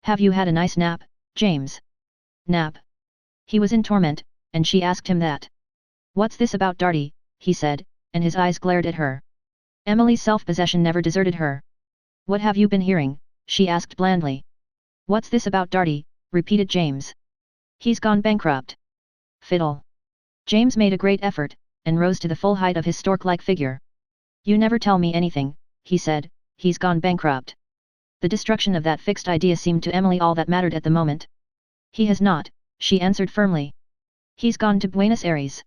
Have you had a nice nap, James? Nap? He was in torment, and she asked him that. What's this about Darty, he said, and his eyes glared at her. Emily's self-possession never deserted her. What have you been hearing, she asked blandly. What's this about Darty, repeated James. He's gone bankrupt. Fiddle. James made a great effort, and rose to the full height of his stork-like figure. You never tell me anything, he said. He's gone bankrupt. The destruction of that fixed idea seemed to Emily all that mattered at the moment. He has not, she answered firmly. He's gone to Buenos Aires.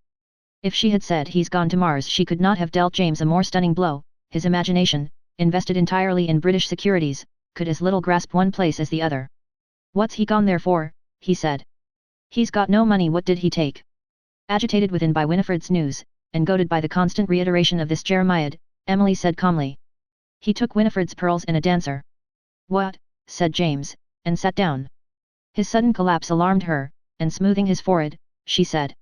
If she had said he's gone to Mars, she could not have dealt James a more stunning blow. His imagination, invested entirely in British securities, could as little grasp one place as the other. What's he gone there for, he said. He's got no money. What did he take? Agitated within by Winifred's news, and goaded by the constant reiteration of this Jeremiad, Emily said calmly. He took Winifred's pearls and a dancer. What? Said James, and sat down. His sudden collapse alarmed her, and smoothing his forehead, she said.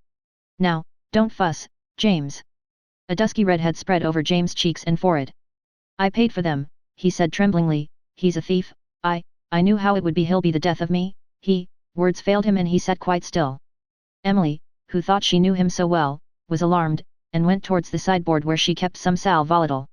Now, don't fuss, James. A dusky red had spread over James' cheeks and forehead. I paid for them, he said tremblingly. He's a thief. I knew how it would be. He'll be the death of me. Words failed him and he sat quite still. Emily, who thought she knew him so well, was alarmed, and went towards the sideboard where she kept some sal volatile.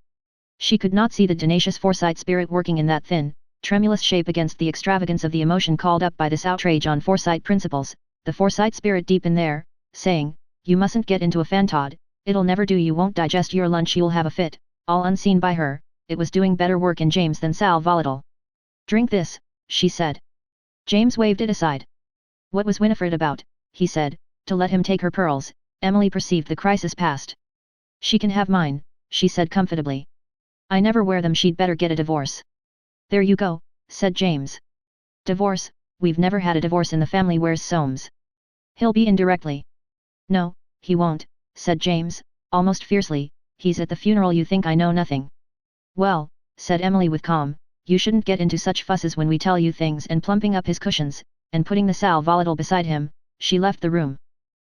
She could not see the tenacious Forsyte spirit working in that thin, tremulous shape against the extravagance of the emotion called up by this outrage on Forsyte principles, the Forsyte spirit deep in there, saying, you mustn't get into a fantod, it'll never do. You won't digest your lunch, you'll have a fit. All unseen by her, it was doing better work in James than sal volatile. Drink this, she said. James waved it aside. What was Winifred about, he said, to let him take her pearls? Emily perceived the crisis past. She can have mine, she said comfortably. I never wear them. She'd better get a divorce. There you go, said James. Divorce? We've never had a divorce in the family. Where's Soames? He'll be in directly. No, he won't, said James, almost fiercely. He's at the funeral. You think I know nothing? Well, said Emily with calm, you shouldn't get into such fusses when we tell you things. And plumping up his cushions, and putting the sal volatile beside him, she left the room.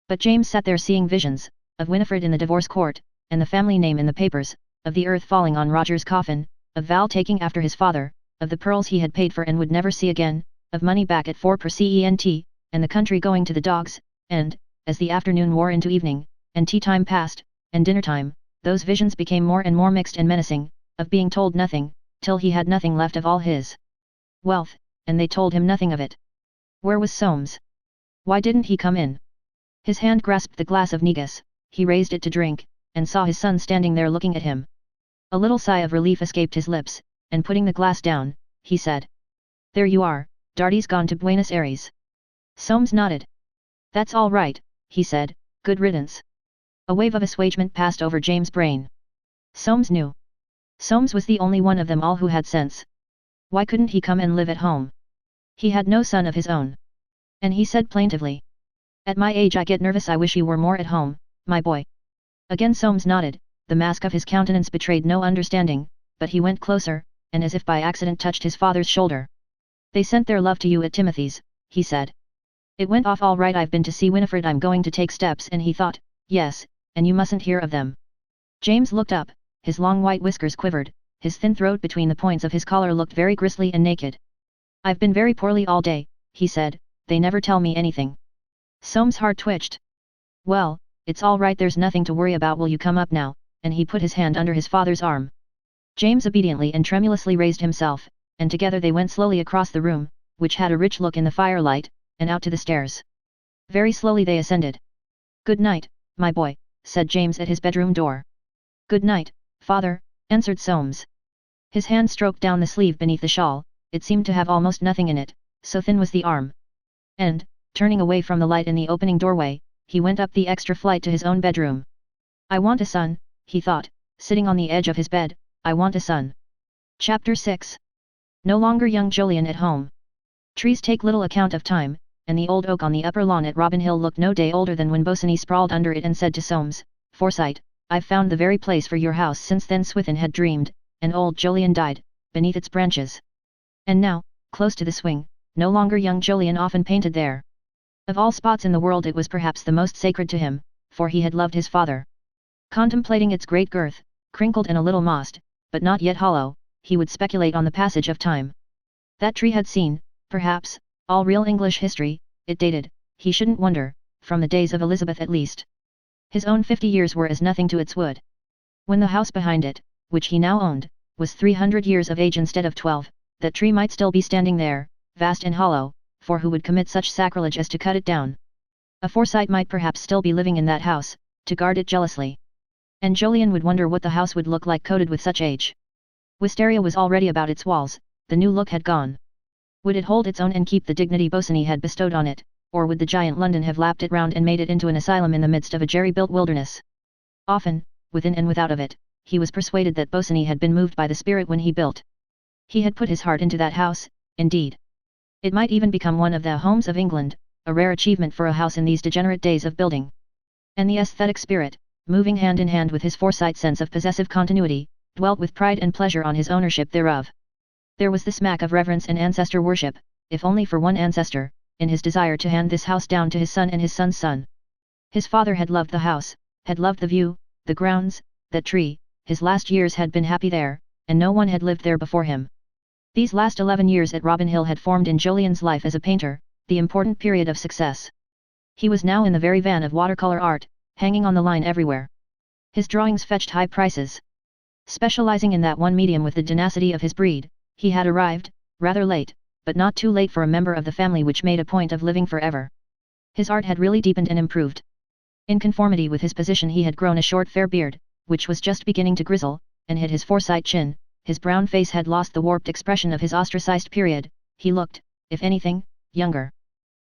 But James sat there seeing visions, of Winifred in the divorce court, and the family name in the papers, of the earth falling on Roger's coffin, of Val taking after his father, of the pearls he had paid for and would never see again, of money back at 4 per cent, and the country going to the dogs, and, as the afternoon wore into evening, and tea time passed, and dinner time, those visions became more and more mixed and menacing, of being told nothing, till he had nothing left of all his wealth, and they told him nothing of it. Where was Soames? Why didn't he come in? His hand grasped the glass of negus, he raised it to drink, and saw his son standing there looking at him. A little sigh of relief escaped his lips, and putting the glass down, he said. There you are, Darty's gone to Buenos Aires. Soames nodded. That's all right, he said, good riddance. A wave of assuagement passed over James' brain. Soames knew. Soames was the only one of them all who had sense. Why couldn't he come and live at home? He had no son of his own. And he said plaintively. At my age I get nervous. I wish you were more at home, my boy. Again Soames nodded, the mask of his countenance betrayed no understanding, but he went closer, and as if by accident touched his father's shoulder. They sent their love to you at Timothy's, he said. It went off all right. I've been to see Winifred. I'm going to take steps. And he thought, yes, and you mustn't hear of them. James looked up, his long white whiskers quivered, his thin throat between the points of his collar looked very gristly and naked. I've been very poorly all day, he said, they never tell me anything. Soames' heart twitched. Well, it's all right, there's nothing to worry about. Will you come up now? And he put his hand under his father's arm. James obediently and tremulously raised himself, and together they went slowly across the room, which had a rich look in the firelight, and out to the stairs. Very slowly they ascended. Good night, my boy, said James at his bedroom door. Good night, father, answered Soames. His hand stroked down the sleeve beneath the shawl, it seemed to have almost nothing in it, so thin was the arm. And, turning away from the light in the opening doorway, he went up the extra flight to his own bedroom. I want a son, he thought, sitting on the edge of his bed, I want a son. Chapter 6. No longer young Jolyon at home. Trees take little account of time, and the old oak on the upper lawn at Robin Hill looked no day older than when Bosinney sprawled under it and said to Soames, Forsyte, I've found the very place for your house. Since then Swithin had dreamed, and old Jolyon died, beneath its branches. And now, close to the swing, no longer young Jolyon often painted there. Of all spots in the world it was perhaps the most sacred to him, for he had loved his father. Contemplating its great girth, crinkled and a little mossed, but not yet hollow, he would speculate on the passage of time. That tree had seen, Perhaps, all real English history, it dated, he shouldn't wonder, from the days of Elizabeth at least. His own 50 years were as nothing to its wood. When the house behind it, which he now owned, was 300 years of age instead of 12, that tree might still be standing there, vast and hollow, for who would commit such sacrilege as to cut it down? A Forsyte might perhaps still be living in that house, to guard it jealously. And Jolyon would wonder what the house would look like coated with such age. Wisteria was already about its walls, the new look had gone. Would it hold its own and keep the dignity Bosinney had bestowed on it, or would the giant London have lapped it round and made it into an asylum in the midst of a jerry-built wilderness? Often, within and without of it, he was persuaded that Bosinney had been moved by the spirit when he built. He had put his heart into that house, indeed. It might even become one of the homes of England, a rare achievement for a house in these degenerate days of building. And the aesthetic spirit, moving hand in hand with his Forsyte sense of possessive continuity, dwelt with pride and pleasure on his ownership thereof. There was the smack of reverence and ancestor worship, if only for one ancestor, in his desire to hand this house down to his son and his son's son. His father had loved the house, had loved the view, the grounds, that tree, his last years had been happy there, and no one had lived there before him. These last 11 years at Robin Hill had formed in Jolyon's life as a painter, the important period of success. He was now in the very van of watercolor art, hanging on the line everywhere. His drawings fetched high prices. Specializing in that one medium with the tenacity of his breed, he had arrived, rather late, but not too late for a member of the family which made a point of living forever. His art had really deepened and improved. In conformity with his position he had grown a short fair beard, which was just beginning to grizzle, and hid his Forsyte chin. His brown face had lost the warped expression of his ostracized period, he looked, if anything, younger.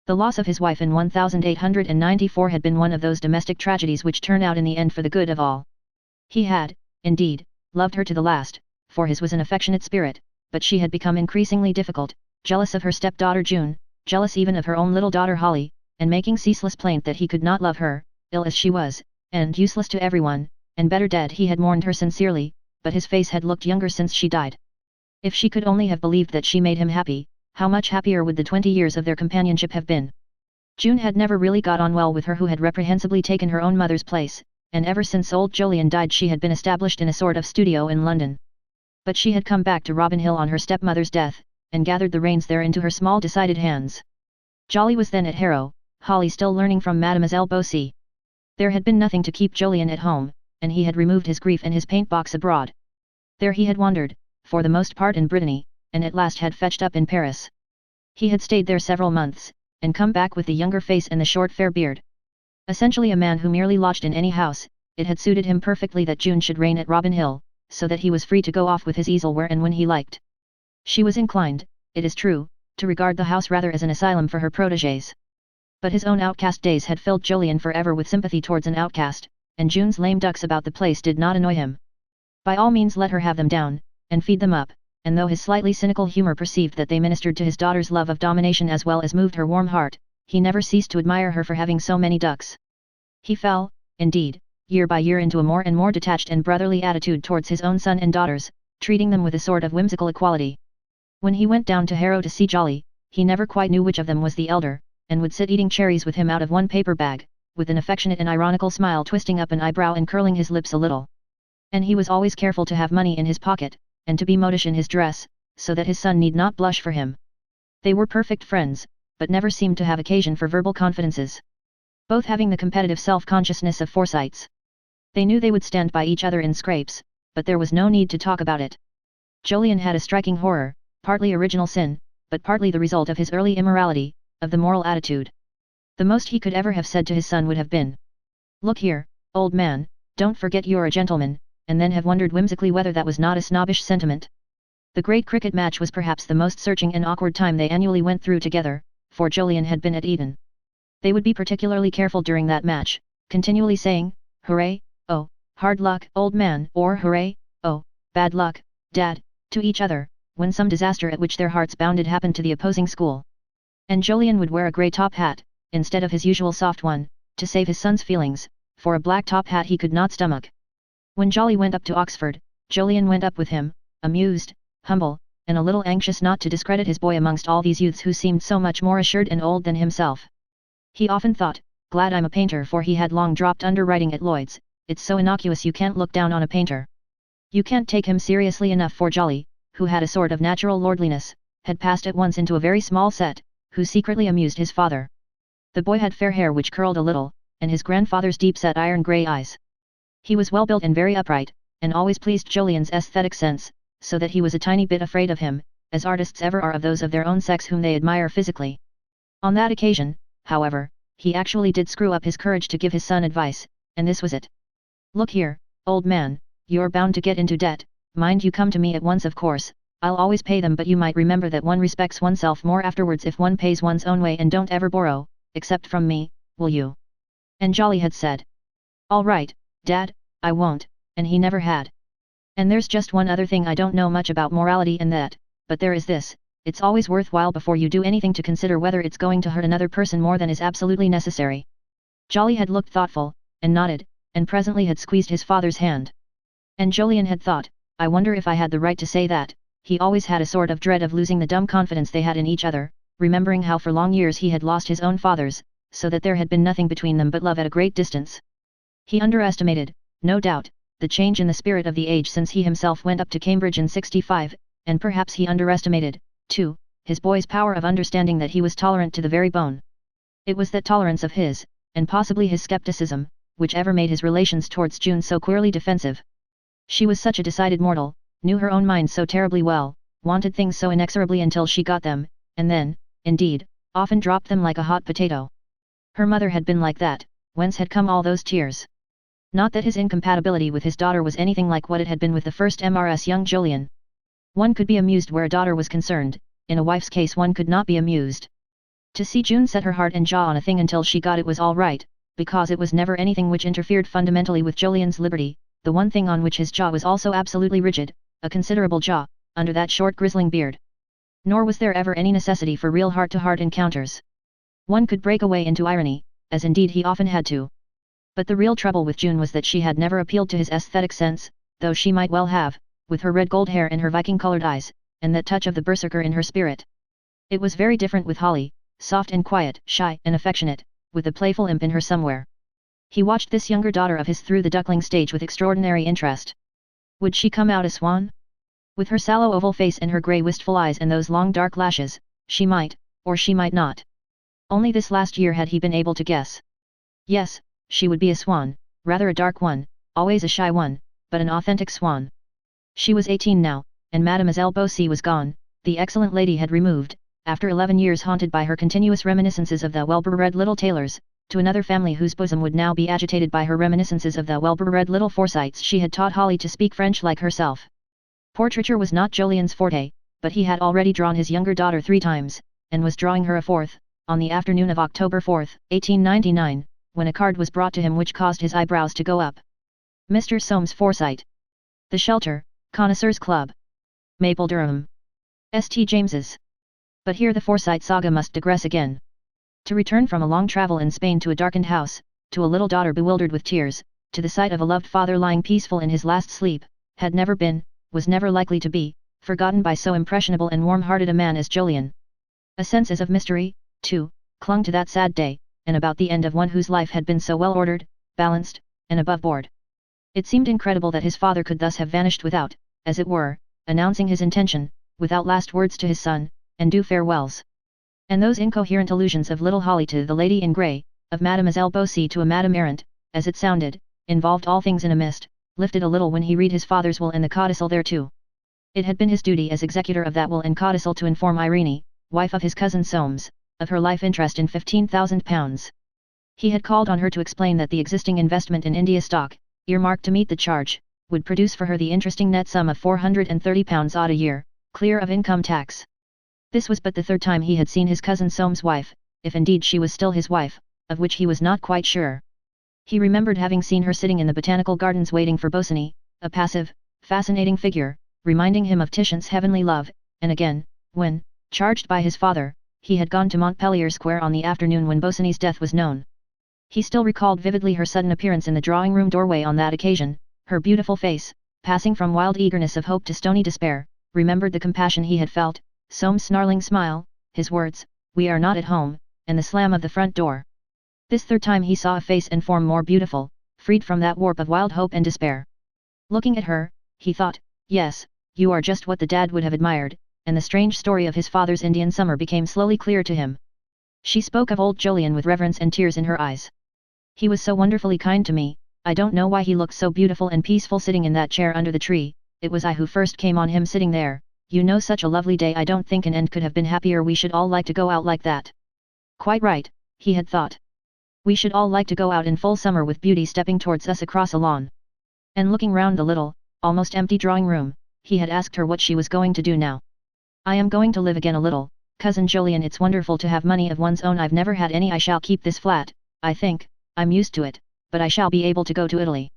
The loss of his wife in 1894 had been one of those domestic tragedies which turn out in the end for the good of all. He had, indeed, loved her to the last, for his was an affectionate spirit, but she had become increasingly difficult, jealous of her stepdaughter June, jealous even of her own little daughter Holly, and making ceaseless plaint that he could not love her, ill as she was, and useless to everyone, and better dead. He had mourned her sincerely, but his face had looked younger since she died. If she could only have believed that she made him happy, how much happier would the 20 years of their companionship have been? June had never really got on well with her who had reprehensibly taken her own mother's place, and ever since old Jolyon died she had been established in a sort of studio in London. But she had come back to Robin Hill on her stepmother's death, and gathered the reins there into her small decided hands. Jolly was then at Harrow, Holly still learning from Mademoiselle Beausy. There had been nothing to keep Jolyon at home, and he had removed his grief and his paint-box abroad. There he had wandered, for the most part in Brittany, and at last had fetched up in Paris. He had stayed there several months, and come back with the younger face and the short fair beard. Essentially a man who merely lodged in any house, it had suited him perfectly that June should reign at Robin Hill, so that he was free to go off with his easel where and when he liked. She was inclined, it is true, to regard the house rather as an asylum for her protégés. But his own outcast days had filled Jolyon forever with sympathy towards an outcast, and June's lame ducks about the place did not annoy him. By all means let her have them down, and feed them up, and though his slightly cynical humor perceived that they ministered to his daughter's love of domination as well as moved her warm heart, he never ceased to admire her for having so many ducks. He fell, indeed, year by year into a more and more detached and brotherly attitude towards his own son and daughters, treating them with a sort of whimsical equality. When he went down to Harrow to see Jolly, he never quite knew which of them was the elder, and would sit eating cherries with him out of one paper bag, with an affectionate and ironical smile twisting up an eyebrow and curling his lips a little. And he was always careful to have money in his pocket, and to be modish in his dress, so that his son need not blush for him. They were perfect friends, but never seemed to have occasion for verbal confidences. Both having the competitive self-consciousness of Forsytes. They knew they would stand by each other in scrapes, but there was no need to talk about it. Jolyon had a striking horror, partly original sin, but partly the result of his early immorality, of the moral attitude. The most he could ever have said to his son would have been, "Look here, old man, don't forget you're a gentleman," and then have wondered whimsically whether that was not a snobbish sentiment. The great cricket match was perhaps the most searching and awkward time they annually went through together, for Jolyon had been at Eton. They would be particularly careful during that match, continually saying, "Hooray, oh, hard luck, old man," or "Hooray, oh, bad luck, dad," to each other, when some disaster at which their hearts bounded happened to the opposing school. And Jolyon would wear a grey top hat, instead of his usual soft one, to save his son's feelings, for a black top hat he could not stomach. When Jolly went up to Oxford, Jolyon went up with him, amused, humble, and a little anxious not to discredit his boy amongst all these youths who seemed so much more assured and old than himself. He often thought, "Glad I'm a painter," for he had long dropped under writing at Lloyd's. It's so innocuous you can't look down on a painter. You can't take him seriously enough for Jolly, who had a sort of natural lordliness, had passed at once into a very small set, who secretly amused his father. The boy had fair hair which curled a little, and his grandfather's deep-set iron-grey eyes. He was well-built and very upright, and always pleased Julian's aesthetic sense, so that he was a tiny bit afraid of him, as artists ever are of those of their own sex whom they admire physically. On that occasion, however, he actually did screw up his courage to give his son advice, and this was it. "Look here, old man, you're bound to get into debt, mind you come to me at once of course, I'll always pay them, but you might remember that one respects oneself more afterwards if one pays one's own way, and don't ever borrow, except from me, will you?" And Jolly had said, "All right, Dad, I won't," and he never had. "And there's just one other thing, I don't know much about morality and that, but there is this, it's always worthwhile before you do anything to consider whether it's going to hurt another person more than is absolutely necessary." Jolly had looked thoughtful, and nodded, and presently had squeezed his father's hand. And Jolyon had thought, I wonder if I had the right to say that. He always had a sort of dread of losing the dumb confidence they had in each other, remembering how for long years he had lost his own father's, so that there had been nothing between them but love at a great distance. He underestimated, no doubt, the change in the spirit of the age since he himself went up to Cambridge in '65, and perhaps he underestimated, too, his boy's power of understanding that he was tolerant to the very bone. It was that tolerance of his, and possibly his skepticism, which ever made his relations towards June so queerly defensive. She was such a decided mortal, knew her own mind so terribly well, wanted things so inexorably until she got them, and then, indeed, often dropped them like a hot potato. Her mother had been like that, whence had come all those tears. Not that his incompatibility with his daughter was anything like what it had been with the first Mrs. young Jolyon. One could be amused where a daughter was concerned, in a wife's case one could not be amused. To see June set her heart and jaw on a thing until she got it was all right, because it was never anything which interfered fundamentally with Jolyon's liberty, the one thing on which his jaw was also absolutely rigid, a considerable jaw, under that short grizzling beard. Nor was there ever any necessity for real heart-to-heart encounters. One could break away into irony, as indeed he often had to. But the real trouble with June was that she had never appealed to his aesthetic sense, though she might well have, with her red gold hair and her Viking-colored eyes, and that touch of the berserker in her spirit. It was very different with Holly, soft and quiet, shy and affectionate, with a playful imp in her somewhere. He watched this younger daughter of his through the duckling stage with extraordinary interest. Would she come out a swan? With her sallow oval face and her grey wistful eyes and those long dark lashes, she might, or she might not. Only this last year had he been able to guess. Yes, she would be a swan, rather a dark one, always a shy one, but an authentic swan. She was 18 now, and Mademoiselle Beausy was gone, the excellent lady had removed, after 11 years haunted by her continuous reminiscences of the well-bred little Taylors, to another family whose bosom would now be agitated by her reminiscences of the well-bred little Forsytes. She had taught Holly to speak French like herself. Portraiture was not Jolyon's forte, but he had already drawn his younger daughter 3 times, and was drawing her a 4th, on the afternoon of October 4, 1899, when a card was brought to him which caused his eyebrows to go up. Mr. Soames Forsyte. The Shelter, Connoisseurs Club. Maple Durham. St. James's. But here the Forsyte saga must digress again. To return from a long travel in Spain to a darkened house, to a little daughter bewildered with tears, to the sight of a loved father lying peaceful in his last sleep, had never been, was never likely to be, forgotten by so impressionable and warm-hearted a man as Jolyon. A sense as of mystery, too, clung to that sad day, and about the end of one whose life had been so well ordered, balanced, and above board. It seemed incredible that his father could thus have vanished without, as it were, announcing his intention, without last words to his son, and due farewells. And those incoherent allusions of little Holly to the lady in grey, of Mademoiselle Beausy to a Madame Errant, as it sounded, involved all things in a mist, lifted a little when he read his father's will and the codicil thereto. It had been his duty as executor of that will and codicil to inform Irene, wife of his cousin Soames, of her life interest in £15,000. He had called on her to explain that the existing investment in India stock, earmarked to meet the charge, would produce for her the interesting net sum of £430 odd a year, clear of income tax. This was but the 3rd time he had seen his cousin Soames' wife, if indeed she was still his wife, of which he was not quite sure. He remembered having seen her sitting in the botanical gardens waiting for Bosinney, a passive, fascinating figure, reminding him of Titian's heavenly love, and again, when, charged by his father, he had gone to Montpellier Square on the afternoon when Bosinney's death was known. He still recalled vividly her sudden appearance in the drawing-room doorway on that occasion, her beautiful face, passing from wild eagerness of hope to stony despair, remembered the compassion he had felt, Soames' snarling smile, his words, "We are not at home," and the slam of the front door. This 3rd time he saw a face and form more beautiful, freed from that warp of wild hope and despair. Looking at her, he thought, yes, you are just what the dad would have admired, and the strange story of his father's Indian summer became slowly clear to him. She spoke of old Jolyon with reverence and tears in her eyes. He was so wonderfully kind to me, I don't know why he looked so beautiful and peaceful sitting in that chair under the tree, it was I who first came on him sitting there, you know, such a lovely day. I don't think an end could have been happier. We should all like to go out like that. Quite right, he had thought. We should all like to go out in full summer with beauty stepping towards us across a lawn. And looking round the little, almost empty drawing room, he had asked her what she was going to do now. I am going to live again a little, Cousin Jolyon. It's wonderful to have money of one's own. I've never had any. I shall keep this flat, I think, I'm used to it, but I shall be able to go to Italy.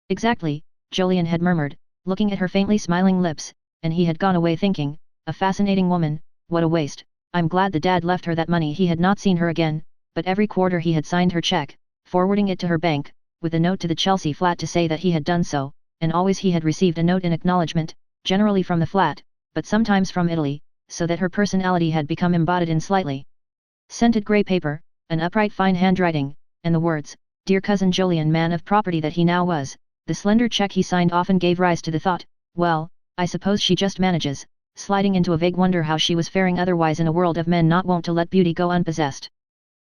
Exactly, Jolyon had murmured, looking at her faintly smiling lips, and he had gone away thinking, a fascinating woman, what a waste. I'm glad the dad left her that money. He had not seen her again, but every quarter he had signed her check, forwarding it to her bank, with a note to the Chelsea flat to say that he had done so, and always he had received a note in acknowledgement, generally from the flat, but sometimes from Italy, so that her personality had become embodied in slightly scented grey paper, an upright fine handwriting, and the words, Dear Cousin Jolyon. Man of property that he now was, the slender check he signed often gave rise to the thought, well, I suppose she just manages, sliding into a vague wonder how she was faring otherwise in a world of men not wont to let beauty go unpossessed.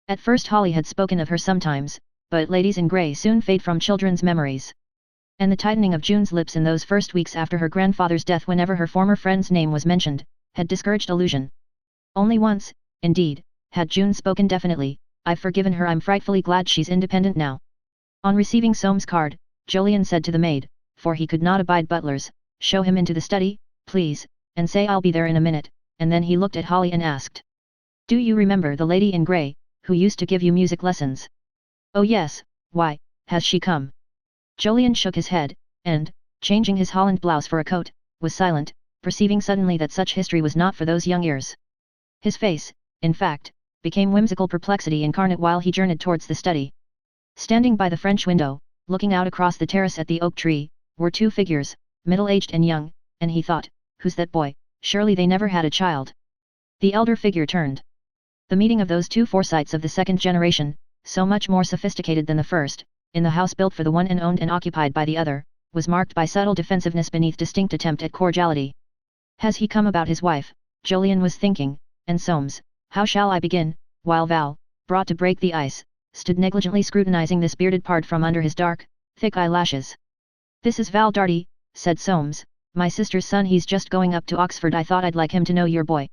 At first Holly had spoken of her sometimes, but ladies in grey soon fade from children's memories. And the tightening of June's lips in those first weeks after her grandfather's death whenever her former friend's name was mentioned, had discouraged allusion. Only once, indeed, had June spoken definitely, I've forgiven her. I'm frightfully glad she's independent now. On receiving Soames' card, Jolyon said to the maid, for he could not abide butlers, show him into the study, please, and say I'll be there in a minute, and then he looked at Holly and asked. Do you remember the lady in grey, who used to give you music lessons? Oh yes, why, has she come? Jolyon shook his head, and, changing his holland blouse for a coat, was silent, perceiving suddenly that such history was not for those young ears. His face, in fact, became whimsical perplexity incarnate while he journeyed towards the study. Standing by the French window, looking out across the terrace at the oak tree, were two figures, middle-aged and young, and he thought, who's that boy? Surely they never had a child. The elder figure turned. The meeting of those two Forsytes of the second generation, so much more sophisticated than the first, in the house built for the one and owned and occupied by the other, was marked by subtle defensiveness beneath distinct attempt at cordiality. Has he come about his wife? Jolyon was thinking, and Soames, how shall I begin, while Val, brought to break the ice, stood negligently scrutinizing this bearded pard from under his dark, thick eyelashes. This is Val Darty, said Soames, my sister's son. He's just going up to Oxford. I thought I'd like him to know your boy.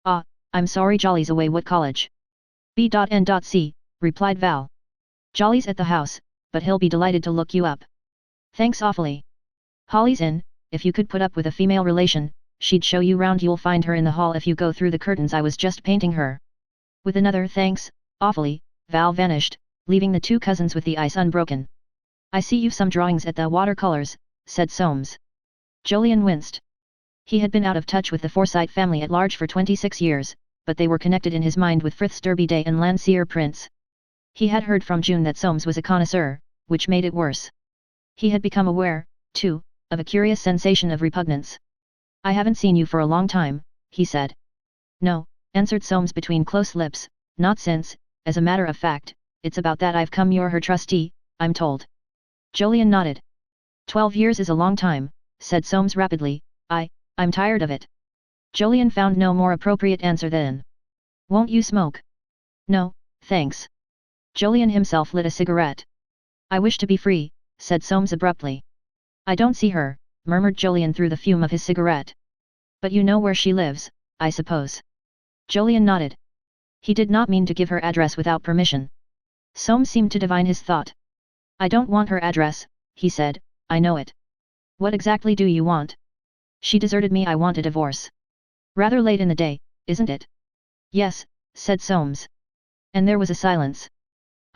Ah, I'm sorry. Jolly's away. What college? B.N.C, replied Val. Jolly's at the house, but he'll be delighted to look you up. Thanks awfully. Holly's in, if you could put up with a female relation, she'd show you round. You'll find her in the hall if you go through the curtains. I was just painting her. With another thanks, awfully, Val vanished, leaving the two cousins with the ice unbroken. I see you've some drawings at the watercolors, said Soames. Jolyon winced. He had been out of touch with the Forsyte family at large for 26 years, but they were connected in his mind with Frith's Derby Day and Landseer prints. He had heard from June that Soames was a connoisseur, which made it worse. He had become aware, too, of a curious sensation of repugnance. I haven't seen you for a long time, he said. No, answered Soames between close lips, not since, as a matter of fact, it's about that I've come. You're her trustee, I'm told. Jolyon nodded. 12 years is a long time, said Soames rapidly. I'm tired of it. Jolyon found no more appropriate answer than, won't you smoke? No, thanks. Jolyon himself lit a cigarette. I wish to be free, said Soames abruptly. I don't see her, murmured Jolyon through the fume of his cigarette. But you know where she lives, I suppose. Jolyon nodded. He did not mean to give her address without permission. Soames seemed to divine his thought. I don't want her address, he said, I know it. What exactly do you want? She deserted me. I want a divorce. Rather late in the day, isn't it? Yes, said Soames. And there was a silence.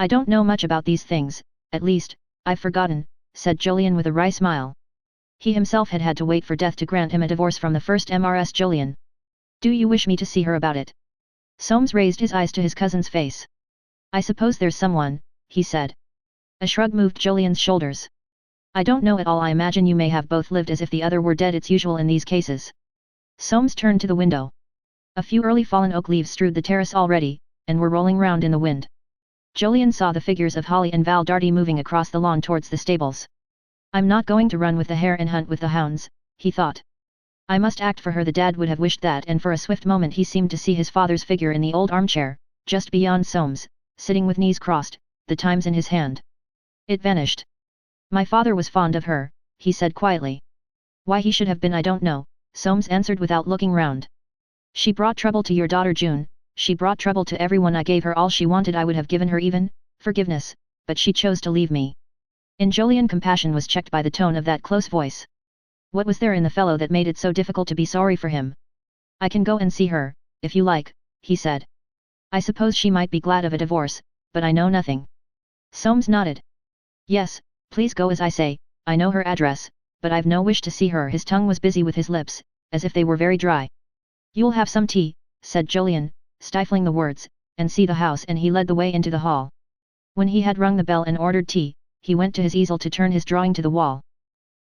I don't know much about these things, at least, I've forgotten, said Jolyon with a wry smile. He himself had had to wait for death to grant him a divorce from the first Mrs. Jolyon. Do you wish me to see her about it? Soames raised his eyes to his cousin's face. I suppose there's someone, he said. A shrug moved Jolyon's shoulders. I don't know at all. I imagine you may have both lived as if the other were dead. It's usual in these cases. Soames turned to the window. A few early fallen oak leaves strewed the terrace already, and were rolling round in the wind. Jolyon saw the figures of Holly and Val Darty moving across the lawn towards the stables. I'm not going to run with the hare and hunt with the hounds, he thought. I must act for her. The dad would have wished that, and for a swift moment he seemed to see his father's figure in the old armchair, just beyond Soames, sitting with knees crossed, the Times in his hand. It vanished. My father was fond of her, he said quietly. Why he should have been I don't know, Soames answered without looking round. She brought trouble to your daughter June, she brought trouble to everyone. I gave her all she wanted. I would have given her even forgiveness, but she chose to leave me. In Jolyon compassion was checked by the tone of that close voice. What was there in the fellow that made it so difficult to be sorry for him? I can go and see her, if you like, he said. I suppose she might be glad of a divorce, but I know nothing. Soames nodded. Yes, please go as I say, I know her address, but I've no wish to see her. His tongue was busy with his lips, as if they were very dry. You'll have some tea, said Jolyon, stifling the words, and see the house, and he led the way into the hall. When he had rung the bell and ordered tea, he went to his easel to turn his drawing to the wall.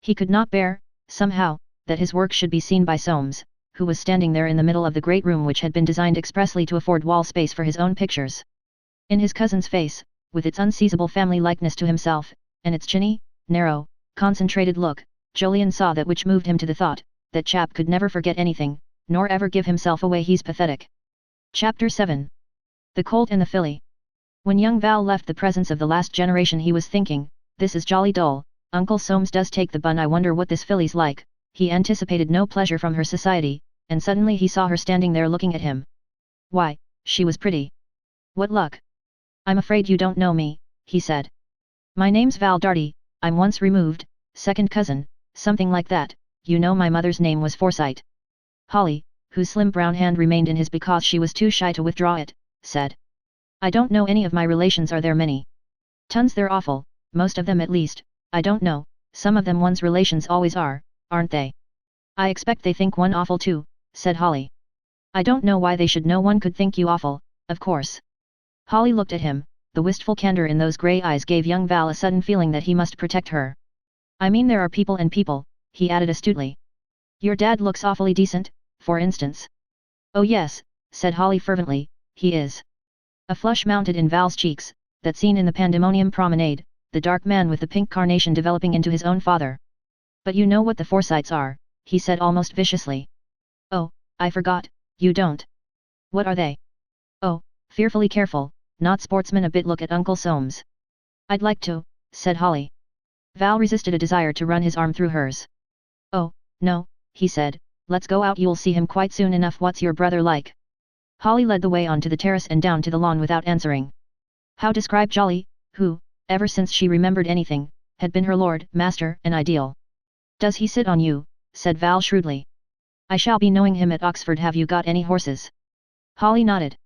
He could not bear, somehow, that his work should be seen by Soames, who was standing there in the middle of the great room which had been designed expressly to afford wall space for his own pictures. In his cousin's face, with its unseizable family likeness to himself, and its chinny, narrow, concentrated look, Jolyon saw that which moved him to the thought, that chap could never forget anything, nor ever give himself away. He's pathetic. Chapter 7. The Colt and the Filly. When young Val left the presence of the last generation he was thinking, this is jolly dull, Uncle Soames does take the bun. I wonder what this filly's like. He anticipated no pleasure from her society, and suddenly he saw her standing there looking at him. Why, she was pretty. What luck. I'm afraid you don't know me, he said. My name's Val Darty, I'm once removed, second cousin, something like that. You know my mother's name was Forsyte. Holly, whose slim brown hand remained in his because she was too shy to withdraw it, said. I don't know any of my relations. Are there many? Tons. They're awful, most of them at least. I don't know, some of them one's relations always are, aren't they? I expect they think one awful too, said Holly. I don't know why they should. No one could think you awful, of course. Holly looked at him, the wistful candor in those grey eyes gave young Val a sudden feeling that he must protect her. I mean there are people and people, he added astutely. Your dad looks awfully decent, for instance. Oh yes, said Holly fervently, he is. A flush mounted in Val's cheeks, that scene in the Pandemonium Promenade, the dark man with the pink carnation developing into his own father. But you know what the Forsytes are, he said almost viciously. Oh, I forgot, you don't. What are they? Oh, fearfully careful, not sportsmen a bit. Look at Uncle Soames. I'd like to, said Holly. Val resisted a desire to run his arm through hers. Oh, no, he said, let's go out. You'll see him quite soon enough. What's your brother like? Holly led the way onto the terrace and down to the lawn without answering. How describe Jolly, who, ever since she remembered anything, had been her lord, master, and ideal. Does he sit on you? Said Val shrewdly. I shall be knowing him at Oxford. Have you got any horses? Holly nodded.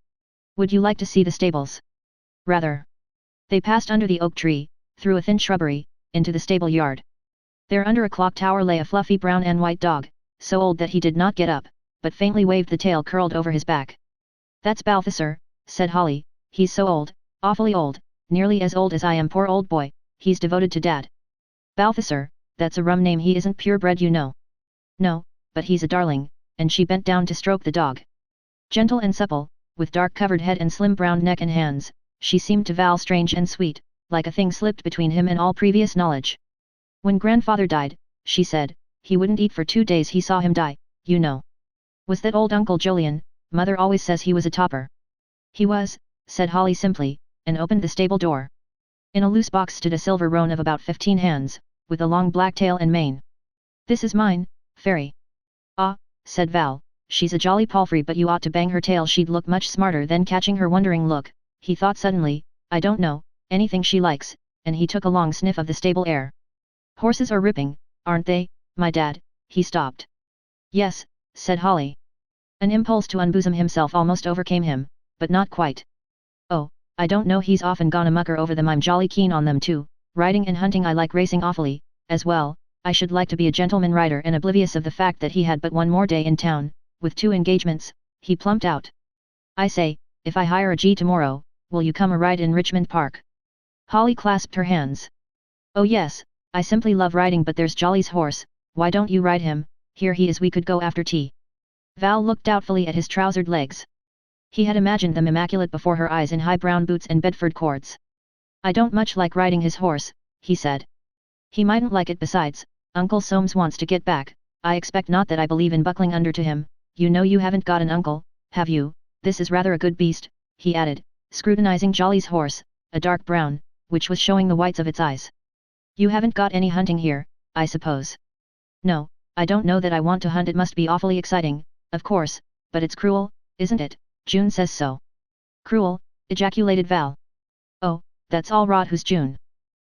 Would you like to see the stables? Rather. They passed under the oak tree, through a thin shrubbery, into the stable yard. There under a clock tower lay a fluffy brown and white dog, so old that he did not get up, but faintly waved the tail curled over his back. That's Balthasar, said Holly, he's so old, awfully old, nearly as old as I am. Poor old boy, he's devoted to Dad. Balthasar, that's a rum name. He isn't purebred, you know. No, but he's a darling, and she bent down to stroke the dog. Gentle and supple, with dark covered head and slim brown neck and hands, she seemed to Val strange and sweet, like a thing slipped between him and all previous knowledge. When grandfather died, she said, he wouldn't eat for 2 days. He saw him die, you know. Was that old Uncle Jolyon? Mother always says he was a topper. He was, said Holly simply, and opened the stable door. In a loose box stood a silver roan of about 15 hands, with a long black tail and mane. This is mine, Fairy. Ah, said Val, she's a jolly palfrey, but you ought to bang her tail. She'd look much smarter. Then catching her wondering look, he thought suddenly, I don't know, anything she likes, and he took a long sniff of the stable air. Horses are ripping, aren't they, my dad? He stopped. Yes, said Holly. An impulse to unbosom himself almost overcame him, but not quite. Oh, I don't know, he's often gone a mucker over them. I'm jolly keen on them too, riding and hunting. I like racing awfully, as well. I should like to be a gentleman rider. And oblivious of the fact that he had but one more day in town, with 2 engagements, he plumped out. I say, if I hire a G tomorrow, will you come a ride in Richmond Park? Holly clasped her hands. Oh yes, I simply love riding. But there's Jolly's horse, why don't you ride him? Here he is. We could go after tea. Val looked doubtfully at his trousered legs. He had imagined them immaculate before her eyes in high brown boots and Bedford cords. I don't much like riding his horse, he said. He mightn't like it. Besides, Uncle Soames wants to get back, I expect not that I believe in buckling under to him. You know you haven't got an uncle, have you? This is rather a good beast, he added, scrutinizing Jolly's horse, a dark brown, which was showing the whites of its eyes. You haven't got any hunting here, I suppose? No, I don't know that I want to hunt. It must be awfully exciting, of course, but it's cruel, isn't it? June says so. Cruel, ejaculated Val. Oh, that's all rot. Who's June?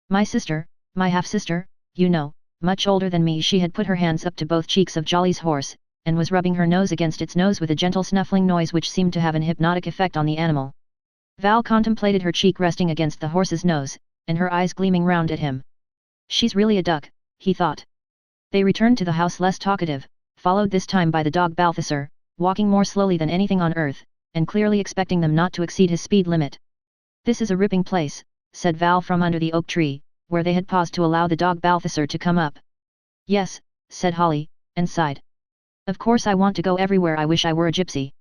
My sister, my half-sister, you know, much older than me. She had put her hands up to both cheeks of Jolly's horse, and was rubbing her nose against its nose with a gentle snuffling noise which seemed to have an hypnotic effect on the animal. Val contemplated her cheek resting against the horse's nose, and her eyes gleaming round at him. She's really a duck, he thought. They returned to the house less talkative, followed this time by the dog Balthasar, walking more slowly than anything on earth, and clearly expecting them not to exceed his speed limit. This is a ripping place, said Val from under the oak tree, where they had paused to allow the dog Balthasar to come up. Yes, said Holly, and sighed. Of course I want to go everywhere. I wish I were a gypsy.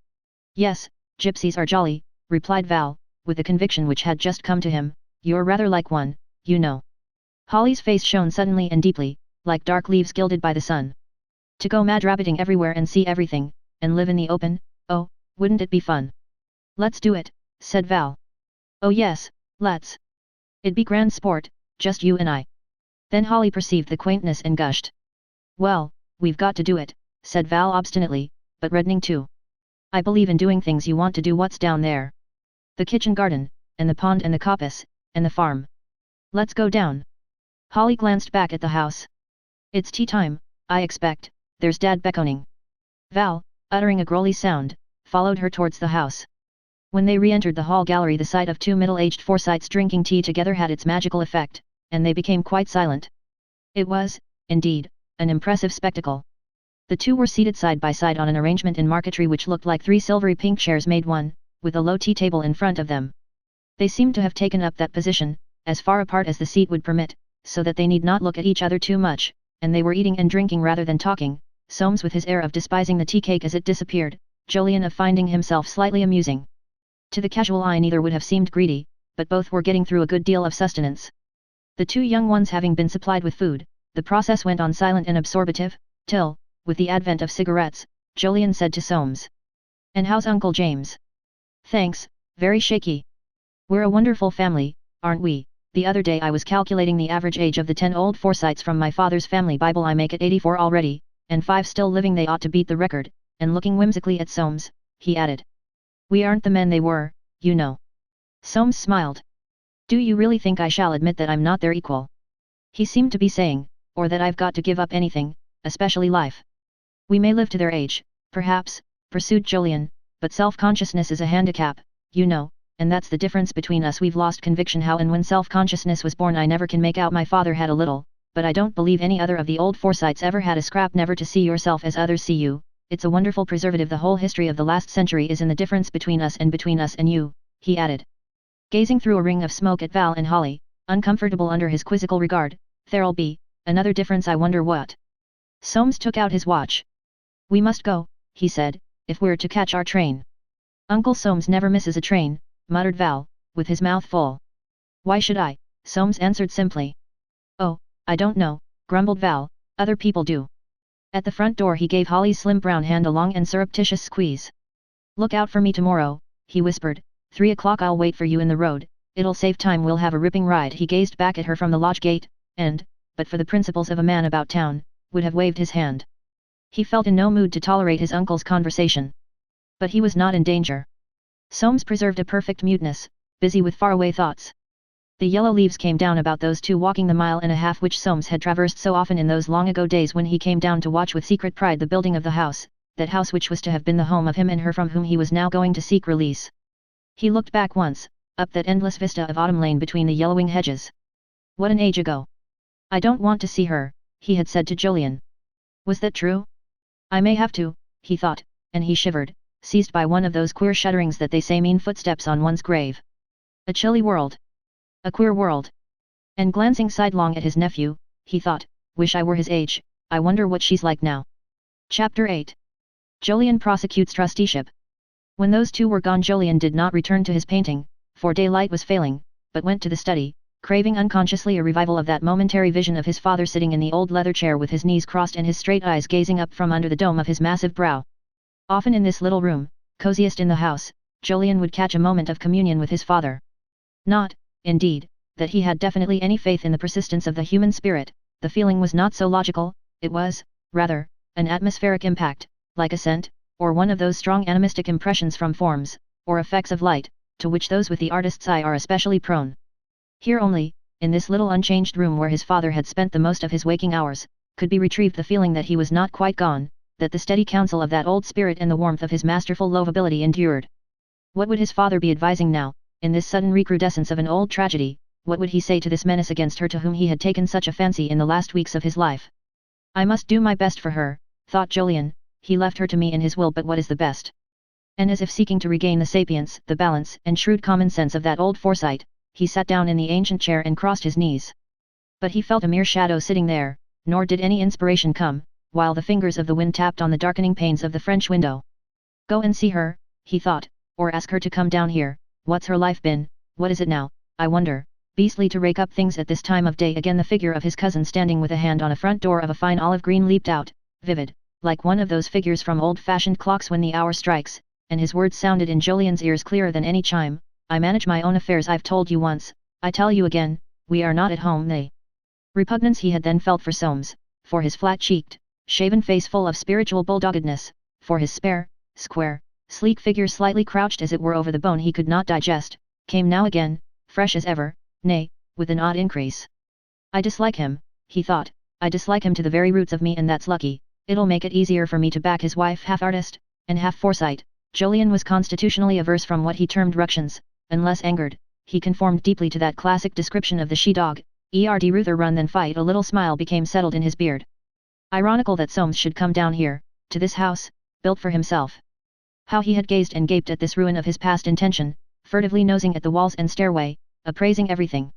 Yes, gypsies are jolly, replied Val, with the conviction which had just come to him. You're rather like one, you know. Holly's face shone suddenly and deeply, like dark leaves gilded by the sun. To go mad rabbiting everywhere and see everything, and live in the open, oh, wouldn't it be fun? Let's do it, said Val. Oh yes, let's. It'd be grand sport, just you and I. Then Holly perceived the quaintness and gushed. Well, we've got to do it, said Val obstinately, but reddening too. I believe in doing things you want to do. What's down there? The kitchen garden, and the pond and the coppice, and the farm. Let's go down. Holly glanced back at the house. It's tea time, I expect. There's Dad beckoning. Val, uttering a growly sound, followed her towards the house. When they re-entered the hall gallery, the sight of two middle-aged Forsytes drinking tea together had its magical effect, and they became quite silent. It was, indeed, an impressive spectacle. The two were seated side by side on an arrangement in marquetry which looked like three silvery pink chairs made one, with a low tea table in front of them. They seemed to have taken up that position, as far apart as the seat would permit, so that they need not look at each other too much, and they were eating and drinking rather than talking, Soames with his air of despising the tea cake as it disappeared, Jolyon of finding himself slightly amusing. To the casual eye neither would have seemed greedy, but both were getting through a good deal of sustenance. The two young ones having been supplied with food, the process went on silent and absorbative, till, with the advent of cigarettes, Jolyon said to Soames. And how's Uncle James? Thanks, very shaky. We're a wonderful family, aren't we? The other day I was calculating the average age of the 10 old Forsytes from my father's family Bible. I make it 84 already, and 5 still living. They ought to beat the record, and looking whimsically at Soames, he added. We aren't the men they were, you know. Soames smiled. Do you really think I shall admit that I'm not their equal? He seemed to be saying, or that I've got to give up anything, especially life. We may live to their age, perhaps, pursued Jolyon, but self-consciousness is a handicap, you know, and that's the difference between us. We've lost conviction. How and when self-consciousness was born I never can make out. My father had a little, but I don't believe any other of the old Forsytes ever had a scrap. Never to see yourself as others see you. It's a wonderful preservative. The whole history of the last century is in the difference between us and you, he added. Gazing through a ring of smoke at Val and Holly, uncomfortable under his quizzical regard, there'll be another difference. I wonder what? Soames took out his watch. We must go, he said, if we're to catch our train. Uncle Soames never misses a train, muttered Val, with his mouth full. Why should I? Soames answered simply. Oh, I don't know, grumbled Val, other people do. At the front door he gave Holly's slim brown hand a long and surreptitious squeeze. Look out for me tomorrow, he whispered, 3 o'clock. I'll wait for you in the road, it'll save time. We'll have a ripping ride. He gazed back at her from the lodge gate, and, but for the principles of a man about town, would have waved his hand. He felt in no mood to tolerate his uncle's conversation. But he was not in danger. Soames preserved a perfect muteness, busy with faraway thoughts. The yellow leaves came down about those two walking the 1.5 miles which Soames had traversed so often in those long ago days when he came down to watch with secret pride the building of the house, that house which was to have been the home of him and her from whom he was now going to seek release. He looked back once, up that endless vista of autumn lane between the yellowing hedges. What an age ago! I don't want to see her, he had said to Jolyon. Was that true? I may have to, he thought, and he shivered, seized by one of those queer shudderings that they say mean footsteps on one's grave. A chilly world. A queer world. And glancing sidelong at his nephew, he thought, wish I were his age, I wonder what she's like now. Chapter 8. Jolyon prosecutes trusteeship. When those two were gone Jolyon did not return to his painting, for daylight was failing, but went to the study, craving unconsciously a revival of that momentary vision of his father sitting in the old leather chair with his knees crossed and his straight eyes gazing up from under the dome of his massive brow. Often in this little room, coziest in the house, Jolyon would catch a moment of communion with his father. Not, indeed, that he had definitely any faith in the persistence of the human spirit, the feeling was not so logical, it was, rather, an atmospheric impact, like a scent, or one of those strong animistic impressions from forms, or effects of light, to which those with the artist's eye are especially prone. Here only, in this little unchanged room where his father had spent the most of his waking hours, could be retrieved the feeling that he was not quite gone, that the steady counsel of that old spirit and the warmth of his masterful lovability endured. What would his father be advising now, in this sudden recrudescence of an old tragedy? What would he say to this menace against her to whom he had taken such a fancy in the last weeks of his life? I must do my best for her, thought Jolyon, he left her to me in his will, but what is the best? And as if seeking to regain the sapience, the balance and shrewd common sense of that old Forsyte, he sat down in the ancient chair and crossed his knees. But he felt a mere shadow sitting there, nor did any inspiration come, while the fingers of the wind tapped on the darkening panes of the French window. Go and see her, he thought, or ask her to come down here. What's her life been, what is it now, I wonder? Beastly to rake up things at this time of day. Again the figure of his cousin standing with a hand on a front door of a fine olive green leaped out, vivid, like one of those figures from old-fashioned clocks when the hour strikes, and his words sounded in Jolyon's ears clearer than any chime. I manage my own affairs. I've told you once, I tell you again, we are not at home. The repugnance he had then felt for Soames, for his flat-cheeked, shaven face full of spiritual bulldoggedness, for his spare, square, sleek figure slightly crouched as it were over the bone he could not digest, came now again, fresh as ever, nay, with an odd increase. I dislike him, he thought, I dislike him to the very roots of me, and that's lucky. It'll make it easier for me to back his wife, half artist, and half Forsyte. Jolyon was constitutionally averse from what he termed ructions. Unless angered, he conformed deeply to that classic description of the she-dog, rather run than fight. A little smile became settled in his beard. Ironical that Soames should come down here, to this house, built for himself. How he had gazed and gaped at this ruin of his past intention, furtively nosing at the walls and stairway, appraising everything.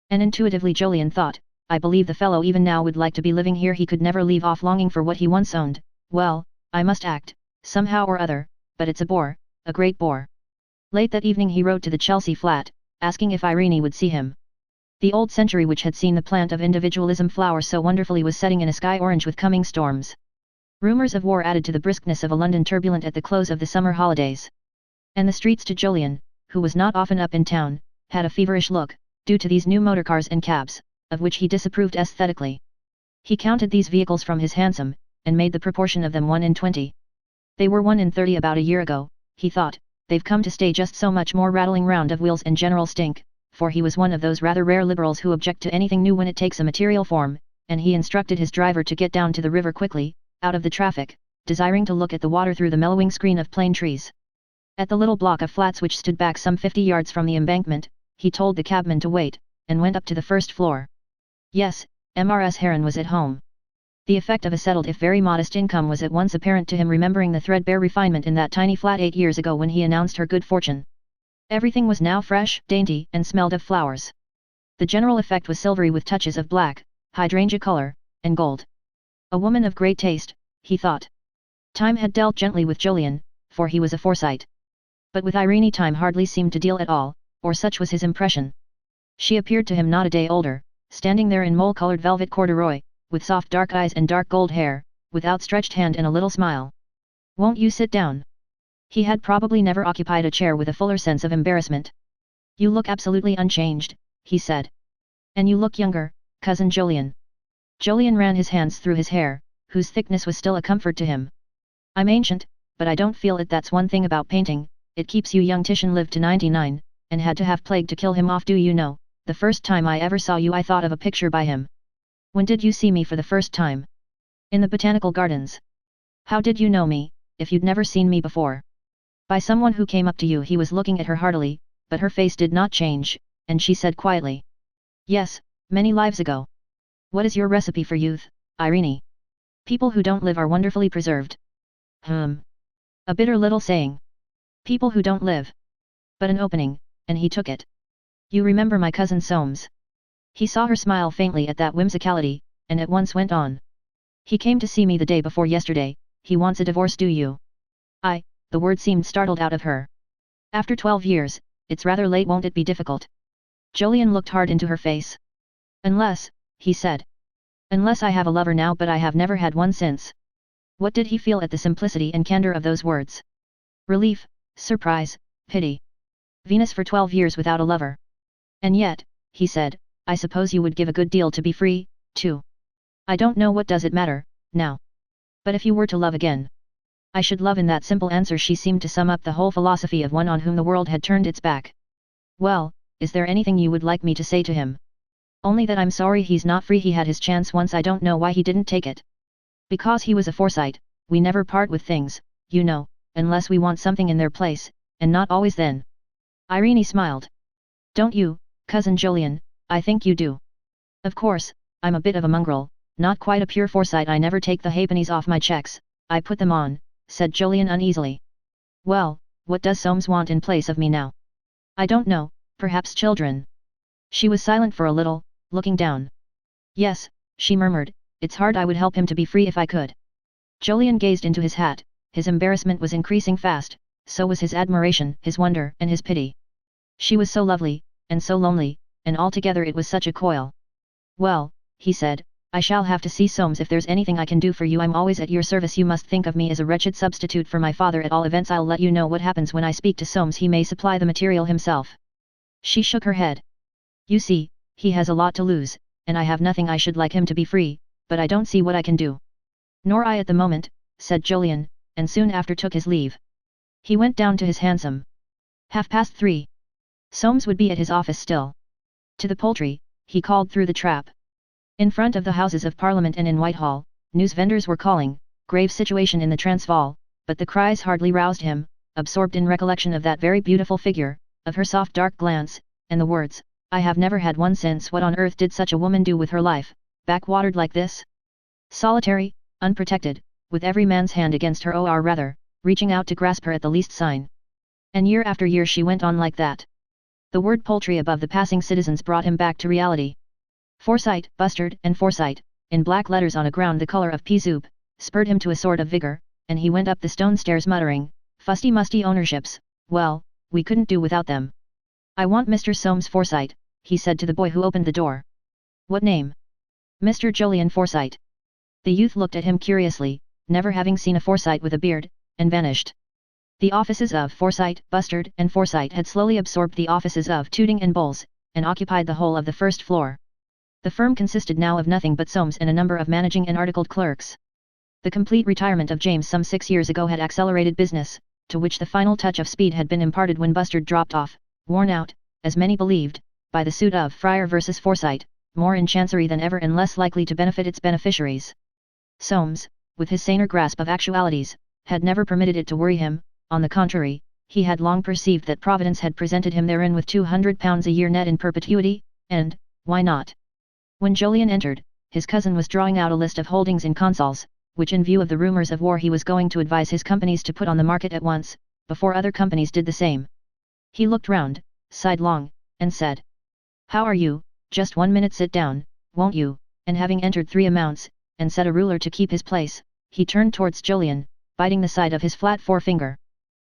And intuitively Jolyon thought, I believe the fellow even now would like to be living here. He could never leave off longing for what he once owned. Well, I must act, somehow or other, but it's a bore, a great bore. Late that evening he rode to the Chelsea flat, asking if Irene would see him. The old century which had seen the plant of individualism flower so wonderfully was setting in a sky orange with coming storms. Rumours of war added to the briskness of a London turbulent at the close of the summer holidays. And the streets to Jolyon, who was not often up in town, had a feverish look, due to these new motorcars and cabs, of which he disapproved aesthetically. He counted these vehicles from his hansom, and made the proportion of them 1 in 20. They were 1 in 30 about a year ago, he thought. They've come to stay, just so much more rattling round of wheels and general stink, for he was one of those rather rare liberals who object to anything new when it takes a material form, and he instructed his driver to get down to the river quickly, out of the traffic, desiring to look at the water through the mellowing screen of plane trees. At the little block of flats which stood back some 50 yards from the embankment, he told the cabman to wait, and went up to the first floor. Yes, Mrs. Heron was at home. The effect of a settled if very modest income was at once apparent to him, remembering the threadbare refinement in that tiny flat 8 years ago when he announced her good fortune. Everything was now fresh, dainty, and smelled of flowers. The general effect was silvery with touches of black, hydrangea color, and gold. A woman of great taste, he thought. Time had dealt gently with Jolyon, for he was a Forsyte. But with Irene time hardly seemed to deal at all, or such was his impression. She appeared to him not a day older, standing there in mole-colored velvet corduroy, with soft dark eyes and dark gold hair, with outstretched hand and a little smile. Won't you sit down? He had probably never occupied a chair with a fuller sense of embarrassment. You look absolutely unchanged, he said. And you look younger, cousin Jolyon. Jolyon ran his hands through his hair, whose thickness was still a comfort to him. I'm ancient, but I don't feel it. That's one thing about painting, it keeps you young. Titian lived to 99, and had to have plague to kill him off. Do you know, the first time I ever saw you I thought of a picture by him. When did you see me for the first time? In the botanical gardens. How did you know me, if you'd never seen me before? By someone who came up to you. He was looking at her heartily, but her face did not change, and she said quietly. Yes, many lives ago. What is your recipe for youth, Irene? People who don't live are wonderfully preserved. A bitter little saying. People who don't live. But an opening, and he took it. You remember my cousin Soames? He saw her smile faintly at that whimsicality, and at once went on. He came to see me the day before yesterday. He wants a divorce. Do you? The word seemed startled out of her. After 12 years, it's rather late. Won't it be difficult? Jolyon looked hard into her face. Unless, he said. Unless I have a lover now, but I have never had one since. What did he feel at the simplicity and candor of those words? Relief, surprise, pity. Venus for 12 years without a lover. And yet, he said, I suppose you would give a good deal to be free, too. I don't know, what does it matter, now? But if you were to love again, I should love. In that simple answer she seemed to sum up the whole philosophy of one on whom the world had turned its back. Well, is there anything you would like me to say to him? Only that I'm sorry he's not free. He had his chance once. I don't know why he didn't take it. Because he was a Forsyte. We never part with things, you know, unless we want something in their place, and not always then. Irene smiled. Don't you, cousin Jolyon? I think you do. Of course, I'm a bit of a mongrel, not quite a pure Forsyte. I never take the halfpennies off my checks, I put them on, said Jolyon uneasily. Well, what does Soames want in place of me now? I don't know, perhaps children. She was silent for a little, looking down. Yes, she murmured, it's hard. I would help him to be free if I could. Jolyon gazed into his hat. His embarrassment was increasing fast, so was his admiration, his wonder, and his pity. She was so lovely, and so lonely, and altogether it was such a coil. Well, he said, I shall have to see Soames. If there's anything I can do for you, I'm always at your service. You must think of me as a wretched substitute for my father. At all events, I'll let you know what happens when I speak to Soames. He may supply the material himself. She shook her head. You see, he has a lot to lose, and I have nothing. I should like him to be free, but I don't see what I can do. Nor I at the moment, said Jolyon, and soon after took his leave. He went down to his hansom. 3:30. Soames would be at his office still. To the Poultry, he called through the trap. In front of the Houses of Parliament and in Whitehall, news vendors were calling, grave situation in the Transvaal, but the cries hardly roused him, absorbed in recollection of that very beautiful figure, of her soft dark glance, and the words, I have never had one since. What on earth did such a woman do with her life, backwatered like this? Solitary, unprotected, with every man's hand against her, or rather, reaching out to grasp her at the least sign. And year after year she went on like that. The word poultry above the passing citizens brought him back to reality. Forsyte, Bustard, and Forsyte, in black letters on a ground the colour of pea soup, spurred him to a sort of vigour, and he went up the stone stairs muttering, fusty-musty ownerships, well, we couldn't do without them. I want Mr. Soames Forsyte, he said to the boy who opened the door. What name? Mr. Jolyon Forsyte. The youth looked at him curiously, never having seen a Forsyte with a beard, and vanished. The offices of Forsyte, Bustard, and Forsyte had slowly absorbed the offices of Tooting and Bowles, and occupied the whole of the first floor. The firm consisted now of nothing but Soames and a number of managing and articled clerks. The complete retirement of James some 6 years ago had accelerated business, to which the final touch of speed had been imparted when Bustard dropped off, worn out, as many believed, by the suit of Fryer versus Forsyte, more in chancery than ever and less likely to benefit its beneficiaries. Soames, with his saner grasp of actualities, had never permitted it to worry him. On the contrary, he had long perceived that Providence had presented him therein with £200 a year net in perpetuity, and, why not? When Jolyon entered, his cousin was drawing out a list of holdings in consols, which in view of the rumours of war he was going to advise his companies to put on the market at once, before other companies did the same. He looked round, sighed long, and said, How are you? Just 1 minute, sit down, won't you? And having entered 3 amounts, and set a ruler to keep his place, he turned towards Jolyon, biting the side of his flat forefinger.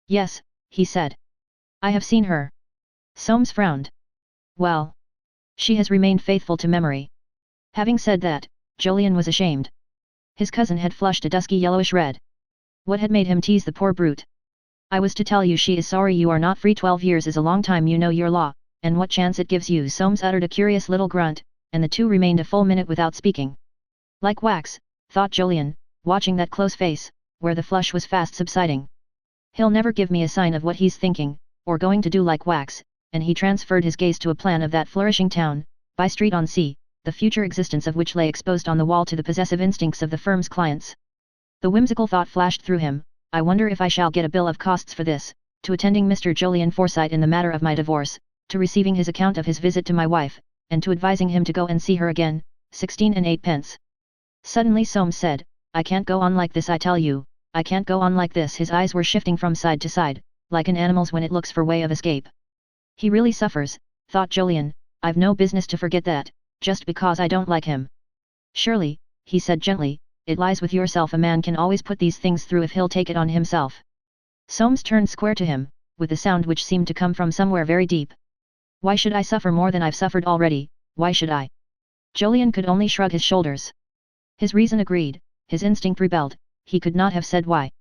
Yes, he said. I have seen her. Soames frowned. Well, she has remained faithful to memory. Having said that, Jolyon was ashamed. His cousin had flushed a dusky yellowish red. What had made him tease the poor brute? I was to tell you she is sorry you are not free. 12 years is a long time, you know your law, and what chance it gives you. Soames uttered a curious little grunt, and the two remained a full minute without speaking. Like wax, thought Jolyon, watching that close face, where the flush was fast subsiding. He'll never give me a sign of what he's thinking, or going to do. Like wax, and he transferred his gaze to a plan of that flourishing town, by street on sea, the future existence of which lay exposed on the wall to the possessive instincts of the firm's clients. The whimsical thought flashed through him, I wonder if I shall get a bill of costs for this, to attending Mr. Jolyon Forsyte in the matter of my divorce, to receiving his account of his visit to my wife, and to advising him to go and see her again, 16 and 8 pence. Suddenly Soames said, I can't go on like this, I tell you, I can't go on like this. His eyes were shifting from side to side, like an animal's when it looks for way of escape. He really suffers, thought Jolyon, I've no business to forget that, just because I don't like him. Surely, he said gently, it lies with yourself. A man can always put these things through if he'll take it on himself. Soames turned square to him, with a sound which seemed to come from somewhere very deep. Why should I suffer more than I've suffered already, why should I? Jolyon could only shrug his shoulders. His reason agreed, his instinct rebelled, he could not have said why.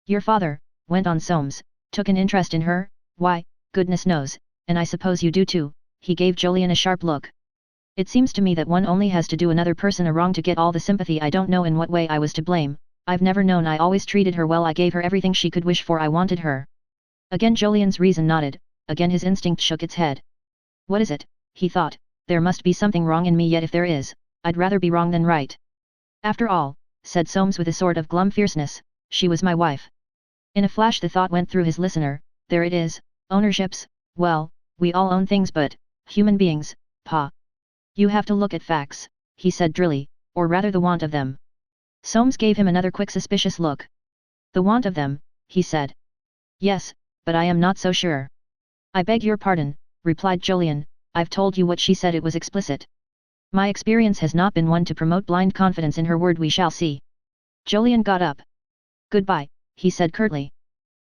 Your father, went on Soames, took an interest in her, why, goodness knows, and I suppose you do too, he gave Jolyon a sharp look. It seems to me that one only has to do another person a wrong to get all the sympathy. I don't know in what way I was to blame, I've never known. I always treated her well. I gave her everything she could wish for. I wanted her. Again Jolyon's reason nodded, again his instinct shook its head. What is it, he thought, there must be something wrong in me, yet if there is, I'd rather be wrong than right. After all, said Soames with a sort of glum fierceness, she was my wife. In a flash the thought went through his listener, there it is, ownerships, well, we all own things, but human beings, pa. You have to look at facts, he said drily, or rather the want of them. Soames gave him another quick suspicious look. The want of them, he said. Yes, but I am not so sure. I beg your pardon, replied Jolyon, I've told you what she said, it was explicit. My experience has not been one to promote blind confidence in her word. We shall see. Jolyon got up. Goodbye, he said curtly.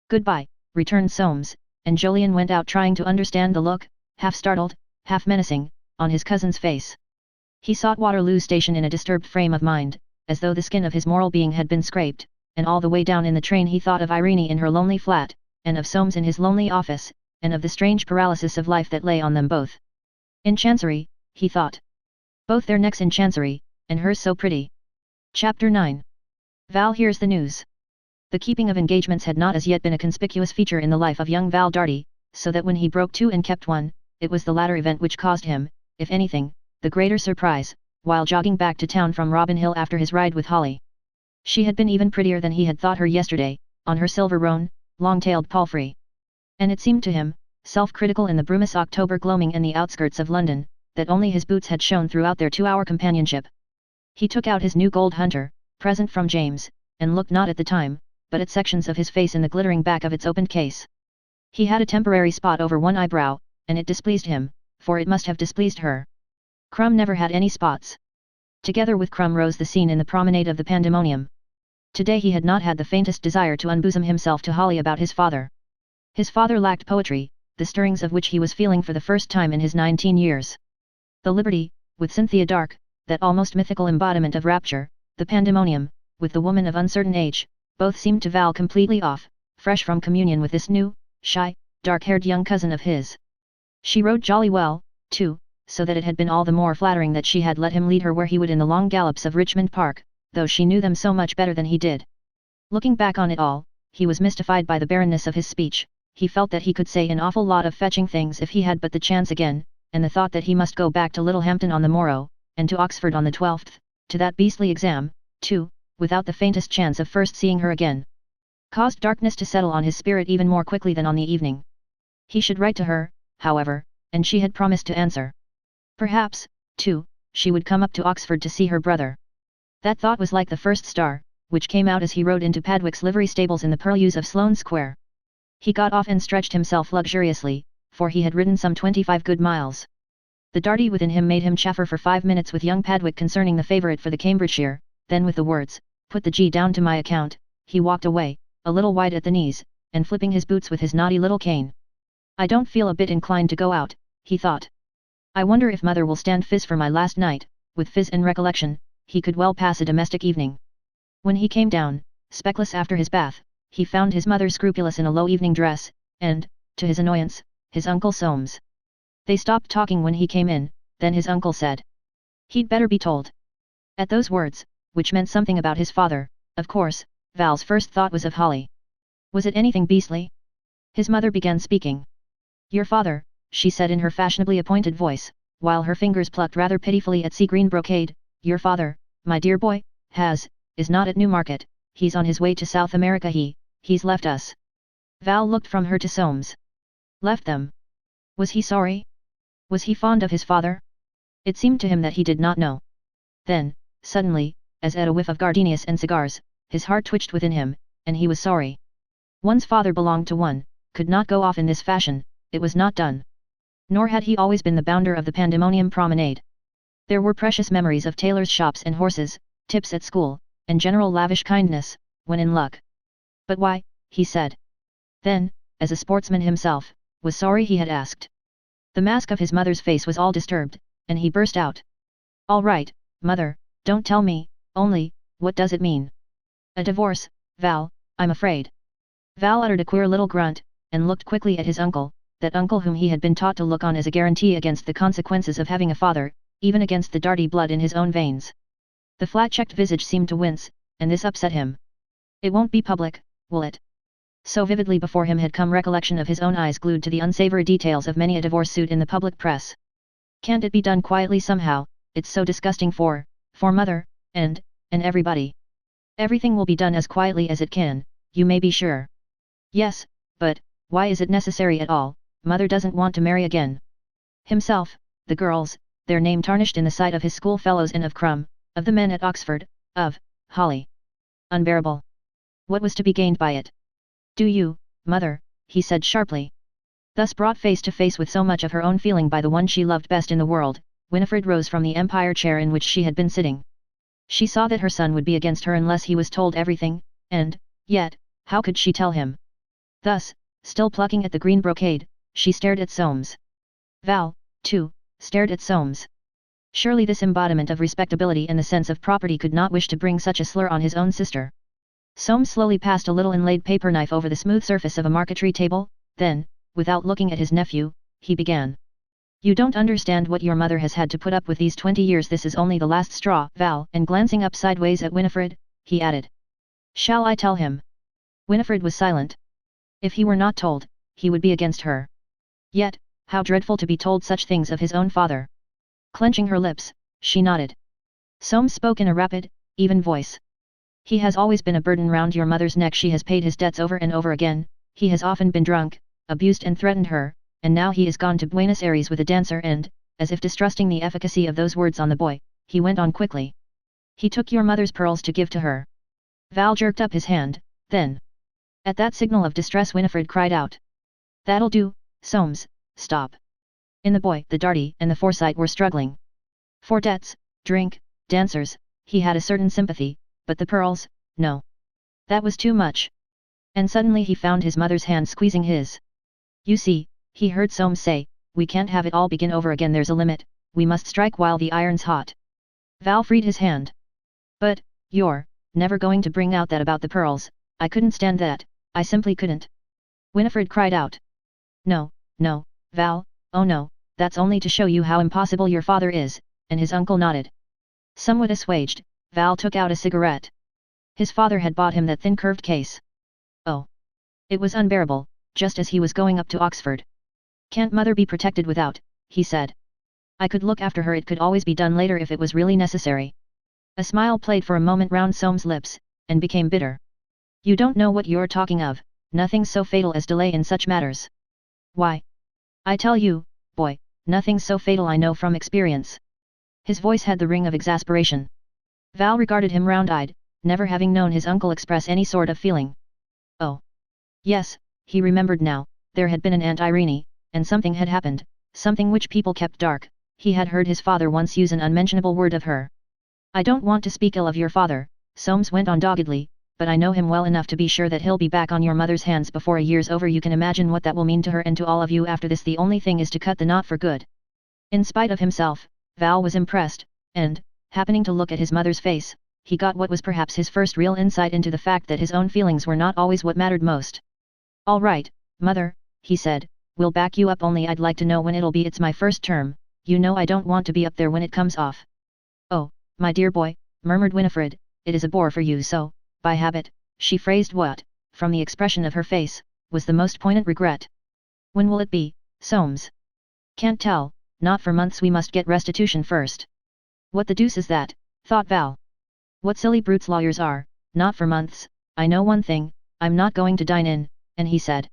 Goodbye, returned Soames, and Jolyon went out trying to understand the look, half startled, half menacing, on his cousin's face. He sought Waterloo Station in a disturbed frame of mind, as though the skin of his moral being had been scraped, and all the way down in the train he thought of Irene in her lonely flat, and of Soames in his lonely office, and of the strange paralysis of life that lay on them both. In Chancery, he thought. Both their necks in Chancery, and hers so pretty. Chapter 9. Val hears the news. The keeping of engagements had not as yet been a conspicuous feature in the life of young Val Darty, so that when he broke two and kept one, it was the latter event which caused him, if anything, the greater surprise, while jogging back to town from Robin Hill after his ride with Holly. She had been even prettier than he had thought her yesterday, on her silver roan, long-tailed palfrey. And it seemed to him, self-critical in the brumous October gloaming in the outskirts of London, that only his boots had shone throughout their 2-hour companionship. He took out his new gold hunter, present from James, and looked not at the time, but at sections of his face in the glittering back of its opened case. He had a temporary spot over one eyebrow, and it displeased him, for it must have displeased her. Crumb never had any spots. Together with Crumb rose the scene in the promenade of the Pandemonium. Today he had not had the faintest desire to unbosom himself to Holly about his father. His father lacked poetry, the stirrings of which he was feeling for the first time in his 19 years. The Liberty, with Cynthia Dark, that almost mythical embodiment of rapture, the Pandemonium, with the woman of uncertain age, both seemed to Val completely off, fresh from communion with this new, shy, dark-haired young cousin of his. She rode jolly well, too, so that it had been all the more flattering that she had let him lead her where he would in the long gallops of Richmond Park, though she knew them so much better than he did. Looking back on it all, he was mystified by the barrenness of his speech. He felt that he could say an awful lot of fetching things if he had but the chance again, and the thought that he must go back to Littlehampton on the morrow, and to Oxford on the 12th, to that beastly exam, too, without the faintest chance of first seeing her again, caused darkness to settle on his spirit even more quickly than on the evening. He should write to her, however, and she had promised to answer. Perhaps, too, she would come up to Oxford to see her brother. That thought was like the first star, which came out as he rode into Padwick's livery stables in the purlieus of Sloane Square. He got off and stretched himself luxuriously, for he had ridden some 25 good miles. The Darty within him made him chaffer for 5 minutes with young Padwick concerning the favourite for the Cambridgeshire, then with the words, "Put the G down to my account," he walked away, a little wide at the knees, and flipping his boots with his naughty little cane. "I don't feel a bit inclined to go out," he thought. "I wonder if mother will stand fizz for my last night." With fizz and recollection, he could well pass a domestic evening. When he came down, speckless after his bath, he found his mother scrupulous in a low evening dress, and, to his annoyance, his uncle Soames. They stopped talking when he came in, then his uncle said, "He'd better be told." At those words, which meant something about his father, of course, Val's first thought was of Holly. Was it anything beastly? His mother began speaking. "Your father," she said in her fashionably appointed voice, while her fingers plucked rather pitifully at sea-green brocade, "your father, my dear boy, is not at Newmarket, he's on his way to South America. He's left us." Val looked from her to Soames. Left them? Was he sorry? Was he fond of his father? It seemed to him that he did not know. Then, suddenly, as at a whiff of gardenias and cigars, his heart twitched within him, and he was sorry. One's father belonged to one, could not go off in this fashion, it was not done. Nor had he always been the bounder of the Pandemonium promenade. There were precious memories of tailors' shops and horses, tips at school, and general lavish kindness, when in luck. But why, he said. Then, as a sportsman himself, was sorry he had asked. The mask of his mother's face was all disturbed, and he burst out. All right, mother, don't tell me, only, what does it mean? A divorce, Val, I'm afraid. Val uttered a queer little grunt, and looked quickly at his uncle, that uncle whom he had been taught to look on as a guarantee against the consequences of having a father, even against the Darty blood in his own veins. The flat-cheeked visage seemed to wince, and this upset him. It won't be public, will it? So vividly before him had come recollection of his own eyes glued to the unsavory details of many a divorce suit in the public press. Can't it be done quietly somehow? It's so disgusting for mother, and everybody. Everything will be done as quietly as it can, you may be sure. Yes, but, why is it necessary at all? Mother doesn't want to marry again. Himself, the girls, their name tarnished in the sight of his schoolfellows and of Crum, of the men at Oxford, of Holly. Unbearable. What was to be gained by it? Do you, mother, he said sharply. Thus brought face to face with so much of her own feeling by the one she loved best in the world, Winifred rose from the empire chair in which she had been sitting. She saw that her son would be against her unless he was told everything, and, yet, how could she tell him? Thus, still plucking at the green brocade, she stared at Soames. Val, too, stared at Soames. Surely this embodiment of respectability and the sense of property could not wish to bring such a slur on his own sister. Soames slowly passed a little inlaid paper knife over the smooth surface of a marquetry table, then, without looking at his nephew, he began. You don't understand what your mother has had to put up with these 20 years. This is only the last straw, Val, and glancing up sideways at Winifred, he added. Shall I tell him? Winifred was silent. If he were not told, he would be against her. Yet, how dreadful to be told such things of his own father. Clenching her lips, she nodded. Soames spoke in a rapid, even voice. He has always been a burden round your mother's neck. She has paid his debts over and over again, he has often been drunk, abused and threatened her, and now he is gone to Buenos Aires with a dancer and, as if distrusting the efficacy of those words on the boy, he went on quickly. He took your mother's pearls to give to her. Val jerked up his hand, then. At that signal of distress Winifred cried out. That'll do, Soames, stop. In the boy, the Darty and the Forsyte were struggling. For debts, drink, dancers, he had a certain sympathy, but the pearls, no. That was too much. And suddenly he found his mother's hand squeezing his. You see, he heard Soames say, we can't have it all begin over again. There's a limit, we must strike while the iron's hot. Val freed his hand. But, you're never going to bring out that about the pearls. I couldn't stand that, I simply couldn't. Winifred cried out. No, no, Val, oh no, that's only to show you how impossible your father is, and his uncle nodded. Somewhat assuaged, Val took out a cigarette. His father had bought him that thin curved case. Oh. It was unbearable, just as he was going up to Oxford. Can't mother be protected without, he said. I could look after her. It could always be done later if it was really necessary. A smile played for a moment round Soames' lips, and became bitter. You don't know what you're talking of, nothing's so fatal as delay in such matters. Why? I tell you, boy, nothing's so fatal, I know from experience. His voice had the ring of exasperation. Val regarded him round-eyed, never having known his uncle express any sort of feeling. Oh. Yes, he remembered now, there had been an Aunt Irene, and something had happened, something which people kept dark. He had heard his father once use an unmentionable word of her. I don't want to speak ill of your father, Soames went on doggedly, but I know him well enough to be sure that he'll be back on your mother's hands before a year's over. You can imagine what that will mean to her and to all of you after this. The only thing is to cut the knot for good. In spite of himself, Val was impressed, and, happening to look at his mother's face, he got what was perhaps his first real insight into the fact that his own feelings were not always what mattered most. All right, mother, he said, we'll back you up, only I'd like to know when it'll be. It's my first term, you know I don't want to be up there when it comes off. Oh, my dear boy, murmured Winifred, it is a bore for you, so, by habit, she phrased what, from the expression of her face, was the most poignant regret. When will it be, Soames? Can't tell, not for months. We must get restitution first. What the deuce is that, thought Val. What silly brutes lawyers are, not for months. I know one thing, I'm not going to dine in, and he said.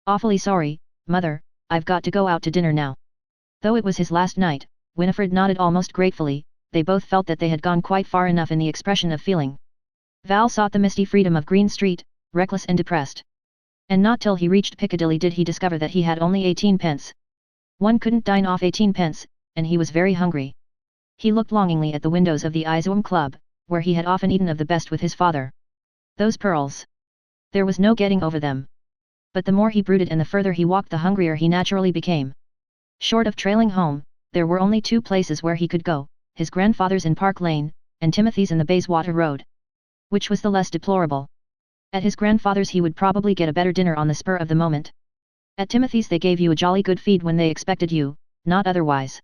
Awfully sorry, mother, I've got to go out to dinner now. Though it was his last night, Winifred nodded almost gratefully. They both felt that they had gone quite far enough in the expression of feeling. Val sought the misty freedom of Green Street, reckless and depressed. And not till he reached Piccadilly did he discover that he had only 18 pence. One couldn't dine off 18 pence, and he was very hungry. He looked longingly at the windows of the Izoum Club, where he had often eaten of the best with his father. Those pearls. There was no getting over them. But the more he brooded and the further he walked, the hungrier he naturally became. Short of trailing home, there were only two places where he could go, his grandfather's in Park Lane, and Timothy's in the Bayswater Road. Which was the less deplorable? At his grandfather's he would probably get a better dinner on the spur of the moment. At Timothy's they gave you a jolly good feed when they expected you, not otherwise.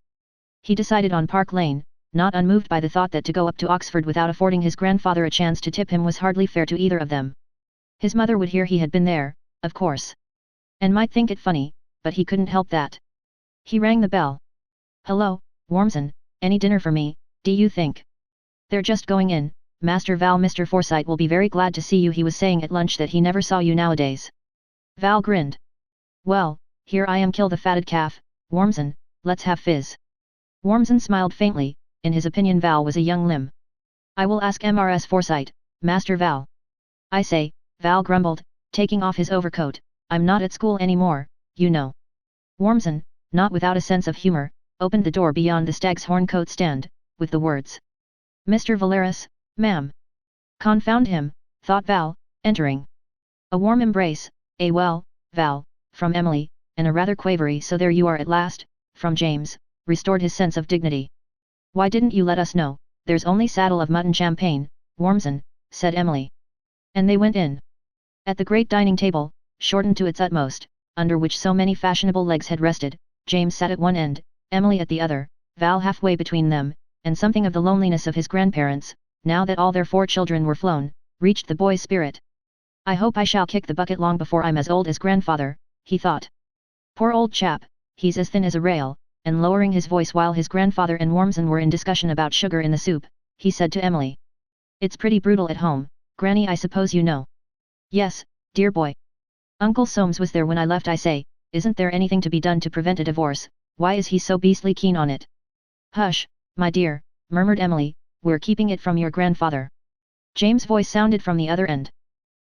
He decided on Park Lane, not unmoved by the thought that to go up to Oxford without affording his grandfather a chance to tip him was hardly fair to either of them. His mother would hear he had been there, of course. And might think it funny, but he couldn't help that. He rang the bell. "Hello, Wormson, any dinner for me, do you think?" "They're just going in, Master Val. Mr. Forsyte will be very glad to see you. He was saying at lunch that he never saw you nowadays." Val grinned. "Well, here I am. Kill the fatted calf, Wormson, let's have fizz." Wormson smiled faintly. In his opinion Val was a young limb. "I will ask Mrs. Forsyte, Master Val." "I say," Val grumbled, taking off his overcoat, "I'm not at school anymore, you know." Wormson, not without a sense of humor, opened the door beyond the stag's horn coat stand, with the words, "Mr. Valeris, ma'am." "Confound him," thought Val, entering. A warm embrace, well, Val, from Emily, and a rather quavery "so there you are at last," from James, restored his sense of dignity. "Why didn't you let us know? There's only saddle of mutton champagne, Wormson," said Emily. And they went in. At the great dining table, shortened to its utmost, under which so many fashionable legs had rested, James sat at one end, Emily at the other, Val halfway between them, and something of the loneliness of his grandparents, now that all their 4 children were flown, reached the boy's spirit. "I hope I shall kick the bucket long before I'm as old as grandfather," he thought. "Poor old chap, he's as thin as a rail," and lowering his voice while his grandfather and Wormson were in discussion about sugar in the soup, he said to Emily. "It's pretty brutal at home, Granny, I suppose you know." "Yes, dear boy. Uncle Soames was there when I left. I say, isn't there anything to be done to prevent a divorce? Why is he so beastly keen on it?" "Hush, my dear," murmured Emily, "we're keeping it from your grandfather." James' voice sounded from the other end.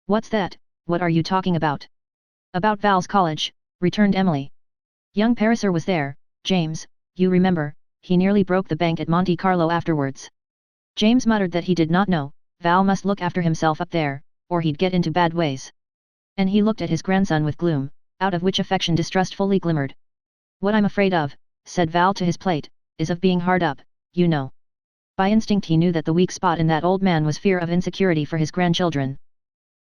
"What's that? What are you talking about?" "About Val's college," returned Emily. "Young Palliser was there, James, you remember, he nearly broke the bank at Monte Carlo afterwards." James muttered that he did not know, Val must look after himself up there, or he'd get into bad ways. And he looked at his grandson with gloom, out of which affection distrustfully glimmered. "What I'm afraid of," said Val to his plate, "is of being hard up, you know." By instinct he knew that the weak spot in that old man was fear of insecurity for his grandchildren.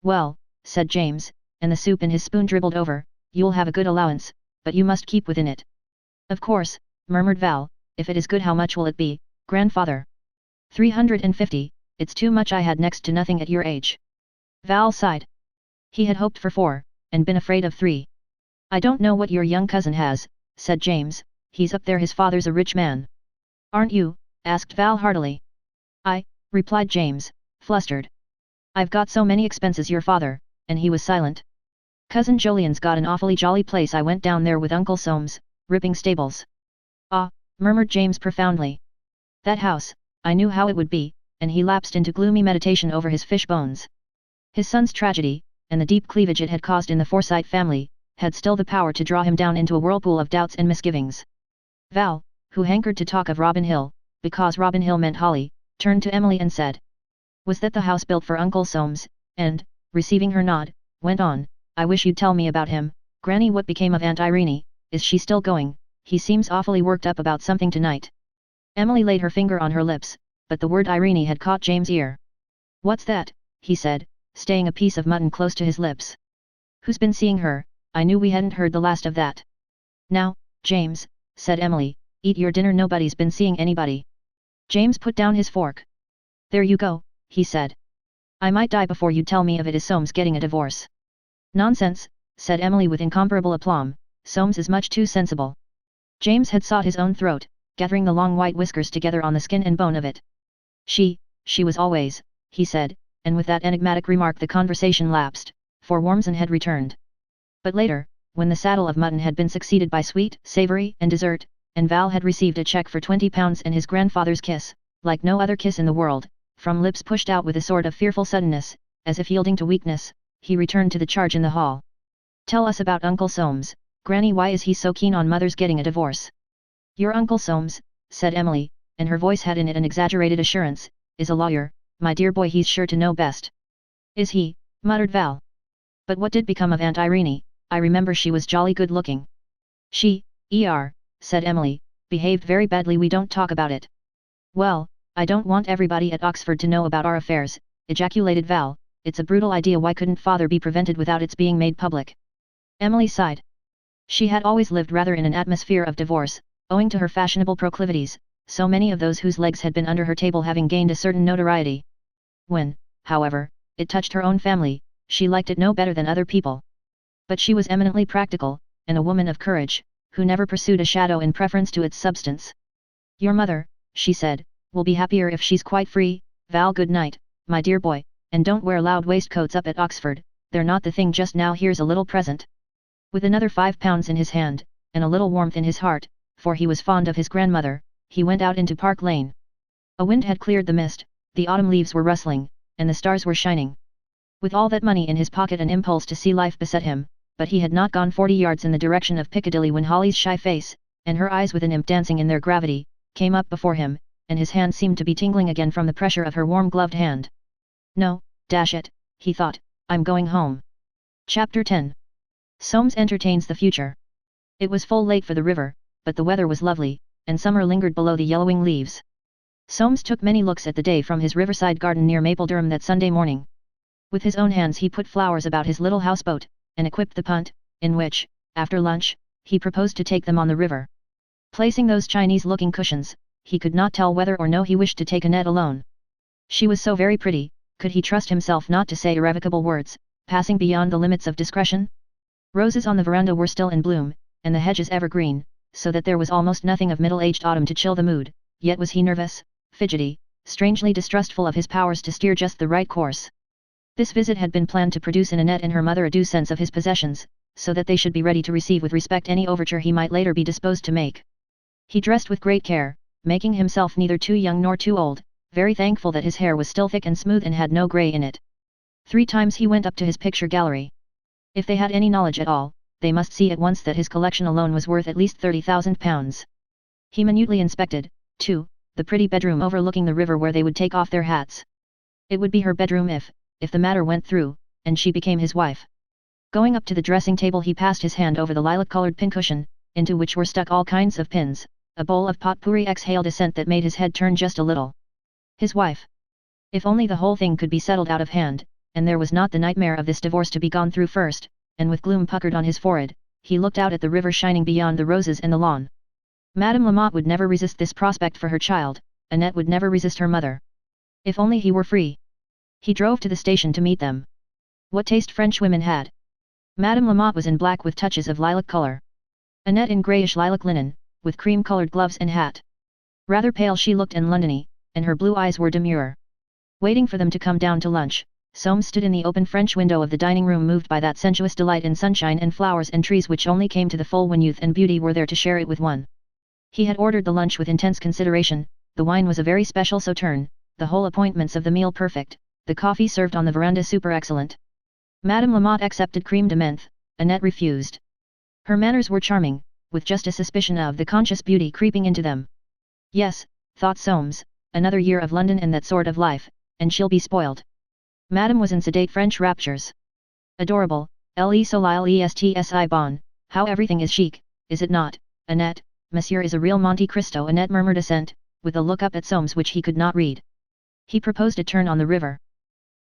"Well," said James, and the soup in his spoon dribbled over, "you'll have a good allowance, but you must keep within it." "Of course," murmured Val, "if it is good how much will it be, grandfather?" 350, it's too much. I had next to nothing at your age." Val sighed. He had hoped for 4, and been afraid of 3. "I don't know what your young cousin has," said James, "he's up there. His father's a rich man." "Aren't you?" asked Val heartily. "I," replied James, flustered. "I've got so many expenses. Your father," and he was silent. "Cousin Jolyon's got an awfully jolly place. I went down there with Uncle Soames, ripping stables." "Ah," murmured James profoundly. "That house, I knew how it would be," and he lapsed into gloomy meditation over his fish bones. His son's tragedy, and the deep cleavage it had caused in the Forsyte family, had still the power to draw him down into a whirlpool of doubts and misgivings. Val, who hankered to talk of Robin Hill, because Robin Hill meant Holly, turned to Emily and said, "Was that the house built for Uncle Soames?" and, receiving her nod, went on, "I wish you'd tell me about him, Granny. What became of Aunt Irene? Is she still going? He seems awfully worked up about something tonight." Emily laid her finger on her lips, but the word Irene had caught James' ear. "What's that?" he said, staying a piece of mutton close to his lips. "Who's been seeing her? I knew we hadn't heard the last of that." "Now, James," said Emily, "eat your dinner. Nobody's been seeing anybody." James put down his fork. "There you go," he said. "I might die before you'd tell me of it. Is Soames getting a divorce?" "Nonsense," said Emily with incomparable aplomb, "Soames is much too sensible." James had sought his own throat, gathering the long white whiskers together on the skin and bone of it. She was always," he said, and with that enigmatic remark the conversation lapsed, for Wormson had returned. But later, when the saddle of mutton had been succeeded by sweet, savoury, and dessert, and Val had received a cheque for £20 and his grandfather's kiss, like no other kiss in the world, from lips pushed out with a sort of fearful suddenness, as if yielding to weakness, he returned to the charge in the hall. "Tell us about Uncle Soames, Granny. Why is he so keen on Mother's getting a divorce?" "Your Uncle Soames," said Emily, and her voice had in it an exaggerated assurance, "is a lawyer, my dear boy. He's sure to know best." "Is he?" muttered Val. "But what did become of Aunt Irene? I remember she was jolly good looking." said Emily, behaved very badly. We don't talk about it. Well, I don't want everybody at Oxford to know about our affairs, ejaculated Val. It's a brutal idea. Why couldn't father be prevented without its being made public? Emily sighed. She had always lived rather in an atmosphere of divorce, owing to her fashionable proclivities, so many of those whose legs had been under her table having gained a certain notoriety. When, however, it touched her own family, she liked it no better than other people. But she was eminently practical, and a woman of courage, who never pursued a shadow in preference to its substance. Your mother, she said, will be happier if she's quite free. Val, good night, my dear boy, and don't wear loud waistcoats up at Oxford, they're not the thing just now. Here's a little present. With another £5 in his hand, and a little warmth in his heart, for he was fond of his grandmother, he went out into Park Lane. A wind had cleared the mist, the autumn leaves were rustling, and the stars were shining. With all that money in his pocket an impulse to see life beset him, but he had not gone 40 yards in the direction of Piccadilly when Holly's shy face, and her eyes with an imp dancing in their gravity, came up before him, and his hand seemed to be tingling again from the pressure of her warm gloved hand. No, dash it, he thought, I'm going home. Chapter 10. Soames entertains the future. It was full late for the river, but the weather was lovely, and summer lingered below the yellowing leaves. Soames took many looks at the day from his riverside garden near Mapledurham that Sunday morning. With his own hands he put flowers about his little houseboat, and equipped the punt, in which, after lunch, he proposed to take them on the river. Placing those Chinese-looking cushions, he could not tell whether or no he wished to take Annette alone. She was so very pretty, could he trust himself not to say irrevocable words, passing beyond the limits of discretion? Roses on the veranda were still in bloom, and the hedges evergreen, so that there was almost nothing of middle-aged autumn to chill the mood, yet was he nervous, fidgety, strangely distrustful of his powers to steer just the right course. This visit had been planned to produce in Annette and her mother a due sense of his possessions, so that they should be ready to receive with respect any overture he might later be disposed to make. He dressed with great care, making himself neither too young nor too old, very thankful that his hair was still thick and smooth and had no grey in it. 3 times he went up to his picture gallery. If they had any knowledge at all, they must see at once that his collection alone was worth at least £30,000. He minutely inspected, too, the pretty bedroom overlooking the river where they would take off their hats. It would be her bedroom if the matter went through, and she became his wife. Going up to the dressing table he passed his hand over the lilac-coloured pincushion, into which were stuck all kinds of pins. A bowl of potpourri exhaled a scent that made his head turn just a little. His wife. If only the whole thing could be settled out of hand, and there was not the nightmare of this divorce to be gone through first, and with gloom puckered on his forehead, he looked out at the river shining beyond the roses and the lawn. Madame Lamotte would never resist this prospect for her child, Annette would never resist her mother. If only he were free. He drove to the station to meet them. What taste French women had! Madame Lamotte was in black with touches of lilac colour. Annette in greyish lilac linen, with cream-coloured gloves and hat. Rather pale she looked and Londony, and her blue eyes were demure. Waiting for them to come down to lunch, Soames stood in the open French window of the dining room moved by that sensuous delight in sunshine and flowers and trees which only came to the full when youth and beauty were there to share it with one. He had ordered the lunch with intense consideration, the wine was a very special sauterne, the whole appointments of the meal perfect, the coffee served on the veranda super excellent. Madame Lamotte accepted crème de menthe, Annette refused. Her manners were charming, with just a suspicion of the conscious beauty creeping into them. Yes, thought Soames, another year of London and that sort of life, and she'll be spoiled. Madame was in sedate French raptures. Adorable, le soleil est bon, how everything is chic, is it not, Annette? Monsieur is a real Monte Cristo. Annette murmured assent, with a look up at Soames which he could not read. He proposed a turn on the river.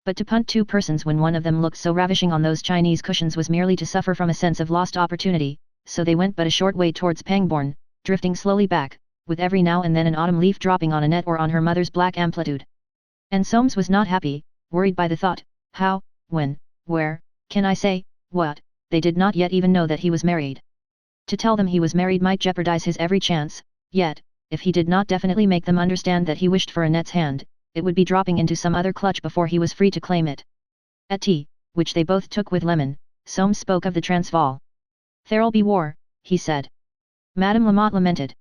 But to punt 2 persons when one of them looked so ravishing on those Chinese cushions was merely to suffer from a sense of lost opportunity, so they went but a short way towards Pangbourne, drifting slowly back, with every now and then an autumn leaf dropping on Annette or on her mother's black amplitude. And Soames was not happy, worried by the thought, how, when, where, can I say, what, they did not yet even know that he was married. To tell them he was married might jeopardize his every chance, yet, if he did not definitely make them understand that he wished for Annette's hand, it would be dropping into some other clutch before he was free to claim it. At tea, which they both took with lemon, Soames spoke of the Transvaal. There'll be war, he said. Madame Lamotte lamented.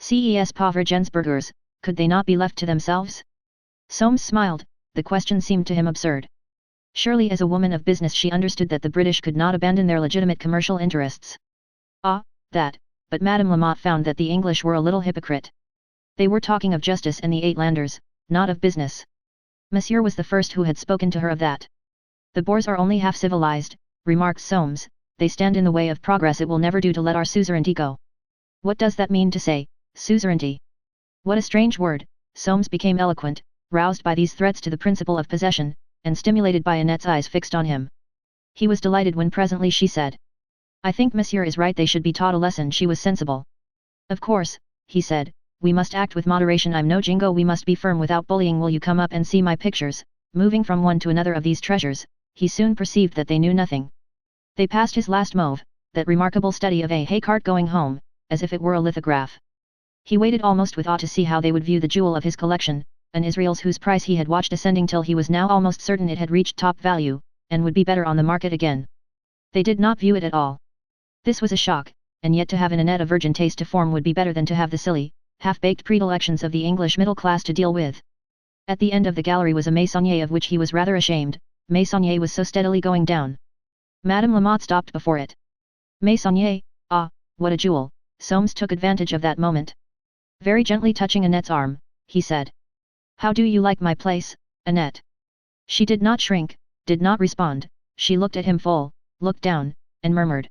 Ces pauvres Gensburgers, could they not be left to themselves? Soames smiled, the question seemed to him absurd. Surely as a woman of business she understood that the British could not abandon their legitimate commercial interests. Ah, that, but Madame Lamotte found that the English were a little hypocrite. They were talking of justice and the Uitlanders, not of business. Monsieur was the first who had spoken to her of that. The Boers are only half civilized, remarked Soames, they stand in the way of progress. It will never do to let our suzerainty go. What does that mean to say, suzerainty? What a strange word. Soames became eloquent, roused by these threats to the principle of possession, and stimulated by Annette's eyes fixed on him. He was delighted when presently she said, "I think Monsieur is right, they should be taught a lesson." She was sensible. "Of course," he said, "we must act with moderation. I'm no jingo, we must be firm without bullying. Will you come up and see my pictures?" Moving from one to another of these treasures, he soon perceived that they knew nothing. They passed his last mauve, that remarkable study of a hay cart going home, as if it were a lithograph. He waited almost with awe to see how they would view the jewel of his collection, an Israel's whose price he had watched ascending till he was now almost certain it had reached top value, and would be better on the market again. They did not view it at all. This was a shock, and yet to have in Annette a virgin taste to form would be better than to have the silly, half-baked predilections of the English middle class to deal with. At the end of the gallery was a maisonnier of which he was rather ashamed. Maisonnier was so steadily going down. Madame Lamotte stopped before it. Maisonnier, ah, what a jewel! Soames took advantage of that moment. Very gently touching Annette's arm, he said, "How do you like my place, Annette?" She did not shrink, did not respond. She looked at him full, looked down, and murmured,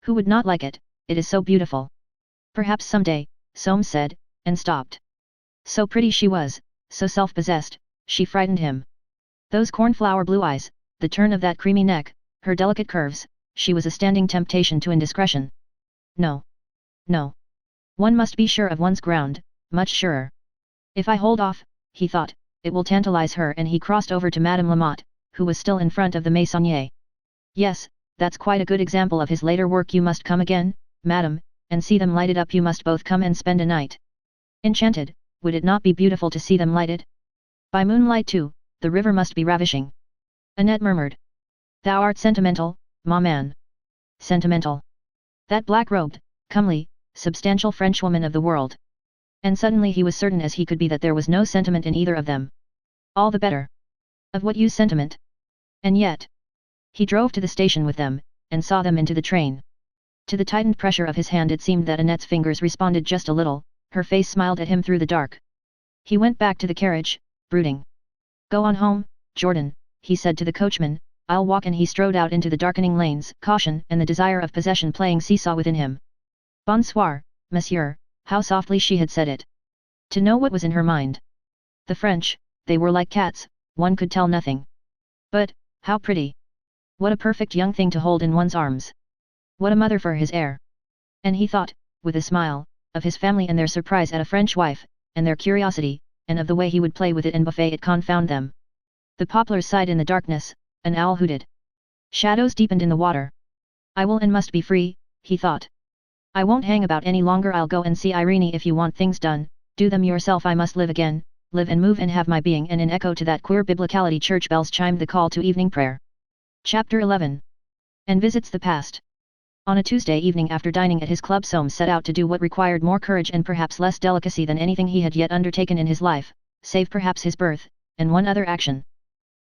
"Who would not like it? It is so beautiful." "Perhaps someday," Soames said, and stopped. So pretty she was, so self-possessed, she frightened him. Those cornflower blue eyes, the turn of that creamy neck, her delicate curves, she was a standing temptation to indiscretion. No. No. One must be sure of one's ground, much surer. "If I hold off," he thought, "it will tantalize her," and he crossed over to Madame Lamotte, who was still in front of the maisonnier. "Yes, that's quite a good example of his later work. You must come again, madame, and see them lighted up. You must both come and spend a night." Enchanted. Would it not be beautiful to see them lighted? By moonlight too, the river must be ravishing. Annette murmured, "Thou art sentimental, ma man." Sentimental. That black-robed, comely, substantial Frenchwoman of the world. And suddenly he was certain as he could be that there was no sentiment in either of them. All the better. Of what use sentiment? And yet. He drove to the station with them, and saw them into the train. To the tightened pressure of his hand it seemed that Annette's fingers responded just a little. Her face smiled at him through the dark. He went back to the carriage, brooding. "Go on home, Jordan," he said to the coachman, "I'll walk," and he strode out into the darkening lanes, caution and the desire of possession playing seesaw within him. "Bonsoir, monsieur," how softly she had said it. To know what was in her mind. The French, they were like cats, one could tell nothing. But, how pretty! What a perfect young thing to hold in one's arms! What a mother for his heir! And he thought, with a smile, of his family and their surprise at a French wife, and their curiosity, and of the way he would play with it and buffet it confound them. The poplars sighed in the darkness, an owl hooted. Shadows deepened in the water. "I will and must be free," he thought. "I won't hang about any longer. I'll go and see Irene. If you want things done, do them yourself. I must live again, live and move and have my being." And in echo to that queer biblicality church bells chimed the call to evening prayer. Chapter 11. And visits the past. On a Tuesday evening after dining at his club, Soames set out to do what required more courage and perhaps less delicacy than anything he had yet undertaken in his life, save perhaps his birth, and one other action.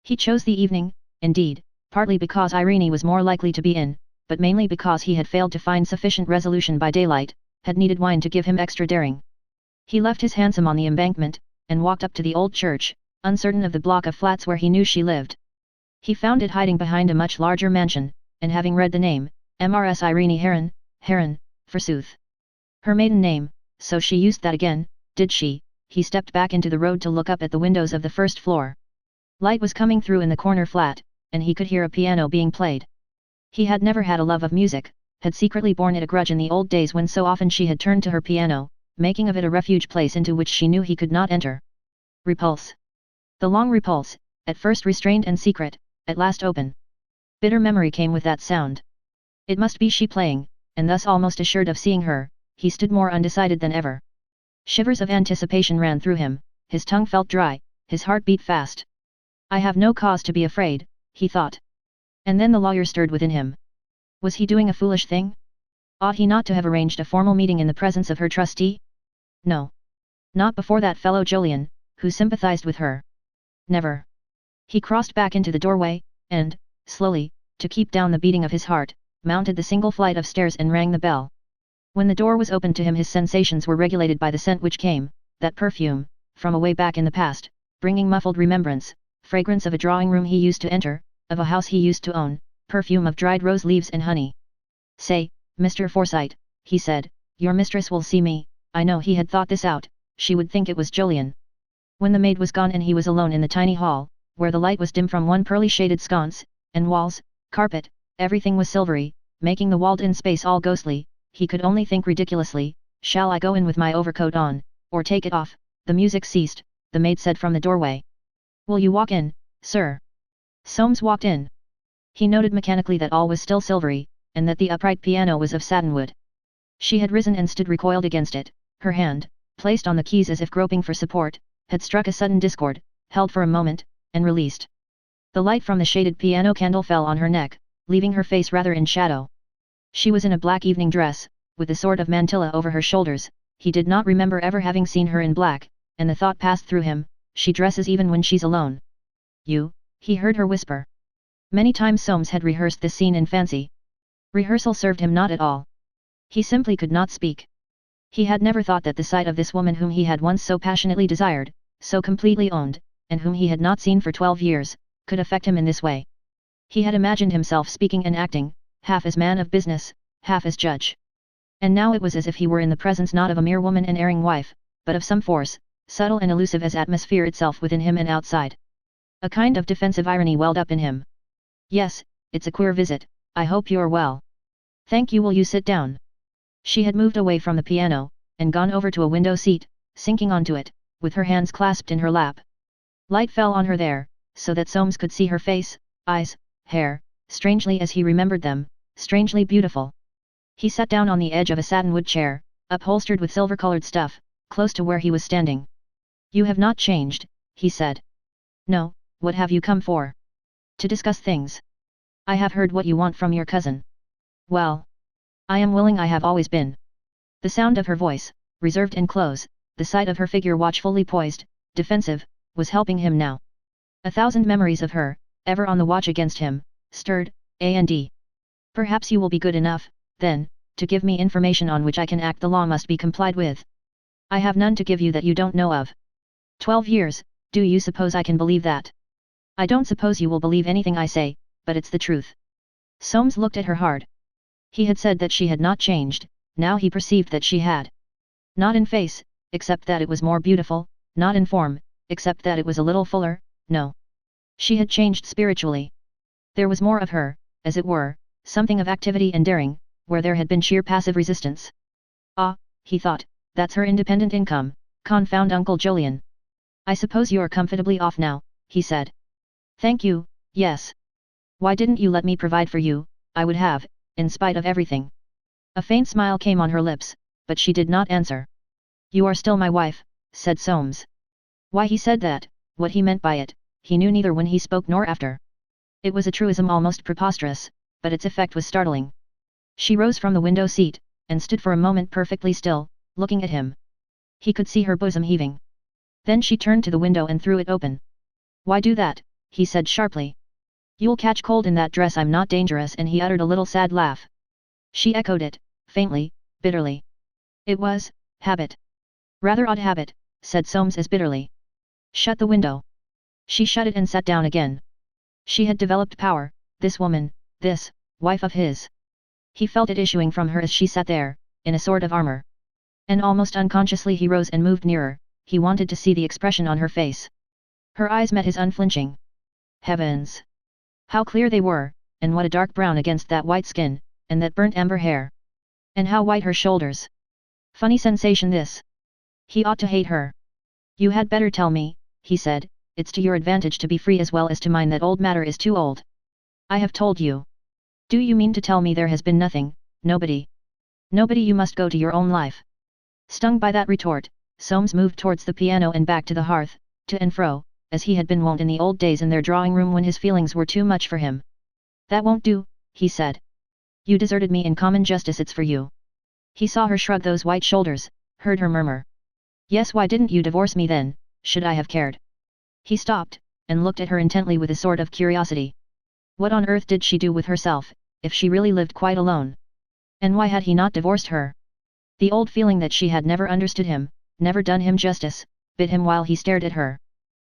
He chose the evening, indeed, partly because Irene was more likely to be in, but mainly because he had failed to find sufficient resolution by daylight, had needed wine to give him extra daring. He left his hansom on the embankment, and walked up to the old church, uncertain of the block of flats where he knew she lived. He found it hiding behind a much larger mansion, and having read the name, Mrs. Irene Heron, forsooth. Her maiden name, so she used that again, did she? He stepped back into the road to look up at the windows of the first floor. Light was coming through in the corner flat, and he could hear a piano being played. He had never had a love of music, had secretly borne it a grudge in the old days when so often she had turned to her piano, making of it a refuge place into which she knew he could not enter. Repulse. The long repulse, at first restrained and secret, at last open. Bitter memory came with that sound. It must be she playing, and thus almost assured of seeing her, he stood more undecided than ever. Shivers of anticipation ran through him, his tongue felt dry, his heart beat fast. "I have no cause to be afraid," he thought. And then the lawyer stirred within him. Was he doing a foolish thing? Ought he not to have arranged a formal meeting in the presence of her trustee? No. Not before that fellow Jolyon, who sympathized with her. Never. He crossed back into the doorway, and, slowly, to keep down the beating of his heart, mounted the single flight of stairs and rang the bell. When the door was opened to him his sensations were regulated by the scent which came, that perfume, from away back in the past, bringing muffled remembrance, fragrance of a drawing-room he used to enter, of a house he used to own, perfume of dried rose leaves and honey. "Say, Mr. Forsyte," he said, Your mistress will see me. I know he had thought this out, she would think it was Jolyon. When the maid was gone and he was alone in the tiny hall, where the light was dim from one pearly shaded sconce, and walls, carpet, everything was silvery, making the walled-in space all ghostly, he could only think ridiculously, shall I go in with my overcoat on, or take it off? The music ceased, the maid said from the doorway. Will you walk in, sir? Soames walked in. He noted mechanically that all was still silvery, and that the upright piano was of satinwood. She had risen and stood recoiled against it, her hand, placed on the keys as if groping for support, had struck a sudden discord, held for a moment, and released. The light from the shaded piano candle fell on her neck, leaving her face rather in shadow. She was in a black evening dress, with a sort of mantilla over her shoulders. He did not remember ever having seen her in black, and the thought passed through him, she dresses even when she's alone. You, he heard her whisper. Many times Soames had rehearsed this scene in fancy. Rehearsal served him not at all. He simply could not speak. He had never thought that the sight of this woman whom he had once so passionately desired, so completely owned, and whom he had not seen for 12 years, could affect him in this way. He had imagined himself speaking and acting, half as man of business, half as judge. And now it was as if he were in the presence not of a mere woman and erring wife, but of some force, subtle and elusive as atmosphere itself within him and outside. A kind of defensive irony welled up in him. Yes, it's a queer visit, I hope you're well. Thank you. Will you sit down? She had moved away from the piano, and gone over to a window seat, sinking onto it, with her hands clasped in her lap. Light fell on her there, so that Soames could see her face, eyes, hair, strangely as he remembered them, strangely beautiful. He sat down on the edge of a satinwood chair, upholstered with silver-colored stuff, close to where he was standing. You have not changed, he said. No, what have you come for? To discuss things. I have heard what you want from your cousin. Well, I am willing. I have always been. The sound of her voice, reserved and close, the sight of her figure watchfully poised, defensive, was helping him now. 1,000 memories of her, ever on the watch against him, stirred, and perhaps you will be good enough, then, to give me information on which I can act. The law must be complied with. I have none to give you that you don't know of. 12 years, do you suppose I can believe that? I don't suppose you will believe anything I say, but it's the truth. Soames looked at her hard. He had said that she had not changed, now he perceived that she had. Not in face, except that it was more beautiful, not in form, except that it was a little fuller, no. She had changed spiritually. There was more of her, as it were, something of activity and daring, where there had been sheer passive resistance. Ah, he thought, that's her independent income, confound Uncle Jolyon. I suppose you're comfortably off now, he said. Thank you, yes. Why didn't you let me provide for you? I would have, in spite of everything. A faint smile came on her lips, but she did not answer. You are still my wife, said Soames. Why he said that, what he meant by it, he knew neither when he spoke nor after. It was a truism almost preposterous, but its effect was startling. She rose from the window seat, and stood for a moment perfectly still, looking at him. He could see her bosom heaving. Then she turned to the window and threw it open. Why do that? He said sharply. You'll catch cold in that dress. I'm not dangerous, and he uttered a little sad laugh. She echoed it, faintly, bitterly. It was, habit. Rather odd habit, said Soames as bitterly. Shut the window. She shut it and sat down again. She had developed power, this woman, this, wife of his. He felt it issuing from her as she sat there, in a sort of armor. And almost unconsciously he rose and moved nearer, he wanted to see the expression on her face. Her eyes met his unflinching. Heavens! How clear they were, and what a dark brown against that white skin, and that burnt amber hair. And how white her shoulders. Funny sensation this. He ought to hate her. You had better tell me, he said, it's to your advantage to be free as well as to mine. That old matter is too old. I have told you. Do you mean to tell me there has been nothing, nobody? Nobody. You must go to your own life. Stung by that retort, Soames moved towards the piano and back to the hearth, to and fro, as he had been wont in the old days in their drawing room when his feelings were too much for him. That won't do, he said. You deserted me in common justice. It's for you. He saw her shrug those white shoulders, heard her murmur. Yes, why didn't you divorce me then, should I have cared? He stopped, and looked at her intently with a sort of curiosity. What on earth did she do with herself, if she really lived quite alone? And why had he not divorced her? The old feeling that she had never understood him, never done him justice, bit him while he stared at her.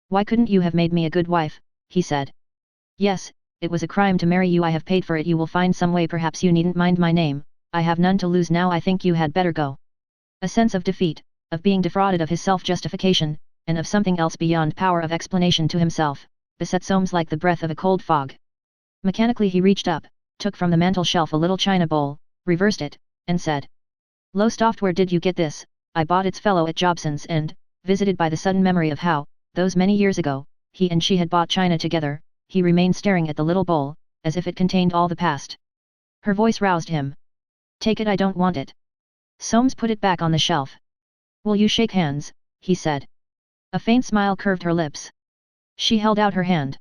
Why couldn't you have made me a good wife, he said. Yes, it was a crime to marry you. I have paid for it. You will find some way. Perhaps you needn't mind my name. I have none to lose now. I think you had better go. A sense of defeat, of being defrauded of his self-justification, and of something else beyond power of explanation to himself, beset Soames like the breath of a cold fog. Mechanically he reached up, took from the mantel shelf a little china bowl, reversed it, and said, "Lowestoft, where did you get this?" "I bought its fellow at Jobson's," and, visited by the sudden memory of how, those many years ago, he and she had bought china together, he remained staring at the little bowl, as if it contained all the past. Her voice roused him. "Take it, I don't want it." Soames put it back on the shelf. "Will you shake hands?" he said. A faint smile curved her lips. She held out her hand.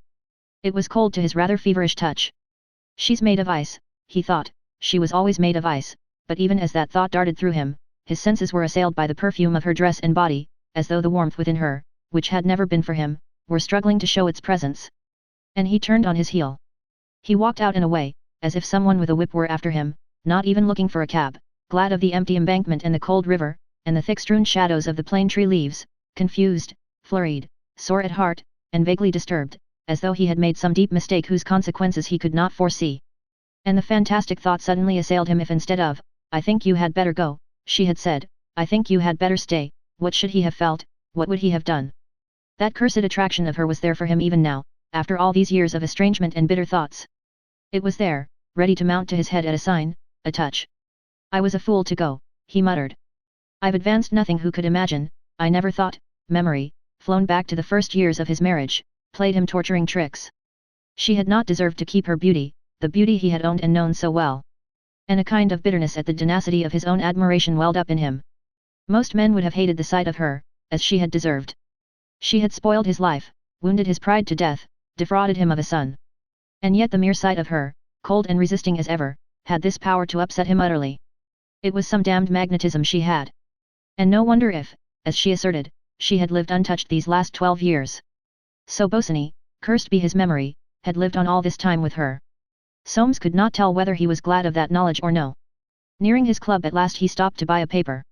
It was cold to his rather feverish touch. "She's made of ice," he thought, "she was always made of ice," but even as that thought darted through him, his senses were assailed by the perfume of her dress and body, as though the warmth within her, which had never been for him, were struggling to show its presence. And he turned on his heel. He walked out and away, as if someone with a whip were after him, not even looking for a cab, glad of the empty embankment and the cold river, and the thick-strewn shadows of the plane tree leaves, confused, flurried, sore at heart, and vaguely disturbed, as though he had made some deep mistake whose consequences he could not foresee. And the fantastic thought suddenly assailed him: if instead of, "I think you had better go," she had said, "I think you had better stay," what should he have felt, what would he have done? That cursed attraction of her was there for him even now, after all these years of estrangement and bitter thoughts. It was there, ready to mount to his head at a sign, a touch. "I was a fool to go," he muttered. "I've advanced nothing. Who could imagine, I never thought," memory, flown back to the first years of his marriage, played him torturing tricks. She had not deserved to keep her beauty, the beauty he had owned and known so well. And a kind of bitterness at the tenacity of his own admiration welled up in him. Most men would have hated the sight of her, as she had deserved. She had spoiled his life, wounded his pride to death, defrauded him of a son. And yet the mere sight of her, cold and resisting as ever, had this power to upset him utterly. It was some damned magnetism she had. And no wonder if, as she asserted, she had lived untouched these last 12 years. So Bosinney, cursed be his memory, had lived on all this time with her. Soames could not tell whether he was glad of that knowledge or no. Nearing his club at last he stopped to buy a paper.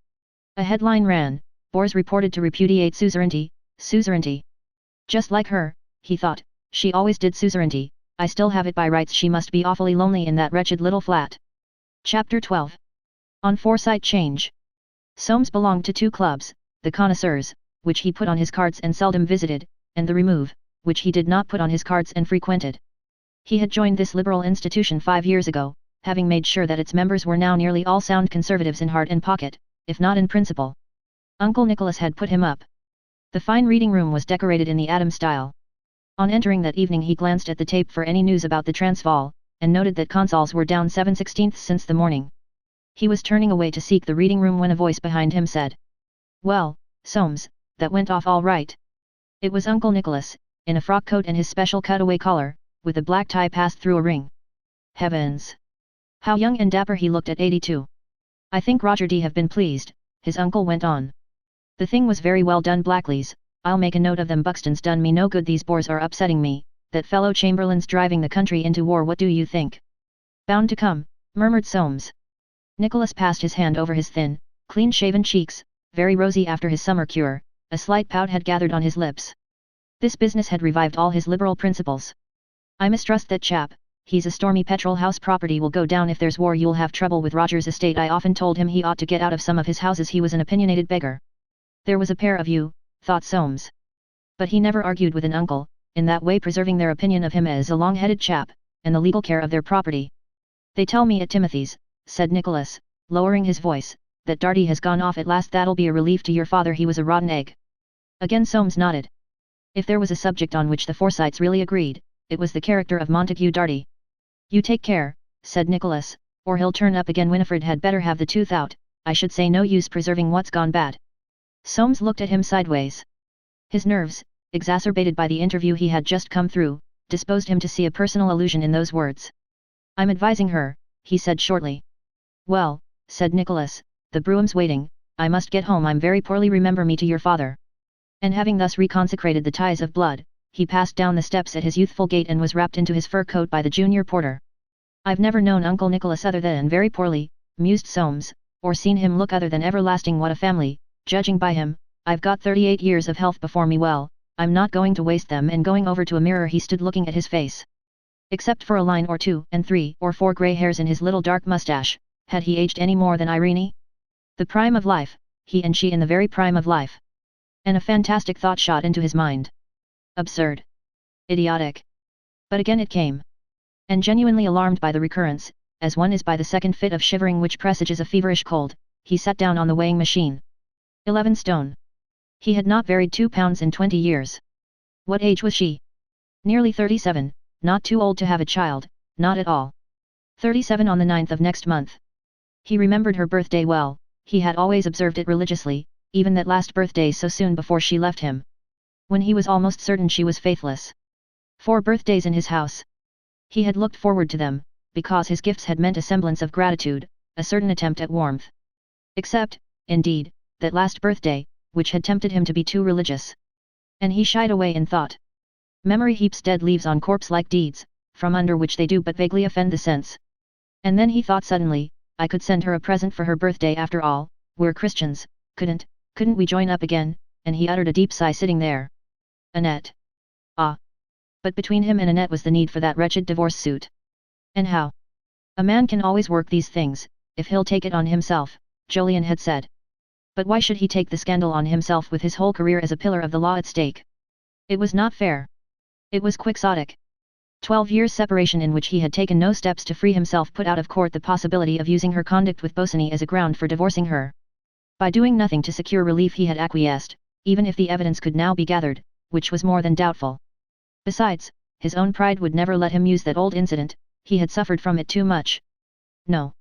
A headline ran, "Boers reported to repudiate suzerainty, suzerainty." Just like her, he thought, she always did suzerainty, I still have it by rights. She must be awfully lonely in that wretched little flat. Chapter 12. On Forsyte Change. Soames belonged to two clubs, the Connoisseurs, which he put on his cards and seldom visited, and the Remove, which he did not put on his cards and frequented. He had joined this liberal institution 5 years ago, having made sure that its members were now nearly all sound conservatives in heart and pocket, if not in principle. Uncle Nicholas had put him up. The fine reading room was decorated in the Adam style. On entering that evening he glanced at the tape for any news about the Transvaal, and noted that consols were down 7/16 since the morning. He was turning away to seek the reading room when a voice behind him said, "Well, Soames, that went off all right." It was Uncle Nicholas, in a frock coat and his special cutaway collar, with a black tie passed through a ring. Heavens! How young and dapper he looked at 82. "I think Roger D. have been pleased," his uncle went on. "The thing was very well done, Blackleys. I'll make a note of them. Buxton's done me no good. These Boers are upsetting me. That fellow Chamberlain's driving the country into war. What do you think?" "Bound to come," murmured Soames. Nicholas passed his hand over his thin, clean-shaven cheeks, very rosy after his summer cure. A slight pout had gathered on his lips. This business had revived all his liberal principles. "I mistrust that chap. He's a stormy petrol house. Property will go down if there's war. You'll have trouble with Roger's estate. I often told him he ought to get out of some of his houses. He was an opinionated beggar." There was a pair of you, thought Soames. But he never argued with an uncle, in that way, preserving their opinion of him as a long-headed chap, and the legal care of their property. "They tell me at Timothy's," said Nicholas, lowering his voice, "that Darty has gone off at last. That'll be a relief to your father. He was a rotten egg." Again Soames nodded. If there was a subject on which the Forsytes really agreed, it was the character of Montague Darty. "You take care," said Nicholas, "or he'll turn up again. Winifred had better have the tooth out. I should say no use preserving what's gone bad." Soames looked at him sideways. His nerves, exacerbated by the interview he had just come through, disposed him to see a personal allusion in those words. "I'm advising her," he said shortly. "Well," said Nicholas, "the brougham's waiting. I must get home. I'm very poorly. Remember me to your father." And having thus reconsecrated the ties of blood, he passed down the steps at his youthful gait and was wrapped into his fur coat by the junior porter. "I've never known Uncle Nicholas other than very poorly," mused Soames, "or seen him look other than everlasting. What a family, judging by him. I've got 38 years of health before me. Well, I'm not going to waste them." And going over to a mirror he stood looking at his face. Except for a line or two and 3 or 4 grey hairs in his little dark moustache, Had he aged any more than Irene? The prime of life, he and she in the very prime of life. And a fantastic thought shot into his mind. Absurd. Idiotic. But again it came. And genuinely alarmed by the recurrence, as one is by the second fit of shivering which presages a feverish cold, he sat down on the weighing machine. 11 stone. He had not varied 2 pounds in 20 years. What age was she? Nearly 37, not too old to have a child, not at all. 37 on the 9th of next month. He remembered her birthday well, he had always observed it religiously, even that last birthday so soon before she left him. When he was almost certain she was faithless. 4 birthdays in his house. He had looked forward to them, because his gifts had meant a semblance of gratitude, a certain attempt at warmth. Except, indeed, that last birthday, which had tempted him to be too religious. And he shied away in thought. Memory heaps dead leaves on corpse-like deeds, from under which they do but vaguely offend the sense. And then he thought suddenly, I could send her a present for her birthday after all, we're Christians, couldn't we join up again, and he uttered a deep sigh sitting there. Annette. Ah. But between him and Annette was the need for that wretched divorce suit. And how? A man can always work these things, if he'll take it on himself, Jolyon had said. But why should he take the scandal on himself with his whole career as a pillar of the law at stake? It was not fair. It was quixotic. 12 years' separation in which he had taken no steps to free himself put out of court the possibility of using her conduct with Bosinney as a ground for divorcing her. By doing nothing to secure relief he had acquiesced, even if the evidence could now be gathered, which was more than doubtful. Besides, his own pride would never let him use that old incident, he had suffered from it too much. No.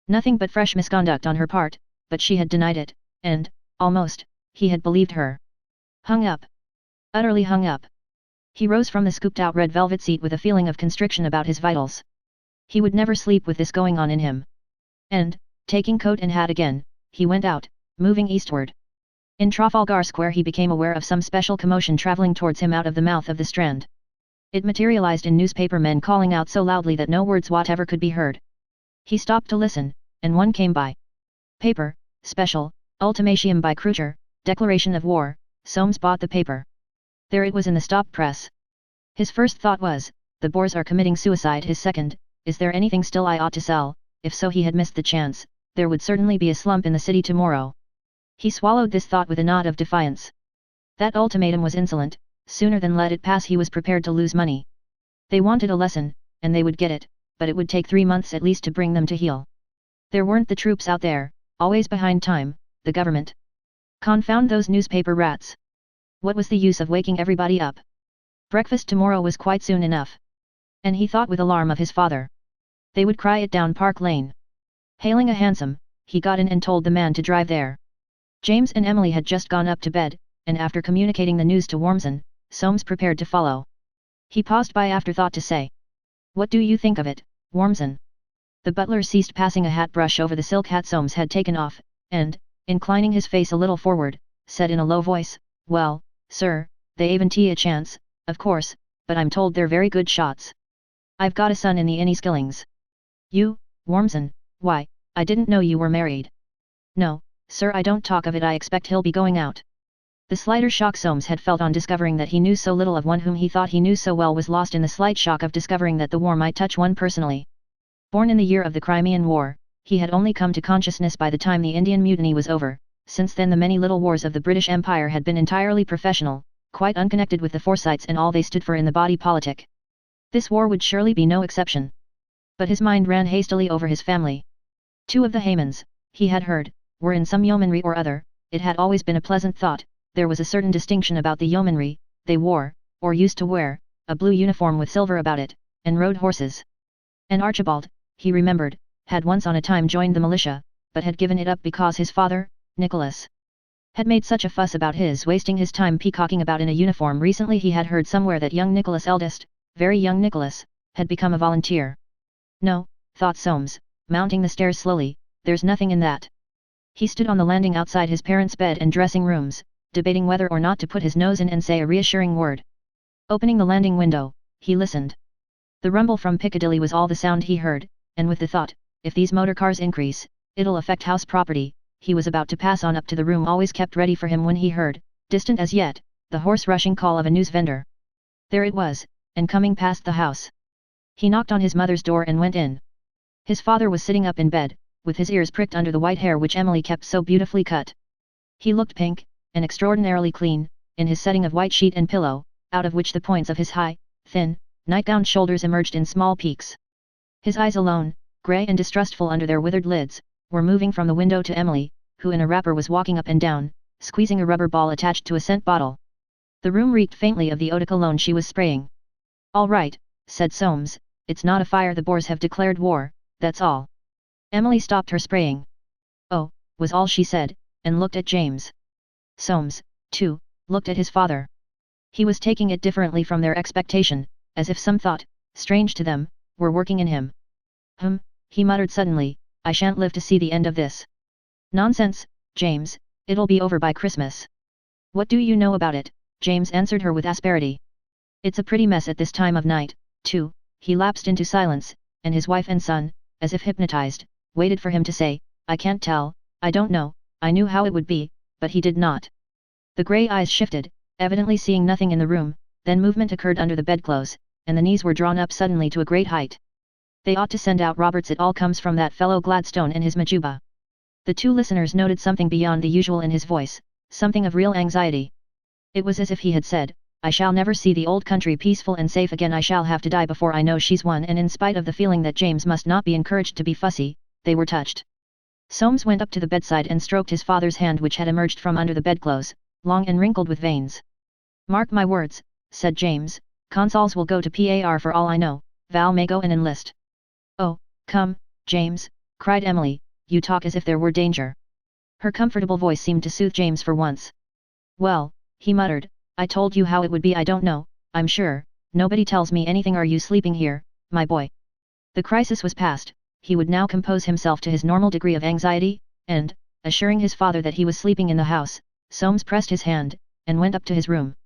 Nothing but fresh misconduct on her part, but she had denied it, and, almost, he had believed her. Hung up. Utterly hung up. He rose from the scooped-out red velvet seat with a feeling of constriction about his vitals. He would never sleep with this going on in him. And, taking coat and hat again, he went out, moving eastward. In Trafalgar Square he became aware of some special commotion travelling towards him out of the mouth of the Strand. It materialized in newspaper men calling out so loudly that no words whatever could be heard. He stopped to listen, and one came by. Paper, special, ultimatum by Kruger, declaration of war. Soames bought the paper. There it was in the stop press. His first thought was, the Boers are committing suicide. His second, is there anything still I ought to sell? If so he had missed the chance, there would certainly be a slump in the city tomorrow. He swallowed this thought with a nod of defiance. That ultimatum was insolent, sooner than let it pass he was prepared to lose money. They wanted a lesson, and they would get it, but it would take 3 months at least to bring them to heel. There weren't the troops out there, always behind time, the government. Confound those newspaper rats. What was the use of waking everybody up? Breakfast tomorrow was quite soon enough. And he thought with alarm of his father. They would cry it down Park Lane. Hailing a hansom, he got in and told the man to drive there. James and Emily had just gone up to bed, and after communicating the news to Wormson, Soames prepared to follow. He paused by afterthought to say, "What do you think of it, Wormson?" The butler ceased passing a hat brush over the silk hat Soames had taken off, and, inclining his face a little forward, said in a low voice, "Well, sir, they aven't a chance, of course, but I'm told they're very good shots. I've got a son in the Inniskillings." "You, Wormson, why, I didn't know you were married." "No, sir, I don't talk of it. I expect he'll be going out." The slighter shock Soames had felt on discovering that he knew so little of one whom he thought he knew so well was lost in the slight shock of discovering that the war might touch one personally. Born in the year of the Crimean War, he had only come to consciousness by the time the Indian Mutiny was over. Since then the many little wars of the British Empire had been entirely professional, quite unconnected with the Forsytes and all they stood for in the body politic. This war would surely be no exception. But his mind ran hastily over his family. 2 of the Haymans, he had heard, were in some yeomanry or other. It had always been a pleasant thought, there was a certain distinction about the yeomanry. They wore, or used to wear, a blue uniform with silver about it, and rode horses. And Archibald, he remembered, had once on a time joined the militia, but had given it up because his father, Nicholas, had made such a fuss about his wasting his time peacocking about in a uniform. Recently he had heard somewhere that young Nicholas, eldest, very young Nicholas, had become a volunteer. No, thought Soames, mounting the stairs slowly, there's nothing in that. He stood on the landing outside his parents' bed and dressing rooms, debating whether or not to put his nose in and say a reassuring word. Opening the landing window, he listened. The rumble from Piccadilly was all the sound he heard, and with the thought, if these motor cars increase, it'll affect house property, he was about to pass on up to the room always kept ready for him when he heard, distant as yet, the hoarse rushing call of a news vendor. There it was, and coming past the house. He knocked on his mother's door and went in. His father was sitting up in bed, with his ears pricked under the white hair which Emily kept so beautifully cut. He looked pink, and extraordinarily clean, in his setting of white sheet and pillow, out of which the points of his high, thin, nightgown shoulders emerged in small peaks. His eyes alone, grey and distrustful under their withered lids, were moving from the window to Emily, who in a wrapper was walking up and down, squeezing a rubber ball attached to a scent bottle. The room reeked faintly of the eau de cologne she was spraying. "All right," said Soames, "it's not a fire, the Boers have declared war, that's all." Emily stopped her spraying. "Oh," was all she said, and looked at James. Soames, too, looked at his father. He was taking it differently from their expectation, as if some thought, strange to them, were working in him. He muttered suddenly, "I shan't live to see the end of this." "Nonsense, James, it'll be over by Christmas." "What do you know about it?" James answered her with asperity. "It's a pretty mess at this time of night, too." He lapsed into silence, and his wife and son, as if hypnotized, waited for him to say, "I can't tell, I don't know, I knew how it would be," but he did not. The grey eyes shifted, evidently seeing nothing in the room, then movement occurred under the bedclothes, and the knees were drawn up suddenly to a great height. "They ought to send out Roberts, it all comes from that fellow Gladstone and his majuba." The two listeners noted something beyond the usual in his voice, something of real anxiety. It was as if he had said, "I shall never see the old country peaceful and safe again, I shall have to die before I know she's won," and in spite of the feeling that James must not be encouraged to be fussy, they were touched. Soames went up to the bedside and stroked his father's hand which had emerged from under the bedclothes, long and wrinkled with veins. "Mark my words," said James, "Consols will go to Par for all I know, Val may go and enlist." "Oh, come, James," cried Emily, "you talk as if there were danger." Her comfortable voice seemed to soothe James for once. "Well," he muttered, "I told you how it would be, I don't know, I'm sure, nobody tells me anything. Are you sleeping here, my boy?" The crisis was past, he would now compose himself to his normal degree of anxiety, and, assuring his father that he was sleeping in the house, Soames pressed his hand, and went up to his room.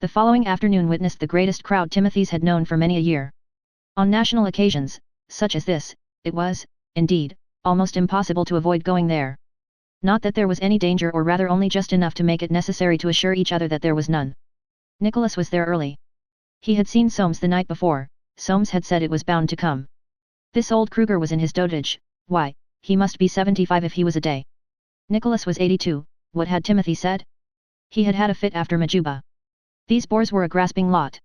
The following afternoon witnessed the greatest crowd Timothy's had known for many a year. On national occasions, such as this, it was, indeed, almost impossible to avoid going there. Not that there was any danger, or rather only just enough to make it necessary to assure each other that there was none. Nicholas was there early. He had seen Soames the night before. Soames had said it was bound to come. This old Kruger was in his dotage. Why, he must be 75 if he was a day. Nicholas was 82, what had Timothy said? He had had a fit after Majuba. These Boers were a grasping lot.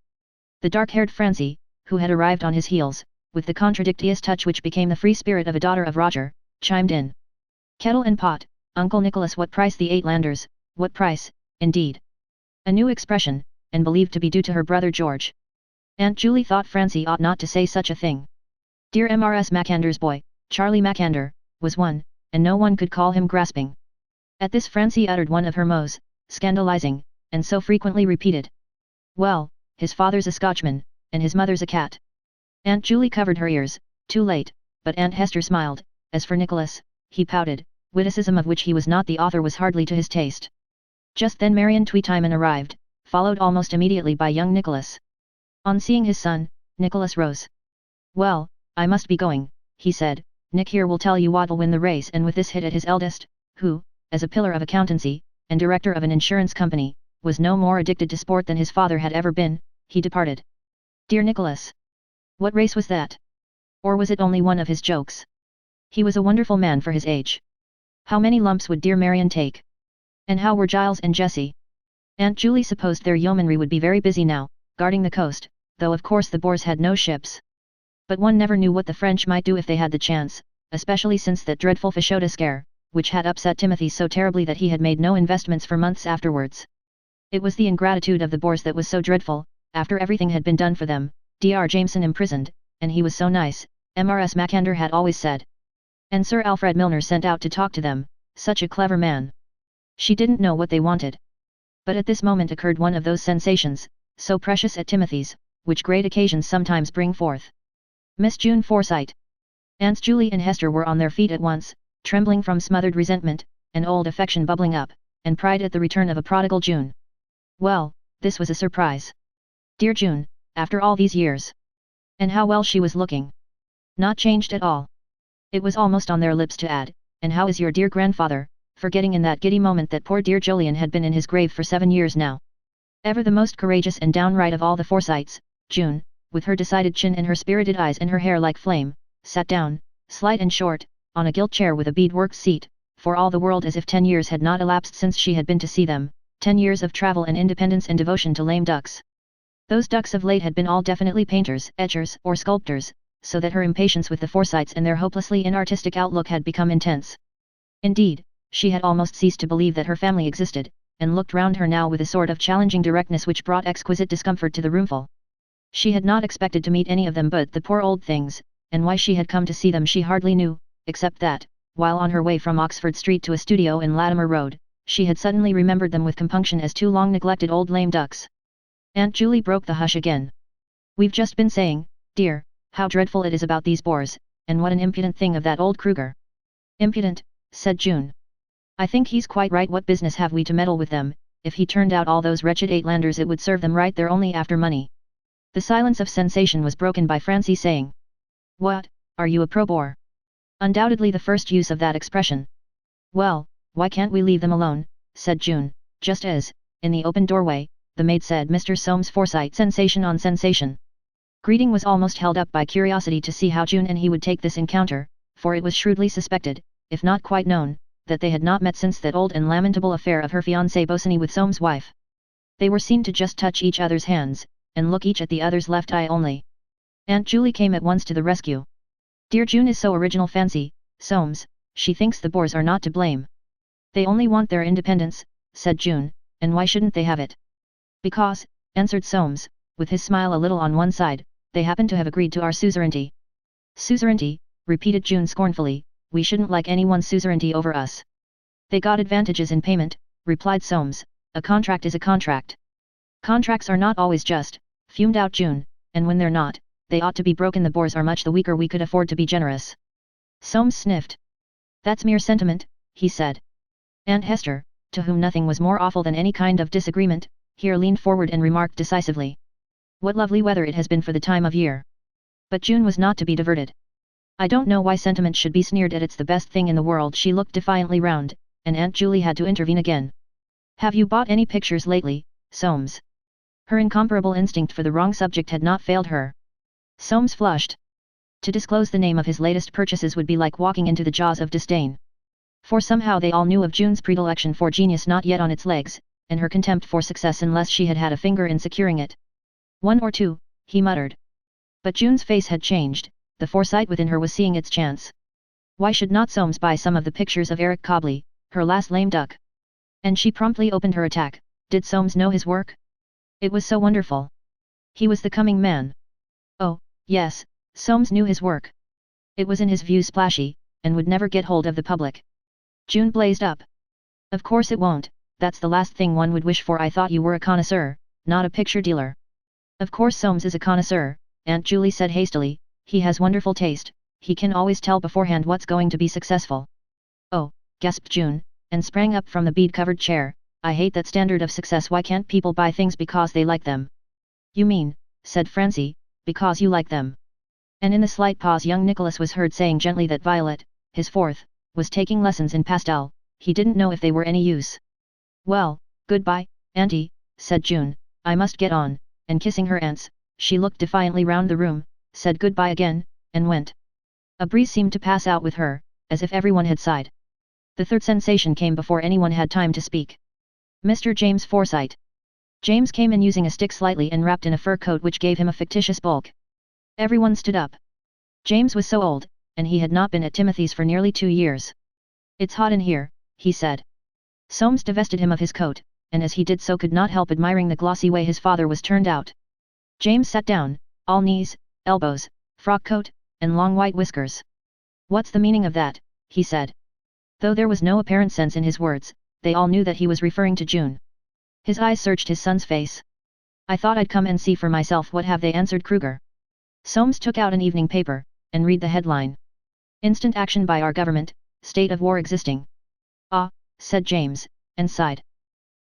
The dark-haired Francie, who had arrived on his heels, with the contradictious touch which became the free spirit of a daughter of Roger, chimed in. "Kettle and pot, Uncle Nicholas, what price the Uitlanders, what price, indeed?" A new expression, and believed to be due to her brother George. Aunt Julie thought Francie ought not to say such a thing. Dear Mrs. Mackander's boy, Charlie Mackander, was one, and no one could call him grasping. At this Francie uttered one of her most scandalizing, and so frequently repeated. "Well, his father's a Scotchman, and his mother's a cat." Aunt Julie covered her ears, too late, but Aunt Hester smiled. As for Nicholas, he pouted, witticism of which he was not the author was hardly to his taste. Just then Marion Tweetyman arrived, followed almost immediately by young Nicholas. On seeing his son, Nicholas rose. "Well, I must be going," he said. "Nick here will tell you what'll win the race," and with this hit at his eldest, who, as a pillar of accountancy, and director of an insurance company, was no more addicted to sport than his father had ever been, he departed. Dear Nicholas! What race was that? Or was it only one of his jokes? He was a wonderful man for his age. How many lumps would dear Marion take? And how were Giles and Jessie? Aunt Julie supposed their yeomanry would be very busy now, guarding the coast, though of course the Boers had no ships. But one never knew what the French might do if they had the chance, especially since that dreadful Fashoda scare, which had upset Timothy so terribly that he had made no investments for months afterwards. It was the ingratitude of the Boers that was so dreadful. After everything had been done for them, Dr. Jameson imprisoned, and he was so nice, Mrs. Mackander had always said. And Sir Alfred Milner sent out to talk to them, such a clever man. She didn't know what they wanted. But at this moment occurred one of those sensations, so precious at Timothy's, which great occasions sometimes bring forth. Miss June Forsyte. Aunts Julie and Hester were on their feet at once, trembling from smothered resentment, and old affection bubbling up, and pride at the return of a prodigal June. Well, this was a surprise. Dear June, after all these years. And how well she was looking. Not changed at all. It was almost on their lips to add, "And how is your dear grandfather?" forgetting in that giddy moment that poor dear Jolyon had been in his grave for 7 years now. Ever the most courageous and downright of all the Forsytes, June, with her decided chin and her spirited eyes and her hair like flame, sat down, slight and short, on a gilt chair with a beadwork seat, for all the world as if 10 years had not elapsed since she had been to see them, 10 years of travel and independence and devotion to lame ducks. Those ducks of late had been all definitely painters, etchers, or sculptors, so that her impatience with the Forsytes and their hopelessly inartistic outlook had become intense. Indeed, she had almost ceased to believe that her family existed, and looked round her now with a sort of challenging directness which brought exquisite discomfort to the roomful. She had not expected to meet any of them but the poor old things, and why she had come to see them she hardly knew, except that, while on her way from Oxford Street to a studio in Latimer Road, she had suddenly remembered them with compunction as two long-neglected old lame ducks. Aunt Julie broke the hush again. "We've just been saying, dear, how dreadful it is about these boars, and what an impudent thing of that old Kruger." "Impudent," said June. "I think he's quite right. What business have we to meddle with them? If he turned out all those wretched Uitlanders it would serve them right, they're only after money." The silence of sensation was broken by Francie saying, "What, are you a pro-boar?" "Undoubtedly the first use of that expression." "Well, why can't we leave them alone?" said June, just as, in the open doorway, the maid said Mr. Soames Forsyte sensation on sensation. Greeting was almost held up by curiosity to see how June and he would take this encounter, for it was shrewdly suspected, if not quite known, that they had not met since that old and lamentable affair of her fiancé Bosinney with Soames' wife. They were seen to just touch each other's hands, and look each at the other's left eye only. Aunt Julie came at once to the rescue. "Dear June is so original, fancy, Soames, she thinks the boars are not to blame." "They only want their independence," said June, "and why shouldn't they have it?" "Because," answered Soames, with his smile a little on one side, "they happen to have agreed to our suzerainty." "Suzerainty," repeated June scornfully, "we shouldn't like anyone's suzerainty over us." "They got advantages in payment," replied Soames, "a contract is a contract." "Contracts are not always just," fumed out June, "and when they're not, they ought to be broken. The boars are much the weaker, we could afford to be generous." Soames sniffed. "That's mere sentiment," he said. Aunt Hester, to whom nothing was more awful than any kind of disagreement, here leaned forward and remarked decisively, "What lovely weather it has been for the time of year." But June was not to be diverted. "I don't know why sentiment should be sneered at, it's the best thing in the world." She looked defiantly round, and Aunt Julie had to intervene again. "Have you bought any pictures lately, Soames?" Her incomparable instinct for the wrong subject had not failed her. Soames flushed. To disclose the name of his latest purchases would be like walking into the jaws of disdain. For somehow they all knew of June's predilection for genius not yet on its legs, and her contempt for success unless she had had a finger in securing it. "One or two," he muttered. But June's face had changed, the Forsyte within her was seeing its chance. Why should not Soames buy some of the pictures of Eric Cobley, her last lame duck? And she promptly opened her attack. Did Soames know his work? It was so wonderful. He was the coming man. Oh, yes, Soames knew his work. It was in his views splashy, and would never get hold of the public. June blazed up. "Of course it won't, that's the last thing one would wish for. I thought you were a connoisseur, not a picture dealer." "Of course Soames is a connoisseur," Aunt Julie said hastily, "he has wonderful taste, he can always tell beforehand what's going to be successful." "Oh," gasped June, and sprang up from the bead-covered chair, "I hate that standard of success. Why can't people buy things because they like them?" "You mean," said Francie, "because you like them." And in the slight pause young Nicholas was heard saying gently that Violet, his fourth, was taking lessons in pastel. He didn't know if they were any use. "Well, goodbye, Auntie," said June, "I must get on," and kissing her aunts, she looked defiantly round the room, said goodbye again, and went. A breeze seemed to pass out with her, as if everyone had sighed. The third sensation came before anyone had time to speak. Mr. James Forsyte. James came in using a stick slightly and wrapped in a fur coat which gave him a fictitious bulk. Everyone stood up. James was so old, and he had not been at Timothy's for nearly 2 years. "It's hot in here," he said. Soames divested him of his coat, and as he did so could not help admiring the glossy way his father was turned out. James sat down, all knees, elbows, frock coat, and long white whiskers. "What's the meaning of that?" he said. Though there was no apparent sense in his words, they all knew that he was referring to June. His eyes searched his son's face. "I thought I'd come and see for myself what have they," answered Kruger. Soames took out an evening paper, and read the headline. "Instant action by our government, state of war existing." "Ah," said James, and sighed.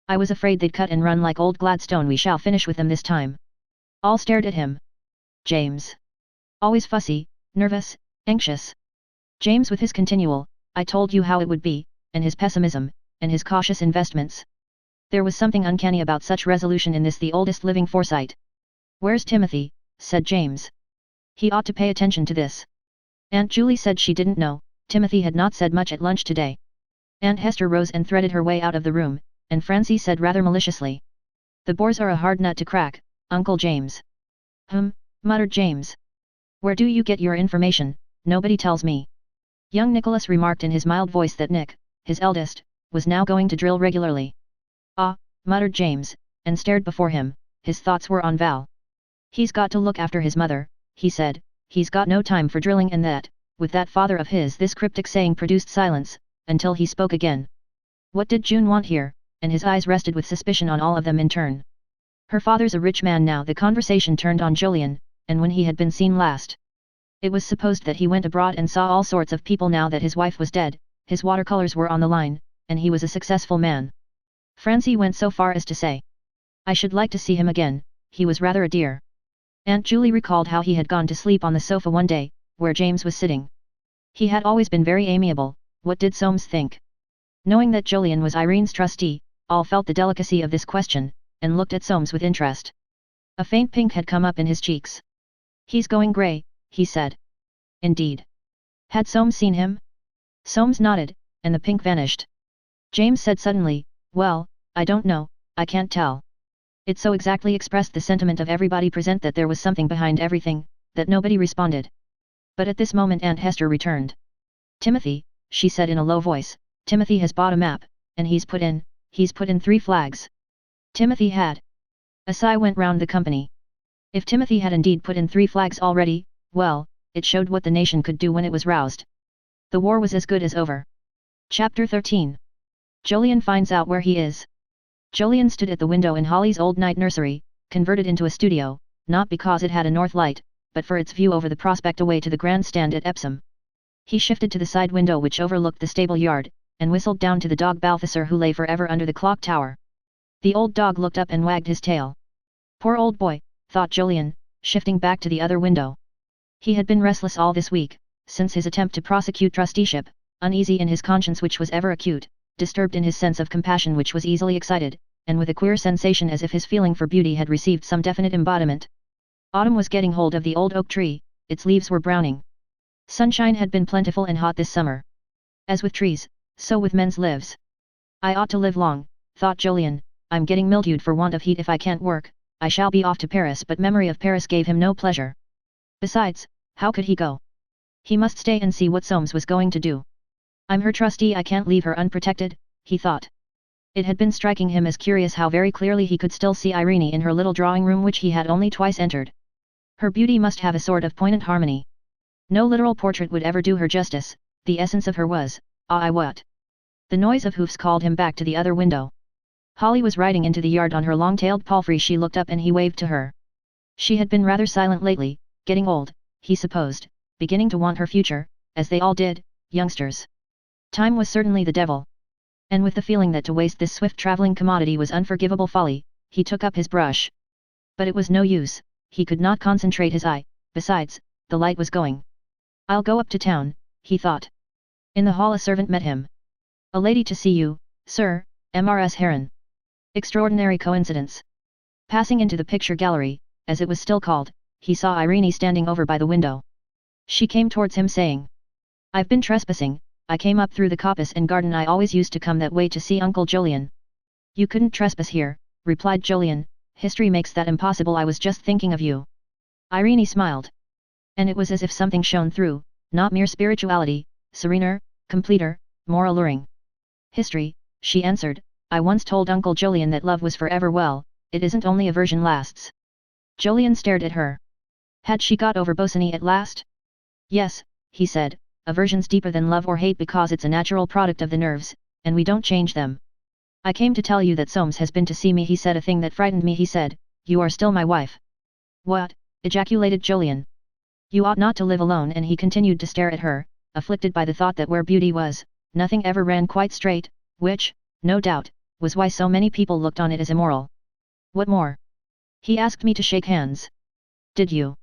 "I was afraid they'd cut and run like old Gladstone. We shall finish with them this time." All stared at him. James. Always fussy, nervous, anxious. James with his continual, "I told you how it would be," and his pessimism, and his cautious investments. There was something uncanny about such resolution in this the oldest living Forsyte. "Where's Timothy?" said James. "He ought to pay attention to this." Aunt Julie said she didn't know, Timothy had not said much at lunch today. Aunt Hester rose and threaded her way out of the room, and Francie said rather maliciously. The boars are a hard nut to crack, Uncle James. Muttered James. Where do you get your information? Nobody tells me. Young Nicholas remarked in his mild voice that Nick, his eldest, was now going to drill regularly. Ah, muttered James, and stared before him. His thoughts were on Val. He's got to look after his mother, he said. He's got no time for drilling and that. With that father of his, this cryptic saying produced silence, until he spoke again. What did June want here? And his eyes rested with suspicion on all of them in turn. Her father's a rich man now. The conversation turned on Julian, and when he had been seen last. It was supposed that he went abroad and saw all sorts of people. Now that his wife was dead, his watercolors were on the line, and he was a successful man. Francie went so far as to say, I should like to see him again, he was rather a dear. Aunt Julie recalled how he had gone to sleep on the sofa one day, where James was sitting. He had always been very amiable. What did Soames think? Knowing that Julian was Irene's trustee, all felt the delicacy of this question, and looked at Soames with interest. A faint pink had come up in his cheeks. He's going grey, he said. Indeed. Had Soames seen him? Soames nodded, and the pink vanished. James said suddenly, well, I don't know, I can't tell. It so exactly expressed the sentiment of everybody present that there was something behind everything, that nobody responded. But at this moment Aunt Hester returned. Timothy, she said in a low voice, Timothy has bought a map, and he's put in 3 flags. Timothy had. A sigh went round the company. If Timothy had indeed put in 3 flags already, well, it showed what the nation could do when it was roused. The war was as good as over. Chapter 13. Jolyon finds out where he is. Jolyon stood at the window in Holly's old night nursery, converted into a studio, not because it had a north light, but for its view over the prospect away to the grandstand at Epsom. He shifted to the side window which overlooked the stable yard, and whistled down to the dog Balthasar who lay forever under the clock tower. The old dog looked up and wagged his tail. Poor old boy, thought Jolyon, shifting back to the other window. He had been restless all this week, since his attempt to prosecute trusteeship, uneasy in his conscience which was ever acute, disturbed in his sense of compassion which was easily excited, and with a queer sensation as if his feeling for beauty had received some definite embodiment. Autumn was getting hold of the old oak tree, its leaves were browning. Sunshine had been plentiful and hot this summer. As with trees, so with men's lives. I ought to live long, thought Jolyon. I'm getting mildewed for want of heat. If I can't work, I shall be off to Paris. But memory of Paris gave him no pleasure. Besides, how could he go? He must stay and see what Soames was going to do. I'm her trustee, I can't leave her unprotected, he thought. It had been striking him as curious how very clearly he could still see Irene in her little drawing room which he had only twice entered. Her beauty must have a sort of poignant harmony. No literal portrait would ever do her justice. The essence of her was, what? The noise of hoofs called him back to the other window. Holly was riding into the yard on her long-tailed palfrey. She looked up and he waved to her. She had been rather silent lately, getting old, he supposed, beginning to want her future, as they all did, youngsters. Time was certainly the devil. And with the feeling that to waste this swift-travelling commodity was unforgivable folly, he took up his brush. But it was no use, he could not concentrate his eye. Besides, the light was going. I'll go up to town, he thought. In the hall a servant met him. A lady to see you, sir, Mrs. Heron. Extraordinary coincidence. Passing into the picture gallery, as it was still called, he saw Irene standing over by the window. She came towards him saying, I've been trespassing, I came up through the coppice and garden. I always used to come that way to see Uncle Jolyon. You couldn't trespass here, replied Jolyon, history makes that impossible. I was just thinking of you. Irene smiled. And it was as if something shone through, not mere spirituality, serener, completer, more alluring. History, she answered, I once told Uncle Jolyon that love was forever. Well, it isn't, only aversion lasts. Jolyon stared at her. Had she got over Bosinney at last? Yes, he said, aversion's deeper than love or hate because it's a natural product of the nerves, and we don't change them. I came to tell you that Soames has been to see me. He said a thing that frightened me. He said, you are still my wife. What? Ejaculated Jolyon. You ought not to live alone. And he continued to stare at her, afflicted by the thought that where beauty was, nothing ever ran quite straight, which, no doubt, was why so many people looked on it as immoral. What more? He asked me to shake hands. Did you?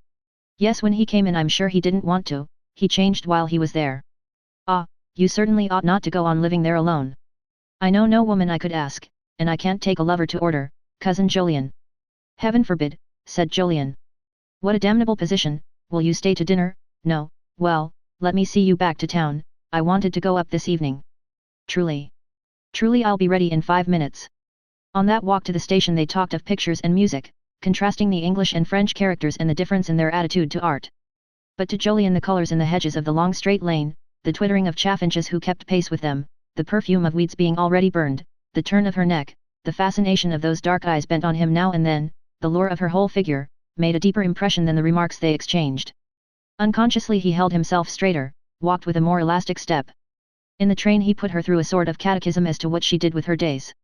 Yes, when he came in. I'm sure he didn't want to, he changed while he was there. Ah, you certainly ought not to go on living there alone. I know no woman I could ask, and I can't take a lover to order, cousin Jolyon. Heaven forbid, said Jolyon. What a damnable position. Will you stay to dinner? No, well, let me see you back to town. I wanted to go up this evening. Truly. Truly I'll be ready in 5 minutes. On that walk to the station they talked of pictures and music, contrasting the English and French characters and the difference in their attitude to art. But to Jolyon the colours in the hedges of the long straight lane, the twittering of chaffinches who kept pace with them, the perfume of weeds being already burned, the turn of her neck, the fascination of those dark eyes bent on him now and then, the lure of her whole figure, made a deeper impression than the remarks they exchanged. Unconsciously he held himself straighter, walked with a more elastic step. In the train he put her through a sort of catechism as to what she did with her days.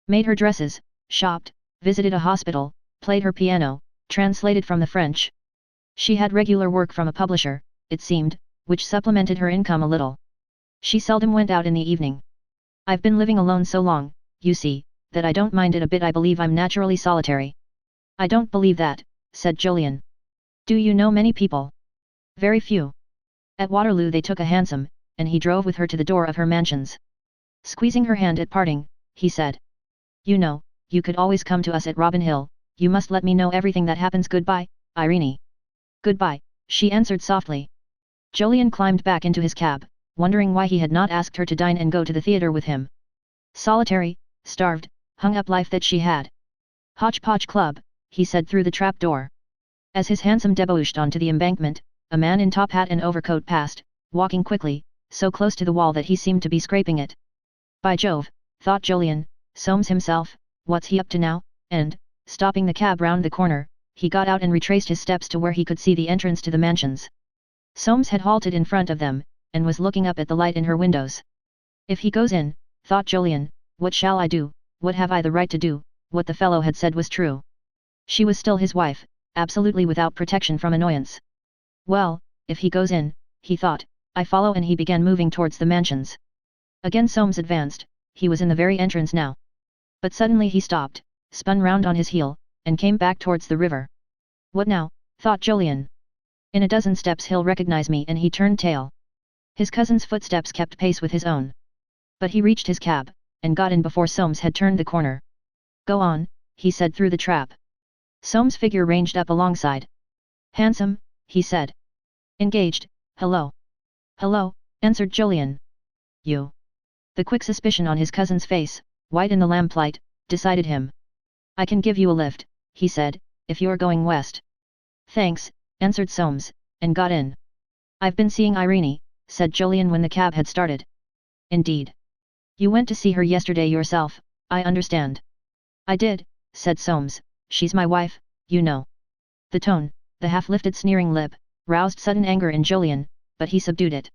Made her dresses, shopped, visited a hospital, played her piano, translated from the French. She had regular work from a publisher, it seemed, which supplemented her income a little. She seldom went out in the evening. I've been living alone so long, you see, that I don't mind it a bit. I believe I'm naturally solitary. I don't believe that, said Jolyon. Do you know many people? Very few. At Waterloo they took a hansom, and he drove with her to the door of her mansions. Squeezing her hand at parting, he said. You know, you could always come to us at Robin Hill, you must let me know everything that happens. Goodbye, Irene. Goodbye, she answered softly. Jolyon climbed back into his cab, wondering why he had not asked her to dine and go to the theatre with him. Solitary, starved, hung-up life that she had. Hodgepodge Club, he said through the trap door. As his hansom debouched onto the embankment, a man in top hat and overcoat passed, walking quickly, so close to the wall that he seemed to be scraping it. By Jove, thought Jolyon, Soames himself, what's he up to now? And, stopping the cab round the corner, he got out and retraced his steps to where he could see the entrance to the mansions. Soames had halted in front of them, and was looking up at the light in her windows. If he goes in, thought Jolyon, what shall I do? What have I the right to do? What the fellow had said was true. She was still his wife, absolutely without protection from annoyance. Well, if he goes in, he thought, I follow, and he began moving towards the mansions. Again Soames advanced, he was in the very entrance now. But suddenly he stopped, spun round on his heel, and came back towards the river. What now? Thought Jolyon. In a dozen steps he'll recognize me, and he turned tail. His cousin's footsteps kept pace with his own. But he reached his cab, and got in before Soames had turned the corner. Go on, he said through the trap. Soames' figure ranged up alongside. Handsome, he said. Engaged, hello. Hello, answered Jolyon. You. The quick suspicion on his cousin's face, white in the lamplight, decided him. I can give you a lift, he said, if you're going west. Thanks, answered Soames, and got in. I've been seeing Irene, said Jolyon when the cab had started. Indeed. You went to see her yesterday yourself, I understand. I did, said Soames, she's my wife, you know. The tone, the half-lifted sneering lip, roused sudden anger in Jolyon, but he subdued it.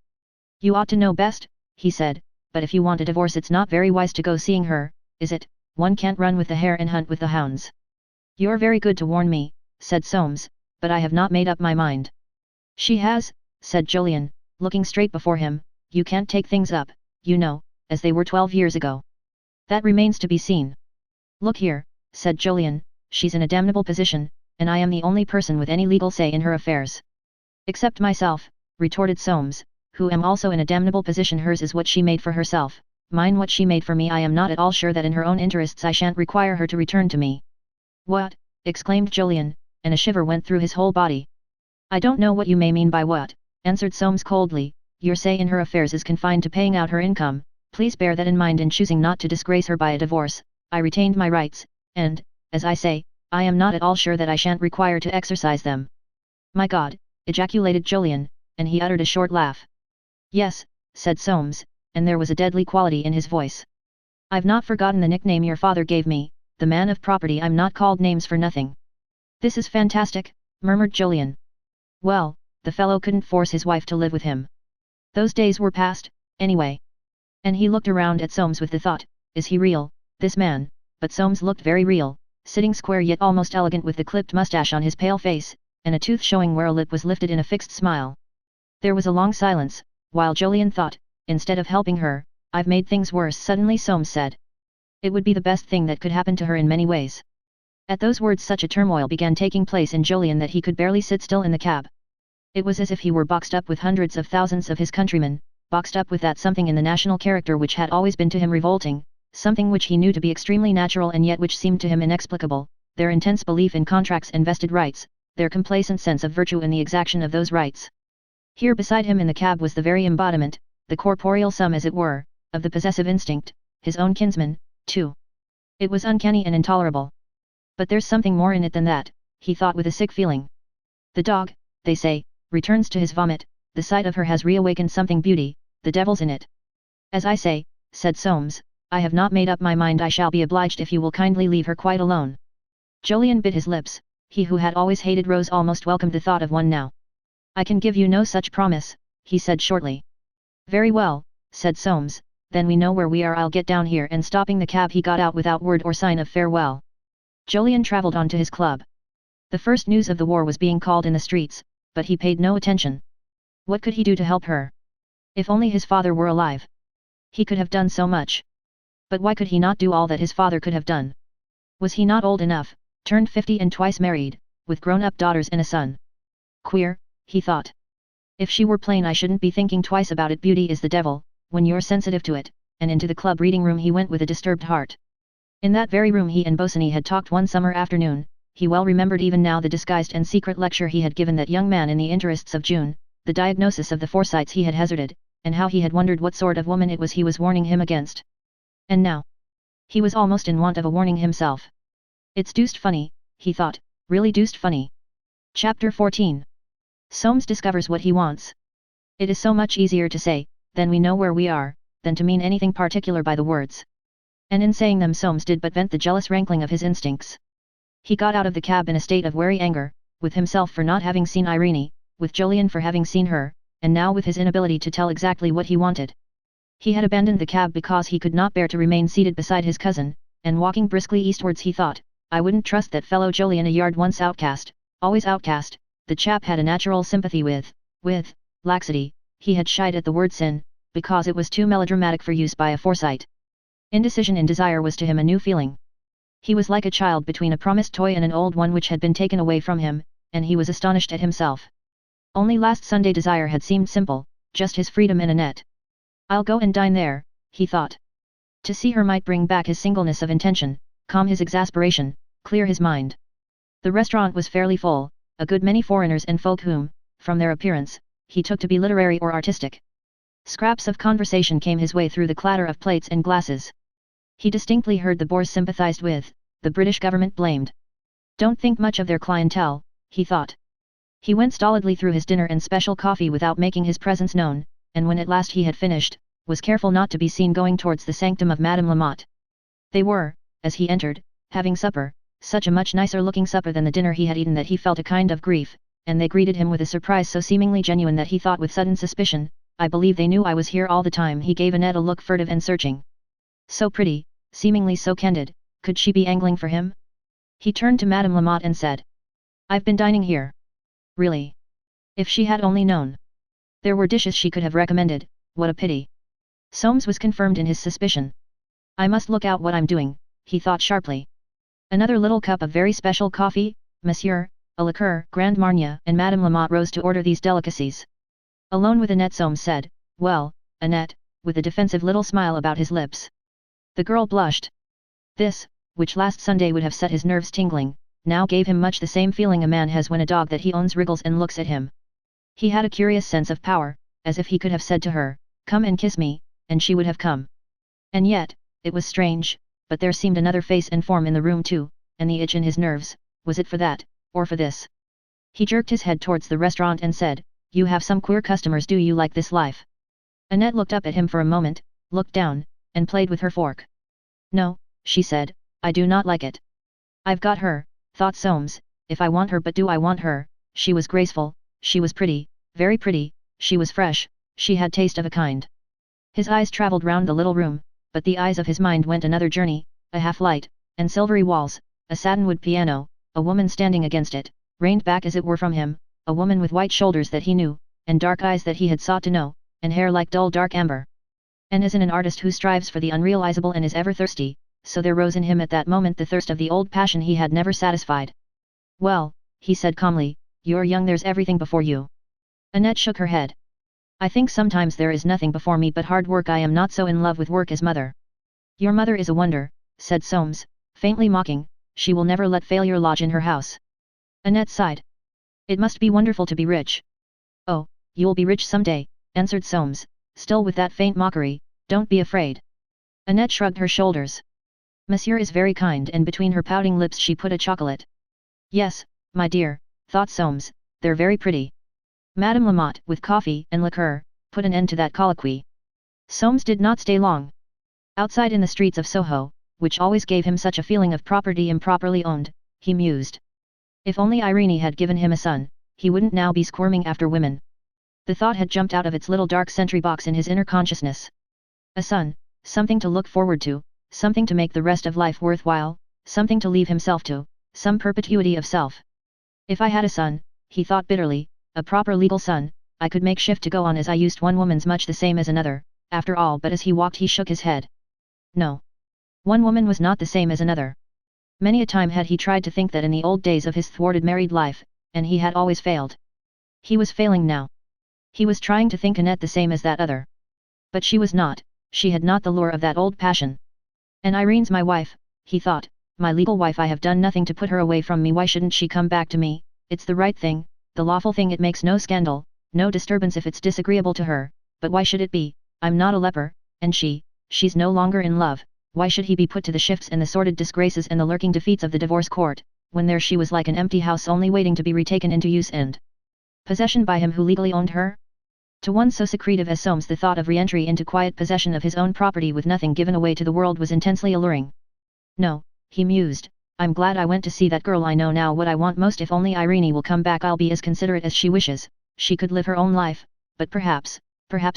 You ought to know best, he said, but if you want a divorce it's not very wise to go seeing her, is it? One can't run with the hare and hunt with the hounds. You're very good to warn me, said Soames, but I have not made up my mind. She has, said Jolyon, looking straight before him, you can't take things up, you know, as they were 12 years ago. That remains to be seen. Look here, said Jolyon, she's in a damnable position, and I am the only person with any legal say in her affairs. Except myself, retorted Soames, who am also in a damnable position. Hers is what she made for herself, mine what she made for me. I am not at all sure that in her own interests I shan't require her to return to me. What? Exclaimed Jolyon, and a shiver went through his whole body. I don't know what you may mean by what, answered Soames coldly. Your say in her affairs is confined to paying out her income. Please bear that in mind in choosing not to disgrace her by a divorce. I retained my rights, and, as I say, I am not at all sure that I shan't require to exercise them. My God, ejaculated Jolyon, and he uttered a short laugh. Yes, said Soames, and there was a deadly quality in his voice. I've not forgotten the nickname your father gave me, the man of property. I'm not called names for nothing. This is fantastic, murmured Jolyon. Well, the fellow couldn't force his wife to live with him. Those days were past, anyway. And he looked around at Soames with the thought, is he real, this man? But Soames looked very real, sitting square yet almost elegant with the clipped moustache on his pale face, and a tooth showing where a lip was lifted in a fixed smile. There was a long silence, while Jolyon thought, instead of helping her, I've made things worse. Suddenly Soames said. It would be the best thing that could happen to her in many ways. At those words such a turmoil began taking place in Jolyon that he could barely sit still in the cab. It was as if he were boxed up with hundreds of thousands of his countrymen, boxed up with that something in the national character which had always been to him revolting, something which he knew to be extremely natural and yet which seemed to him inexplicable, their intense belief in contracts and vested rights, their complacent sense of virtue in the exaction of those rights. Here beside him in the cab was the very embodiment, the corporeal sum as it were, of the possessive instinct, his own kinsman, too. It was uncanny and intolerable. But there's something more in it than that, he thought with a sick feeling. The dog, they say, returns to his vomit, the sight of her has reawakened something beauty, the devil's in it. As I say, said Soames, I have not made up my mind. I shall be obliged if you will kindly leave her quite alone. Jolyon bit his lips, he who had always hated Rose almost welcomed the thought of one now. I can give you no such promise, he said shortly. Very well, said Soames, then we know where we are. I'll get down here, and stopping the cab he got out without word or sign of farewell. Jolyon travelled on to his club. The first news of the war was being called in the streets, but he paid no attention. What could he do to help her? If only his father were alive. He could have done so much. But why could he not do all that his father could have done? Was he not old enough, turned 50 and twice married, with grown-up daughters and a son? Queer, he thought. If she were plain I shouldn't be thinking twice about it. Beauty is the devil, when you're sensitive to it, and into the club reading room he went with a disturbed heart. In that very room he and Bosinney had talked one summer afternoon. He well remembered even now the disguised and secret lecture he had given that young man in the interests of June, the diagnosis of the Forsytes he had hazarded, and how he had wondered what sort of woman it was he was warning him against. And now? He was almost in want of a warning himself. It's deuced funny, he thought, really deuced funny. Chapter 14. Soames discovers what he wants. It is so much easier to say, then we know where we are, than to mean anything particular by the words. And in saying them Soames did but vent the jealous rankling of his instincts. He got out of the cab in a state of wary anger, with himself for not having seen Irene, with Jolyon for having seen her, and now with his inability to tell exactly what he wanted. He had abandoned the cab because he could not bear to remain seated beside his cousin, and walking briskly eastwards he thought, I wouldn't trust that fellow Jolyon, a yard once outcast, always outcast. The chap had a natural sympathy with laxity. He had shied at the word sin, because it was too melodramatic for use by a Forsyte. Indecision in desire was to him a new feeling. He was like a child between a promised toy and an old one which had been taken away from him, and he was astonished at himself. Only last Sunday desire had seemed simple, just his freedom and Annette. I'll go and dine there, he thought. To see her might bring back his singleness of intention, calm his exasperation, clear his mind. The restaurant was fairly full, a good many foreigners and folk whom, from their appearance, he took to be literary or artistic. Scraps of conversation came his way through the clatter of plates and glasses. He distinctly heard the Boers sympathized with, the British government blamed. Don't think much of their clientele, he thought. He went stolidly through his dinner and special coffee without making his presence known, and when at last he had finished, was careful not to be seen going towards the sanctum of Madame Lamotte. They were, as he entered, having supper, such a much nicer looking supper than the dinner he had eaten that he felt a kind of grief, and they greeted him with a surprise so seemingly genuine that he thought with sudden suspicion, I believe they knew I was here all the time. He gave Annette a look furtive and searching. So pretty, seemingly so candid, could she be angling for him? He turned to Madame Lamotte and said, I've been dining here. Really? If she had only known. There were dishes she could have recommended, what a pity. Soames was confirmed in his suspicion. I must look out what I'm doing, he thought sharply. Another little cup of very special coffee, monsieur, a liqueur, Grand Marnier, and Madame Lamotte rose to order these delicacies. Alone with Annette, Soames said, well, Annette, with a defensive little smile about his lips. The girl blushed. This, which last Sunday would have set his nerves tingling, now gave him much the same feeling a man has when a dog that he owns wriggles and looks at him. He had a curious sense of power, as if he could have said to her, come and kiss me, and she would have come. And yet, it was strange, but there seemed another face and form in the room too, and the itch in his nerves, was it for that, or for this? He jerked his head towards the restaurant and said, you have some queer customers. Do you like this life? Annette looked up at him for a moment, looked down, and played with her fork. No, she said, I do not like it. I've got her, thought Soames, if I want her. But do I want her? She was graceful, she was pretty, very pretty, she was fresh, she had taste of a kind. His eyes travelled round the little room, but the eyes of his mind went another journey, a half-light, and silvery walls, a satinwood piano, a woman standing against it, reined back as it were from him, a woman with white shoulders that he knew, and dark eyes that he had sought to know, and hair like dull dark amber. And as in an artist who strives for the unrealizable and is ever thirsty, so there rose in him at that moment the thirst of the old passion he had never satisfied. Well, he said calmly, you're young, there's everything before you. Annette shook her head. I think sometimes there is nothing before me but hard work. I am not so in love with work as mother. Your mother is a wonder, said Soames, faintly mocking, she will never let failure lodge in her house. Annette sighed. It must be wonderful to be rich. Oh, you'll be rich some day, answered Soames, still with that faint mockery, "Don't be afraid." Annette shrugged her shoulders. "Monsieur is very kind," and between her pouting lips she put a chocolate. "Yes, my dear," thought Soames, "they're very pretty." Madame Lamotte, with coffee and liqueur, put an end to that colloquy. Soames did not stay long. Outside in the streets of Soho, which always gave him such a feeling of property improperly owned, he mused. If only Irene had given him a son, he wouldn't now be squirming after women. The thought had jumped out of its little dark sentry box in his inner consciousness. A son, something to look forward to, something to make the rest of life worthwhile, something to leave himself to, some perpetuity of self. If I had a son, he thought bitterly, a proper legal son, I could make shift to go on as I used. One woman's much the same as another, after all. But as he walked he shook his head. No. One woman was not the same as another. Many a time had he tried to think that in the old days of his thwarted married life, and he had always failed. He was failing now. He was trying to think Annette the same as that other. But she was not, she had not the lure of that old passion. And Irene's my wife, he thought, my legal wife. I have done nothing to put her away from me. Why shouldn't she come back to me? It's the right thing, the lawful thing. It makes no scandal, no disturbance if it's disagreeable to her, but why should it be? I'm not a leper, and she's no longer in love. Why should he be put to the shifts and the sordid disgraces and the lurking defeats of the divorce court, when there she was like an empty house only waiting to be retaken into use and possession by him who legally owned her? To one so secretive as Soames the thought of re-entry into quiet possession of his own property with nothing given away to the world was intensely alluring. No, he mused, I'm glad I went to see that girl. I know now what I want most. If only Irene will come back I'll be as considerate as she wishes. She could live her own life, but perhaps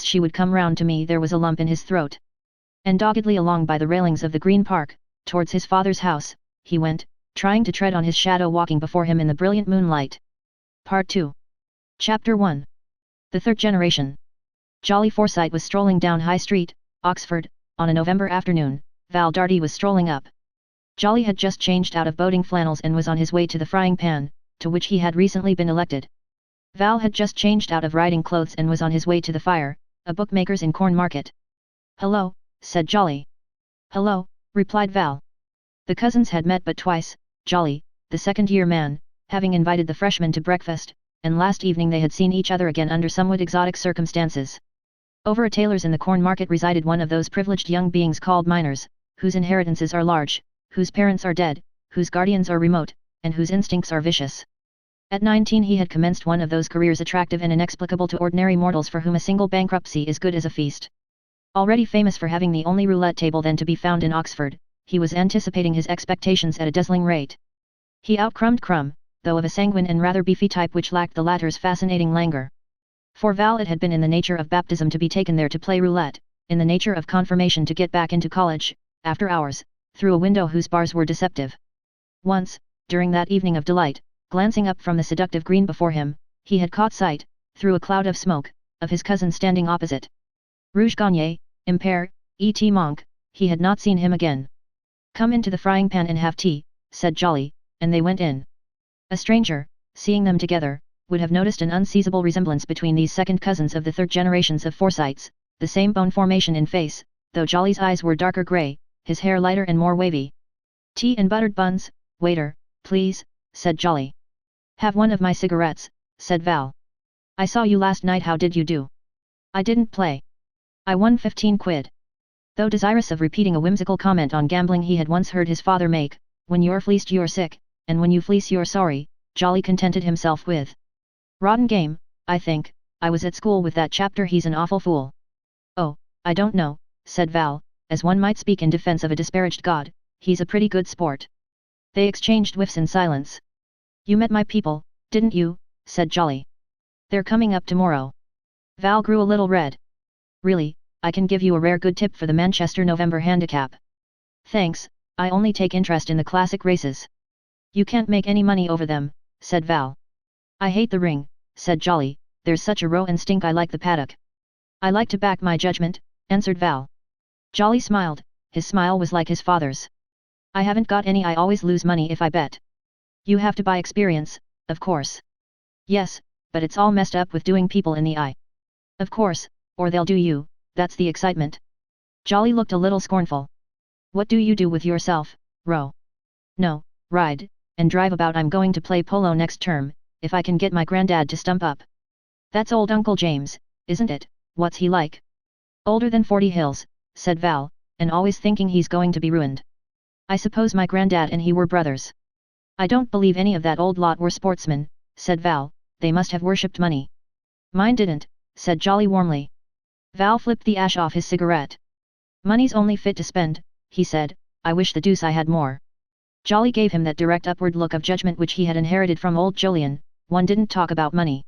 she would come round to me. There was a lump in his throat. And doggedly along by the railings of the Green Park, towards his father's house, he went, trying to tread on his shadow walking before him in the brilliant moonlight. Part 2. Chapter 1. The Third Generation. Jolly Forsyte was strolling down High Street, Oxford, on a November afternoon. Val Darty was strolling up. Jolly had just changed out of boating flannels and was on his way to the frying pan, to which he had recently been elected. Val had just changed out of riding clothes and was on his way to the Fire, a bookmaker's in Corn Market. Hello, said Jolly. Hello, replied Val. The cousins had met but twice, Jolly, the second-year man, having invited the freshman to breakfast, and last evening they had seen each other again under somewhat exotic circumstances. Over a tailor's in the Corn Market resided one of those privileged young beings called minors, whose inheritances are large, whose parents are dead, whose guardians are remote, and whose instincts are vicious. At 19 he had commenced one of those careers attractive and inexplicable to ordinary mortals for whom a single bankruptcy is good as a feast. Already famous for having the only roulette table then to be found in Oxford, he was anticipating his expectations at a dazzling rate. He outcrumbed Crumb, though of a sanguine and rather beefy type which lacked the latter's fascinating languor. For Val it had been in the nature of baptism to be taken there to play roulette, in the nature of confirmation to get back into college, after hours, through a window whose bars were deceptive. Once, during that evening of delight, glancing up from the seductive green before him, he had caught sight, through a cloud of smoke, of his cousin standing opposite. Rouge Gagne, Impair, et Monk, he had not seen him again. Come into the frying pan and have tea, said Jolly, and they went in. A stranger, seeing them together, would have noticed an unseizable resemblance between these second cousins of the third generations of Forsytes, the same bone formation in face, though Jolly's eyes were darker grey, his hair lighter and more wavy. Tea and buttered buns, waiter, please, said Jolly. Have one of my cigarettes, said Val. I saw you last night. How did you do? I didn't play. I won 15 quid. Though desirous of repeating a whimsical comment on gambling he had once heard his father make, when you're fleeced you're sick, and when you fleece you're sorry, Jolly contented himself with. Rotten game, I think. I was at school with that chapter. He's an awful fool. Oh, I don't know, said Val, as one might speak in defense of a disparaged god. He's a pretty good sport. They exchanged whiffs in silence. You met my people, didn't you? Said Jolly. They're coming up tomorrow. Val grew a little red. Really, I can give you a rare good tip for the Manchester November handicap. Thanks, I only take interest in the classic races. You can't make any money over them, said Val. I hate the ring, said Jolly, there's such a row and stink. I like the paddock. I like to back my judgment, answered Val. Jolly smiled, his smile was like his father's. I haven't got any. I always lose money if I bet. You have to buy experience, of course. Yes, but it's all messed up with doing people in the eye. Of course, or they'll do you, that's the excitement. Jolly looked a little scornful. What do you do with yourself, row? No, ride, and drive about. I'm going to play polo next term, if I can get my granddad to stump up. That's old Uncle James, isn't it? What's he like? Older than 40 hills, said Val, and always thinking he's going to be ruined. I suppose my granddad and he were brothers. I don't believe any of that old lot were sportsmen, said Val, they must have worshipped money. Mine didn't, said Jolly warmly. Val flipped the ash off his cigarette. Money's only fit to spend, he said, I wish the deuce I had more. Jolly gave him that direct upward look of judgment which he had inherited from old Jolyon. One didn't talk about money.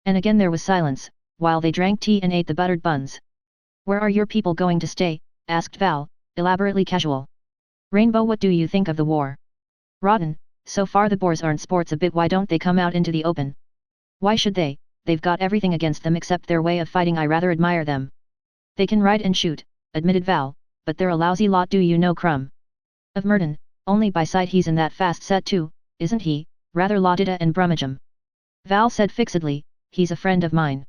And again there was silence, while they drank tea and ate the buttered buns. Where are your people going to stay? Asked Val, elaborately casual. Rainbow, what do you think of the war? Rotten, so far the Boers aren't sports a bit. Why don't they come out into the open? Why should they? They've got everything against them except their way of fighting. I rather admire them. They can ride and shoot, admitted Val, but they're a lousy lot. Do you know Crumb? Of Murden, only by sight. He's in that fast set too, isn't he? Rather Laudida and Brummagem. Val said fixedly, he's a friend of mine.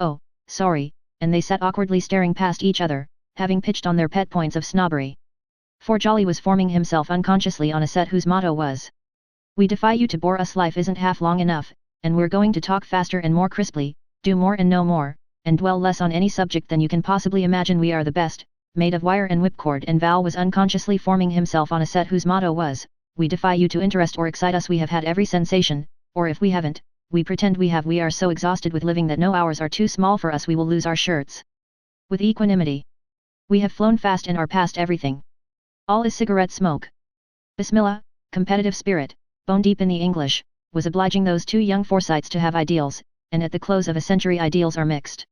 Oh, sorry, and they sat awkwardly staring past each other, having pitched on their pet points of snobbery. For Jolly was forming himself unconsciously on a set whose motto was, we defy you to bore us. Life isn't half long enough, and we're going to talk faster and more crisply, do more and know more, and dwell less on any subject than you can possibly imagine. We are the best, made of wire and whipcord. And Val was unconsciously forming himself on a set whose motto was, we defy you to interest or excite us. We have had every sensation, or if we haven't, we pretend we have. We are so exhausted with living that no hours are too small for us. We will lose our shirts. With equanimity. We have flown fast and are past everything. All is cigarette smoke. Bismillah, competitive spirit, bone deep in the English, was obliging those two young Forsytes to have ideals, and at the close of a century ideals are mixed.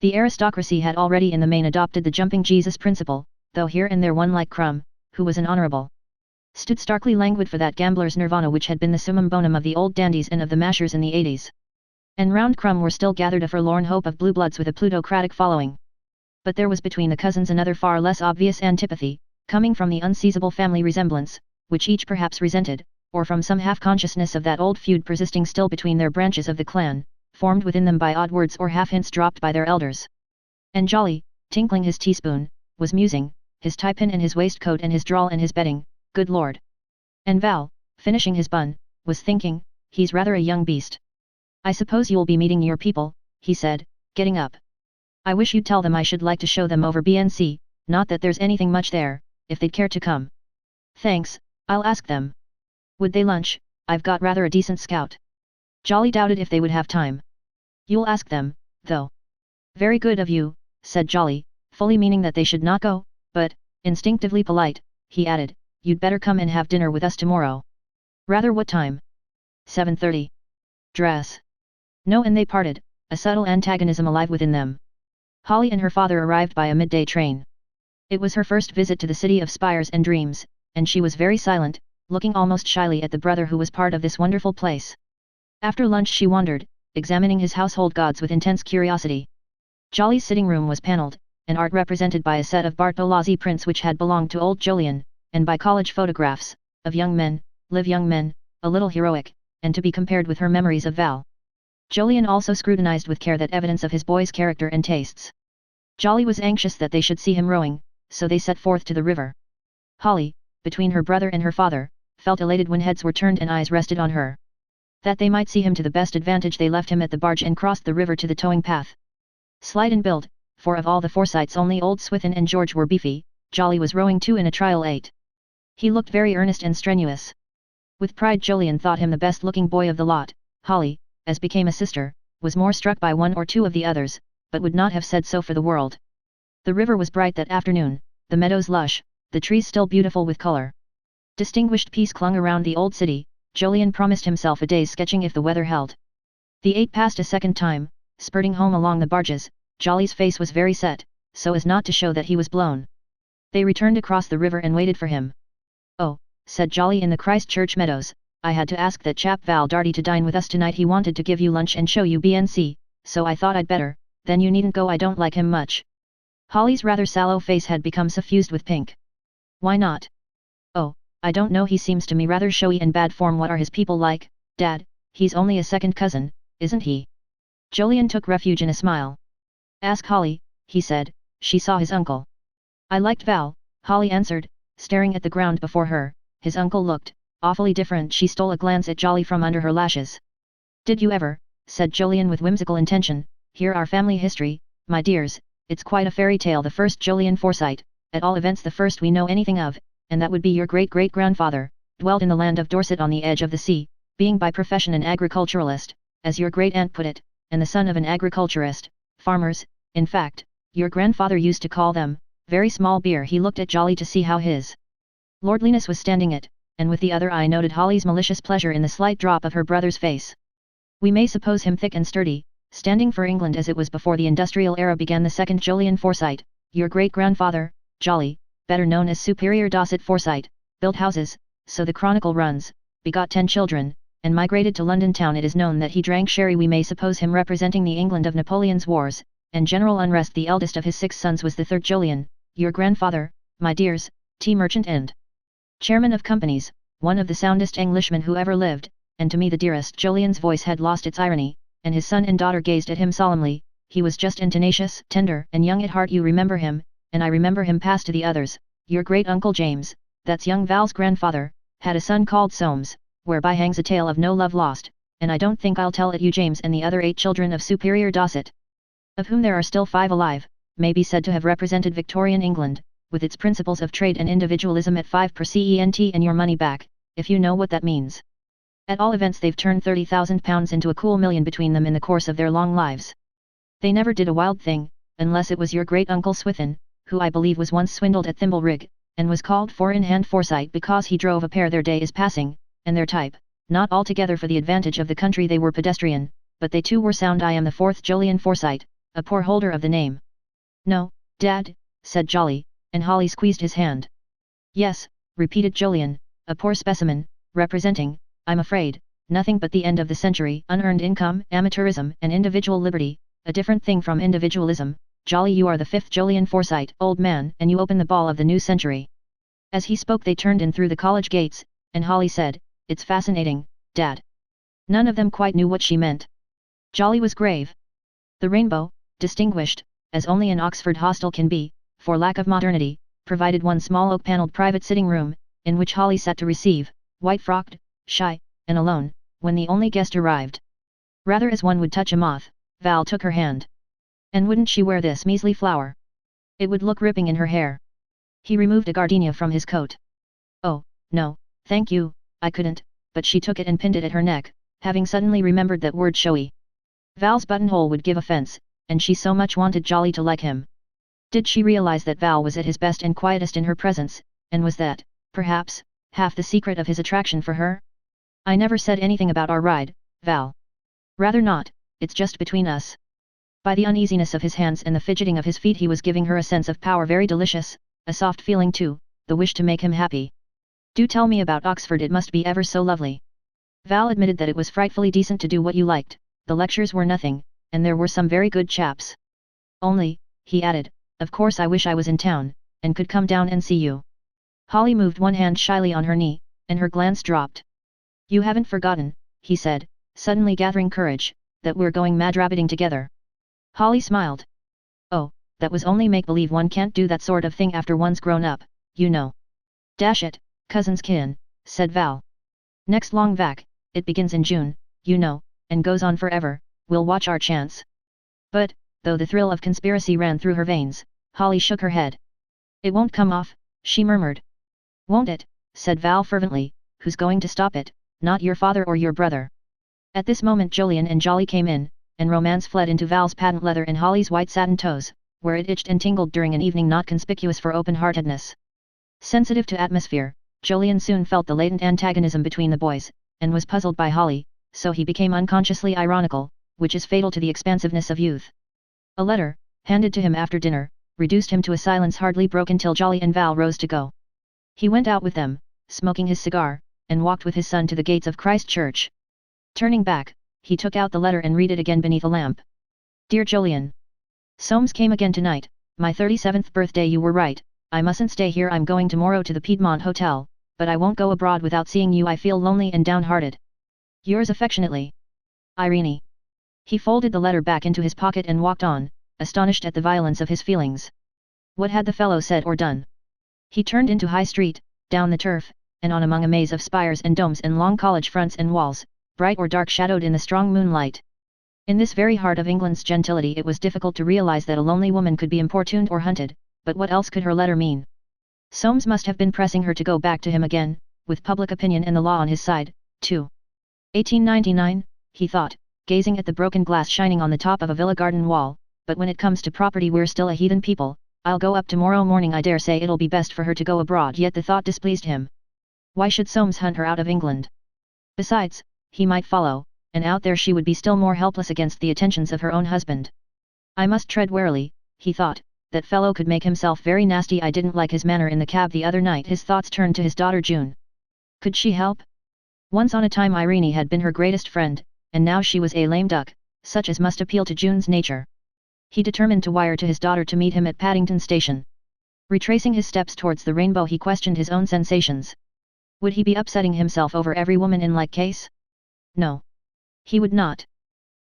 The aristocracy had already in the main adopted the jumping Jesus principle, though here and there one like Crumb, who was an honourable, stood starkly languid for that gambler's nirvana which had been the summum bonum of the old dandies and of the mashers in the 80s. And round Crumb were still gathered a forlorn hope of blue bloods with a plutocratic following. But there was between the cousins another far less obvious antipathy, coming from the unseizable family resemblance, which each perhaps resented, or from some half-consciousness of that old feud persisting still between their branches of the clan, formed within them by odd words or half-hints dropped by their elders. And Jolly, tinkling his teaspoon, was musing, his tie-pin and his waistcoat and his drawl and his bedding, good lord. And Val, finishing his bun, was thinking, he's rather a young beast. I suppose you'll be meeting your people, he said, getting up. I wish you'd tell them I should like to show them over BNC, not that there's anything much there, if they'd care to come. Thanks, I'll ask them. Would they lunch? I've got rather a decent scout. Jolly doubted if they would have time. You'll ask them, though. Very good of you, said Jolly, fully meaning that they should not go, but, instinctively polite, he added, you'd better come and have dinner with us tomorrow. Rather what time? 7:30. Dress. No, and they parted, a subtle antagonism alive within them. Holly and her father arrived by a midday train. It was her first visit to the city of spires and dreams, and she was very silent, looking almost shyly at the brother who was part of this wonderful place. After lunch she wandered, examining his household gods with intense curiosity. Jolly's sitting room was panelled, and art represented by a set of Bartolozzi prints which had belonged to old Jolyon, and by college photographs, of young men, live young men, a little heroic, and to be compared with her memories of Val. Jolyon also scrutinized with care that evidence of his boy's character and tastes. Jolly was anxious that they should see him rowing, so they set forth to the river. Holly, between her brother and her father, felt elated when heads were turned and eyes rested on her. That they might see him to the best advantage they left him at the barge and crossed the river to the towing path. Slight in build, for of all the Forsytes only old Swithin and George were beefy, Jolly was rowing too in a trial 8. He looked very earnest and strenuous. With pride Jolyon thought him the best-looking boy of the lot. Holly, as became a sister, was more struck by one or two of the others, but would not have said so for the world. The river was bright that afternoon, the meadows lush, the trees still beautiful with color. Distinguished peace clung around the old city. Jolyon promised himself a day's sketching if the weather held. The 8 passed a second time, spurting home along the barges. Jolly's face was very set, so as not to show that he was blown. They returned across the river and waited for him. Oh, said Jolly in the Christchurch meadows, I had to ask that chap Val Darty to dine with us tonight. He wanted to give you lunch and show you BNC, so I thought I'd better, then you needn't go. I don't like him much. Holly's rather sallow face had become suffused with pink. Why not? Oh, I don't know, he seems to me rather showy and bad form. What are his people like, Dad? He's only a second cousin, isn't he? Jolyon took refuge in a smile. Ask Holly, he said, she saw his uncle. I liked Val, Holly answered, staring at the ground before her. His uncle looked awfully different. She stole a glance at Jolly from under her lashes. Did you ever, said Jolyon with whimsical intention, hear our family history, my dears, it's quite a fairy tale, the first Julian Forsyte, at all events the first we know anything of, and that would be your great-great-grandfather, dwelt in the land of Dorset on the edge of the sea, being by profession an agriculturalist, as your great-aunt put it, and the son of an agriculturist, farmers, in fact, your grandfather used to call them, very small beer. He looked at Jolly to see how his lordliness was standing it, and with the other eye noted Holly's malicious pleasure in the slight drop of her brother's face. We may suppose him thick and sturdy, standing for England as it was before the industrial era began. The second Julian Forsyte, your great-grandfather, Jolly, better known as Superior Dorset Forsyte, built houses, so the chronicle runs, begot 10 children, and migrated to London town. It is known that he drank sherry. We may suppose him representing the England of Napoleon's wars, and general unrest. The eldest of his 6 sons was the third Julian, your grandfather, my dears, tea merchant and chairman of companies, one of the soundest Englishmen who ever lived, and to me the dearest. Julian's voice had lost its irony, and his son and daughter gazed at him solemnly. He was just and tenacious, tender and young at heart. You remember him, and I remember him. Pass to the others. Your great-uncle James, that's young Val's grandfather, had a son called Soames, whereby hangs a tale of no love lost, and I don't think I'll tell it you. James and the other 8 children of Superior Dorset, of whom there are still 5 alive, may be said to have represented Victorian England, with its principles of trade and individualism at 5% and your money back, if you know what that means. At all events they've turned £30,000 into a cool million between them in the course of their long lives. They never did a wild thing, unless it was your great-uncle Swithin, who I believe was once swindled at Thimblerig, and was called four-in-hand Forsyte because he drove a pair. Their day is passing, and their type, not altogether for the advantage of the country. They were pedestrian, but they too were sound. I am the 4th Julian Forsyte, a poor holder of the name. No, Dad, said Jolly, and Holly squeezed his hand. Yes, repeated Julian, a poor specimen, representing, I'm afraid, nothing but the end of the century. Unearned income, amateurism and individual liberty, a different thing from individualism. Jolly, you are the 5th Julian Forsyte, old man, and you open the ball of the new century. As he spoke they turned in through the college gates, and Holly said, it's fascinating, Dad. None of them quite knew what she meant. Jolly was grave. The Rainbow, distinguished, as only an Oxford hostel can be, for lack of modernity, provided one small oak-panelled private sitting room, in which Holly sat to receive, white-frocked, shy, and alone, when the only guest arrived. Rather as one would touch a moth, Val took her hand. And wouldn't she wear this measly flower? It would look ripping in her hair. He removed a gardenia from his coat. Oh, no, thank you, I couldn't, but she took it and pinned it at her neck, having suddenly remembered that word showy. Val's buttonhole would give offense, and she so much wanted Jolly to like him. Did she realize that Val was at his best and quietest in her presence, and was that, perhaps, half the secret of his attraction for her? I never said anything about our ride, Val. Rather not, it's just between us. By the uneasiness of his hands and the fidgeting of his feet he was giving her a sense of power very delicious, a soft feeling too, the wish to make him happy. Do tell me about Oxford, it must be ever so lovely. Val admitted that it was frightfully decent to do what you liked, the lectures were nothing, and there were some very good chaps. Only, he added, of course I wish I was in town, and could come down and see you. Holly moved one hand shyly on her knee, and her glance dropped. You haven't forgotten, he said, suddenly gathering courage, that we're going mad rabbiting together. Holly smiled. Oh, that was only make-believe. One can't do that sort of thing after one's grown up, you know. Dash it, cousin's kin, said Val. Next long vac, it begins in June, you know, and goes on forever, we'll watch our chance. But, though the thrill of conspiracy ran through her veins, Holly shook her head. It won't come off, she murmured. Won't it, said Val fervently, who's going to stop it, not your father or your brother. At this moment Julian and Jolly came in, and romance fled into Val's patent leather and Holly's white satin toes, where it itched and tingled during an evening not conspicuous for open-heartedness. Sensitive to atmosphere, Julian soon felt the latent antagonism between the boys, and was puzzled by Holly, so he became unconsciously ironical, which is fatal to the expansiveness of youth. A letter, handed to him after dinner, reduced him to a silence hardly broken till Jolly and Val rose to go. He went out with them, smoking his cigar, and walked with his son to the gates of Christ Church. Turning back, he took out the letter and read it again beneath a lamp. Dear Julian. Soames came again tonight, my 37th birthday. You were right, I mustn't stay here. I'm going tomorrow to the Piedmont Hotel, but I won't go abroad without seeing you. I feel lonely and downhearted. Yours affectionately, Irene. He folded the letter back into his pocket and walked on, astonished at the violence of his feelings. What had the fellow said or done? He turned into High Street, down the turf, and on among a maze of spires and domes and long college fronts and walls, bright or dark shadowed in the strong moonlight. In this very heart of England's gentility it was difficult to realize that a lonely woman could be importuned or hunted, but what else could her letter mean? Soames must have been pressing her to go back to him again, with public opinion and the law on his side, too. 1899, he thought, gazing at the broken glass shining on the top of a villa garden wall, but when it comes to property we're still a heathen people. I'll go up tomorrow morning. I dare say it'll be best for her to go abroad. Yet the thought displeased him. Why should Soames hunt her out of England? Besides, he might follow, and out there she would be still more helpless against the attentions of her own husband. I must tread warily, he thought, that fellow could make himself very nasty. I didn't like his manner in the cab the other night. His thoughts turned to his daughter June. Could she help? Once on a time Irene had been her greatest friend, and now she was a lame duck, such as must appeal to June's nature. He determined to wire to his daughter to meet him at Paddington Station. Retracing his steps towards the Rainbow he questioned his own sensations. Would he be upsetting himself over every woman in like case? No. He would not.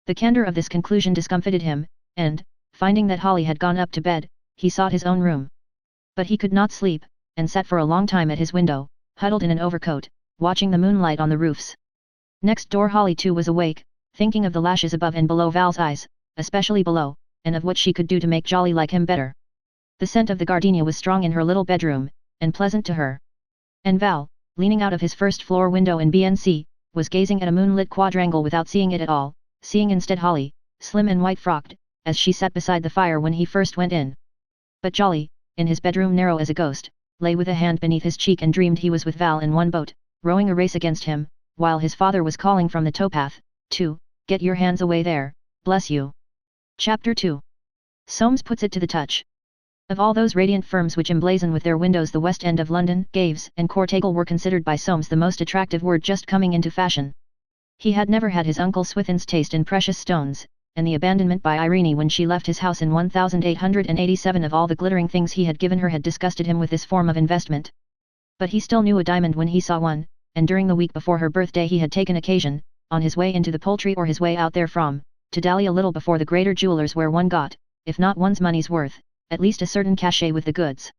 The candor of this conclusion discomfited him, and, finding that Holly had gone up to bed, he sought his own room. But he could not sleep, and sat for a long time at his window, huddled in an overcoat, watching the moonlight on the roofs. Next door Holly too was awake, thinking of the lashes above and below Val's eyes, especially below, and of what she could do to make Jolly like him better. The scent of the gardenia was strong in her little bedroom, and pleasant to her. And Val, leaning out of his first-floor window in BNC, was gazing at a moonlit quadrangle without seeing it at all, seeing instead Holly, slim and white-frocked, as she sat beside the fire when he first went in. But Jolly, in his bedroom narrow as a ghost, lay with a hand beneath his cheek and dreamed he was with Val in one boat, rowing a race against him, while his father was calling from the towpath, "Get your hands away there, bless you." Chapter 2. Soames puts it to the touch. Of all those radiant firms which emblazon with their windows the West End of London, Gaves and Courtagle were considered by Soames the most attractive word just coming into fashion. He had never had his uncle Swithin's taste in precious stones, and the abandonment by Irene when she left his house in 1887 of all the glittering things he had given her had disgusted him with this form of investment. But he still knew a diamond when he saw one, and during the week before her birthday he had taken occasion, on his way into the Poultry or his way out therefrom, to dally a little before the greater jewellers where one got, if not one's money's worth, at least a certain cachet with the goods.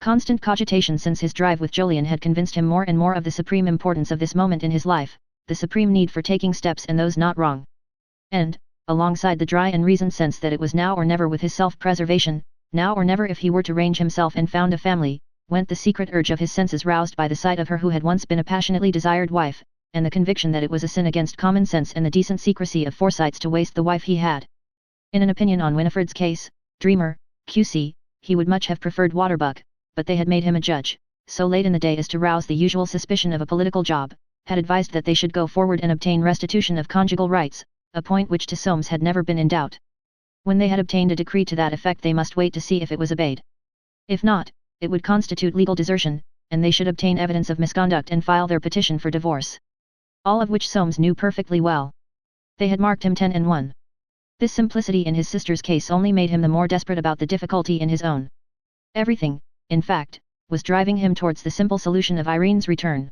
Constant cogitation since his drive with Jolyon had convinced him more and more of the supreme importance of this moment in his life, the supreme need for taking steps and those not wrong. And, alongside the dry and reasoned sense that it was now or never with his self-preservation, now or never if he were to range himself and found a family, went the secret urge of his senses roused by the sight of her who had once been a passionately desired wife, and the conviction that it was a sin against common sense and the decent secrecy of Forsytes to waste the wife he had. In an opinion on Winifred's case, Dreamer, Q.C., he would much have preferred Waterbuck, but they had made him a judge, so late in the day as to rouse the usual suspicion of a political job, had advised that they should go forward and obtain restitution of conjugal rights, a point which to Soames had never been in doubt. When they had obtained a decree to that effect they must wait to see if it was obeyed. If not, it would constitute legal desertion, and they should obtain evidence of misconduct and file their petition for divorce. All of which Soames knew perfectly well. They had marked him 10-1. This simplicity in his sister's case only made him the more desperate about the difficulty in his own. Everything, in fact, was driving him towards the simple solution of Irene's return.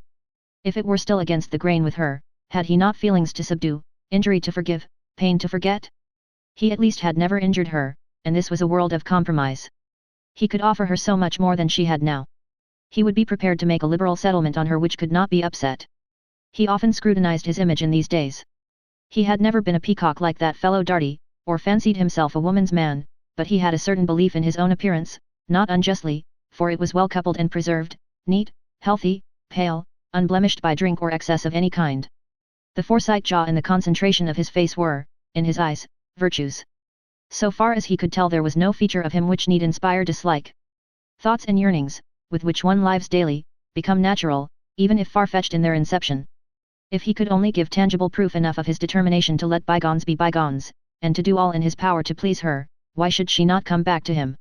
If it were still against the grain with her, had he not feelings to subdue, injury to forgive, pain to forget? He at least had never injured her, and this was a world of compromise. He could offer her so much more than she had now. He would be prepared to make a liberal settlement on her which could not be upset. He often scrutinized his image in these days. He had never been a peacock like that fellow Darty, or fancied himself a woman's man, but he had a certain belief in his own appearance, not unjustly, for it was well coupled and preserved, neat, healthy, pale, unblemished by drink or excess of any kind. The Forsyte jaw and the concentration of his face were, in his eyes, virtues. So far as he could tell there was no feature of him which need inspire dislike. Thoughts and yearnings, with which one lives daily, become natural, even if far-fetched in their inception. If he could only give tangible proof enough of his determination to let bygones be bygones, and to do all in his power to please her, why should she not come back to him?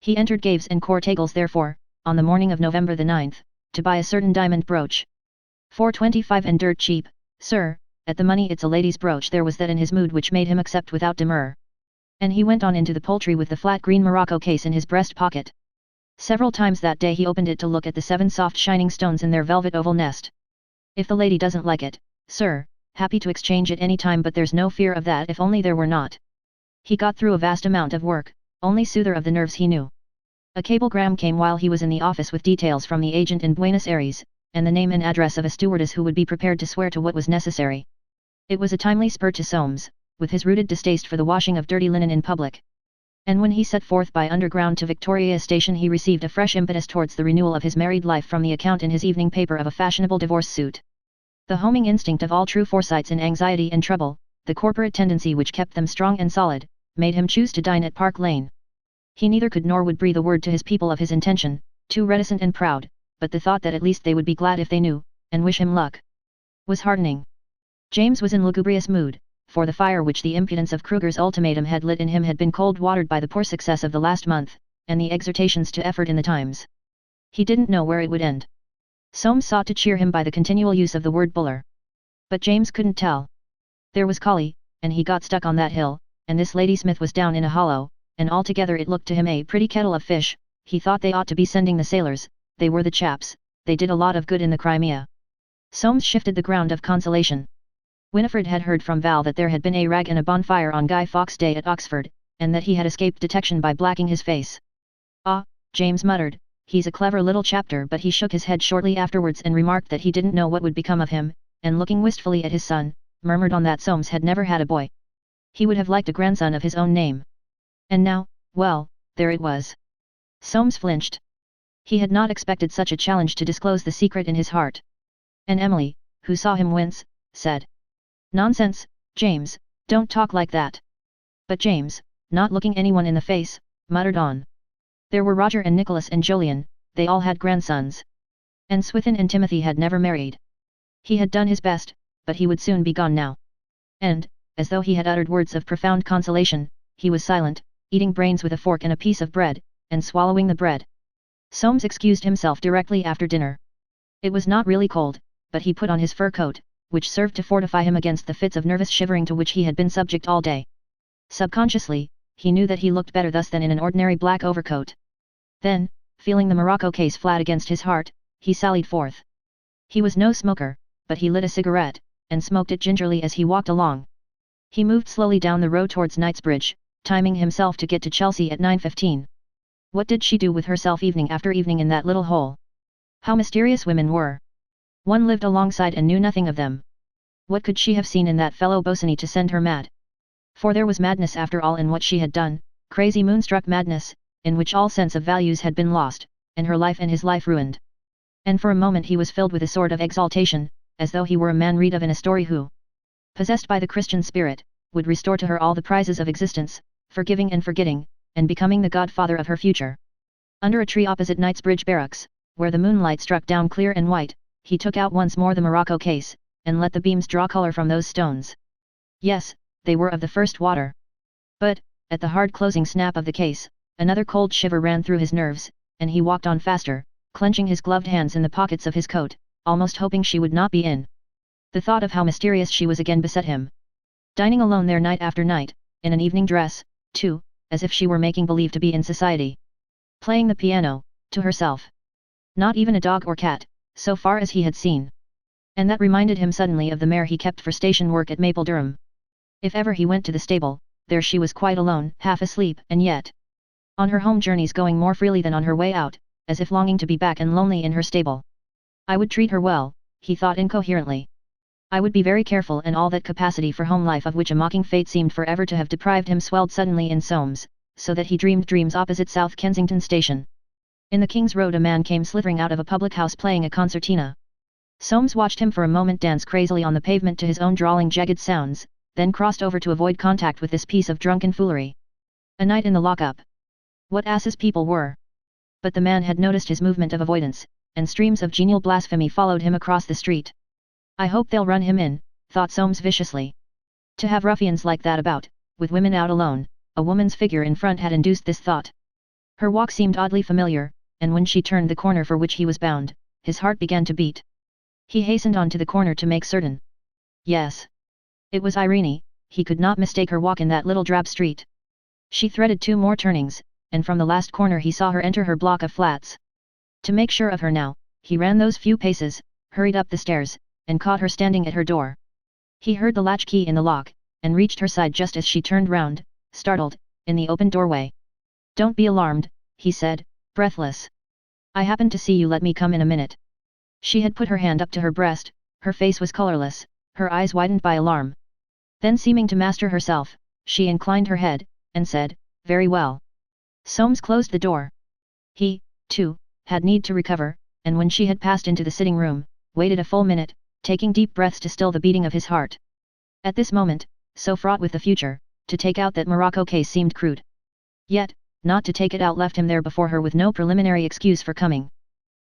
He entered Gaves and Courtagle's therefore, on the morning of November the 9th, to buy a certain diamond brooch. £4.25 and dirt cheap, sir, at the money it's a lady's brooch. There was that in his mood which made him accept without demur. And he went on into the Poultry with the flat green morocco case in his breast pocket. Several times that day he opened it to look at the 7 soft shining stones in their velvet oval nest. If the lady doesn't like it, sir, happy to exchange it any time, but there's no fear of that if only there were not. He got through a vast amount of work, only soother of the nerves he knew. A cablegram came while he was in the office with details from the agent in Buenos Aires, and the name and address of a stewardess who would be prepared to swear to what was necessary. It was a timely spur to Soames, with his rooted distaste for the washing of dirty linen in public. And when he set forth by underground to Victoria Station he received a fresh impetus towards the renewal of his married life from the account in his evening paper of a fashionable divorce suit. The homing instinct of all true Forsytes in anxiety and trouble, the corporate tendency which kept them strong and solid, made him choose to dine at Park Lane. He neither could nor would breathe a word to his people of his intention, too reticent and proud, but the thought that at least they would be glad if they knew, and wish him luck, was heartening. James was in lugubrious mood, for the fire which the impudence of Kruger's ultimatum had lit in him had been cold-watered by the poor success of the last month, and the exhortations to effort in the Times. He didn't know where it would end. Soames sought to cheer him by the continual use of the word buller. But James couldn't tell. There was Collie, and he got stuck on that hill, and this Ladysmith was down in a hollow, and altogether it looked to him a pretty kettle of fish. He thought they ought to be sending the sailors, they were the chaps, they did a lot of good in the Crimea. Soames shifted the ground of consolation. Winifred had heard from Val that there had been a rag and a bonfire on Guy Fawkes Day at Oxford, and that he had escaped detection by blacking his face. Ah, James muttered, he's a clever little chapter, but he shook his head shortly afterwards and remarked that he didn't know what would become of him, and looking wistfully at his son, murmured on that Soames had never had a boy. He would have liked a grandson of his own name. And now, well, there it was. Soames flinched. He had not expected such a challenge to disclose the secret in his heart. And Emily, who saw him wince, said, "Nonsense, James, don't talk like that." But James, not looking anyone in the face, muttered on. There were Roger and Nicholas and Jolyon, they all had grandsons. And Swithin and Timothy had never married. He had done his best, but he would soon be gone now. And, as though he had uttered words of profound consolation, he was silent, eating brains with a fork and a piece of bread, and swallowing the bread. Soames excused himself directly after dinner. It was not really cold, but he put on his fur coat, which served to fortify him against the fits of nervous shivering to which he had been subject all day. Subconsciously, he knew that he looked better thus than in an ordinary black overcoat. Then, feeling the morocco case flat against his heart, he sallied forth. He was no smoker, but he lit a cigarette, and smoked it gingerly as he walked along. He moved slowly down the road towards Knightsbridge, timing himself to get to Chelsea at 9:15. What did she do with herself evening after evening in that little hole? How mysterious women were! One lived alongside and knew nothing of them. What could she have seen in that fellow Bosinney to send her mad? For there was madness after all in what she had done, crazy moonstruck madness, in which all sense of values had been lost, and her life and his life ruined. And for a moment he was filled with a sort of exaltation, as though he were a man read of in a story who, possessed by the Christian spirit, would restore to her all the prizes of existence, forgiving and forgetting, and becoming the godfather of her future. Under a tree opposite Knightsbridge Barracks, where the moonlight struck down clear and white, he took out once more the morocco case, and let the beams draw colour from those stones. Yes, they were of the first water. But, at the hard closing snap of the case, another cold shiver ran through his nerves, and he walked on faster, clenching his gloved hands in the pockets of his coat, almost hoping she would not be in. The thought of how mysterious she was again beset him. Dining alone there night after night, in an evening dress, too, as if she were making believe to be in society. Playing the piano, to herself. Not even a dog or cat, so far as he had seen. And that reminded him suddenly of the mare he kept for station work at Mapledurham. If ever he went to the stable, there she was quite alone, half asleep, and yet on her home journeys going more freely than on her way out, as if longing to be back and lonely in her stable. I would treat her well, he thought incoherently. I would be very careful, and all that capacity for home life of which a mocking fate seemed forever to have deprived him swelled suddenly in Soames, so that he dreamed dreams opposite South Kensington Station. In the King's Road a man came slithering out of a public house playing a concertina. Soames watched him for a moment dance crazily on the pavement to his own drawling jagged sounds, then crossed over to avoid contact with this piece of drunken foolery. A night in the lock-up. What asses people were! But the man had noticed his movement of avoidance, and streams of genial blasphemy followed him across the street. I hope they'll run him in, thought Soames viciously. To have ruffians like that about, with women out alone, a woman's figure in front had induced this thought. Her walk seemed oddly familiar, and when she turned the corner for which he was bound, his heart began to beat. He hastened on to the corner to make certain. Yes. It was Irene, he could not mistake her walk in that little drab street. She threaded 2 more turnings, and from the last corner he saw her enter her block of flats. To make sure of her now, he ran those few paces, hurried up the stairs, and caught her standing at her door. He heard the latch key in the lock, and reached her side just as she turned round, startled, in the open doorway. "Don't be alarmed," he said, breathless. "I happened to see you. Let me come in a minute." She had put her hand up to her breast, her face was colourless, her eyes widened by alarm. Then seeming to master herself, she inclined her head, and said, "Very well." Soames closed the door. He, too, had need to recover, and when she had passed into the sitting room, waited a full minute, taking deep breaths to still the beating of his heart. At this moment, so fraught with the future, to take out that Morocco case seemed crude. Yet, not to take it out left him there before her with no preliminary excuse for coming.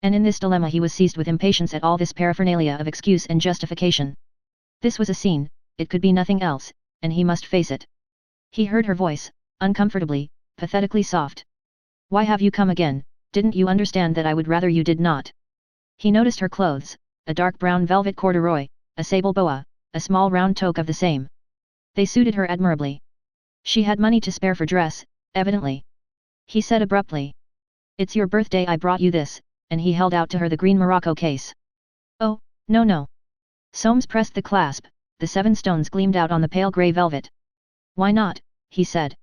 And in this dilemma he was seized with impatience at all this paraphernalia of excuse and justification. This was a scene, it could be nothing else, and he must face it. He heard her voice, uncomfortably, pathetically soft. "Why have you come again? Didn't you understand that I would rather you did not?" He noticed her clothes, a dark brown velvet corduroy, a sable boa, a small round toque of the same. They suited her admirably. She had money to spare for dress, evidently. He said abruptly. "It's your birthday I brought you this," and he held out to her the green Morocco case. "Oh, no no." Soames pressed the clasp, the 7 stones gleamed out on the pale grey velvet. "Why not?" he said.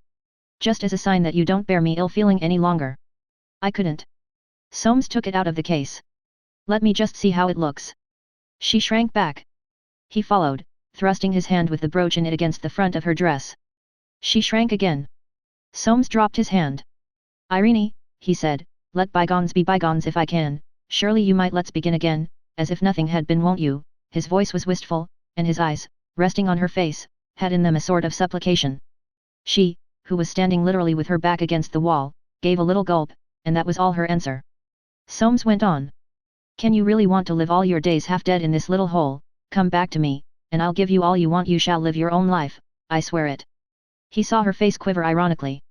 "Just as a sign that you don't bear me ill feeling any longer." "I couldn't." Soames took it out of the case. "Let me just see how it looks." She shrank back. He followed, thrusting his hand with the brooch in it against the front of her dress. She shrank again. Soames dropped his hand. "Irene," he said, "let bygones be bygones if I can, surely you might let's begin again, as if nothing had been, won't you?" His voice was wistful, and his eyes, resting on her face, had in them a sort of supplication. She, who was standing literally with her back against the wall, gave a little gulp, and that was all her answer. Soames went on. "Can you really want to live all your days half dead in this little hole? Come back to me, and I'll give you all you want. You shall live your own life, I swear it." He saw her face quiver ironically.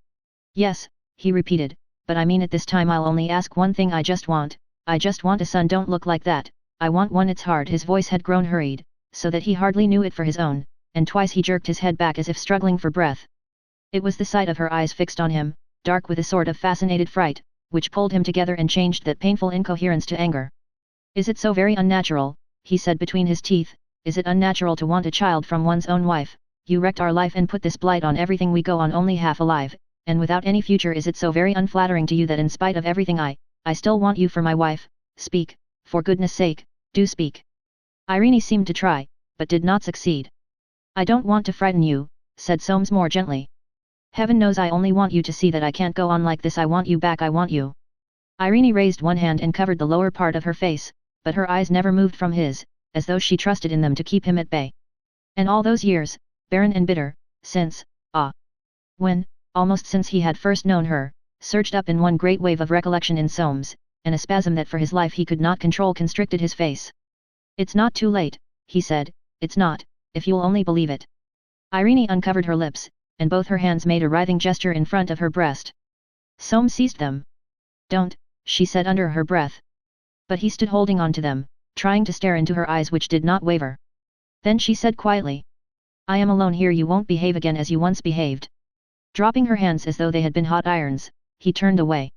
"Yes," he repeated, "but I mean it this time. I'll only ask one thing. I just want a son. Don't look like that, I want one." It's hard. His voice had grown hurried, so that he hardly knew it for his own, and twice he jerked his head back as if struggling for breath. It was the sight of her eyes fixed on him, dark with a sort of fascinated fright, which pulled him together and changed that painful incoherence to anger. "Is it so very unnatural?" he said between his teeth. "Is it unnatural to want a child from one's own wife? You wrecked our life and put this blight on everything. We go on only half alive, and without any future. Is it so very unflattering to you that in spite of everything I still want you for my wife? Speak, for goodness sake, do speak." Irene seemed to try, but did not succeed. "I don't want to frighten you," said Soames more gently. "Heaven knows I only want you to see that I can't go on like this. I want you back. I want you." Irene raised one hand and covered the lower part of her face, but her eyes never moved from his, as though she trusted in them to keep him at bay. And all those years, barren and bitter, since, when, almost since he had first known her, surged up in one great wave of recollection in Soames, and a spasm that for his life he could not control constricted his face. "It's not too late," he said, "it's not, if you'll only believe it." Irene uncovered her lips, and both her hands made a writhing gesture in front of her breast. Soames seized them. "Don't," she said under her breath. But he stood holding on to them, trying to stare into her eyes which did not waver. Then she said quietly, "I am alone here. You won't behave again as you once behaved." Dropping her hands as though they had been hot irons, he turned away.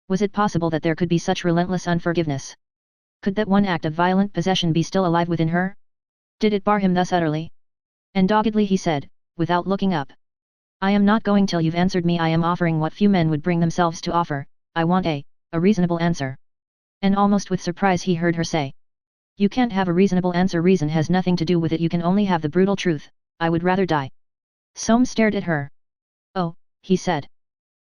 Was it possible that there could be such relentless unforgiveness? Could that one act of violent possession be still alive within her? Did it bar him thus utterly? And doggedly he said, without looking up, "I am not going till you've answered me. I am offering what few men would bring themselves to offer. I want a reasonable answer." And almost with surprise he heard her say, "You can't have a reasonable answer. Reason has nothing to do with it. You can only have the brutal truth. I would rather die." Soames stared at her. "Oh," he said.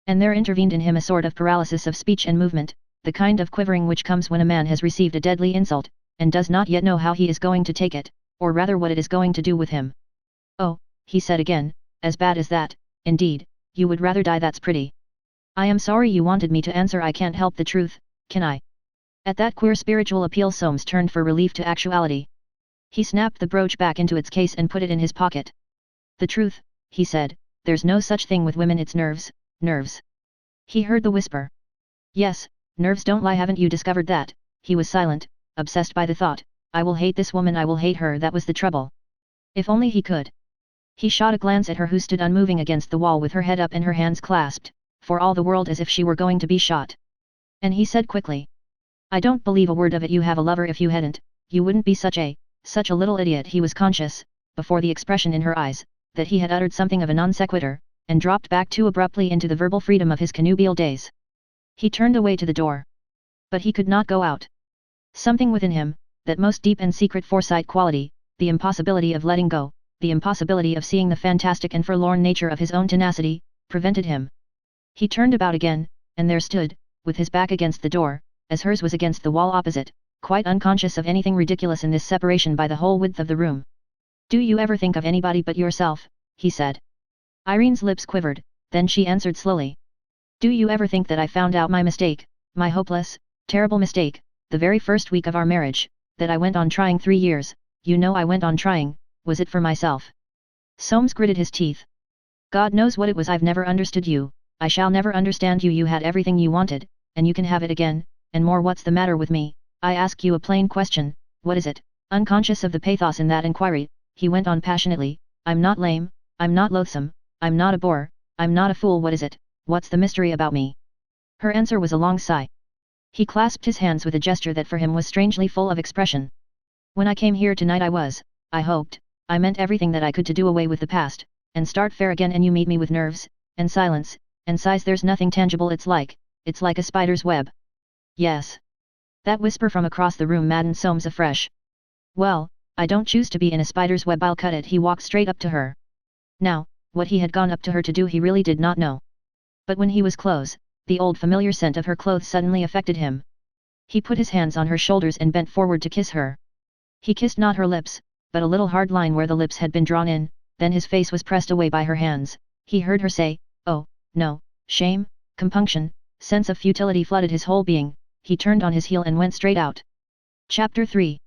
And there intervened in him a sort of paralysis of speech and movement, the kind of quivering which comes when a man has received a deadly insult, and does not yet know how he is going to take it, or rather what it is going to do with him. "Oh," he said again, "as bad as that, indeed, you would rather die. That's pretty. I am sorry you wanted me to answer. I can't help the truth, can I?" At that queer spiritual appeal Soames turned for relief to actuality. He snapped the brooch back into its case and put it in his pocket. "The truth," he said, "there's no such thing with women. It's nerves, nerves." He heard the whisper. "Yes, nerves don't lie. Haven't you discovered that?" He was silent, obsessed by the thought, "I will hate this woman. I will hate her." That was the trouble. If only he could. He shot a glance at her who stood unmoving against the wall with her head up and her hands clasped, for all the world as if she were going to be shot. And he said quickly, "I don't believe a word of it. You have a lover. If you hadn't, you wouldn't be such a little idiot." He was conscious, before the expression in her eyes, that he had uttered something of a non sequitur, and dropped back too abruptly into the verbal freedom of his connubial days. He turned away to the door. But he could not go out. Something within him, that most deep and secret Forsyte quality, the impossibility of letting go, the impossibility of seeing the fantastic and forlorn nature of his own tenacity, prevented him. He turned about again, and there stood, with his back against the door, as hers was against the wall opposite, quite unconscious of anything ridiculous in this separation by the whole width of the room. "Do you ever think of anybody but yourself?" he said. Irene's lips quivered, then she answered slowly. "Do you ever think that I found out my mistake, my hopeless, terrible mistake, the very first week of our marriage, that I went on trying 3 years, you know I went on trying, was it for myself?" Soames gritted his teeth. "God knows what it was. I've never understood you, I shall never understand you. You had everything you wanted, and you can have it again, and more. What's the matter with me? I ask you a plain question, what is it?" Unconscious of the pathos in that inquiry, he went on passionately, "I'm not lame, I'm not loathsome, I'm not a bore, I'm not a fool. What is it? What's the mystery about me?" Her answer was a long sigh. He clasped his hands with a gesture that for him was strangely full of expression. "When I came here tonight I hoped, I meant everything that I could to do away with the past, and start fair again, and you meet me with nerves, and silence, and sighs. There's nothing tangible. It's like a spider's web." "Yes." That whisper from across the room maddened Soames afresh. "Well, I don't choose to be in a spider's web. I'll cut it." He walked straight up to her. Now, what he had gone up to her to do he really did not know. But when he was close, the old familiar scent of her clothes suddenly affected him. He put his hands on her shoulders and bent forward to kiss her. He kissed not her lips, but a little hard line where the lips had been drawn in, then his face was pressed away by her hands. He heard her say, "Oh, no." Shame, compunction, sense of futility flooded his whole being. He turned on his heel and went straight out. Chapter 3.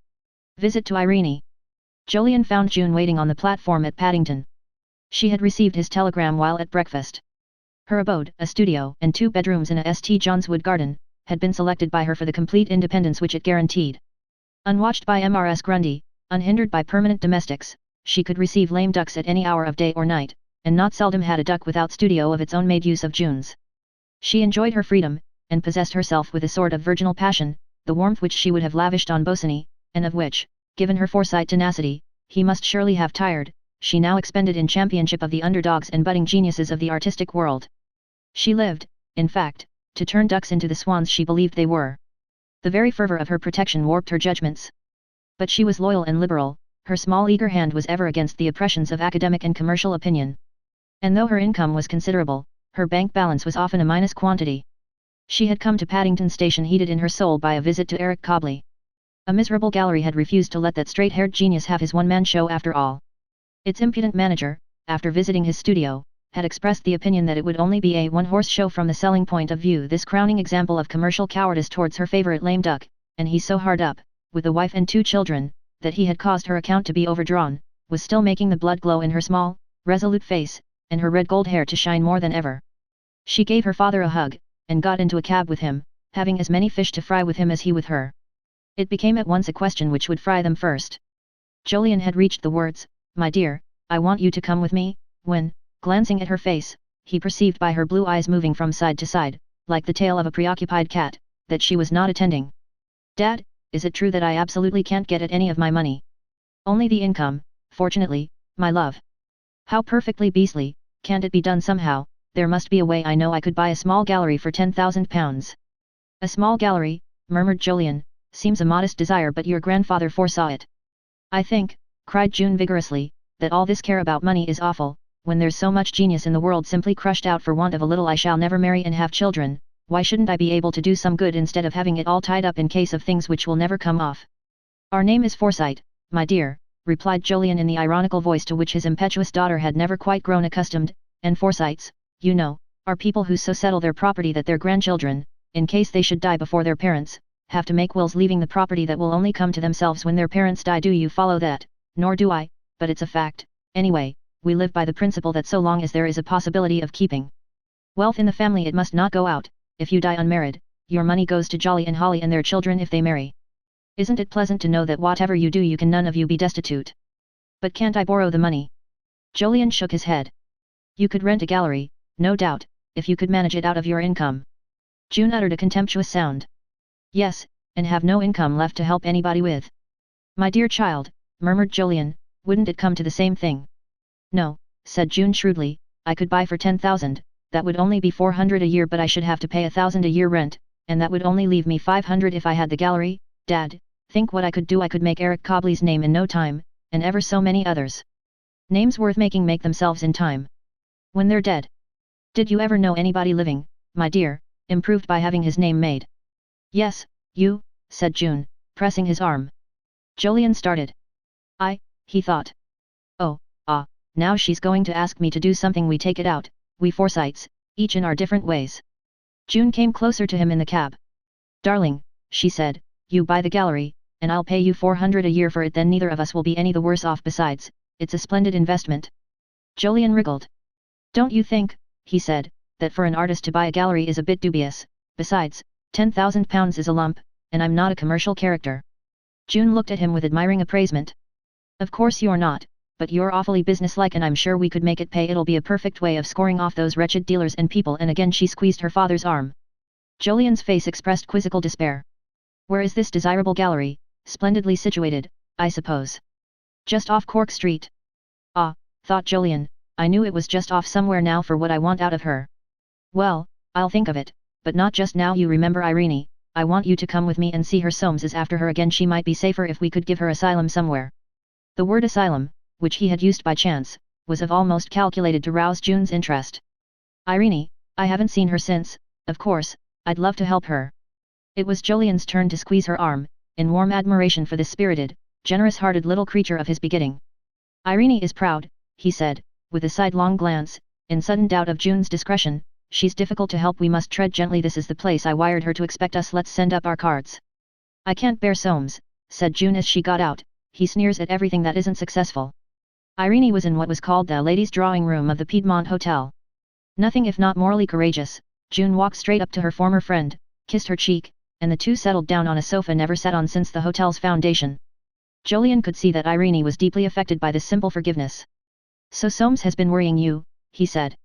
Visit to Irene. Jolyon found June waiting on the platform at Paddington. She had received his telegram while at breakfast. Her abode, a studio and 2 bedrooms in a St. John's Wood garden, had been selected by her for the complete independence which it guaranteed. Unwatched by Mrs. Grundy, unhindered by permanent domestics, she could receive lame ducks at any hour of day or night, and not seldom had a duck without studio of its own made use of June's. She enjoyed her freedom, and possessed herself with a sort of virginal passion, the warmth which she would have lavished on Bosinney, and of which, given her Forsyte tenacity, he must surely have tired, she now expended in championship of the underdogs and budding geniuses of the artistic world. She lived, in fact, to turn ducks into the swans she believed they were. The very fervour of her protection warped her judgments. But she was loyal and liberal, her small eager hand was ever against the oppressions of academic and commercial opinion. And though her income was considerable, her bank balance was often a minus quantity. She had come to Paddington Station heated in her soul by a visit to Eric Cobley. A miserable gallery had refused to let that straight-haired genius have his one-man show after all. Its impudent manager, after visiting his studio, had expressed the opinion that it would only be a one-horse show from the selling point of view, this crowning example of commercial cowardice towards her favourite lame duck, and he so hard up, with a wife and 2 children, that he had caused her account to be overdrawn, was still making the blood glow in her small, resolute face, and her red gold hair to shine more than ever. She gave her father a hug, and got into a cab with him, having as many fish to fry with him as he with her. It became at once a question which would fry them first. Jolyon had reached the words, "My dear, I want you to come with me," when, glancing at her face, he perceived by her blue eyes moving from side to side, like the tail of a preoccupied cat, that she was not attending. "Dad, is it true that I absolutely can't get at any of my money?" "Only the income, fortunately, my love." "How perfectly beastly, can't it be done somehow? There must be a way. I know I could buy a small gallery for £10,000. "A small gallery," murmured Jolyon, "seems a modest desire, but your grandfather foresaw it." "I think," cried June vigorously, "that all this care about money is awful, when there's so much genius in the world simply crushed out for want of a little. I shall never marry and have children, why shouldn't I be able to do some good instead of having it all tied up in case of things which will never come off?" "Our name is Forsyte, my dear," replied Jolyon in the ironical voice to which his impetuous daughter had never quite grown accustomed, "and Forsytes, you know, are people who so settle their property that their grandchildren, in case they should die before their parents, have to make wills leaving the property that will only come to themselves when their parents die. Do you follow that? Nor do I, but it's a fact. Anyway, we live by the principle that so long as there is a possibility of keeping wealth in the family it must not go out. If you die unmarried, your money goes to Jolly and Holly and their children if they marry. Isn't it pleasant to know that whatever you do you can none of you be destitute?" "But can't I borrow the money?" Jolyon shook his head. "You could rent a gallery, no doubt, if you could manage it out of your income." June uttered a contemptuous sound. "Yes, and have no income left to help anybody with." "My dear child," murmured Jolyon, "wouldn't it come to the same thing?" "No," said June shrewdly, "I could buy for 10,000, that would only be 400 a year, but I should have to pay 1,000 a year rent, and that would only leave me 500 if I had the gallery. Dad, think what I could do. I could make Eric Cobley's name in no time, and ever so many others." Names worth making make themselves in time. When they're dead. Did you ever know anybody living, my dear, improved by having his name made? Yes, you, said June, pressing his arm. Jolyon started. He thought. Oh, now she's going to ask me to do something. We take it out, we Forsytes, each in our different ways. June came closer to him in the cab. Darling, she said, you buy the gallery, and I'll pay you 400 a year for it, then neither of us will be any the worse off. Besides, it's a splendid investment. Jolyon wriggled. Don't you think, he said, that for an artist to buy a gallery is a bit dubious? Besides, £10,000 is a lump, and I'm not a commercial character. June looked at him with admiring appraisement. Of course you're not, but you're awfully businesslike, and I'm sure we could make it pay. It'll be a perfect way of scoring off those wretched dealers and people. And again she squeezed her father's arm. Jolyon's face expressed quizzical despair. Where is this desirable gallery? Splendidly situated, I suppose. Just off Cork Street. Ah, thought Jolyon, I knew it was just off somewhere. Now for what I want out of her. Well, I'll think of it, but not just now. You remember Irene, I want you to come with me and see her. Soames is after her again. She might be safer if we could give her asylum somewhere. The word asylum, which he had used by chance, was of almost calculated to rouse June's interest. Irene, I haven't seen her since. Of course, I'd love to help her. It was Jolyon's turn to squeeze her arm, in warm admiration for this spirited, generous-hearted little creature of his begetting. Irene is proud, he said, with a sidelong glance, in sudden doubt of June's discretion. She's difficult to help. We must tread gently. This is the place I wired her to expect us. Let's send up our cards. I can't bear Soames, said June as she got out. He sneers at everything that isn't successful. Irene was in what was called the ladies' drawing room of the Piedmont Hotel. Nothing if not morally courageous. June walked straight up to her former friend, kissed her cheek, and the two settled down on a sofa never sat on since the hotel's foundation. Jolyon could see that Irene was deeply affected by this simple forgiveness. So Soames has been worrying you, he said.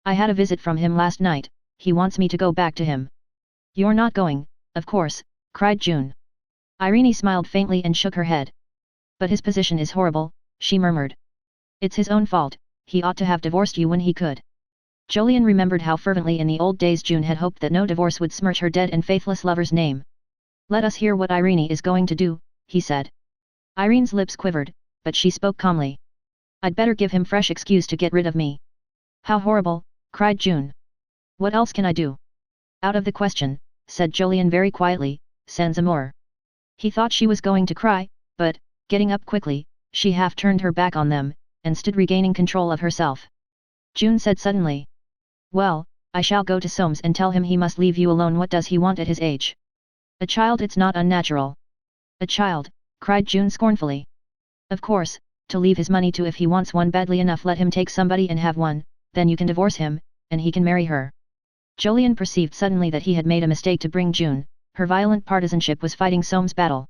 I had a visit from him last night. He wants me to go back to him. You're not going, of course, cried June. Irene smiled faintly and shook her head. But his position is horrible, she murmured. It's his own fault. He ought to have divorced you when he could. Jolyon remembered how fervently in the old days June had hoped that no divorce would smirch her dead and faithless lover's name. Let us hear what Irene is going to do, he said. Irene's lips quivered, but she spoke calmly. I'd better give him fresh excuse to get rid of me. How horrible, cried June. What else can I do? Out of the question, said Jolyon very quietly, sans amour. He thought she was going to cry, but, getting up quickly, she half turned her back on them, and stood regaining control of herself. June said suddenly. Well, I shall go to Soames and tell him he must leave you alone. What does he want at his age? A child. It's not unnatural. A child, cried June scornfully. Of course, to leave his money to if he wants one badly enough. Let him take somebody and have one, then you can divorce him, and he can marry her. Jolyon perceived suddenly that he had made a mistake to bring June. Her violent partisanship was fighting Soames' battle.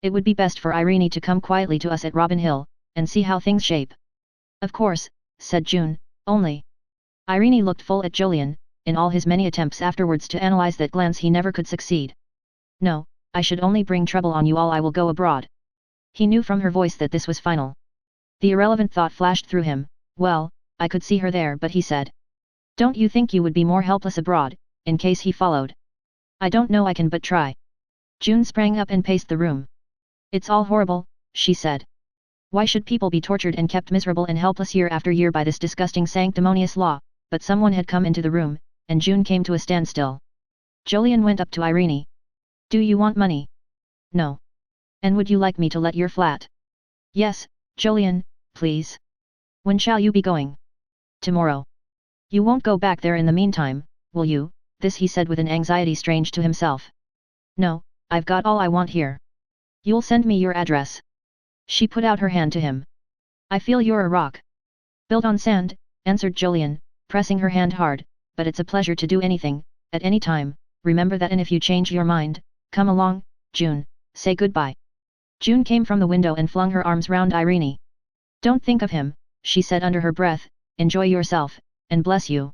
It would be best for Irene to come quietly to us at Robin Hill, and see how things shape. Of course, said June, only. Irene looked full at Jolyon. In all his many attempts afterwards to analyze that glance he never could succeed. No, I should only bring trouble on you all. I will go abroad. He knew from her voice that this was final. The irrelevant thought flashed through him. Well, I could see her there, but he said. Don't you think you would be more helpless abroad, in case he followed? I don't know. I can but try. June sprang up and paced the room. It's all horrible, she said. Why should people be tortured and kept miserable and helpless year after year by this disgusting sanctimonious law? But someone had come into the room, and June came to a standstill. Jolyon went up to Irene. Do you want money? No. And would you like me to let your flat? Yes, Jolyon, please. When shall you be going? Tomorrow. You won't go back there in the meantime, will you? This he said with an anxiety strange to himself. No, I've got all I want here. You'll send me your address. She put out her hand to him. I feel you're a rock. Built on sand, answered Jolyon, pressing her hand hard, but it's a pleasure to do anything, at any time, remember that, and if you change your mind, come along, June, say goodbye. June came from the window and flung her arms round Irene. Don't think of him, she said under her breath, enjoy yourself, and bless you.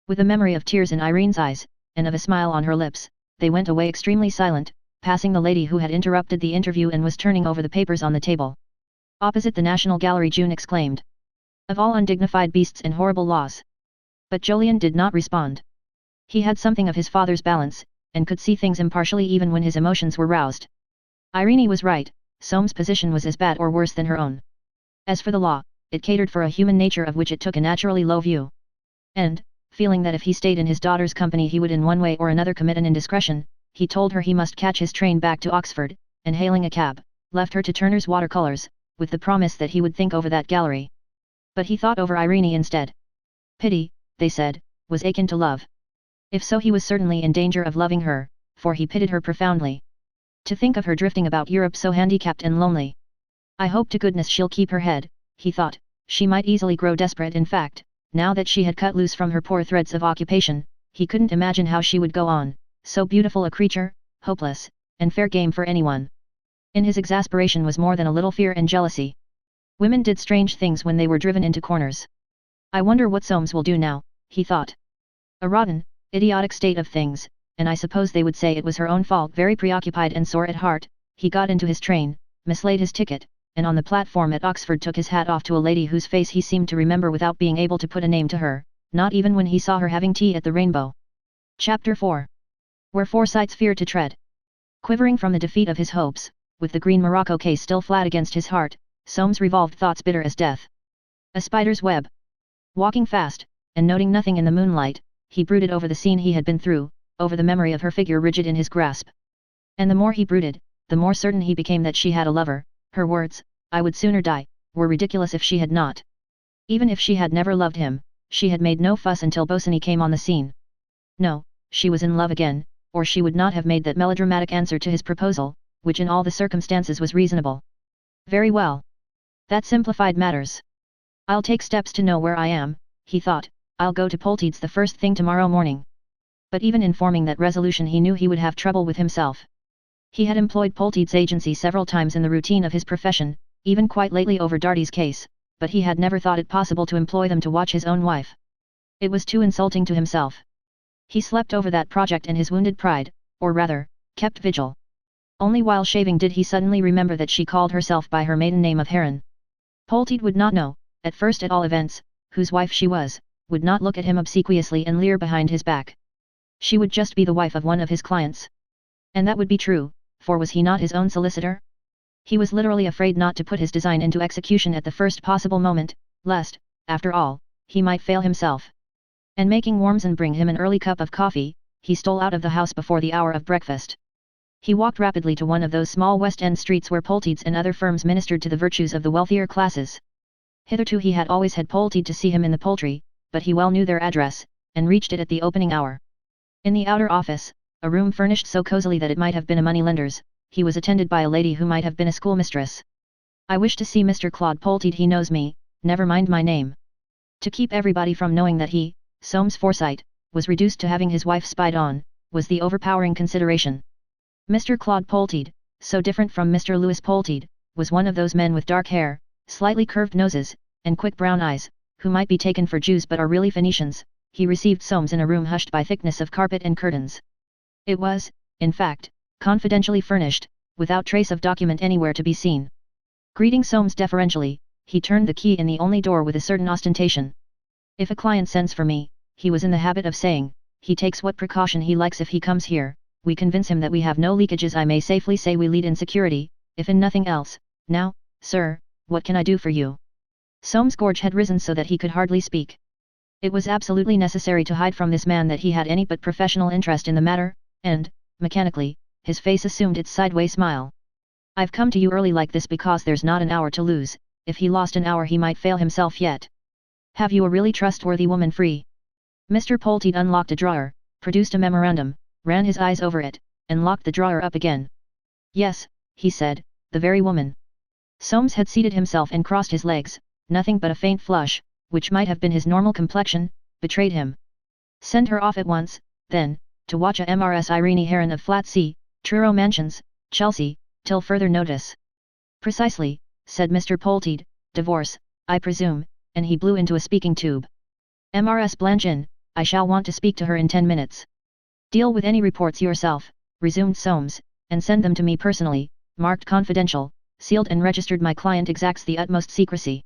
With a memory of tears in Irene's eyes, and of a smile on her lips, they went away extremely silent, passing the lady who had interrupted the interview and was turning over the papers on the table. Opposite the National Gallery, June exclaimed. Of all undignified beasts and horrible laws. But Jolyon did not respond. He had something of his father's balance, and could see things impartially even when his emotions were roused. Irene was right, Soames' position was as bad or worse than her own. As for the law, it catered for a human nature of which it took a naturally low view. And, feeling that if he stayed in his daughter's company he would in one way or another commit an indiscretion, he told her he must catch his train back to Oxford, and hailing a cab, left her to Turner's watercolours, with the promise that he would think over that gallery. But he thought over Irene instead. Pity, they said, was akin to love. If so he was certainly in danger of loving her, for he pitied her profoundly. To think of her drifting about Europe so handicapped and lonely. I hope to goodness she'll keep her head, he thought. She might easily grow desperate. In fact, now that she had cut loose from her poor threads of occupation, he couldn't imagine how she would go on, so beautiful a creature, hopeless, and fair game for anyone. In his exasperation was more than a little fear and jealousy. Women did strange things when they were driven into corners. I wonder what Soames will do now, he thought. A rotten, idiotic state of things, and I suppose they would say it was her own fault. Very preoccupied and sore at heart, he got into his train, mislaid his ticket, and on the platform at Oxford took his hat off to a lady whose face he seemed to remember without being able to put a name to her, not even when he saw her having tea at the Rainbow. Chapter 4. Where Forsytes feared to tread. Quivering from the defeat of his hopes, with the green morocco case still flat against his heart, Soames revolved thoughts bitter as death. A spider's web. Walking fast, and noting nothing in the moonlight, he brooded over the scene he had been through, over the memory of her figure rigid in his grasp. And the more he brooded, the more certain he became that she had a lover. Her words, "I would sooner die," were ridiculous if she had not. Even if she had never loved him, she had made no fuss until Bosinney came on the scene. No, she was in love again, or she would not have made that melodramatic answer to his proposal, which in all the circumstances was reasonable. Very well. That simplified matters. I'll take steps to know where I am, he thought. I'll go to Polteed's the first thing tomorrow morning. But even in forming that resolution he knew he would have trouble with himself. He had employed Polteed's agency several times in the routine of his profession, even quite lately over Darty's case, but he had never thought it possible to employ them to watch his own wife. It was too insulting to himself. He slept over that project in his wounded pride, or rather, kept vigil. Only while shaving did he suddenly remember that she called herself by her maiden name of Heron. Polteed would not know, at first at all events, whose wife she was, would not look at him obsequiously and leer behind his back. She would just be the wife of one of his clients. And that would be true, for was he not his own solicitor? He was literally afraid not to put his design into execution at the first possible moment, lest, after all, he might fail himself. And making Wormson bring him an early cup of coffee, he stole out of the house before the hour of breakfast. He walked rapidly to one of those small West End streets where Polteed's and other firms ministered to the virtues of the wealthier classes. Hitherto he had always had Polteed to see him in the Poultry, but he well knew their address, and reached it at the opening hour. In the outer office, a room furnished so cosily that it might have been a moneylender's, he was attended by a lady who might have been a schoolmistress. "I wish to see Mr. Claude Polteed. He knows me, never mind my name." To keep everybody from knowing that he, Soames Forsyte, was reduced to having his wife spied on, was the overpowering consideration. Mr. Claude Polteed, so different from Mr. Louis Polteed, was one of those men with dark hair, slightly curved noses, and quick brown eyes, who might be taken for Jews but are really Phoenicians. He received Soames in a room hushed by thickness of carpet and curtains. It was, in fact, confidentially furnished, without trace of document anywhere to be seen. Greeting Soames deferentially, he turned the key in the only door with a certain ostentation. "If a client sends for me," he was in the habit of saying, "he takes what precaution he likes. If he comes here, we convince him that we have no leakages. I may safely say we lead in security, if in nothing else. Now, sir, what can I do for you?" Soames' gorge had risen so that he could hardly speak. It was absolutely necessary to hide from this man that he had any but professional interest in the matter, and, mechanically, his face assumed its sideway smile. "I've come to you early like this because there's not an hour to lose. If he lost an hour he might fail himself yet. Have you a really trustworthy woman free?" Mr. Polteed unlocked a drawer, produced a memorandum, ran his eyes over it, and locked the drawer up again. "Yes," he said, "the very woman." Soames had seated himself and crossed his legs. Nothing but a faint flush, which might have been his normal complexion, betrayed him. "Send her off at once, then, to watch a Mrs. Irene Heron of Flat C, Truro Mansions, Chelsea, till further notice." "Precisely," said Mr. Polteed. "Divorce, I presume," and he blew into a speaking tube. "Mrs. Blanchin, I shall want to speak to her in 10 minutes. Deal with any reports yourself," resumed Soames, "and send them to me personally, marked confidential, sealed and registered. My client exacts the utmost secrecy."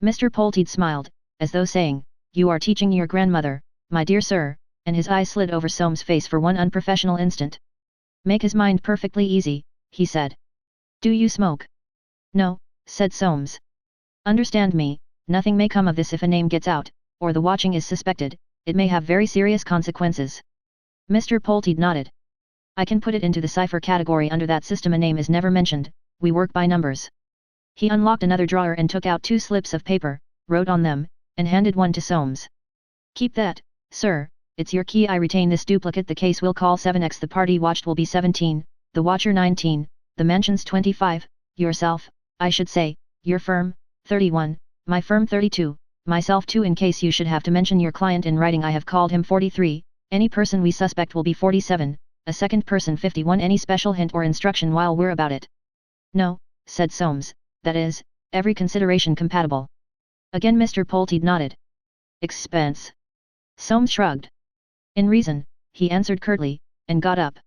Mr. Polteed smiled, as though saying, "You are teaching your grandmother, my dear sir," and his eyes slid over Soames' face for one unprofessional instant. "Make his mind perfectly easy," he said. "Do you smoke?" "No," said Soames. "Understand me, Nothing may come of this if a name gets out, or the watching is suspected, it may have very serious consequences. Mr. Polteed nodded. I can put it into the cipher category. Under that system a name is never mentioned, we work by numbers. He unlocked another drawer and took out 2 slips of paper, wrote on them, and handed one to Soames. Keep that, sir, it's your key. I retain this duplicate. The case will call 7x. The party watched will be 17, the watcher 19, the mentions 25, yourself, I should say, your firm, 31, my firm 32, myself 2. In case you should have to mention your client in writing, I have called him 43, any person we suspect will be 47, a second person 51. Any special hint or instruction while we're about it? No, said Soames, that is, every consideration compatible. Again Mr. Polteed nodded. Expense? Soames shrugged. In reason, he answered curtly, and got up.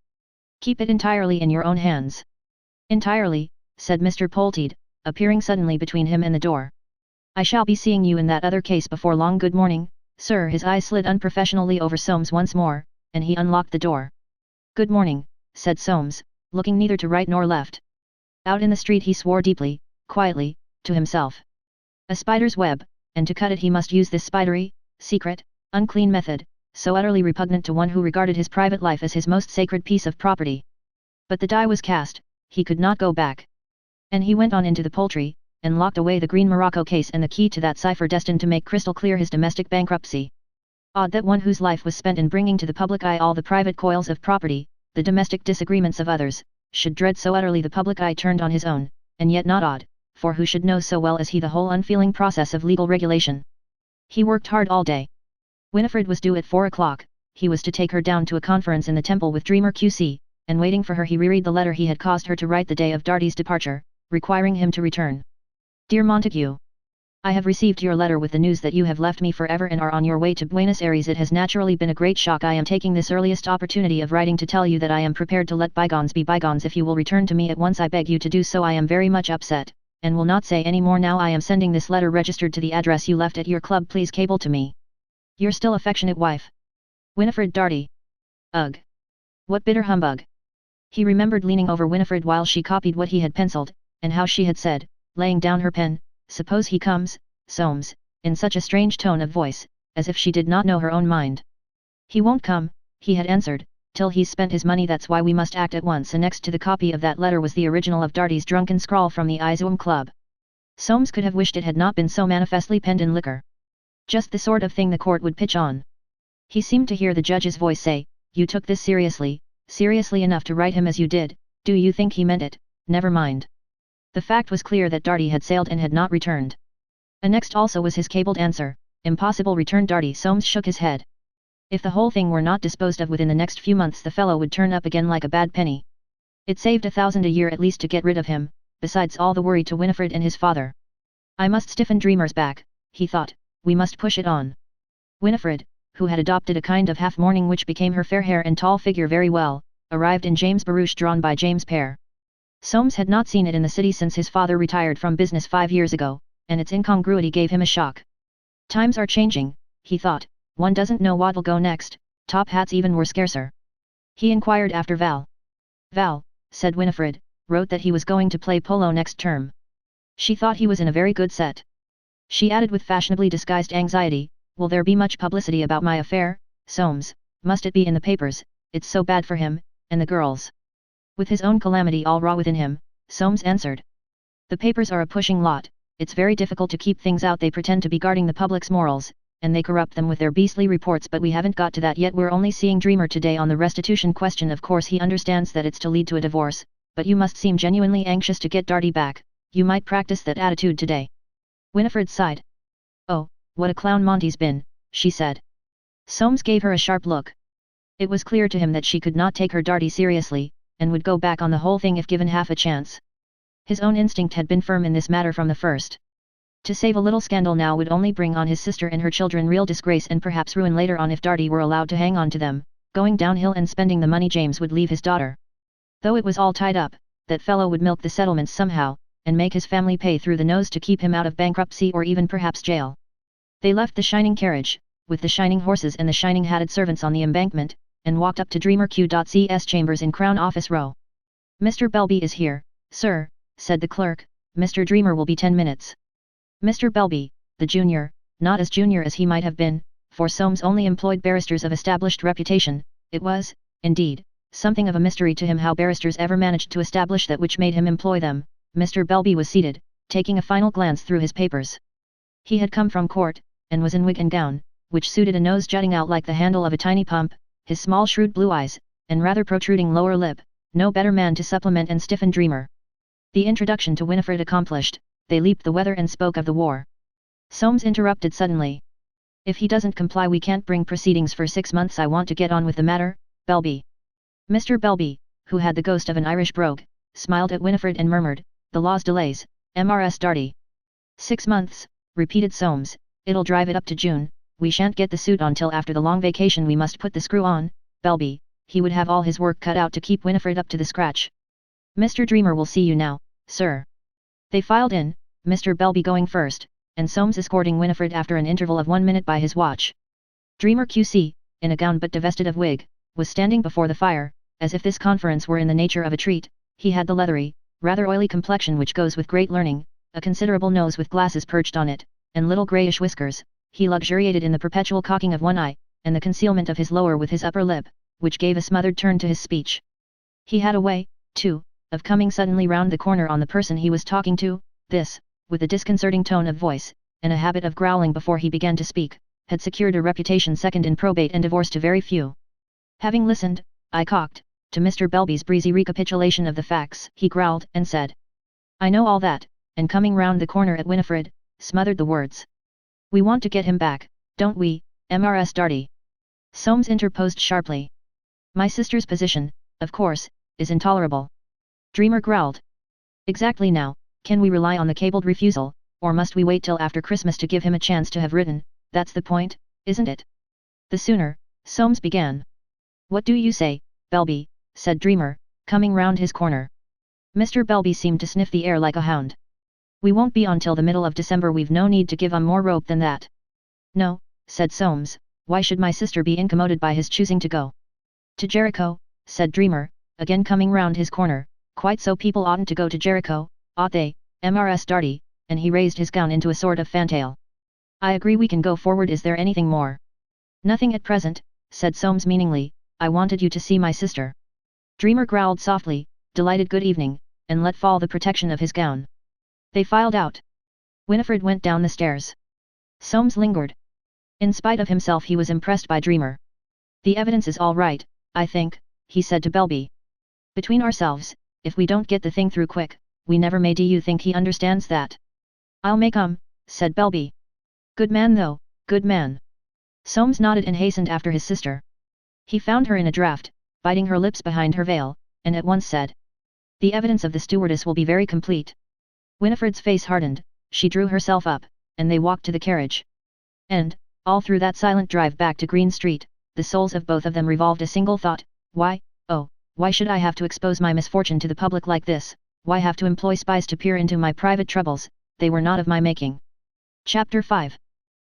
Keep it entirely in your own hands. Entirely, said Mr. Polteed, appearing suddenly between him and the door. I shall be seeing you in that other case before long. Good morning, sir. His eyes slid unprofessionally over Soames once more, and he unlocked the door. Good morning, said Soames, looking neither to right nor left. Out in the street he swore deeply, quietly, to himself. A spider's web, and to cut it he must use this spidery, secret, unclean method, so utterly repugnant to one who regarded his private life as his most sacred piece of property. But the die was cast, he could not go back. And he went on into the Poultry, and locked away the green morocco case and the key to that cipher destined to make crystal clear his domestic bankruptcy. Odd that one whose life was spent in bringing to the public eye all the private coils of property, the domestic disagreements of others, should dread so utterly the public eye turned on his own, and yet not odd, for who should know so well as he the whole unfeeling process of legal regulation? He worked hard all day. Winifred was due at 4 o'clock, he was to take her down to a conference in the Temple with Dreamer QC, and waiting for her he reread the letter he had caused her to write the day of Darty's departure, requiring him to return. Dear Montague, I have received your letter with the news that you have left me forever and are on your way to Buenos Aires. It has naturally been a great shock. I am taking this earliest opportunity of writing to tell you that I am prepared to let bygones be bygones. If you will return to me at once, I beg you to do so. I am very much upset, and will not say any more now. I am sending this letter registered to the address you left at your club. Please cable to me. Your still affectionate wife, Winifred Darty. Ugh! What bitter humbug! He remembered leaning over Winifred while she copied what he had penciled, and how she had said, laying down her pen, "Suppose he comes, Soames," in such a strange tone of voice, as if she did not know her own mind. He won't come, he had answered, till he's spent his money. That's why we must act at once. And next to the copy of that letter was the original of Darty's drunken scrawl from the Izoum Club. Soames could have wished it had not been so manifestly penned in liquor. Just the sort of thing the court would pitch on. He seemed to hear the judge's voice say, "You took this seriously, seriously enough to write him as you did. Do you think he meant it? Never mind." The fact was clear that Darty had sailed and had not returned. Annexed also was his cabled answer, "Impossible return Darty." Soames shook his head. If the whole thing were not disposed of within the next few months, the fellow would turn up again like a bad penny. It saved 1,000 a year at least to get rid of him, besides all the worry to Winifred and his father. I must stiffen Dreamer's back, he thought, we must push it on. Winifred, who had adopted a kind of half-mourning which became her fair hair and tall figure very well, arrived in James' barouche drawn by James Pare. Soames had not seen it in the city since his father retired from business 5 years ago, and its incongruity gave him a shock. Times are changing, he thought, one doesn't know what'll go next. Top hats even were scarcer. He inquired after Val. Val, said Winifred, wrote that he was going to play polo next term. She thought he was in a very good set. She added with fashionably disguised anxiety, "Will there be much publicity about my affair, Soames? Must it be in the papers? It's so bad for him, and the girls." With his own calamity all raw within him, Soames answered. "The papers are a pushing lot, it's very difficult to keep things out. They pretend to be guarding the public's morals, and they corrupt them with their beastly reports, but we haven't got to that yet. We're only seeing Dreamer today on the restitution question. Of course he understands that it's to lead to a divorce, but you must seem genuinely anxious to get Darty back. You might practice that attitude today." Winifred sighed. "Oh, what a clown Monty's been," she said. Soames gave her a sharp look. It was clear to him that she could not take her Darty seriously, and would go back on the whole thing if given half a chance. His own instinct had been firm in this matter from the first. To save a little scandal now would only bring on his sister and her children real disgrace and perhaps ruin later on if Darty were allowed to hang on to them, going downhill and spending the money James would leave his daughter. Though it was all tied up, that fellow would milk the settlements somehow, and make his family pay through the nose to keep him out of bankruptcy or even perhaps jail. They left the shining carriage, with the shining horses and the shining hatted servants on the embankment, and walked up to Dreamer Q.C.'s chambers in Crown Office Row. "Mr. Belby is here, sir," said the clerk. "Mr. Dreamer will be 10 minutes. Mr. Belby, the junior, not as junior as he might have been, for Soames only employed barristers of established reputation. It was, indeed, something of a mystery to him how barristers ever managed to establish that which made him employ them. Mr. Belby was seated, taking a final glance through his papers. He had come from court, and was in wig and gown, which suited a nose jutting out like the handle of a tiny pump, his small shrewd blue eyes, and rather protruding lower lip, no better man to supplement and stiffen Dreamer. The introduction to Winifred accomplished, they leaped the weather and spoke of the war. Soames interrupted suddenly. If he doesn't comply we can't bring proceedings for 6 months. I want to get on with the matter, Belby. Mr. Belby, who had the ghost of an Irish brogue, smiled at Winifred and murmured, the law's delays, Mrs. Darty. 6 months, repeated Soames, it'll drive it up to June. We shan't get the suit on till after the long vacation. We must put the screw on, Belby. He would have all his work cut out to keep Winifred up to the scratch. Mr. Dreamer will see you now, sir. They filed in, Mr. Belby going first, and Soames escorting Winifred after an interval of 1 minute by his watch. Dreamer QC, in a gown but divested of wig, was standing before the fire, as if this conference were in the nature of a treat. He had the leathery, rather oily complexion which goes with great learning, a considerable nose with glasses perched on it, and little greyish whiskers. He luxuriated in the perpetual cocking of one eye, and the concealment of his lower with his upper lip, which gave a smothered turn to his speech. He had a way, too, of coming suddenly round the corner on the person he was talking to. This, with a disconcerting tone of voice, and a habit of growling before he began to speak, had secured a reputation second in probate and divorce to very few. Having listened, eye-cocked, to Mr. Belby's breezy recapitulation of the facts, he growled and said, I know all that, and coming round the corner at Winifred, smothered the words. We want to get him back, don't we, Mrs. Darty? Soames interposed sharply. My sister's position, of course, is intolerable. Dreamer growled. Exactly. Now, can we rely on the cabled refusal, or must we wait till after Christmas to give him a chance to have written? That's the point, isn't it? The sooner, Soames began. What do you say, Belby? Said Dreamer, coming round his corner. Mr. Belby seemed to sniff the air like a hound. We won't be on till the middle of December. We've no need to give more rope than that. No, said Soames, why should my sister be incommoded by his choosing to go to Jericho? Said Dreamer, again coming round his corner. Quite so. People oughtn't to go to Jericho, ought they, Mrs. Darty? And he raised his gown into a sort of fantail. I agree, we can go forward. Is there anything more? Nothing at present, said Soames meaningly. I wanted you to see my sister. Dreamer growled softly, delighted good evening, and let fall the protection of his gown. They filed out. Winifred went down the stairs. Soames lingered. In spite of himself he was impressed by Dreamer. The evidence is all right, I think, he said to Belby. Between ourselves, if we don't get the thing through quick, we never may. Do you think he understands that? I'll make said Belby. Good man though, good man. Soames nodded and hastened after his sister. He found her in a draught, biting her lips behind her veil, and at once said, the evidence of the stewardess will be very complete. Winifred's face hardened, she drew herself up, and they walked to the carriage. And, all through that silent drive back to Green Street, the souls of both of them revolved a single thought, why, oh, why should I have to expose my misfortune to the public like this? Why have to employ spies to peer into my private troubles? They were not of my making. Chapter 5.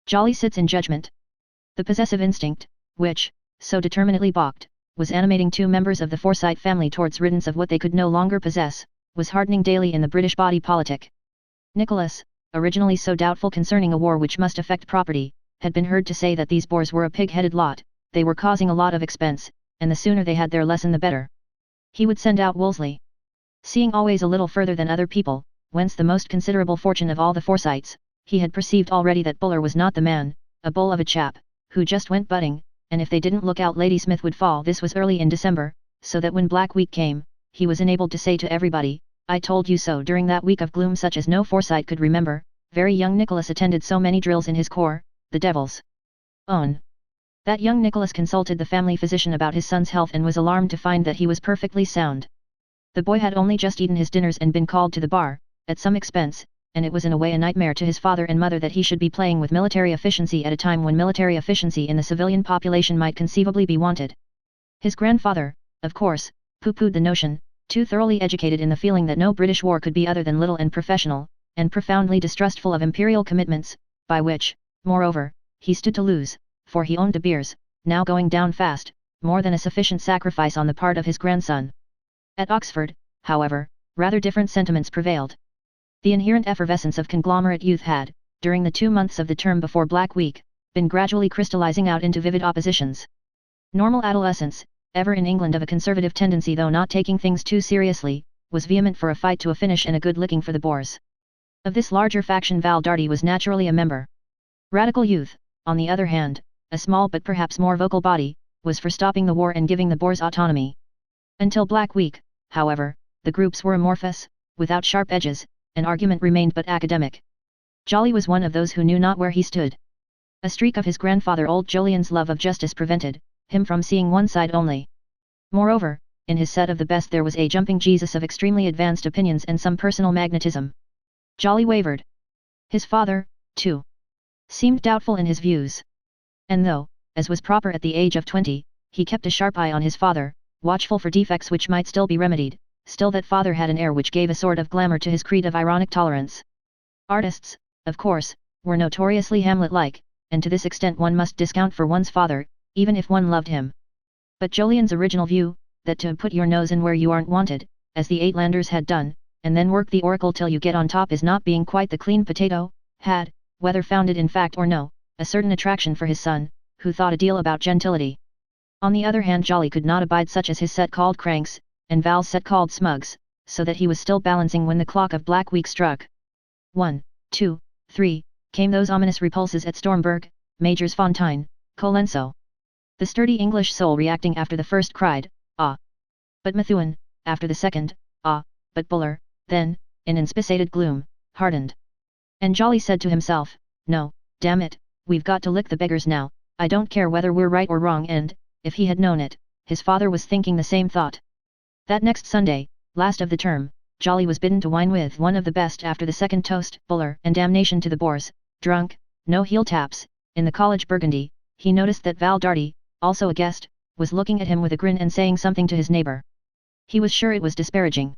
Jolly sits in judgment. The possessive instinct, which, so determinedly balked, was animating 2 members of the Forsyte family towards riddance of what they could no longer possess, was hardening daily in the British body politic. Nicholas, originally so doubtful concerning a war which must affect property, had been heard to say that these Boers were a pig-headed lot, they were causing a lot of expense, and the sooner they had their lesson the better. He would send out Wolseley. Seeing always a little further than other people, whence the most considerable fortune of all the Forsytes, he had perceived already that Buller was not the man, a bull of a chap, who just went butting, and if they didn't look out Ladysmith would fall. This was early in December, so that when Black Week came, he was enabled to say to everybody, I told you so. During that week of gloom such as no Forsyte could remember, very young Nicholas attended so many drills in his corps, the devil's own. That young Nicholas consulted the family physician about his son's health and was alarmed to find that he was perfectly sound. The boy had only just eaten his dinners and been called to the bar, at some expense, and it was in a way a nightmare to his father and mother that he should be playing with military efficiency at a time when military efficiency in the civilian population might conceivably be wanted. His grandfather, of course, pooh-poohed the notion, too thoroughly educated in the feeling that no British war could be other than little and professional, and profoundly distrustful of imperial commitments, by which, moreover, he stood to lose, for he owned De Beers, now going down fast, more than a sufficient sacrifice on the part of his grandson. At Oxford, however, rather different sentiments prevailed. The inherent effervescence of conglomerate youth had, during the 2 months of the term before Black Week, been gradually crystallizing out into vivid oppositions. Normal adolescence, ever in England of a conservative tendency though not taking things too seriously, was vehement for a fight to a finish and a good licking for the Boers. Of this larger faction Val Dartie was naturally a member. Radical Youth, on the other hand, a small but perhaps more vocal body, was for stopping the war and giving the Boers autonomy. Until Black Week, however, the groups were amorphous, without sharp edges, and argument remained but academic. Jolly was one of those who knew not where he stood. A streak of his grandfather old Jolyon's love of justice prevented him from seeing one side only. Moreover, in his set of the best there was a jumping Jesus of extremely advanced opinions and some personal magnetism. Jolly wavered. His father, too, seemed doubtful in his views. And though, as was proper at the age of 20, he kept a sharp eye on his father, watchful for defects which might still be remedied, still that father had an air which gave a sort of glamour to his creed of ironic tolerance. Artists, of course, were notoriously Hamlet-like, and to this extent one must discount for one's father, even if one loved him. But Jolyon's original view, that to put your nose in where you aren't wanted, as the Uitlanders had done, and then work the oracle till you get on top is not being quite the clean potato, had, whether founded in fact or no, a certain attraction for his son, who thought a deal about gentility. On the other hand Jolly could not abide such as his set called cranks, and Val's set called smugs, so that he was still balancing when the clock of Black Week struck. 1, 2, 3, came those ominous repulses at Stormberg, Majors Fontaine, Colenso. The sturdy English soul reacting after the first cried, ah! But Methuen, after the second, ah! But Buller, then, in inspissated gloom, hardened. And Jolly said to himself, no, damn it, we've got to lick the beggars now, I don't care whether we're right or wrong and, if he had known it, his father was thinking the same thought. That next Sunday, last of the term, Jolly was bidden to wine with one of the best after the second toast, Buller and damnation to the Boers, drunk, no heel taps, in the college burgundy. He noticed that Val Dartie, also a guest, was looking at him with a grin and saying something to his neighbor. He was sure it was disparaging.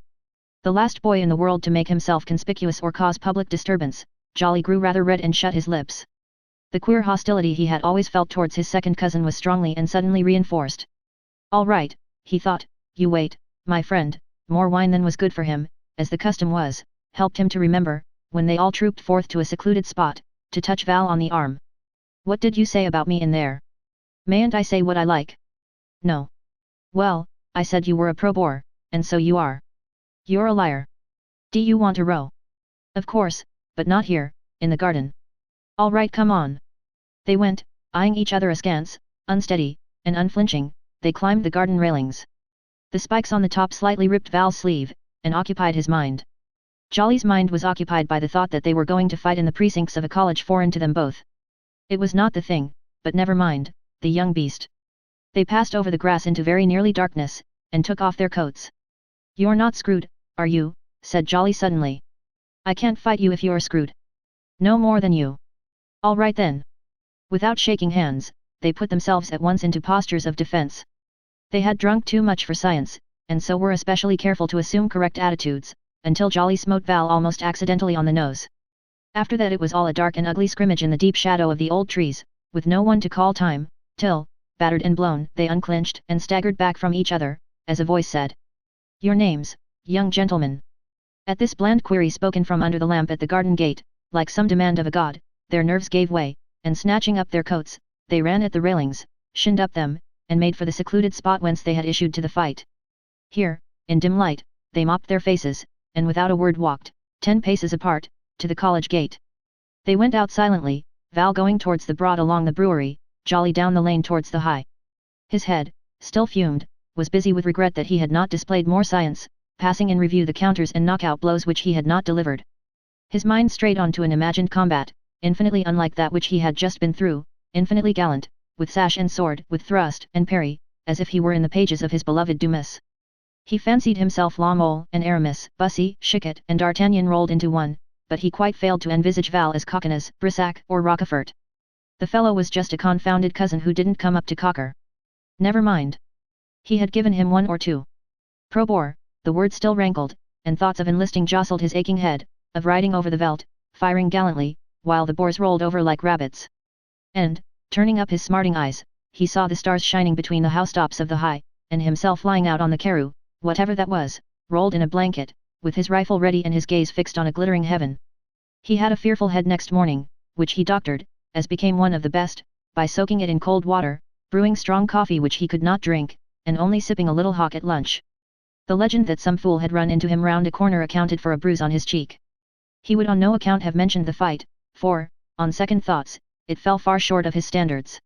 The last boy in the world to make himself conspicuous or cause public disturbance, Jolly grew rather red and shut his lips. The queer hostility he had always felt towards his second cousin was strongly and suddenly reinforced. All right, he thought, you wait, my friend. More wine than was good for him, as the custom was, helped him to remember, when they all trooped forth to a secluded spot, to touch Val on the arm. What did you say about me in there? Mayn't I say what I like? No. Well, I said you were a pro-Boer, and so you are. You're a liar. Do you want to row? Of course, but not here, in the garden. All right, come on. They went, eyeing each other askance, unsteady, and unflinching, they climbed the garden railings. The spikes on the top slightly ripped Val's sleeve, and occupied his mind. Jolly's mind was occupied by the thought that they were going to fight in the precincts of a college foreign to them both. It was not the thing, but never mind, the young beast. They passed over the grass into very nearly darkness, and took off their coats. You're not screwed, are you? Said Jolly suddenly. I can't fight you if you're screwed. No more than you. All right then. Without shaking hands, they put themselves at once into postures of defense. They had drunk too much for science, and so were especially careful to assume correct attitudes, until Jolly smote Val almost accidentally on the nose. After that it was all a dark and ugly scrimmage in the deep shadow of the old trees, with no one to call time, till, battered and blown, they unclinched and staggered back from each other, as a voice said. Your names, young gentlemen. At this bland query spoken from under the lamp at the garden gate, like some demand of a god, their nerves gave way, and snatching up their coats, they ran at the railings, shinned up them, and made for the secluded spot whence they had issued to the fight. Here, in dim light, they mopped their faces, and without a word walked, 10 paces apart, to the college gate. They went out silently, Val going towards the broad along the brewery, Jolly down the lane towards the high. His head, still fumed, was busy with regret that he had not displayed more science, passing in review the counters and knockout blows which he had not delivered. His mind strayed on to an imagined combat, infinitely unlike that which he had just been through, infinitely gallant, with sash and sword, with thrust and parry, as if he were in the pages of his beloved Dumas. He fancied himself La Mole and Aramis, Bussy, Chiquet and D'Artagnan rolled into one, but he quite failed to envisage Val as Cockines, Brissac or Roquefort. The fellow was just a confounded cousin who didn't come up to Cocker. Never mind. He had given him 1 or 2. Pro-Boer, the word still rankled, and thoughts of enlisting jostled his aching head, of riding over the veldt, firing gallantly, while the Boers rolled over like rabbits. And, turning up his smarting eyes, he saw the stars shining between the housetops of the high, and himself lying out on the karroo, whatever that was, rolled in a blanket, with his rifle ready and his gaze fixed on a glittering heaven. He had a fearful head next morning, which he doctored, as became one of the best, by soaking it in cold water, brewing strong coffee which he could not drink, and only sipping a little hock at lunch. The legend that some fool had run into him round a corner accounted for a bruise on his cheek. He would on no account have mentioned the fight, for, on second thoughts, it fell far short of his standards.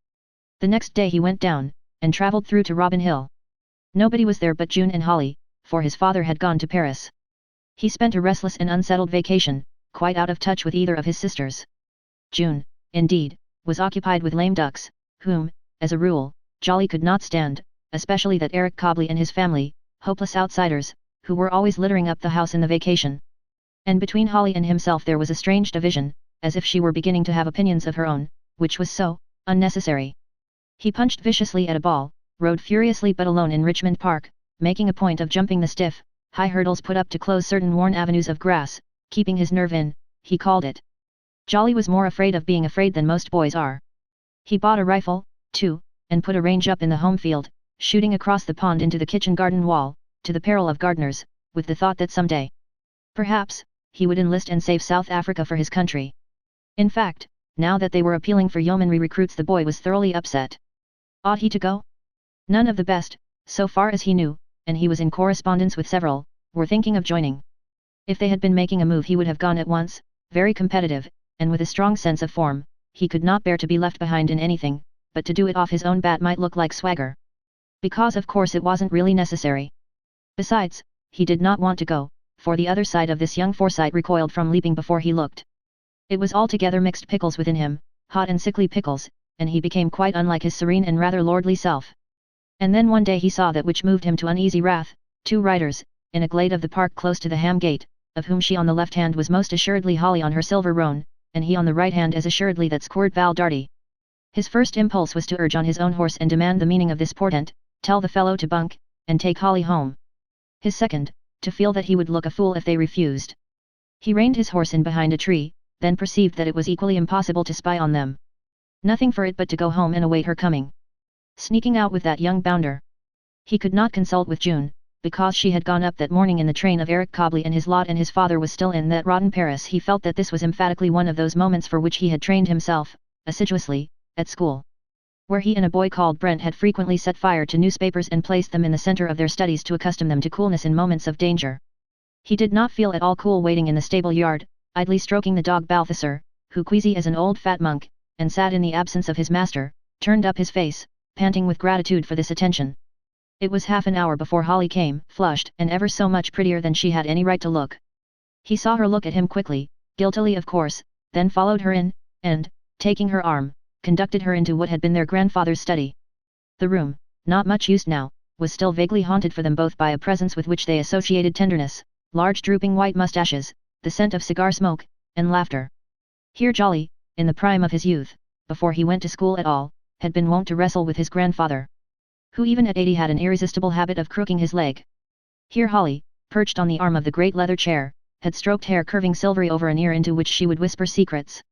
The next day he went down, and travelled through to Robin Hill. Nobody was there but June and Holly, for his father had gone to Paris. He spent a restless and unsettled vacation, quite out of touch with either of his sisters. June, indeed, was occupied with lame ducks, whom, as a rule, Jolly could not stand, especially that Eric Cobley and his family, hopeless outsiders, who were always littering up the house in the vacation. And between Holly and himself there was a strange division, as if she were beginning to have opinions of her own, which was so unnecessary. He punched viciously at a ball, rode furiously but alone in Richmond Park, making a point of jumping the stiff, high hurdles put up to close certain worn avenues of grass, keeping his nerve in, he called it. Jolly was more afraid of being afraid than most boys are. He bought a rifle, too, and put a range up in the home field, shooting across the pond into the kitchen garden wall, to the peril of gardeners, with the thought that some day, perhaps, he would enlist and save South Africa for his country. In fact, now that they were appealing for yeomanry recruits the boy was thoroughly upset. Ought he to go? None of the best, so far as he knew, and he was in correspondence with several, were thinking of joining. If they had been making a move he would have gone at once, very competitive, and with a strong sense of form. He could not bear to be left behind in anything, but to do it off his own bat might look like swagger. Because of course it wasn't really necessary. Besides, he did not want to go, for the other side of this young Forsyte recoiled from leaping before he looked. It was altogether mixed pickles within him, hot and sickly pickles, and he became quite unlike his serene and rather lordly self. And then one day he saw that which moved him to uneasy wrath, two riders, in a glade of the park close to the Ham Gate, of whom she on the left hand was most assuredly Holly on her silver roan, and he on the right hand as assuredly that squirt Val Darty. His first impulse was to urge on his own horse and demand the meaning of this portent, tell the fellow to bunk, and take Holly home. His second, to feel that he would look a fool if they refused. He reined his horse in behind a tree, then perceived that it was equally impossible to spy on them. Nothing for it but to go home and await her coming. Sneaking out with that young bounder. He could not consult with June, because she had gone up that morning in the train of Eric Cobley and his lot and his father was still in that rotten Paris. He felt that this was emphatically one of those moments for which he had trained himself, assiduously, at school. Where he and a boy called Brent had frequently set fire to newspapers and placed them in the center of their studies to accustom them to coolness in moments of danger. He did not feel at all cool waiting in the stable yard, idly stroking the dog Balthasar, who queasy as an old fat monk, and sat in the absence of his master, turned up his face, panting with gratitude for this attention. It was half an hour before Holly came, flushed and ever so much prettier than she had any right to look. He saw her look at him quickly, guiltily of course, then followed her in, and, taking her arm, conducted her into what had been their grandfather's study. The room, not much used now, was still vaguely haunted for them both by a presence with which they associated tenderness, large drooping white moustaches, the scent of cigar smoke, and laughter. Here Jolly, in the prime of his youth, before he went to school at all, had been wont to wrestle with his grandfather, who even at 80 had an irresistible habit of crooking his leg. Here Holly, perched on the arm of the great leather chair, had stroked hair curving silvery over an ear into which she would whisper secrets.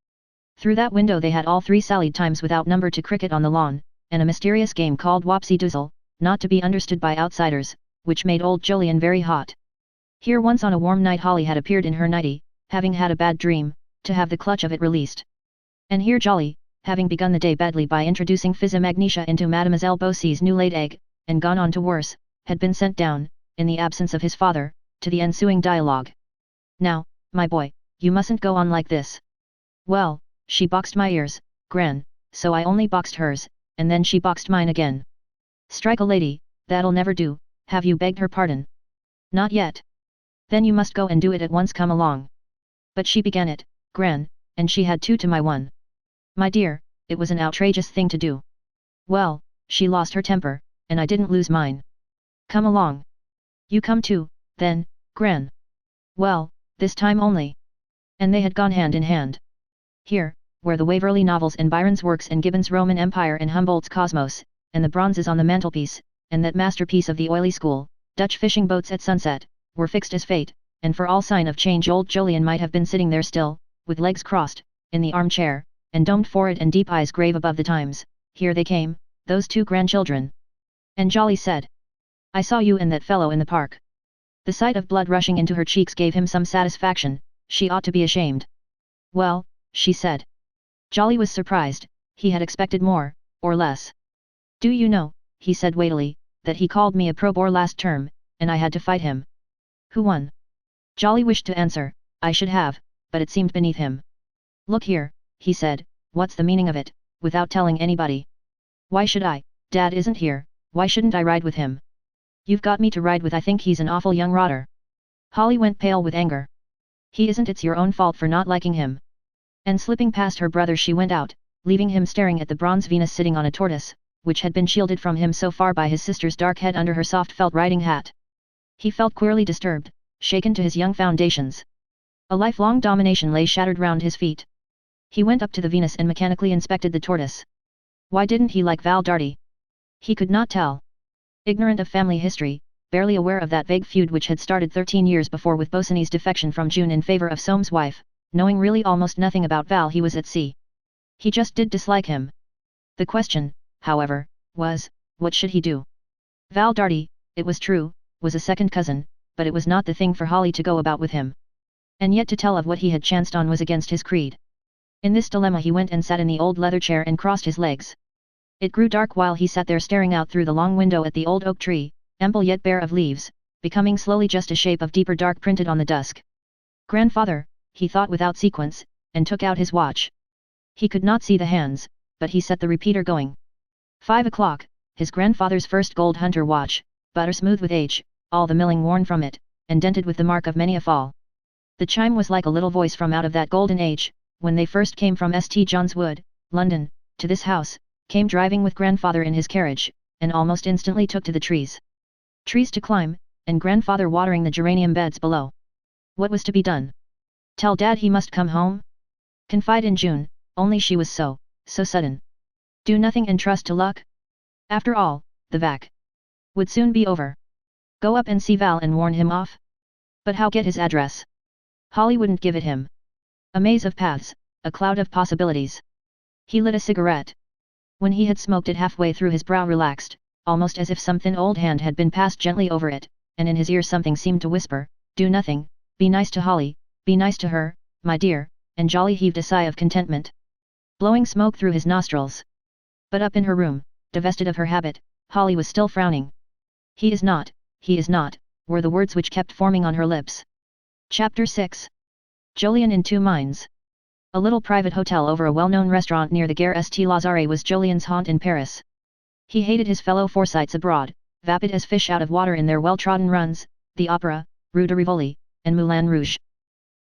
Through that window they had all three sallied times without number to cricket on the lawn, and a mysterious game called Wopsy Doozle, not to be understood by outsiders, which made old Jolyon very hot. Here once on a warm night Holly had appeared in her nightie, having had a bad dream, to have the clutch of it released. And here Jolly, having begun the day badly by introducing Physimagnesia into Mademoiselle Beaussy's new-laid egg, and gone on to worse, had been sent down, in the absence of his father, to the ensuing dialogue. Now, my boy, you mustn't go on like this. Well, she boxed my ears, Gran, so I only boxed hers, and then she boxed mine again. Strike a lady, that'll never do, have you begged her pardon? Not yet. Then you must go and do it at once, come along. But she began it, Gran, and she had 2 to my 1. My dear, it was an outrageous thing to do. Well, she lost her temper, and I didn't lose mine. Come along. You come too, then, Gran. Well, this time only. And they had gone hand in hand. Here, where the Waverley novels and Byron's works and Gibbon's Roman Empire and Humboldt's Cosmos, and the bronzes on the mantelpiece, and that masterpiece of the oily school, Dutch fishing boats at sunset, were fixed as fate, and for all sign of change old Jolyon might have been sitting there still, with legs crossed, in the armchair, and domed forehead and deep eyes grave above the times. Here they came, those 2 grandchildren. And Jolly said, I saw you and that fellow in the park. The sight of blood rushing into her cheeks gave him some satisfaction. She ought to be ashamed. Well, she said. Jolly was surprised, he had expected more, or less. Do you know, he said weightily, that he called me a pro boar last term, and I had to fight him. Who won? Jolly wished to answer, I should have, but it seemed beneath him. Look here, he said, what's the meaning of it, without telling anybody? Why should I? Dad isn't here, why shouldn't I ride with him? You've got me to ride with. I think he's an awful young rotter. Holly went pale with anger. He isn't, it's your own fault for not liking him. And slipping past her brother she went out, leaving him staring at the bronze Venus sitting on a tortoise, which had been shielded from him so far by his sister's dark head under her soft felt riding hat. He felt queerly disturbed, shaken to his young foundations. A lifelong domination lay shattered round his feet. He went up to the Venus and mechanically inspected the tortoise. Why didn't he like Val Darty? He could not tell. Ignorant of family history, barely aware of that vague feud which had started 13 years before with Bosinney's defection from June in favor of Soames' wife, knowing really almost nothing about Val, he was at sea. He just did dislike him. The question, however, was, what should he do? Val Darty, it was true, was a second cousin, but it was not the thing for Holly to go about with him. And yet to tell of what he had chanced on was against his creed. In this dilemma he went and sat in the old leather chair and crossed his legs. It grew dark while he sat there staring out through the long window at the old oak tree, ample yet bare of leaves, becoming slowly just a shape of deeper dark printed on the dusk. Grandfather, he thought without sequence, and took out his watch. He could not see the hands, but he set the repeater going. 5 o'clock, his grandfather's first gold hunter watch, butter smooth with age, all the milling worn from it, and dented with the mark of many a fall. The chime was like a little voice from out of that golden age, when they first came from St. John's Wood, London, to this house, came driving with grandfather in his carriage, and almost instantly took to the trees. Trees to climb, and grandfather watering the geranium beds below. What was to be done? Tell Dad he must come home? Confide in June, only she was so sudden. Do nothing and trust to luck? After all, the vac would soon be over. Go up and see Val and warn him off? But how get his address? Holly wouldn't give it him. A maze of paths, a cloud of possibilities. He lit a cigarette. When he had smoked it halfway through, his brow relaxed, almost as if some thin old hand had been passed gently over it, and in his ear something seemed to whisper, do nothing, be nice to Holly, be nice to her, my dear, and Jolly heaved a sigh of contentment, blowing smoke through his nostrils. But up in her room, divested of her habit, Holly was still frowning. He is not, were the words which kept forming on her lips. Chapter 6. Jolien in two minds. A little private hotel over a well-known restaurant near the Gare St. Lazare was Jolien's haunt in Paris. He hated his fellow Forsytes abroad, vapid as fish out of water in their well-trodden runs, the Opera, Rue de Rivoli, and Moulin Rouge.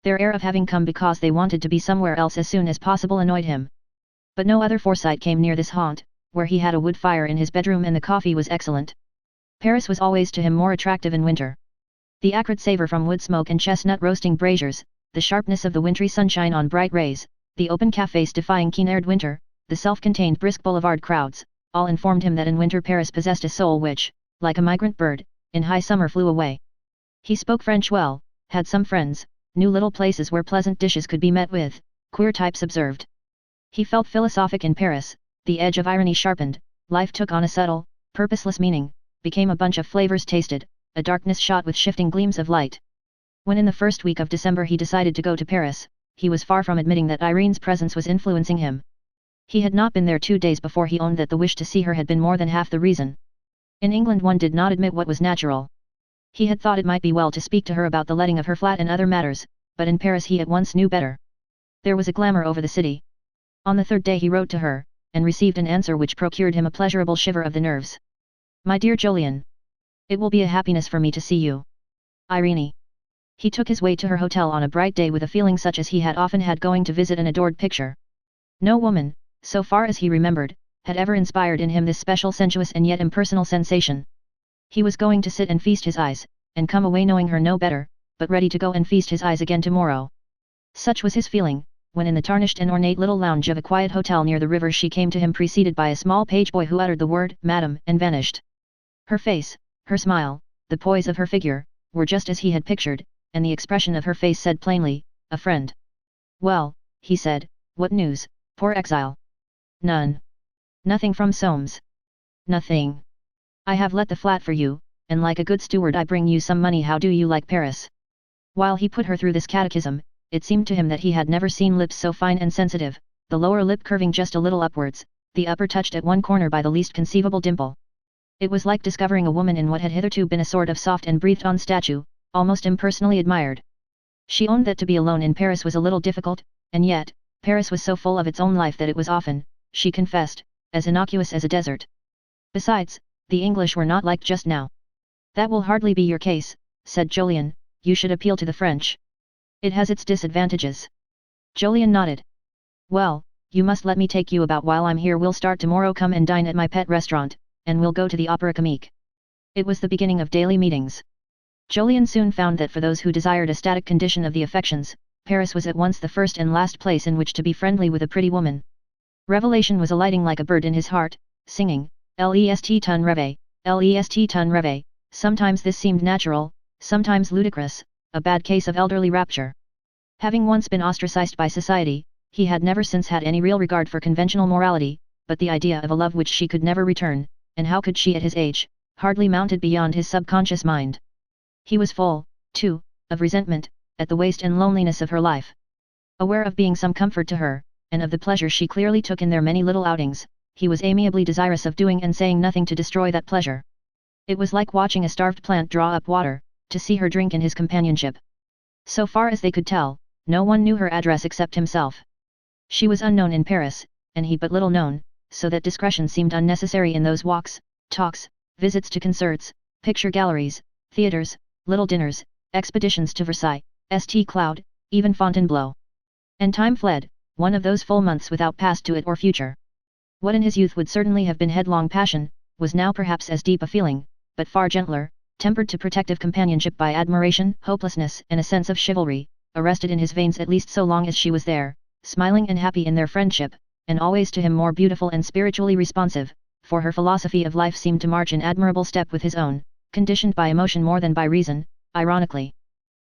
Their air of having come because they wanted to be somewhere else as soon as possible annoyed him. But no other Forsyte came near this haunt, where he had a wood fire in his bedroom and the coffee was excellent. Paris was always to him more attractive in winter. The acrid savour from wood smoke and chestnut roasting braziers, the sharpness of the wintry sunshine on bright rays, the open cafés defying keen-aired winter, the self-contained brisk boulevard crowds, all informed him that in winter Paris possessed a soul which, like a migrant bird, in high summer flew away. He spoke French well, had some friends, knew little places where pleasant dishes could be met with, queer types observed. He felt philosophic in Paris, the edge of irony sharpened, life took on a subtle, purposeless meaning, became a bunch of flavors tasted, a darkness shot with shifting gleams of light. When in the first week of December he decided to go to Paris, he was far from admitting that Irene's presence was influencing him. He had not been there 2 days before he owned that the wish to see her had been more than half the reason. In England one did not admit what was natural. He had thought it might be well to speak to her about the letting of her flat and other matters, but in Paris he at once knew better. There was a glamour over the city. On the 3rd day he wrote to her, and received an answer which procured him a pleasurable shiver of the nerves. My dear Jolien. It will be a happiness for me to see you. Irene. He took his way to her hotel on a bright day with a feeling such as he had often had going to visit an adored picture. No woman, so far as he remembered, had ever inspired in him this special sensuous and yet impersonal sensation. He was going to sit and feast his eyes, and come away knowing her no better, but ready to go and feast his eyes again tomorrow. Such was his feeling, when in the tarnished and ornate little lounge of a quiet hotel near the river she came to him preceded by a small page boy who uttered the word, "Madam," and vanished. Her face, her smile, the poise of her figure, were just as he had pictured, and the expression of her face said plainly, "A friend." "Well," he said, "what news, poor exile?" "None. Nothing from Soames." "Nothing. I have let the flat for you, and like a good steward I bring you some money. How do you like Paris?" While he put her through this catechism, it seemed to him that he had never seen lips so fine and sensitive, the lower lip curving just a little upwards, the upper touched at one corner by the least conceivable dimple. It was like discovering a woman in what had hitherto been a sort of soft and breathed-on statue, almost impersonally admired. She owned that to be alone in Paris was a little difficult, and yet, Paris was so full of its own life that it was often, she confessed, as innocuous as a desert. Besides, the English were not like just now. That will hardly be your case, said Jolyon, you should appeal to the French. It has its disadvantages. Jolyon nodded. Well, you must let me take you about while I'm here. We'll start tomorrow. Come and dine at my pet restaurant, and we'll go to the Opera Comique. It was the beginning of daily meetings. Jolyon soon found that for those who desired a static condition of the affections, Paris was at once the first and last place in which to be friendly with a pretty woman. Revelation was alighting like a bird in his heart, singing, Lest ton rêve, lest ton rêve. Sometimes this seemed natural, sometimes ludicrous, a bad case of elderly rapture. Having once been ostracized by society, he had never since had any real regard for conventional morality, but the idea of a love which she could never return, and how could she at his age, hardly mounted beyond his subconscious mind. He was full, too, of resentment, at the waste and loneliness of her life. Aware of being some comfort to her, and of the pleasure she clearly took in their many little outings, he was amiably desirous of doing and saying nothing to destroy that pleasure. It was like watching a starved plant draw up water, to see her drink in his companionship. So far as they could tell, no one knew her address except himself. She was unknown in Paris, and he but little known, so that discretion seemed unnecessary in those walks, talks, visits to concerts, picture galleries, theatres, little dinners, expeditions to Versailles, St. Cloud, even Fontainebleau. And time fled, one of those full months without past to it or future. What in his youth would certainly have been headlong passion, was now perhaps as deep a feeling, but far gentler, tempered to protective companionship by admiration, hopelessness and a sense of chivalry, arrested in his veins at least so long as she was there, smiling and happy in their friendship, and always to him more beautiful and spiritually responsive, for her philosophy of life seemed to march in admirable step with his own, conditioned by emotion more than by reason, ironically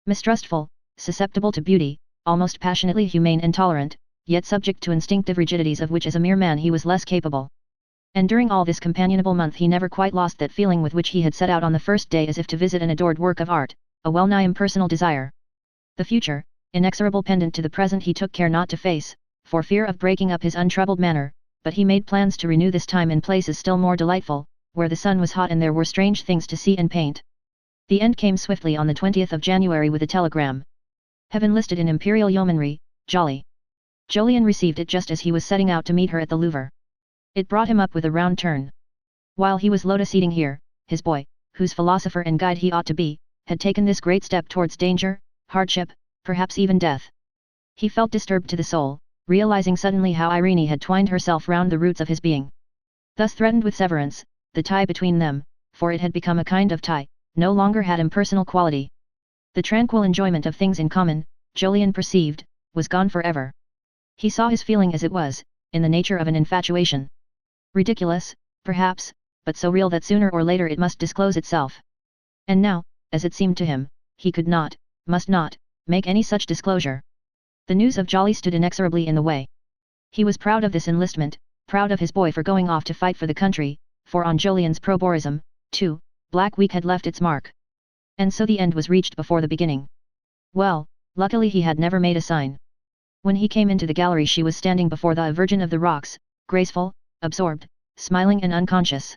mistrustful, susceptible to beauty, almost passionately humane and tolerant, yet subject to instinctive rigidities of which as a mere man he was less capable. And during all this companionable month he never quite lost that feeling with which he had set out on the first day, as if to visit an adored work of art, a well-nigh impersonal desire. The future, inexorable pendant to the present, he took care not to face, for fear of breaking up his untroubled manner, but he made plans to renew this time in places still more delightful, where the sun was hot and there were strange things to see and paint. The end came swiftly on the 20th of January with a telegram. Have enlisted in Imperial Yeomanry, Jolly. Jolyon received it just as he was setting out to meet her at the Louvre. It brought him up with a round turn. While he was lotus-eating here, his boy, whose philosopher and guide he ought to be, had taken this great step towards danger, hardship, perhaps even death. He felt disturbed to the soul, realizing suddenly how Irene had twined herself round the roots of his being. Thus threatened with severance, the tie between them, for it had become a kind of tie, no longer had impersonal quality. The tranquil enjoyment of things in common, Jolyon perceived, was gone forever. He saw his feeling as it was, in the nature of an infatuation. Ridiculous, perhaps, but so real that sooner or later it must disclose itself. And now, as it seemed to him, he could not, must not, make any such disclosure. The news of Jolly stood inexorably in the way. He was proud of this enlistment, proud of his boy for going off to fight for the country, for on Jolyon's pro-Boerism, too, Black Week had left its mark. And so the end was reached before the beginning. Well, luckily he had never made a sign. When he came into the gallery she was standing before the Virgin of the Rocks, graceful, absorbed, smiling and unconscious.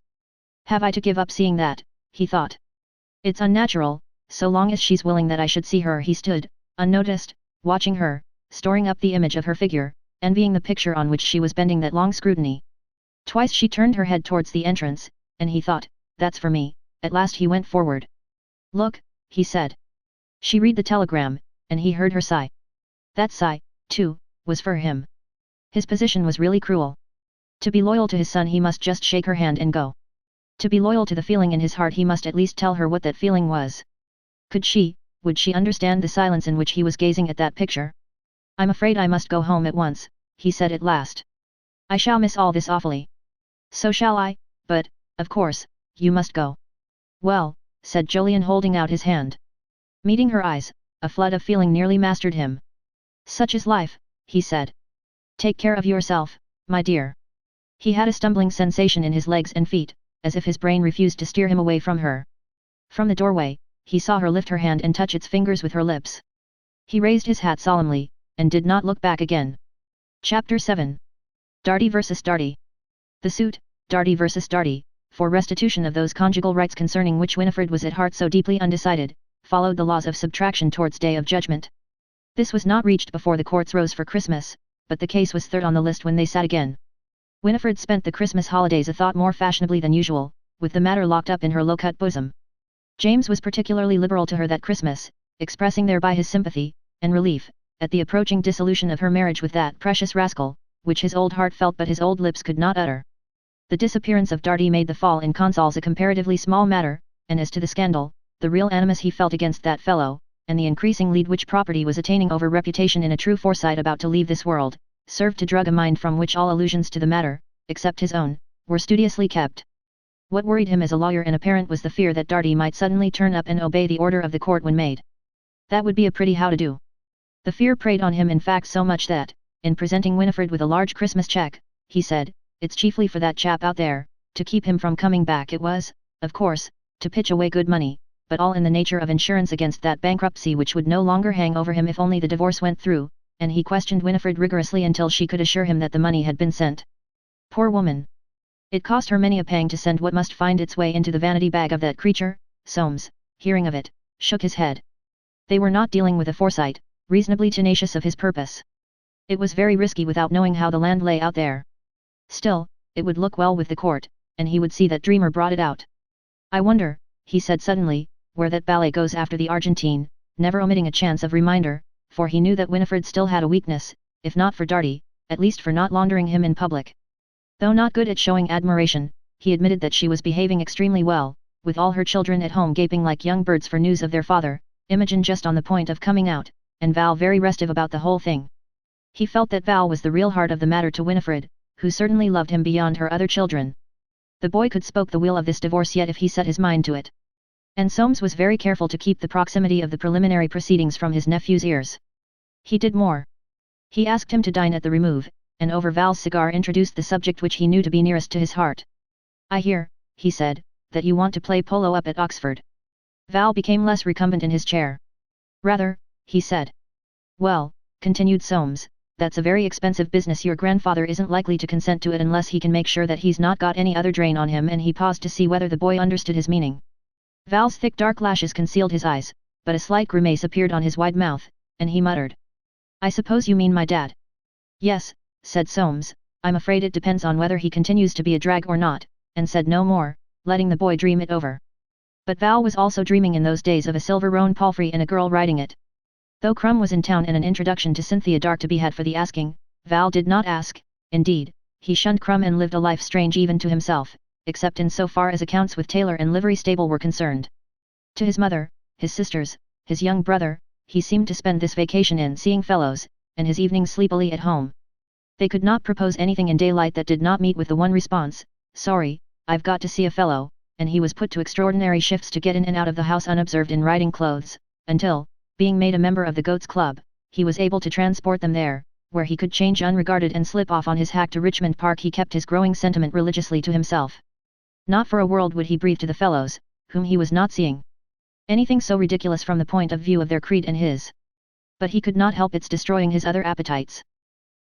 Have I to give up seeing that, he thought. It's unnatural, so long as she's willing that I should see her. He stood, unnoticed, watching her, storing up the image of her figure, envying the picture on which she was bending that long scrutiny. Twice she turned her head towards the entrance, and he thought, that's for me. At last he went forward. Look, he said. She read the telegram, and he heard her sigh. That sigh, too, was for him. His position was really cruel. To be loyal to his son he must just shake her hand and go. To be loyal to the feeling in his heart he must at least tell her what that feeling was. Could she, would she understand the silence in which he was gazing at that picture? I'm afraid I must go home at once, he said at last. I shall miss all this awfully. So shall I, but, of course, you must go. Well, said Jolyon holding out his hand. Meeting her eyes, a flood of feeling nearly mastered him. Such is life, he said. Take care of yourself, my dear. He had a stumbling sensation in his legs and feet, as if his brain refused to steer him away from her. From the doorway, he saw her lift her hand and touch its fingers with her lips. He raised his hat solemnly, and did not look back again. Chapter 7. Darty vs. Darty. The suit, Darty vs. Darty, for restitution of those conjugal rights concerning which Winifred was at heart so deeply undecided, followed the laws of subtraction towards Day of Judgment. This was not reached before the courts rose for Christmas, but the case was third on the list when they sat again. Winifred spent the Christmas holidays a thought more fashionably than usual, with the matter locked up in her low-cut bosom. James was particularly liberal to her that Christmas, expressing thereby his sympathy, and relief, at the approaching dissolution of her marriage with that precious rascal, which his old heart felt but his old lips could not utter. The disappearance of Darty made the fall in consols a comparatively small matter, and as to the scandal, the real animus he felt against that fellow, and the increasing lead which property was attaining over reputation in a true Forsyte about to leave this world, served to drug a mind from which all allusions to the matter, except his own, were studiously kept. What worried him as a lawyer and a parent was the fear that Darty might suddenly turn up and obey the order of the court when made. That would be a pretty how-to-do. The fear preyed on him in fact so much that, in presenting Winifred with a large Christmas check, he said, "It's chiefly for that chap out there, to keep him from coming back." It was, of course, to pitch away good money, but all in the nature of insurance against that bankruptcy which would no longer hang over him if only the divorce went through, and he questioned Winifred rigorously until she could assure him that the money had been sent. Poor woman! It cost her many a pang to send what must find its way into the vanity bag of that creature. Soames, hearing of it, shook his head. They were not dealing with a Forsyte, reasonably tenacious of his purpose. It was very risky without knowing how the land lay out there. Still, it would look well with the court, and he would see that Dreamer brought it out. "I wonder," he said suddenly, "where that ballet goes after the Argentine," never omitting a chance of reminder, for he knew that Winifred still had a weakness, if not for Darty, at least for not laundering him in public. Though not good at showing admiration, he admitted that she was behaving extremely well, with all her children at home gaping like young birds for news of their father, Imogen just on the point of coming out, and Val very restive about the whole thing. He felt that Val was the real heart of the matter to Winifred, who certainly loved him beyond her other children. The boy could spoke the wheel of this divorce yet if he set his mind to it. And Soames was very careful to keep the proximity of the preliminary proceedings from his nephew's ears. He did more. He asked him to dine at the Remove, and over Val's cigar introduced the subject which he knew to be nearest to his heart. "I hear," he said, "that you want to play polo up at Oxford." Val became less recumbent in his chair. "Rather," he said. "Well," continued Soames, "that's a very expensive business. Your grandfather isn't likely to consent to it unless he can make sure that he's not got any other drain on him," and he paused to see whether the boy understood his meaning. Val's thick dark lashes concealed his eyes, but a slight grimace appeared on his wide mouth, and he muttered, "I suppose you mean my dad?" "Yes," said Soames, "I'm afraid it depends on whether he continues to be a drag or not," and said no more, letting the boy dream it over. But Val was also dreaming in those days of a silver roan palfrey and a girl riding it. Though Crum was in town and an introduction to Cynthia Dark to be had for the asking, Val did not ask. Indeed, he shunned Crum and lived a life strange even to himself, except in so far as accounts with tailor and livery stable were concerned. To his mother, his sisters, his young brother, he seemed to spend this vacation in seeing fellows, and his evenings sleepily at home. They could not propose anything in daylight that did not meet with the one response, "Sorry, I've got to see a fellow," and he was put to extraordinary shifts to get in and out of the house unobserved in riding clothes, until, being made a member of the Goats Club, he was able to transport them there, where he could change unregarded and slip off on his hack to Richmond Park. He kept his growing sentiment religiously to himself. Not for a world would he breathe to the fellows, whom he was not seeing, anything so ridiculous from the point of view of their creed and his. But he could not help its destroying his other appetites.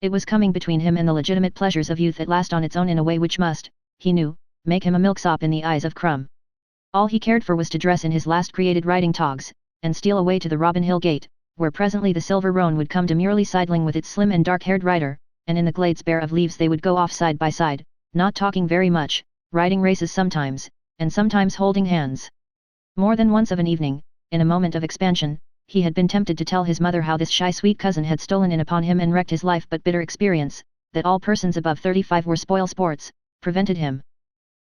It was coming between him and the legitimate pleasures of youth at last on its own in a way which must, he knew, make him a milksop in the eyes of Crum. All he cared for was to dress in his last created riding togs, and steal away to the Robin Hill gate, where presently the silver roan would come demurely sidling with its slim and dark-haired rider, and in the glades bare of leaves they would go off side by side, not talking very much, riding races sometimes, and sometimes holding hands. More than once of an evening, in a moment of expansion, he had been tempted to tell his mother how this shy sweet cousin had stolen in upon him and wrecked his life, but bitter experience, that all persons above 35 were spoil sports, prevented him.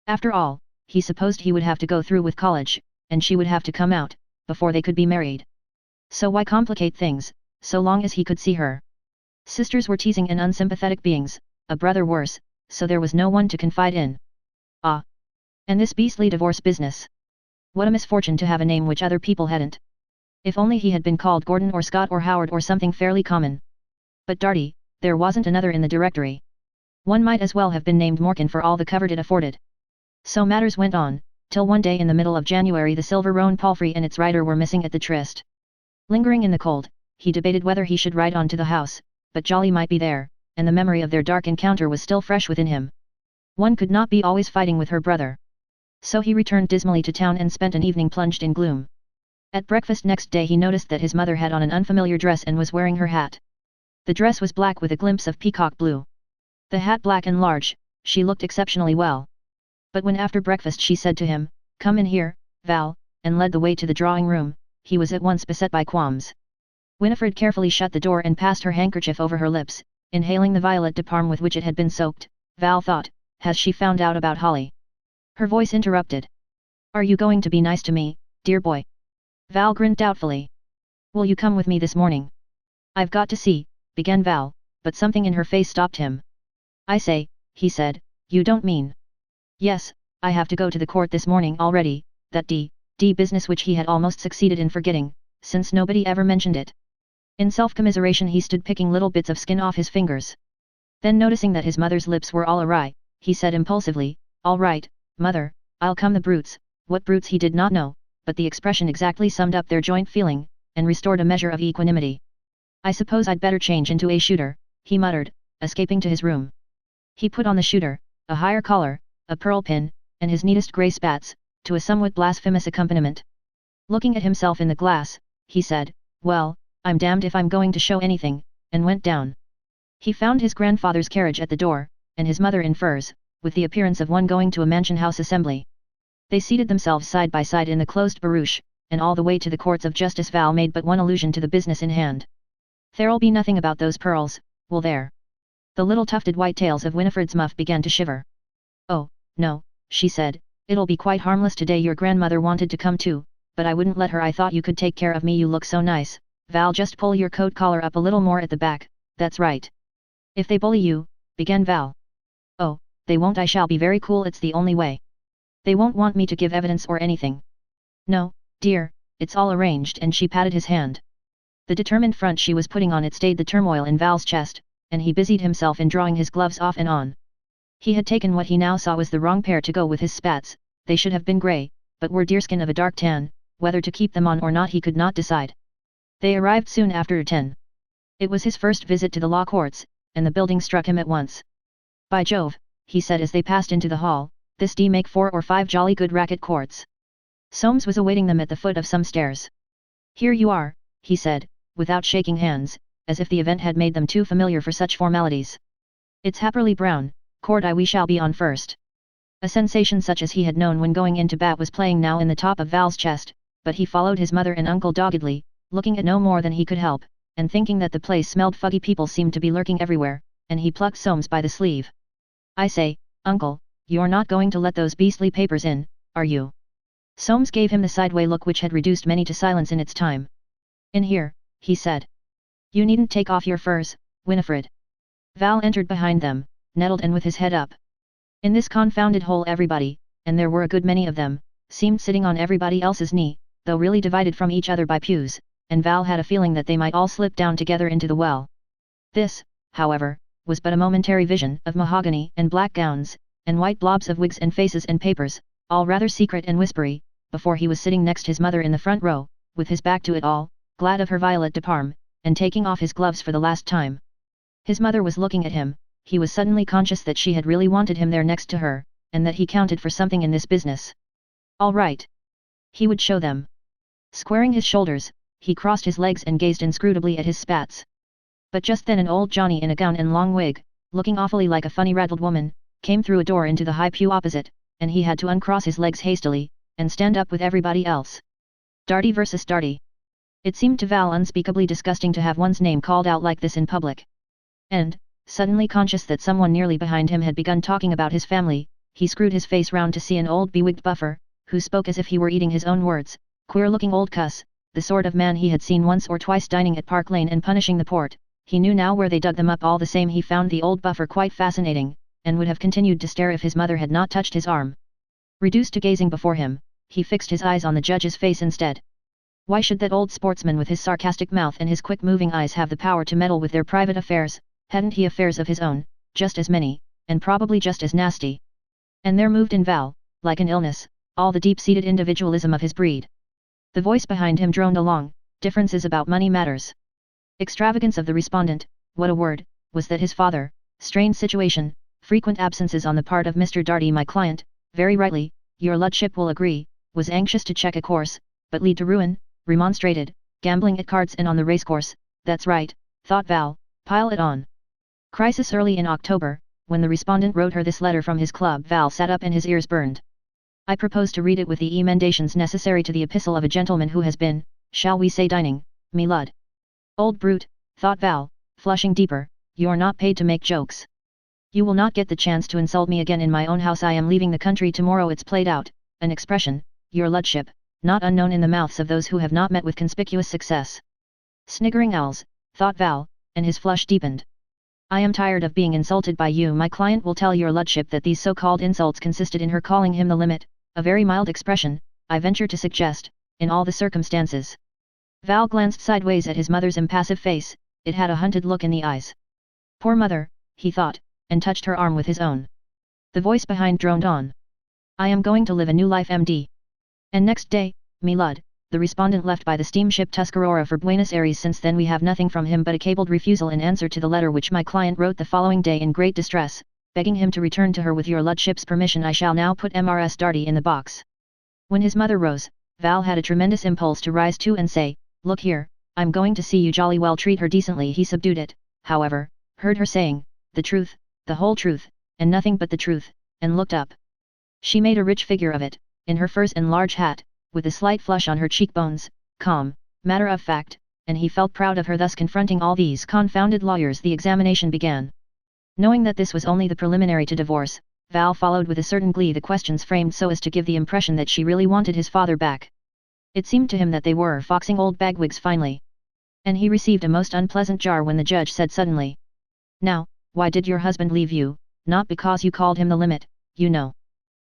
After all, he supposed he would have to go through with college, and she would have to come out, before they could be married. So why complicate things, so long as he could see her? Sisters were teasing and unsympathetic beings, a brother worse, so there was no one to confide in. Ah! And this beastly divorce business. What a misfortune to have a name which other people hadn't. If only he had been called Gordon or Scott or Howard or something fairly common. But Darty, there wasn't another in the directory. One might as well have been named Morkan for all the comfort it afforded. So matters went on, till one day in the middle of January the silver roan palfrey and its rider were missing at the tryst. Lingering in the cold, he debated whether he should ride on to the house, but Jolly might be there, and the memory of their dark encounter was still fresh within him. One could not be always fighting with her brother. So he returned dismally to town and spent an evening plunged in gloom. At breakfast next day he noticed that his mother had on an unfamiliar dress and was wearing her hat. The dress was black with a glimpse of peacock blue. The hat black and large, she looked exceptionally well. But when after breakfast she said to him, "Come in here, Val," and led the way to the drawing room, he was at once beset by qualms. Winifred carefully shut the door and passed her handkerchief over her lips, inhaling the violet de Parme with which it had been soaked. Val thought, has she found out about Holly? Her voice interrupted. "Are you going to be nice to me, dear boy?" Val grinned doubtfully. "Will you come with me this morning?" "I've got to see," began Val, but something in her face stopped him. "I say," he said, "you don't mean—" "Yes, I have to go to the court this morning already, that D business which he had almost succeeded in forgetting, since nobody ever mentioned it." In self-commiseration he stood picking little bits of skin off his fingers. Then noticing that his mother's lips were all awry, he said impulsively, "All right, mother, I'll come." The brutes, what brutes he did not know, but the expression exactly summed up their joint feeling, and restored a measure of equanimity. "I suppose I'd better change into a shooter," he muttered, escaping to his room. He put on the shooter, a higher collar, a pearl pin, and his neatest grey spats, to a somewhat blasphemous accompaniment. Looking at himself in the glass, he said, "Well, I'm damned if I'm going to show anything," and went down. He found his grandfather's carriage at the door, and his mother in furs, with the appearance of one going to a mansion house assembly. They seated themselves side by side in the closed barouche, and all the way to the courts of justice Val made but one allusion to the business in hand. "There'll be nothing about those pearls, will there?" The little tufted white tails of Winifred's muff began to shiver. "Oh, no," she said, "it'll be quite harmless today. Your grandmother wanted to come too, but I wouldn't let her. I thought you could take care of me. You look so nice, Val. Just pull your coat collar up a little more at the back, that's right." "If they bully you," began Val. "Oh, they won't. I shall be very cool. It's the only way. They won't want me to give evidence or anything." "No, dear, it's all arranged." And she patted his hand. The determined front she was putting on it stayed the turmoil in Val's chest, and he busied himself in drawing his gloves off and on. He had taken what he now saw was the wrong pair to go with his spats. They should have been grey, but were deerskin of a dark tan. Whether to keep them on or not he could not decide. They arrived soon after 10. It was his first visit to the law courts, and the building struck him at once. "By Jove," he said as they passed into the hall, "this D make 4 or 5 jolly good racket courts." Soames was awaiting them at the foot of some stairs. "Here you are," he said, without shaking hands, as if the event had made them too familiar for such formalities. "It's Happerly Brown, Court I we shall be on first." A sensation such as he had known when going into bat was playing now in the top of Val's chest, but he followed his mother and uncle doggedly, looking at no more than he could help, and thinking that the place smelled fuggy. People seemed to be lurking everywhere, and he plucked Soames by the sleeve. "I say, uncle, you're not going to let those beastly papers in, are you?" Soames gave him the sideway look which had reduced many to silence in its time. "In here," he said. "You needn't take off your furs, Winifred." Val entered behind them, nettled and with his head up. In this confounded hole everybody, and there were a good many of them, seemed sitting on everybody else's knee, though really divided from each other by pews, and Val had a feeling that they might all slip down together into the well. This, however, was but a momentary vision of mahogany and black gowns, and white blobs of wigs and faces and papers, all rather secret and whispery, before he was sitting next his mother in the front row, with his back to it all, glad of her violet de Parme, and taking off his gloves for the last time. His mother was looking at him. He was suddenly conscious that she had really wanted him there next to her, and that he counted for something in this business. All right. He would show them. Squaring his shoulders, he crossed his legs and gazed inscrutably at his spats. But just then an old Johnny in a gown and long wig, looking awfully like a funny rattled woman, came through a door into the high pew opposite, and he had to uncross his legs hastily, and stand up with everybody else. Darty versus Darty. It seemed to Val unspeakably disgusting to have one's name called out like this in public. And, suddenly conscious that someone nearly behind him had begun talking about his family, he screwed his face round to see an old bewigged buffer, who spoke as if he were eating his own words, queer-looking old cuss, the sort of man he had seen once or twice dining at Park Lane and punishing the port. He knew now where they dug them up. All the same he found the old buffer quite fascinating, and would have continued to stare if his mother had not touched his arm. Reduced to gazing before him, he fixed his eyes on the judge's face instead. Why should that old sportsman with his sarcastic mouth and his quick-moving eyes have the power to meddle with their private affairs? Hadn't he affairs of his own, just as many, and probably just as nasty? And there moved in Val, like an illness, all the deep-seated individualism of his breed. The voice behind him droned along, differences about money matters. Extravagance of the respondent, what a word, was that his father, strained situation, frequent absences on the part of Mr. Darty my client, very rightly, your Ludship will agree, was anxious to check a course, but lead to ruin, remonstrated, gambling at cards and on the racecourse, that's right, thought Val, pile it on. Crisis early in October, when the respondent wrote her this letter from his club. Val sat up and his ears burned. I propose to read it with the emendations necessary to the epistle of a gentleman who has been, shall we say dining, me lud. Old brute, thought Val, flushing deeper, you're not paid to make jokes. You will not get the chance to insult me again in my own house. I am leaving the country tomorrow. It's played out, an expression, your Ludship, not unknown in the mouths of those who have not met with conspicuous success. Sniggering owls, thought Val, and his flush deepened. I am tired of being insulted by you. My client will tell your Ludship that these so-called insults consisted in her calling him the limit, a very mild expression, I venture to suggest, in all the circumstances. Val glanced sideways at his mother's impassive face, it had a hunted look in the eyes. Poor mother, he thought, and touched her arm with his own. The voice behind droned on. I am going to live a new life, MD. And next day, me lud, the respondent left by the steamship Tuscarora for Buenos Aires. Since then we have nothing from him but a cabled refusal in answer to the letter which my client wrote the following day in great distress, begging him to return to her with your Ludship's permission. I shall now put Mrs. Darty in the box. When his mother rose, Val had a tremendous impulse to rise too and say, look here, I'm going to see you jolly well treat her decently. He subdued it, however, heard her saying, the truth, the whole truth, and nothing but the truth, and looked up. She made a rich figure of it, in her furs and large hat, with a slight flush on her cheekbones, calm, matter of fact, and he felt proud of her thus confronting all these confounded lawyers. The examination began. Knowing that this was only the preliminary to divorce, Val followed with a certain glee the questions framed so as to give the impression that she really wanted his father back. It seemed to him that they were foxing old bagwigs finely. And he received a most unpleasant jar when the judge said suddenly, now, why did your husband leave you? Not because you called him the limit, you know.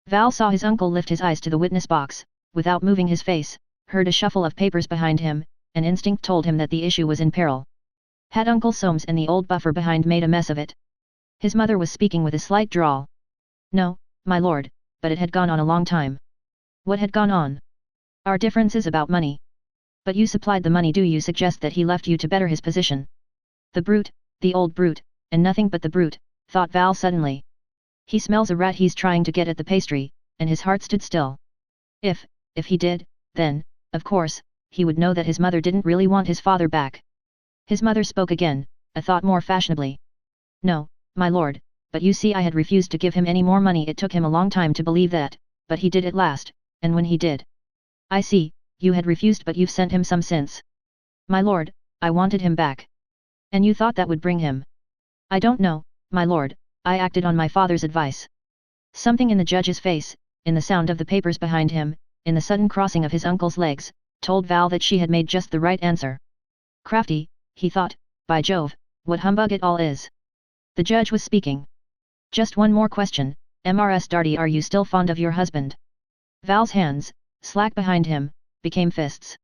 Val saw his uncle lift his eyes to the witness box, without moving his face, heard a shuffle of papers behind him, and instinct told him that the issue was in peril. Had Uncle Soames and the old buffer behind made a mess of it? His mother was speaking with a slight drawl. No, my lord, but it had gone on a long time. What had gone on? Our differences about money. But you supplied the money. Do you suggest that he left you to better his position? The brute, the old brute, and nothing but the brute, thought Val suddenly. He smells a rat. He's trying to get at the pastry, and his heart stood still. If he did, then, of course, he would know that his mother didn't really want his father back. His mother spoke again, a thought more fashionably. No, my lord, but you see I had refused to give him any more money. It took him a long time to believe that, but he did at last, and when he did. I see, you had refused but you've sent him some since. My lord, I wanted him back. And you thought that would bring him? I don't know, my lord, I acted on my father's advice. Something in the judge's face, in the sound of the papers behind him, in the sudden crossing of his uncle's legs, told Val that she had made just the right answer. Crafty, he thought, by Jove, what humbug it all is. The judge was speaking. Just one more question, Mrs. Darty, are you still fond of your husband? Val's hands, slack behind him, became fists.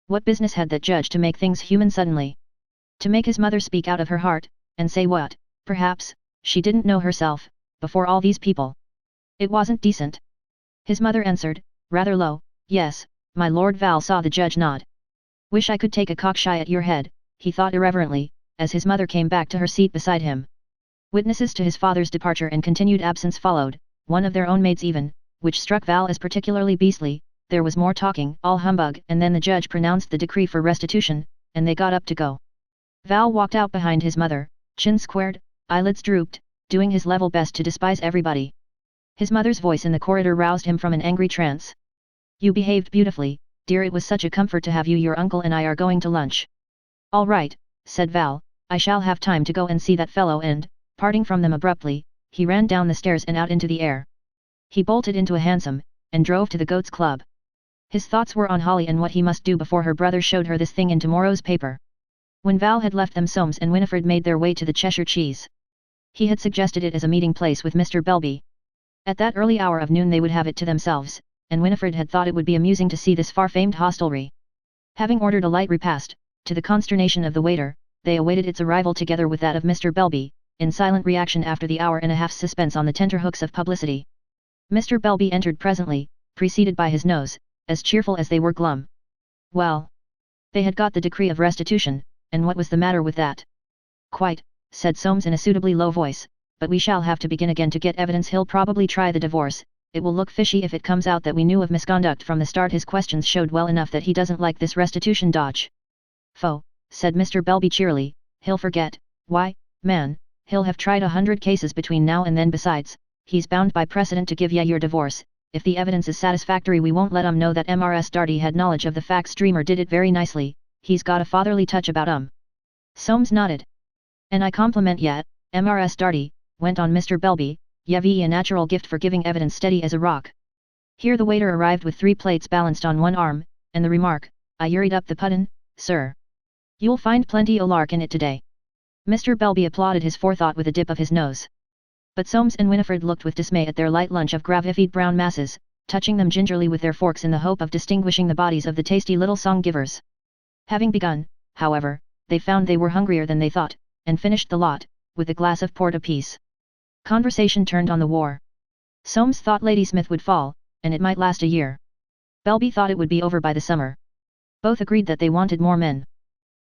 What business had that judge to make things human suddenly? To make his mother speak out of her heart, and say what, perhaps, she didn't know herself, before all these people. It wasn't decent. His mother answered, rather low, yes, my lord. Val saw the judge nod. Wish I could take a cockshy at your head, he thought irreverently, as his mother came back to her seat beside him. Witnesses to his father's departure and continued absence followed, one of their own maids even, which struck Val as particularly beastly. There was more talking, all humbug, and then the judge pronounced the decree for restitution, and they got up to go. Val walked out behind his mother, chin squared, eyelids drooped, doing his level best to despise everybody. His mother's voice in the corridor roused him from an angry trance. You behaved beautifully, dear. It was such a comfort to have you. Your uncle and I are going to lunch. All right, said Val, I shall have time to go and see that fellow, and, parting from them abruptly, he ran down the stairs and out into the air. He bolted into a hansom, and drove to the Goats Club. His thoughts were on Holly and what he must do before her brother showed her this thing in tomorrow's paper. When Val had left them, Soames and Winifred made their way to the Cheshire Cheese. He had suggested it as a meeting place with Mr. Belby. At that early hour of noon they would have it to themselves, and Winifred had thought it would be amusing to see this far-famed hostelry. Having ordered a light repast, to the consternation of the waiter, they awaited its arrival together with that of Mr. Belby, in silent reaction after the hour and a half's suspense on the tenterhooks of publicity. Mr. Belby entered presently, preceded by his nose, as cheerful as they were glum. Well, they had got the decree of restitution, and what was the matter with that? Quite, said Soames in a suitably low voice, but we shall have to begin again to get evidence. He'll probably try the divorce. It will look fishy if it comes out that we knew of misconduct from the start. His questions showed well enough that he doesn't like this restitution dodge. Pho, said Mr. Belby cheerily, he'll forget. Why, man, he'll have tried 100 cases between now and then. Besides, he's bound by precedent to give ya your divorce. If the evidence is satisfactory, we won't let know that Mrs. Darty had knowledge of the facts. Dreamer did it very nicely. He's got a fatherly touch about Soames nodded. And I compliment ya, Mrs. Darty, went on Mr. Belby, you've a natural gift for giving evidence, steady as a rock. Here the waiter arrived with 3 plates balanced on one arm, and the remark, I hurried up the puddin', sir. You'll find plenty o' lark in it today. Mr. Belby applauded his forethought with a dip of his nose. But Soames and Winifred looked with dismay at their light lunch of gravified brown masses, touching them gingerly with their forks in the hope of distinguishing the bodies of the tasty little song-givers. Having begun, however, they found they were hungrier than they thought, and finished the lot, with a glass of port apiece. Conversation turned on the war. Soames thought Ladysmith would fall, and it might last a year. Belby thought it would be over by the summer. Both agreed that they wanted more men.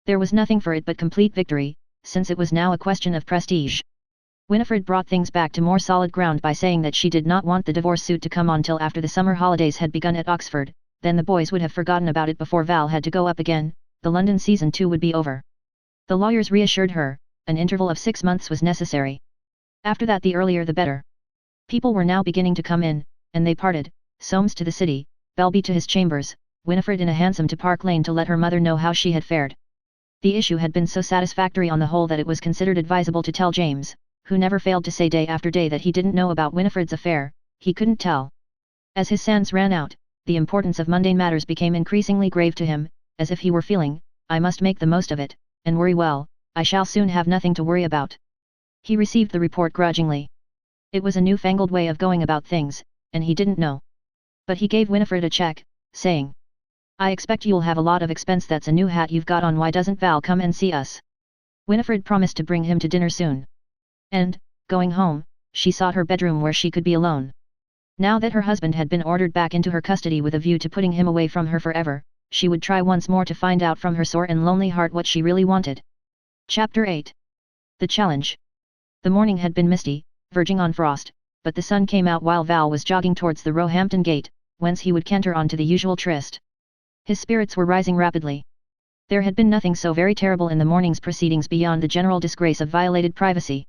There was nothing for it but complete victory, since it was now a question of prestige. Winifred brought things back to more solid ground by saying that she did not want the divorce suit to come on till after the summer holidays had begun at Oxford. Then the boys would have forgotten about it before Val had to go up again. The London season too would be over. The lawyers reassured her, an interval of 6 months was necessary. After that, the earlier the better. People were now beginning to come in, and they parted, Soames to the city, Belby to his chambers, Winifred in a hansom to Park Lane to let her mother know how she had fared. The issue had been so satisfactory on the whole that it was considered advisable to tell James, who never failed to say day after day that he didn't know about Winifred's affair. He couldn't tell. As his sands ran out, the importance of mundane matters became increasingly grave to him, as if he were feeling, I must make the most of it, and worry well, I shall soon have nothing to worry about. He received the report grudgingly. It was a newfangled way of going about things, and he didn't know. But he gave Winifred a check, saying, I expect you'll have a lot of expense. That's a new hat you've got on. Why doesn't Val come and see us? Winifred promised to bring him to dinner soon. And, going home, she sought her bedroom where she could be alone. Now that her husband had been ordered back into her custody with a view to putting him away from her forever, she would try once more to find out from her sore and lonely heart what she really wanted. Chapter 8. The Challenge. The morning had been misty, verging on frost, but the sun came out while Val was jogging towards the Roehampton gate, whence he would canter on to the usual tryst. His spirits were rising rapidly. There had been nothing so very terrible in the morning's proceedings beyond the general disgrace of violated privacy.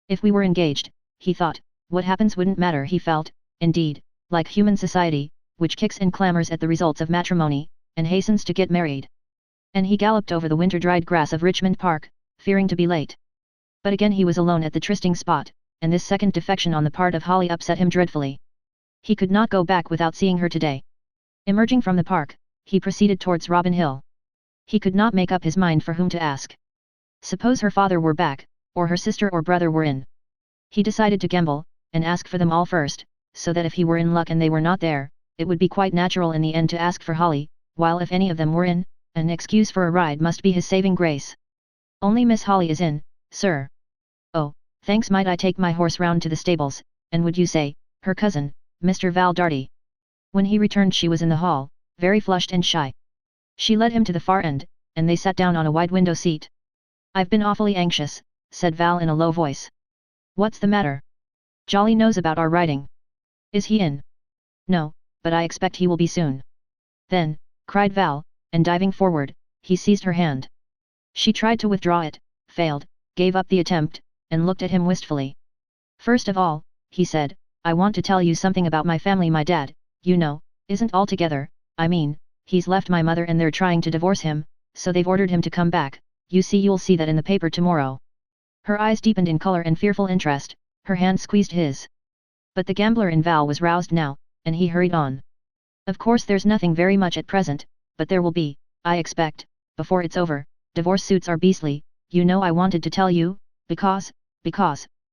If we were engaged, he thought, what happens wouldn't matter. He felt, indeed, like human society, which kicks and clamors at the results of matrimony, and hastens to get married. And he galloped over the winter-dried grass of Richmond Park, fearing to be late. But again he was alone at the trysting spot, and this second defection on the part of Holly upset him dreadfully. He could not go back without seeing her today. Emerging from the park, he proceeded towards Robin Hill. He could not make up his mind for whom to ask. Suppose her father were back, or her sister or brother were in. He decided to gamble, and ask for them all first, so that if he were in luck and they were not there, it would be quite natural in the end to ask for Holly, while if any of them were in, an excuse for a ride must be his saving grace. Only Miss Holly is in, sir. Oh, thanks. Might I take my horse round to the stables, and would you say, her cousin, Mr. Val Darty? When he returned she was in the hall, very flushed and shy. She led him to the far end, and they sat down on a wide window seat. I've been awfully anxious, said Val in a low voice. What's the matter? Jolly knows about our riding. Is he in? No, but I expect he will be soon. Then, cried Val, and diving forward, he seized her hand. She tried to withdraw it, failed, gave up the attempt, and looked at him wistfully. First of all, he said, I want to tell you something about my family. My dad, you know, isn't altogether, I mean, he's left my mother and they're trying to divorce him, so they've ordered him to come back. You'll see that in the paper tomorrow. Her eyes deepened in color and fearful interest, her hand squeezed his. But the gambler in Val was roused now, and he hurried on. Of course there's nothing very much at present, but there will be, I expect, before it's over. Divorce suits are beastly, you know. I wanted to tell you, because,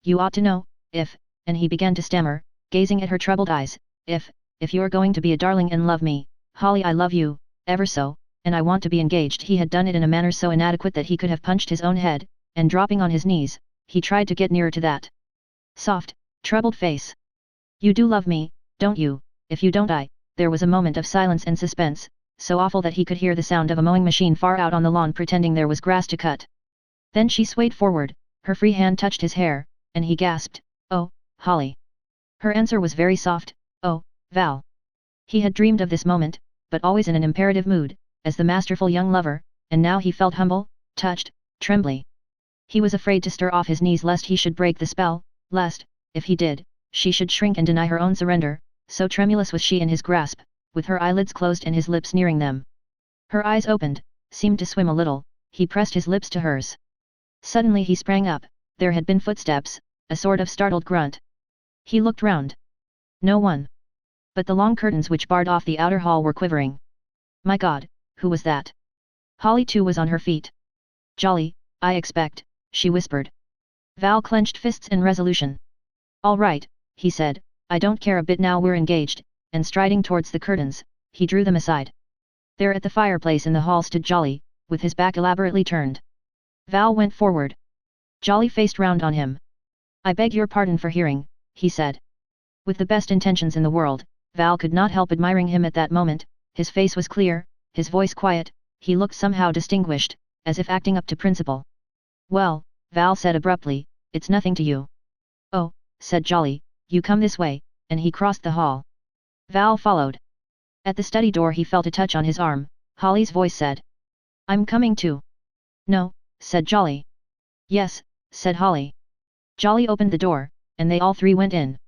you ought to know, and he began to stammer, gazing at her troubled eyes, if you're going to be a darling and love me, Holly, I love you, ever so, and I want to be engaged. He had done it in a manner so inadequate that he could have punched his own head, and dropping on his knees, he tried to get nearer to that soft, troubled face. You do love me, don't you? If you don't, There was a moment of silence and suspense, so awful that he could hear the sound of a mowing machine far out on the lawn pretending there was grass to cut. Then she swayed forward, Her free hand touched his hair, and he gasped, "Oh, Holly." Her answer was very soft, "Oh, Val." He had dreamed of this moment, but always in an imperative mood, as the masterful young lover, and now he felt humble, touched, trembly. He was afraid to stir off his knees lest he should break the spell, lest, if he did, she should shrink and deny her own surrender, so tremulous was she in his grasp, with her eyelids closed and his lips nearing them. Her eyes opened, seemed to swim a little, he pressed his lips to hers. Suddenly he sprang up, there had been footsteps, a sort of startled grunt. He looked round. No one. But the long curtains which barred off the outer hall were quivering. My God, who was that? Holly too was on her feet. Jolly, I expect, she whispered. Val clenched fists in resolution. All right, he said, I don't care a bit now we're engaged, and striding towards the curtains, he drew them aside. There at the fireplace in the hall stood Jolly, with his back elaborately turned. Val went forward. Jolly faced round on him. I beg your pardon for hearing, he said. With the best intentions in the world, Val could not help admiring him at that moment, his face was clear, his voice quiet, he looked somehow distinguished, as if acting up to principle. Well, Val said abruptly, it's nothing to you. Oh, said Jolly, you come this way, and he crossed the hall. Val followed. At the study door he felt a touch on his arm, Holly's voice said. I'm coming too. No, said Jolly. Yes, said Holly. Jolly opened the door, and they all three went in.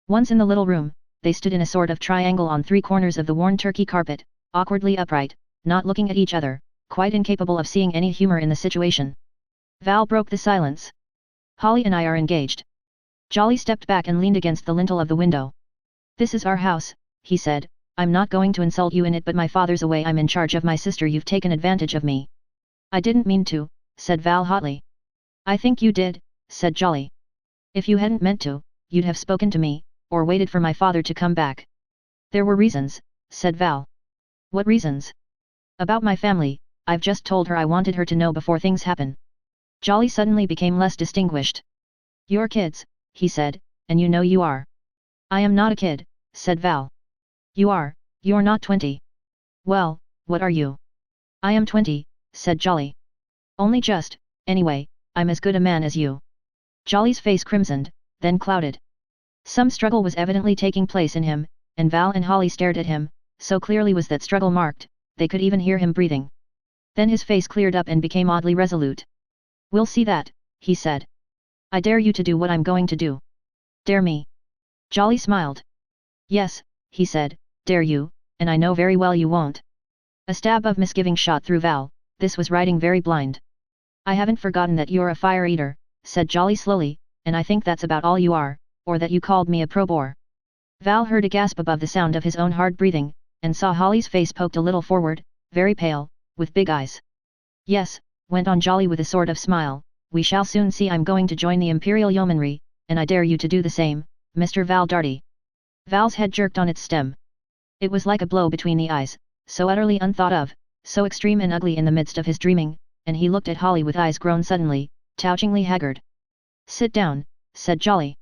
Once in the little room, they stood in a sort of triangle on three corners of the worn turkey carpet, awkwardly upright, not looking at each other, quite incapable of seeing any humor in the situation. Val broke the silence. Holly and I are engaged. Jolly stepped back and leaned against the lintel of the window. This is our house, he said, I'm not going to insult you in it but my father's away I'm in charge of my sister you've taken advantage of me. I didn't mean to, said Val hotly. I think you did, said Jolly. If you hadn't meant to, you'd have spoken to me, or waited for my father to come back. There were reasons, said Val. What reasons? About my family, I've just told her I wanted her to know before things happen. Jolly suddenly became less distinguished. You're kids, he said, and you know you are. I am not a kid, said Val. You are, you're not 20. Well, what are you? I am 20, said Jolly. Only just, anyway, I'm as good a man as you. Jolly's face crimsoned, then clouded. Some struggle was evidently taking place in him, and Val and Holly stared at him, so clearly was that struggle marked, they could even hear him breathing. Then his face cleared up and became oddly resolute. We'll see that, he said. I dare you to do what I'm going to do. Dare me? Jolly smiled. Yes, he said, dare you, and I know very well you won't. A stab of misgiving shot through Val, this was riding very blind. I haven't forgotten that you're a fire-eater, said Jolly slowly, and I think that's about all you are, or that you called me a pro-bore. Val heard a gasp above the sound of his own hard breathing, and saw Holly's face poked a little forward, very pale, with big eyes. Yes, went on Jolly with a sort of smile, we shall soon see I'm going to join the Imperial Yeomanry, and I dare you to do the same, Mr. Val Darty. Val's head jerked on its stem. It was like a blow between the eyes, so utterly unthought of, so extreme and ugly in the midst of his dreaming, and he looked at Holly with eyes grown suddenly, touchingly haggard. Sit down, said Jolly.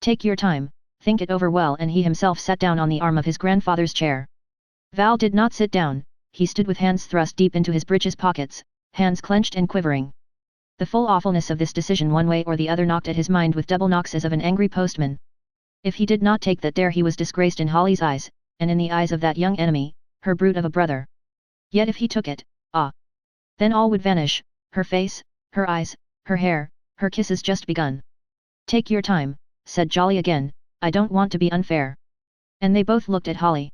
Take your time, think it over well and he himself sat down on the arm of his grandfather's chair. Val did not sit down, he stood with hands thrust deep into his breeches pockets, hands clenched and quivering. The full awfulness of this decision one way or the other knocked at his mind with double knocks as of an angry postman. If he did not take that dare he was disgraced in Holly's eyes, and in the eyes of that young enemy, her brute of a brother. Yet if he took it, then all would vanish, her face, her eyes, her hair, her kisses just begun. Take your time, said Jolly again, I don't want to be unfair. And they both looked at Holly.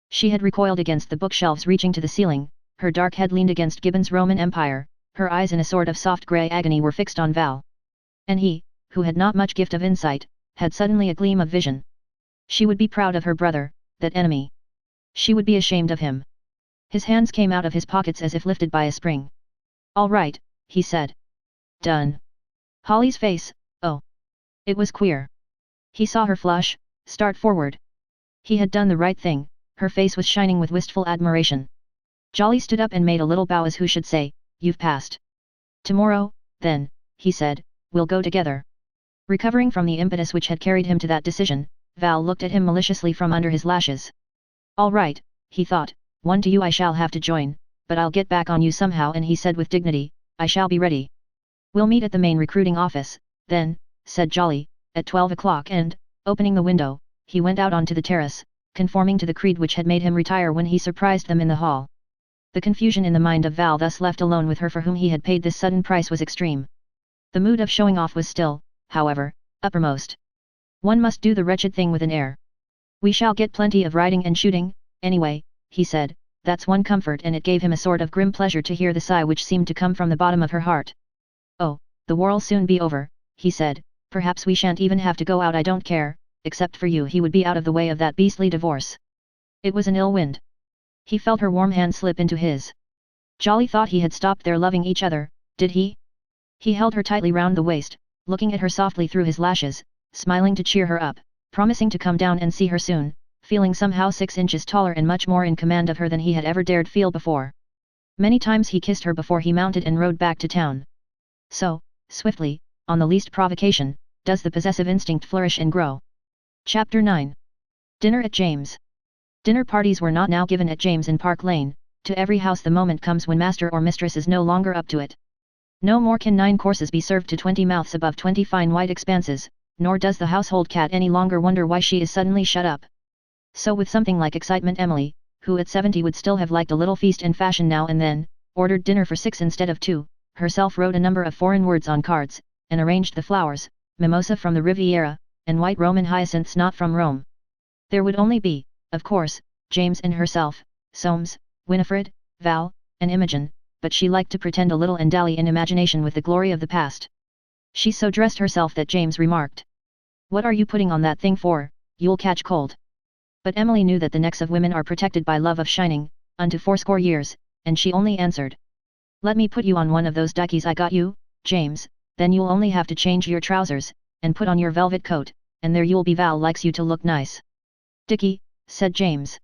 She had recoiled against the bookshelves reaching to the ceiling, her dark head leaned against Gibbon's Roman Empire, her eyes in a sort of soft grey agony were fixed on Val. And he, who had not much gift of insight, had suddenly a gleam of vision. She would be proud of her brother, that enemy. She would be ashamed of him. His hands came out of his pockets as if lifted by a spring. All right, he said. Done. Holly's face, oh. It was queer. He saw her flush, start forward. He had done the right thing, her face was shining with wistful admiration. Jolly stood up and made a little bow as who should say, you've passed. Tomorrow, then, he said, we'll go together. Recovering from the impetus which had carried him to that decision, Val looked at him maliciously from under his lashes. All right, he thought, one to you I shall have to join, but I'll get back on you somehow and he said with dignity, I shall be ready. We'll meet at the main recruiting office, then, said Jolly, at 12 o'clock and, opening the window, he went out onto the terrace, conforming to the creed which had made him retire when he surprised them in the hall. The confusion in the mind of Val thus left alone with her for whom he had paid this sudden price was extreme. The mood of showing off was still, however, uppermost. One must do the wretched thing with an air. We shall get plenty of riding and shooting, anyway, he said, that's one comfort, and it gave him a sort of grim pleasure to hear the sigh which seemed to come from the bottom of her heart. Oh, the war'll soon be over, he said, perhaps we shan't even have to go out. I don't care, except for you. He would be out of the way of that beastly divorce. It was an ill wind. He felt her warm hand slip into his. Jolly thought he had stopped their loving each other, did he? He held her tightly round the waist, looking at her softly through his lashes, smiling to cheer her up, promising to come down and see her soon, feeling somehow 6 inches taller and much more in command of her than he had ever dared feel before. Many times he kissed her before he mounted and rode back to town. So, swiftly, on the least provocation, does the possessive instinct flourish and grow. Chapter 9. Dinner at James. Dinner parties were not now given at James in Park Lane. To every house the moment comes when master or mistress is no longer up to it. No more can 9 courses be served to 20 mouths above 20 fine white expanses, nor does the household cat any longer wonder why she is suddenly shut up. So with something like excitement Emily, who at 70 would still have liked a little feast and fashion now and then, ordered dinner for 6 instead of 2, herself wrote a number of foreign words on cards, and arranged the flowers, mimosa from the Riviera, and white Roman hyacinths not from Rome. There would only be, of course, James and herself, Soames, Winifred, Val, and Imogen, but she liked to pretend a little and dally in imagination with the glory of the past. She so dressed herself that James remarked, "What are you putting on that thing for? You'll catch cold." But Emily knew that the necks of women are protected by love of shining, unto 80 years, and she only answered, "Let me put you on one of those dickies I got you, James, then you'll only have to change your trousers, and put on your velvet coat, and there you'll be. Val likes you to look nice." "Dickie," said James.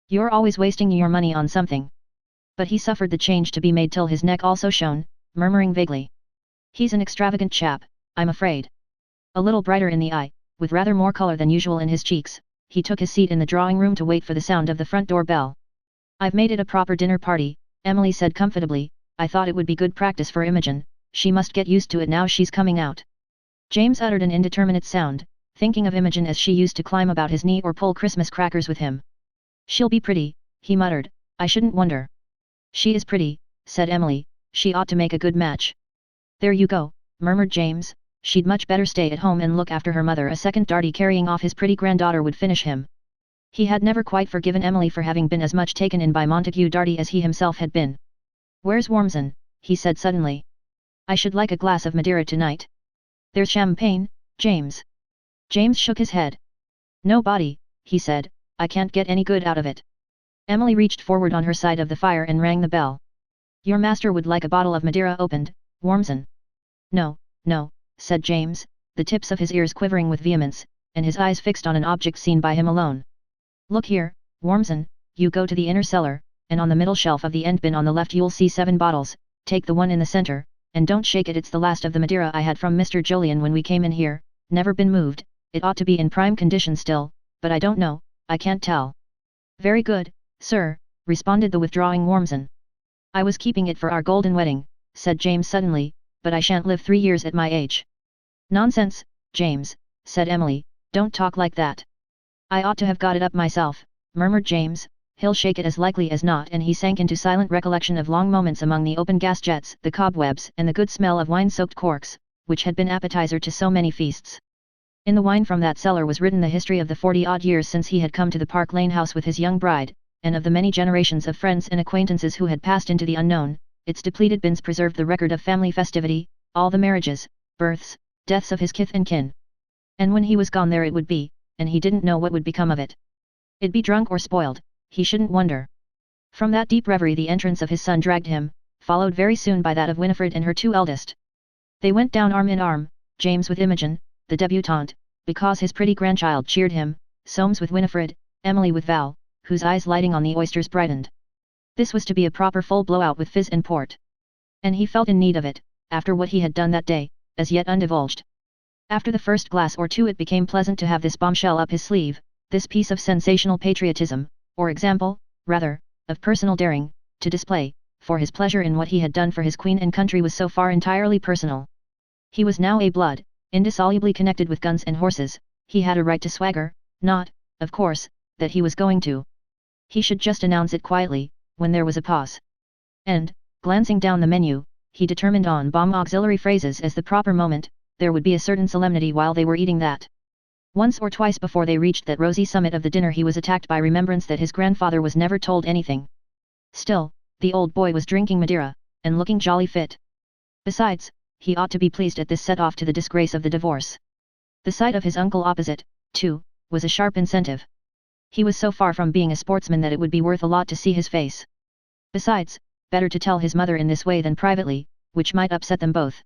"You're always wasting your money on something." But he suffered the change to be made till his neck also shone, murmuring vaguely, "He's an extravagant chap, I'm afraid." A little brighter in the eye, with rather more colour than usual in his cheeks, he took his seat in the drawing room to wait for the sound of the front door bell. "I've made it a proper dinner party," Emily said comfortably. "I thought it would be good practice for Imogen, she must get used to it now she's coming out." James uttered an indeterminate sound, thinking of Imogen as she used to climb about his knee or pull Christmas crackers with him. "She'll be pretty," he muttered, "I shouldn't wonder." "She is pretty," said Emily, "she ought to make a good match." "There you go," murmured James, "she'd much better stay at home and look after her mother. A second Darty carrying off his pretty granddaughter would finish him." He had never quite forgiven Emily for having been as much taken in by Montague Darty as he himself had been. "Where's Wormson?" he said suddenly. "I should like a glass of Madeira tonight." "There's champagne, James." James shook his head. "No body," he said, "I can't get any good out of it." Emily reached forward on her side of the fire and rang the bell. "Your master would like a bottle of Madeira opened, Wormson." "No, no," said James, the tips of his ears quivering with vehemence, and his eyes fixed on an object seen by him alone. "Look here, Wormson, you go to the inner cellar, and on the middle shelf of the end bin on the left you'll see 7 bottles, take the one in the center, and don't shake it. It's the last of the Madeira I had from Mr. Jolyon when we came in here, never been moved. It ought to be in prime condition still, but I don't know, I can't tell." "Very good, sir," responded the withdrawing Wormson. "I was keeping it for our golden wedding," said James suddenly, "but I shan't live 3 years at my age." "Nonsense, James," said Emily, "don't talk like that." "I ought to have got it up myself," murmured James, "he'll shake it as likely as not," and he sank into silent recollection of long moments among the open gas jets, the cobwebs, and the good smell of wine-soaked corks, which had been appetizer to so many feasts. In the wine from that cellar was written the history of the 40-odd years since he had come to the Park Lane house with his young bride, and of the many generations of friends and acquaintances who had passed into the unknown. Its depleted bins preserved the record of family festivity, all the marriages, births, deaths of his kith and kin. And when he was gone there it would be, and he didn't know what would become of it. It'd be drunk or spoiled, he shouldn't wonder. From that deep reverie the entrance of his son dragged him, followed very soon by that of Winifred and her 2 eldest. They went down arm in arm, James with Imogen, the debutante, because his pretty grandchild cheered him, Soames with Winifred, Emily with Val, whose eyes lighting on the oysters brightened. This was to be a proper full blowout with fizz and port. And he felt in need of it, after what he had done that day, as yet undivulged. After the first glass or 2 it became pleasant to have this bombshell up his sleeve, this piece of sensational patriotism, or example, rather, of personal daring, to display, for his pleasure in what he had done for his queen and country was so far entirely personal. He was now a blood, indissolubly connected with guns and horses, he had a right to swagger, not, of course, that he was going to. He should just announce it quietly, when there was a pause. And, glancing down the menu, he determined on bomb auxiliary phrases as the proper moment, there would be a certain solemnity while they were eating that. Once or twice before they reached that rosy summit of the dinner he was attacked by remembrance that his grandfather was never told anything. Still, the old boy was drinking Madeira, and looking jolly fit. Besides, he ought to be pleased at this set-off to the disgrace of the divorce. The sight of his uncle opposite, too, was a sharp incentive. He was so far from being a sportsman that it would be worth a lot to see his face. Besides, better to tell his mother in this way than privately, which might upset them both.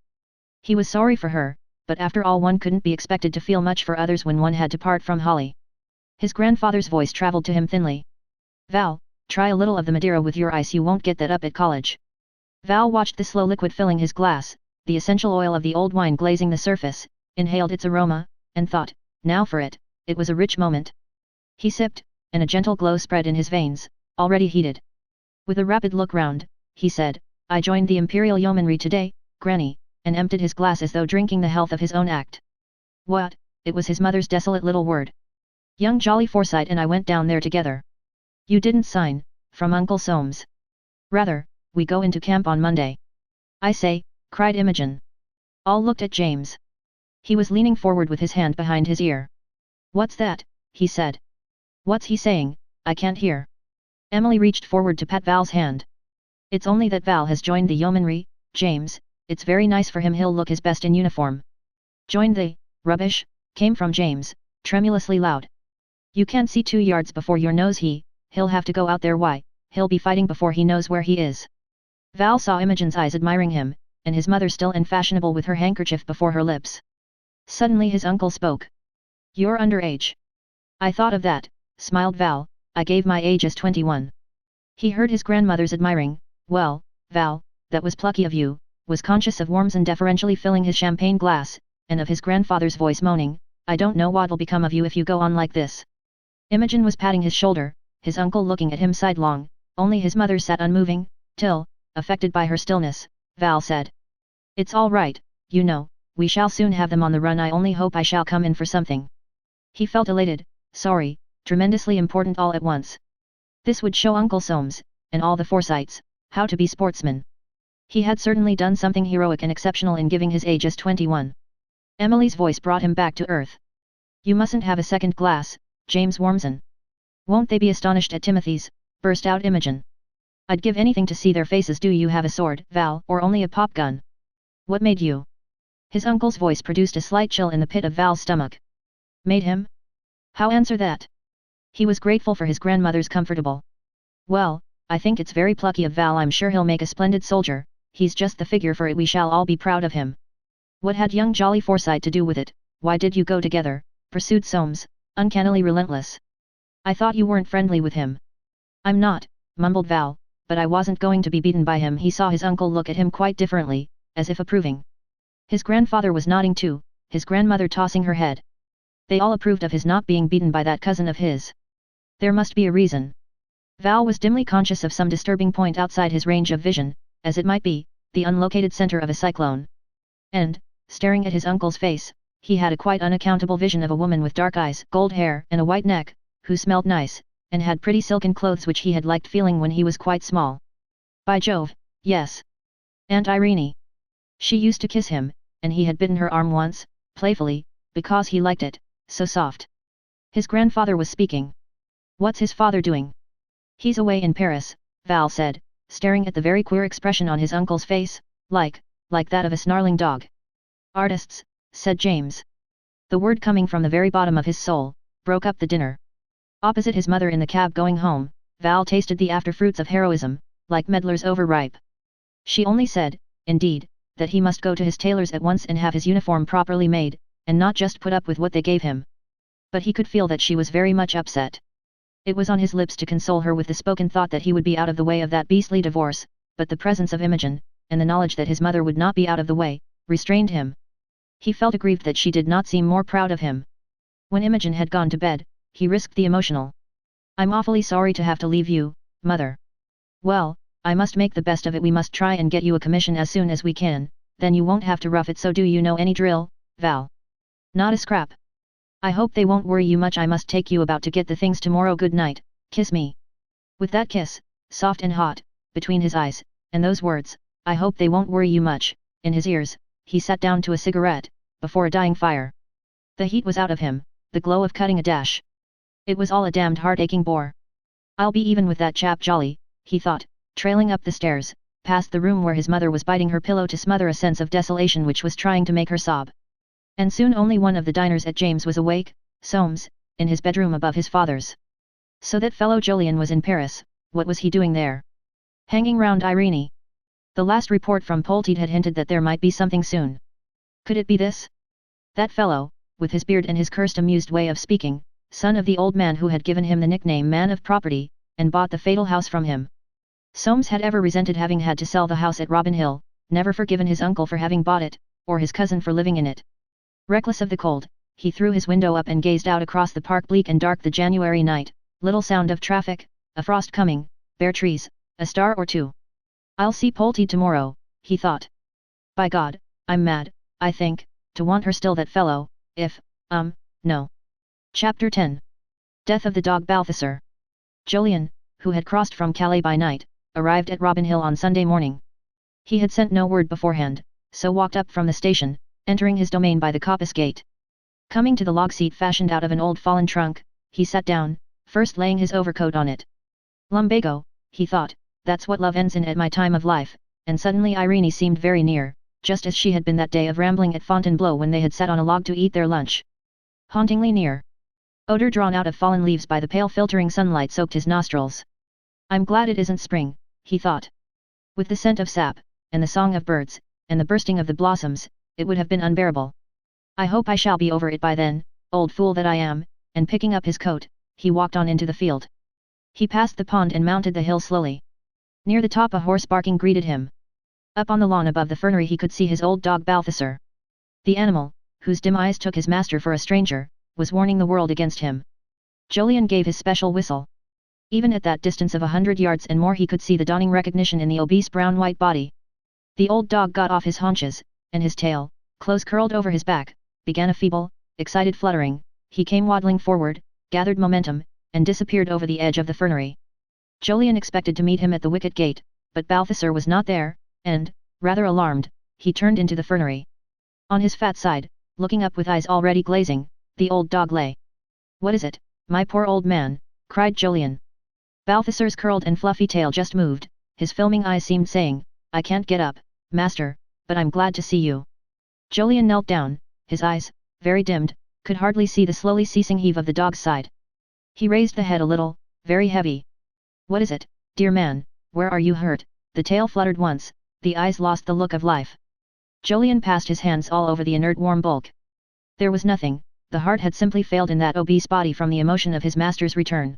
He was sorry for her, but after all one couldn't be expected to feel much for others when one had to part from Holly. His grandfather's voice travelled to him thinly. "Val, try a little of the Madeira with your ice, you won't get that up at college." Val watched the slow liquid filling his glass, the essential oil of the old wine glazing the surface, inhaled its aroma, and thought, now for it, it was a rich moment. He sipped, and a gentle glow spread in his veins, already heated. With a rapid look round, he said, "I joined the Imperial Yeomanry today, Granny," and emptied his glass as though drinking the health of his own act. What? It was his mother's desolate little word. "Young Jolly Forsyte and I went down there together." "You didn't sign, from Uncle Soames." "Rather, we go into camp on Monday." "I say," cried Imogen. All looked at James. He was leaning forward with his hand behind his ear. "What's that?" he said. "What's he saying? I can't hear." Emily reached forward to pat Val's hand. "It's only that Val has joined the yeomanry, James. It's very nice for him, he'll look his best in uniform." "Joined the rubbish," came from James, tremulously loud. "You can't see 2 yards before your nose, he'll have to go out there, why, he'll be fighting before he knows where he is." Val saw Imogen's eyes admiring him, and his mother still and fashionable with her handkerchief before her lips. Suddenly his uncle spoke. "You're underage." "I thought of that," smiled Val, "I gave my age as 21. He heard his grandmother's admiring, "Well, Val, that was plucky of you," was conscious of Wormson deferentially filling his champagne glass, and of his grandfather's voice moaning, "I don't know what'll become of you if you go on like this." Imogen was patting his shoulder, his uncle looking at him sidelong, only his mother sat unmoving, till, affected by her stillness, Val said, "It's all right, you know, we shall soon have them on the run, I only hope I shall come in for something." He felt elated, sorry, tremendously important all at once. This would show Uncle Soames, and all the Forsytes, how to be sportsmen. He had certainly done something heroic and exceptional in giving his age as 21. Emily's voice brought him back to earth. "You mustn't have a second glass, James Wormson." "Won't they be astonished at Timothy's?" burst out Imogen. "I'd give anything to see their faces. Do you have a sword, Val, or only a pop gun?" "What made you?" His uncle's voice produced a slight chill in the pit of Val's stomach. "Made him? How answer that?" He was grateful for his grandmother's comfortable. "Well, I think it's very plucky of Val. I'm sure he'll make a splendid soldier. He's just the figure for it. We shall all be proud of him." "What had young Jolly Forsyte to do with it? Why did you go together?" pursued Soames, uncannily relentless. "I thought you weren't friendly with him." "I'm not," mumbled Val, "but I wasn't going to be beaten by him." He saw his uncle look at him quite differently, as if approving. His grandfather was nodding too, his grandmother tossing her head. They all approved of his not being beaten by that cousin of his. There must be a reason. Val was dimly conscious of some disturbing point outside his range of vision, as it might be, the unlocated center of a cyclone. And, staring at his uncle's face, he had a quite unaccountable vision of a woman with dark eyes, gold hair, and a white neck, who smelled nice, and had pretty silken clothes which he had liked feeling when he was quite small. By Jove, yes. Aunt Irene. She used to kiss him, and he had bitten her arm once, playfully, because he liked it, so soft. His grandfather was speaking. "What's his father doing?" "He's away in Paris," Val said, staring at the very queer expression on his uncle's face, like that of a snarling dog. "Artists," said James. The word coming from the very bottom of his soul, broke up the dinner. Opposite his mother in the cab going home, Val tasted the afterfruits of heroism, like medlars overripe. She only said, indeed, that he must go to his tailor's at once and have his uniform properly made, and not just put up with what they gave him. But he could feel that she was very much upset. It was on his lips to console her with the spoken thought that he would be out of the way of that beastly divorce, but the presence of Imogen, and the knowledge that his mother would not be out of the way, restrained him. He felt aggrieved that she did not seem more proud of him. When Imogen had gone to bed, he risked the emotional. "I'm awfully sorry to have to leave you, Mother." "Well, I must make the best of it. We must try and get you a commission as soon as we can, then you won't have to rough it. So do you know any drill, Val? Not a scrap. I hope they won't worry you much. I must take you about to get the things tomorrow. Good night, kiss me. With that kiss, soft and hot, between his eyes, and those words, I hope they won't worry you much, in his ears, he sat down to a cigarette, before a dying fire. The heat was out of him, the glow of cutting a dash. It was all a damned heart-aching bore. I'll be even with that chap Jolly, he thought, trailing up the stairs, past the room where his mother was biting her pillow to smother a sense of desolation which was trying to make her sob. And soon only one of the diners at James was awake, Soames, in his bedroom above his father's. So that fellow Jolyon was in Paris. What was he doing there? Hanging round Irene. The last report from Polteed had hinted that there might be something soon. Could it be this? That fellow, with his beard and his cursed amused way of speaking, son of the old man who had given him the nickname Man of Property, and bought the fatal house from him. Soames had ever resented having had to sell the house at Robin Hill, never forgiven his uncle for having bought it, or his cousin for living in it. Reckless of the cold, he threw his window up and gazed out across the park. Bleak and dark the January night, little sound of traffic, a frost coming, bare trees, a star or two. I'll see Polteed tomorrow, he thought. By God, I'm mad, I think, to want her still, that fellow, if, no. Chapter 10. Death of the Dog Balthasar. Jolyon, who had crossed from Calais by night, arrived at Robin Hill on Sunday morning. He had sent no word beforehand, so walked up from the station, entering his domain by the coppice gate. Coming to the log seat fashioned out of an old fallen trunk, he sat down, first laying his overcoat on it. Lumbago, he thought, that's what love ends in at my time of life, and suddenly Irene seemed very near, just as she had been that day of rambling at Fontainebleau when they had sat on a log to eat their lunch. Hauntingly near. Odor drawn out of fallen leaves by the pale filtering sunlight soaked his nostrils. I'm glad it isn't spring, he thought. With the scent of sap, and the song of birds, and the bursting of the blossoms, it would have been unbearable. I hope I shall be over it by then, old fool that I am, and picking up his coat, he walked on into the field. He passed the pond and mounted the hill slowly. Near the top a horse barking greeted him. Up on the lawn above the fernery he could see his old dog Balthasar. The animal, whose dim eyes took his master for a stranger, was warning the world against him. Jolyon gave his special whistle. Even at that distance of 100 yards and more he could see the dawning recognition in the obese brown-white body. The old dog got off his haunches, and his tail, close curled over his back, began a feeble, excited fluttering. He came waddling forward, gathered momentum, and disappeared over the edge of the fernery. Jolyon expected to meet him at the wicket gate, but Balthasar was not there, and, rather alarmed, he turned into the fernery. On his fat side, looking up with eyes already glazing, the old dog lay. What is it, my poor old man? Cried Jolyon. Balthasar's curled and fluffy tail just moved, his filming eyes seemed saying, I can't get up, master, but I'm glad to see you. Jolyon knelt down, his eyes, very dimmed, could hardly see the slowly ceasing heave of the dog's side. He raised the head a little, very heavy. What is it, dear man, where are you hurt? The tail fluttered once, the eyes lost the look of life. Jolyon passed his hands all over the inert warm bulk. There was nothing, the heart had simply failed in that obese body from the emotion of his master's return.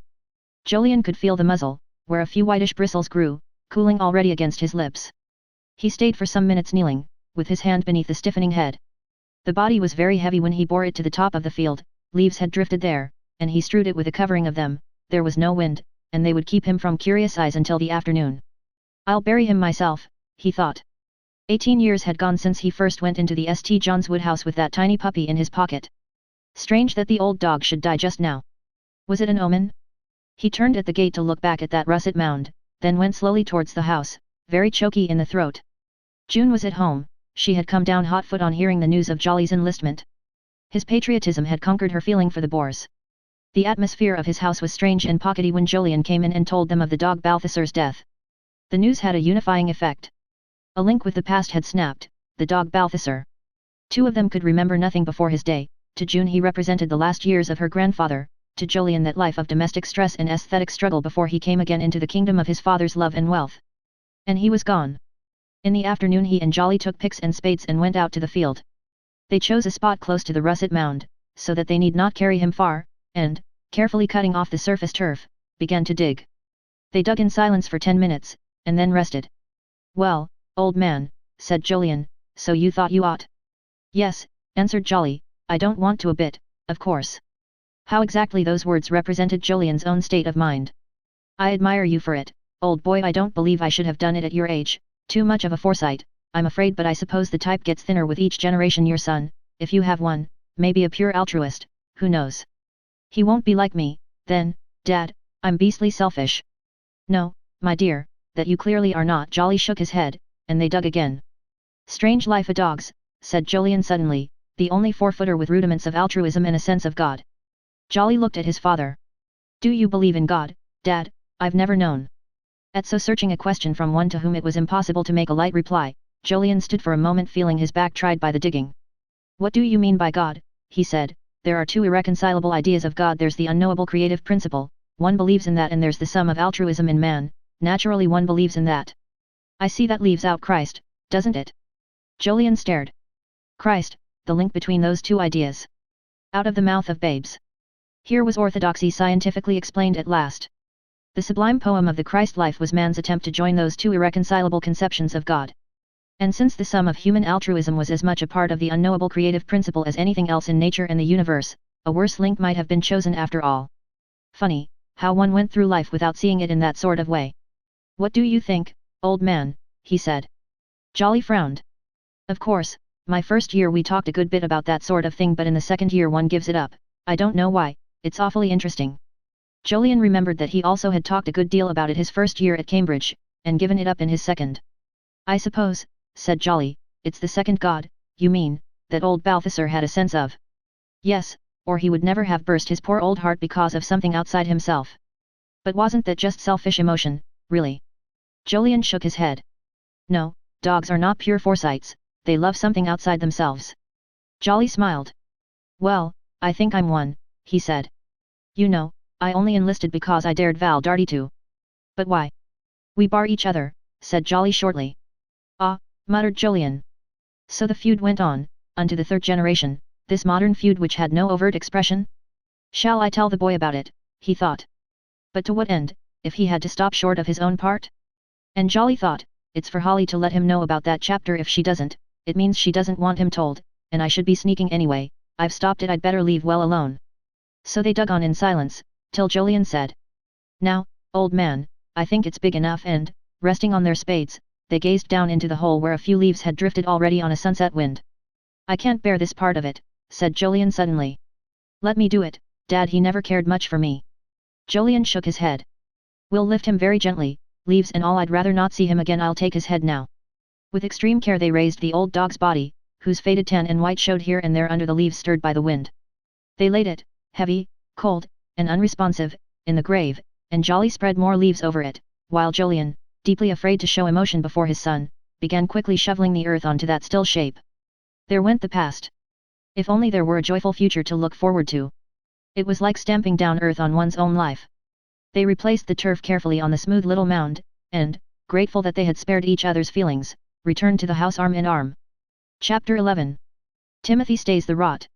Jolyon could feel the muzzle, where a few whitish bristles grew, cooling already against his lips. He stayed for some minutes kneeling, with his hand beneath the stiffening head. The body was very heavy when he bore it to the top of the field, leaves had drifted there, and he strewed it with a covering of them. There was no wind, and they would keep him from curious eyes until the afternoon. I'll bury him myself, he thought. 18 years had gone since he first went into the St. John's Wood house with that tiny puppy in his pocket. Strange that the old dog should die just now. Was it an omen? He turned at the gate to look back at that russet mound, then went slowly towards the house, very choky in the throat. June was at home. She had come down hot-foot on hearing the news of Jolly's enlistment. His patriotism had conquered her feeling for the Boers. The atmosphere of his house was strange and pockety when Jolyon came in and told them of the dog Balthasar's death. The news had a unifying effect. A link with the past had snapped, the dog Balthasar. Two of them could remember nothing before his day. To June he represented the last years of her grandfather, to Jolyon that life of domestic stress and aesthetic struggle before he came again into the kingdom of his father's love and wealth. And he was gone. In the afternoon he and Jolly took picks and spades and went out to the field. They chose a spot close to the russet mound, so that they need not carry him far, and, carefully cutting off the surface turf, began to dig. They dug in silence for 10 minutes, and then rested. Well, old man, said Jolyon, so you thought you ought? Yes, answered Jolly, I don't want to a bit, of course. How exactly those words represented Jolyon's own state of mind. I admire you for it, Old boy, I don't believe I should have done it at your age, too much of a foresight, I'm afraid, but I suppose the type gets thinner with each generation. Your son, if you have one, may be a pure altruist, who knows? He won't be like me, then, Dad, I'm beastly selfish. No, my dear, that you clearly are not. Jolly shook his head, and they dug again. Strange life of dogs, said Jolyon suddenly, the only four-footer with rudiments of altruism and a sense of God. Jolly looked at his father. Do you believe in God, Dad? I've never known. At so searching a question from one to whom it was impossible to make a light reply, Jolyon stood for a moment feeling his back tried by the digging. What do you mean by God? He said. There are two irreconcilable ideas of God. There's the unknowable creative principle, one believes in that, and there's the sum of altruism in man, naturally one believes in that. I see that leaves out Christ, doesn't it? Jolyon stared. Christ, the link between those two ideas. Out of the mouth of babes. Here was orthodoxy scientifically explained at last. The sublime poem of the Christ life was man's attempt to join those two irreconcilable conceptions of God. And since the sum of human altruism was as much a part of the unknowable creative principle as anything else in nature and the universe, a worse link might have been chosen after all. Funny, how one went through life without seeing it in that sort of way. What do you think, old man? He said. Jolly frowned. Of course, my first year we talked a good bit about that sort of thing, but in the second year one gives it up. I don't know why, it's awfully interesting. Jolyon remembered that he also had talked a good deal about it his first year at Cambridge, and given it up in his second. I suppose, said Jolly, it's the second God, you mean, that old Balthasar had a sense of. Yes, or he would never have burst his poor old heart because of something outside himself. But wasn't that just selfish emotion, really? Jolyon shook his head. No, dogs are not pure Forsytes, they love something outside themselves. Jolly smiled. Well, I think I'm one, he said. You know, I only enlisted because I dared Val Darty to. But why? We bar each other, said Jolly shortly. Ah, muttered Jolyon. So the feud went on, unto the third generation, this modern feud which had no overt expression? Shall I tell the boy about it, he thought. But to what end, if he had to stop short of his own part? And Jolly thought, it's for Holly to let him know about that chapter. If she doesn't, it means she doesn't want him told, and I should be sneaking anyway. I've stopped it, I'd better leave well alone. So they dug on in silence, till Jolyon said. Now, old man, I think it's big enough, and, resting on their spades, they gazed down into the hole where a few leaves had drifted already on a sunset wind. I can't bear this part of it, said Jolyon suddenly. Let me do it, Dad, he never cared much for me. Jolyon shook his head. We'll lift him very gently, leaves and all. I'd rather not see him again. I'll take his head now. With extreme care they raised the old dog's body, whose faded tan and white showed here and there under the leaves stirred by the wind. They laid it, heavy, cold, and unresponsive, in the grave, and Jolly spread more leaves over it, while Jolyon, deeply afraid to show emotion before his son, began quickly shoveling the earth onto that still shape. There went the past. If only there were a joyful future to look forward to. It was like stamping down earth on one's own life. They replaced the turf carefully on the smooth little mound, and, grateful that they had spared each other's feelings, returned to the house arm in arm. Chapter 11. Timothy stays the rot.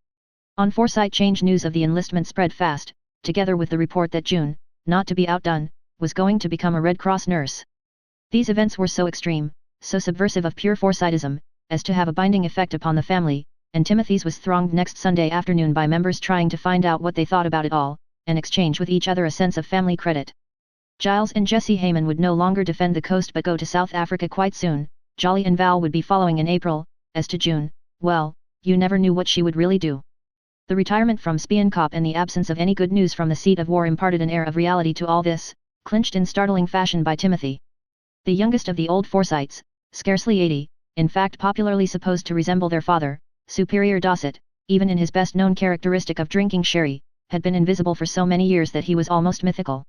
On Forsyte Change news of the enlistment spread fast, together with the report that June, not to be outdone, was going to become a Red Cross nurse. These events were so extreme, so subversive of pure Forsytism, as to have a binding effect upon the family, and Timothy's was thronged next Sunday afternoon by members trying to find out what they thought about it all, and exchange with each other a sense of family credit. Giles and Jessie Hayman would no longer defend the coast but go to South Africa quite soon. Jolly and Val would be following in April. As to June, well, you never knew what she would really do. The retirement from Spioncop and the absence of any good news from the seat of war imparted an air of reality to all this, clinched in startling fashion by Timothy. The youngest of the old Forsytes, scarcely 80, in fact popularly supposed to resemble their father, Superior Dosset, even in his best-known characteristic of drinking sherry, had been invisible for so many years that he was almost mythical.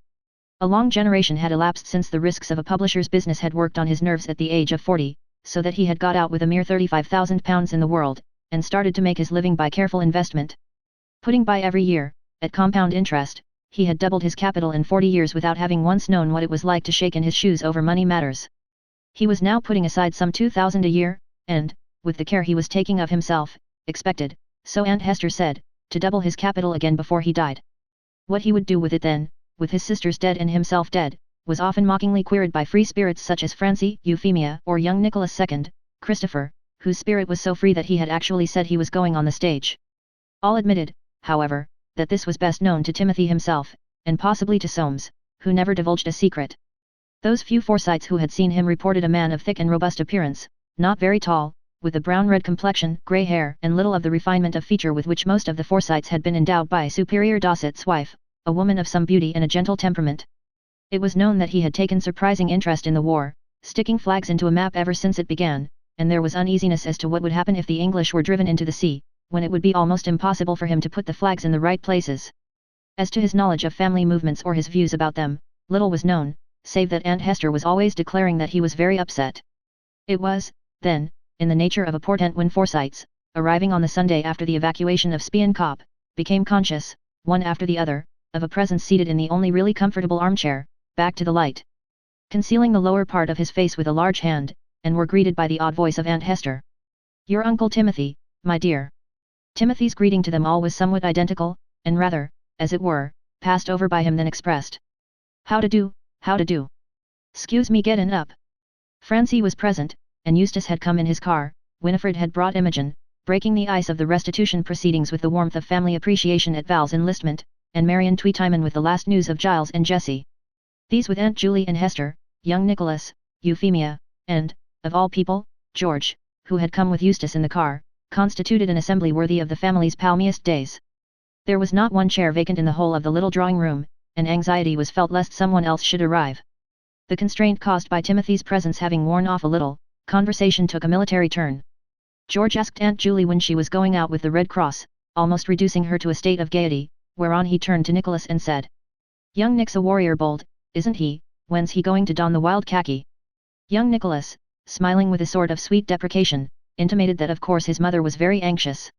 A long generation had elapsed since the risks of a publisher's business had worked on his nerves at the age of 40, so that he had got out with a mere £35,000 in the world, and started to make his living by careful investment. Putting by every year, at compound interest, he had doubled his capital in 40 years without having once known what it was like to shake in his shoes over money matters. He was now putting aside some £2,000 a year, and, with the care he was taking of himself, expected, so Aunt Hester said, to double his capital again before he died. What he would do with it then, with his sisters dead and himself dead, was often mockingly queried by free spirits such as Francie, Euphemia, or young Nicholas II, Christopher, whose spirit was so free that he had actually said he was going on the stage. All admitted, however, that this was best known to Timothy himself, and possibly to Soames, who never divulged a secret. Those few Forsytes who had seen him reported a man of thick and robust appearance, not very tall, with a brown-red complexion, grey hair, and little of the refinement of feature with which most of the Forsytes had been endowed by Superior Dossett's wife, a woman of some beauty and a gentle temperament. It was known that he had taken surprising interest in the war, sticking flags into a map ever since it began, and there was uneasiness as to what would happen if the English were driven into the sea, when it would be almost impossible for him to put the flags in the right places. As to his knowledge of family movements or his views about them, little was known, save that Aunt Hester was always declaring that he was very upset. It was, then, in the nature of a portent when Forsytes, arriving on the Sunday after the evacuation of Spion Kop, became conscious, one after the other, of a presence seated in the only really comfortable armchair, back to the light, concealing the lower part of his face with a large hand, and were greeted by the odd voice of Aunt Hester. "Your Uncle Timothy, my dear." Timothy's greeting to them all was somewhat identical, and rather, as it were, passed over by him than expressed. "How to do, how to do. 'Scuse me gettin' up." Francie was present, and Eustace had come in his car. Winifred had brought Imogen, breaking the ice of the restitution proceedings with the warmth of family appreciation at Val's enlistment, and Marion Tweetimon with the last news of Giles and Jessie. These with Aunt Julie and Hester, young Nicholas, Euphemia, and, of all people, George, who had come with Eustace in the car, constituted an assembly worthy of the family's palmiest days. There was not one chair vacant in the whole of the little drawing room, and anxiety was felt lest someone else should arrive. The constraint caused by Timothy's presence having worn off a little, conversation took a military turn. George asked Aunt Julie when she was going out with the Red Cross, almost reducing her to a state of gaiety, whereon he turned to Nicholas and said, "Young Nick's a warrior bold, isn't he? When's he going to don the wild khaki?" Young Nicholas, smiling with a sort of sweet deprecation, intimated that of course his mother was very anxious.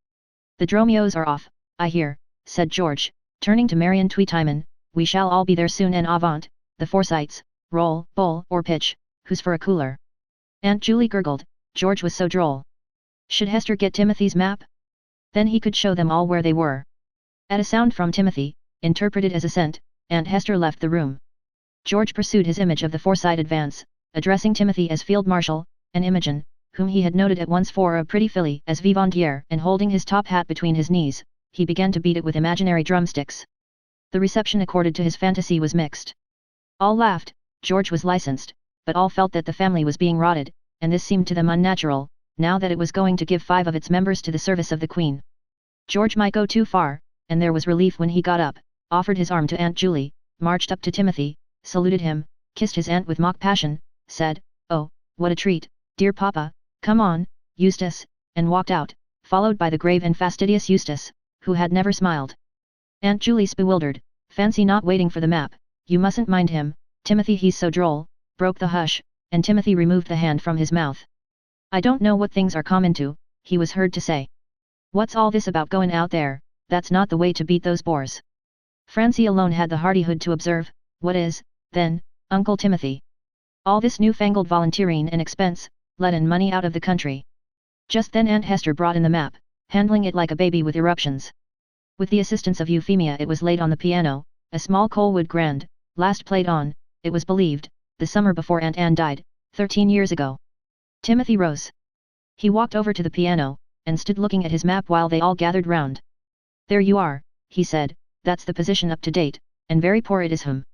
"The Dromios are off, I hear," said George, turning to Marion Tweetimon. "We shall all be there soon and avant, the Forsytes, roll, bowl or pitch, who's for a cooler?" Aunt Julie gurgled, George was so droll. Should Hester get Timothy's map? Then he could show them all where they were. At a sound from Timothy, interpreted as assent, Aunt Hester left the room. George pursued his image of the Forsyte advance, addressing Timothy as Field Marshal, and Imogen, whom he had noted at once for a pretty filly, as Vivandière, and holding his top hat between his knees, he began to beat it with imaginary drumsticks. The reception accorded to his fantasy was mixed. All laughed, George was licensed, but all felt that the family was being rotted, and this seemed to them unnatural, now that it was going to give 5 of its members to the service of the Queen. George might go too far, and there was relief when he got up, offered his arm to Aunt Julie, marched up to Timothy, saluted him, kissed his aunt with mock passion, said, "Oh, what a treat, dear papa, come on, Eustace," and walked out, followed by the grave and fastidious Eustace, who had never smiled. Aunt Julie's bewildered, "Fancy not waiting for the map, you mustn't mind him, Timothy, he's so droll," broke the hush, and Timothy removed the hand from his mouth. "I don't know what things are common to," he was heard to say. "What's all this about going out there? That's not the way to beat those boars." Francie alone had the hardihood to observe, "What is, then, Uncle Timothy? All this newfangled volunteering and expense, lettin' money out of the country?" Just then Aunt Hester brought in the map, handling it like a baby with eruptions. With the assistance of Euphemia it was laid on the piano, a small Colewood grand, last played on, it was believed, the summer before Aunt Anne died, 13 years ago. Timothy rose. He walked over to the piano, and stood looking at his map while they all gathered round. "There you are," he said, "that's the position up to date, and very poor it is hum."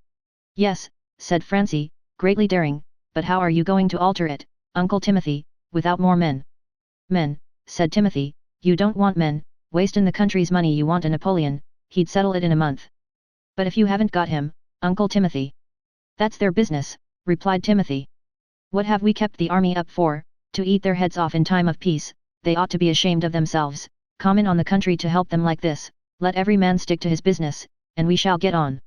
"Yes," said Francie, greatly daring, "but how are you going to alter it, Uncle Timothy, without more men?" "Men," said Timothy, "you don't want men, wastin' the country's money. You want a Napoleon, he'd settle it in a month." "But if you haven't got him, Uncle Timothy?" "That's their business," replied Timothy. "What have we kept the army up for? To eat their heads off in time of peace. They ought to be ashamed of themselves, common on the country to help them like this. Let every man stick to his business, and we shall get on."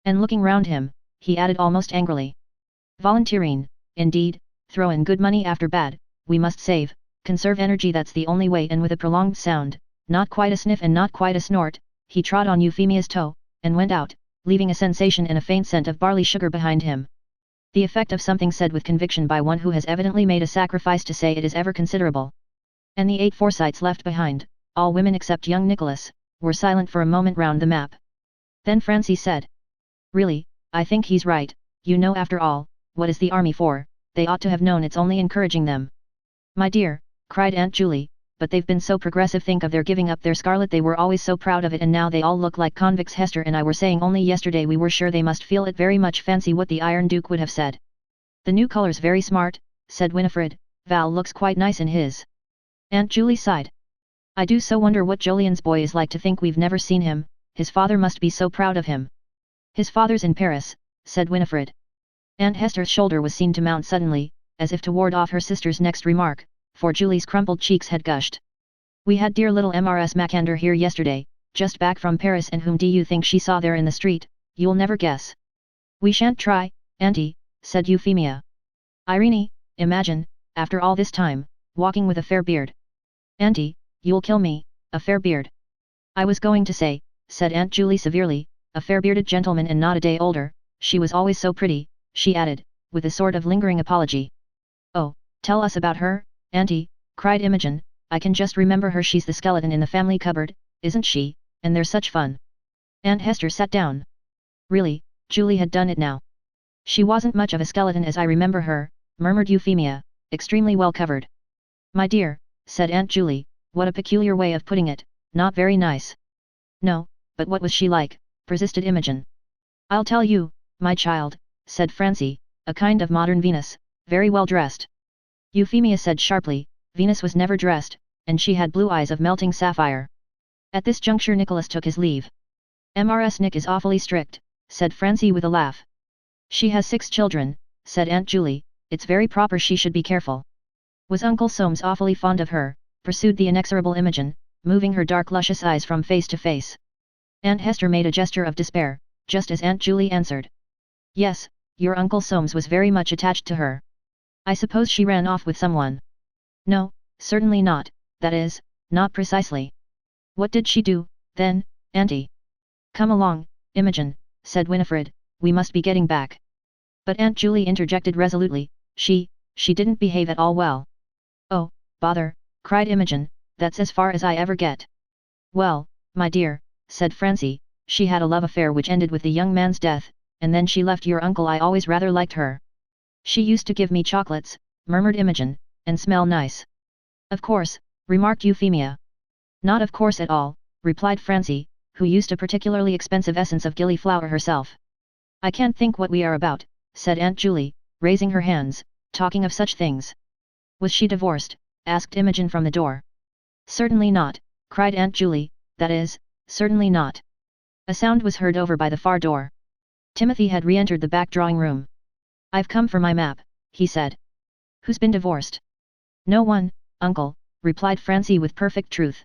And looking round him, he added almost angrily, "Volunteering, indeed, throw in good money after bad, we must save, conserve energy, that's the only way." And with a prolonged sound, not quite a sniff and not quite a snort, he trod on Euphemia's toe, and went out, leaving a sensation and a faint scent of barley sugar behind him. The effect of something said with conviction by one who has evidently made a sacrifice to say it is ever considerable. And the 8 Forsytes left behind, all women except young Nicholas, were silent for a moment round the map. Then Francie said, "Really, I think he's right, you know, after all, what is the army for? They ought to have known it's only encouraging them." "My dear," cried Aunt Julie, "but they've been so progressive. Think of their giving up their scarlet, they were always so proud of it, and now they all look like convicts. Hester and I were saying only yesterday we were sure they must feel it very much. Fancy what the Iron Duke would have said." The new color's very smart, said Winifred. Val looks quite nice in his. Aunt Julie sighed. I do so wonder what Jolyon's boy is like to think we've never seen him, his father must be so proud of him. His father's in Paris, said Winifred. Aunt Hester's shoulder was seen to mount suddenly, as if to ward off her sister's next remark, for Julie's crumpled cheeks had gushed. We had dear little Mrs. Macander here yesterday, just back from Paris, and whom do you think she saw there in the street? You'll never guess. We shan't try, Auntie, said Euphemia. Irene, imagine, after all this time, walking with a fair beard. Auntie, you'll kill me, a fair beard. I was going to say, said Aunt Julie severely, a fair-bearded gentleman and not a day older. She was always so pretty, she added, with a sort of lingering apology. Oh, tell us about her, Auntie, cried Imogen. I can just remember her. She's the skeleton in the family cupboard, isn't she, and they're such fun. Aunt Hester sat down. Really, Julie had done it now. She wasn't much of a skeleton as I remember her, murmured Euphemia, extremely well covered. My dear, said Aunt Julie, what a peculiar way of putting it, not very nice. No, but what was she like, persisted Imogen. I'll tell you, my child, said Francie, a kind of modern Venus, very well dressed. Euphemia said sharply, Venus was never dressed, and she had blue eyes of melting sapphire. At this juncture Nicholas took his leave. Mrs. Nick is awfully strict, said Francie with a laugh. She has 6 children, said Aunt Julie, it's very proper she should be careful. Was Uncle Soames awfully fond of her, pursued the inexorable Imogen, moving her dark luscious eyes from face to face. Aunt Hester made a gesture of despair, just as Aunt Julie answered. Yes, your Uncle Soames was very much attached to her. I suppose she ran off with someone. No, certainly not, that is, not precisely. What did she do, then, Auntie? Come along, Imogen, said Winifred, we must be getting back. But Aunt Julie interjected resolutely, she didn't behave at all well. Oh, bother, cried Imogen, that's as far as I ever get. Well, my dear, said Francie, she had a love affair which ended with the young man's death, and then she left your uncle. I always rather liked her. She used to give me chocolates, murmured Imogen, and smell nice. Of course, remarked Euphemia. Not of course at all, replied Francie, who used a particularly expensive essence of gillyflower herself. I can't think what we are about, said Aunt Julie, raising her hands, talking of such things. Was she divorced? Asked Imogen from the door. Certainly not, cried Aunt Julie, that is, certainly not. A sound was heard over by the far door. Timothy had re-entered the back drawing-room. I've come for my map, he said. Who's been divorced? No one, Uncle, replied Francie with perfect truth.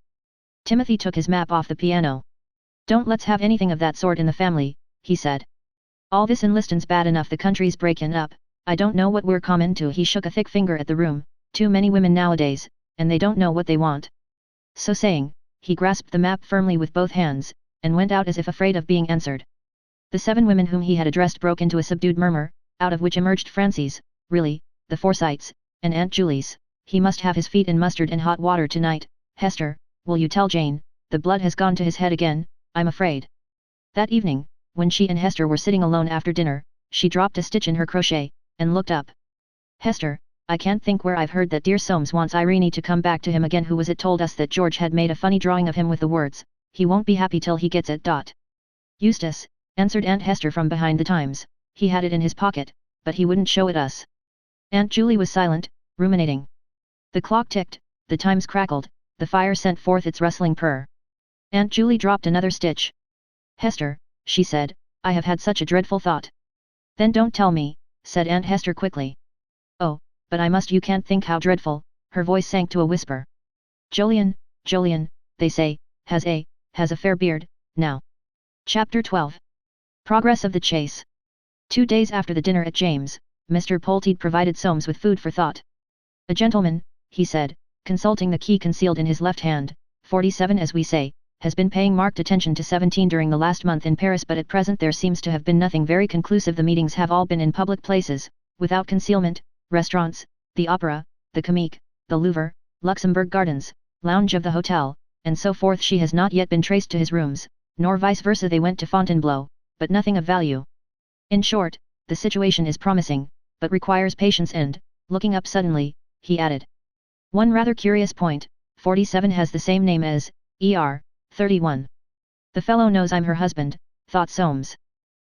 Timothy took his map off the piano. Don't let's have anything of that sort in the family, he said. All this in Liston's bad enough, the country's breaking up, I don't know what we're comin' to. He shook a thick finger at the room, too many women nowadays, and they don't know what they want. So saying, he grasped the map firmly with both hands, and went out as if afraid of being answered. The 7 women whom he had addressed broke into a subdued murmur, out of which emerged Francie's, really, the Forsytes, and Aunt Julie's. He must have his feet in mustard and hot water tonight. Hester, will you tell Jane, the blood has gone to his head again, I'm afraid. That evening, when she and Hester were sitting alone after dinner, she dropped a stitch in her crochet, and looked up. Hester, I can't think where I've heard that dear Soames wants Irene to come back to him again. Who was it told us that George had made a funny drawing of him with the words, he won't be happy till he gets it. Eustace, answered Aunt Hester from behind the Times, he had it in his pocket, but he wouldn't show it us. Aunt Julie was silent, ruminating. The clock ticked, the Times crackled, the fire sent forth its rustling purr. Aunt Julie dropped another stitch. Hester, she said, I have had such a dreadful thought. Then don't tell me, said Aunt Hester quickly. Oh, but I must. You can't think how dreadful. Her voice sank to a whisper. Jolyon, they say, has a fair beard, now. Chapter 12. Progress of the chase. 2 days after the dinner at James, Mr. Polteed provided Soames with food for thought. A gentleman, he said, consulting the key concealed in his left hand, 47 as we say, has been paying marked attention to 17 during the last month in Paris, but at present there seems to have been nothing very conclusive. The meetings have all been in public places, without concealment, restaurants, the opera, the Comique, the Louvre, Luxembourg Gardens, lounge of the hotel, and so forth. She has not yet been traced to his rooms, nor vice versa. They went to Fontainebleau, but nothing of value. In short, the situation is promising, but requires patience and, looking up suddenly, he added. One rather curious point, 47 has the same name as, 31. The fellow knows I'm her husband, thought Soames.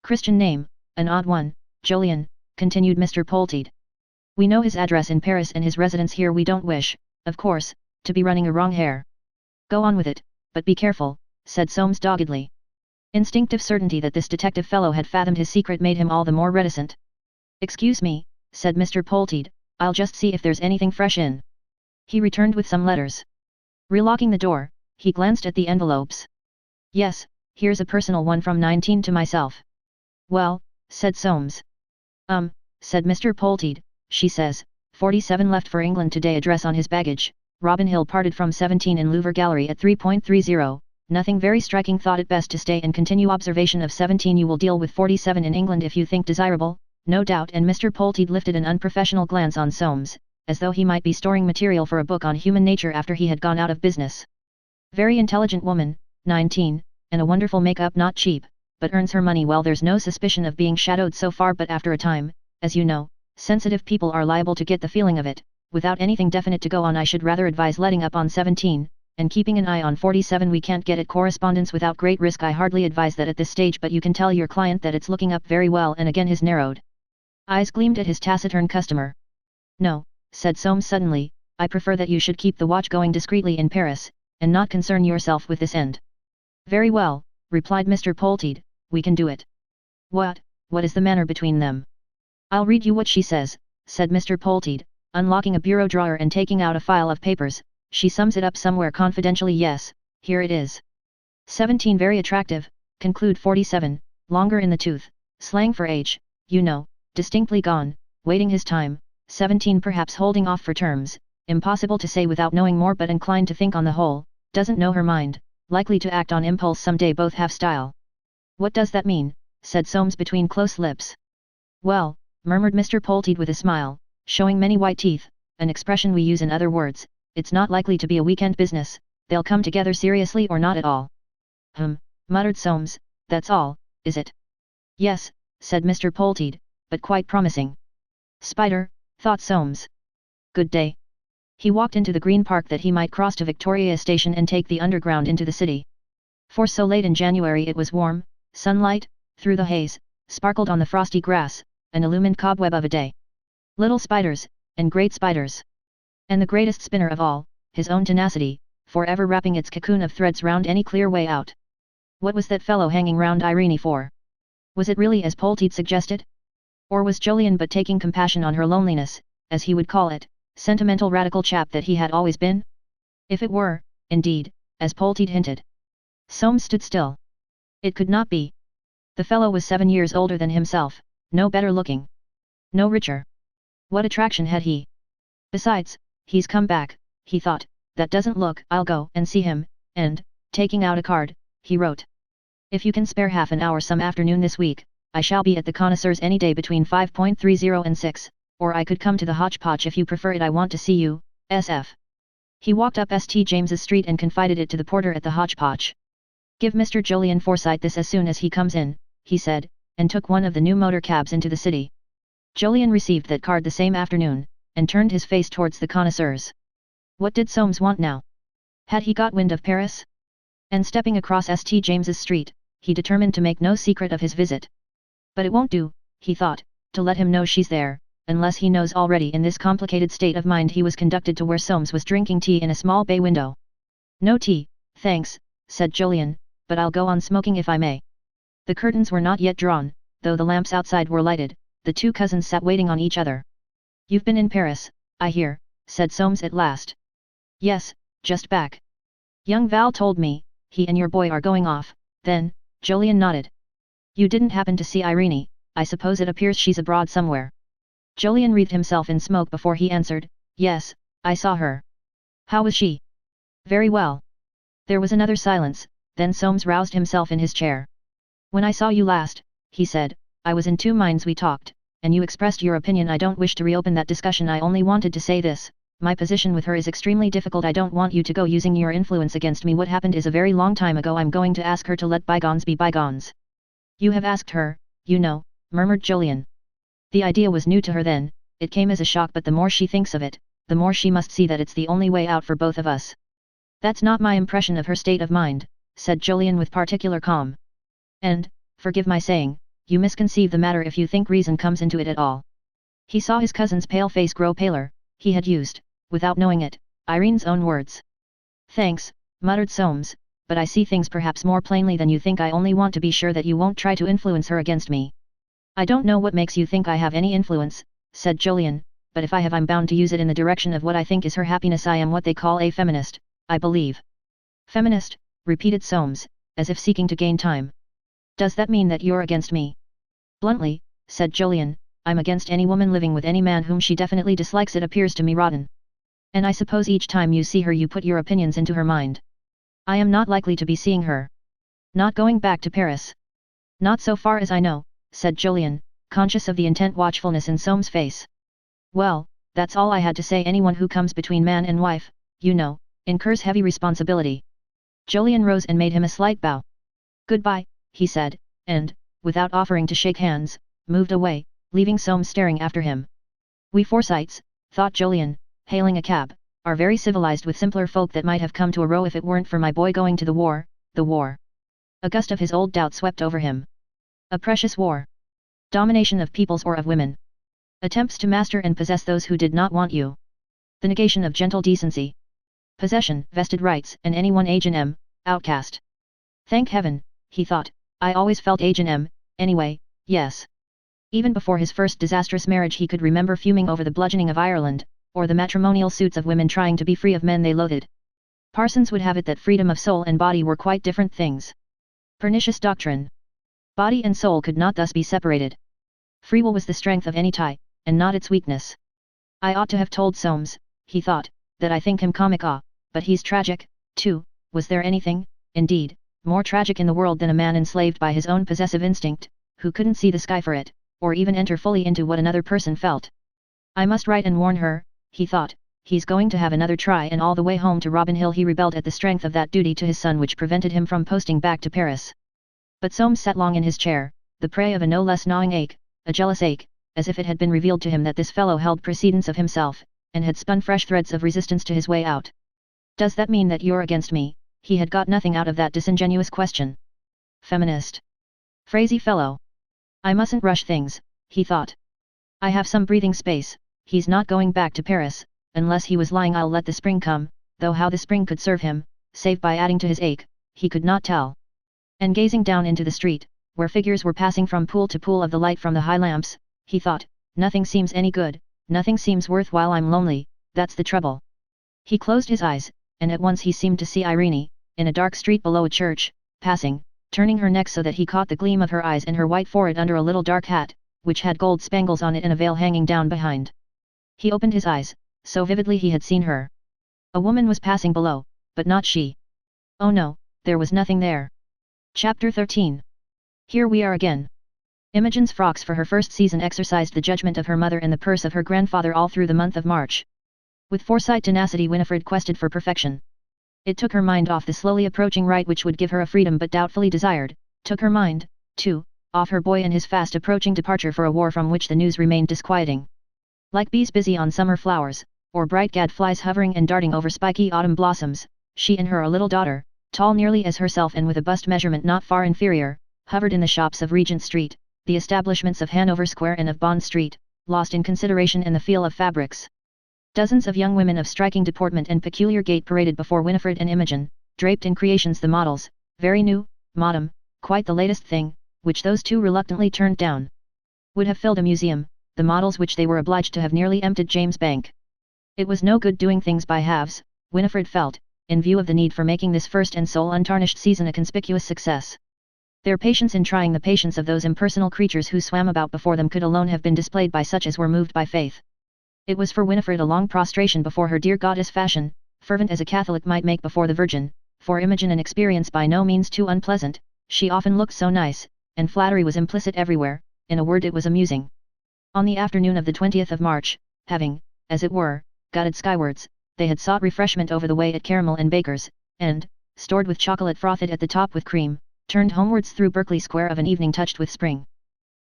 Christian name, an odd one, Jolyon, continued Mr. Polteed. We know his address in Paris and his residence here. We don't wish, of course, to be running a wrong hare. Go on with it, but be careful, said Soames doggedly. Instinctive certainty that this detective fellow had fathomed his secret made him all the more reticent. Excuse me, said Mr. Polteed, I'll just see if there's anything fresh in. He returned with some letters. Relocking the door, he glanced at the envelopes. Yes, here's a personal one from 19 to myself. Well, said Soames. Said Mr. Polteed, she says, 47 left for England today. Address on his baggage, Robin Hill. Parted from 17 in Louvre Gallery at 3.30. Nothing very striking. Thought it best to stay and continue observation of 17. You will deal with 47 in England if you think desirable, no doubt. And Mr. Polteed lifted an unprofessional glance on Soames, as though he might be storing material for a book on human nature after he had gone out of business. Very intelligent woman, 19, and a wonderful make-up. Not cheap, but earns her money well. There's no suspicion of being shadowed so far, but after a time, as you know, sensitive people are liable to get the feeling of it. Without anything definite to go on, I should rather advise letting up on 17, and keeping an eye on 47. We can't get at correspondence without great risk. I hardly advise that at this stage, but you can tell your client that it's looking up very well. And again his narrowed eyes gleamed at his taciturn customer. No, said Soames suddenly, I prefer that you should keep the watch going discreetly in Paris, and not concern yourself with this end. Very well, replied Mr. Polteed, we can do it. What is the manner between them? I'll read you what she says, said Mr. Polteed, unlocking a bureau drawer and taking out a file of papers. She sums it up somewhere confidentially. Yes, here it is. 17 very attractive, conclude 47, longer in the tooth, slang for age, you know, distinctly gone, waiting his time, 17 perhaps holding off for terms, impossible to say without knowing more, but inclined to think on the whole, doesn't know her mind, likely to act on impulse someday. Both have style. What does that mean? Said Soames between close lips. Well, murmured Mr. Polteed with a smile, showing many white teeth, an expression we use in other words, it's not likely to be a weekend business, they'll come together seriously or not at all. Muttered Soames, that's all, is it? Yes, said Mr. Polteed, but quite promising. Spider, thought Soames. Good day. He walked into the Green Park that he might cross to Victoria Station and take the Underground into the city. For so late in January it was warm, sunlight, through the haze, sparkled on the frosty grass, an illumined cobweb of a day. Little spiders, and great spiders. And the greatest spinner of all, his own tenacity, forever wrapping its cocoon of threads round any clear way out. What was that fellow hanging round Irene for? Was it really as Polteed suggested? Or was Jolyon but taking compassion on her loneliness, as he would call it, sentimental radical chap that he had always been? If it were, indeed, as Polteed hinted. Soames stood still. It could not be. The fellow was 7 years older than himself, no better looking. No richer. What attraction had he? Besides, he's come back, he thought, that doesn't look. I'll go and see him, and, taking out a card, he wrote. If you can spare half an hour some afternoon this week, I shall be at the Connoisseurs any day between 5.30 and 6, or I could come to the Hodgepodge if you prefer it. I want to see you, SF. He walked up St. James's Street and confided it to the porter at the Hodgepodge. Give Mr. Jolyon Forsyte this as soon as he comes in, he said, and took one of the new motor cabs into the city. Jolyon received that card the same afternoon, and turned his face towards the Connoisseurs. What did Soames want now? Had he got wind of Paris? And stepping across St. James's Street, he determined to make no secret of his visit. But it won't do, he thought, to let him know she's there, unless he knows already. In this complicated state of mind he was conducted to where Soames was drinking tea in a small bay window. No tea, thanks, said Jolyon, but I'll go on smoking if I may. The curtains were not yet drawn, though the lamps outside were lighted. The two cousins sat waiting on each other. You've been in Paris, I hear, said Soames at last. Yes, just back. Young Val told me, he and your boy are going off, then. Jolyon nodded. You didn't happen to see Irene, I suppose. It appears she's abroad somewhere. Jolyon wreathed himself in smoke before he answered, yes, I saw her. How was she? Very well. There was another silence, then Soames roused himself in his chair. When I saw you last, he said, I was in two minds. We talked, and you expressed your opinion. I don't wish to reopen that discussion. I only wanted to say this, my position with her is extremely difficult. I don't want you to go using your influence against me. What happened is a very long time ago. I'm going to ask her to let bygones be bygones. You have asked her, you know, murmured Jolyon. The idea was new to her then, it came as a shock, but the more she thinks of it, the more she must see that it's the only way out for both of us. That's not my impression of her state of mind, said Jolyon with particular calm. And, forgive my saying, You misconceive the matter if you think reason comes into it at all. He saw his cousin's pale face grow paler. He had used, without knowing it, Irene's own words. Thanks, muttered Soames, but I see things perhaps more plainly than you think. I only want to be sure that you won't try to influence her against me. I don't know what makes you think I have any influence, said Jolyon, but if I have I'm bound to use it in the direction of what I think is her happiness. I am what they call a feminist, I believe. Feminist, repeated Soames, as if seeking to gain time. Does that mean that you're against me? Bluntly, said Jolyon, I'm against any woman living with any man whom she definitely dislikes. It appears to me rotten. And I suppose each time you see her you put your opinions into her mind. I am not likely to be seeing her. Not going back to Paris. Not so far as I know, said Jolyon, conscious of the intent watchfulness in Soames' face. Well, that's all I had to say. Anyone who comes between man and wife, you know, incurs heavy responsibility. Jolyon rose and made him a slight bow. Goodbye, he said, and, without offering to shake hands, moved away, leaving Soames staring after him. We Forsytes, thought Jolyon, hailing a cab, are very civilized with simpler folk that might have come to a row if it weren't for my boy going to the war, the war. A gust of his old doubt swept over him. A precious war. Domination of peoples or of women. Attempts to master and possess those who did not want you. The negation of gentle decency. Possession, vested rights, and anyone H&M, outcast. Thank heaven, he thought, I always felt H&M, anyway, yes. Even before his first disastrous marriage he could remember fuming over the bludgeoning of Ireland, or the matrimonial suits of women trying to be free of men they loathed. Parsons would have it that freedom of soul and body were quite different things. Pernicious doctrine. Body and soul could not thus be separated. Free will was the strength of any tie, and not its weakness. I ought to have told Soames, he thought, that I think him comic, but he's tragic, too. Was there anything, indeed, more tragic in the world than a man enslaved by his own possessive instinct, who couldn't see the sky for it, or even enter fully into what another person felt? I must write and warn her, he thought. He's going to have another try, and all the way home to Robin Hill he rebelled at the strength of that duty to his son which prevented him from posting back to Paris. But Soames sat long in his chair, the prey of a no less gnawing ache, a jealous ache, as if it had been revealed to him that this fellow held precedence of himself, and had spun fresh threads of resistance to his way out. Does that mean that you're against me? He had got nothing out of that disingenuous question. Feminist. Phrasy fellow. I mustn't rush things, he thought. I have some breathing space. He's not going back to Paris, unless he was lying. I'll let the spring come, though how the spring could serve him, save by adding to his ache, he could not tell. And gazing down into the street, where figures were passing from pool to pool of the light from the high lamps, he thought, nothing seems any good, nothing seems worthwhile. I'm lonely, that's the trouble. He closed his eyes, and at once he seemed to see Irene, in a dark street below a church, passing, turning her neck so that he caught the gleam of her eyes and her white forehead under a little dark hat, which had gold spangles on it and a veil hanging down behind. He opened his eyes, so vividly he had seen her. A woman was passing below, but not she. Oh no, there was nothing there. Chapter 13. Here we are again. Imogen's frocks for her first season exercised the judgment of her mother and the purse of her grandfather all through the month of March. With Forsyte tenacity Winifred quested for perfection. It took her mind off the slowly approaching right which would give her a freedom but doubtfully desired, took her mind, too, off her boy and his fast approaching departure for a war from which the news remained disquieting. Like bees busy on summer flowers, or bright gadflies hovering and darting over spiky autumn blossoms, she and her little daughter, tall nearly as herself and with a bust measurement not far inferior, hovered in the shops of Regent Street, the establishments of Hanover Square and of Bond Street, lost in consideration and the feel of fabrics. Dozens of young women of striking deportment and peculiar gait paraded before Winifred and Imogen, draped in creations the models, very new, modern, quite the latest thing, which those two reluctantly turned down. Would have filled a museum, the models which they were obliged to have nearly emptied James' bank. It was no good doing things by halves, Winifred felt, in view of the need for making this first and sole untarnished season a conspicuous success. Their patience in trying the patience of those impersonal creatures who swam about before them could alone have been displayed by such as were moved by faith. It was for Winifred a long prostration before her dear goddess Fashion, fervent as a Catholic might make before the Virgin, for Imogen an experience by no means too unpleasant. She often looked so nice, and flattery was implicit everywhere. In a word, it was amusing. On the afternoon of the 20th of March, having, as it were, gutted skywards, they had sought refreshment over the way at Caramel and Baker's, and, stored with chocolate frothed at the top with cream, turned homewards through Berkeley Square of an evening touched with spring.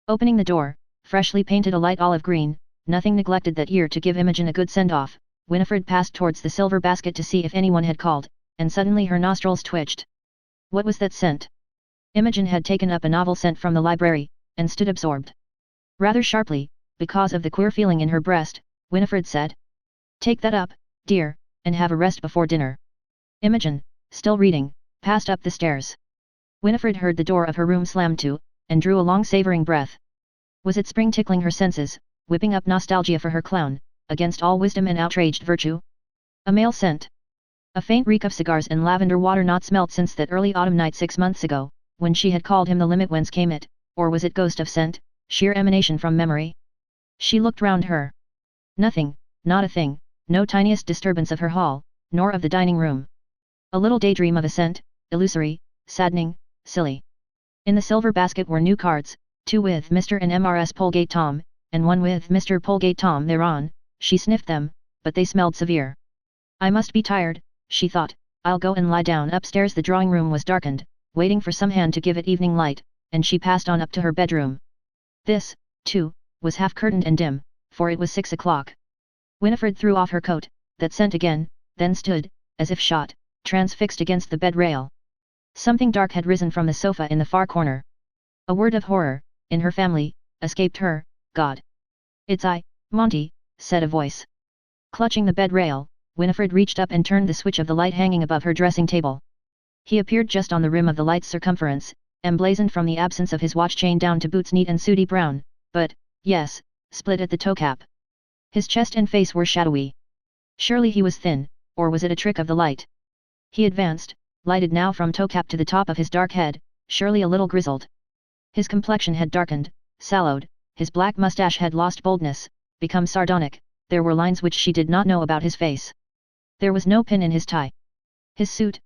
Opening the door, freshly painted a light olive green, nothing neglected that year to give Imogen a good send-off, Winifred passed towards the silver basket to see if anyone had called, and suddenly her nostrils twitched. What was that scent? Imogen had taken up a novel sent from the library, and stood absorbed. Rather sharply, because of the queer feeling in her breast, Winifred said. Take that up, dear, and have a rest before dinner. Imogen, still reading, passed up the stairs. Winifred heard the door of her room slam to, and drew a long savoring breath. Was it spring tickling her senses, whipping up nostalgia for her clown, against all wisdom and outraged virtue? A male scent. A faint reek of cigars and lavender water not smelt since that early autumn night 6 months ago, when she had called him the limit. Whence came it, or was it ghost of scent, sheer emanation from memory? She looked round her. Nothing, not a thing, no tiniest disturbance of her hall, nor of the dining room. A little daydream of a scent, illusory, saddening, silly. In the silver basket were new cards, 2 with Mr. and Mrs. Polegate Tom, and 1 with Mr. Polegate Tom thereon. She sniffed them, but they smelled severe. I must be tired, she thought, I'll go and lie down upstairs. The drawing room was darkened, waiting for some hand to give it evening light, and she passed on up to her bedroom. This, too, was half curtained and dim, for it was 6 o'clock. Winifred threw off her coat, that scent again, then stood, as if shot, transfixed against the bed rail. Something dark had risen from the sofa in the far corner. A word of horror, in her family, escaped her. God! It's I, Monty, said a voice. Clutching the bed rail, Winifred reached up and turned the switch of the light hanging above her dressing table. He appeared just on the rim of the light's circumference, emblazoned from the absence of his watch chain down to boots neat and sooty brown, but, yes, split at the toe cap. His chest and face were shadowy. Surely he was thin, or was it a trick of the light? He advanced, lighted now from toe cap to the top of his dark head, surely a little grizzled. His complexion had darkened, sallowed, his black mustache had lost boldness, become sardonic. There were lines which she did not know about his face. There was no pin in his tie. His suit,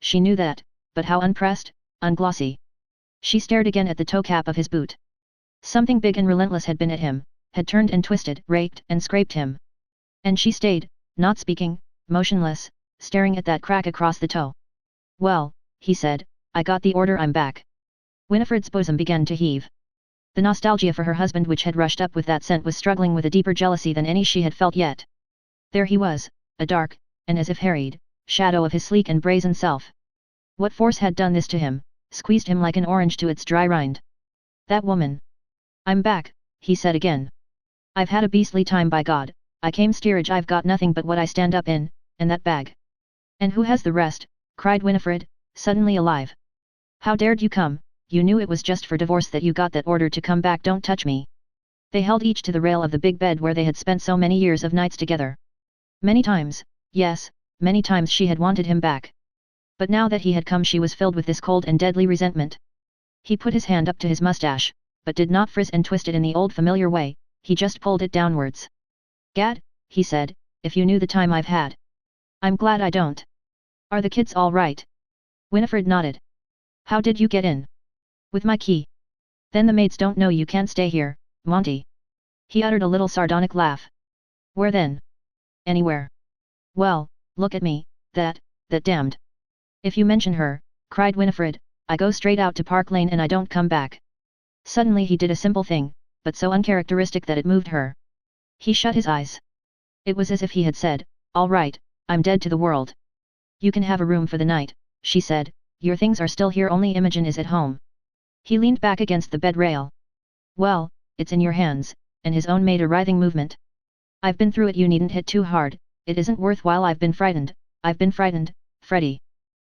she knew that, but how unpressed, unglossy. She stared again at the toe cap of his boot. Something big and relentless had been at him, had turned and twisted, raked and scraped him. And she stayed, not speaking, motionless, staring at that crack across the toe. Well, he said, I got the order, I'm back. Winifred's bosom began to heave. The nostalgia for her husband which had rushed up with that scent was struggling with a deeper jealousy than any she had felt yet. There he was, a dark, and as if harried, shadow of his sleek and brazen self. What force had done this to him, squeezed him like an orange to its dry rind? That woman. I'm back, he said again. I've had a beastly time, by God. I came steerage, I've got nothing but what I stand up in, and that bag. And who has the rest? Cried Winifred, suddenly alive. How dared you come? You knew it was just for divorce that you got that order to come back. Don't touch me. They held each to the rail of the big bed where they had spent so many years of nights together. Many times, yes, many times she had wanted him back. But now that he had come she was filled with this cold and deadly resentment. He put his hand up to his mustache, but did not frizz and twist it in the old familiar way, he just pulled it downwards. Gad, he said, if you knew the time I've had. I'm glad I don't. Are the kids all right? Winifred nodded. How did you get in? With my key. Then the maids don't know you can't stay here, Monty. He uttered a little sardonic laugh. Where then? Anywhere. Well, look at me, that damned. If you mention her, cried Winifred, I go straight out to Park Lane and I don't come back. Suddenly he did a simple thing, but so uncharacteristic that it moved her. He shut his eyes. It was as if he had said, all right, I'm dead to the world. You can have a room for the night, she said, your things are still here, only Imogen is at home. He leaned back against the bed rail. Well, it's in your hands, and his own made a writhing movement. I've been through it, you needn't hit too hard, it isn't worthwhile. I've been frightened, Freddie.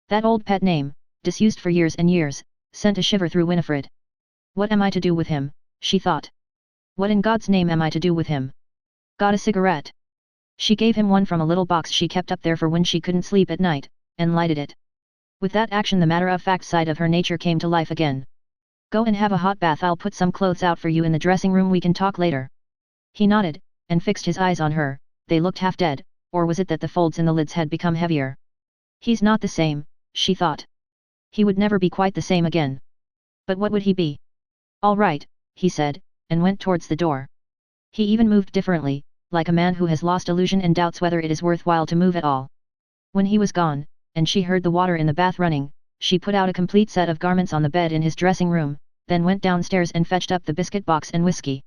That old pet name, disused for years and years, sent a shiver through Winifred. What am I to do with him, she thought. What in God's name am I to do with him? Got a cigarette? She gave him one from a little box she kept up there for when she couldn't sleep at night, and lighted it. With that action the matter-of-fact side of her nature came to life again. Go and have a hot bath, I'll put some clothes out for you in the dressing room, we can talk later. He nodded, and fixed his eyes on her. They looked half dead, or was it that the folds in the lids had become heavier? He's not the same, she thought. He would never be quite the same again. But what would he be? All right, he said, and went towards the door. He even moved differently, like a man who has lost illusion and doubts whether it is worthwhile to move at all. When he was gone, and she heard the water in the bath running, she put out a complete set of garments on the bed in his dressing room, then went downstairs and fetched up the biscuit box and whiskey.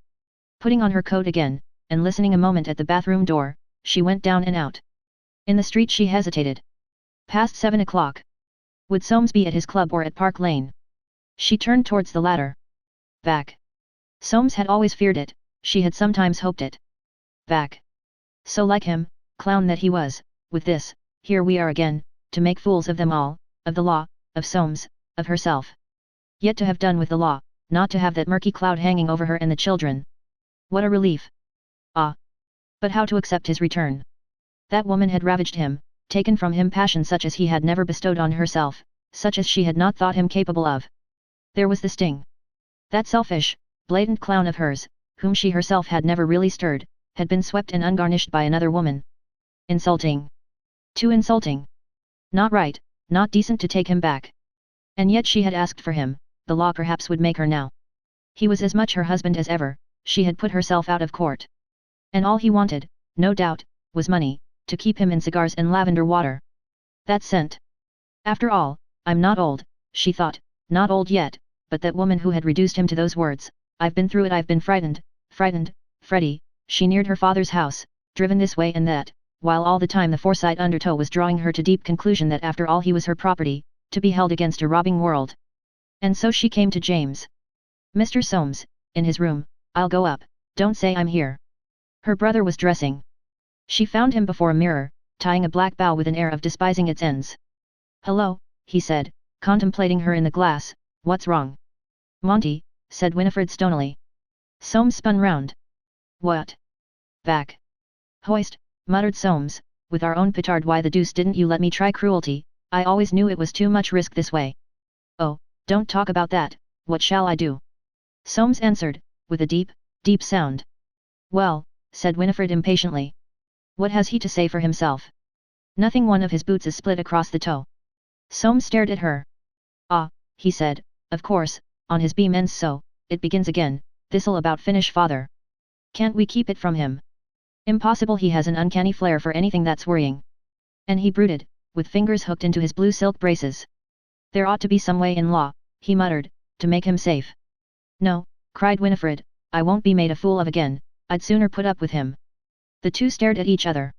Putting on her coat again, and listening a moment at the bathroom door, she went down and out. In the street she hesitated. Past 7 o'clock. Would Soames be at his club or at Park Lane? She turned towards the latter. Back. Soames had always feared it, she had sometimes hoped it. Back. So like him, clown that he was, with this, here we are again, to make fools of them all, of the law, of Soames, of herself. Yet to have done with the law, not to have that murky cloud hanging over her and the children. What a relief! Ah! But how to accept his return? That woman had ravaged him, taken from him passion such as he had never bestowed on herself, such as she had not thought him capable of. There was the sting. That selfish, blatant clown of hers, whom she herself had never really stirred, had been swept and ungarnished by another woman. Insulting. Too insulting. Not right, not decent to take him back. And yet she had asked for him, the law perhaps would make her now. He was as much her husband as ever, she had put herself out of court. And all he wanted, no doubt, was money, to keep him in cigars and lavender water. That scent. After all, I'm not old, she thought, not old yet, but that woman who had reduced him to those words, I've been through it, I've been frightened, Freddie. She neared her father's house, driven this way and that, while all the time the Forsyte undertow was drawing her to deep conclusion that after all he was her property, to be held against a robbing world. And so she came to James. Mr. Soames, in his room, I'll go up, don't say I'm here. Her brother was dressing. She found him before a mirror, tying a black bow with an air of despising its ends. Hello, he said, contemplating her in the glass, what's wrong? Monty, said Winifred stonily. Soames spun round. What? Back. Hoist, muttered Soames, with our own petard, why the deuce didn't you let me try cruelty? I always knew it was too much risk this way. Oh, don't talk about that, what shall I do? Soames answered, with a deep, deep sound. Well, said Winifred impatiently. What has he to say for himself? Nothing, one of his boots is split across the toe. Soames stared at her. Ah, he said, of course, on his beam ends, so, it begins again, this'll about finish father. Can't we keep it from him? Impossible, he has an uncanny flair for anything that's worrying. And he brooded, with fingers hooked into his blue silk braces. There ought to be some way in law, he muttered, to make him safe. No, cried Winifred, I won't be made a fool of again, I'd sooner put up with him. The two stared at each other.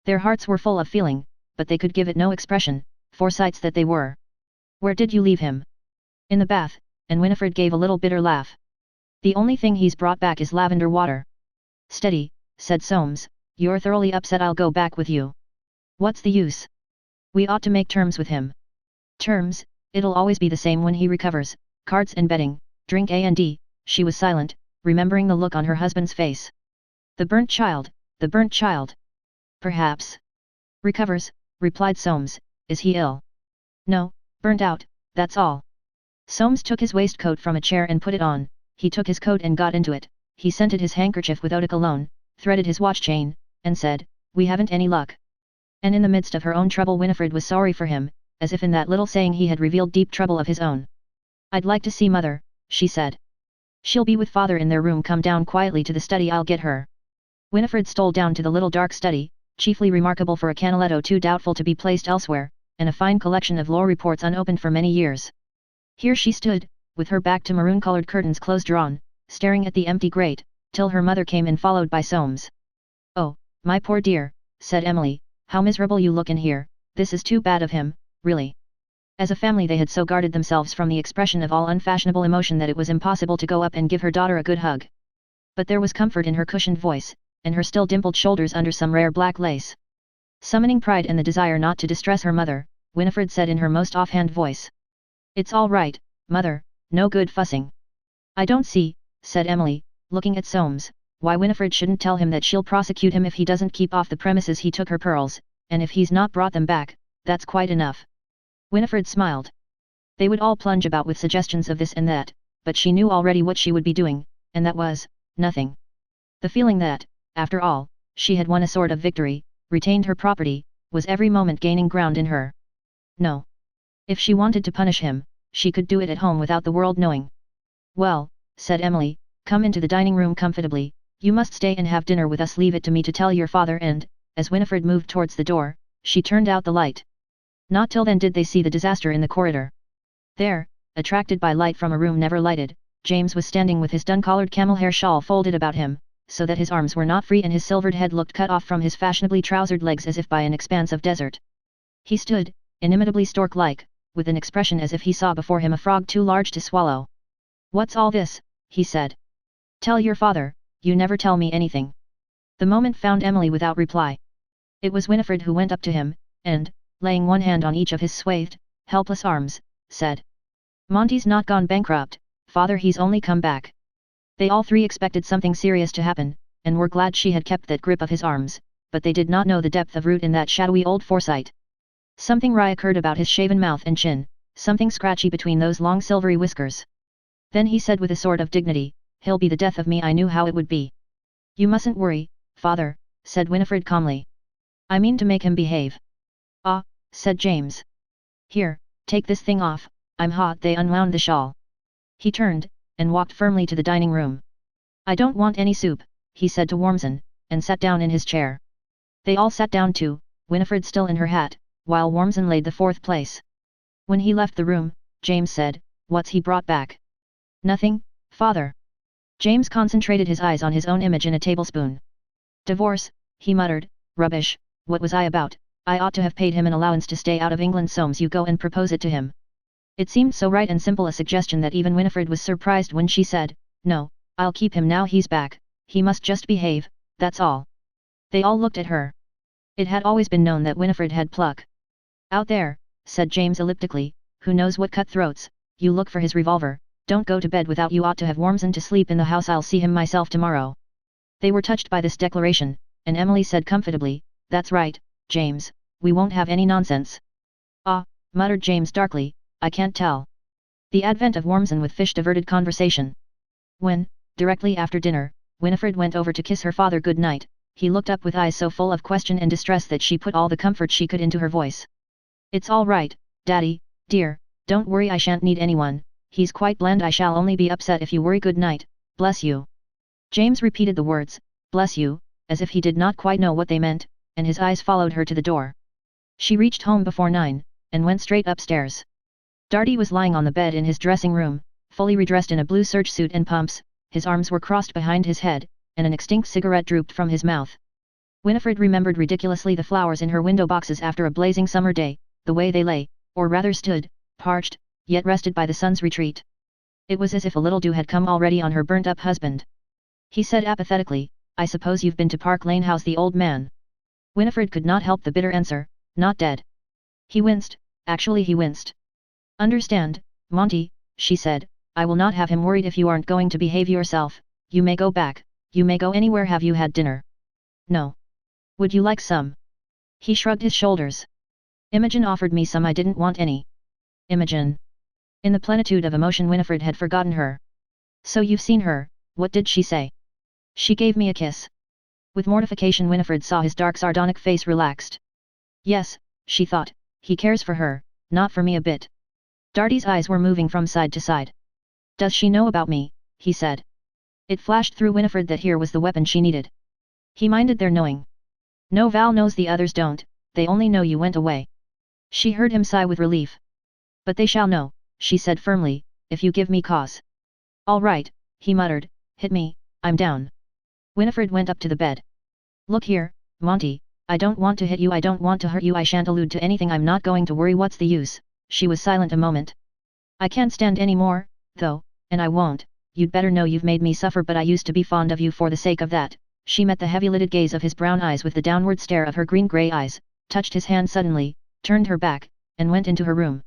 Their hearts were full of feeling, but they could give it no expression, Forsytes that they were. Where did you leave him? In the bath, and Winifred gave a little bitter laugh. The only thing he's brought back is lavender water. Steady, said Soames, you're thoroughly upset, I'll go back with you. What's the use? We ought to make terms with him. Terms, it'll always be the same when he recovers, cards and betting, drink and she was silent, remembering the look on her husband's face. The burnt child, the burnt child. Perhaps. Recovers, replied Soames, is he ill? No, burnt out, that's all. Soames took his waistcoat from a chair and put it on, he took his coat and got into it, he scented his handkerchief with eau de cologne, threaded his watch chain, and said, we haven't any luck. And in the midst of her own trouble Winifred was sorry for him, as if in that little saying he had revealed deep trouble of his own. I'd like to see mother, she said. She'll be with father in their room, come down quietly to the study, I'll get her. Winifred stole down to the little dark study, chiefly remarkable for a canaletto too doubtful to be placed elsewhere, and a fine collection of law reports unopened for many years. Here she stood, with her back to maroon-colored curtains close drawn, staring at the empty grate, till her mother came in followed by Soames. Oh, my poor dear, said Emily, how miserable you look in here, this is too bad of him, really. As a family they had so guarded themselves from the expression of all unfashionable emotion that it was impossible to go up and give her daughter a good hug. But there was comfort in her cushioned voice, and her still dimpled shoulders under some rare black lace. Summoning pride and the desire not to distress her mother, Winifred said in her most offhand voice. It's all right, mother, no good fussing. I don't see, said Emily, looking at Soames, why Winifred shouldn't tell him that she'll prosecute him if he doesn't keep off the premises he took her pearls, and if he's not brought them back, that's quite enough. Winifred smiled. They would all plunge about with suggestions of this and that, but she knew already what she would be doing, and that was, nothing. The feeling that, after all, she had won a sort of victory, retained her property, was every moment gaining ground in her. No. If she wanted to punish him, she could do it at home without the world knowing. Well, said Emily, come into the dining room comfortably, you must stay and have dinner with us, leave it to me to tell your father, and, as Winifred moved towards the door, she turned out the light. Not till then did they see the disaster in the corridor. There, attracted by light from a room never lighted, James was standing with his dun-collared camel hair shawl folded about him, so that his arms were not free and his silvered head looked cut off from his fashionably trousered legs as if by an expanse of desert. He stood, inimitably stork-like, with an expression as if he saw before him a frog too large to swallow. What's all this? he said. Tell your father, you never tell me anything. The moment found Emily without reply. It was Winifred who went up to him, and, laying one hand on each of his swathed, helpless arms, said. Monty's not gone bankrupt, father, he's only come back. They all three expected something serious to happen, and were glad she had kept that grip of his arms, but they did not know the depth of root in that shadowy old Forsyte. Something wry occurred about his shaven mouth and chin, something scratchy between those long silvery whiskers. Then he said with a sort of dignity, he'll be the death of me, I knew how it would be. You mustn't worry, father, said Winifred calmly. I mean to make him behave. Ah, said James. Here, take this thing off, I'm hot. They unwound the shawl. He turned, and walked firmly to the dining room. I don't want any soup, he said to Wormson, and sat down in his chair. They all sat down too, Winifred still in her hat, while Wormson laid the fourth place. When he left the room, James said, what's he brought back? Nothing, father. James concentrated his eyes on his own image in a tablespoon. Divorce, he muttered, rubbish, what was I about? I ought to have paid him an allowance to stay out of England. Soames, you go and propose it to him. It seemed so right and simple a suggestion that even Winifred was surprised when she said, no, I'll keep him now he's back, he must just behave, that's all. They all looked at her. It had always been known that Winifred had pluck. Out there, said James elliptically, who knows what cutthroats, you look for his revolver, don't go to bed without you ought to have Wormson to sleep in the house, I'll see him myself tomorrow. They were touched by this declaration, and Emily said comfortably, that's right, James, we won't have any nonsense. Ah, muttered James darkly, I can't tell. The advent of Wormson with fish diverted conversation. When, directly after dinner, Winifred went over to kiss her father good night, he looked up with eyes so full of question and distress that she put all the comfort she could into her voice. It's all right, Daddy, dear, don't worry, I shan't need anyone, he's quite bland, I shall only be upset if you worry. Good night, bless you. James repeated the words, bless you, as if he did not quite know what they meant, and his eyes followed her to the door. She reached home before 9, and went straight upstairs. Darty was lying on the bed in his dressing room, fully redressed in a blue serge suit and pumps, his arms were crossed behind his head, and an extinct cigarette drooped from his mouth. Winifred remembered ridiculously the flowers in her window boxes after a blazing summer day, the way they lay, or rather stood, parched, yet rested by the sun's retreat. It was as if a little dew had come already on her burnt-up husband. He said apathetically, I suppose you've been to Park Lane House. The old man. Winifred could not help the bitter answer, not dead. He winced, actually he winced. Understand, Monty, she said, I will not have him worried if you aren't going to behave yourself, you may go back, you may go anywhere. Have you had dinner? No. Would you like some? He shrugged his shoulders. Imogen offered me some, I didn't want any. Imogen. In the plenitude of emotion Winifred had forgotten her. So you've seen her, what did she say? She gave me a kiss. With mortification Winifred saw his dark sardonic face relaxed. Yes, she thought, he cares for her, not for me a bit. Darty's eyes were moving from side to side. Does she know about me? He said. It flashed through Winifred that here was the weapon she needed. He minded their knowing. No, Val knows, the others don't, they only know you went away. She heard him sigh with relief. But they shall know, she said firmly, if you give me cause. All right, he muttered, hit me, I'm down. Winifred went up to the bed. Look here, Monty, I don't want to hit you, I don't want to hurt you, I shan't allude to anything, I'm not going to worry, what's the use? She was silent a moment. I can't stand any more, though, and I won't, you'd better know you've made me suffer, but I used to be fond of you for the sake of that. She met the heavy-lidded gaze of his brown eyes with the downward stare of her green-grey eyes, touched his hand suddenly, turned her back, and went into her room.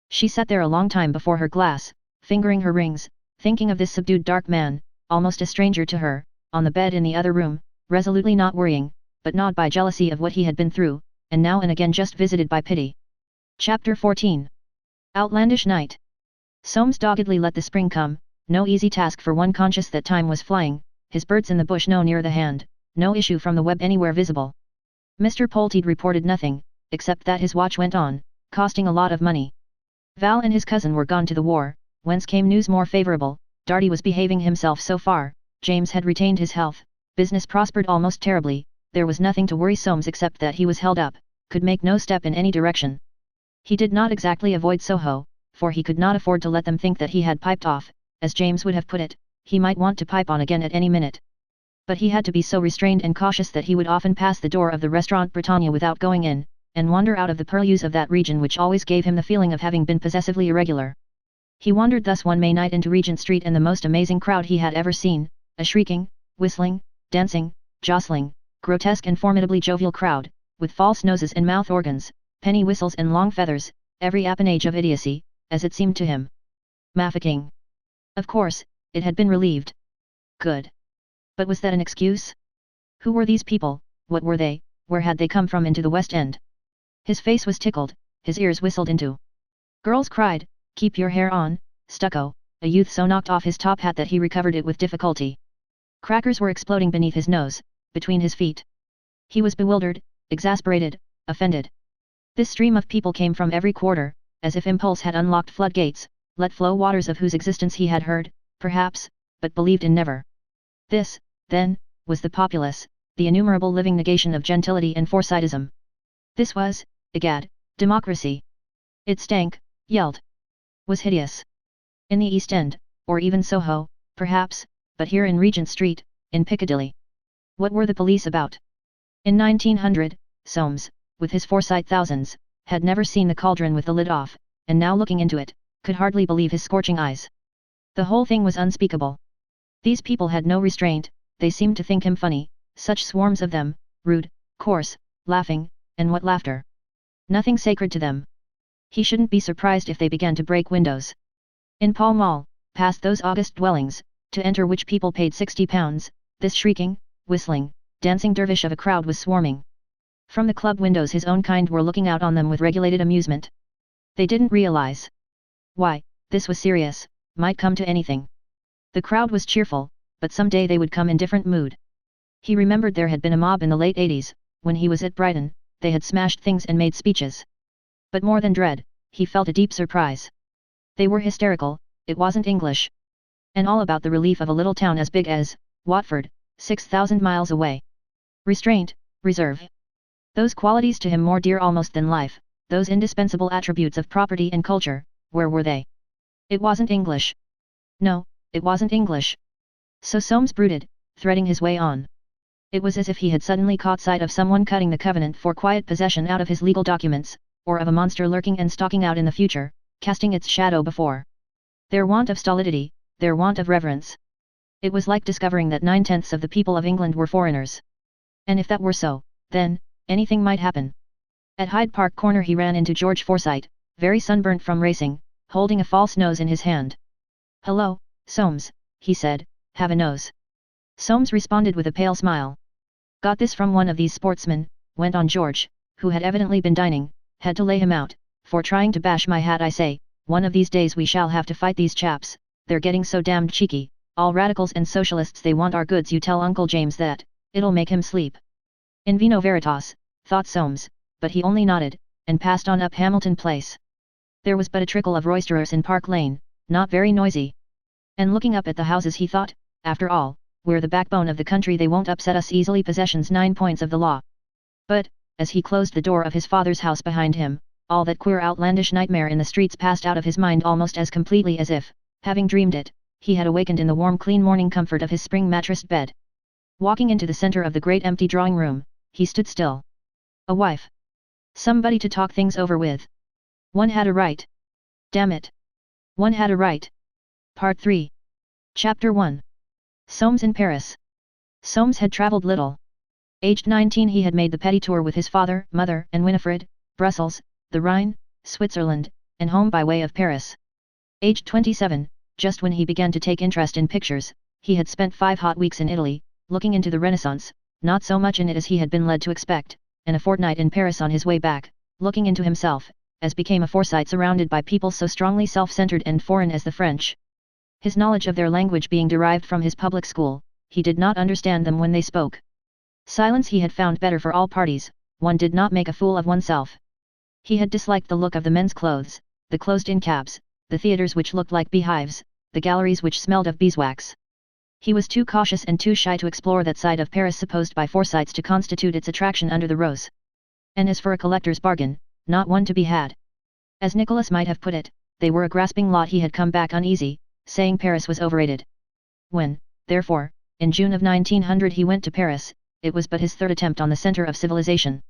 She sat there a long time before her glass, fingering her rings, thinking of this subdued dark man, almost a stranger to her, on the bed in the other room, resolutely not worrying, but gnawed by jealousy of what he had been through, and now and again just visited by pity. Chapter 14. Outlandish Night. Soames doggedly let the spring come, no easy task for one conscious that time was flying, his birds in the bush no near the hand, no issue from the web anywhere visible. Mr. Polteed reported nothing, except that his watch went on, costing a lot of money. Val and his cousin were gone to the war, whence came news more favourable. Darty was behaving himself so far, James had retained his health, business prospered almost terribly, there was nothing to worry Soames except that he was held up, could make no step in any direction. He did not exactly avoid Soho, for he could not afford to let them think that he had piped off, as James would have put it, he might want to pipe on again at any minute. But he had to be so restrained and cautious that he would often pass the door of the Restaurant Britannia without going in, and wander out of the purlieus of that region which always gave him the feeling of having been possessively irregular. He wandered thus one May night into Regent Street, and the most amazing crowd he had ever seen, a shrieking, whistling, dancing, jostling, grotesque and formidably jovial crowd, with false noses and mouth organs, penny whistles and long feathers, every appanage of idiocy, as it seemed to him. Mafficking. Of course, it had been relieved. Good. But was that an excuse? Who were these people, what were they, where had they come from into the West End? His face was tickled, his ears whistled into. Girls cried, "Keep your hair on, stucco," a youth so knocked off his top hat that he recovered it with difficulty. Crackers were exploding beneath his nose, between his feet. He was bewildered, exasperated, offended. This stream of people came from every quarter, as if impulse had unlocked floodgates, let flow waters of whose existence he had heard, perhaps, but believed in never. This, then, was the populace, the innumerable living negation of gentility and Forsytism. This was, egad, democracy. It stank, yelled, was hideous. In the East End, or even Soho, perhaps, but here in Regent Street, in Piccadilly. What were the police about? In 1900, Soames, with his Forsyte thousands, had never seen the cauldron with the lid off, and now looking into it, could hardly believe his scorching eyes. The whole thing was unspeakable. These people had no restraint, they seemed to think him funny, such swarms of them, rude, coarse, laughing, and what laughter! Nothing sacred to them. He shouldn't be surprised if they began to break windows. In Pall Mall, past those august dwellings, to enter which people paid £60, this shrieking, whistling, dancing dervish of a crowd was swarming. From the club windows his own kind were looking out on them with regulated amusement. They didn't realize. Why, this was serious, might come to anything. The crowd was cheerful, but some day they would come in different mood. He remembered there had been a mob in the late 80s, when he was at Brighton, they had smashed things and made speeches. But more than dread, he felt a deep surprise. They were hysterical, it wasn't English. And all about the relief of a little town as big as Watford, 6,000 miles away. Restraint, reserve. Those qualities to him more dear almost than life, those indispensable attributes of property and culture, where were they? It wasn't English. No, it wasn't English. So Soames brooded, threading his way on. It was as if he had suddenly caught sight of someone cutting the covenant for quiet possession out of his legal documents, or of a monster lurking and stalking out in the future, casting its shadow before. Their want of stolidity, their want of reverence. It was like discovering that 9/10 of the people of England were foreigners. And if that were so, then, anything might happen. At Hyde Park Corner he ran into George Forsyte, very sunburnt from racing, holding a false nose in his hand. "Hello, Soames," he said, "have a nose?" Soames responded with a pale smile. "Got this from one of these sportsmen," went on George, who had evidently been dining, "had to lay him out, for trying to bash my hat. I say, one of these days we shall have to fight these chaps, they're getting so damned cheeky, all radicals and socialists they want our goods. You tell Uncle James that, it'll make him sleep." In vino veritas, thought Soames, but he only nodded, and passed on up Hamilton Place. There was but a trickle of roisterers in Park Lane, not very noisy. And looking up at the houses he thought, after all, we're the backbone of the country, they won't upset us easily. Possession's 9 points of the law. But, as he closed the door of his father's house behind him, all that queer outlandish nightmare in the streets passed out of his mind almost as completely as if, having dreamed it, he had awakened in the warm clean morning comfort of his spring mattressed bed. Walking into the center of the great empty drawing room, he stood still. A wife. Somebody to talk things over with. One had a right. Damn it. One had a right. Part 3. Chapter 1. Soames in Paris. Soames had travelled little. Aged 19 he had made the petit tour with his father, mother and Winifred, Brussels, the Rhine, Switzerland, and home by way of Paris. Aged 27, just when he began to take interest in pictures, he had spent 5 hot weeks in Italy, looking into the Renaissance, not so much in it as he had been led to expect, and a fortnight in Paris on his way back, looking into himself, as became a Forsyte surrounded by people so strongly self-centered and foreign as the French. His knowledge of their language being derived from his public school, he did not understand them when they spoke. Silence he had found better for all parties, one did not make a fool of oneself. He had disliked the look of the men's clothes, the closed-in cabs, the theatres which looked like beehives, the galleries which smelled of beeswax. He was too cautious and too shy to explore that side of Paris supposed by Forsytes to constitute its attraction under the rose. And as for a collector's bargain, not one to be had. As Nicholas might have put it, they were a grasping lot. He had come back uneasy, saying Paris was overrated. When, therefore, in June of 1900 he went to Paris, it was but his third attempt on the center of civilization.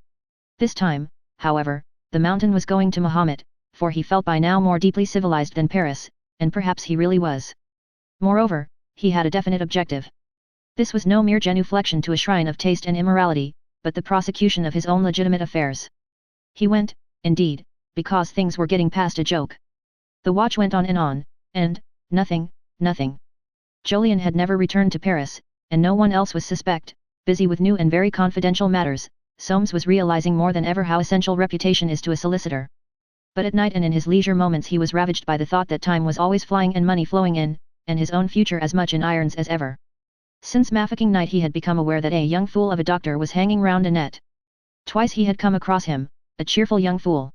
This time, however, the mountain was going to Mahomet, for he felt by now more deeply civilized than Paris, and perhaps he really was. Moreover, he had a definite objective. This was no mere genuflection to a shrine of taste and immorality, but the prosecution of his own legitimate affairs. He went, indeed, because things were getting past a joke. The watch went on, and, nothing. Jolyon had never returned to Paris, and no one else was suspect. Busy with new and very confidential matters, Soames was realizing more than ever how essential reputation is to a solicitor. But at night and in his leisure moments he was ravaged by the thought that time was always flying and money flowing in, and his own future as much in irons as ever. Since Mafeking night he had become aware that a young fool of a doctor was hanging round Annette. Twice he had come across him, a cheerful young fool.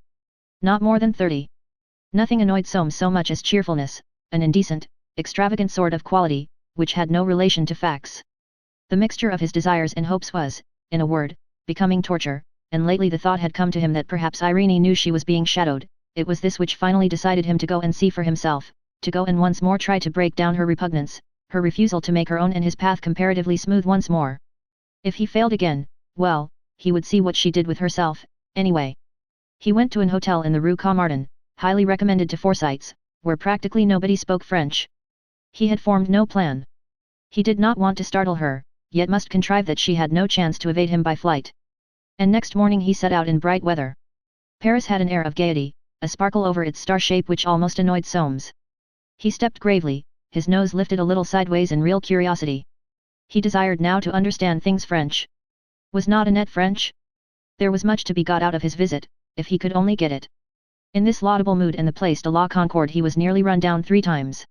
Not more than 30. Nothing annoyed Soames so much as cheerfulness, an indecent, extravagant sort of quality, which had no relation to facts. The mixture of his desires and hopes was, in a word, becoming torture, and lately the thought had come to him that perhaps Irene knew she was being shadowed. It was this which finally decided him to go and see for himself, to go and once more try to break down her repugnance, her refusal to make her own and his path comparatively smooth once more. If he failed again, well, he would see what she did with herself, anyway. He went to an hotel in the Rue Camartin, highly recommended to Forsytes, where practically nobody spoke French. He had formed no plan. He did not want to startle her, yet must contrive that she had no chance to evade him by flight. And next morning he set out in bright weather. Paris had an air of gaiety, a sparkle over its star shape which almost annoyed Soames. He stepped gravely, his nose lifted a little sideways in real curiosity. He desired now to understand things French. Was not Annette French? There was much to be got out of his visit, if he could only get it. In this laudable mood and the Place de la Concorde he was nearly run down 3 times.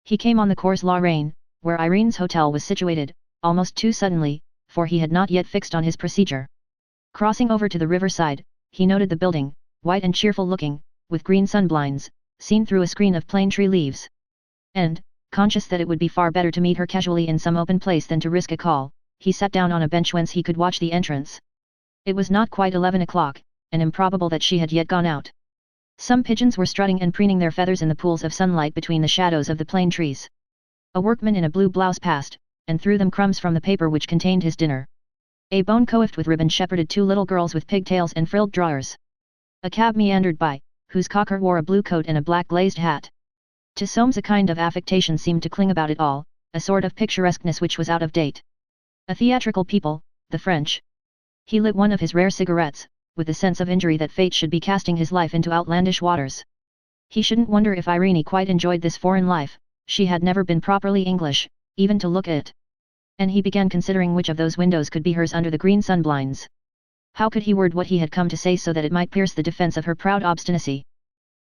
He came on the Cours la Reine, where Irene's hotel was situated, almost too suddenly, for he had not yet fixed on his procedure. Crossing over to the riverside, he noted the building, white and cheerful looking, with green sunblinds, seen through a screen of plane tree leaves. And, conscious that it would be far better to meet her casually in some open place than to risk a call, he sat down on a bench whence he could watch the entrance. It was not quite 11 o'clock, and improbable that she had yet gone out. Some pigeons were strutting and preening their feathers in the pools of sunlight between the shadows of the plane trees. A workman in a blue blouse passed, and threw them crumbs from the paper which contained his dinner. A bonne coiffed with ribbon shepherded 2 little girls with pigtails and frilled drawers. A cab meandered by, whose cocker wore a blue coat and a black glazed hat. To Soames a kind of affectation seemed to cling about it all, a sort of picturesqueness which was out of date. A theatrical people, the French. He lit one of his rare cigarettes, with the sense of injury that fate should be casting his life into outlandish waters. He shouldn't wonder if Irene quite enjoyed this foreign life, she had never been properly English, even to look at. And he began considering which of those windows could be hers under the green sunblinds. How could he word what he had come to say so that it might pierce the defense of her proud obstinacy?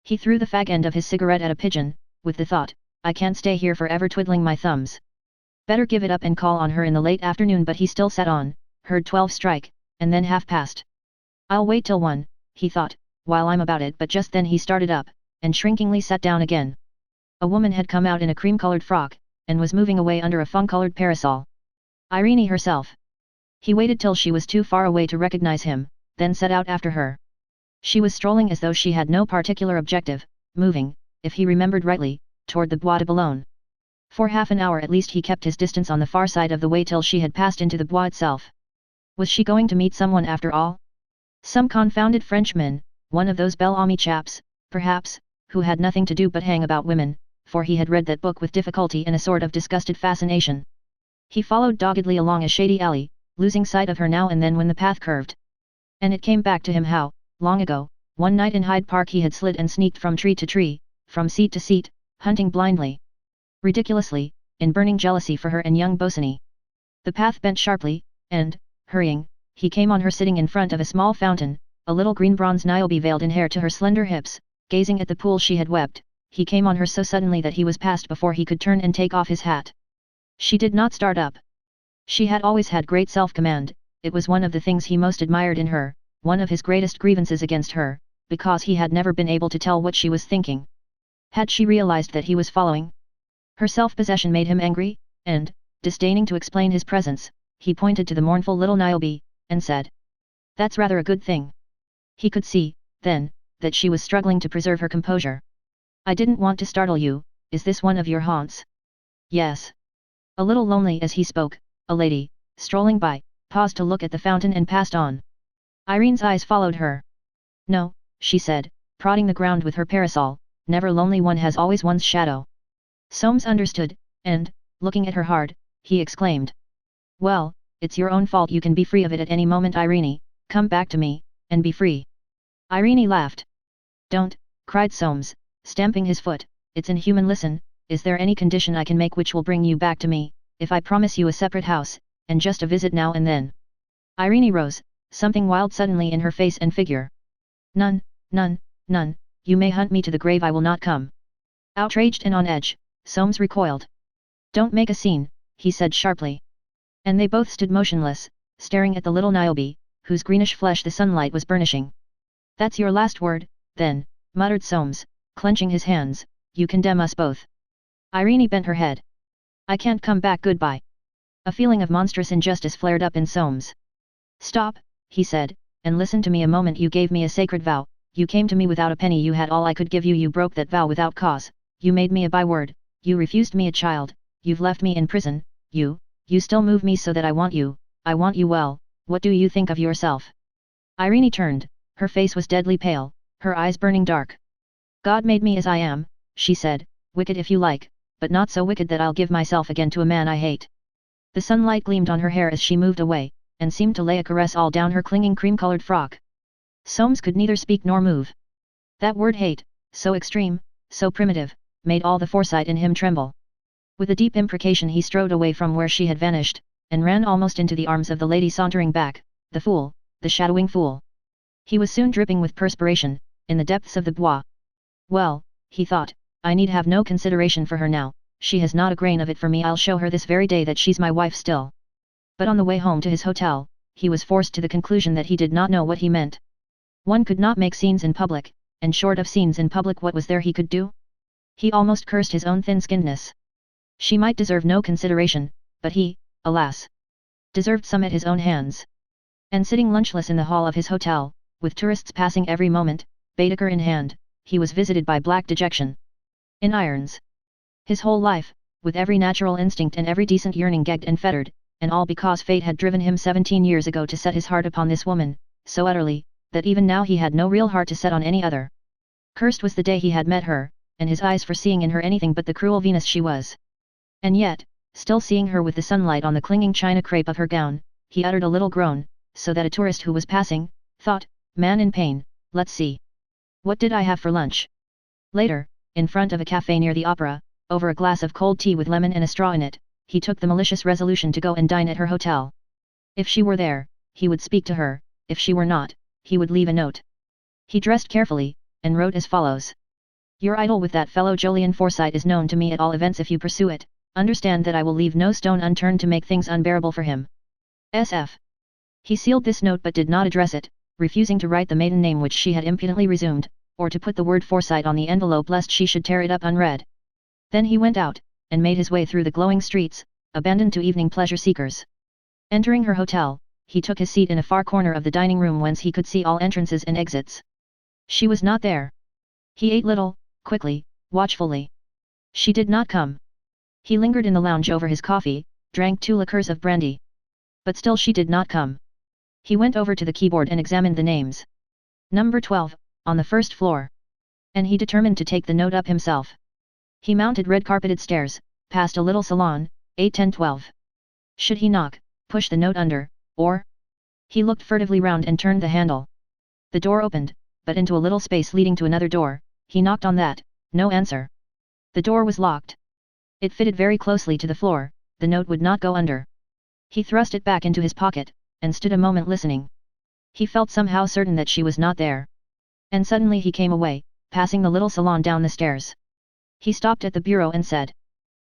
He threw the fag end of his cigarette at a pigeon, with the thought, I can't stay here forever twiddling my thumbs. Better give it up and call on her in the late afternoon, but he still sat on, heard 12 strike, and then 1:30. I'll wait till 1, he thought, while I'm about it, but just then he started up, and shrinkingly sat down again. A woman had come out in a cream-colored frock, and was moving away under a fawn-colored parasol. Irene herself. He waited till she was too far away to recognize him, then set out after her. She was strolling as though she had no particular objective, moving, if he remembered rightly, toward the Bois de Boulogne. For half an hour at least he kept his distance on the far side of the way till she had passed into the Bois itself. Was she going to meet someone after all? Some confounded Frenchman, one of those Bel Ami chaps, perhaps, who had nothing to do but hang about women, for he had read that book with difficulty and a sort of disgusted fascination. He followed doggedly along a shady alley, losing sight of her now and then when the path curved. And it came back to him how, long ago, one night in Hyde Park he had slid and sneaked from tree to tree, from seat to seat, hunting blindly. Ridiculously, in burning jealousy for her and young Bosinney. The path bent sharply, and, hurrying, he came on her sitting in front of a small fountain, a little green bronze Niobe veiled in hair to her slender hips, gazing at the pool she had wept. He came on her so suddenly that he was past before he could turn and take off his hat. She did not start up. She had always had great self-command, it was one of the things he most admired in her, one of his greatest grievances against her, because he had never been able to tell what she was thinking. Had she realized that he was following? Her self-possession made him angry, and, disdaining to explain his presence, he pointed to the mournful little Niobe, and said, "That's rather a good thing." He could see, then, that she was struggling to preserve her composure. "I didn't want to startle you, is this one of your haunts?" "Yes." A little lonely as he spoke, a lady, strolling by, paused to look at the fountain and passed on. Irene's eyes followed her. "No," she said, prodding the ground with her parasol, never lonely one has always one's shadow. Soames understood, and, looking at her hard, he exclaimed. Well, it's your own fault, you can be free of it at any moment, Irene, come back to me, and be free. Irene laughed. Don't, cried Soames, stamping his foot, it's inhuman. Listen, is there any condition I can make which will bring you back to me, if I promise you a separate house, and just a visit now and then? Irene rose, something wild suddenly in her face and figure. None, none, none, you may hunt me to the grave, I will not come. Outraged and on edge, Soames recoiled. Don't make a scene, he said sharply. And they both stood motionless, staring at the little Niobe, whose greenish flesh the sunlight was burnishing. That's your last word, then, muttered Soames, clenching his hands, you condemn us both. Irene bent her head. I can't come back, goodbye. A feeling of monstrous injustice flared up in Soames. Stop, he said, and listen to me a moment. You gave me a sacred vow, you came to me without a penny, you had all I could give you, you broke that vow without cause, you made me a byword, you refused me a child, you've left me in prison, you still move me so that I want you well, what do you think of yourself? Irene turned, her face was deadly pale, her eyes burning dark. God made me as I am, she said, wicked if you like, but not so wicked that I'll give myself again to a man I hate. The sunlight gleamed on her hair as she moved away, and seemed to lay a caress all down her clinging cream-colored frock. Soames could neither speak nor move. That word hate, so extreme, so primitive, made all the Forsyte in him tremble. With a deep imprecation he strode away from where she had vanished, and ran almost into the arms of the lady sauntering back, the fool, the shadowing fool. He was soon dripping with perspiration, in the depths of the bois. Well, he thought, I need have no consideration for her now, she has not a grain of it for me, I'll show her this very day that she's my wife still. But on the way home to his hotel, he was forced to the conclusion that he did not know what he meant. One could not make scenes in public, and short of scenes in public what was there he could do? He almost cursed his own thin-skinnedness. She might deserve no consideration, but he, alas, deserved some at his own hands. And sitting lunchless in the hall of his hotel, with tourists passing every moment, Baedeker in hand, he was visited by black dejection. In irons. His whole life, with every natural instinct and every decent yearning gagged and fettered, and all because fate had driven him 17 years ago to set his heart upon this woman, so utterly, that even now he had no real heart to set on any other. Cursed was the day he had met her, and his eyes for seeing in her anything but the cruel Venus she was. And yet, still seeing her with the sunlight on the clinging china crepe of her gown, he uttered a little groan, so that a tourist who was passing, thought, man in pain, let's see. What did I have for lunch? Later, in front of a cafe near the opera, over a glass of cold tea with lemon and a straw in it, he took the malicious resolution to go and dine at her hotel. If she were there, he would speak to her, if she were not, he would leave a note. He dressed carefully, and wrote as follows. Your idyll with that fellow Jolyon Forsyte is known to me, at all events if you pursue it, understand that I will leave no stone unturned to make things unbearable for him. SF. He sealed this note but did not address it, refusing to write the maiden name which she had impudently resumed, or to put the word Forsyte on the envelope lest she should tear it up unread. Then he went out, and made his way through the glowing streets, abandoned to evening pleasure seekers. Entering her hotel, he took his seat in a far corner of the dining room whence he could see all entrances and exits. She was not there. He ate little, quickly, watchfully. She did not come. He lingered in the lounge over his coffee, drank 2 liqueurs of brandy. But still she did not come. He went over to the keyboard and examined the names. Number 12, on the first floor. And he determined to take the note up himself. He mounted red-carpeted stairs, past a little salon, 8-10-12. Should he knock, push the note under, or? He looked furtively round and turned the handle. The door opened, but into a little space leading to another door. He knocked on that, no answer. The door was locked. It fitted very closely to the floor, the note would not go under. He thrust it back into his pocket, and stood a moment listening. He felt somehow certain that she was not there. And suddenly he came away, passing the little salon down the stairs. He stopped at the bureau and said.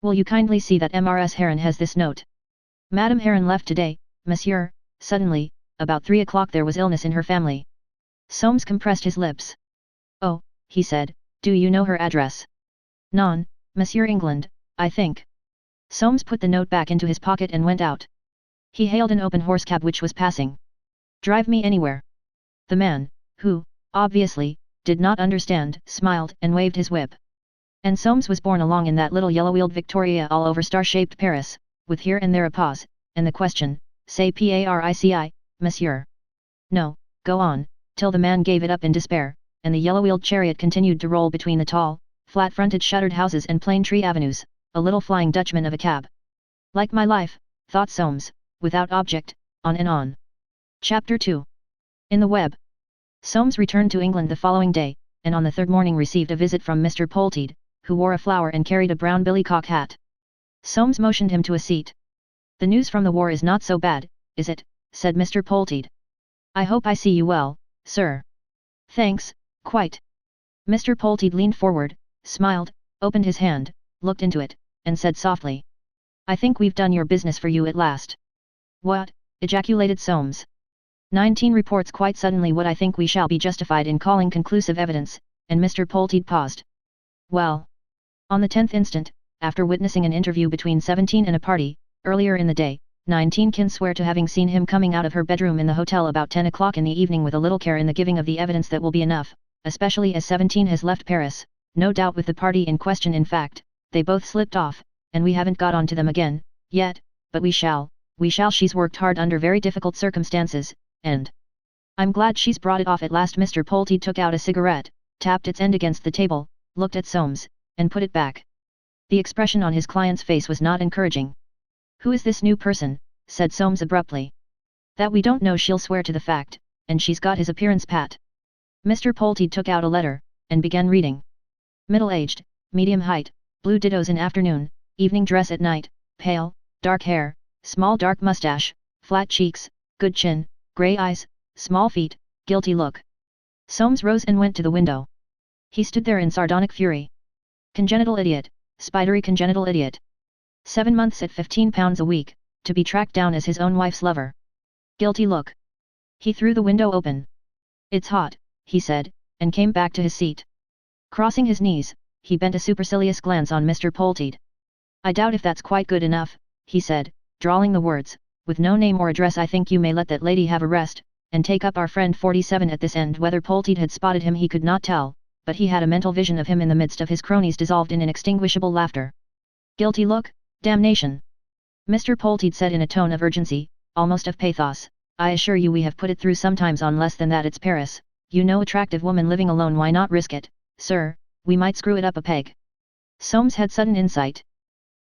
Will you kindly see that Mrs. Heron has this note? Madame Heron left today, monsieur, suddenly, about 3 o'clock. There was illness in her family. Soames compressed his lips. Oh, he said, do you know her address? Non, Monsieur, England, I think. Soames put the note back into his pocket and went out. He hailed an open horse cab which was passing. Drive me anywhere. The man, who, obviously, did not understand, smiled and waved his whip. And Soames was borne along in that little yellow-wheeled Victoria all over star-shaped Paris, with here and there a pause, and the question, "C'est Parici, monsieur?" No, go on, till the man gave it up in despair, and the yellow-wheeled chariot continued to roll between the tall, flat-fronted shuttered houses and plane tree avenues, a little Flying Dutchman of a cab. Like my life, thought Soames, without object, on and on. Chapter 2. In the web. Soames returned to England the following day, and on the third morning received a visit from Mr. Polteed, who wore a flower and carried a brown billycock hat. Soames motioned him to a seat. "The news from the war is not so bad, is it?" said Mr. Polteed. "I hope I see you well, sir." "Thanks, quite." Mr. Polteed leaned forward, smiled, opened his hand, looked into it, and said softly, "I think we've done your business for you at last." "What?" ejaculated Soames. 19 reports quite suddenly what I think we shall be justified in calling conclusive evidence, and Mr. Polteed paused. "Well. On the 10th instant, after witnessing an interview between 17 and a party, earlier in the day, 19 can swear to having seen him coming out of her bedroom in the hotel about 10 o'clock in the evening with a little care in the giving of the evidence that will be enough, especially as 17 has left Paris, no doubt with the party in question. In fact, they both slipped off, and we haven't got on to them again, yet, but we shall, she's worked hard under very difficult circumstances, and I'm glad she's brought it off at last." Mr. Polteed took out a cigarette, tapped its end against the table, looked at Soames, and put it back. The expression on his client's face was not encouraging. "Who is this new person?" said Soames abruptly. "That we don't know. She'll swear to the fact, and she's got his appearance pat." Mr. Polteed took out a letter, and began reading. "Middle-aged, medium height, blue dittos in afternoon, evening dress at night, pale, dark hair, small dark mustache, flat cheeks, good chin, grey eyes, small feet, guilty look." Soames rose and went to the window. He stood there in sardonic fury. Congenital idiot, spidery congenital idiot. 7 months at £15 a week, to be tracked down as his own wife's lover. Guilty look. He threw the window open. "It's hot," he said, and came back to his seat. Crossing his knees, he bent a supercilious glance on Mr. Polteed. "I doubt if that's quite good enough," he said, drawling the words, "with no name or address. I think you may let that lady have a rest, and take up our friend 47 at this end." Whether Polteed had spotted him he could not tell, but he had a mental vision of him in the midst of his cronies dissolved in inextinguishable laughter. "Guilty look, damnation!" Mr. Polteed said in a tone of urgency, almost of pathos, "I assure you we have put it through sometimes on less than that. It's Paris, you know, attractive woman living alone. Why not risk it, sir? We might screw it up a peg." Soames had sudden insight.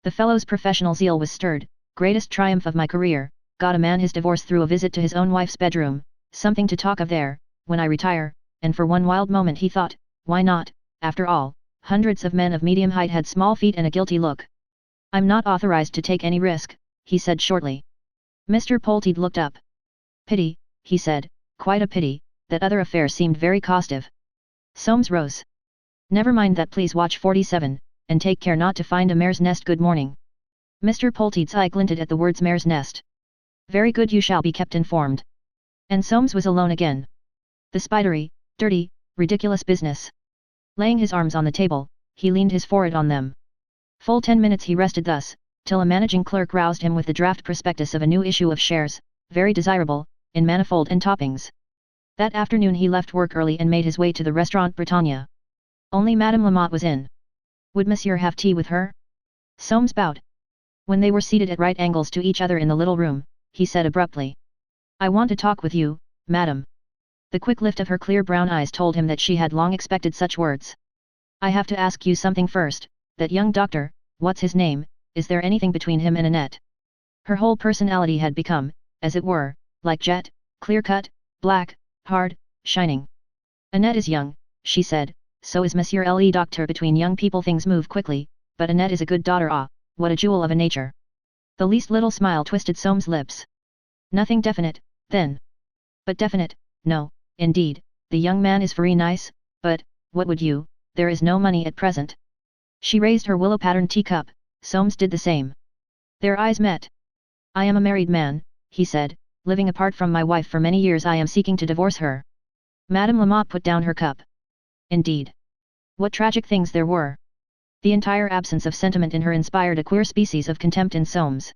The fellow's professional zeal was stirred. "Greatest triumph of my career, got a man his divorce through a visit to his own wife's bedroom, something to talk of there, when I retire," and for one wild moment he thought, why not, after all, hundreds of men of medium height had small feet and a guilty look. "I'm not authorized to take any risk," he said shortly. Mr. Polteed looked up. "Pity," he said, "quite a pity, that other affair seemed very costive." Soames rose. "Never mind that, please watch 47, and take care not to find a mare's nest. Good morning." Mr. Polteed's eye glinted at the words mare's nest. "Very good, you shall be kept informed." And Soames was alone again. The spidery, dirty, ridiculous business. Laying his arms on the table, he leaned his forehead on them. Full 10 minutes he rested thus, till a managing clerk roused him with the draft prospectus of a new issue of shares, very desirable, in manifold and toppings. That afternoon he left work early and made his way to the Restaurant Britannia. Only Madame Lamotte was in. Would Monsieur have tea with her? Soames bowed. When they were seated at right angles to each other in the little room, he said abruptly, "I want to talk with you, madam." The quick lift of her clear brown eyes told him that she had long expected such words. "I have to ask you something first. That young doctor, what's his name, is there anything between him and Annette?" Her whole personality had become, as it were, like jet, clear-cut, black, hard, shining. "Annette is young," she said, "so is Monsieur le Docteur. Between young people things move quickly, but Annette is a good daughter. Ah, what a jewel of a nature." The least little smile twisted Soames' lips. "Nothing definite, then?" "But definite, no, indeed, the young man is very nice, but, what would you, there is no money at present." She raised her willow-patterned teacup, Soames did the same. Their eyes met. "I am a married man," he said, "living apart from my wife for many years. I am seeking to divorce her." Madame Lamotte put down her cup. Indeed. What tragic things there were! The entire absence of sentiment in her inspired a queer species of contempt in Soames.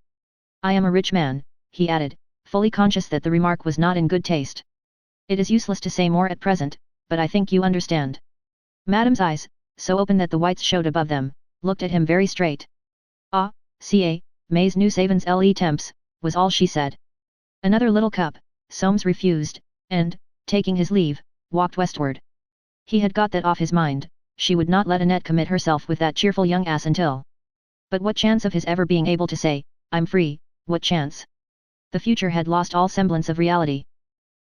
"I am a rich man," he added, fully conscious that the remark was not in good taste. "It is useless to say more at present, but I think you understand." Madame's eyes, so open that the whites showed above them, looked at him very straight. "Ah, ca, mais nous savons le temps," was all she said. Another little cup, Soames refused, and, taking his leave, walked westward. He had got that off his mind. She would not let Annette commit herself with that cheerful young ass until. But what chance of his ever being able to say, "I'm free," what chance? The future had lost all semblance of reality.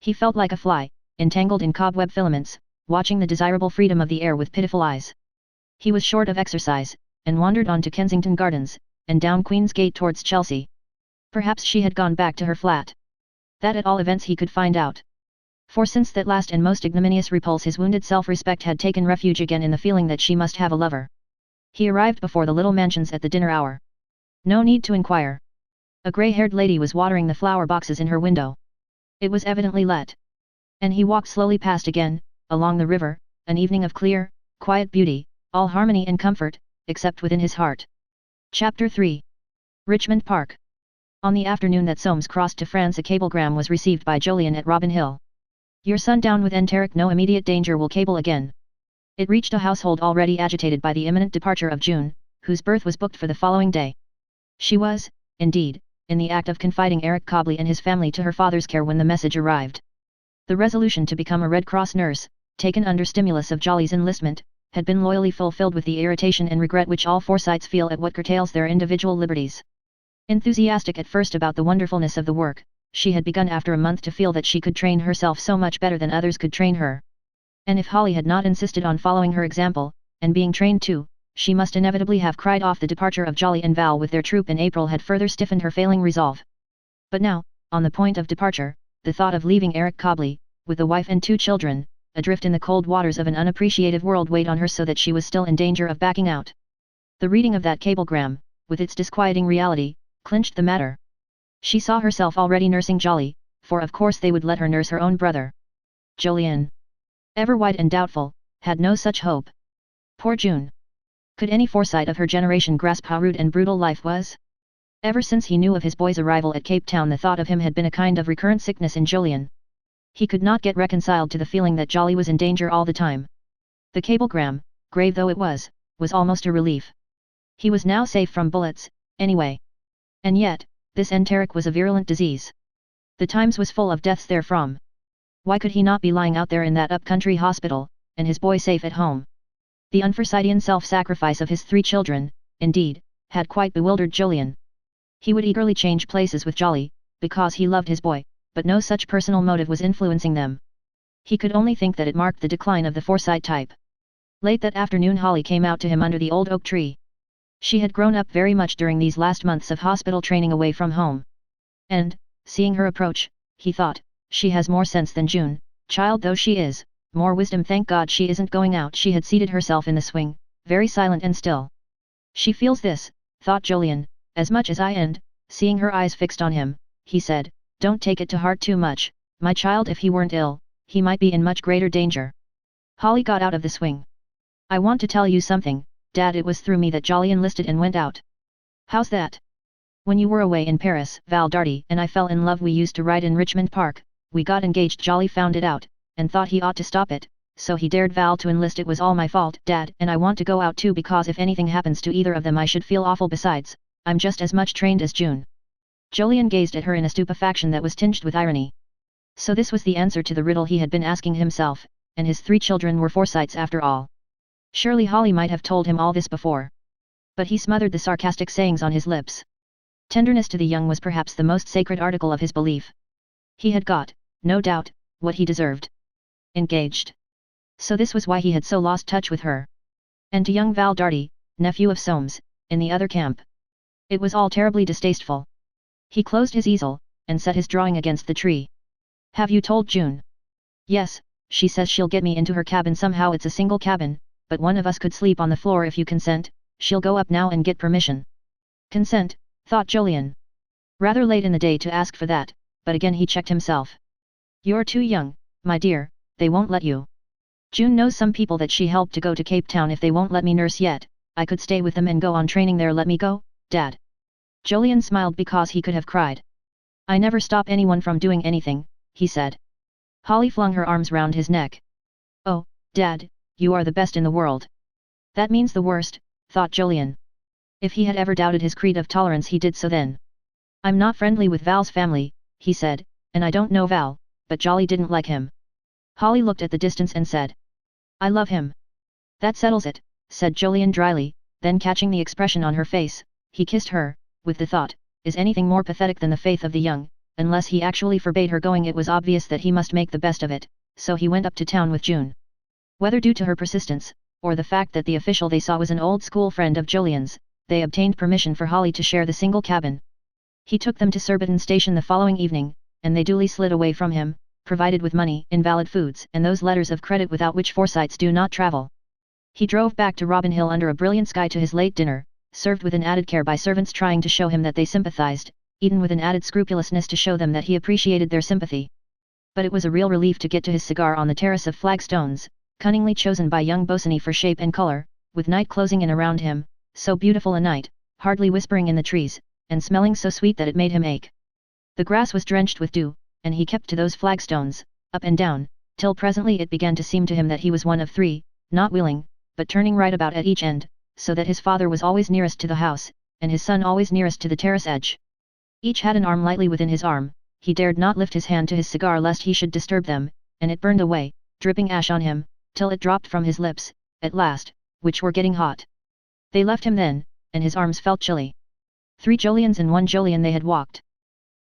He felt like a fly, entangled in cobweb filaments, watching the desirable freedom of the air with pitiful eyes. He was short of exercise, and wandered on to Kensington Gardens, and down Queen's Gate towards Chelsea. Perhaps she had gone back to her flat. That at all events he could find out. For since that last and most ignominious repulse his wounded self-respect had taken refuge again in the feeling that she must have a lover. He arrived before the little mansions at the dinner hour. No need to inquire. A grey-haired lady was watering the flower boxes in her window. It was evidently let. And he walked slowly past again, along the river, an evening of clear, quiet beauty, all harmony and comfort, except within his heart. Chapter 3. Richmond Park. On the afternoon that Soames crossed to France a cablegram was received by Jolyon at Robin Hill. "Your son down with enteric, no immediate danger, will cable again." It reached a household already agitated by the imminent departure of June, whose berth was booked for the following day. She was, indeed, in the act of confiding Eric Cobley and his family to her father's care when the message arrived. The resolution to become a Red Cross nurse, taken under stimulus of Jolly's enlistment, had been loyally fulfilled with the irritation and regret which all Forsytes feel at what curtails their individual liberties. Enthusiastic at first about the wonderfulness of the work, she had begun after a month to feel that she could train herself so much better than others could train her. And if Holly had not insisted on following her example, and being trained too, she must inevitably have cried off the departure of Jolly and Val with their troop, and April had further stiffened her failing resolve. But now, on the point of departure, the thought of leaving Eric Cobley, with a wife and 2 children, adrift in the cold waters of an unappreciative world, weighed on her so that she was still in danger of backing out. The reading of that cablegram, with its disquieting reality, clinched the matter. She saw herself already nursing Jolly, for of course they would let her nurse her own brother. Jolyon, ever white and doubtful, had no such hope. Poor June! Could any Forsyte of her generation grasp how rude and brutal life was? Ever since he knew of his boy's arrival at Cape Town, the thought of him had been a kind of recurrent sickness in Jolyon. He could not get reconciled to the feeling that Jolly was in danger all the time. The cablegram, grave though it was almost a relief. He was now safe from bullets, anyway. And yet, this enteric was a virulent disease. The Times was full of deaths therefrom. Why could he not be lying out there in that up-country hospital, and his boy safe at home? The unforsitian self-sacrifice of his 3 children, indeed, had quite bewildered Jolyon. He would eagerly change places with Jolly, because he loved his boy, but no such personal motive was influencing them. He could only think that it marked the decline of the Forsyte type. Late that afternoon Holly came out to him under the old oak tree. She had grown up very much during these last months of hospital training away from home. And, seeing her approach, he thought, she has more sense than June, child though she is, more wisdom. Thank God she isn't going out. She had seated herself in the swing, very silent and still. She feels this, thought Jolyon, as much as I, and, seeing her eyes fixed on him, he said, don't take it to heart too much, my child. If he weren't ill, he might be in much greater danger. Holly got out of the swing. I want to tell you something, Dad. It was through me that Jolly enlisted and went out. How's that? When you were away in Paris, Val Darty and I fell in love. We used to ride in Richmond Park, we got engaged. Jolly found it out, and thought he ought to stop it, so he dared Val to enlist. It was all my fault, Dad, and I want to go out too, because if anything happens to either of them I should feel awful. Besides, I'm just as much trained as June. Jolyon gazed at her in a stupefaction that was tinged with irony. So this was the answer to the riddle he had been asking himself, and his 3 children were Forsytes after all. Surely Holly might have told him all this before. But he smothered the sarcastic sayings on his lips. Tenderness to the young was perhaps the most sacred article of his belief. He had got, no doubt, what he deserved. Engaged. So this was why he had so lost touch with her. And to young Val Darty, nephew of Soames, in the other camp. It was all terribly distasteful. He closed his easel, and set his drawing against the tree. Have you told June? Yes, she says she'll get me into her cabin somehow. It's a single cabin, but one of us could sleep on the floor if you consent. She'll go up now and get permission. Consent, thought Jolyon. Rather late in the day to ask for that, but again he checked himself. You're too young, my dear, they won't let you. June knows some people that she helped to go to Cape Town. If they won't let me nurse yet, I could stay with them and go on training there. Let me go, Dad. Jolyon smiled because he could have cried. I never stop anyone from doing anything, he said. Holly flung her arms round his neck. Oh, Dad, you are the best in the world. That means the worst, thought Jolyon. If he had ever doubted his creed of tolerance he did so then. I'm not friendly with Val's family, he said, and I don't know Val, but Jolly didn't like him. Holly looked at the distance and said. I love him. That settles it, said Jolyon dryly, then catching the expression on her face, he kissed her, with the thought, is anything more pathetic than the faith of the young? Unless he actually forbade her going, it was obvious that he must make the best of it, so he went up to town with June. Whether due to her persistence, or the fact that the official they saw was an old school friend of Jolyon's, they obtained permission for Holly to share the single cabin. He took them to Surbiton station the following evening, and they duly slid away from him, provided with money, invalid foods, and those letters of credit without which Forsytes do not travel. He drove back to Robin Hill under a brilliant sky to his late dinner, served with an added care by servants trying to show him that they sympathized, eaten with an added scrupulousness to show them that he appreciated their sympathy. But it was a real relief to get to his cigar on the terrace of flagstones, cunningly chosen by young Bosinney for shape and color, with night closing in around him, so beautiful a night, hardly whispering in the trees, and smelling so sweet that it made him ache. The grass was drenched with dew, and he kept to those flagstones, up and down, till presently it began to seem to him that he was one of three, not wheeling, but turning right about at each end, so that his father was always nearest to the house, and his son always nearest to the terrace edge. Each had an arm lightly within his arm, he dared not lift his hand to his cigar lest he should disturb them, and it burned away, dripping ash on him, till it dropped from his lips, at last, which were getting hot. They left him then, and his arms felt chilly. 3 Jolyons and 1 Jolyon they had walked.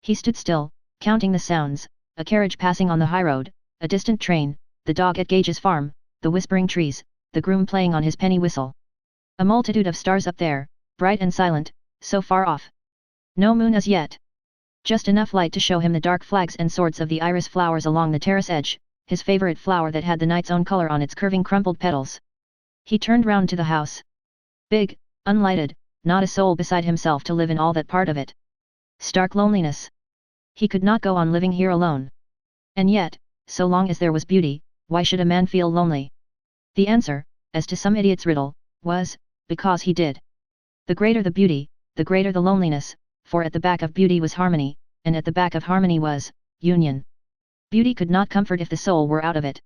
He stood still, counting the sounds, a carriage passing on the highroad, a distant train, the dog at Gage's farm, the whispering trees, the groom playing on his penny whistle. A multitude of stars up there, bright and silent, so far off. No moon as yet. Just enough light to show him the dark flags and swords of the iris flowers along the terrace edge, his favorite flower that had the night's own color on its curving crumpled petals. He turned round to the house. Big, unlighted, not a soul beside himself to live in all that part of it. Stark loneliness. He could not go on living here alone. And yet, so long as there was beauty, why should a man feel lonely? The answer, as to some idiot's riddle, was, because he did. The greater the beauty, the greater the loneliness, for at the back of beauty was harmony, and at the back of harmony was union. Beauty could not comfort if the soul were out of it.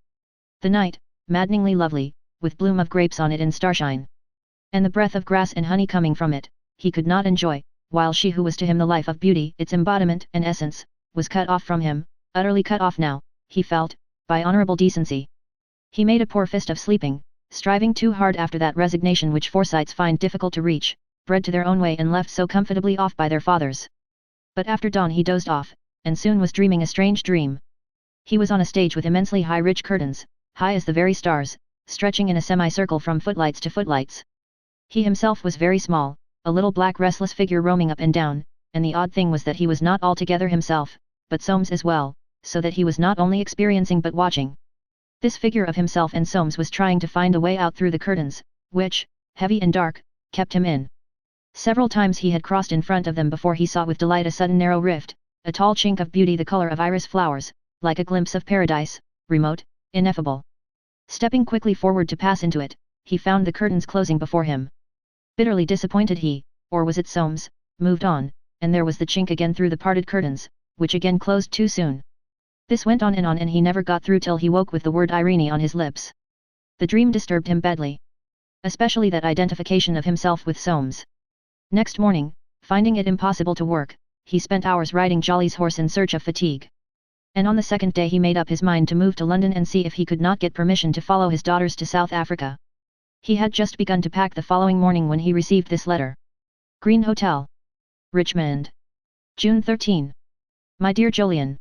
The night, maddeningly lovely, with bloom of grapes on it in starshine, and the breath of grass and honey coming from it, he could not enjoy, while she who was to him the life of beauty, its embodiment and essence, was cut off from him, utterly cut off now, he felt, by honorable decency. He made a poor fist of sleeping, striving too hard after that resignation which Forsytes find difficult to reach, bred to their own way and left so comfortably off by their fathers. But after dawn he dozed off, and soon was dreaming a strange dream. He was on a stage with immensely high rich curtains, high as the very stars, stretching in a semicircle from footlights to footlights. He himself was very small, a little black restless figure roaming up and down, and the odd thing was that he was not altogether himself, but Soames as well, so that he was not only experiencing but watching. This figure of himself and Soames was trying to find a way out through the curtains, which, heavy and dark, kept him in. Several times he had crossed in front of them before he saw with delight a sudden narrow rift, a tall chink of beauty the color of iris flowers, like a glimpse of paradise, remote, ineffable. Stepping quickly forward to pass into it, he found the curtains closing before him. Bitterly disappointed he, or was it Soames, moved on, and there was the chink again through the parted curtains, which again closed too soon. This went on and he never got through till he woke with the word Irene on his lips. The dream disturbed him badly. Especially that identification of himself with Soames. Next morning, finding it impossible to work, he spent hours riding Jolly's horse in search of fatigue. And on the second day he made up his mind to move to London and see if he could not get permission to follow his daughters to South Africa. He had just begun to pack the following morning when he received this letter. Green Hotel, Richmond, June 13. My dear Jolyon,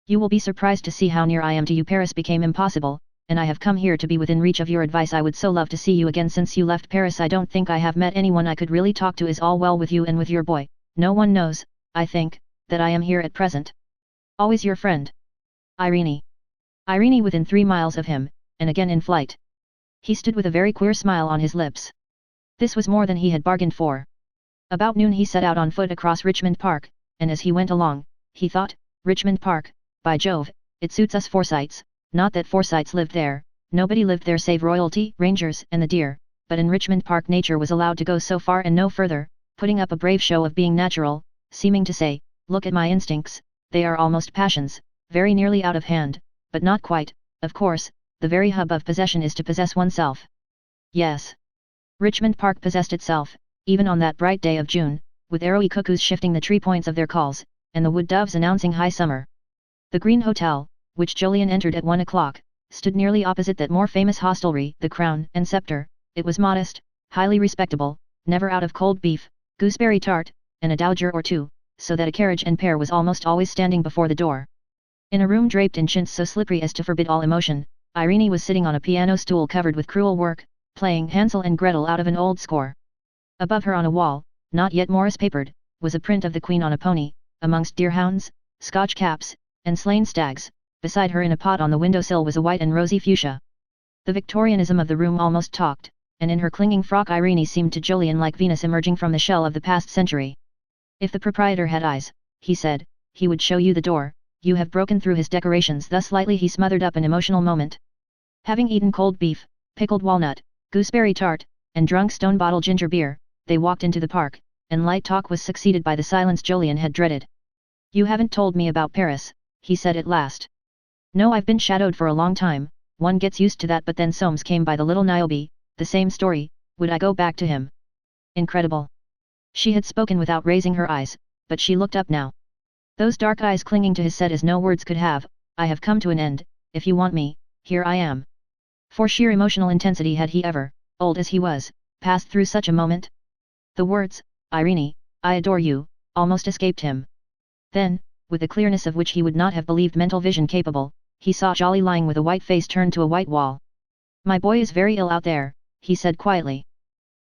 you will be surprised to see how near I am to you. Paris became impossible, and I have come here to be within reach of your advice. I would so love to see you again since you left Paris. I don't think I have met anyone I could really talk to. Is all well with you and with your boy? No one knows, I think, that I am here at present. Always your friend, Irene. Irene within 3 miles of him, and again in flight. He stood with a very queer smile on his lips. This was more than he had bargained for. About noon he set out on foot across Richmond Park, and as he went along, he thought, Richmond Park, by Jove, it suits us Forsytes. Not that Forsytes lived there, nobody lived there save royalty, rangers and the deer, but in Richmond Park nature was allowed to go so far and no further, putting up a brave show of being natural, seeming to say, look at my instincts, they are almost passions, very nearly out of hand, but not quite. Of course, the very hub of possession is to possess oneself. Yes. Richmond Park possessed itself, even on that bright day of June, with arrowy cuckoos shifting the tree points of their calls, and the wood doves announcing high summer. The Green Hotel, which Jolyon entered at 1 o'clock, stood nearly opposite that more famous hostelry, the Crown and Scepter. It was modest, highly respectable, never out of cold beef, gooseberry tart, and a dowager or two, so that a carriage and pair was almost always standing before the door. In a room draped in chintz so slippery as to forbid all emotion, Irene was sitting on a piano stool covered with crewel work, playing Hansel and Gretel out of an old score. Above her on a wall, not yet Morris papered, was a print of the Queen on a pony, amongst deerhounds, Scotch caps, and slain stags. Beside her in a pot on the windowsill was a white and rosy fuchsia. The Victorianism of the room almost talked, and in her clinging frock Irene seemed to Julian like Venus emerging from the shell of the past century. "If the proprietor had eyes," he said, "he would show you the door. You have broken through his decorations." Thus lightly he smothered up an emotional moment. Having eaten cold beef, pickled walnut, gooseberry tart, and drunk stone bottle ginger beer, they walked into the park, and light talk was succeeded by the silence Julian had dreaded. "You haven't told me about Paris," he said at last. "No, I've been shadowed for a long time, one gets used to that." But then Soames came by the little Niobe, the same story, would I go back to him? Incredible. She had spoken without raising her eyes, but she looked up now. Those dark eyes clinging to his said as no words could have, "I have come to an end, if you want me, here I am." For sheer emotional intensity had he ever, old as he was, passed through such a moment? The words, "Irene, I adore you," almost escaped him. Then, with a clearness of which he would not have believed mental vision capable, he saw Jolly lying with a white face turned to a white wall. "My boy is very ill out there," he said quietly.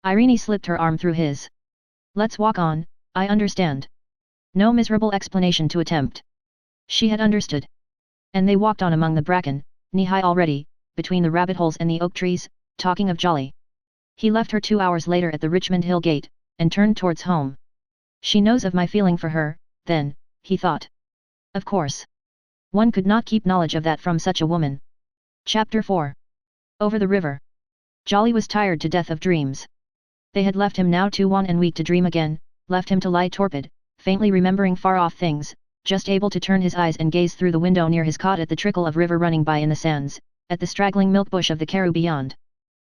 Irene slipped her arm through his. "Let's walk on, I understand." No miserable explanation to attempt. She had understood. And they walked on among the bracken, knee-high already, between the rabbit holes and the oak trees, talking of Jolly. He left her 2 hours later at the Richmond Hill gate, and turned towards home. "She knows of my feeling for her, then," he thought. Of course. One could not keep knowledge of that from such a woman. Chapter 4. Over the river. Jolly was tired to death of dreams. They had left him now too wan and weak to dream again, left him to lie torpid, faintly remembering far-off things, just able to turn his eyes and gaze through the window near his cot at the trickle of river running by in the sands, at the straggling milk bush of the Karoo beyond.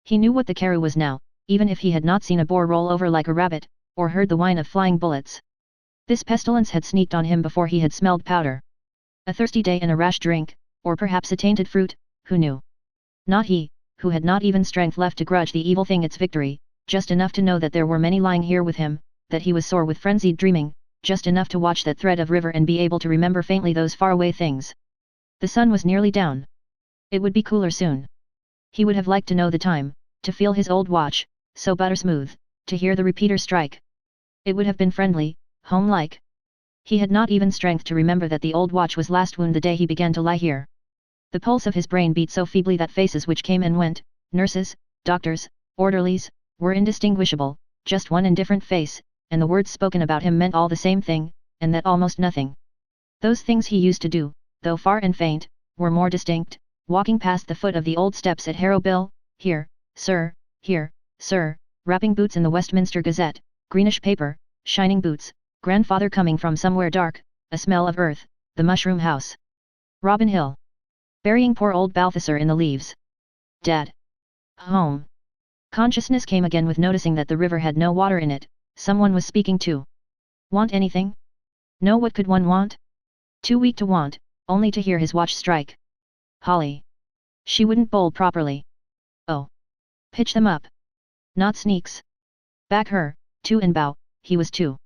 He knew what the Karoo was now, even if he had not seen a boar roll over like a rabbit, or heard the whine of flying bullets. This pestilence had sneaked on him before he had smelled powder. A thirsty day and a rash drink, or perhaps a tainted fruit, who knew? Not he, who had not even strength left to grudge the evil thing its victory, just enough to know that there were many lying here with him, that he was sore with frenzied dreaming, just enough to watch that thread of river and be able to remember faintly those faraway things. The sun was nearly down. It would be cooler soon. He would have liked to know the time, to feel his old watch, so butter-smooth, to hear the repeater strike. It would have been friendly, home-like. He had not even strength to remember that the old watch was last wound the day he began to lie here. The pulse of his brain beat so feebly that faces which came and went, nurses, doctors, orderlies, were indistinguishable, just one indifferent face, and the words spoken about him meant all the same thing, and that almost nothing. Those things he used to do, though far and faint, were more distinct, walking past the foot of the old steps at Harrow Bill, here, sir, rapping boots in the Westminster Gazette, greenish paper, shining boots, grandfather coming from somewhere dark, a smell of earth, the mushroom house. Robin Hill. Burying poor old Balthasar in the leaves. Dad. Home. Consciousness came again with noticing that the river had no water in it. Someone was speaking too. Want anything? No, what could one want? Too weak to want, only to hear his watch strike. Holly. She wouldn't bowl properly. Oh. Pitch them up. Not sneaks. Back her, to and bow, he was too.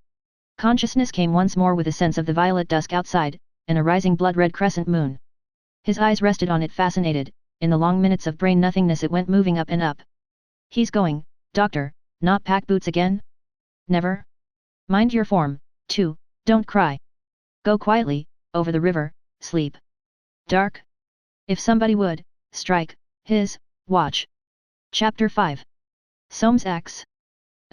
Consciousness came once more with a sense of the violet dusk outside, and a rising blood-red crescent moon. His eyes rested on it fascinated, in the long minutes of brain nothingness it went moving up and up. He's going, doctor, not pack boots again? Never? Mind your form, too, don't cry. Go quietly, over the river, sleep. Dark? If somebody would, strike, his, watch. Chapter 5. Soames acts.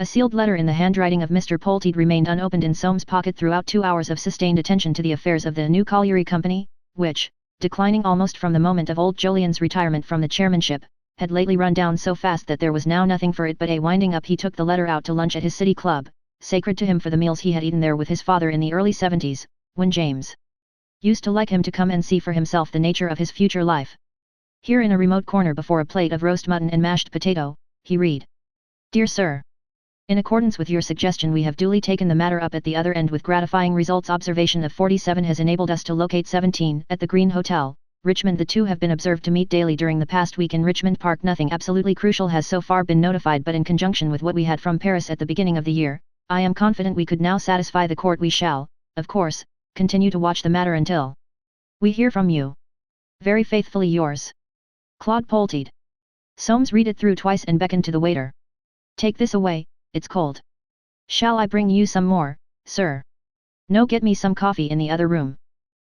A sealed letter in the handwriting of Mr. Polteed remained unopened in Soames' pocket throughout 2 hours of sustained attention to the affairs of the new colliery company, which, declining almost from the moment of old Julian's retirement from the chairmanship, had lately run down so fast that there was now nothing for it but a winding up. He took the letter out to lunch at his city club, sacred to him for the meals he had eaten there with his father in the early 70s, when James used to like him to come and see for himself the nature of his future life. Here in a remote corner before a plate of roast mutton and mashed potato, he read. Dear Sir. In accordance with your suggestion, we have duly taken the matter up at the other end with gratifying results. Observation of 47 has enabled us to locate 17 at the Green Hotel, Richmond. The two have been observed to meet daily during the past week in Richmond Park. Nothing absolutely crucial has so far been notified, but in conjunction with what we had from Paris at the beginning of the year, I am confident we could now satisfy the court. We shall, of course, continue to watch the matter until we hear from you. Very faithfully yours, Claude Polteed. Soames read it through twice and beckoned to the waiter. Take this away, it's cold. Shall I bring you some more, sir? No, get me some coffee in the other room.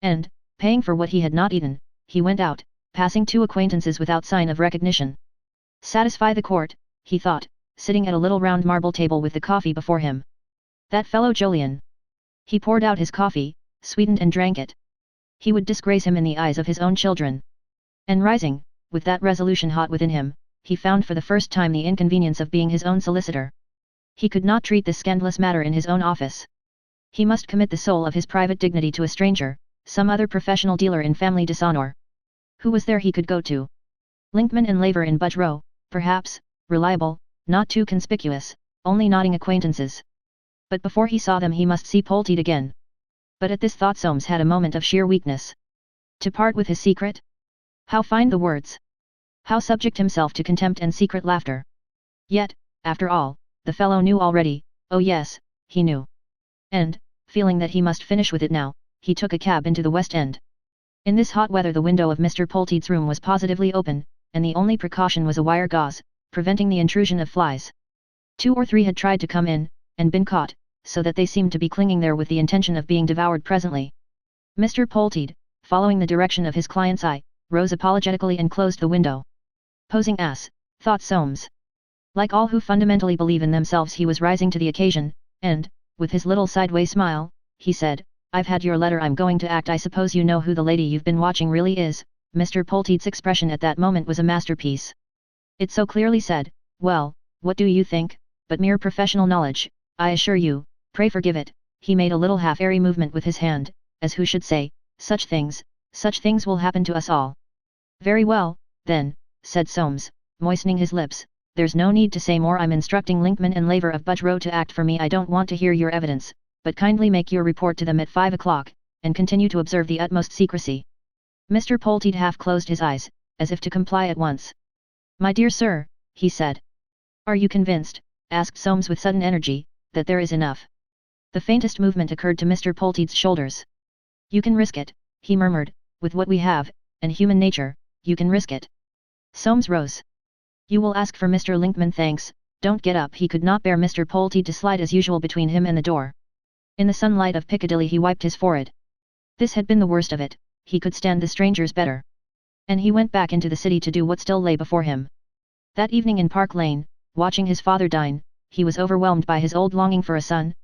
And, paying for what he had not eaten, he went out, passing two acquaintances without sign of recognition. Satisfy the court, he thought, sitting at a little round marble table with the coffee before him. That fellow Jolyon. He poured out his coffee, sweetened and drank it. He would disgrace him in the eyes of his own children. And rising, with that resolution hot within him, he found for the first time the inconvenience of being his own solicitor. He could not treat this scandalous matter in his own office. He must commit the soul of his private dignity to a stranger, some other professional dealer in family dishonor. Who was there he could go to? Linkman and Laver in Budge Row, perhaps, reliable, not too conspicuous, only nodding acquaintances. But before he saw them he must see Polteed again. But at this thought Soames had a moment of sheer weakness. To part with his secret? How find the words? How subject himself to contempt and secret laughter? Yet, after all, the fellow knew already, oh yes, he knew. And, feeling that he must finish with it now, he took a cab into the West End. In this hot weather the window of Mr. Polteed's room was positively open, and the only precaution was a wire gauze, preventing the intrusion of flies. 2 or 3 had tried to come in, and been caught, so that they seemed to be clinging there with the intention of being devoured presently. Mr. Polteed, following the direction of his client's eye, rose apologetically and closed the window. Posing ass, thought Soames. Like all who fundamentally believe in themselves he was rising to the occasion, and, with his little sideways smile, he said, I've had your letter, I'm going to act. I suppose you know who the lady you've been watching really is. Mr. Polteed's expression at that moment was a masterpiece. It so clearly said, well, what do you think, but mere professional knowledge, I assure you, pray forgive it. He made a little half-airy movement with his hand, as who should say, such things will happen to us all. Very well, then, said Soames, moistening his lips, there's no need to say more. I'm instructing Linkman and Laver of Budge Row to act for me. I don't want to hear your evidence, but kindly make your report to them at 5 o'clock, and continue to observe the utmost secrecy. Mr. Polteed half closed his eyes, as if to comply at once. My dear sir, he said. Are you convinced, asked Soames with sudden energy, that there is enough? The faintest movement occurred to Mr. Polteed's shoulders. You can risk it, he murmured, with what we have, and human nature, you can risk it. Soames rose. You will ask for Mr. Linkman. Thanks, don't get up. He could not bear Mr. Polteed to slide as usual between him and the door. In the sunlight of Piccadilly he wiped his forehead. This had been the worst of it, he could stand the strangers better. And he went back into the city to do what still lay before him. That evening in Park Lane, watching his father dine, he was overwhelmed by his old longing for a son,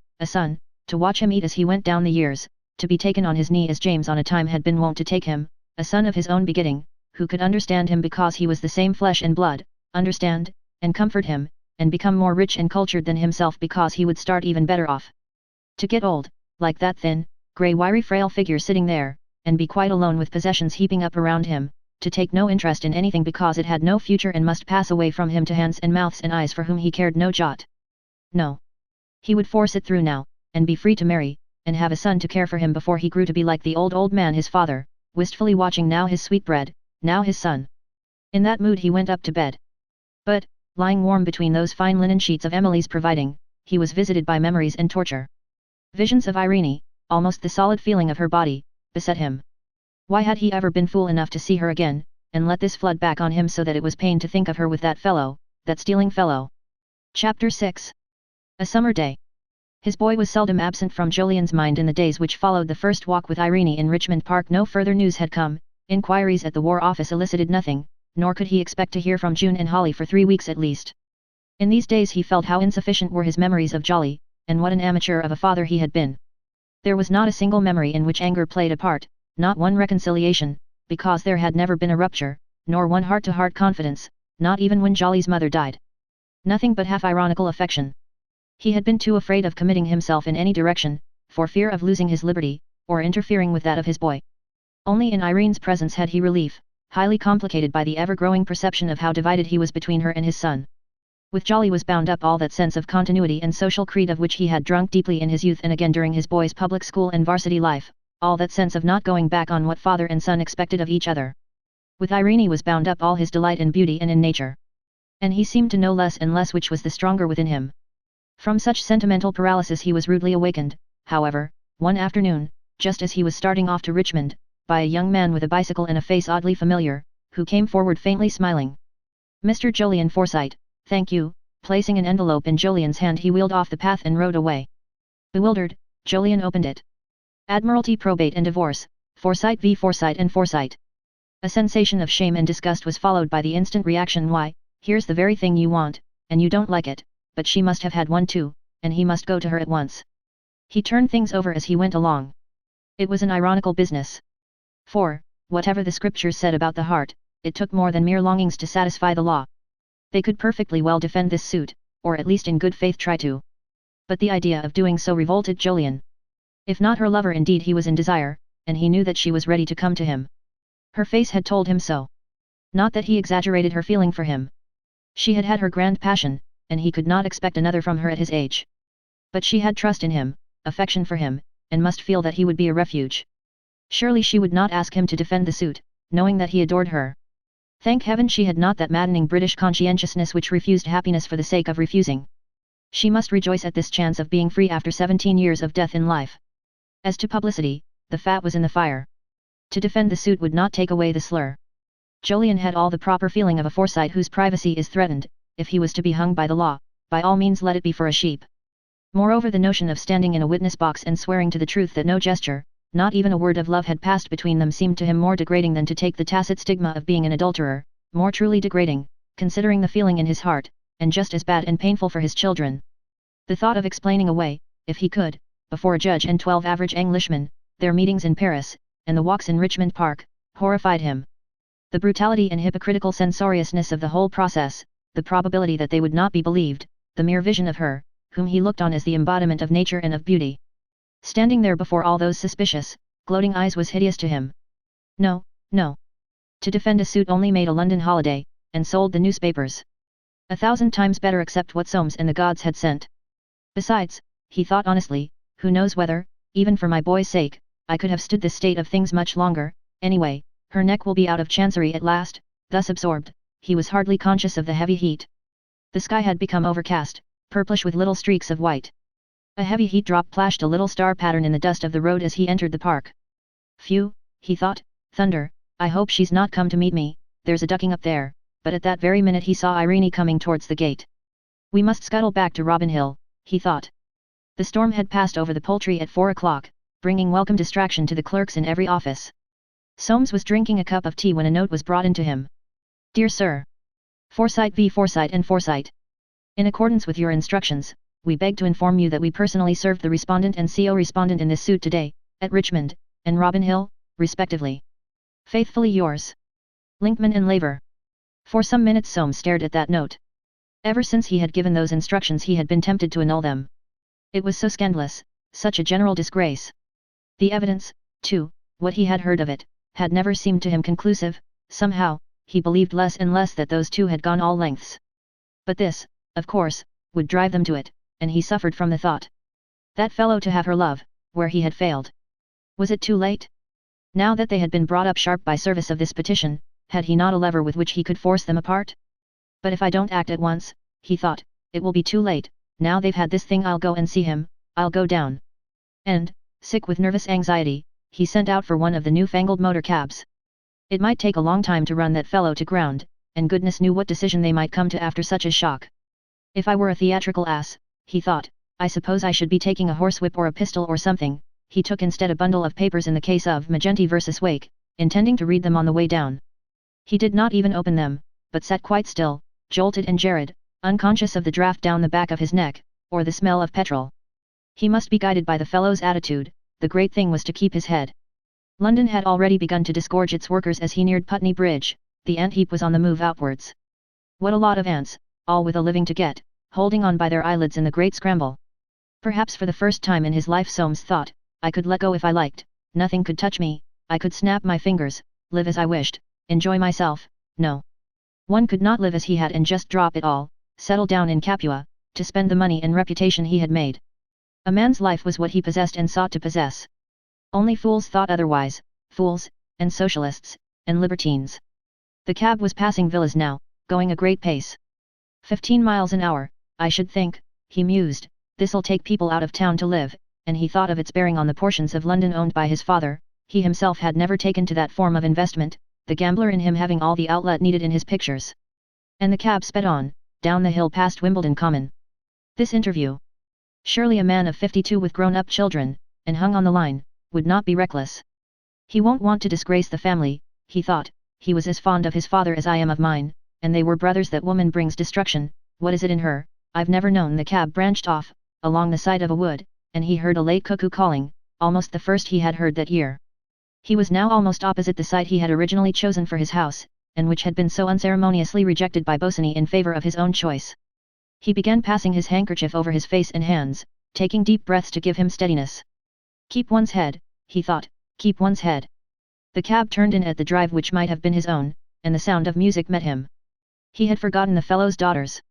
to watch him eat as he went down the years, to be taken on his knee as James on a time had been wont to take him, a son of his own begetting, who could understand him because he was the same flesh and blood, understand, and comfort him, and become more rich and cultured than himself because he would start even better off. To get old, like that thin, grey wiry frail figure sitting there, and be quite alone with possessions heaping up around him, to take no interest in anything because it had no future and must pass away from him to hands and mouths and eyes for whom he cared no jot. No. He would force it through now, and be free to marry, and have a son to care for him before he grew to be like the old man his father, wistfully watching now his sweetbread, now his son. In that mood he went up to bed. But, lying warm between those fine linen sheets of Emily's providing, he was visited by memories and torture. Visions of Irene, almost the solid feeling of her body, beset him. Why had he ever been fool enough to see her again, and let this flood back on him so that it was pain to think of her with that fellow, that stealing fellow? Chapter 6. A summer day. His boy was seldom absent from Jolyon's mind in the days which followed the first walk with Irene in Richmond Park. No further news had come, inquiries at the War Office elicited nothing, nor could he expect to hear from June and Holly for 3 weeks at least. In these days he felt how insufficient were his memories of Jolly, and what an amateur of a father he had been. There was not a single memory in which anger played a part, not one reconciliation, because there had never been a rupture, nor one heart-to-heart confidence, not even when Jolly's mother died. Nothing but half-ironical affection. He had been too afraid of committing himself in any direction, for fear of losing his liberty, or interfering with that of his boy. Only in Irene's presence had he relief, highly complicated by the ever-growing perception of how divided he was between her and his son. With Jolly was bound up all that sense of continuity and social creed of which he had drunk deeply in his youth and again during his boy's public school and varsity life, all that sense of not going back on what father and son expected of each other. With Irene was bound up all his delight in beauty and in nature. And he seemed to know less and less which was the stronger within him. From such sentimental paralysis he was rudely awakened, however, one afternoon, just as he was starting off to Richmond, by a young man with a bicycle and a face oddly familiar, who came forward faintly smiling. "Mr. Jolyon Forsyte, thank you." Placing an envelope in Jolyon's hand he wheeled off the path and rode away. Bewildered, Jolyon opened it. Admiralty Probate and Divorce, Forsyte v. Forsyte and Forsyte. A sensation of shame and disgust was followed by the instant reaction. Why, here's the very thing you want, and you don't like it, but she must have had one too, and he must go to her at once. He turned things over as he went along. It was an ironical business. For, whatever the scriptures said about the heart, it took more than mere longings to satisfy the law. They could perfectly well defend this suit, or at least in good faith try to. But the idea of doing so revolted Jolyon. If not her lover, indeed he was in desire, and he knew that she was ready to come to him. Her face had told him so. Not that he exaggerated her feeling for him. She had had her grand passion, and he could not expect another from her at his age. But she had trust in him, affection for him, and must feel that he would be a refuge. Surely she would not ask him to defend the suit, knowing that he adored her. Thank heaven she had not that maddening British conscientiousness which refused happiness for the sake of refusing. She must rejoice at this chance of being free after 17 years of death in life. As to publicity, the fat was in the fire. To defend the suit would not take away the slur. Jolyon had all the proper feeling of a Forsyte whose privacy is threatened. If he was to be hung by the law, by all means let it be for a sheep. Moreover, the notion of standing in a witness box and swearing to the truth that no gesture, not even a word of love had passed between them seemed to him more degrading than to take the tacit stigma of being an adulterer, more truly degrading, considering the feeling in his heart, and just as bad and painful for his children. The thought of explaining away, if he could, before a judge and 12 average Englishmen, their meetings in Paris, and the walks in Richmond Park, horrified him. The brutality and hypocritical censoriousness of the whole process, the probability that they would not be believed, the mere vision of her, whom he looked on as the embodiment of nature and of beauty, standing there before all those suspicious, gloating eyes was hideous to him. No, no. To defend a suit only made a London holiday, and sold the newspapers. 1,000 times better accept what Soames and the gods had sent. Besides, he thought honestly, who knows whether, even for my boy's sake, I could have stood this state of things much longer. Anyway, her neck will be out of chancery at last. Thus absorbed, he was hardly conscious of the heavy heat. The sky had become overcast, purplish with little streaks of white. A heavy heat drop plashed a little star pattern in the dust of the road as he entered the park. Phew, he thought, thunder, I hope she's not come to meet me, there's a ducking up there. But at that very minute he saw Irene coming towards the gate. We must scuttle back to Robin Hill, he thought. The storm had passed over the Poultry at 4 o'clock, bringing welcome distraction to the clerks in every office. Soames was drinking a cup of tea when a note was brought in to him. Dear Sir. Forsyte v. Forsyte and Forsyte. In accordance with your instructions, we beg to inform you that we personally served the respondent and co-respondent in this suit today, at Richmond, and Robin Hill, respectively. Faithfully yours. Linkman and Laver. For some minutes Soames stared at that note. Ever since he had given those instructions he had been tempted to annul them. It was so scandalous, such a general disgrace. The evidence, too, what he had heard of it, had never seemed to him conclusive. Somehow, he believed less and less that those two had gone all lengths. But this, of course, would drive them to it, and he suffered from the thought. That fellow to have her love, where he had failed. Was it too late? Now that they had been brought up sharp by service of this petition, had he not a lever with which he could force them apart? But if I don't act at once, he thought, it will be too late. Now they've had this thing, I'll go and see him, I'll go down. And, sick with nervous anxiety, he sent out for one of the newfangled motor cabs. It might take a long time to run that fellow to ground, and goodness knew what decision they might come to after such a shock. If I were a theatrical ass, he thought, I suppose I should be taking a horsewhip or a pistol or something. He took instead a bundle of papers in the case of Magenti vs. Wake, intending to read them on the way down. He did not even open them, but sat quite still, jolted and jarred, unconscious of the draft down the back of his neck, or the smell of petrol. He must be guided by the fellow's attitude. The great thing was to keep his head. London had already begun to disgorge its workers as he neared Putney Bridge. The ant heap was on the move outwards. What a lot of ants, all with a living to get, holding on by their eyelids in the great scramble. Perhaps for the first time in his life Soames thought, I could let go if I liked, nothing could touch me, I could snap my fingers, live as I wished, enjoy myself. No. One could not live as he had and just drop it all, settle down in Capua, to spend the money and reputation he had made. A man's life was what he possessed and sought to possess. Only fools thought otherwise, fools, and socialists, and libertines. The cab was passing villas now, going a great pace. 15 miles an hour, I should think, he mused, this'll take people out of town to live, and he thought of its bearing on the portions of London owned by his father. He himself had never taken to that form of investment, the gambler in him having all the outlet needed in his pictures. And the cab sped on, down the hill past Wimbledon Common. This interview. Surely a man of 52 with grown-up children, and hung on the line, would not be reckless. He won't want to disgrace the family, he thought, he was as fond of his father as I am of mine, and they were brothers. That woman brings destruction, what is it in her, I've never known. The cab branched off, along the side of a wood, and he heard a late cuckoo calling, almost the first he had heard that year. He was now almost opposite the site he had originally chosen for his house, and which had been so unceremoniously rejected by Bosinney in favor of his own choice. He began passing his handkerchief over his face and hands, taking deep breaths to give him steadiness. Keep one's head, he thought, keep one's head. The cab turned in at the drive which might have been his own, and the sound of music met him. He had forgotten the fellow's daughters.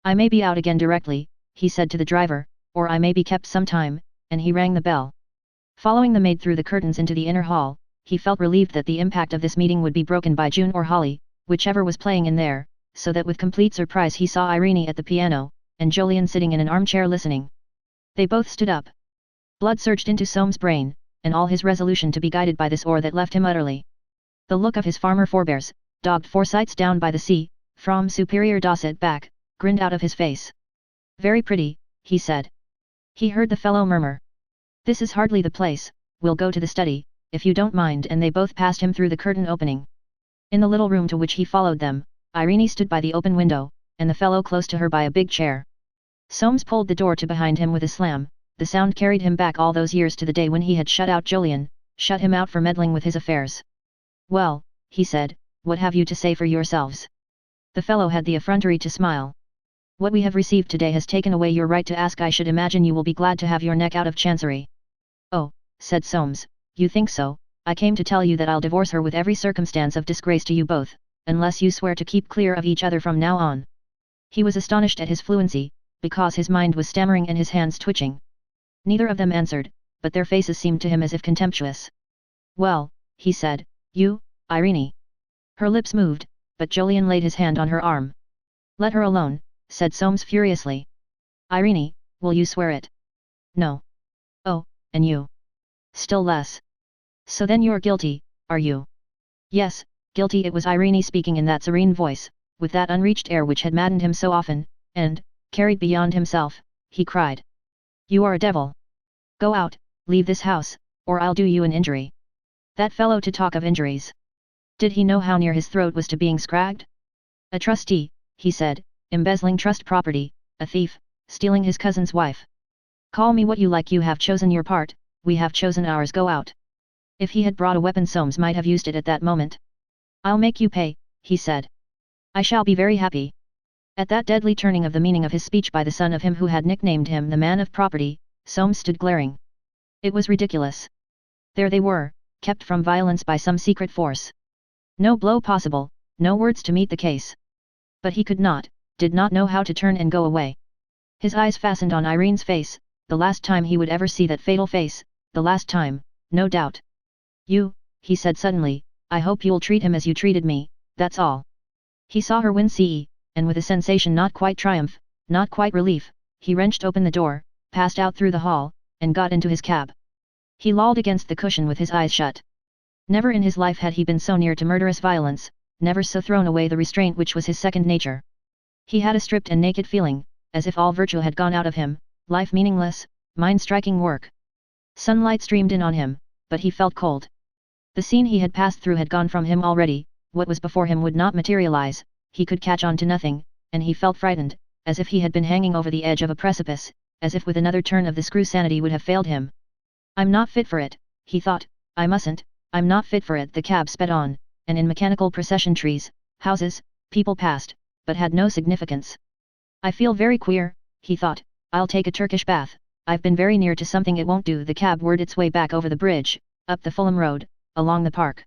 I may be out again directly, he said to the driver, or I may be kept some time, and he rang the bell. Following the maid through the curtains into the inner hall, he felt relieved that the impact of this meeting would be broken by June or Holly, whichever was playing in there, so that with complete surprise he saw Irene at the piano, and Jolyon sitting in an armchair listening. They both stood up. Blood surged into Soames' brain, and all his resolution to be guided by this oar that left him utterly. The look of his farmer forebears, dogged Forsytes down by the sea, from superior Dorset back, grinned out of his face. Very pretty, he said. He heard the fellow murmur. This is hardly the place, we'll go to the study, if you don't mind, and they both passed him through the curtain opening. In the little room to which he followed them, Irene stood by the open window, and the fellow close to her by a big chair. Soames pulled the door to behind him with a slam. The sound carried him back all those years to the day when he had shut out Jolyon, shut him out for meddling with his affairs. Well, he said, what have you to say for yourselves? The fellow had the effrontery to smile. What we have received today has taken away your right to ask. I should imagine you will be glad to have your neck out of chancery. Oh, said Soames, you think so? I came to tell you that I'll divorce her with every circumstance of disgrace to you both, unless you swear to keep clear of each other from now on. He was astonished at his fluency, because his mind was stammering and his hands twitching. Neither of them answered, but their faces seemed to him as if contemptuous. Well, he said, you, Irene. Her lips moved, but Jolyon laid his hand on her arm. Let her alone, said Soames furiously. Irene, will you swear it? No. Oh, and you? Still less. So then you're guilty, are you? Yes, guilty. It was Irene speaking in that serene voice, with that unreached air which had maddened him so often, and, carried beyond himself, he cried. You are a devil. Go out, leave this house, or I'll do you an injury. That fellow to talk of injuries. Did he know how near his throat was to being scragged? A trustee, he said, embezzling trust property, a thief, stealing his cousin's wife. Call me what you like. You have chosen your part, we have chosen ours. Go out. If he had brought a weapon, Soames might have used it at that moment. I'll make you pay, he said. I shall be very happy. At that deadly turning of the meaning of his speech by the son of him who had nicknamed him the man of property, Soames stood glaring. It was ridiculous. There they were, kept from violence by some secret force. No blow possible, no words to meet the case. But he could not, did not know how to turn and go away. His eyes fastened on Irene's face, the last time he would ever see that fatal face, the last time, no doubt. You, he said suddenly, I hope you'll treat him as you treated me, that's all. He saw her wince, and with a sensation not quite triumph, not quite relief, he wrenched open the door, passed out through the hall, and got into his cab. He lolled against the cushion with his eyes shut. Never in his life had he been so near to murderous violence, never so thrown away the restraint which was his second nature. He had a stripped and naked feeling, as if all virtue had gone out of him, life meaningless, mind-striking work. Sunlight streamed in on him, but he felt cold. The scene he had passed through had gone from him already, what was before him would not materialize, he could catch on to nothing, and he felt frightened, as if he had been hanging over the edge of a precipice, as if with another turn of the screw sanity would have failed him. I'm not fit for it, he thought, I mustn't, I'm not fit for it. The cab sped on, and in mechanical procession trees, houses, people passed, but had no significance. I feel very queer, he thought, I'll take a Turkish bath, I've been very near to something it won't do. The cab whirred its way back over the bridge, up the Fulham Road, along the park.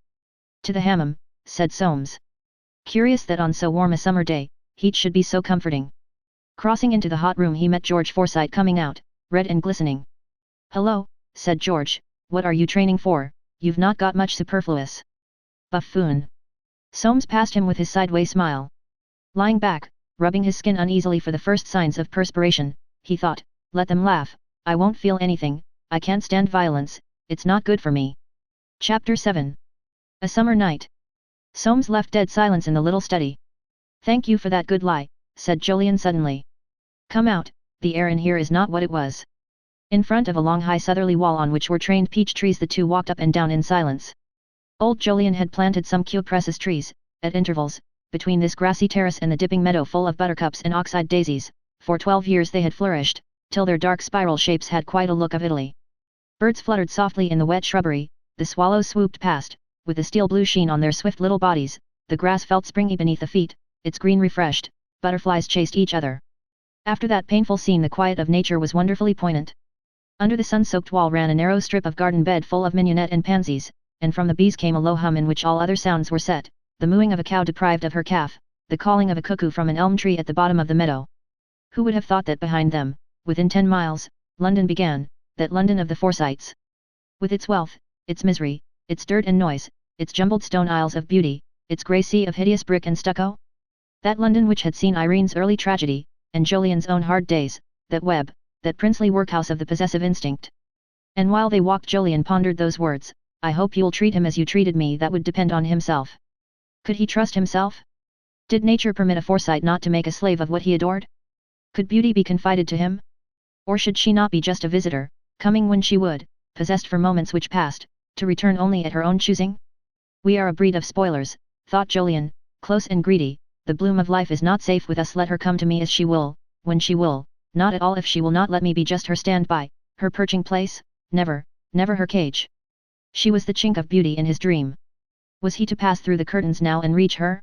To the hammam, said Soames. Curious that on so warm a summer day, heat should be so comforting. Crossing into the hot room he met George Forsyte coming out, red and glistening. Hello, said George, What are you training for? You've not got much superfluous. Buffoon. Soames passed him with his sideways smile. Lying back, rubbing his skin uneasily for the first signs of perspiration, he thought, let them laugh, I won't feel anything, I can't stand violence, it's not good for me. Chapter 7. A summer night. Soames left dead silence in the little study. Thank you for that good lie, said Jolyon suddenly. Come out, the air in here is not what it was. In front of a long high southerly wall on which were trained peach trees the two walked up and down in silence. Old Jolyon had planted some cupressus trees, at intervals, between this grassy terrace and the dipping meadow full of buttercups and ox-eyed daisies. For 12 years they had flourished, till their dark spiral shapes had quite a look of Italy. Birds fluttered softly in the wet shrubbery, the swallows swooped past, with a steel blue sheen on their swift little bodies, the grass felt springy beneath the feet, its green refreshed, butterflies chased each other. After that painful scene the quiet of nature was wonderfully poignant. Under the sun-soaked wall ran a narrow strip of garden bed full of mignonette and pansies, and from the bees came a low hum in which all other sounds were set, the mooing of a cow deprived of her calf, the calling of a cuckoo from an elm tree at the bottom of the meadow. Who would have thought that behind them, within 10 miles, London began, that London of the Forsytes. With its wealth, its misery, its dirt and noise, its jumbled stone aisles of beauty, its grey sea of hideous brick and stucco? That London which had seen Irene's early tragedy, and Jolyon's own hard days, that web, that princely workhouse of the possessive instinct. And while they walked Jolyon pondered those words, I hope you'll treat him as you treated me. That would depend on himself. Could he trust himself? Did nature permit a Forsyte not to make a slave of what he adored? Could beauty be confided to him? Or should she not be just a visitor, coming when she would, possessed for moments which passed, to return only at her own choosing? We are a breed of spoilers, thought Jolyon, close and greedy. The bloom of life is not safe with us. Let her come to me as she will, when she will, not at all if she will not let me be just her stand-by, her perching place, never, never her cage. She was the chink of beauty in his dream. Was he to pass through the curtains now and reach her?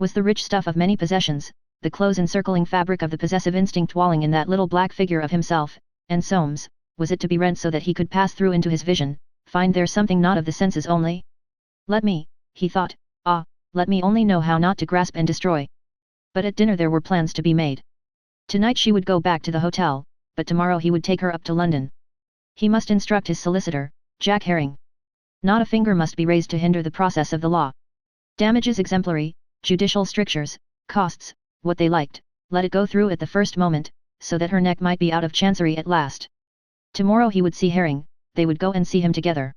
Was the rich stuff of many possessions, the close encircling fabric of the possessive instinct walling in that little black figure of himself, and Soames, was it to be rent so that he could pass through into his vision, find there something not of the senses only? Let me, he thought, let me only know how not to grasp and destroy. But at dinner there were plans to be made. Tonight she would go back to the hotel, but tomorrow he would take her up to London. He must instruct his solicitor, Jack Herring. Not a finger must be raised to hinder the process of the law. Damages exemplary, judicial strictures, costs, what they liked, let it go through at the first moment, so that her neck might be out of chancery at last. Tomorrow he would see Herring, they would go and see him together.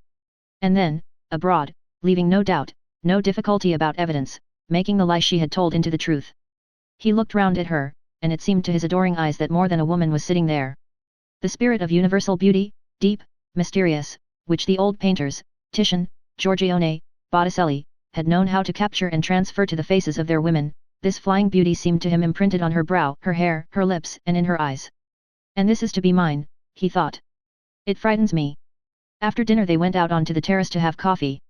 And then, abroad, leaving no doubt, no difficulty about evidence, making the lie she had told into the truth. He looked round at her, and it seemed to his adoring eyes that more than a woman was sitting there. The spirit of universal beauty, deep, mysterious, which the old painters, Titian, Giorgione, Botticelli, had known how to capture and transfer to the faces of their women, this flying beauty seemed to him imprinted on her brow, her hair, her lips, and in her eyes. And this is to be mine, he thought. It frightens me. After dinner they went out onto the terrace to have coffee.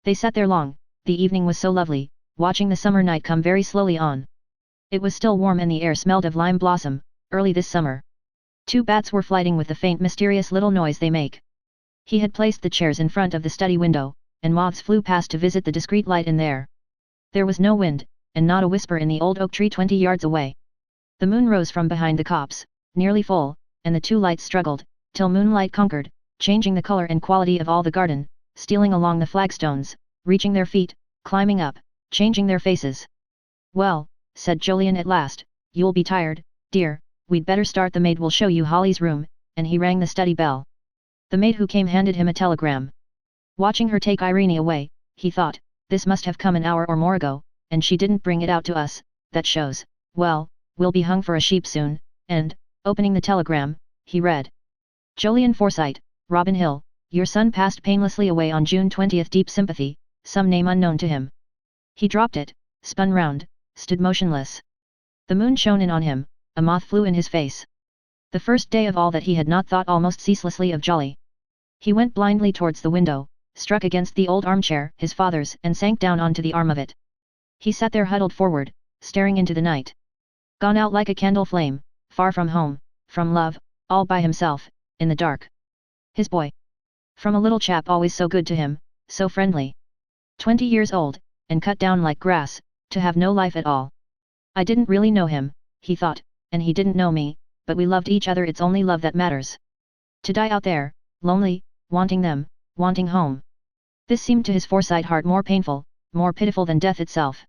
They sat there long, the evening was so lovely, watching the summer night come very slowly on. It was still warm and the air smelled of lime blossom, early this summer. 2 bats were flighting with the faint mysterious little noise they make. He had placed the chairs in front of the study window, and moths flew past to visit the discreet light in there. There was no wind, and not a whisper in the old oak tree 20 yards away. The moon rose from behind the copse, nearly full, and the 2 lights struggled, till moonlight conquered, changing the color and quality of all the garden, stealing along the flagstones, reaching their feet, climbing up, changing their faces. Well, said Jolyon at last, you'll be tired, dear, we'd better start. The maid will show you Holly's room, and he rang the study bell. The maid who came handed him a telegram. Watching her take Irene away, he thought, this must have come an hour or more ago, and she didn't bring it out to us, that shows, well, we'll be hung for a sheep soon, and, opening the telegram, he read. Jolyon Forsyte, Robin Hill, your son passed painlessly away on June 20th. Deep sympathy, some name unknown to him. He dropped it, spun round, stood motionless. The moon shone in on him, a moth flew in his face. The first day of all that he had not thought almost ceaselessly of Jolly. He went blindly towards the window, struck against the old armchair, his father's, and sank down onto the arm of it. He sat there huddled forward, staring into the night. Gone out like a candle flame, far from home, from love, all by himself, in the dark. His boy. From a little chap always so good to him, so friendly. 20 years old, and cut down like grass, to have no life at all. I didn't really know him, he thought, and he didn't know me, but we loved each other. It's only love that matters. To die out there, lonely, wanting them, wanting home. This seemed to his Forsyte heart more painful, more pitiful than death itself.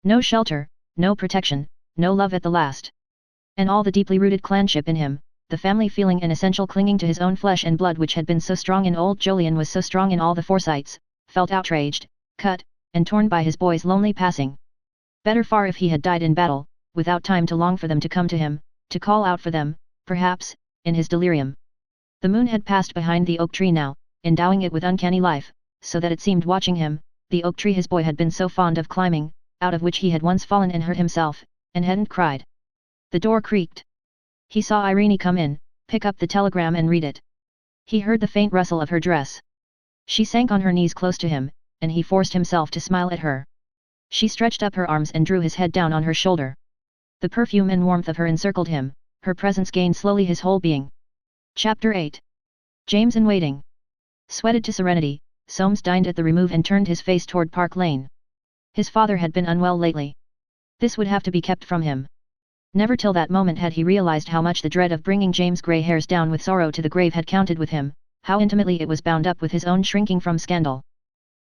No shelter, no protection, no love at the last. And all the deeply rooted clanship in him, the family feeling and essential clinging to his own flesh and blood which had been so strong in old Jolyon was so strong in all the Forsytes, felt outraged, cut, and torn by his boy's lonely passing. Better far if he had died in battle, without time to long for them to come to him, to call out for them, perhaps, in his delirium. The moon had passed behind the oak tree now, endowing it with uncanny life, so that it seemed watching him, the oak tree his boy had been so fond of climbing, out of which he had once fallen and hurt himself, and hadn't cried. The door creaked. He saw Irene come in, pick up the telegram and read it. He heard the faint rustle of her dress. She sank on her knees close to him, and he forced himself to smile at her. She stretched up her arms and drew his head down on her shoulder. The perfume and warmth of her encircled him, her presence gained slowly his whole being. Chapter 8. James in waiting. Sweated to serenity, Soames dined at the Remove and turned his face toward Park Lane. His father had been unwell lately. This would have to be kept from him. Never till that moment had he realized how much the dread of bringing James' grey hairs down with sorrow to the grave had counted with him, how intimately it was bound up with his own shrinking from scandal.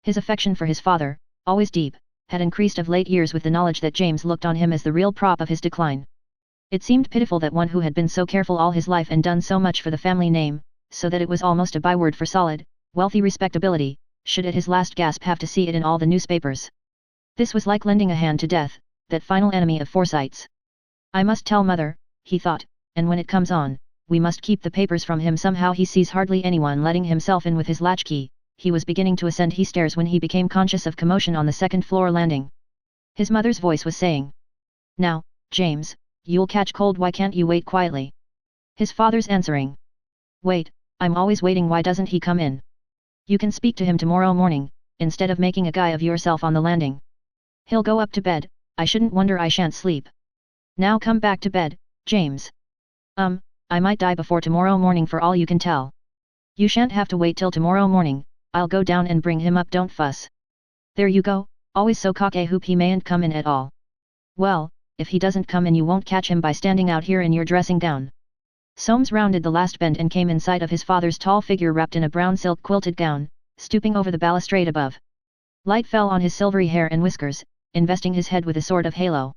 His affection for his father, always deep, had increased of late years with the knowledge that James looked on him as the real prop of his decline. It seemed pitiful that one who had been so careful all his life and done so much for the family name, so that it was almost a byword for solid, wealthy respectability, should at his last gasp have to see it in all the newspapers. This was like lending a hand to death, that final enemy of Forsytes. I must tell mother, he thought, and when it comes on, we must keep the papers from him somehow. He sees hardly anyone letting himself in with his latchkey. He was beginning to ascend his stairs when he became conscious of commotion on the second-floor landing. His mother's voice was saying, "Now, James, you'll catch cold, why can't you wait quietly?" His father's answering, "Wait, I'm always waiting, why doesn't he come in? You can speak to him tomorrow morning, instead of making a guy of yourself on the landing. He'll go up to bed, I shouldn't wonder I shan't sleep. Now come back to bed, James. I might die before tomorrow morning for all you can tell. You shan't have to wait till tomorrow morning, I'll go down and bring him up, don't fuss. There you go, always so cock-a-hoop, he mayn't come in at all. Well, if he doesn't come in you won't catch him by standing out here in your dressing gown." Soames rounded the last bend and came in sight of his father's tall figure wrapped in a brown silk quilted gown, stooping over the balustrade above. Light fell on his silvery hair and whiskers, investing his head with a sort of halo.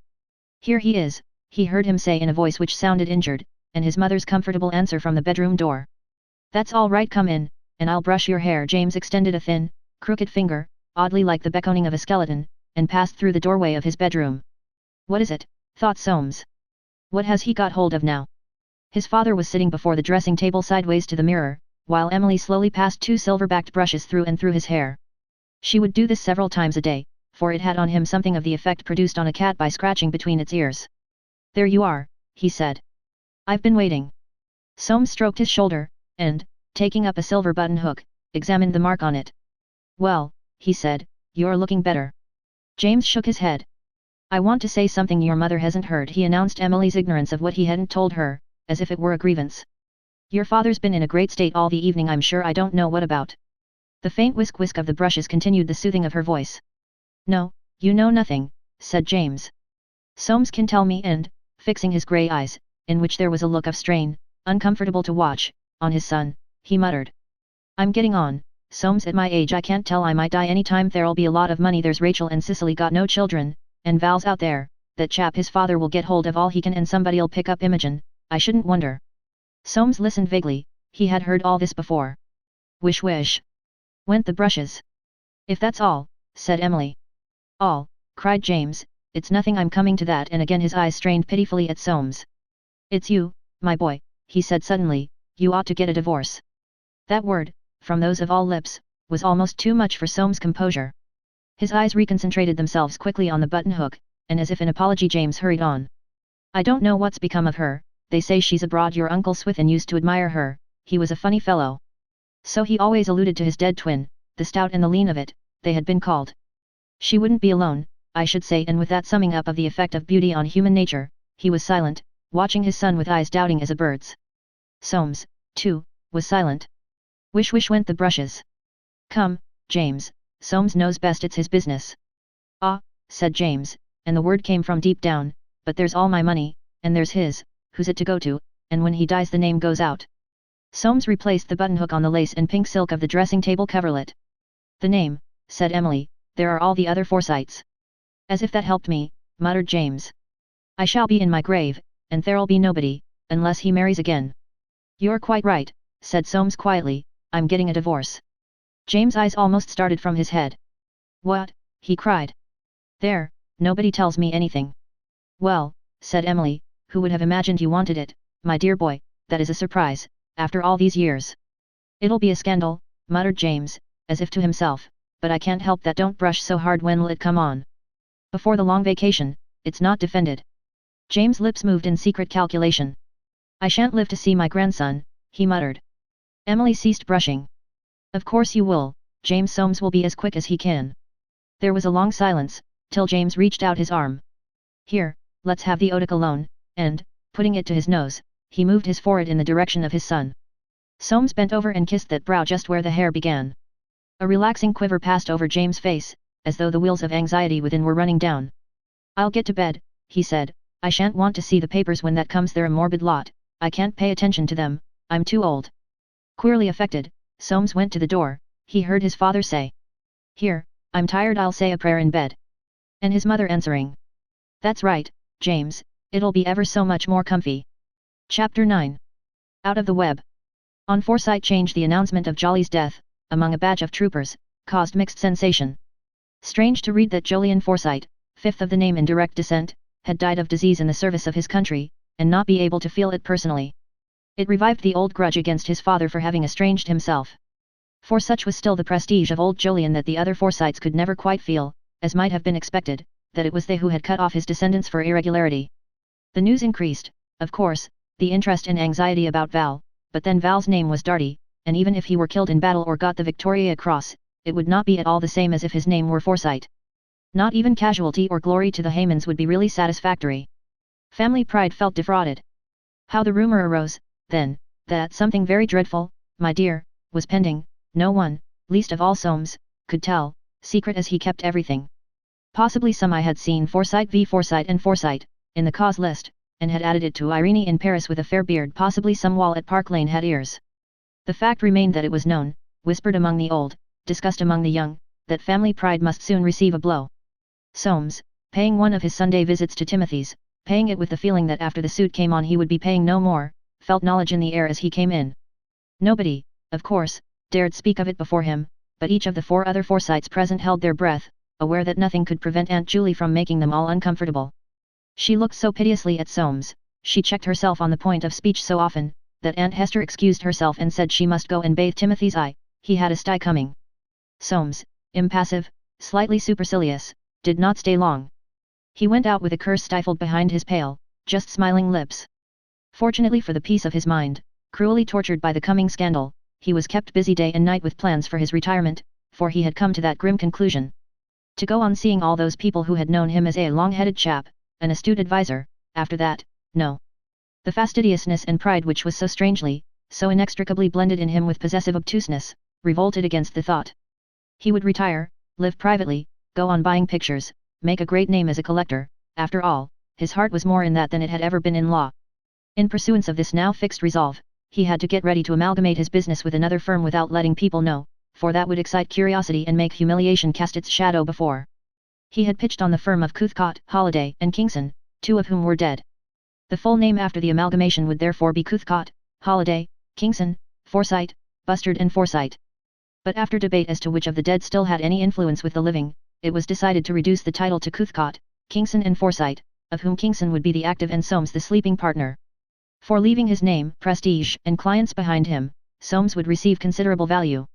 "Here he is," he heard him say in a voice which sounded injured, and his mother's comfortable answer from the bedroom door. "That's all right, come in, and I'll brush your hair." James extended a thin, crooked finger, oddly like the beckoning of a skeleton, and passed through the doorway of his bedroom. What is it, thought Soames. What has he got hold of now? His father was sitting before the dressing table sideways to the mirror, while Emily slowly passed two silver-backed brushes through and through his hair. She would do this several times a day, for it had on him something of the effect produced on a cat by scratching between its ears. "There you are," he said. "I've been waiting." Soames stroked his shoulder, and, taking up a silver button hook, examined the mark on it. "Well," he said, "you're looking better." James shook his head. "I want to say something your mother hasn't heard," he announced Emily's ignorance of what he hadn't told her, as if it were a grievance. "Your father's been in a great state all the evening, I'm sure I don't know what about." The faint whisk-whisk of the brushes continued the soothing of her voice. "No, you know nothing," said James. "Soames can tell me," and, fixing his grey eyes, in which there was a look of strain, uncomfortable to watch, on his son, he muttered. "I'm getting on, Soames, at my age I can't tell, I might die any time. There'll be a lot of money, there's Rachel and Cicely got no children, and Val's out there, that chap his father will get hold of all he can and somebody'll pick up Imogen, I shouldn't wonder." Soames listened vaguely, he had heard all this before. "Wish wish," went the brushes. "If that's all," said Emily. "All," cried James, "it's nothing, I'm coming to that," and again his eyes strained pitifully at Soames. "It's you, my boy," he said suddenly, "you ought to get a divorce." That word, from those of all lips, was almost too much for Soames' composure. His eyes reconcentrated themselves quickly on the button hook, and as if in apology James hurried on. "I don't know what's become of her, they say she's abroad. Your Uncle Swithin used to admire her, he was a funny fellow. So he always alluded to his dead twin, the stout and the lean of it, they had been called. She wouldn't be alone, I should say." And with that summing up of the effect of beauty on human nature, he was silent, watching his son with eyes doubting as a bird's. Soames, too, was silent. Wish wish went the brushes. "Come, James, Soames knows best, it's his business." "Ah," said James, and the word came from deep down, "but there's all my money, and there's his, who's it to go to, and when he dies the name goes out." Soames replaced the buttonhook on the lace and pink silk of the dressing table coverlet. "The name," said Emily, "there are all the other Forsytes." "As if that helped me," muttered James. "I shall be in my grave, and there'll be nobody, unless he marries again." "You're quite right," said Soames quietly, "I'm getting a divorce." James' eyes almost started from his head. "What?" he cried. "There, nobody tells me anything." "Well," said Emily, "who would have imagined you wanted it, my dear boy, that is a surprise, after all these years." "It'll be a scandal," muttered James, as if to himself, "but I can't help that. Don't brush so hard. When'll it come on?" "Before the long vacation, it's not defended." James' lips moved in secret calculation. "I shan't live to see my grandson," he muttered. Emily ceased brushing. "Of course you will, James. Soames will be as quick as he can." There was a long silence, till James reached out his arm. "Here, let's have the eau-de cologne," and, putting it to his nose, he moved his forehead in the direction of his son. Soames bent over and kissed that brow just where the hair began. A relaxing quiver passed over James' face, as though the wheels of anxiety within were running down. "I'll get to bed," he said. "I shan't want to see the papers when that comes. They're a morbid lot, I can't pay attention to them, I'm too old." Queerly affected, Soames went to the door. He heard his father say, "Here, I'm tired, I'll say a prayer in bed." And his mother answering, "That's right, James, it'll be ever so much more comfy." Chapter 9. Out of the web. On Forsyte Change, the announcement of Jolly's death, among a batch of troopers, caused mixed sensation. Strange to read that Jolyon Forsyte, fifth of the name in direct descent, had died of disease in the service of his country, and not be able to feel it personally. It revived the old grudge against his father for having estranged himself. For such was still the prestige of old Jolyon that the other Forsytes could never quite feel, as might have been expected, that it was they who had cut off his descendants for irregularity. The news increased, of course, the interest and anxiety about Val, but then Val's name was Darty, and even if he were killed in battle or got the Victoria Cross, it would not be at all the same as if his name were Forsyte. Not even casualty or glory to the Haymans would be really satisfactory. Family pride felt defrauded. How the rumor arose, then, that something very dreadful, my dear, was pending, no one, least of all Soames, could tell, secret as he kept everything. Possibly some eye had seen Forsyte v. Forsyte and Forsyte, in the cause list, and had added it to Irene in Paris with a fair beard. Possibly some wall at Park Lane had ears. The fact remained that it was known, whispered among the old, discussed among the young, that family pride must soon receive a blow. Soames, paying one of his Sunday visits to Timothy's, paying it with the feeling that after the suit came on he would be paying no more, felt knowledge in the air as he came in. Nobody, of course, dared speak of it before him, but each of the 4 other Forsytes present held their breath, aware that nothing could prevent Aunt Julie from making them all uncomfortable. She looked so piteously at Soames, she checked herself on the point of speech so often, that Aunt Hester excused herself and said she must go and bathe Timothy's eye. He had a sty coming. Soames, impassive, slightly supercilious, did not stay long. He went out with a curse stifled behind his pale, just smiling lips. Fortunately for the peace of his mind, cruelly tortured by the coming scandal, he was kept busy day and night with plans for his retirement, for he had come to that grim conclusion. To go on seeing all those people who had known him as a long-headed chap, an astute adviser, after that, no. The fastidiousness and pride which was so strangely, so inextricably blended in him with possessive obtuseness, revolted against the thought. He would retire, live privately, go on buying pictures, make a great name as a collector. After all, his heart was more in that than it had ever been in law. In pursuance of this now fixed resolve, he had to get ready to amalgamate his business with another firm without letting people know, for that would excite curiosity and make humiliation cast its shadow before. He had pitched on the firm of Cuthcott, Holliday and Kingson, 2 of whom were dead. The full name after the amalgamation would therefore be Cuthcott, Holliday, Kingson, Forsyte, Bustard and Forsyte. But after debate as to which of the dead still had any influence with the living, it was decided to reduce the title to Cuthcott, Kingson and Forsyte, of whom Kingson would be the active and Soames the sleeping partner. For leaving his name, prestige, and clients behind him, Soames would receive considerable value.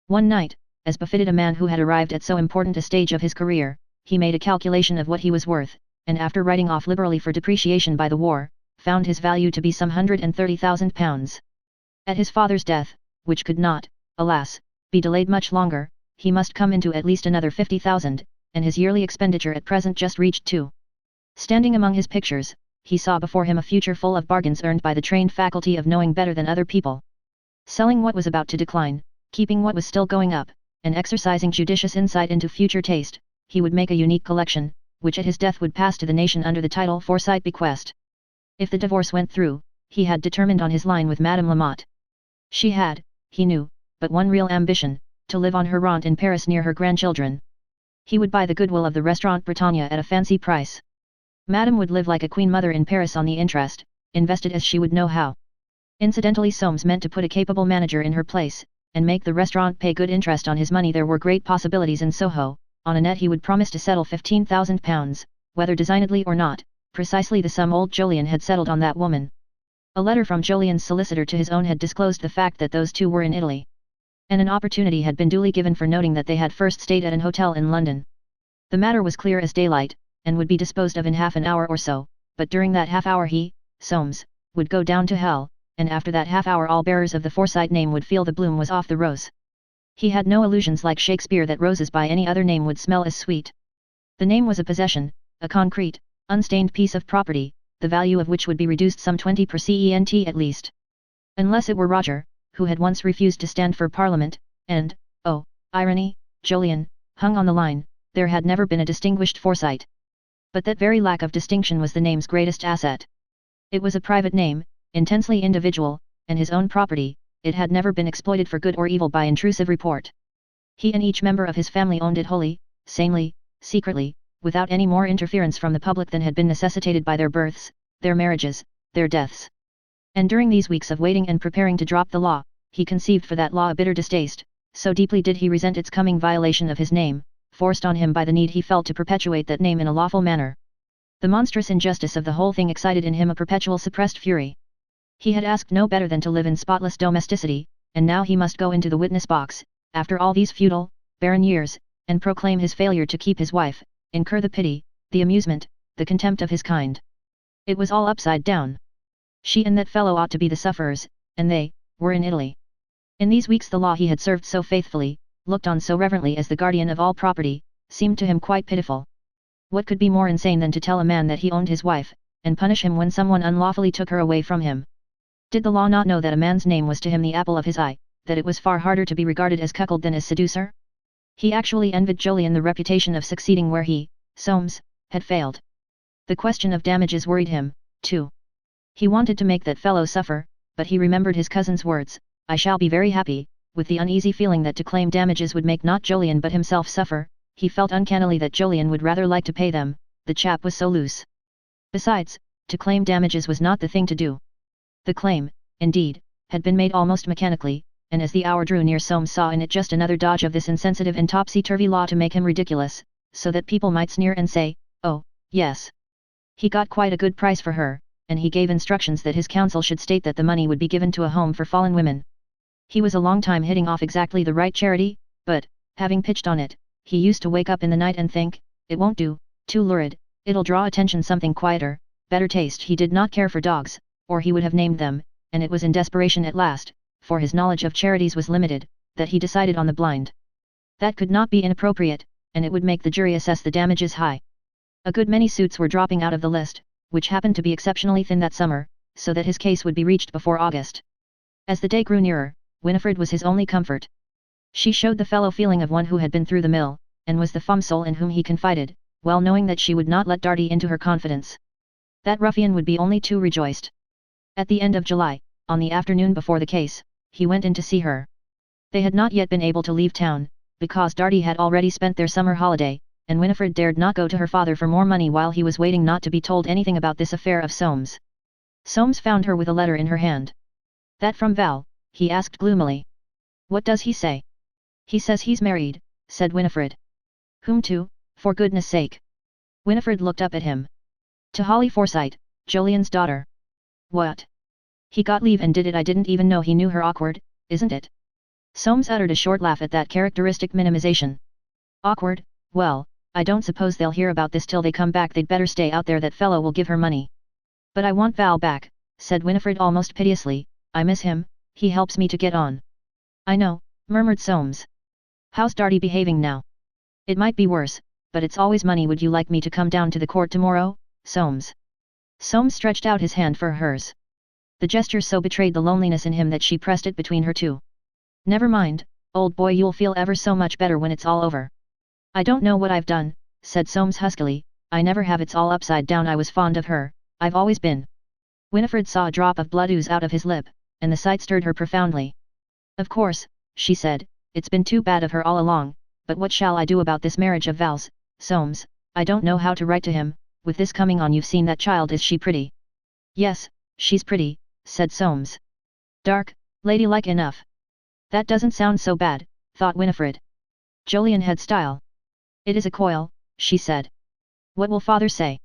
One night, as befitted a man who had arrived at so important a stage of his career, he made a calculation of what he was worth, and after writing off liberally for depreciation by the war, found his value to be some £130,000. At his father's death, which could not, alas, be delayed much longer, he must come into at least another 50,000, and his yearly expenditure at present just reached 2. Standing among his pictures, he saw before him a future full of bargains earned by the trained faculty of knowing better than other people. Selling what was about to decline, keeping what was still going up, and exercising judicious insight into future taste, he would make a unique collection, which at his death would pass to the nation under the title Forsyte Bequest. If the divorce went through, he had determined on his line with Madame Lamotte. She had, he knew, but one real ambition, to live on her rent in Paris near her grandchildren. He would buy the goodwill of the Restaurant Bretagne at a fancy price. Madame would live like a queen mother in Paris on the interest, invested as she would know how. Incidentally, Soames meant to put a capable manager in her place, and make the restaurant pay good interest on his money. There were great possibilities in Soho. On a net he would promise to settle £15,000, whether designedly or not, precisely the sum old Jolyon had settled on that woman. A letter from Jolyon's solicitor to his own had disclosed the fact that those two were in Italy. And an opportunity had been duly given for noting that they had first stayed at an hotel in London. The matter was clear as daylight, and would be disposed of in half an hour or so, but during that half hour he, Soames, would go down to hell, and after that half hour all bearers of the Forsyte name would feel the bloom was off the rose. He had no illusions like Shakespeare that roses by any other name would smell as sweet. The name was a possession, a concrete, unstained piece of property, the value of which would be reduced some 20% at least. Unless it were Roger, who had once refused to stand for Parliament, and, oh, irony, Jolyon, hung on the line, there had never been a distinguished Forsyte. But that very lack of distinction was the name's greatest asset. It was a private name, intensely individual, and his own property. It had never been exploited for good or evil by intrusive report. He and each member of his family owned it wholly, sanely, secretly, without any more interference from the public than had been necessitated by their births, their marriages, their deaths. And during these weeks of waiting and preparing to drop the law, he conceived for that law a bitter distaste, so deeply did he resent its coming violation of his name, forced on him by the need he felt to perpetuate that name in a lawful manner. The monstrous injustice of the whole thing excited in him a perpetual suppressed fury. He had asked no better than to live in spotless domesticity, and now he must go into the witness box, after all these futile, barren years, and proclaim his failure to keep his wife, incur the pity, the amusement, the contempt of his kind. It was all upside down. She and that fellow ought to be the sufferers, and they were in Italy. In these weeks the law he had served so faithfully, looked on so reverently as the guardian of all property, seemed to him quite pitiful. What could be more insane than to tell a man that he owned his wife, and punish him when someone unlawfully took her away from him? Did the law not know that a man's name was to him the apple of his eye, that it was far harder to be regarded as cuckold than as seducer? He actually envied Jolyon the reputation of succeeding where he, Soames, had failed. The question of damages worried him, too. He wanted to make that fellow suffer, but he remembered his cousin's words, "I shall be very happy," with the uneasy feeling that to claim damages would make not Jolyon but himself suffer. He felt uncannily that Jolyon would rather like to pay them, the chap was so loose. Besides, to claim damages was not the thing to do. The claim, indeed, had been made almost mechanically, and as the hour drew near Soames saw in it just another dodge of this insensitive and topsy-turvy law to make him ridiculous, so that people might sneer and say, "Oh, yes. He got quite a good price for her," and he gave instructions that his counsel should state that the money would be given to a home for fallen women. He was a long time hitting off exactly the right charity, but, having pitched on it, he used to wake up in the night and think, "It won't do, too lurid, it'll draw attention something quieter, better taste." He did not care for dogs, or he would have named them, and it was in desperation at last, for his knowledge of charities was limited, that he decided on the blind. That could not be inappropriate, and it would make the jury assess the damages high. A good many suits were dropping out of the list, which happened to be exceptionally thin that summer, so that his case would be reached before August. As the day grew nearer, Winifred was his only comfort. She showed the fellow feeling of one who had been through the mill, and was the femme sole in whom he confided, well knowing that she would not let Dartie into her confidence. That ruffian would be only too rejoiced. At the end of July, on the afternoon before the case, he went in to see her. They had not yet been able to leave town, because Dartie had already spent their summer holiday, and Winifred dared not go to her father for more money while he was waiting not to be told anything about this affair of Soames. Soames found her with a letter in her hand. "That from Val?" he asked gloomily. "What does he say?" "He says he's married," said Winifred. "Whom to, for goodness sake?" Winifred looked up at him. "To Holly Forsyte, Jolyon's daughter." "What? He got leave and did it? I didn't even know he knew her. Awkward, isn't it?" Soames uttered a short laugh at that characteristic minimization. "Awkward? Well, I don't suppose they'll hear about this till they come back. They'd better stay out there. That fellow will give her money." "But I want Val back," said Winifred almost piteously. "I miss him, he helps me to get on." "I know," murmured Soames. "How's Dartie behaving now?" "It might be worse, but it's always money. Would you like me to come down to the court tomorrow, Soames?" Soames stretched out his hand for hers. The gesture so betrayed the loneliness in him that she pressed it between her two. "Never mind, old boy, you'll feel ever so much better when it's all over." "I don't know what I've done," said Soames huskily. "I never have. It's all upside down. I was fond of her, I've always been." Winifred saw a drop of blood ooze out of his lip, and the sight stirred her profoundly. Of course, she said, it's been too bad of her all along, but what shall I do about this marriage of Val's, Soames? I don't know how to write to him. With this coming on, you've seen that child. Is she pretty? Yes, she's pretty, said Soames. Dark, ladylike enough. That doesn't sound so bad, thought Winifred. Jolyon had style. It is a coil, she said. What will father say?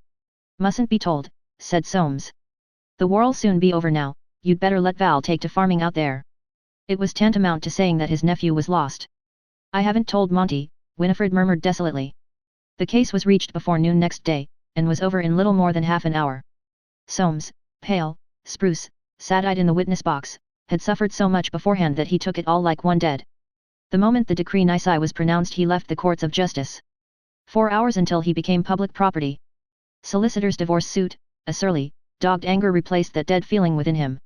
Mustn't be told, said Soames. The war'll soon be over now, you'd better let Val take to farming out there. It was tantamount to saying that his nephew was lost. I haven't told Monty, Winifred murmured desolately. The case was reached before noon next day, and was over in little more than half an hour. Soames, pale, spruce, sad-eyed in the witness box, had suffered so much beforehand that he took it all like one dead. The moment the decree nisi was pronounced, he left the courts of justice. 4 hours until he became public property. Solicitor's divorce suit, a surly, dogged anger replaced that dead feeling within him.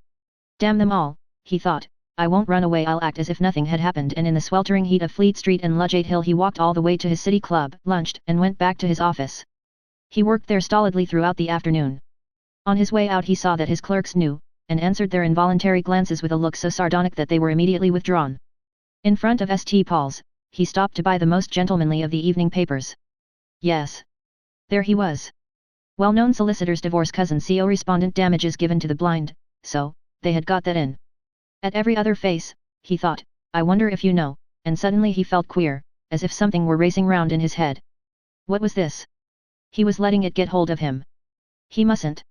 Damn them all, he thought, I won't run away, I'll act as if nothing had happened. And in the sweltering heat of Fleet Street and Ludgate Hill he walked all the way to his city club, lunched, and went back to his office. He worked there stolidly throughout the afternoon. On his way out he saw that his clerks knew, and answered their involuntary glances with a look so sardonic that they were immediately withdrawn. In front of St. Paul's, he stopped to buy the most gentlemanly of the evening papers. Yes. There he was. Well-known solicitor's divorce cousin CO respondent damages given to the blind, so, they had got that in. At every other face, he thought, I wonder if you know, and suddenly he felt queer, as if something were racing round in his head. What was this? He was letting it get hold of him. He mustn't.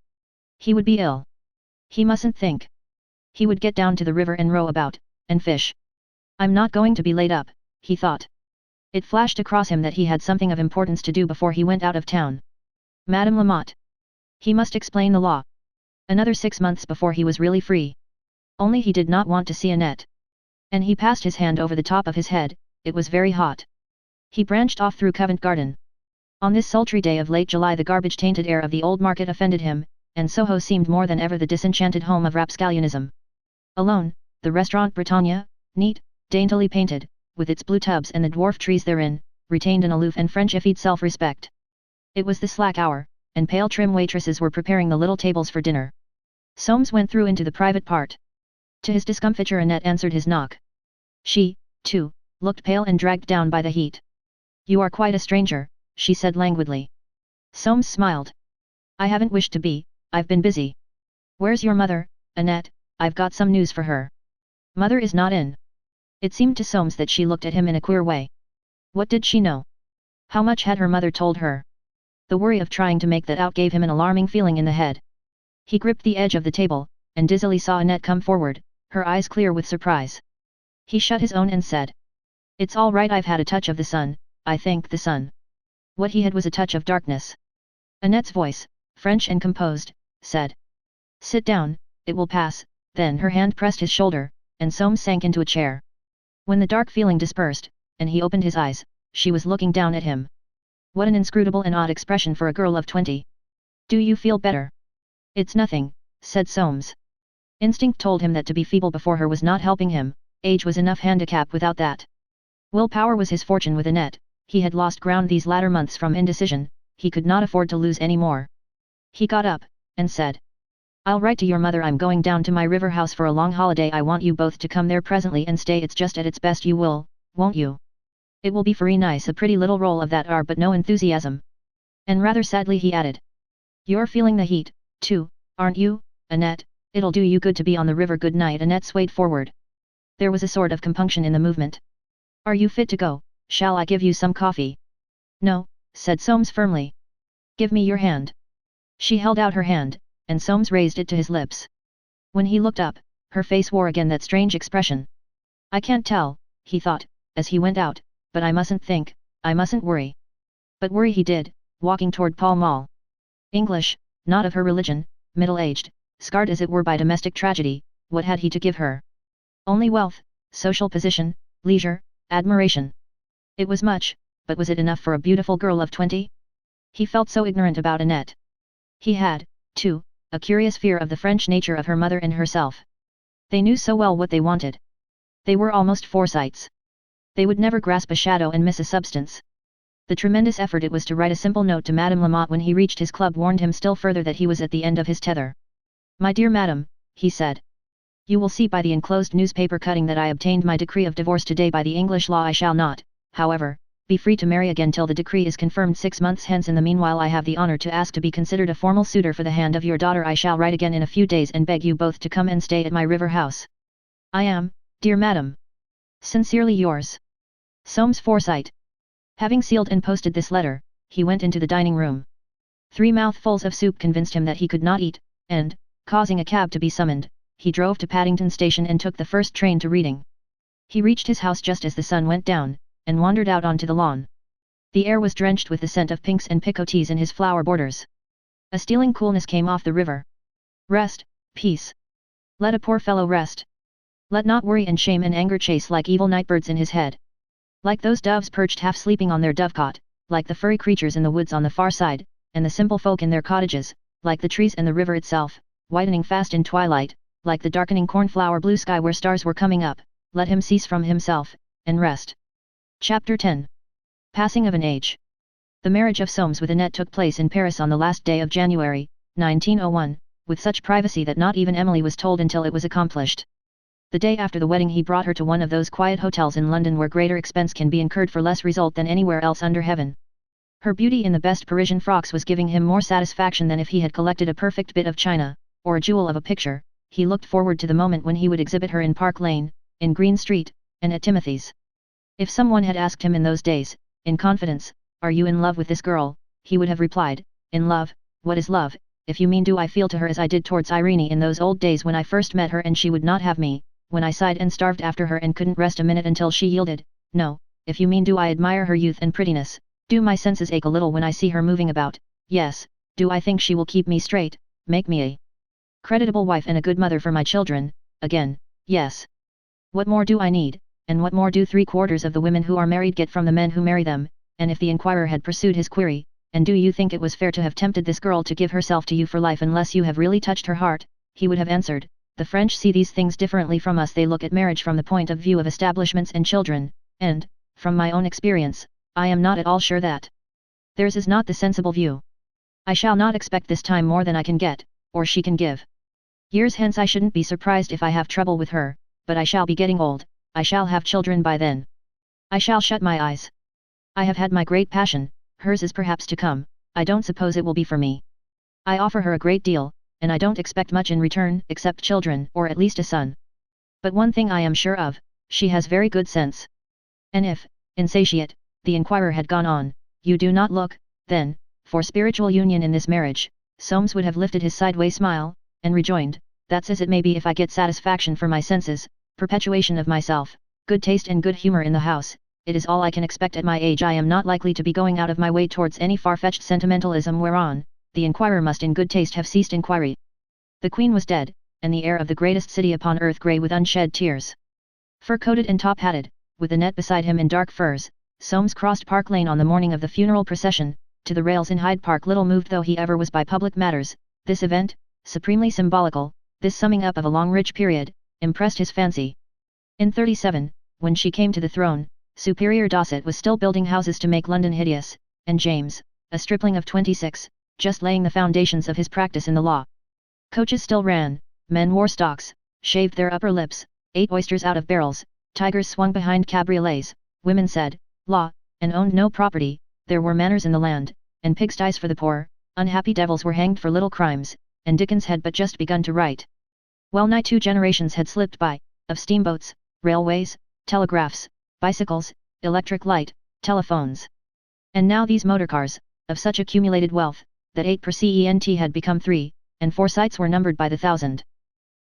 He would be ill. He mustn't think. He would get down to the river and row about, and fish. I'm not going to be laid up, he thought. It flashed across him that he had something of importance to do before he went out of town. Madame Lamotte. He must explain the law. Another 6 months before he was really free. Only he did not want to see Annette. And he passed his hand over the top of his head, it was very hot. He branched off through Covent Garden. On this sultry day of late July the garbage-tainted air of the old market offended him, and Soho seemed more than ever the disenchanted home of rapscallionism. Alone, the restaurant Britannia, neat, daintily painted, with its blue tubs and the dwarf trees therein, retained an aloof and Frenchified self-respect. It was the slack hour, and pale trim waitresses were preparing the little tables for dinner. Soames went through into the private part. To his discomfiture Annette answered his knock. She, too, looked pale and dragged down by the heat. You are quite a stranger, she said languidly. Soames smiled. I haven't wished to be, I've been busy. Where's your mother, Annette? I've got some news for her. Mother is not in. It seemed to Soames that she looked at him in a queer way. What did she know? How much had her mother told her? The worry of trying to make that out gave him an alarming feeling in the head. He gripped the edge of the table, and dizzily saw Annette come forward, her eyes clear with surprise. He shut his own and said. It's all right, I've had a touch of the sun, I thank the sun. What he had was a touch of darkness. Annette's voice, French and composed, said. Sit down, it will pass. Then her hand pressed his shoulder, and Soames sank into a chair. When the dark feeling dispersed, and he opened his eyes, she was looking down at him. What an inscrutable and odd expression for a girl of 20. Do you feel better? It's nothing, said Soames. Instinct told him that to be feeble before her was not helping him, age was enough handicap without that. Willpower was his fortune with Annette, he had lost ground these latter months from indecision, he could not afford to lose any more. He got up, and said. I'll write to your mother, I'm going down to my river house for a long holiday, I want you both to come there presently and stay, it's just at its best, you will, won't you? It will be very nice, a pretty little roll of that but no enthusiasm. And rather sadly he added. You're feeling the heat, too, aren't you, Annette? It'll do you good to be on the river. Good night. Annette swayed forward. There was a sort of compunction in the movement. Are you fit to go? Shall I give you some coffee? No, said Soames firmly. Give me your hand. She held out her hand, and Soames raised it to his lips. When he looked up, her face wore again that strange expression. I can't tell, he thought, as he went out, but I mustn't think, I mustn't worry. But worry he did, walking toward Pall Mall. English, not of her religion, middle-aged, scarred as it were by domestic tragedy, what had he to give her? Only wealth, social position, leisure, admiration. It was much, but was it enough for a beautiful girl of 20? He felt so ignorant about Annette. He had, too, a curious fear of the French nature of her mother and herself. They knew so well what they wanted. They were almost Forsytes. They would never grasp a shadow and miss a substance. The tremendous effort it was to write a simple note to Madame Lamotte when he reached his club warned him still further that he was at the end of his tether. My dear madam, he said. You will see by the enclosed newspaper cutting that I obtained my decree of divorce today. By the English law I shall not, however, be free to marry again till the decree is confirmed 6 months hence. In the meanwhile I have the honor to ask to be considered a formal suitor for the hand of your daughter. I shall write again in a few days and beg you both to come and stay at my river house. I am, dear madam, sincerely yours, Soames Forsyte. Having sealed and posted this letter, he went into the dining room. 3 mouthfuls of soup convinced him that he could not eat, and, causing a cab to be summoned, he drove to Paddington Station and took the first train to Reading. He reached his house just as the sun went down, and wandered out onto the lawn. The air was drenched with the scent of pinks and picotees in his flower borders. A stealing coolness came off the river. Rest, peace. Let a poor fellow rest. Let not worry and shame and anger chase like evil nightbirds in his head. Like those doves perched half sleeping on their dovecot, like the furry creatures in the woods on the far side, and the simple folk in their cottages, like the trees and the river itself, whitening fast in twilight, like the darkening cornflower blue sky where stars were coming up, let him cease from himself, and rest. Chapter 10. Passing of an Age. The marriage of Soames with Annette took place in Paris on the last day of January, 1901, with such privacy that not even Emily was told until it was accomplished. The day after the wedding he brought her to one of those quiet hotels in London where greater expense can be incurred for less result than anywhere else under heaven. Her beauty in the best Parisian frocks was giving him more satisfaction than if he had collected a perfect bit of china, or a jewel of a picture. He looked forward to the moment when he would exhibit her in Park Lane, in Green Street, and at Timothy's. If someone had asked him in those days, in confidence, "Are you in love with this girl?" he would have replied, "In love? What is love? If you mean do I feel to her as I did towards Irene in those old days when I first met her and she would not have me, when I sighed and starved after her and couldn't rest a minute until she yielded, no, if you mean do I admire her youth and prettiness, do my senses ache a little when I see her moving about, yes, do I think she will keep me straight, make me a creditable wife and a good mother for my children, again, yes. What more do I need, and what more do 3/4 of the women who are married get from the men who marry them?" And if the inquirer had pursued his query, "And do you think it was fair to have tempted this girl to give herself to you for life unless you have really touched her heart?" he would have answered, "The French see these things differently from us. They look at marriage from the point of view of establishments and children, and, from my own experience, I am not at all sure that theirs is not the sensible view. I shall not expect this time more than I can get, or she can give. Years hence I shouldn't be surprised if I have trouble with her, but I shall be getting old, I shall have children by then. I shall shut my eyes. I have had my great passion, hers is perhaps to come, I don't suppose it will be for me. I offer her a great deal, and I don't expect much in return except children or at least a son. But one thing I am sure of, she has very good sense. And if, insatiate, the inquirer had gone on, you do not look, then, for spiritual union in this marriage, Soames would have lifted his sideway smile, and rejoined, that's as it may be if I get satisfaction for my senses, perpetuation of myself, good taste and good humour in the house, it is all I can expect at my age. I am not likely to be going out of my way towards any far-fetched sentimentalism whereon, the inquirer must in good taste have ceased inquiry. The Queen was dead, and the air of the greatest city upon earth grey with unshed tears. Fur-coated and top-hatted, with Annette beside him in dark furs, Soames crossed Park Lane on the morning of the funeral procession, to the rails in Hyde Park. Little moved though he ever was by public matters, this event, supremely symbolical, this summing up of a long rich period, impressed his fancy. In 37, when she came to the throne, Superior Dawsett was still building houses to make London hideous, and James, a stripling of 26, just laying the foundations of his practice in the law. Coaches still ran, men wore stocks, shaved their upper lips, ate oysters out of barrels, tigers swung behind cabriolets, women said, law, and owned no property, there were manors in the land, and pigsties for the poor, unhappy devils were hanged for little crimes, and Dickens had but just begun to write. Well nigh 2 generations had slipped by, of steamboats, railways, telegraphs, bicycles, electric light, telephones. And now these motorcars, of such accumulated wealth, that 8 per cent had become 3, and Forsytes were numbered by the thousand.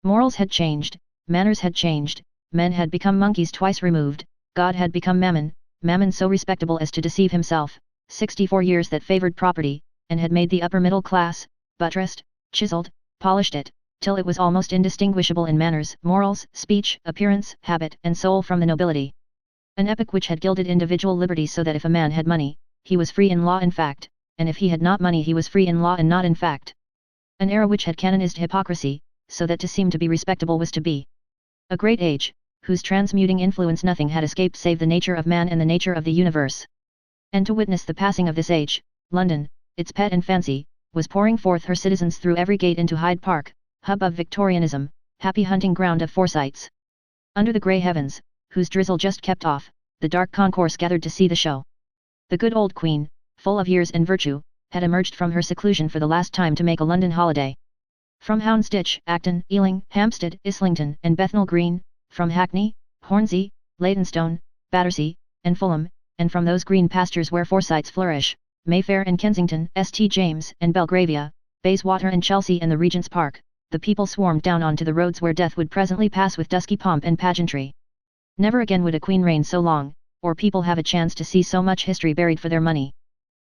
Morals had changed, manners had changed, men had become monkeys twice removed, God had become Mammon, Mammon so respectable as to deceive himself, 64 years that favoured property, and had made the upper middle class, buttressed, chiseled, polished it, till it was almost indistinguishable in manners, morals, speech, appearance, habit, and soul from the nobility. An epoch which had gilded individual liberty so that if a man had money, he was free in law and fact, and if he had not money he was free in law and not in fact. An era which had canonized hypocrisy, so that to seem to be respectable was to be a great age, whose transmuting influence nothing had escaped save the nature of man and the nature of the universe. And to witness the passing of this age, London, its pet and fancy, was pouring forth her citizens through every gate into Hyde Park, hub of Victorianism, happy hunting ground of Forsytes. Under the grey heavens, whose drizzle just kept off, the dark concourse gathered to see the show. The good old queen, full of years and virtue, had emerged from her seclusion for the last time to make a London holiday. From Houndsditch, Acton, Ealing, Hampstead, Islington and Bethnal Green, from Hackney, Hornsey, Leytonstone, Battersea, and Fulham, and from those green pastures where Forsytes flourish, Mayfair and Kensington, St James and Belgravia, Bayswater and Chelsea and the Regent's Park, the people swarmed down onto the roads where death would presently pass with dusky pomp and pageantry. Never again would a queen reign so long, or people have a chance to see so much history buried for their money.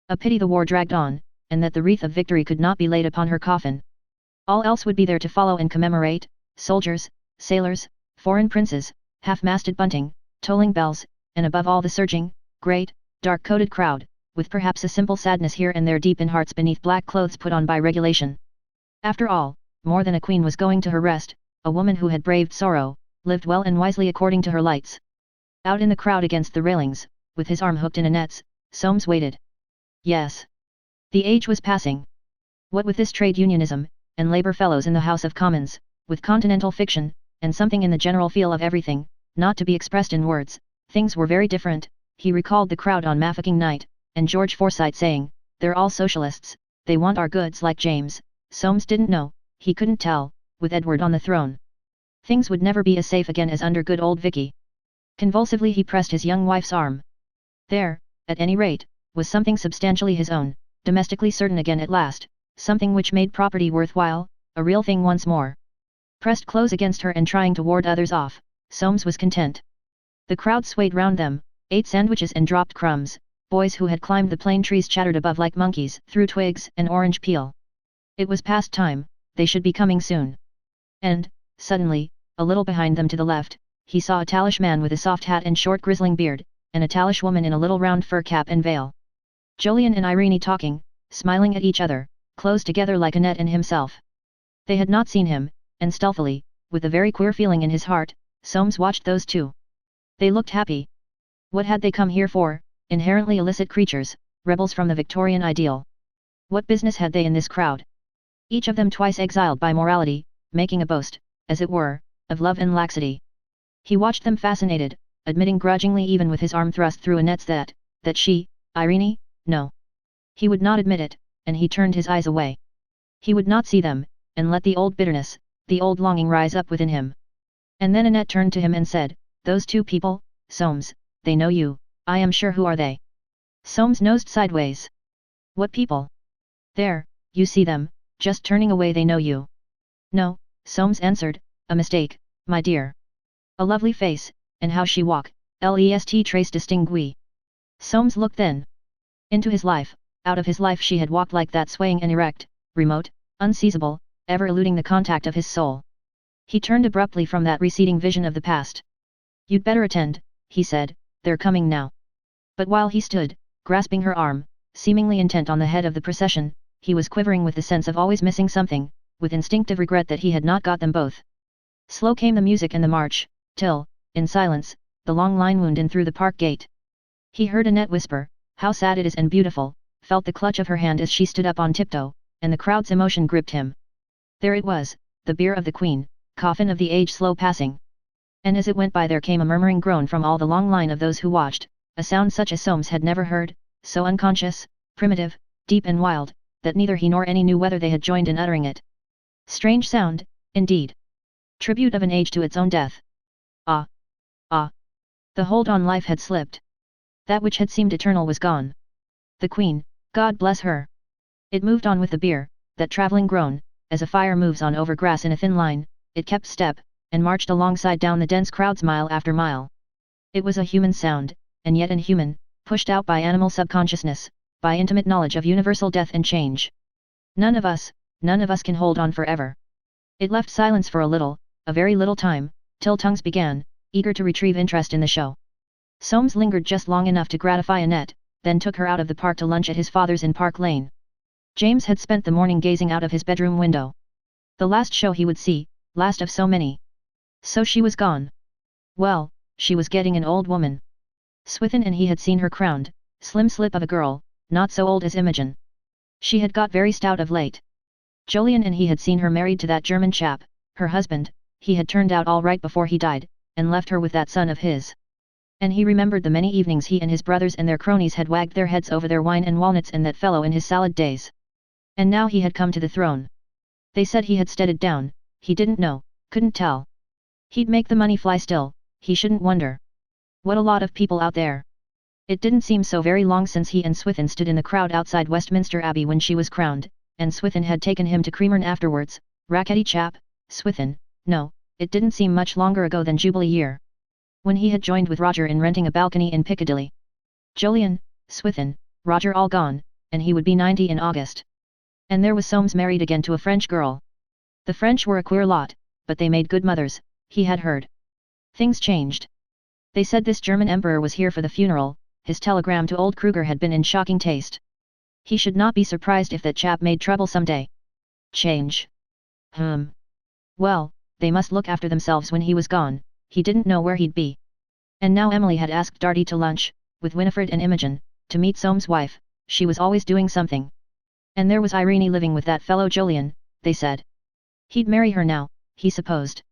A pity the war dragged on, and that the wreath of victory could not be laid upon her coffin. All else would be there to follow and commemorate: soldiers, sailors, foreign princes, half-masted bunting, tolling bells, and above all the surging, great, dark-coated crowd, with perhaps a simple sadness here and there deep in hearts beneath black clothes put on by regulation. After all, more than a queen was going to her rest, a woman who had braved sorrow, lived well and wisely according to her lights. Out in the crowd against the railings, with his arm hooked in Annette's, Soames waited. Yes. The age was passing. What with this trade unionism, and Labour fellows in the House of Commons, with continental fiction, and something in the general feel of everything, not to be expressed in words, things were very different. He recalled the crowd on Mafeking night, and George Forsyte saying, "They're all socialists, they want our goods like James." Soames didn't know, he couldn't tell, with Edward on the throne. Things would never be as safe again as under good old Vicky. Convulsively he pressed his young wife's arm. There, at any rate, was something substantially his own, domestically certain again at last, something which made property worthwhile, a real thing once more. Pressed close against her and trying to ward others off, Soames was content. The crowd swayed round them, ate sandwiches and dropped crumbs. Boys who had climbed the plane trees chattered above like monkeys through twigs and orange peel. It was past time, they should be coming soon. And, suddenly, a little behind them to the left, he saw a tallish man with a soft hat and short grizzling beard, and a tallish woman in a little round fur cap and veil. Jolyon and Irene talking, smiling at each other, close together like Annette and himself. They had not seen him, and stealthily, with a very queer feeling in his heart, Soames watched those two. They looked happy. What had they come here for? Inherently illicit creatures, rebels from the Victorian ideal. What business had they in this crowd? Each of them twice exiled by morality, making a boast, as it were, of love and laxity. He watched them fascinated, admitting grudgingly even with his arm thrust through Annette's that she, Irene, no. He would not admit it, and he turned his eyes away. He would not see them, and let the old bitterness, the old longing rise up within him. And then Annette turned to him and said, "Those two people, Soames, they know you. I am sure. Who are they?" Soames nosed sideways. "What people?" "There, you see them, just turning away. They know you." "No," Soames answered, "a mistake, my dear. A lovely face, and how she walk, lest trace distingue." Soames looked then. Into his life, out of his life she had walked like that, swaying and erect, remote, unseizable, ever eluding the contact of his soul. He turned abruptly from that receding vision of the past. "You'd better attend," he said, "they're coming now." But while he stood, grasping her arm, seemingly intent on the head of the procession, he was quivering with the sense of always missing something, with instinctive regret that he had not got them both. Slow came the music and the march, till, in silence, the long line wound in through the park gate. He heard Annette whisper, "How sad it is and beautiful," felt the clutch of her hand as she stood up on tiptoe, and the crowd's emotion gripped him. There it was, the bier of the Queen, coffin of the age slow passing. And as it went by there came a murmuring groan from all the long line of those who watched, a sound such as Soames had never heard, so unconscious, primitive, deep and wild, that neither he nor any knew whether they had joined in uttering it. Strange sound, indeed. Tribute of an age to its own death. Ah! Ah! The hold on life had slipped. That which had seemed eternal was gone. The Queen, God bless her! It moved on with the bier, that travelling groan, as a fire moves on over grass in a thin line. It kept step, and marched alongside down the dense crowds mile after mile. It was a human sound, and yet inhuman, pushed out by animal subconsciousness, by intimate knowledge of universal death and change. None of us can hold on forever. It left silence for a little, a very little time, till tongues began, eager to retrieve interest in the show. Soames lingered just long enough to gratify Annette, then took her out of the park to lunch at his father's in Park Lane. James had spent the morning gazing out of his bedroom window. The last show he would see, last of so many. So she was gone. Well, she was getting an old woman. Swithin and he had seen her crowned, slim slip of a girl, not so old as Imogen. She had got very stout of late. Jolyon and he had seen her married to that German chap, her husband, he had turned out all right before he died, and left her with that son of his. And he remembered the many evenings he and his brothers and their cronies had wagged their heads over their wine and walnuts and that fellow in his salad days. And now he had come to the throne. They said he had steadied down, he didn't know, couldn't tell. He'd make the money fly still, he shouldn't wonder. What a lot of people out there. It didn't seem so very long since he and Swithin stood in the crowd outside Westminster Abbey when she was crowned, and Swithin had taken him to Cremorne afterwards. Rackety chap, Swithin. No, it didn't seem much longer ago than Jubilee year, when he had joined with Roger in renting a balcony in Piccadilly. Jolyon, Swithin, Roger all gone, and he would be 90 in August. And there was Soames married again to a French girl. The French were a queer lot, but they made good mothers, he had heard. Things changed. They said this German emperor was here for the funeral. His telegram to old Kruger had been in shocking taste. He should not be surprised if that chap made trouble someday. Change. Well, they must look after themselves when he was gone, he didn't know where he'd be. And now Emily had asked Darty to lunch, with Winifred and Imogen, to meet Soames' wife. She was always doing something. And there was Irene living with that fellow Jolyon, they said. He'd marry her now, he supposed.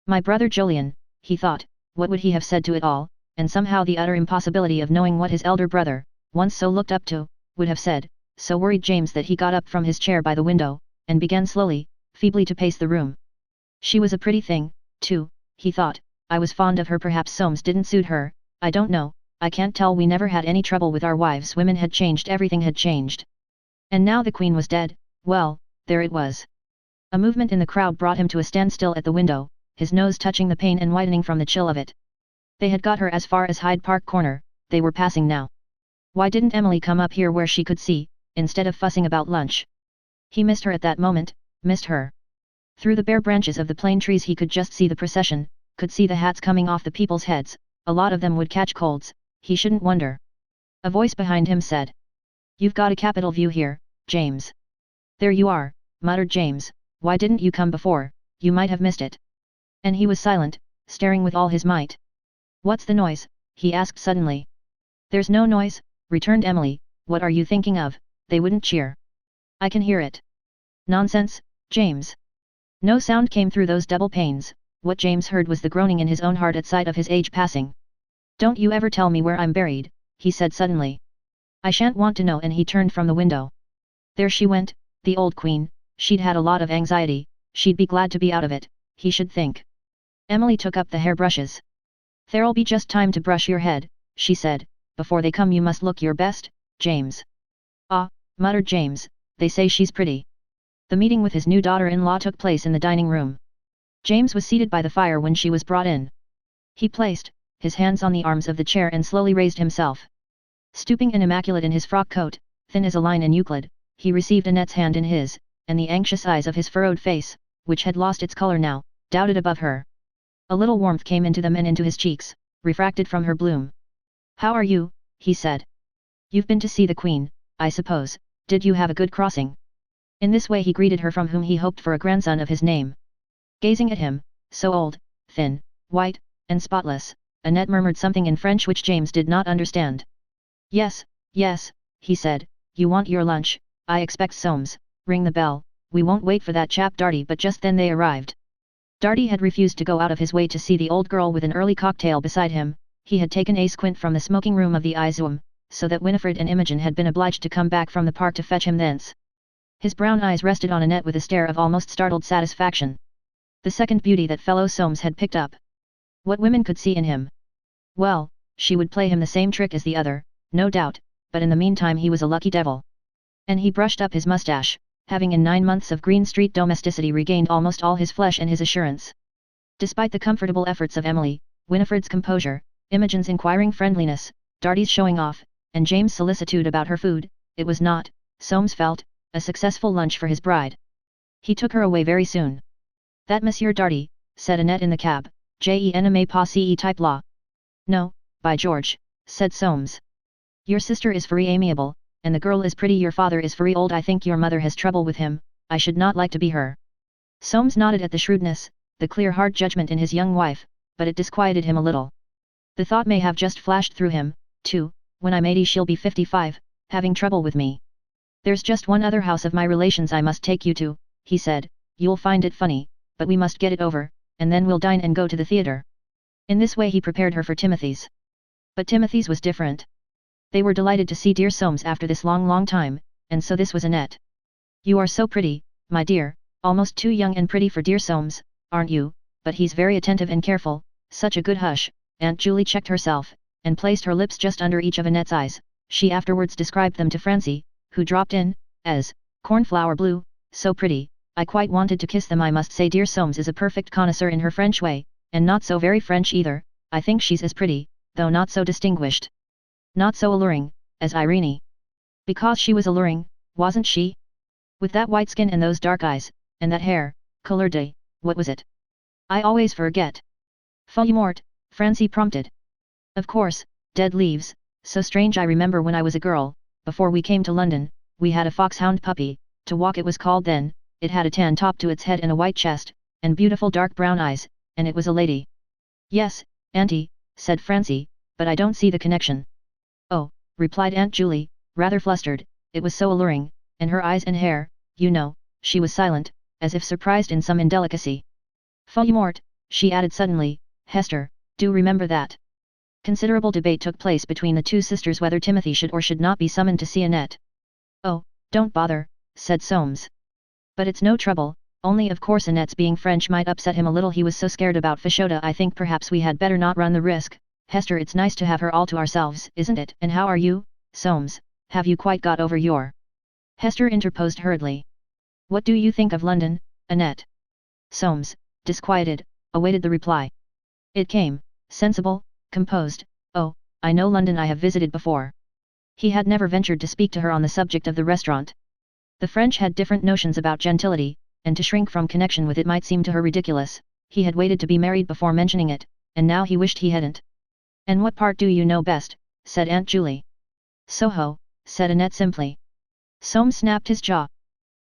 My brother Jolyon, he thought, what would he have said to it all, and somehow the utter impossibility of knowing what his elder brother, once so looked up to, would have said, so worried James that he got up from his chair by the window, and began slowly, feebly to pace the room. She was a pretty thing, too, he thought. I was fond of her. Perhaps Soames didn't suit her, I don't know, I can't tell. We never had any trouble with our wives. Women had changed, everything had changed. And now the Queen was dead. Well, there it was. A movement in the crowd brought him to a standstill at the window, his nose touching the pane and whitening from the chill of it. They had got her as far as Hyde Park Corner, they were passing now. Why didn't Emily come up here where she could see, instead of fussing about lunch? He missed her at that moment, missed her. Through the bare branches of the plane trees he could just see the procession, could see the hats coming off the people's heads. A lot of them would catch colds, he shouldn't wonder. A voice behind him said. You've got a capital view here, James. There you are, muttered James, why didn't you come before, you might have missed it. And he was silent, staring with all his might. What's the noise? He asked suddenly. There's no noise, returned Emily, what are you thinking of? They wouldn't cheer. I can hear it. Nonsense, James. No sound came through those double panes. What James heard was the groaning in his own heart at sight of his age passing. Don't you ever tell me where I'm buried, he said suddenly. I shan't want to know. And he turned from the window. There she went, the old Queen. She'd had a lot of anxiety, she'd be glad to be out of it, he should think. Emily took up the hairbrushes. There'll be just time to brush your head, she said. Before they come you must look your best, James. Ah, muttered James, they say she's pretty. The meeting with his new daughter-in-law took place in the dining room. James was seated by the fire when she was brought in. He placed his hands on the arms of the chair and slowly raised himself. Stooping and immaculate in his frock coat, thin as a line in Euclid, he received Annette's hand in his, and the anxious eyes of his furrowed face, which had lost its color now, doubted above her. A little warmth came into them and into his cheeks, refracted from her bloom. How are you? He said. You've been to see the Queen, I suppose. Did you have a good crossing? In this way he greeted her, from whom he hoped for a grandson of his name. Gazing at him, so old, thin, white, and spotless, Annette murmured something in French which James did not understand. Yes, yes, he said, you want your lunch, I expect. Soames, ring the bell, we won't wait for that chap Darty. But just then they arrived. Darty had refused to go out of his way to see the old girl with an early cocktail beside him. He had taken a squint from the smoking room of the Izoom, so that Winifred and Imogen had been obliged to come back from the park to fetch him thence. His brown eyes rested on Annette with a stare of almost startled satisfaction. The second beauty that fellow Soames had picked up. What women could see in him. Well, she would play him the same trick as the other, no doubt, but in the meantime he was a lucky devil. And he brushed up his moustache, having in 9 months of Green Street domesticity regained almost all his flesh and his assurance. Despite the comfortable efforts of Emily, Winifred's composure, Imogen's inquiring friendliness, Darty's showing off, and James' solicitude about her food, it was not, Soames felt, a successful lunch for his bride. He took her away very soon. That Monsieur Darty, said Annette in the cab, je n'aime pas ce type là. No, by George, said Soames. Your sister is very amiable, and the girl is pretty. Your father is very old. I think your mother has trouble with him. I should not like to be her. Soames nodded at the shrewdness, the clear hard judgment in his young wife, but it disquieted him a little. The thought may have just flashed through him, too, when I'm 80 she'll be 55, having trouble with me. There's just one other house of my relations I must take you to, he said, you'll find it funny, but we must get it over, and then we'll dine and go to the theatre. In this way he prepared her for Timothy's. But Timothy's was different. They were delighted to see dear Soames after this long time, and so this was Annette. You are so pretty, my dear, almost too young and pretty for dear Soames, aren't you? But he's very attentive and careful, such a good hush. Aunt Julie checked herself, and placed her lips just under each of Annette's eyes. She afterwards described them to Francie, who dropped in, as, cornflower blue, so pretty, I quite wanted to kiss them. I must say dear Soames is a perfect connoisseur in her French way, and not so very French either. I think she's as pretty, though not so distinguished. Not so alluring, as Irene. Because she was alluring, wasn't she? With that white skin and those dark eyes, and that hair, couleur de, what was it? I always forget. Feuille morte, Francie prompted. Of course, Dead Leaves. So strange. I remember when I was a girl, before we came to London, we had a foxhound puppy, To Walk it was called then. It had a tan top to its head and a white chest, and beautiful dark brown eyes, and it was a lady. Yes, Auntie, said Francie, but I don't see the connection. Oh, replied Aunt Julie, rather flustered, it was so alluring, and her eyes and hair, you know. She was silent, as if surprised in some indelicacy. Feuille morte, she added suddenly, Hester, do remember that. Considerable debate took place between the two sisters whether Timothy should or should not be summoned to see Annette. Oh, don't bother, said Soames. But it's no trouble, only of course Annette's being French might upset him a little. He was so scared about Fashoda. I think perhaps we had better not run the risk. Hester, it's nice to have her all to ourselves, isn't it? And how are you, Soames? Have you quite got over your... Hester interposed hurriedly. What do you think of London, Annette? Soames, disquieted, awaited the reply. It came, sensible, composed. Oh, I know London, I have visited before. He had never ventured to speak to her on the subject of the restaurant. The French had different notions about gentility, and to shrink from connection with it might seem to her ridiculous. He had waited to be married before mentioning it, and now he wished he hadn't. And what part do you know best? Said Aunt Julie. Soho, said Annette simply. Soames snapped his jaw.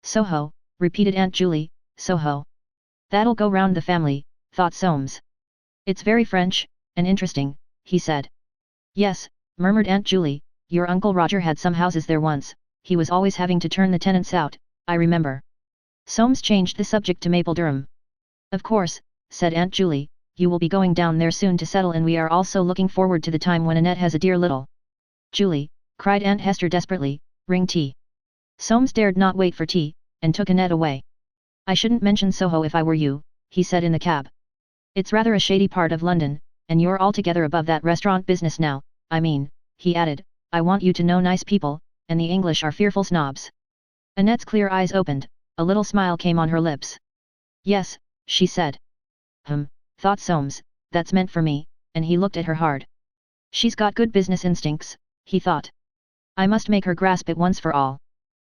Soho, repeated Aunt Julie, Soho. That'll go round the family, thought Soames. It's very French, and interesting, he said. Yes, murmured Aunt Julie, your Uncle Roger had some houses there once. He was always having to turn the tenants out, I remember. Soames changed the subject to Mapledurham. Of course, said Aunt Julie, you will be going down there soon to settle, and we are also looking forward to the time when Annette has a dear little... Julie, cried Aunt Hester desperately, ring tea. Soames dared not wait for tea, and took Annette away. I shouldn't mention Soho if I were you, he said in the cab. It's rather a shady part of London, and you're altogether above that restaurant business now. I mean, he added, I want you to know nice people, and the English are fearful snobs. Annette's clear eyes opened, a little smile came on her lips. Yes, she said. Thought Soames, that's meant for me, and he looked at her hard. She's got good business instincts, he thought. I must make her grasp it once for all.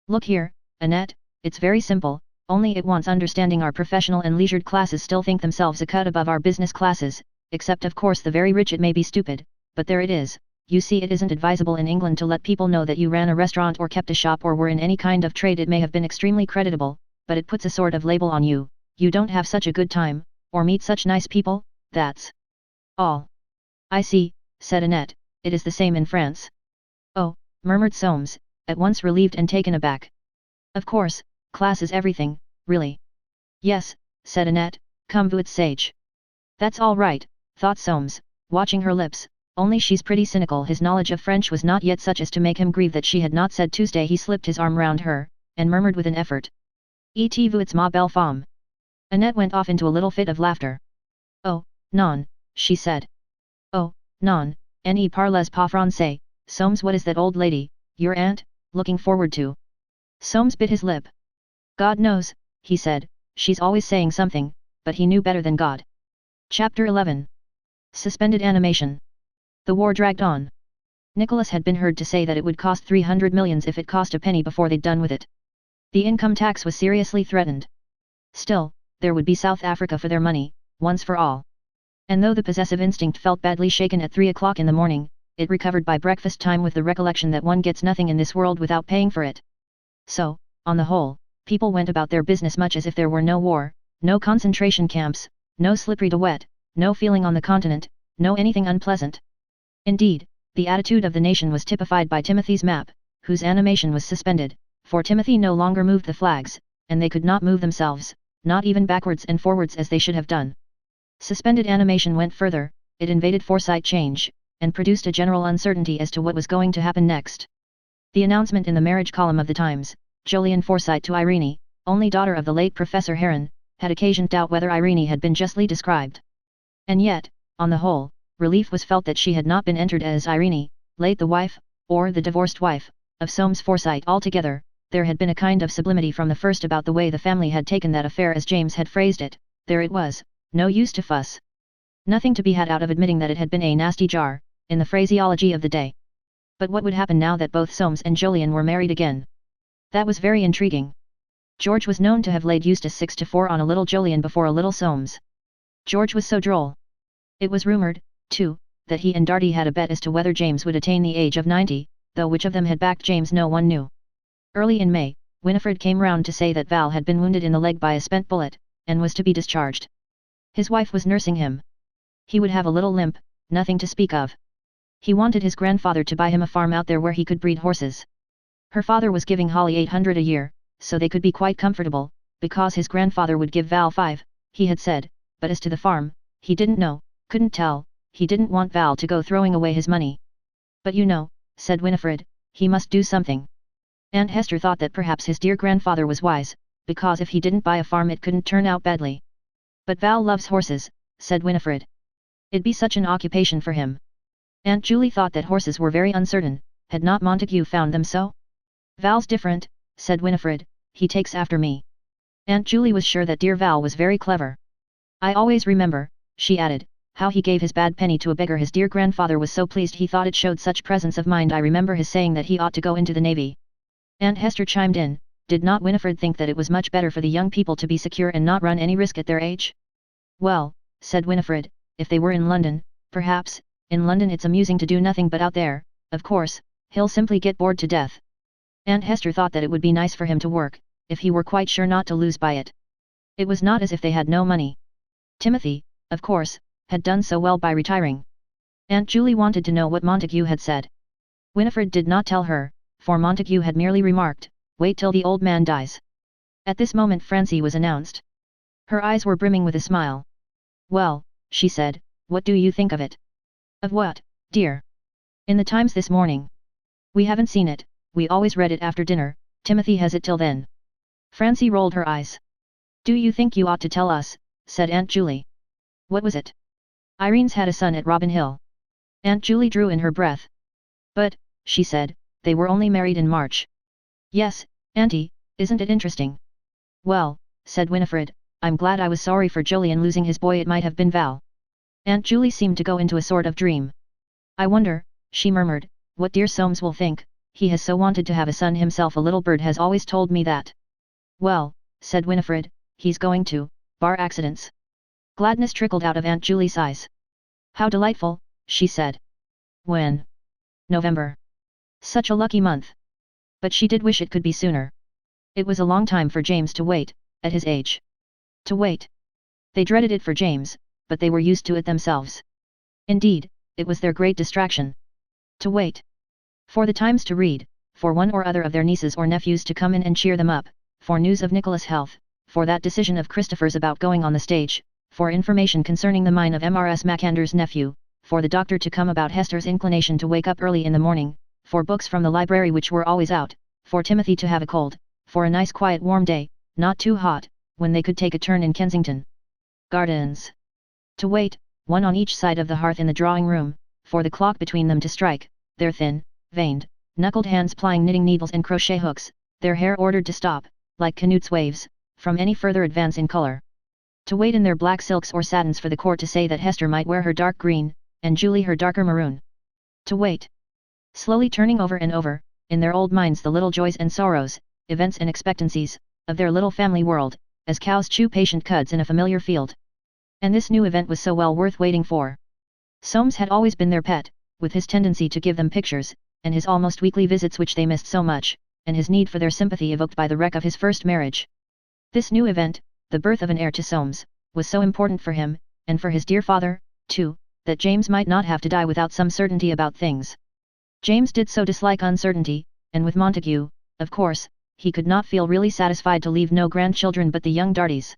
Look here, Annette, it's very simple, only it wants understanding. Our professional and leisured classes still think themselves a cut above our business classes, except of course the very rich. It may be stupid, but there it is. You see, it isn't advisable in England to let people know that you ran a restaurant or kept a shop or were in any kind of trade. It may have been extremely creditable, but it puts a sort of label on you. You don't have such a good time, or meet such nice people, that's all. I see, said Annette, it is the same in France. Oh, murmured Soames, at once relieved and taken aback. Of course, class is everything, really. Yes, said Annette, comme vous êtes sage. That's all right, thought Soames, watching her lips. Only she's pretty cynical. His knowledge of French was not yet such as to make him grieve that she had not said Tuesday. He slipped his arm round her, and murmured with an effort. Et vous êtes ma belle femme. Annette went off into a little fit of laughter. Oh, non, she said. Oh, non, ne parlez pas français, Soames. What is that old lady, your aunt, looking forward to? Soames bit his lip. God knows, he said, she's always saying something, but he knew better than God. Chapter 11. Suspended animation. The war dragged on. Nicholas had been heard to say that it would cost 300 millions if it cost a penny before they'd done with it. The income tax was seriously threatened. Still, there would be South Africa for their money, once for all. And though the possessive instinct felt badly shaken at 3 o'clock in the morning, it recovered by breakfast time with the recollection that one gets nothing in this world without paying for it. So, on the whole, people went about their business much as if there were no war, no concentration camps, no slippery to wet, no feeling on the continent, no anything unpleasant. Indeed, the attitude of the nation was typified by Timothy's map, whose animation was suspended, for Timothy no longer moved the flags, and they could not move themselves, not even backwards and forwards as they should have done. Suspended animation went further, it invaded Forsyte change, and produced a general uncertainty as to what was going to happen next. The announcement in the marriage column of the Times, Jolyon Forsyte to Irene, only daughter of the late Professor Heron, had occasioned doubt whether Irene had been justly described. And yet, on the whole, relief was felt that she had not been entered as Irene, late the wife, or the divorced wife, of Soames Forsyte altogether. There had been a kind of sublimity from the first about the way the family had taken that affair as James had phrased it. There it was, no use to fuss. Nothing to be had out of admitting that it had been a nasty jar, in the phraseology of the day. But what would happen now that both Soames and Jolyon were married again? That was very intriguing. George was known to have laid Eustace 6-4 on a little Jolyon before a little Soames. George was so droll. It was rumoured, too, that he and Darty had a bet as to whether James would attain the age of 90, though which of them had backed James no one knew. Early in May, Winifred came round to say that Val had been wounded in the leg by a spent bullet, and was to be discharged. His wife was nursing him. He would have a little limp, nothing to speak of. He wanted his grandfather to buy him a farm out there where he could breed horses. Her father was giving Holly $800 a year, so they could be quite comfortable, because his grandfather would give Val 5, he had said, but as to the farm, he didn't know, couldn't tell, he didn't want Val to go throwing away his money. But you know, said Winifred, he must do something. Aunt Hester thought that perhaps his dear grandfather was wise, because if he didn't buy a farm it couldn't turn out badly. But Val loves horses, said Winifred. It'd be such an occupation for him. Aunt Julie thought that horses were very uncertain, had not Montague found them so? Val's different, said Winifred, he takes after me. Aunt Julie was sure that dear Val was very clever. I always remember, she added, how he gave his bad penny to a beggar. His dear grandfather was so pleased he thought it showed such presence of mind. I remember his saying that he ought to go into the Navy. Aunt Hester chimed in, did not Winifred think that it was much better for the young people to be secure and not run any risk at their age? Well, said Winifred, if they were in London, perhaps. In London it's amusing to do nothing but out there, of course, he'll simply get bored to death. Aunt Hester thought that it would be nice for him to work, if he were quite sure not to lose by it. It was not as if they had no money. Timothy, of course, had done so well by retiring. Aunt Julie wanted to know what Montague had said. Winifred did not tell her, for Montague had merely remarked, wait till the old man dies. At this moment Francie was announced. Her eyes were brimming with a smile. Well, she said, what do you think of it? Of what, dear? In the Times this morning. We haven't seen it, we always read it after dinner, Timothy has it till then. Francie rolled her eyes. Do you think you ought to tell us, said Aunt Julie. What was it? Irene's had a son at Robin Hill. Aunt Julie drew in her breath. But, she said, they were only married in March. Yes, Auntie, isn't it interesting? Well, said Winifred, I'm glad. I was sorry for Jolyon losing his boy. It might have been Val. Aunt Julie seemed to go into a sort of dream. I wonder, she murmured, what dear Soames will think. He has so wanted to have a son himself. A little bird has always told me that. Well, said Winifred, he's going to, bar accidents. Gladness trickled out of Aunt Julie's eyes. How delightful, she said. When? November. Such a lucky month. But she did wish it could be sooner. It was a long time for James to wait, at his age. To wait. They dreaded it for James, but they were used to it themselves. Indeed, it was their great distraction. To wait. For the Times to read, for one or other of their nieces or nephews to come in and cheer them up, for news of Nicholas' health, for that decision of Christopher's about going on the stage, for information concerning the mine of Mrs. Mackander's nephew, for the doctor to come about Hester's inclination to wake up early in the morning, for books from the library which were always out, for Timothy to have a cold, for a nice quiet warm day, not too hot, when they could take a turn in Kensington Gardens. To wait, one on each side of the hearth in the drawing room, for the clock between them to strike, their thin, veined, knuckled hands plying knitting needles and crochet hooks, their hair ordered to stop, like Canute's waves, from any further advance in color. To wait in their black silks or satins for the court to say that Hester might wear her dark green, and Julie her darker maroon. To wait. Slowly turning over and over, in their old minds the little joys and sorrows, events and expectancies, of their little family world, as cows chew patient cuds in a familiar field. And this new event was so well worth waiting for. Soames had always been their pet, with his tendency to give them pictures, and his almost weekly visits which they missed so much, and his need for their sympathy evoked by the wreck of his first marriage. This new event, the birth of an heir to Soames, was so important for him, and for his dear father, too, that James might not have to die without some certainty about things. James did so dislike uncertainty, and with Montague, of course, he could not feel really satisfied to leave no grandchildren but the young Dartys.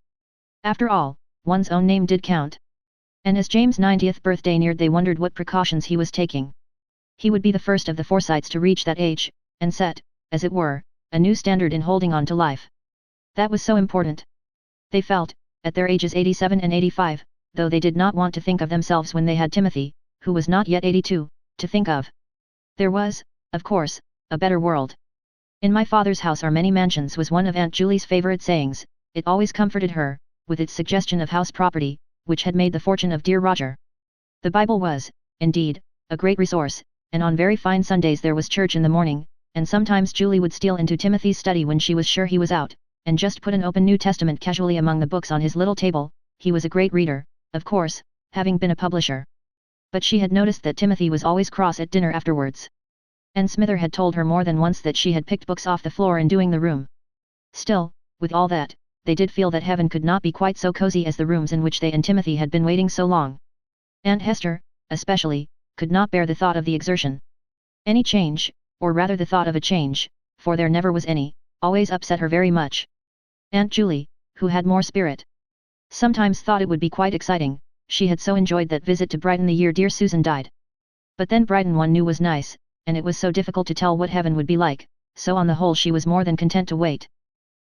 After all, one's own name did count. And as James' 90th birthday neared, they wondered what precautions he was taking. He would be the first of the Forsytes to reach that age, and set, as it were, a new standard in holding on to life. That was so important. They felt, at their ages 87 and 85, though they did not want to think of themselves when they had Timothy, who was not yet 82, to think of. There was, of course, a better world. "In my father's house are many mansions" was one of Aunt Julie's favorite sayings. It always comforted her, with its suggestion of house property, which had made the fortune of dear Roger. The Bible was, indeed, a great resource, and on very fine Sundays there was church in the morning, and sometimes Julie would steal into Timothy's study when she was sure he was out, and just put an open New Testament casually among the books on his little table. He was a great reader, of course, having been a publisher. But she had noticed that Timothy was always cross at dinner afterwards. And Smither had told her more than once that she had picked books off the floor in doing the room. Still, with all that, they did feel that heaven could not be quite so cozy as the rooms in which they and Timothy had been waiting so long. Aunt Hester, especially, could not bear the thought of the exertion. Any change, or rather the thought of a change, for there never was any, always upset her very much. Aunt Julie, who had more spirit, sometimes thought it would be quite exciting. She had so enjoyed that visit to Brighton the year dear Susan died. But then Brighton one knew was nice, and it was so difficult to tell what heaven would be like, so on the whole she was more than content to wait.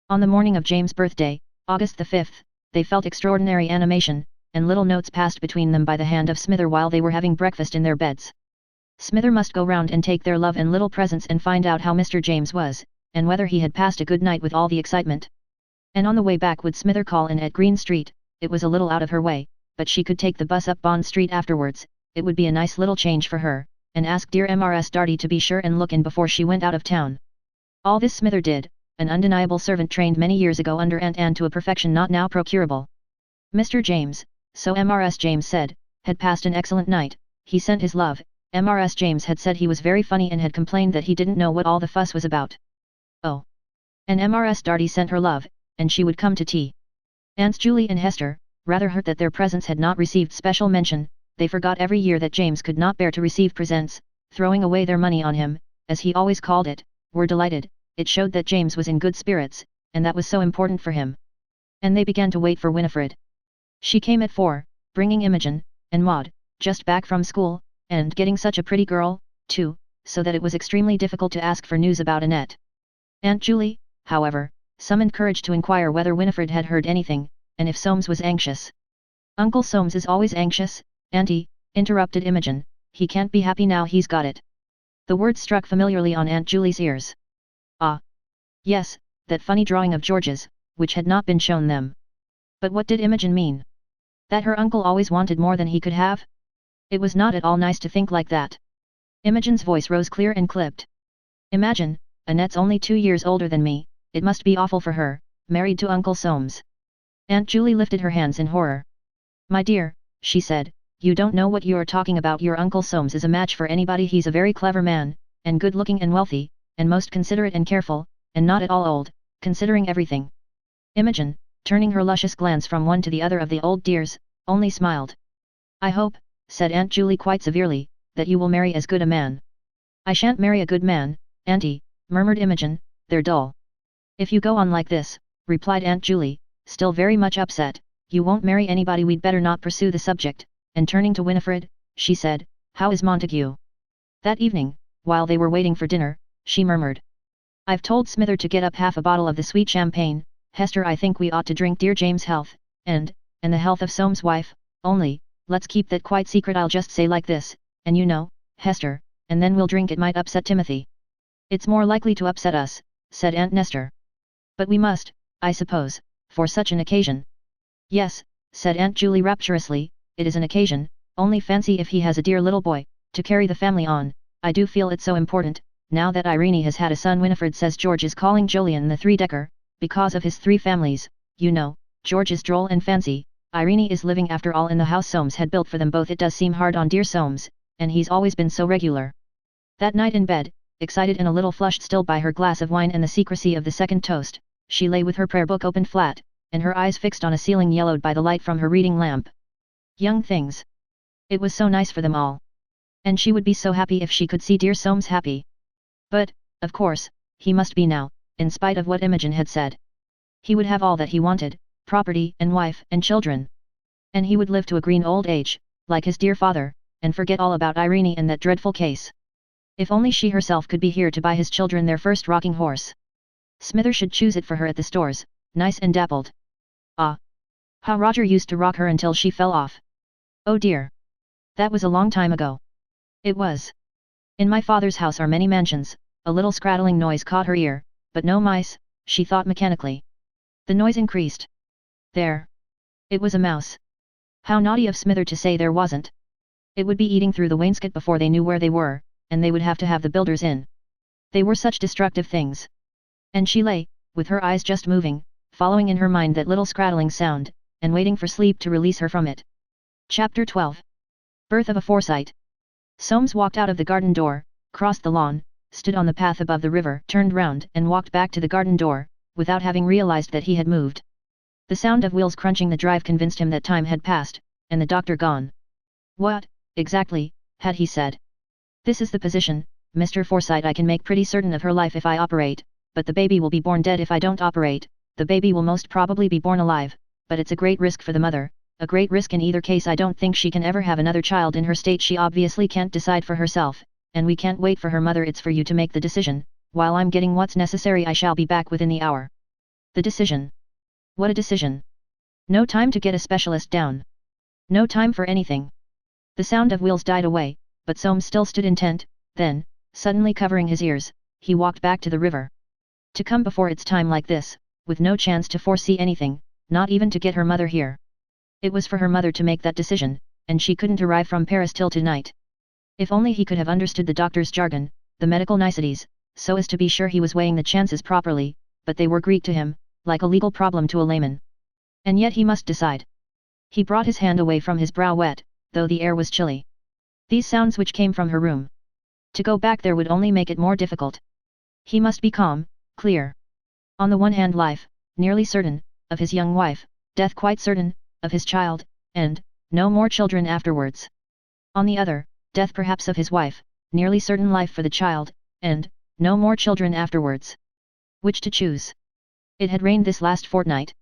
On the morning of James' birthday, August the 5th, they felt extraordinary animation, and little notes passed between them by the hand of Smither while they were having breakfast in their beds. Smither must go round and take their love and little presents and find out how Mr. James was, and whether he had passed a good night with all the excitement. And on the way back would Smither call in at Green Street. It was a little out of her way, but she could take the bus up Bond Street afterwards. It would be a nice little change for her, and ask dear Mrs. Darty to be sure and look in before she went out of town. All this Smither did, an undeniable servant trained many years ago under Aunt Anne to a perfection not now procurable. Mr. James, so Mrs. James said, had passed an excellent night. He sent his love. Mrs. James had said he was very funny and had complained that he didn't know what all the fuss was about. Oh. And Mrs. Darty sent her love, and she would come to tea. Aunts Julie and Hester, rather hurt that their presents had not received special mention. They forgot every year that James could not bear to receive presents, throwing away their money on him, as he always called it, were delighted. It showed that James was in good spirits, and that was so important for him. And they began to wait for Winifred. She came at 4, bringing Imogen, and Maud, just back from school, and getting such a pretty girl, too, so that it was extremely difficult to ask for news about Annette. Aunt Julie, however, summoned courage to inquire whether Winifred had heard anything, and if Soames was anxious. "Uncle Soames is always anxious, Auntie," interrupted Imogen. "He can't be happy now he's got it." The words struck familiarly on Aunt Julie's ears. Ah! Yes, that funny drawing of George's, which had not been shown them. But what did Imogen mean? That her uncle always wanted more than he could have? It was not at all nice to think like that. Imogen's voice rose clear and clipped. "Imagine, Annette's only 2 years older than me, it must be awful for her, married to Uncle Soames." Aunt Julie lifted her hands in horror. "My dear," she said, "you don't know what you are talking about. Your Uncle Soames is a match for anybody. He's a very clever man, and good-looking and wealthy, and most considerate and careful, and not at all old, considering everything." Imogen, turning her luscious glance from one to the other of the old dears, only smiled. "I hope," said Aunt Julie quite severely, "that you will marry as good a man." "I shan't marry a good man, Auntie," murmured Imogen, "they're dull." "If you go on like this," replied Aunt Julie, still very much upset, "you won't marry anybody. We'd better not pursue the subject," and turning to Winifred, she said, "How is Montague?" That evening, while they were waiting for dinner, she murmured, "I've told Smither to get up half a bottle of the sweet champagne. Hester, I think we ought to drink dear James' health, and the health of Soames' wife, only, let's keep that quite secret. I'll just say like this, and you know, Hester, and then we'll drink. It might upset Timothy." "It's more likely to upset us," said Aunt Nestor. "But we must, I suppose, for such an occasion." "Yes," said Aunt Julie rapturously, "it is an occasion. Only fancy if he has a dear little boy, to carry the family on. I do feel it so important, now that Irene has had a son." Winifred says George is calling Jolyon the three-decker, because of his 3 families, you know. George is droll and fancy. Irene is living after all in the house Soames had built for them both. It does seem hard on dear Soames, and he's always been so regular. That night in bed, excited and a little flushed still by her glass of wine and the secrecy of the second toast, she lay with her prayer book opened flat, and her eyes fixed on a ceiling yellowed by the light from her reading lamp. Young things! It was so nice for them all. And she would be so happy if she could see dear Soames happy. But, of course, he must be now, in spite of what Imogen had said. He would have all that he wanted, property and wife and children. And he would live to a green old age, like his dear father, and forget all about Irene and that dreadful case. If only she herself could be here to buy his children their first rocking horse. Smither should choose it for her at the stores, nice and dappled. Ah! How Roger used to rock her until she fell off. Oh dear! That was a long time ago. It was. In my father's house are many mansions. A little scrattling noise caught her ear, but no mice, she thought mechanically. The noise increased. There. It was a mouse. How naughty of Smither to say there wasn't. It would be eating through the wainscot before they knew where they were, and they would have to have the builders in. They were such destructive things. And she lay, with her eyes just moving, following in her mind that little scrattling sound, and waiting for sleep to release her from it. Chapter 12. Birth of a Forsyte. Soames walked out of the garden door, crossed the lawn, stood on the path above the river, turned round and walked back to the garden door, without having realized that he had moved. The sound of wheels crunching the drive convinced him that time had passed, and the doctor gone. What, exactly, had he said? This is the position, Mr. Forsyte. I can make pretty certain of her life if I operate, but the baby will be born dead if I don't operate. The baby will most probably be born alive, but it's a great risk for the mother, a great risk in either case. I don't think she can ever have another child in her state. She obviously can't decide for herself, and we can't wait for her mother. It's for you to make the decision. While I'm getting what's necessary, I shall be back within the hour. The decision. What a decision. No time to get a specialist down. No time for anything. The sound of wheels died away, but Soames still stood intent. Then, suddenly covering his ears, he walked back to the river. To come before its time like this, with no chance to foresee anything, not even to get her mother here. It was for her mother to make that decision, and she couldn't arrive from Paris till tonight. If only he could have understood the doctor's jargon, the medical niceties, so as to be sure he was weighing the chances properly, but they were Greek to him, like a legal problem to a layman. And yet he must decide. He brought his hand away from his brow, wet, though the air was chilly. These sounds which came from her room. To go back there would only make it more difficult. He must be calm, clear. On the one hand, life, nearly certain, of his young wife, death quite certain, of his child, and no more children afterwards. On the other, death perhaps of his wife, nearly certain life for the child, and no more children afterwards. Which to choose? It had rained this last fortnight.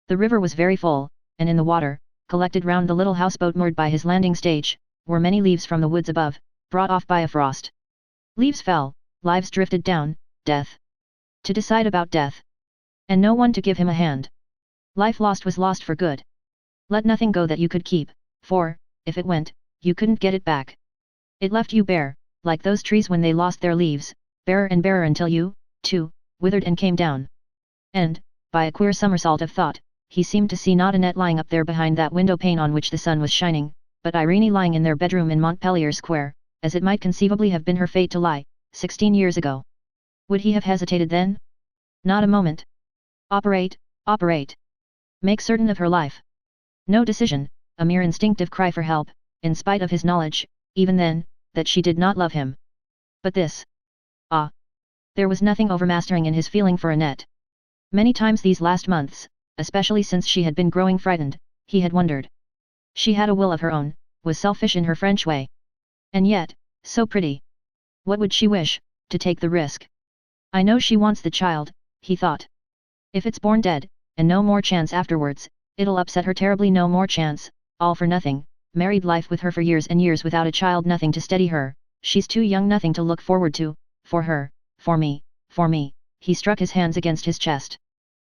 The river was very full, and in the water, collected round the little houseboat moored by his landing stage, were many leaves from the woods above, brought off by a frost. Leaves fell, lives drifted down, death. To decide about death. And no one to give him a hand. Life lost was lost for good. Let nothing go that you could keep, for, if it went, you couldn't get it back. It left you bare, like those trees when they lost their leaves, barer and barer until you, too, withered and came down. And, by a queer somersault of thought, he seemed to see not Annette lying up there behind that window pane on which the sun was shining, but Irene lying in their bedroom in Montpellier Square, as it might conceivably have been her fate to lie, 16 years ago. Would he have hesitated then? Not a moment. Operate, operate. Make certain of her life. No decision, a mere instinctive cry for help, in spite of his knowledge, even then, that she did not love him. But this. Ah! There was nothing overmastering in his feeling for Annette. Many times these last months, especially since she had been growing frightened, he had wondered. She had a will of her own, was selfish in her French way. And yet, so pretty. What would she wish, to take the risk? I know she wants the child, he thought. If it's born dead, and no more chance afterwards, it'll upset her terribly. No more chance, all for nothing, married life with her for years and years without a child, nothing to steady her, she's too young, nothing to look forward to, for her, for me, he struck his hands against his chest.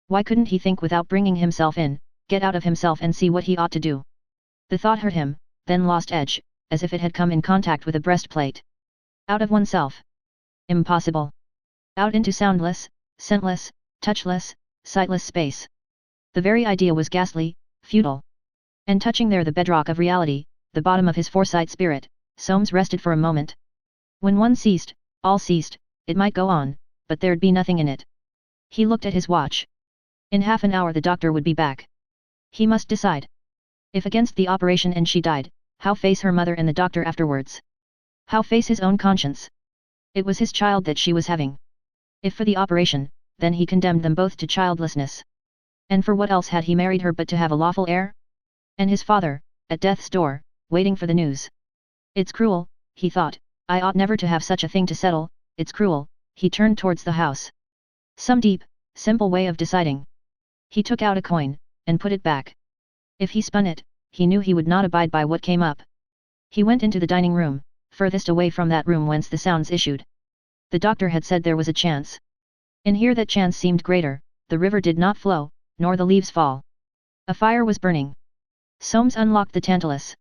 Why couldn't he think without bringing himself in, get out of himself and see what he ought to do? The thought hurt him, then lost edge, as if it had come in contact with a breastplate. Out of oneself. Impossible. Out into soundless, scentless, touchless, sightless space. The very idea was ghastly, futile. And touching there the bedrock of reality, the bottom of his Forsyte spirit, Soames rested for a moment. When one ceased, all ceased, it might go on, but there'd be nothing in it. He looked at his watch. In half an hour the doctor would be back. He must decide. If against the operation and she died, how face her mother and the doctor afterwards? How face his own conscience? It was his child that she was having. If for the operation, then he condemned them both to childlessness. And for what else had he married her but to have a lawful heir? And his father, at death's door, waiting for the news. It's cruel, he thought, I ought never to have such a thing to settle, it's cruel. He turned towards the house. Some deep, simple way of deciding. He took out a coin, and put it back. If he spun it, he knew he would not abide by what came up. He went into the dining room, furthest away from that room whence the sounds issued. The doctor had said there was a chance. In here that chance seemed greater, the river did not flow, nor the leaves fall. A fire was burning. Soames unlocked the tantalus.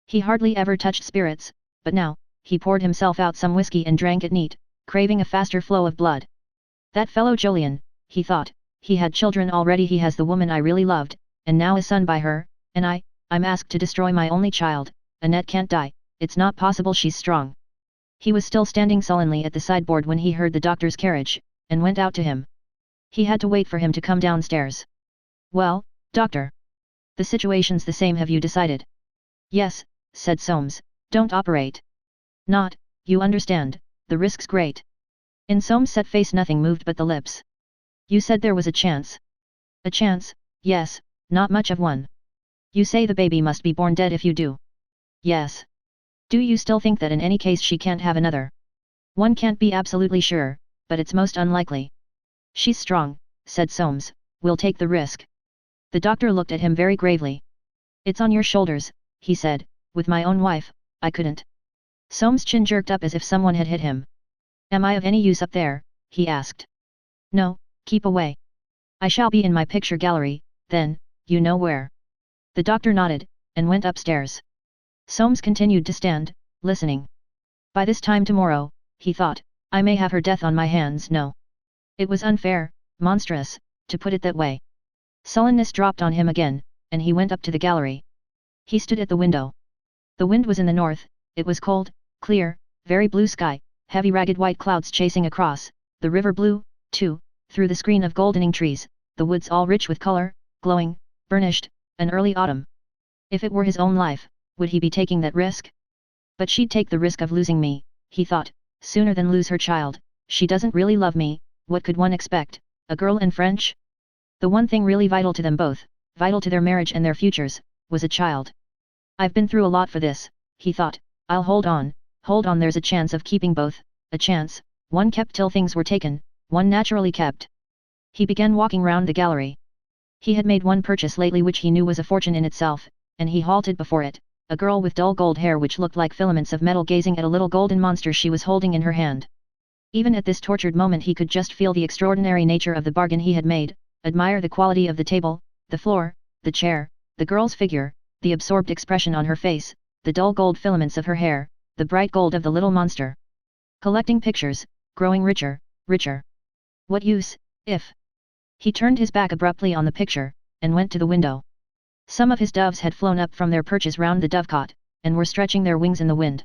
He hardly ever touched spirits, but now, he poured himself out some whiskey and drank it neat, craving a faster flow of blood. That fellow Jolyon, he thought, he had children already, he has the woman I really loved, and now a son by her, and I'm asked to destroy my only child. Annette can't die, it's not possible, she's strong. He was still standing sullenly at the sideboard when he heard the doctor's carriage, and went out to him. He had to wait for him to come downstairs. Well, doctor. The situation's the same, have you decided? Yes, said Soames, don't operate. Not, you understand, the risk's great. In Soames' set face nothing moved but the lips. You said there was a chance. A chance, yes, not much of one. You say the baby must be born dead if you do. Yes. Do you still think that in any case she can't have another? One can't be absolutely sure, but it's most unlikely. She's strong, said Soames, we'll take the risk. The doctor looked at him very gravely. It's on your shoulders, he said, with my own wife, I couldn't. Soames' chin jerked up as if someone had hit him. Am I of any use up there? He asked. No, keep away. I shall be in my picture gallery, then, you know where. The doctor nodded, and went upstairs. Soames continued to stand, listening. By this time tomorrow, he thought, I may have her death on my hands. No. It was unfair, monstrous, to put it that way. Sullenness dropped on him again, and he went up to the gallery. He stood at the window. The wind was in the north, it was cold, clear, very blue sky, heavy ragged white clouds chasing across, the river blue, too, through the screen of goldening trees, the woods all rich with color, glowing, burnished, an early autumn. If it were his own life, would he be taking that risk? But she'd take the risk of losing me, he thought, sooner than lose her child. She doesn't really love me, what could one expect, a girl and French? The one thing really vital to them both, vital to their marriage and their futures, was a child. I've been through a lot for this, he thought, I'll hold on, there's a chance of keeping both, a chance, one kept till things were taken, one naturally kept. He began walking round the gallery. He had made one purchase lately which he knew was a fortune in itself, and he halted before it, a girl with dull gold hair which looked like filaments of metal gazing at a little golden monster she was holding in her hand. Even at this tortured moment he could just feel the extraordinary nature of the bargain he had made, admire the quality of the table, the floor, the chair, the girl's figure, the absorbed expression on her face, the dull gold filaments of her hair, the bright gold of the little monster. Collecting pictures, growing richer, richer. What use, if... He turned his back abruptly on the picture, and went to the window. Some of his doves had flown up from their perches round the dovecot, and were stretching their wings in the wind.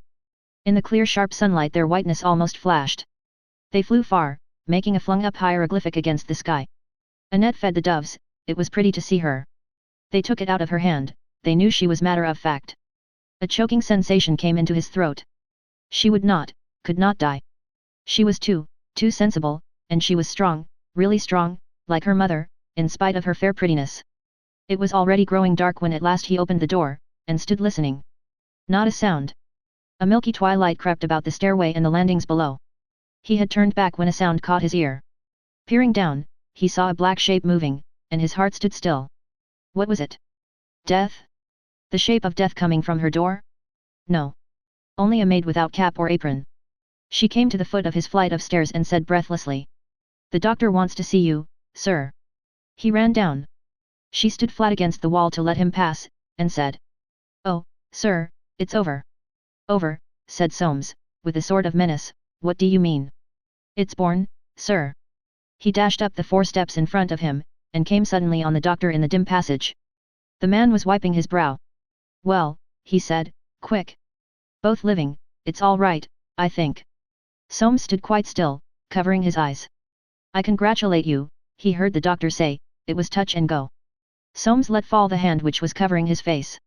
In the clear sharp sunlight their whiteness almost flashed. They flew far, making a flung-up hieroglyphic against the sky. Annette fed the doves, it was pretty to see her. They took it out of her hand, they knew she was matter of fact. A choking sensation came into his throat. She would not, could not die. She was too sensible, and she was strong, really strong, like her mother, in spite of her fair prettiness. It was already growing dark when at last he opened the door, and stood listening. Not a sound. A milky twilight crept about the stairway and the landings below. He had turned back when a sound caught his ear. Peering down, he saw a black shape moving, and his heart stood still. What was it? Death? The shape of death coming from her door? No. Only a maid without cap or apron. She came to the foot of his flight of stairs and said breathlessly. The doctor wants to see you, sir. He ran down. She stood flat against the wall to let him pass, and said. Oh, sir, it's over. Over, said Soames, with a sort of menace, what do you mean? It's born, sir. He dashed up the 4 steps in front of him, and came suddenly on the doctor in the dim passage. The man was wiping his brow. Well, he said, quick. Both living, it's all right, I think. Soames stood quite still, covering his eyes. I congratulate you, he heard the doctor say, it was touch and go. Soames let fall the hand which was covering his face.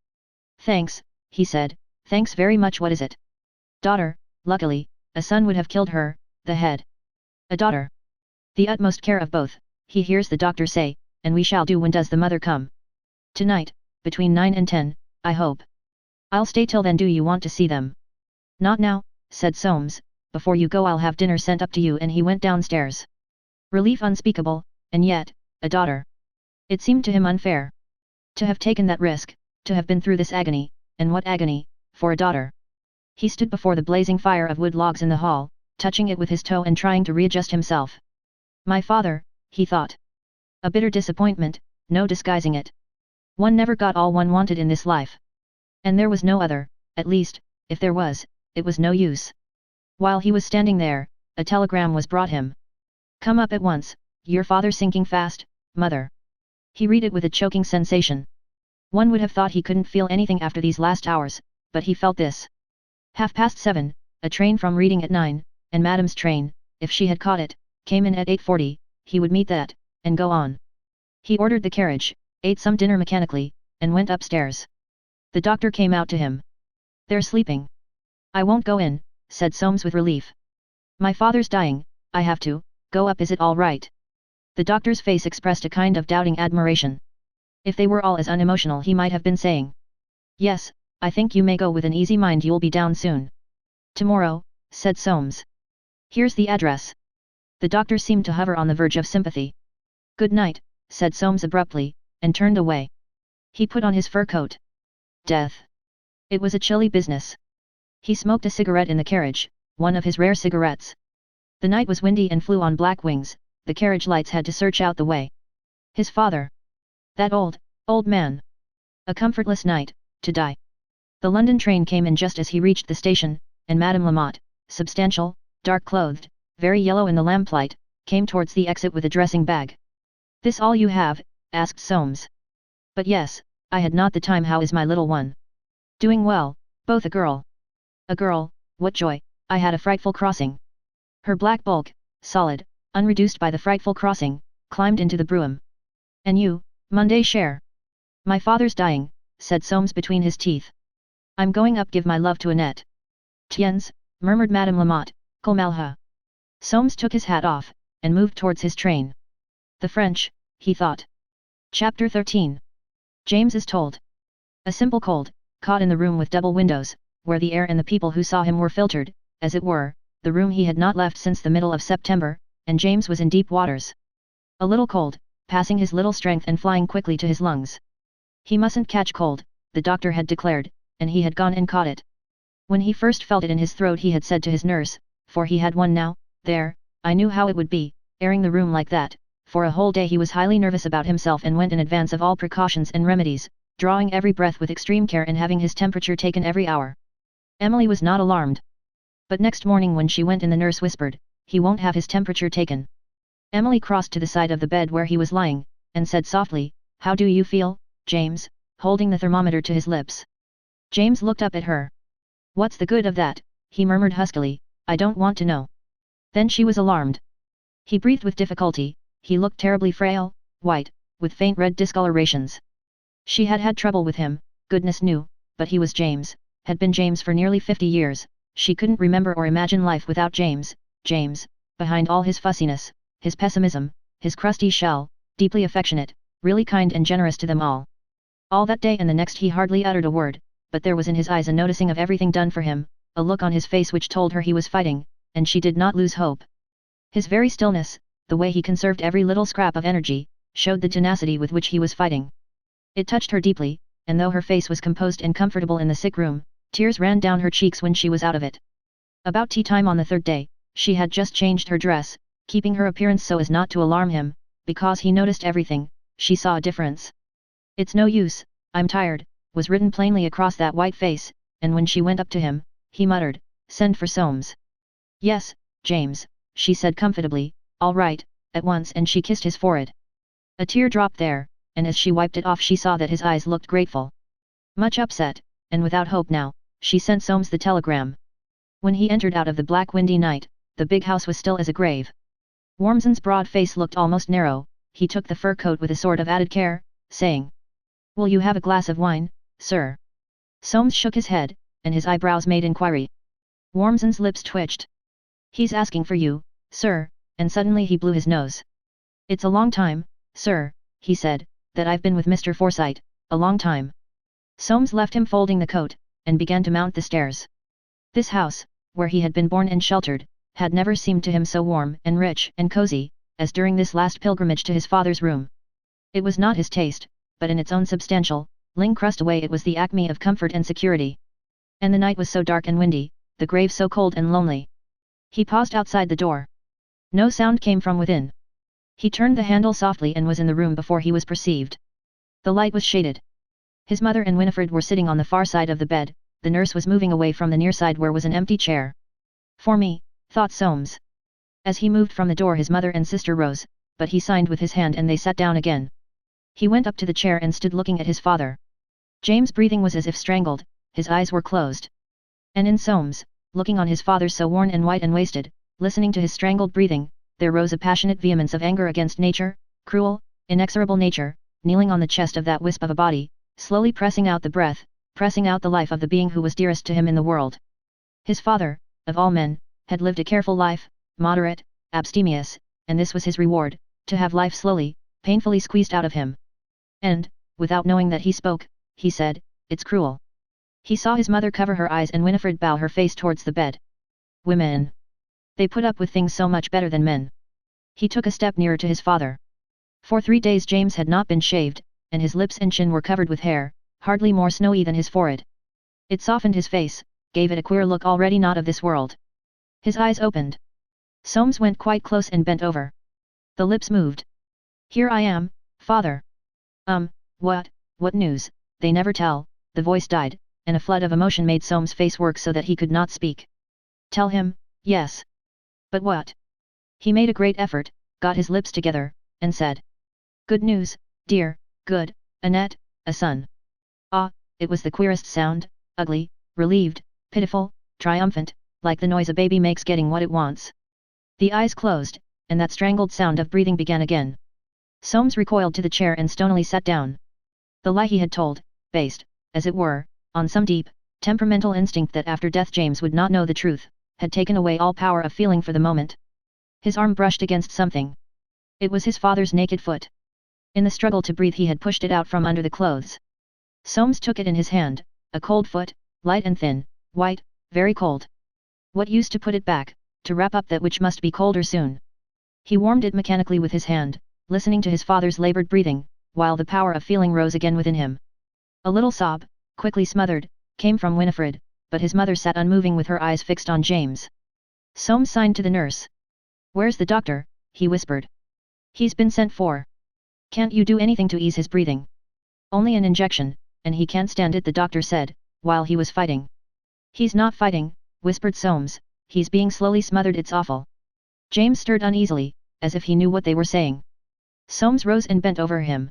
Thanks, he said, thanks very much. What is it? Daughter, luckily, a son would have killed her, the head. A daughter. The utmost care of both, he hears the doctor say, and we shall do. When does the mother come? Tonight, between 9 and 10, I hope. I'll stay till then. Do you want to see them? Not now, said Soames, before you go I'll have dinner sent up to you, and he went downstairs. Relief unspeakable, and yet, a daughter. It seemed to him unfair. To have taken that risk, To have been through this agony, and what agony, for a daughter. He stood before the blazing fire of wood logs in the hall, touching it with his toe and trying to readjust himself. My father, he thought. A bitter disappointment, no disguising it. One never got all one wanted in this life. And there was no other, at least, if there was, it was no use. While he was standing there, a telegram was brought him. Come up at once, your father sinking fast, mother. He read it with a choking sensation. One would have thought he couldn't feel anything after these last hours, but he felt this. 7:30, a train from Reading at 9, and Madame's train, if she had caught it, came in at 8:40, he would meet that, and go on. He ordered the carriage, ate some dinner mechanically, and went upstairs. The doctor came out to him. They're sleeping. I won't go in, said Soames with relief. My father's dying, I have to, go up. Is it all right? The doctor's face expressed a kind of doubting admiration. If they were all as unemotional, he might have been saying. Yes, I think you may go with an easy mind, you'll be down soon. Tomorrow, said Soames. Here's the address. The doctor seemed to hover on the verge of sympathy. Good night, said Soames abruptly, and turned away. He put on his fur coat. Death. It was a chilly business. He smoked a cigarette in the carriage, one of his rare cigarettes. The night was windy and flew on black wings, the carriage lights had to search out the way. His father. That old man. A comfortless night, to die. The London train came in just as he reached the station, and Madame Lamotte, substantial, dark-clothed, very yellow in the lamplight, came towards the exit with a dressing bag. This all you have? Asked Soames. But yes, I had not the time. How is my little one? Doing well, both a girl. A girl, what joy, I had a frightful crossing. Her black bulk, solid, unreduced by the frightful crossing, climbed into the brougham. And you, Monday Cher? My father's dying, said Soames between his teeth. I'm going up. Give my love to Annette. Tiens, murmured Madame Lamotte, Colmalha. Soames took his hat off, and moved towards his train. The French, he thought. Chapter 13. James is told. A simple cold, caught in the room with double windows, where the air and the people who saw him were filtered, as it were, the room he had not left since the middle of September, and James was in deep waters. A little cold, passing his little strength and flying quickly to his lungs. He mustn't catch cold, the doctor had declared, and he had gone and caught it. When he first felt it in his throat he had said to his nurse, for he had one now, there, I knew how it would be, airing the room like that. For a whole day he was highly nervous about himself and went in advance of all precautions and remedies, drawing every breath with extreme care and having his temperature taken every hour. Emily was not alarmed. But next morning when she went in, the nurse whispered, he won't have his temperature taken. Emily crossed to the side of the bed where he was lying, and said softly, How do you feel, James, holding the thermometer to his lips. James looked up at her. What's the good of that, he murmured huskily, I don't want to know. Then she was alarmed. He breathed with difficulty. He looked terribly frail, white, with faint red discolorations. She had had trouble with him, goodness knew, but he was James, had been James for nearly 50 years, she couldn't remember or imagine life without James, behind all his fussiness, his pessimism, his crusty shell, deeply affectionate, really kind and generous to them all. All that day and the next he hardly uttered a word, but there was in his eyes a noticing of everything done for him, a look on his face which told her he was fighting, and she did not lose hope. His very stillness, the way he conserved every little scrap of energy, showed the tenacity with which he was fighting. It touched her deeply, and though her face was composed and comfortable in the sick room, tears ran down her cheeks when she was out of it. About tea time on the third day, she had just changed her dress, keeping her appearance so as not to alarm him, because he noticed everything, she saw a difference. It's no use, I'm tired, was written plainly across that white face, and when she went up to him, he muttered, Send for Soames. Yes, James, she said comfortably, all right, at once, and she kissed his forehead. A tear dropped there, and as she wiped it off she saw that his eyes looked grateful. Much upset, and without hope now, she sent Soames the telegram. When he entered out of the black windy night, the big house was still as a grave. Wormson's broad face looked almost narrow, he took the fur coat with a sort of added care, saying, Will you have a glass of wine, sir? Soames shook his head, and his eyebrows made inquiry. Wormson's lips twitched. He's asking for you, sir, and suddenly he blew his nose. It's a long time, sir, he said, that I've been with Mr. Forsyte, a long time. Soames left him folding the coat, and began to mount the stairs. This house, where he had been born and sheltered, had never seemed to him so warm and rich and cozy, as during this last pilgrimage to his father's room. It was not his taste, but in its own substantial, Ling crust away it was the acme of comfort and security. And the night was so dark and windy, the grave so cold and lonely. He paused outside the door. No sound came from within. He turned the handle softly and was in the room before he was perceived. The light was shaded. His mother and Winifred were sitting on the far side of the bed, the nurse was moving away from the near side where was an empty chair. For me, thought Soames. As he moved from the door his mother and sister rose, but he signed with his hand and they sat down again. He went up to the chair and stood looking at his father. James' breathing was as if strangled, his eyes were closed. And in Soames, looking on his father so worn and white and wasted, listening to his strangled breathing, there rose a passionate vehemence of anger against nature, cruel, inexorable nature, kneeling on the chest of that wisp of a body, slowly pressing out the breath, pressing out the life of the being who was dearest to him in the world. His father, of all men, had lived a careful life, moderate, abstemious, and this was his reward, to have life slowly, painfully squeezed out of him. And, without knowing that he spoke, he said, "It's cruel." He saw his mother cover her eyes and Winifred bow her face towards the bed. Women. They put up with things so much better than men. He took a step nearer to his father. For 3 days James had not been shaved, and his lips and chin were covered with hair, hardly more snowy than his forehead. It softened his face, gave it a queer look already not of this world. His eyes opened. Soames went quite close and bent over. The lips moved. "Here I am, father." What news, they never tell," the voice died, and a flood of emotion made Soames' face work so that he could not speak. "Tell him, yes." "But what?" He made a great effort, got his lips together, and said. "Good news, dear, good, Annette, a son." Ah, it was the queerest sound, ugly, relieved, pitiful, triumphant, like the noise a baby makes getting what it wants. The eyes closed, and that strangled sound of breathing began again. Soames recoiled to the chair and stonily sat down. The lie he had told, based, as it were, on some deep, temperamental instinct that after death James would not know the truth, had taken away all power of feeling for the moment. His arm brushed against something. It was his father's naked foot. In the struggle to breathe he had pushed it out from under the clothes. Soames took it in his hand, a cold foot, light and thin, white, very cold. What use to put it back, to wrap up that which must be colder soon? He warmed it mechanically with his hand, listening to his father's laboured breathing, while the power of feeling rose again within him. A little sob, quickly smothered, came from Winifred, but his mother sat unmoving with her eyes fixed on James. Soames signed to the nurse. "Where's the doctor?" he whispered. "He's been sent for. Can't you do anything to ease his breathing?" "Only an injection, and he can't stand it," the doctor said, while he was fighting. "He's not fighting," whispered Soames, "he's being slowly smothered, it's awful." James stirred uneasily, as if he knew what they were saying. Soames rose and bent over him.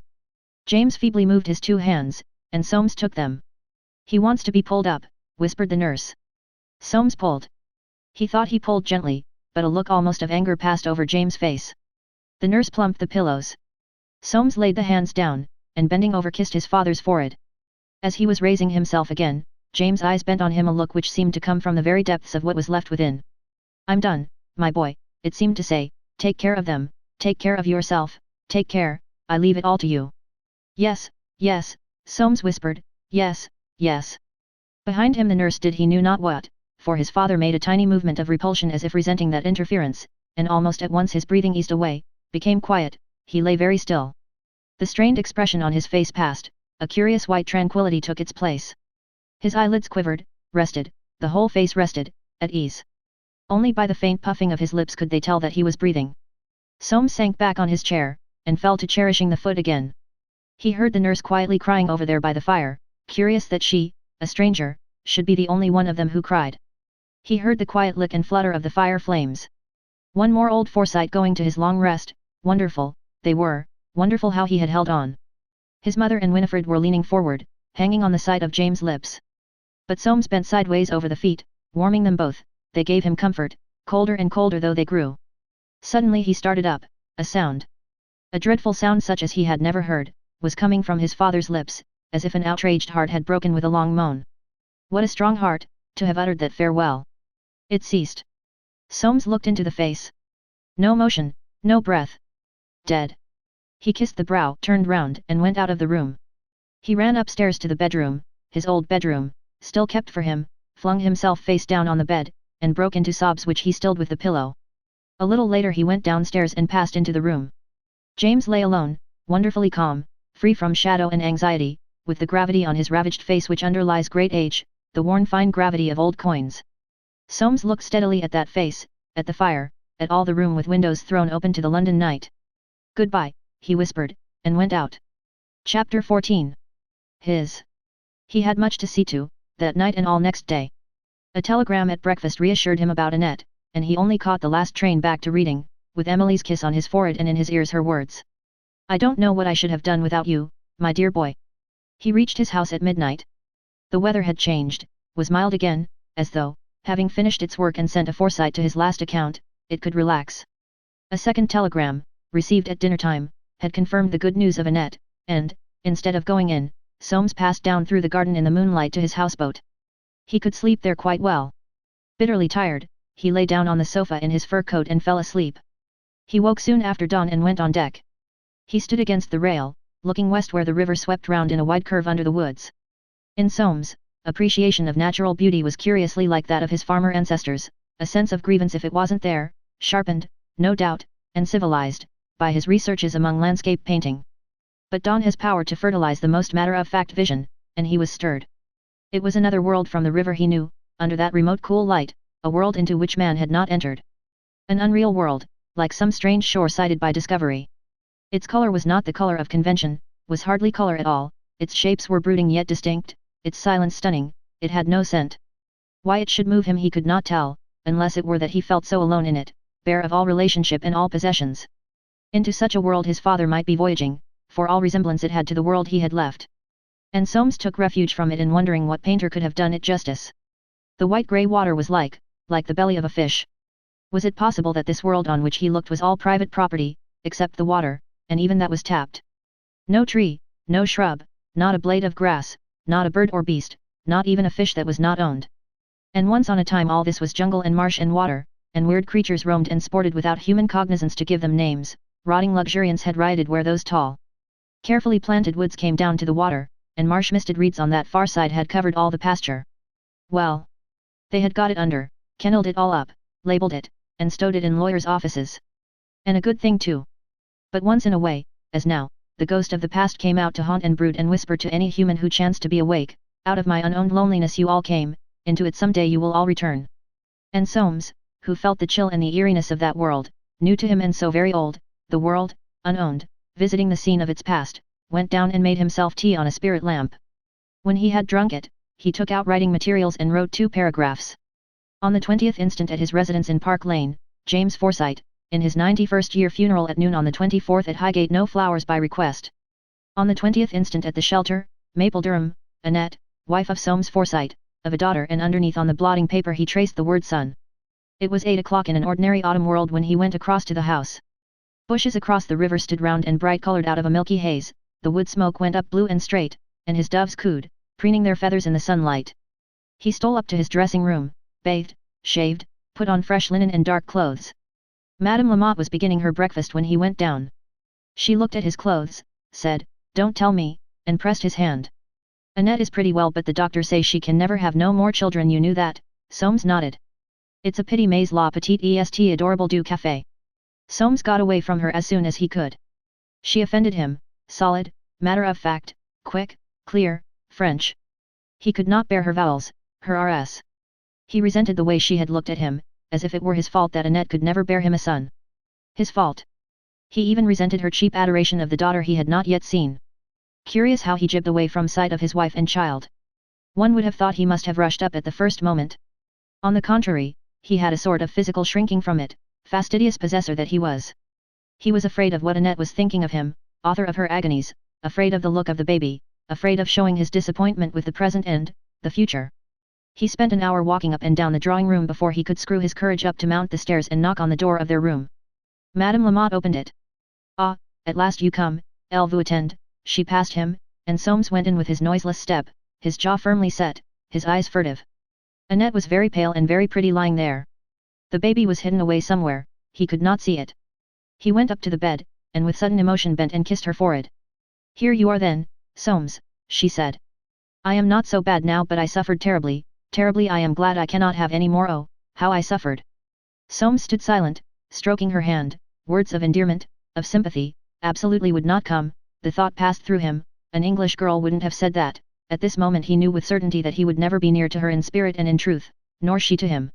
James feebly moved his 2 hands, and Soames took them. "He wants to be pulled up," whispered the nurse. Soames pulled. He thought he pulled gently, but a look almost of anger passed over James' face. The nurse plumped the pillows. Soames laid the hands down, and bending over kissed his father's forehead. As he was raising himself again, James' eyes bent on him a look which seemed to come from the very depths of what was left within. "I'm done, my boy," it seemed to say, "take care of them, take care of yourself, take care, I leave it all to you." "Yes, yes," Soames whispered, "yes, yes." Behind him the nurse did he knew not what, for his father made a tiny movement of repulsion as if resenting that interference, and almost at once his breathing eased away, became quiet, he lay very still. The strained expression on his face passed, a curious white tranquility took its place. His eyelids quivered, rested, the whole face rested, at ease. Only by the faint puffing of his lips could they tell that he was breathing. Soames sank back on his chair, and fell to cherishing the foot again. He heard the nurse quietly crying over there by the fire, curious that she, a stranger, should be the only one of them who cried. He heard the quiet lick and flutter of the fire flames. One more old Forsyte going to his long rest, wonderful, they were, wonderful how he had held on. His mother and Winifred were leaning forward, hanging on the side of James' lips. But Soames bent sideways over the feet, warming them both, they gave him comfort, colder and colder though they grew. Suddenly he started up, a sound. A dreadful sound such as he had never heard, was coming from his father's lips, as if an outraged heart had broken with a long moan. What a strong heart, to have uttered that farewell! It ceased. Soames looked into the face. No motion, no breath. Dead. He kissed the brow, turned round and went out of the room. He ran upstairs to the bedroom, his old bedroom, still kept for him, flung himself face down on the bed, and broke into sobs which he stilled with the pillow. A little later he went downstairs and passed into the room. James lay alone, wonderfully calm, free from shadow and anxiety, with the gravity on his ravaged face which underlies great age, the worn fine gravity of old coins. Soames looked steadily at that face, at the fire, at all the room with windows thrown open to the London night. "Goodbye," he whispered, and went out. Chapter 14. He had much to see to, that night and all next day. A telegram at breakfast reassured him about Annette, and he only caught the last train back to Reading, with Emily's kiss on his forehead and in his ears her words. "I don't know what I should have done without you, my dear boy." He reached his house at midnight. The weather had changed, was mild again, as though, having finished its work and sent a Forsyte to his last account, it could relax. A second telegram, received at dinner time, had confirmed the good news of Annette, and, instead of going in, Soames passed down through the garden in the moonlight to his houseboat. He could sleep there quite well. Bitterly tired, he lay down on the sofa in his fur coat and fell asleep. He woke soon after dawn and went on deck. He stood against the rail, looking west where the river swept round in a wide curve under the woods. In Soames, appreciation of natural beauty was curiously like that of his farmer ancestors, a sense of grievance if it wasn't there, sharpened, no doubt, and civilized, by his researches among landscape painting. But dawn has power to fertilize the most matter-of-fact vision, and he was stirred. It was another world from the river he knew, under that remote cool light, a world into which man had not entered. An unreal world, like some strange shore sighted by discovery. Its color was not the color of convention, was hardly color at all, its shapes were brooding yet distinct, its silence stunning, it had no scent. Why it should move him he could not tell, unless it were that he felt so alone in it, bare of all relationship and all possessions. Into such a world his father might be voyaging, for all resemblance it had to the world he had left. And Soames took refuge from it in wondering what painter could have done it justice. The white-grey water was like the belly of a fish. Was it possible that this world on which he looked was all private property, except the water, and even that was tapped? No tree, no shrub, not a blade of grass, not a bird or beast, not even a fish that was not owned. And once on a time all this was jungle and marsh and water, and weird creatures roamed and sported without human cognizance to give them names, rotting luxuriance had rioted where those tall, carefully planted woods came down to the water, and marsh-misted reeds on that far side had covered all the pasture. Well, they had got it under, kennelled it all up, labelled it, and stowed it in lawyers' offices. And a good thing too. But once in a way, as now, the ghost of the past came out to haunt and brood and whisper to any human who chanced to be awake, "Out of my unowned loneliness you all came, into it some day you will all return." And Soames, who felt the chill and the eeriness of that world, new to him and so very old, the world, unowned, visiting the scene of its past, went down and made himself tea on a spirit lamp. When he had drunk it, he took out writing materials and wrote 2 paragraphs. On the 20th instant at his residence in Park Lane, James Forsyte, in his 91st year funeral at noon. On the 24th at Highgate, no flowers by request. On the 20th instant at the shelter, Maple Durham, Annette, wife of Soames Forsyte, of a daughter, and underneath on the blotting paper he traced the word son. It was 8 o'clock in an ordinary autumn world when he went across to the house. Bushes across the river stood round and bright-coloured out of a milky haze, the wood smoke went up blue and straight, and his doves cooed, preening their feathers in the sunlight. He stole up to his dressing room, bathed, shaved, put on fresh linen and dark clothes. Madame Lamotte was beginning her breakfast when he went down. She looked at his clothes, said, "Don't tell me," and pressed his hand. "Annette is pretty well, but the doctor say she can never have no more children. You knew that?" Soames nodded. "It's a pity, mais la petite est adorable du café." Soames got away from her as soon as he could. She offended him, solid, matter-of-fact, quick, clear, French. He could not bear her vowels, her rs. He resented the way she had looked at him, as if it were his fault that Annette could never bear him a son. His fault. He even resented her cheap adoration of the daughter he had not yet seen. Curious how he jibbed away from sight of his wife and child. One would have thought he must have rushed up at the first moment. On the contrary, he had a sort of physical shrinking from it, fastidious possessor that he was. He was afraid of what Annette was thinking of him, author of her agonies, afraid of the look of the baby, afraid of showing his disappointment with the present and the future. He spent an hour walking up and down the drawing-room before he could screw his courage up to mount the stairs and knock on the door of their room. Madame Lamotte opened it. "Ah, at last you come, elle vous attend," she passed him, and Soames went in with his noiseless step, his jaw firmly set, his eyes furtive. Annette was very pale and very pretty lying there. The baby was hidden away somewhere, he could not see it. He went up to the bed, and with sudden emotion bent and kissed her forehead. "Here you are then, Soames," she said. "I am not so bad now, but I suffered terribly, terribly. I am glad I cannot have any more. Oh, how I suffered." Soames stood silent, stroking her hand. Words of endearment, of sympathy, absolutely would not come. The thought passed through him, an English girl wouldn't have said that. At this moment he knew with certainty that he would never be near to her in spirit and in truth, nor she to him.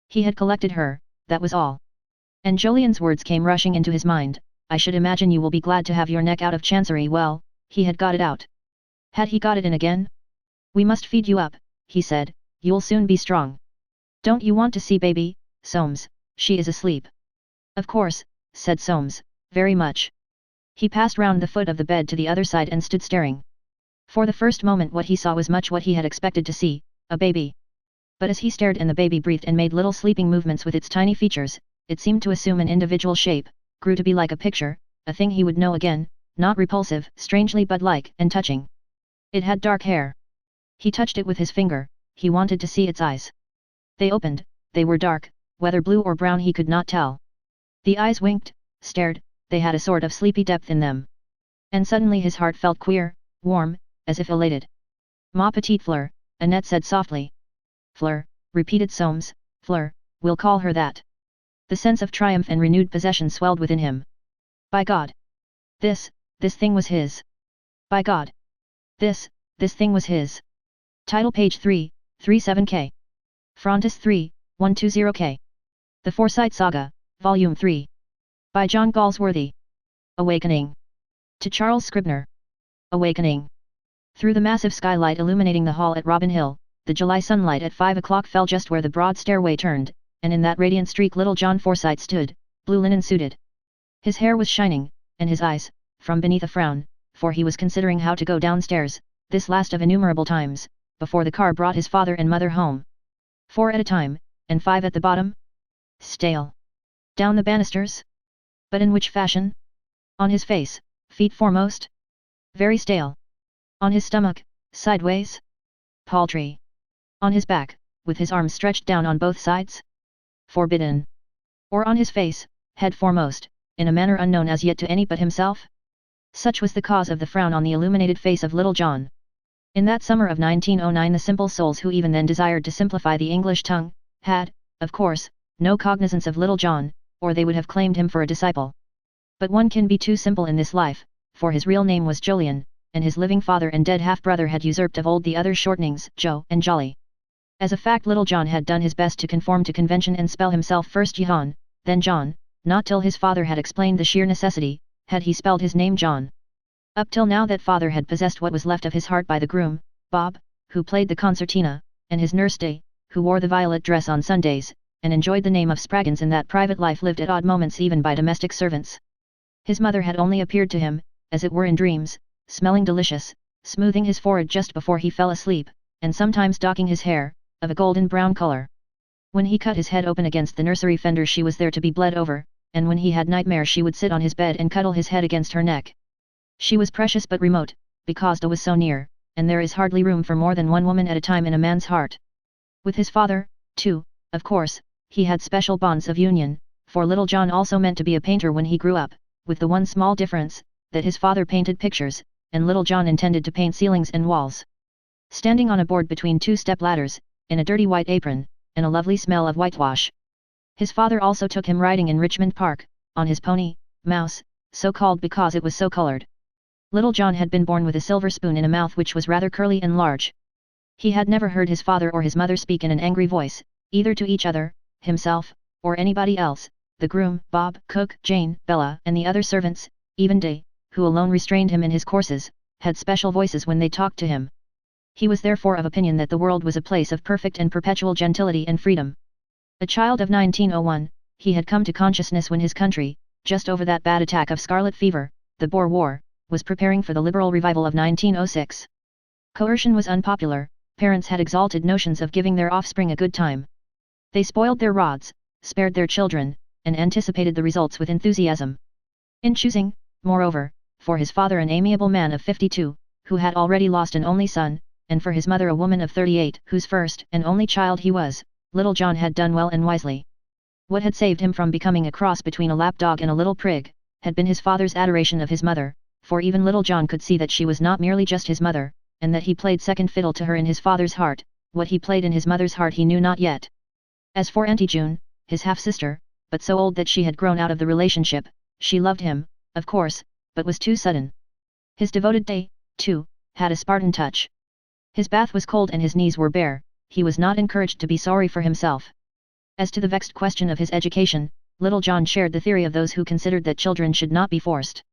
He had collected her, that was all. And Jolien's words came rushing into his mind, I should imagine you will be glad to have your neck out of Chancery. Well, he had got it out. Had he got it in again? We must feed you up, he said, you'll soon be strong. Don't you want to see baby, Soames? She is asleep. Of course, said Soames, very much. He passed round the foot of the bed to the other side and stood staring. For the first moment what he saw was much what he had expected to see, a baby. But as he stared and the baby breathed and made little sleeping movements with its tiny features, it seemed to assume an individual shape, grew to be like a picture, a thing he would know again, not repulsive, strangely bud-like and touching. It had dark hair. He touched it with his finger, he wanted to see its eyes. They opened, they were dark, whether blue or brown he could not tell. The eyes winked, stared, they had a sort of sleepy depth in them. And suddenly his heart felt queer, warm, as if elated. Ma petite Fleur, Annette said softly. Fleur, repeated Soames, Fleur, we'll call her that. The sense of triumph and renewed possession swelled within him. By God! This thing was his. By God! This thing was his. Title page 3, 37k. Frontis 3, 120k. The Forsyte Saga, Volume 3. By John Galsworthy. Awakening. To Charles Scribner. Awakening. Through the massive skylight illuminating the hall at Robin Hill, the July sunlight at 5 o'clock fell just where the broad stairway turned, and in that radiant streak little John Forsyte stood, blue linen suited. His hair was shining, and his eyes, from beneath a frown, for he was considering how to go downstairs, this last of innumerable times, before the car brought his father and mother home. 4 at a time, and 5 at the bottom? Stale. Down the banisters? But in which fashion? On his face, feet foremost? Very stale. On his stomach, sideways? Paltry. On his back, with his arms stretched down on both sides? Forbidden. Or on his face, head foremost, in a manner unknown as yet to any but himself? Such was the cause of the frown on the illuminated face of little John. In that summer of 1909 the simple souls who even then desired to simplify the English tongue, had, of course, no cognizance of little John, or they would have claimed him for a disciple. But one can be too simple in this life, for his real name was Jolien, and his living father and dead half-brother had usurped of old the other shortenings, Joe and Jolly. As a fact little John had done his best to conform to convention and spell himself first Jehan, then John, not till his father had explained the sheer necessity, had he spelled his name John. Up till now that father had possessed what was left of his heart by the groom, Bob, who played the concertina, and his nurse Day, who wore the violet dress on Sundays, and enjoyed the name of Spraggins in that private life lived at odd moments even by domestic servants. His mother had only appeared to him, as it were in dreams, smelling delicious, smoothing his forehead just before he fell asleep, and sometimes docking his hair, of a golden brown color. When he cut his head open against the nursery fender she was there to be bled over, and when he had nightmares she would sit on his bed and cuddle his head against her neck. She was precious but remote, because Da was so near, and there is hardly room for more than one woman at a time in a man's heart. With his father, too, of course, he had special bonds of union, for little John also meant to be a painter when he grew up, with the one small difference, that his father painted pictures, and little John intended to paint ceilings and walls. Standing on a board between 2 step ladders, in a dirty white apron, and a lovely smell of whitewash. His father also took him riding in Richmond Park, on his pony, Mouse, so called because it was so colored. Little John had been born with a silver spoon in a mouth which was rather curly and large. He had never heard his father or his mother speak in an angry voice, either to each other, himself, or anybody else, the groom, Bob, cook, Jane, Bella, and the other servants, even Day, who alone restrained him in his courses, had special voices when they talked to him. He was therefore of opinion that the world was a place of perfect and perpetual gentility and freedom. A child of 1901, he had come to consciousness when his country, just over that bad attack of scarlet fever, the Boer War, was preparing for the liberal revival of 1906. Coercion was unpopular, parents had exalted notions of giving their offspring a good time. They spoiled their rods, spared their children, and anticipated the results with enthusiasm. In choosing, moreover, for his father an amiable man of 52, who had already lost an only son, and for his mother a woman of 38 whose first and only child he was, little John had done well and wisely. What had saved him from becoming a cross between a lapdog and a little prig, had been his father's adoration of his mother, for even little John could see that she was not merely just his mother, and that he played second fiddle to her in his father's heart. What he played in his mother's heart he knew not yet. As for Auntie June, his half-sister, but so old that she had grown out of the relationship, she loved him, of course, but was too sudden. His devoted Day, too, had a Spartan touch. His bath was cold and his knees were bare, he was not encouraged to be sorry for himself. As to the vexed question of his education, Little John shared the theory of those who considered that children should not be forced.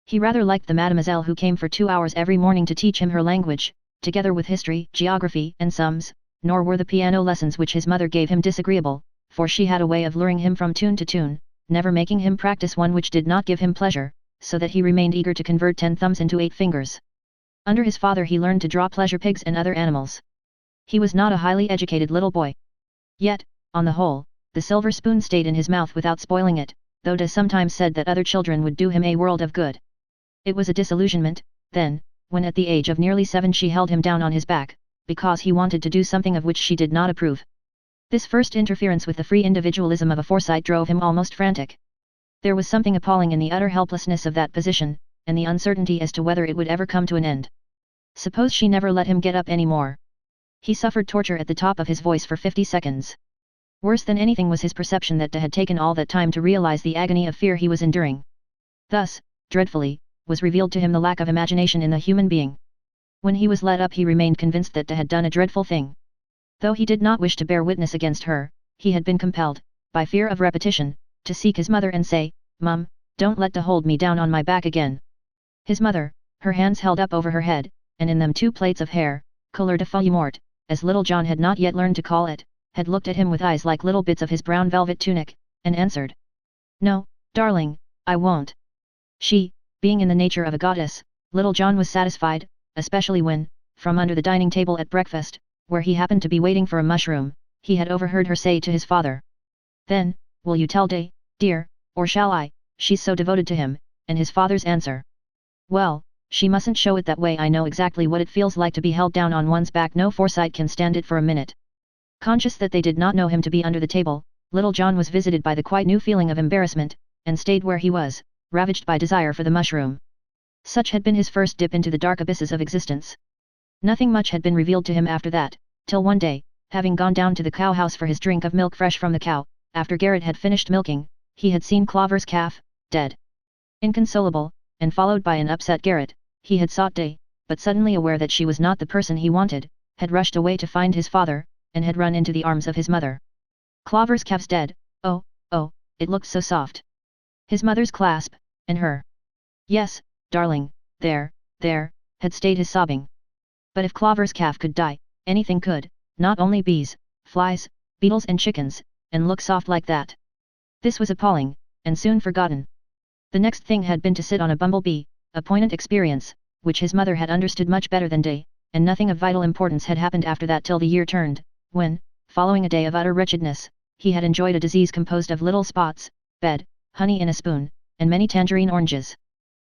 He rather liked the mademoiselle who came for 2 hours every morning to teach him her language, together with history, geography and sums, nor were the piano lessons which his mother gave him disagreeable, for she had a way of luring him from tune to tune, never making him practice one which did not give him pleasure, so that he remained eager to convert 10 thumbs into 8 fingers. Under his father he learned to draw pleasure pigs and other animals. He was not a highly educated little boy. Yet, on the whole, the silver spoon stayed in his mouth without spoiling it, though De sometimes said that other children would do him a world of good. It was a disillusionment, then, when at the age of nearly 7 she held him down on his back, because he wanted to do something of which she did not approve. This first interference with the free individualism of a Forsyte drove him almost frantic. There was something appalling in the utter helplessness of that position, and the uncertainty as to whether it would ever come to an end. Suppose she never let him get up any more? He suffered torture at the top of his voice for 50 seconds. Worse than anything was his perception that De had taken all that time to realize the agony of fear he was enduring. Thus, dreadfully, was revealed to him the lack of imagination in the human being. When he was let up he remained convinced that De had done a dreadful thing. Though he did not wish to bear witness against her, he had been compelled, by fear of repetition, to seek his mother and say, "Mum, don't let De hold me down on my back again." His mother, her hands held up over her head, and in them 2 plaits of hair, couleur de feuille morte, as Little John had not yet learned to call it, had looked at him with eyes like little bits of his brown velvet tunic, and answered, "No, darling, I won't." She, being in the nature of a goddess, Little John was satisfied, especially when, from under the dining table at breakfast, where he happened to be waiting for a mushroom, he had overheard her say to his father, "Then, will you tell De, dear, or shall I? She's so devoted to him," and his father's answer, "Well, she mustn't show it that way. I know exactly what it feels like to be held down on one's back. No Forsyte can stand it for a minute." Conscious that they did not know him to be under the table, Little John was visited by the quite new feeling of embarrassment, and stayed where he was, ravaged by desire for the mushroom. Such had been his first dip into the dark abysses of existence. Nothing much had been revealed to him after that, till one day, having gone down to the cow-house for his drink of milk fresh from the cow, after Garrett had finished milking, he had seen Clover's calf, dead. Inconsolable, and followed by an upset Garrett, he had sought De, but suddenly aware that she was not the person he wanted, had rushed away to find his father, and had run into the arms of his mother. Clover's calf's dead, oh, it looked so soft. His mother's clasp, and her "Yes, darling, there," had stayed his sobbing. But if Clover's calf could die, anything could, not only bees, flies, beetles and chickens, and look soft like that. This was appalling, and soon forgotten. The next thing had been to sit on a bumblebee, a poignant experience, which his mother had understood much better than De, and nothing of vital importance had happened after that till the year turned, when, following a day of utter wretchedness, he had enjoyed a disease composed of little spots, bed, honey in a spoon, and many tangerine oranges.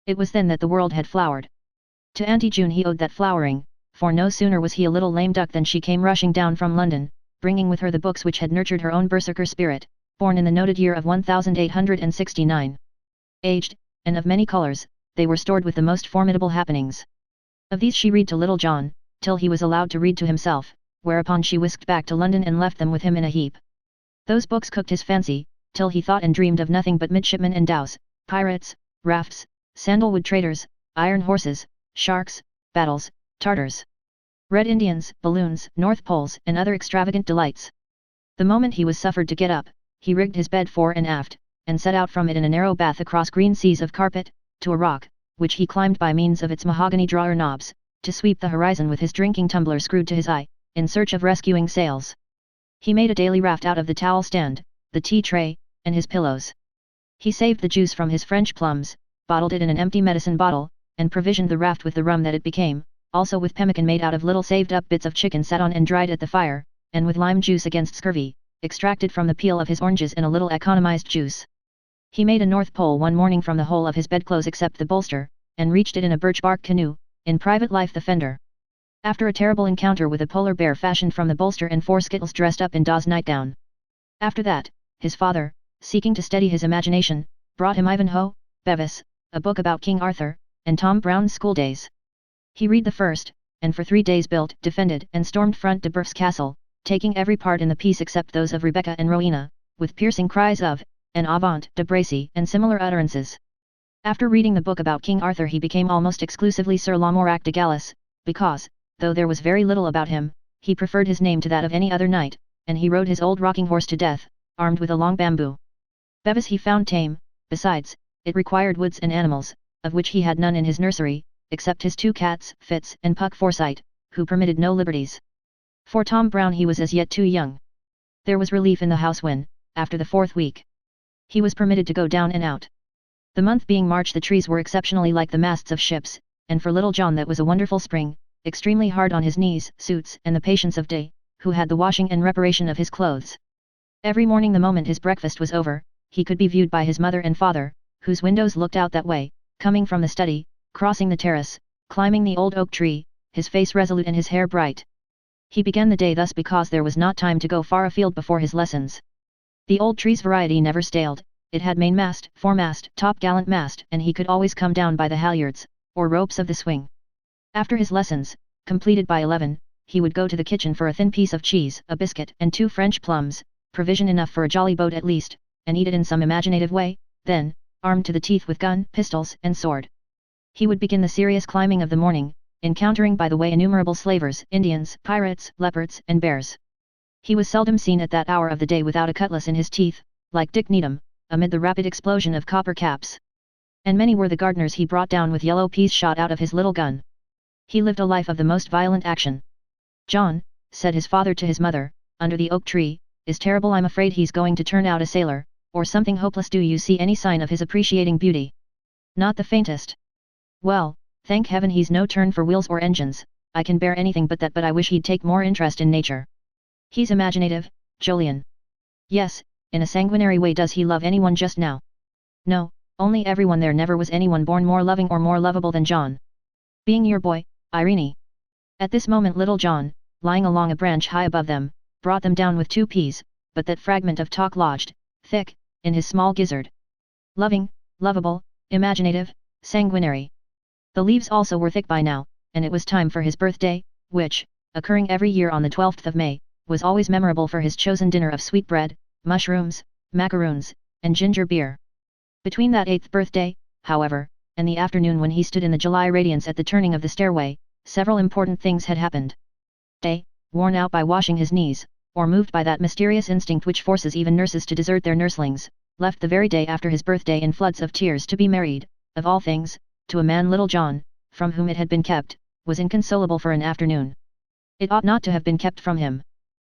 It was then that the world had flowered. To Auntie June he owed that flowering, for no sooner was he a little lame duck than she came rushing down from London, bringing with her the books which had nurtured her own berserker spirit, born in the noted year of 1869. Aged, and of many colours, they were stored with the most formidable happenings. Of these she read to Little John, till he was allowed to read to himself, whereupon she whisked back to London and left them with him in a heap. Those books cooked his fancy, till he thought and dreamed of nothing but midshipmen and dhows, pirates, rafts, sandalwood traders, iron horses, sharks, battles, Tartars, Red Indians, balloons, North Poles, and other extravagant delights. The moment he was suffered to get up, he rigged his bed fore and aft, and set out from it in a narrow bath across green seas of carpet, to a rock, which he climbed by means of its mahogany drawer knobs, to sweep the horizon with his drinking tumbler screwed to his eye, in search of rescuing sails. He made a daily raft out of the towel stand, the tea tray, and his pillows. He saved the juice from his French plums, bottled it in an empty medicine bottle, and provisioned the raft with the rum that it became, also with pemmican made out of little saved-up bits of chicken sat on and dried at the fire, and with lime juice against scurvy, extracted from the peel of his oranges in a little economized juice. He made a North Pole one morning from the whole of his bedclothes except the bolster, and reached it in a birch-bark canoe, in private life the fender. After a terrible encounter with a polar bear fashioned from the bolster and 4 skittles dressed up in Daw's nightgown. After that, his father, seeking to steady his imagination, brought him Ivanhoe, Bevis, a book about King Arthur, and Tom Brown's schooldays. He read the first, and for 3 days built, defended, and stormed Front de Boeuf's castle, taking every part in the piece except those of Rebecca and Rowena, with piercing cries of, en avant, de Bracy, and similar utterances. After reading the book about King Arthur he became almost exclusively Sir Lamorac de Gallis, because, though there was very little about him, he preferred his name to that of any other knight, and he rode his old rocking horse to death, armed with a long bamboo. Bevis he found tame, besides, it required woods and animals, of which he had none in his nursery, except his 2 cats, Fitz and Puck Forsyte, who permitted no liberties. For Tom Brown he was as yet too young. There was relief in the house when, after the 4th week, he was permitted to go down and out. The month being March the trees were exceptionally like the masts of ships, and for little John that was a wonderful spring, extremely hard on his knees, suits and the patience of day, who had the washing and reparation of his clothes. Every morning the moment his breakfast was over, he could be viewed by his mother and father, whose windows looked out that way, coming from the study, crossing the terrace, climbing the old oak tree, his face resolute and his hair bright. He began the day thus because there was not time to go far afield before his lessons. The old tree's variety never staled, it had mainmast, foremast, top-gallant mast, and he could always come down by the halyards, or ropes of the swing. After his lessons, completed by 11, he would go to the kitchen for a thin piece of cheese, a biscuit and 2 French plums, provision enough for a jolly boat at least, and eat it in some imaginative way, then, armed to the teeth with gun, pistols and sword, he would begin the serious climbing of the morning, encountering by the way innumerable slavers, Indians, pirates, leopards and bears. He was seldom seen at that hour of the day without a cutlass in his teeth, like Dick Needham, amid the rapid explosion of copper caps. And many were the gardeners he brought down with yellow peas shot out of his little gun. He lived a life of the most violent action. "John," said his father to his mother, under the oak tree, "is terrible. I'm afraid he's going to turn out a sailor, or something hopeless. Do you see any sign of his appreciating beauty?" "Not the faintest." "Well, thank heaven he's no turn for wheels or engines. I can bear anything but that, but I wish he'd take more interest in nature." "He's imaginative, Jolyon." "Yes, in a sanguinary way. Does he love anyone just now?" "No, only everyone. There never was anyone born more loving or more lovable than John. Being your boy, Irene." At this moment little John, lying along a branch high above them, brought them down with 2 peas, but that fragment of talk lodged, thick, in his small gizzard. Loving, lovable, imaginative, sanguinary. The leaves also were thick by now, and it was time for his birthday, which, occurring every year on the 12th of May, was always memorable for his chosen dinner of sweetbread, mushrooms, macaroons, and ginger beer. Between that 8th birthday, however, and the afternoon when he stood in the July radiance at the turning of the stairway, several important things had happened. A, worn out by washing his knees, or moved by that mysterious instinct which forces even nurses to desert their nurslings, left the very day after his birthday in floods of tears to be married, of all things, to a man. Little John, from whom it had been kept, was inconsolable for an afternoon. It ought not to have been kept from him.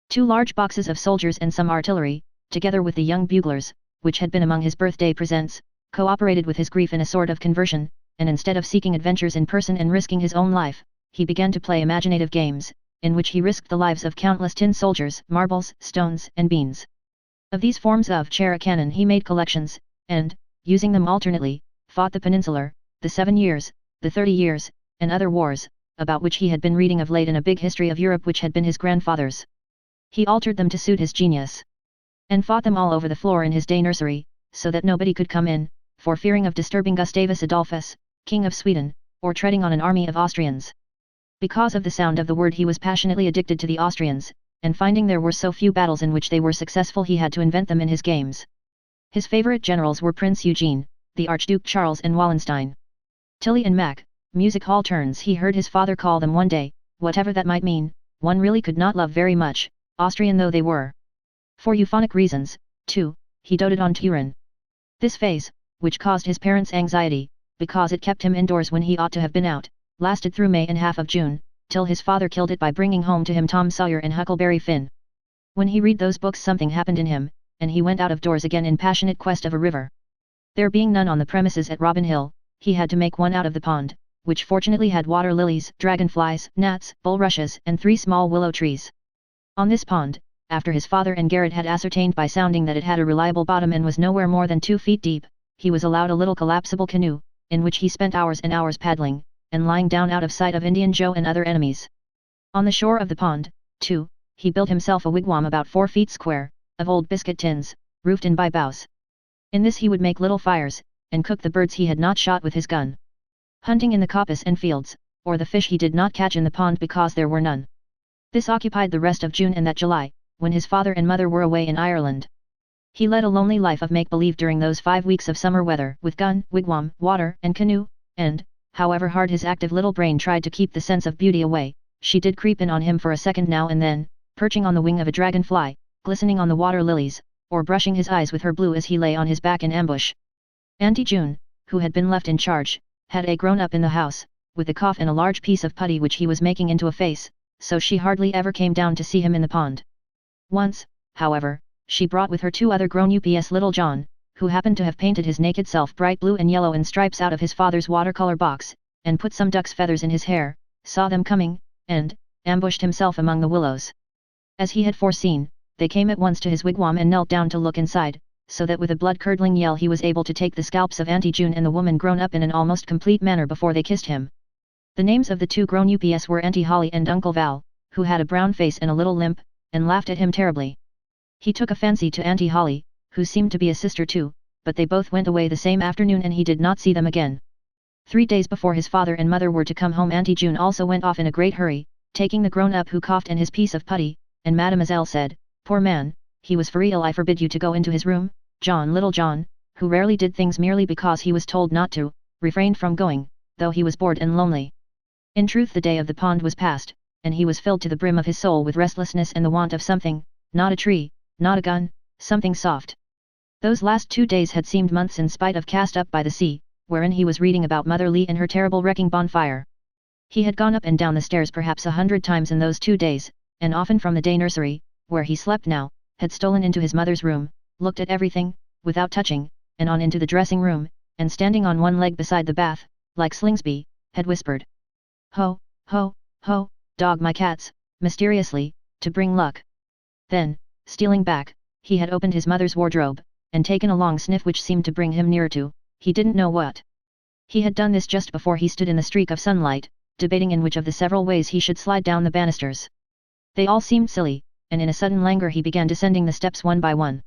2 large boxes of soldiers and some artillery, together with the young buglers, which had been among his birthday presents, co-operated with his grief in a sort of conversion, and instead of seeking adventures in person and risking his own life, he began to play imaginative games, in which he risked the lives of countless tin soldiers, marbles, stones and beans. Of these forms of chara cannon he made collections, and, using them alternately, fought the Peninsular, the 7 Years, the 30 Years, and other wars, about which he had been reading of late in a big history of Europe which had been his grandfather's. He altered them to suit his genius, and fought them all over the floor in his day nursery, so that nobody could come in, for fearing of disturbing Gustavus Adolphus, King of Sweden, or treading on an army of Austrians. Because of the sound of the word he was passionately addicted to the Austrians, and finding there were so few battles in which they were successful he had to invent them in his games. His favorite generals were Prince Eugene, the Archduke Charles and Wallenstein. Tilly and Mac, music hall turns he heard his father call them one day, whatever that might mean, one really could not love very much, Austrian though they were. For euphonic reasons, too, he doted on Turin. This phase, which caused his parents anxiety, because it kept him indoors when he ought to have been out, lasted through May and half of June, till his father killed it by bringing home to him Tom Sawyer and Huckleberry Finn. When he read those books something happened in him, and he went out of doors again in passionate quest of a river. There being none on the premises at Robin Hill, he had to make one out of the pond, which fortunately had water lilies, dragonflies, gnats, bulrushes and 3 small willow trees. On this pond, after his father and Garrett had ascertained by sounding that it had a reliable bottom and was nowhere more than 2 feet deep, he was allowed a little collapsible canoe, in which he spent hours and hours paddling, and lying down out of sight of Indian Joe and other enemies. On the shore of the pond, too, he built himself a wigwam about 4 feet square, of old biscuit tins, roofed in by boughs. In this he would make little fires, and cook the birds he had not shot with his gun. Hunting in the coppice and fields, or the fish he did not catch in the pond because there were none. This occupied the rest of June and that July, when his father and mother were away in Ireland. He led a lonely life of make-believe during those 5 weeks of summer weather, with gun, wigwam, water, and canoe, and, however hard his active little brain tried to keep the sense of beauty away, she did creep in on him for a second now and then, perching on the wing of a dragonfly, glistening on the water lilies, or brushing his eyes with her blue as he lay on his back in ambush. Auntie June, who had been left in charge, had grown up in the house, with a cough and a large piece of putty which he was making into a face, so she hardly ever came down to see him in the pond. Once, however, she brought with her 2 other grown-ups little John, who happened to have painted his naked self bright blue and yellow in stripes out of his father's watercolor box, and put some duck's feathers in his hair, saw them coming, and ambushed himself among the willows. As he had foreseen, they came at once to his wigwam and knelt down to look inside, so that with a blood-curdling yell he was able to take the scalps of Auntie June and the woman grown up in an almost complete manner before they kissed him. The names of the 2 grown-ups were Auntie Holly and Uncle Val, who had a brown face and a little limp, and laughed at him terribly. He took a fancy to Auntie Holly, who seemed to be a sister too, but they both went away the same afternoon and he did not see them again. 3 days before his father and mother were to come home, Auntie June also went off in a great hurry, taking the grown-up who coughed and his piece of putty, and Mademoiselle said, "Poor man, he was for real. I forbid you to go into his room." John, little John, who rarely did things merely because he was told not to, refrained from going, though he was bored and lonely. In truth, the day of the pond was past, and he was filled to the brim of his soul with restlessness and the want of something, not a tree, not a gun, something soft. Those last 2 days had seemed months in spite of Cast Up by the Sea, wherein he was reading about Mother Lee and her terrible wrecking bonfire. He had gone up and down the stairs perhaps 100 times in those 2 days, and often from the day nursery, where he slept now, had stolen into his mother's room, looked at everything, without touching, and on into the dressing room, and standing on one leg beside the bath, like Slingsby, had whispered, "Ho, ho, ho, dog my cats," mysteriously, to bring luck. Then, stealing back, he had opened his mother's wardrobe, and taken a long sniff which seemed to bring him nearer to, he didn't know what. He had done this just before he stood in the streak of sunlight, debating in which of the several ways he should slide down the banisters. They all seemed silly, and in a sudden languor he began descending the steps one by one.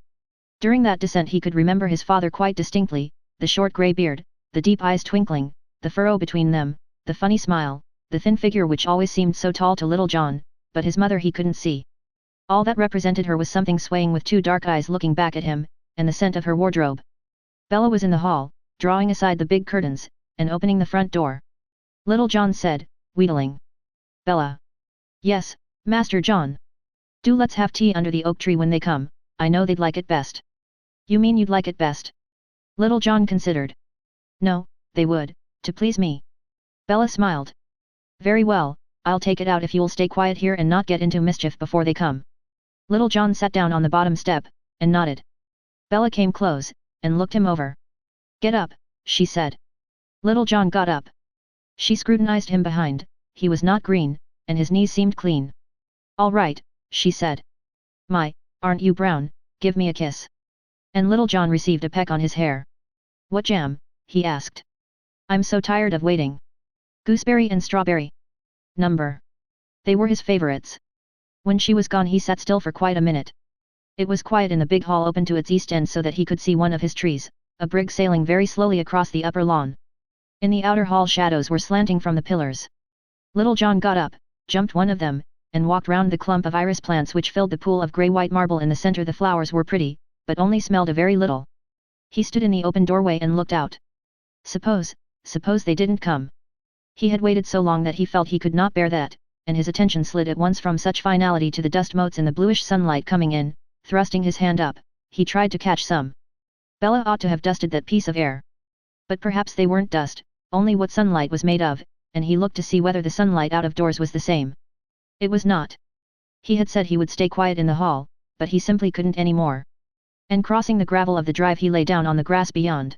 During that descent he could remember his father quite distinctly, the short grey beard, the deep eyes twinkling, the furrow between them, the funny smile, the thin figure which always seemed so tall to little John, but his mother he couldn't see. All that represented her was something swaying with 2 dark eyes looking back at him, and the scent of her wardrobe. Bella was in the hall, drawing aside the big curtains, and opening the front door. Little John said, wheedling. "Bella." "Yes, Master John." "Do let's have tea under the oak tree when they come, I know they'd like it best." "You mean you'd like it best?" Little John considered. "No, they would, to please me." Bella smiled. "Very well, I'll take it out if you'll stay quiet here and not get into mischief before they come." Little John sat down on the bottom step, and nodded. Bella came close, and looked him over. "Get up," she said. Little John got up. She scrutinized him behind, he was not green, and his knees seemed clean. "All right," she said. "My, aren't you brown, give me a kiss." And Little John received a peck on his hair. "What jam?" he asked. "I'm so tired of waiting." "Gooseberry and strawberry." "Number." They were his favorites. When she was gone he sat still for quite a minute. It was quiet in the big hall open to its east end so that he could see one of his trees, a brig sailing very slowly across the upper lawn. In the outer hall shadows were slanting from the pillars. Little John got up, jumped one of them, and walked round the clump of iris plants which filled the pool of grey-white marble in the centre. The flowers were pretty, but only smelled a very little. He stood in the open doorway and looked out. Suppose they didn't come. He had waited so long that he felt he could not bear that, and his attention slid at once from such finality to the dust motes in the bluish sunlight coming in. Thrusting his hand up, he tried to catch some. Bella ought to have dusted that piece of air. But perhaps they weren't dust, only what sunlight was made of, and he looked to see whether the sunlight out of doors was the same. It was not. He had said he would stay quiet in the hall, but he simply couldn't any more. And crossing the gravel of the drive he lay down on the grass beyond.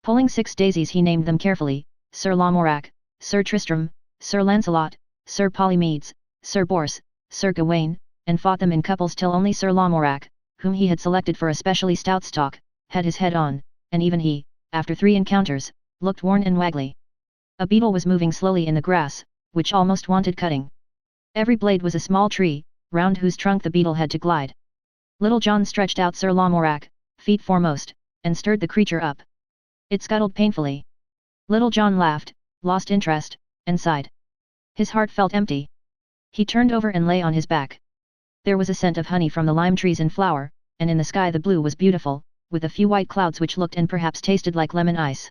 Pulling 6 daisies he named them carefully, Sir Lamorak, Sir Tristram, Sir Lancelot, Sir Polymedes, Sir Bors, Sir Gawain, and fought them in couples till only Sir Lamorak, whom he had selected for a specially stout stalk, had his head on, and even he, after 3 encounters, looked worn and waggly. A beetle was moving slowly in the grass, which almost wanted cutting. Every blade was a small tree, round whose trunk the beetle had to glide. Little John stretched out Sir Lamorak, feet foremost, and stirred the creature up. It scuttled painfully. Little John laughed, lost interest, and sighed. His heart felt empty. He turned over and lay on his back. There was a scent of honey from the lime trees in flower, and in the sky the blue was beautiful, with a few white clouds which looked and perhaps tasted like lemon ice.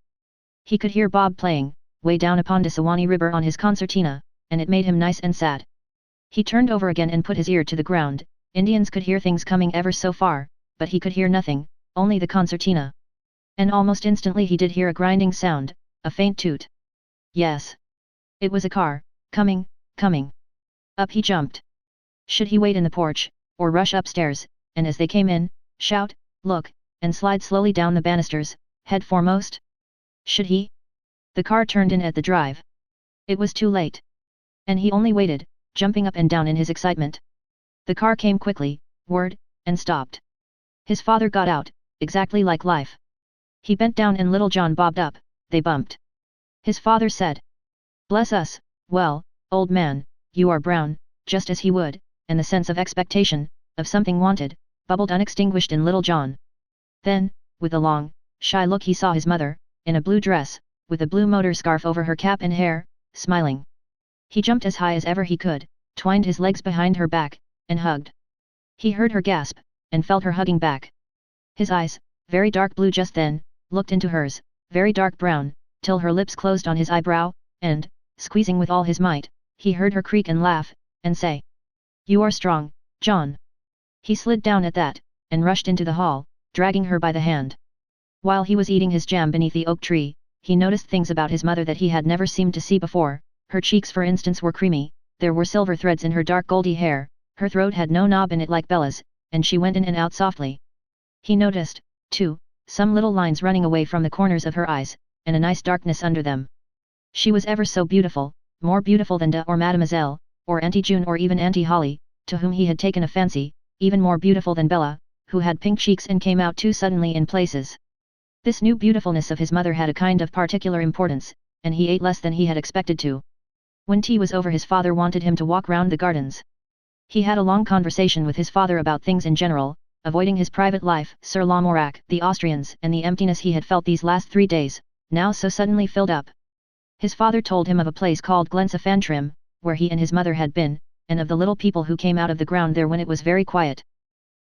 He could hear Bob playing, way down upon Dasawani River on his concertina, and it made him nice and sad. He turned over again and put his ear to the ground. Indians could hear things coming ever so far, but he could hear nothing, only the concertina. And almost instantly he did hear a grinding sound, a faint toot. Yes. It was a car, coming. Up he jumped. Should he wait in the porch, or rush upstairs, and as they came in, shout, look, and slide slowly down the banisters, head foremost? Should he? The car turned in at the drive. It was too late. And he only waited, jumping up and down in his excitement. The car came quickly, whirred, and stopped. His father got out, exactly like life. He bent down and little John bobbed up, they bumped. His father said, "Bless us, well, old man, you are brown," just as he would, and the sense of expectation, of something wanted, bubbled unextinguished in little John. Then, with a long, shy look he saw his mother, in a blue dress, with a blue motor scarf over her cap and hair, smiling. He jumped as high as ever he could, twined his legs behind her back, and hugged. He heard her gasp, and felt her hugging back. His eyes, very dark blue just then, looked into hers, very dark brown, till her lips closed on his eyebrow, and, squeezing with all his might, he heard her creak and laugh, and say, "You are strong, John." He slid down at that, and rushed into the hall, dragging her by the hand. While he was eating his jam beneath the oak tree, he noticed things about his mother that he had never seemed to see before. Her cheeks for instance were creamy, there were silver threads in her dark goldy hair, her throat had no knob in it like Bella's, and she went in and out softly. He noticed, too, some little lines running away from the corners of her eyes, and a nice darkness under them. She was ever so beautiful, more beautiful than Da or Mademoiselle, or Auntie June or even Auntie Holly, to whom he had taken a fancy, even more beautiful than Bella, who had pink cheeks and came out too suddenly in places. This new beautifulness of his mother had a kind of particular importance, and he ate less than he had expected to. When tea was over his father wanted him to walk round the gardens. He had a long conversation with his father about things in general, avoiding his private life, Sir Lamorak, the Austrians and the emptiness he had felt these last 3 days, now so suddenly filled up. His father told him of a place called Glensafantrim, where he and his mother had been, and of the little people who came out of the ground there when it was very quiet.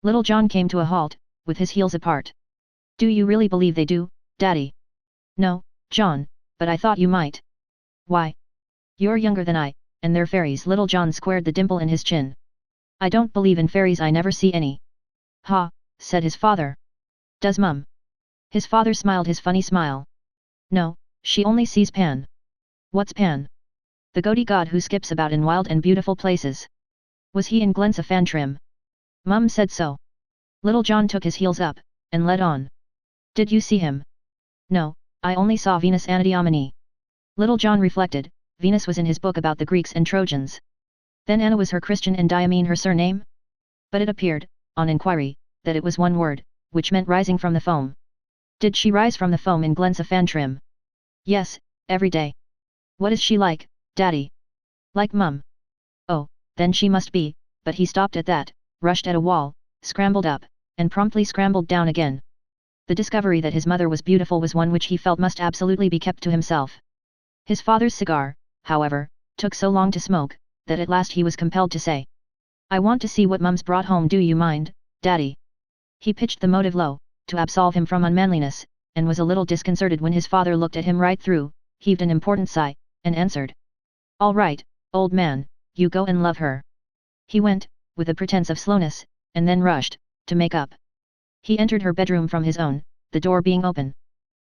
Little John came to a halt, with his heels apart. "Do you really believe they do, Daddy?" "No, John, but I thought you might." "Why? You're younger than I, and they're fairies." Little John squared the dimple in his chin. "I don't believe in fairies, I never see any." "Ha," said his father. "Does Mum?" His father smiled his funny smile. "No, she only sees Pan." "What's Pan?" "The goaty god who skips about in wild and beautiful places." "Was he in Glensafantrim?" "Mum said so." Little John took his heels up, and led on. "Did you see him?" "No, I only saw Venus Anadyomene." Little John reflected, Venus was in his book about the Greeks and Trojans. Then Anna was her Christian and Diamene her surname? But it appeared, on inquiry, that it was one word, which meant rising from the foam. Did she rise from the foam in Glensafantrim? "Yes, every day." "What is she like, Daddy?" "Like Mum." "Oh, then she must be," but he stopped at that, rushed at a wall, scrambled up, and promptly scrambled down again. The discovery that his mother was beautiful was one which he felt must absolutely be kept to himself. His father's cigar, however, took so long to smoke, that at last he was compelled to say, "I want to see what Mum's brought home, do you mind, Daddy?" He pitched the motive low, to absolve him from unmanliness, and was a little disconcerted when his father looked at him right through, heaved an important sigh, and answered, "All right, old man, you go and love her." He went, with a pretense of slowness, and then rushed, to make up. He entered her bedroom from his own, the door being open.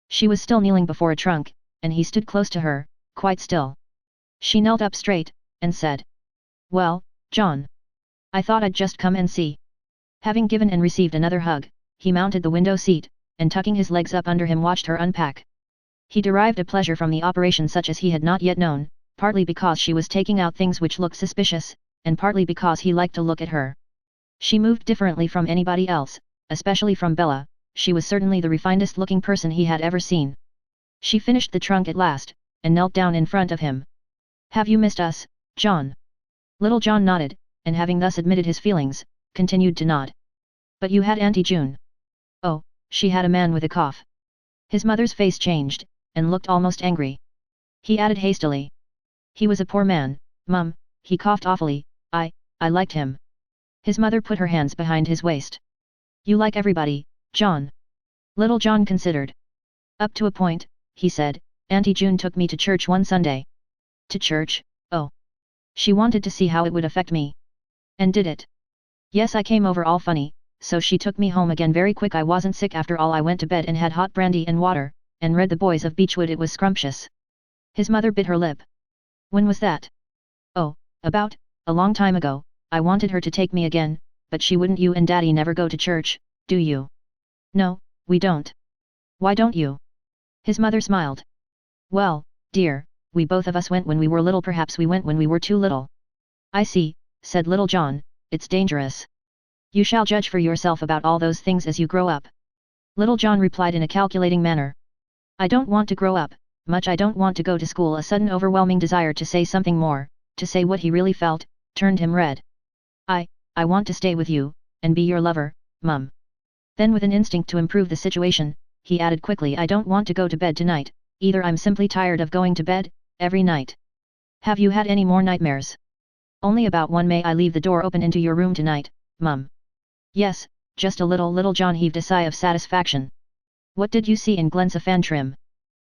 She was still kneeling before a trunk, and he stood close to her, quite still. She knelt up straight, and said, "Well, John. I thought I'd just come and see." Having given and received another hug, he mounted the window seat, and tucking his legs up under him watched her unpack. He derived a pleasure from the operation such as he had not yet known, partly because she was taking out things which looked suspicious, and partly because he liked to look at her. She moved differently from anybody else, especially from Bella. She was certainly the refinedest looking person he had ever seen. She finished the trunk at last, and knelt down in front of him. "Have you missed us, John?" Little John nodded, and having thus admitted his feelings, continued to nod. "But you had Auntie June." "Oh, she had a man with a cough." His mother's face changed, and looked almost angry. He added hastily, "He was a poor man, Mum, he coughed awfully, I liked him." His mother put her hands behind his waist. You like everybody, John. Little John considered. Up to a point, he said, Auntie June took me to church one Sunday. To church, oh. She wanted to see how it would affect me. And did it? Yes, I came over all funny, so she took me home again very quick. I wasn't sick after all. I went to bed and had hot brandy and water, and read The Boys of Beechwood. It was scrumptious. His mother bit her lip. When was that? Oh, about a long time ago. I wanted her to take me again, but she wouldn't. You and Daddy never go to church, do you? No, we don't. Why don't you? His mother smiled. Well, dear, we both of us went when we were little. Perhaps we went when we were too little. I see, said Little John, it's dangerous. You shall judge for yourself about all those things as you grow up. Little John replied in a calculating manner. I don't want to grow up, much. I don't want to go to school. A sudden overwhelming desire to say something more, to say what he really felt, turned him red. I want to stay with you, and be your lover, Mum. Then with an instinct to improve the situation, he added quickly, I don't want to go to bed tonight, either. I'm simply tired of going to bed, every night. Have you had any more nightmares? Only about one. May I leave the door open into your room tonight, Mum? Yes, just a little. Little John heaved a sigh of satisfaction. What did you see in Glensaphantrim?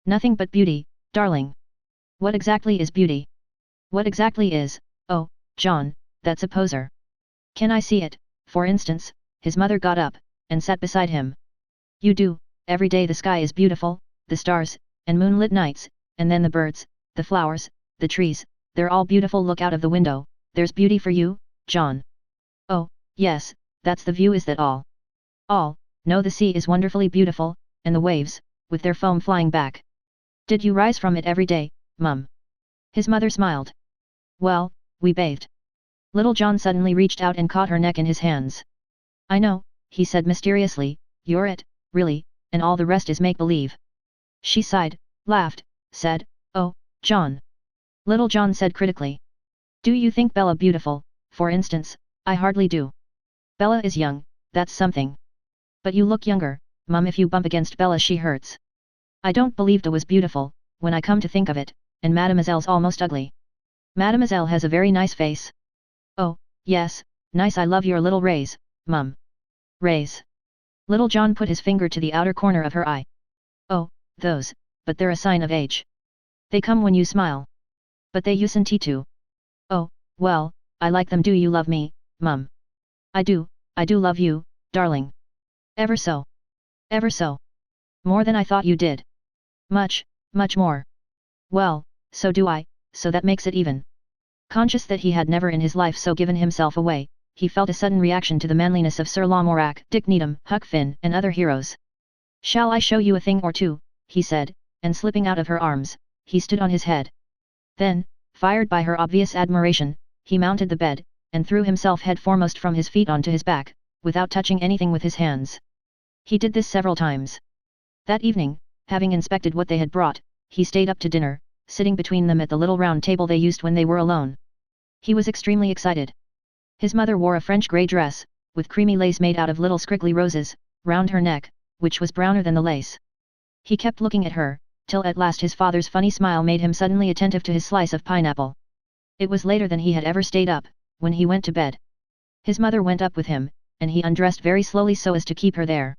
Nothing but beauty, darling. What exactly is beauty? What exactly is, oh, John, that's a poser. Can I see it, for instance? His mother got up, and sat beside him. You do, every day the sky is beautiful, the stars, and moonlit nights, and then the birds, the flowers, the trees, they're all beautiful. Look out of the window, there's beauty for you, John. Oh, yes, that's the view. Is that all? All, no, the sea is wonderfully beautiful, and the waves, with their foam flying back. Did you rise from it every day, Mum? His mother smiled. Well, we bathed. Little John suddenly reached out and caught her neck in his hands. I know, he said mysteriously, you're it, really, and all the rest is make-believe. She sighed, laughed, said, oh, John. Little John said critically. Do you think Bella beautiful, for instance? I hardly do. Bella is young, that's something. But you look younger, Mum. If you bump against Bella she hurts. I don't believe Da was beautiful, when I come to think of it, and Mademoiselle's almost ugly. Mademoiselle has a very nice face. Oh, yes, nice. I love your little rays, Mum. Rays. Little John put his finger to the outer corner of her eye. Oh, those, but they're a sign of age. They come when you smile. But they usen't to. Oh, well, I like them. Do you love me, Mum? I do love you, darling. Ever so. Ever so. More than I thought you did. Much, much more. Well, so do I, so that makes it even. Conscious that he had never in his life so given himself away, he felt a sudden reaction to the manliness of Sir Lamorak, Dick Needham, Huck Finn, and other heroes. Shall I show you a thing or two, he said, and slipping out of her arms, he stood on his head. Then, fired by her obvious admiration, he mounted the bed, and threw himself head foremost from his feet onto his back, without touching anything with his hands. He did this several times. That evening, having inspected what they had brought, he stayed up to dinner, sitting between them at the little round table they used when they were alone. He was extremely excited. His mother wore a French grey dress, with creamy lace made out of little scriggly roses, round her neck, which was browner than the lace. He kept looking at her, till at last his father's funny smile made him suddenly attentive to his slice of pineapple. It was later than he had ever stayed up, when he went to bed. His mother went up with him, and he undressed very slowly so as to keep her there.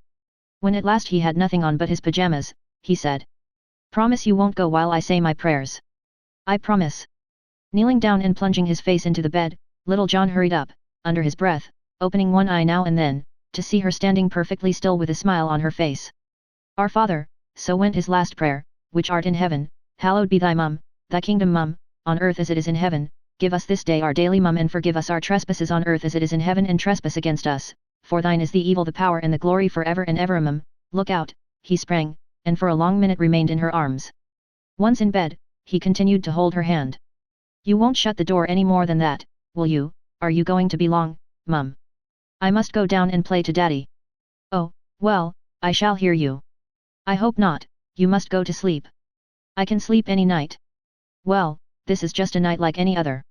When at last he had nothing on but his pajamas, he said, Promise you won't go while I say my prayers. I promise. Kneeling down and plunging his face into the bed, Little John hurried up, under his breath, opening one eye now and then, to see her standing perfectly still with a smile on her face. Our Father, so went his last prayer, which art in heaven, hallowed be thy thy kingdom on earth as it is in heaven, give us this day our daily and forgive us our trespasses on earth as it is in heaven and trespass against us, for thine is the evil the power and the glory forever and ever look out, he sprang, and for a long minute remained in her arms. Once in bed, he continued to hold her hand. You won't shut the door any more than that, will you? Are you going to be long, Mum? I must go down and play to Daddy. Oh, well, I shall hear you. I hope not, you must go to sleep. I can sleep any night. Well, this is just a night like any other.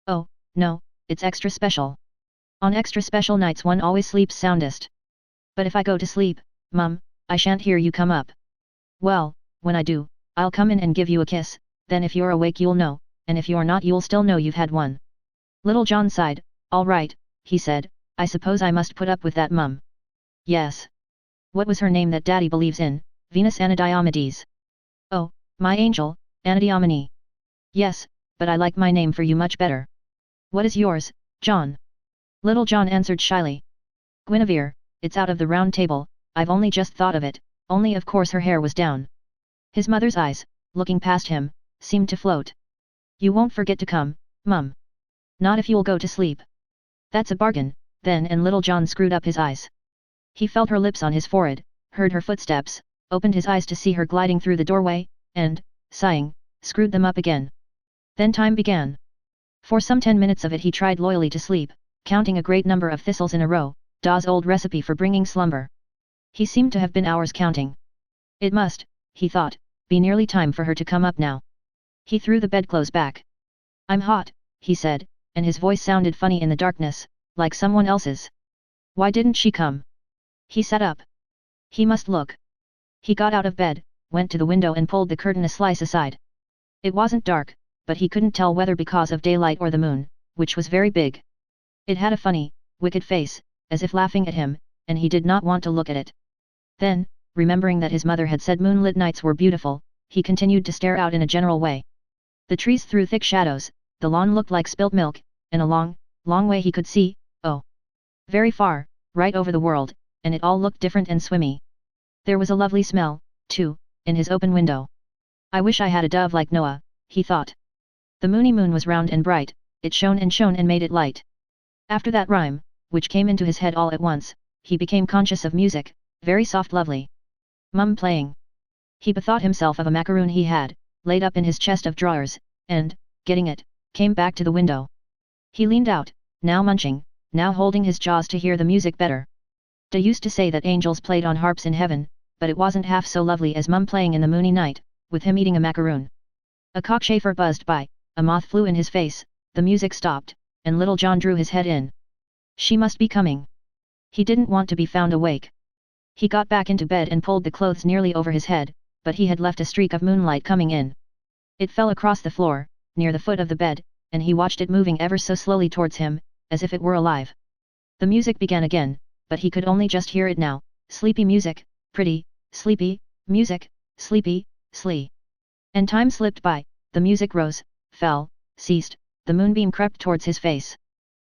Oh, no, it's extra special. On extra special nights one always sleeps soundest. But if I go to sleep, Mum, I shan't hear you come up. Well, when I do, I'll come in and give you a kiss, then if you're awake you'll know, and if you're not you'll still know you've had one. Little John sighed, all right, he said, I suppose I must put up with that, Mum. Yes. What was her name that Daddy believes in? Venus Anadiomedes. Oh, my angel, Anadyomene. Yes, but I like my name for you much better. What is yours, John? Little John answered shyly. Guinevere, it's out of the round table, I've only just thought of it, only of course her hair was down. His mother's eyes, looking past him, seemed to float. You won't forget to come, Mum. Not if you'll go to sleep. That's a bargain, then, and Little John screwed up his eyes. He felt her lips on his forehead, heard her footsteps, opened his eyes to see her gliding through the doorway, and, sighing, screwed them up again. Then time began. For some 10 minutes of it he tried loyally to sleep, counting a great number of thistles in a row, Da's old recipe for bringing slumber. He seemed to have been hours counting. It must, he thought, be nearly time for her to come up now. He threw the bedclothes back. I'm hot, he said, and his voice sounded funny in the darkness, like someone else's. Why didn't she come? He sat up. He must look. He got out of bed, went to the window and pulled the curtain a slice aside. It wasn't dark, but he couldn't tell whether because of daylight or the moon, which was very big. It had a funny, wicked face, as if laughing at him, and he did not want to look at it. Then, remembering that his mother had said moonlit nights were beautiful, he continued to stare out in a general way. The trees threw thick shadows, the lawn looked like spilt milk, and a long, long way he could see, oh, very far, right over the world, and it all looked different and swimmy. There was a lovely smell, too, in his open window. I wish I had a dove like Noah, he thought. The moon was round and bright, it shone and made it light. After that rhyme, which came into his head all at once, he became conscious of music, very soft lovely. Mum playing. He bethought himself of a macaroon he had, laid up in his chest of drawers, and, getting it, came back to the window. He leaned out, now munching, now holding his jaws to hear the music better. Da used to say that angels played on harps in heaven, but it wasn't half so lovely as Mum playing in the moony night, with him eating a macaroon. A cockchafer buzzed by, a moth flew in his face, the music stopped, and Little John drew his head in. She must be coming. He didn't want to be found awake. He got back into bed and pulled the clothes nearly over his head, but he had left a streak of moonlight coming in. It fell across the floor, near the foot of the bed, and he watched it moving ever so slowly towards him, as if it were alive. The music began again, but he could only just hear it now, sleepy music, pretty, sleepy, music, sleepy, slee. And time slipped by, the music rose, fell, ceased, the moonbeam crept towards his face.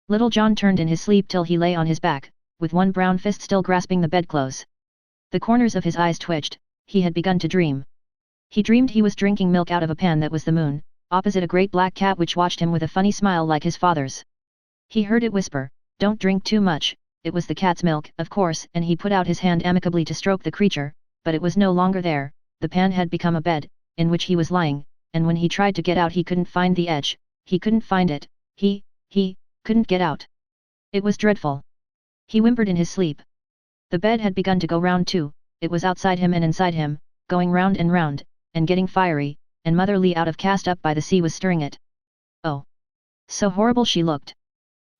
Little John turned in his sleep till he lay on his back, with one brown fist still grasping the bedclothes. The corners of his eyes twitched, he had begun to dream. He dreamed he was drinking milk out of a pan that was the moon, opposite a great black cat which watched him with a funny smile like his father's. He heard it whisper, "Don't drink too much." It was the cat's milk, of course, and he put out his hand amicably to stroke the creature, but it was no longer there, the pan had become a bed, in which he was lying, and when he tried to get out he couldn't find the edge, he couldn't find it, he couldn't get out. It was dreadful. He whimpered in his sleep. The bed had begun to go round too, it was outside him and inside him, going round, and getting fiery, and Mother Lee out of Cast Up by the Sea was stirring it. Oh! So horrible she looked.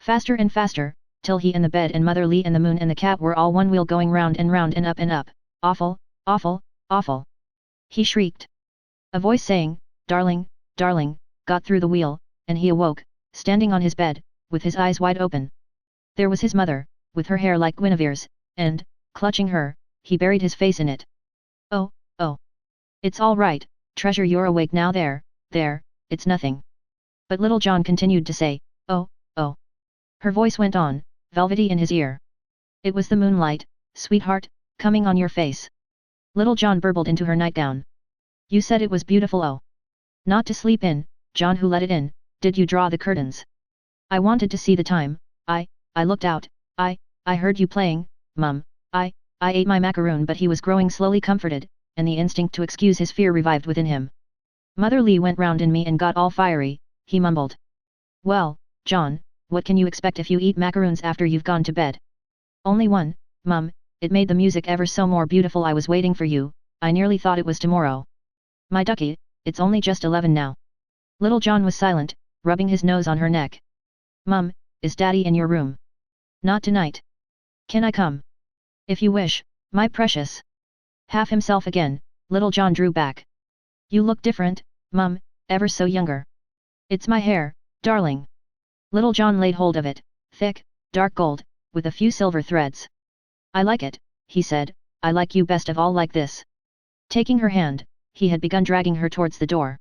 Faster and faster, till he and the bed and Mother Lee and the moon and the cat were all one wheel going round and up and up. Awful, awful, awful! He shrieked. A voice saying, "Darling, darling," got through the wheel, and he awoke, standing on his bed, with his eyes wide open. There was his mother, with her hair like Guinevere's, and, clutching her, he buried his face in it. "Oh, oh! It's all right, treasure, you're awake now, there, it's nothing." But Little John continued to say, "Oh, oh." Her voice went on, velvety in his ear. "It was the moonlight, sweetheart, coming on your face." Little John burbled into her nightgown. "You said it was beautiful, oh. Not to sleep in, John, who let it in, did you draw the curtains? I wanted to see the time, I looked out, I heard you playing, Mum, I ate my macaroon." But he was growing slowly comforted, and the instinct to excuse his fear revived within him. "Mother Lee went round in me and got all fiery," he mumbled. "Well, John, what can you expect if you eat macaroons after you've gone to bed?" "Only one, Mum, it made the music ever so more beautiful. I was waiting for you, I nearly thought it was tomorrow." "My ducky, it's only just 11 now." Little John was silent, rubbing his nose on her neck. "Mum, is Daddy in your room?" "Not tonight." "Can I come?" "If you wish, my precious." Half himself again, Little John drew back. "You look different, Mum, ever so younger." "It's my hair, darling." Little John laid hold of it, thick, dark gold, with a few silver threads. I like it, he said, I like you best of all like this. Taking her hand, he had begun dragging her towards the door.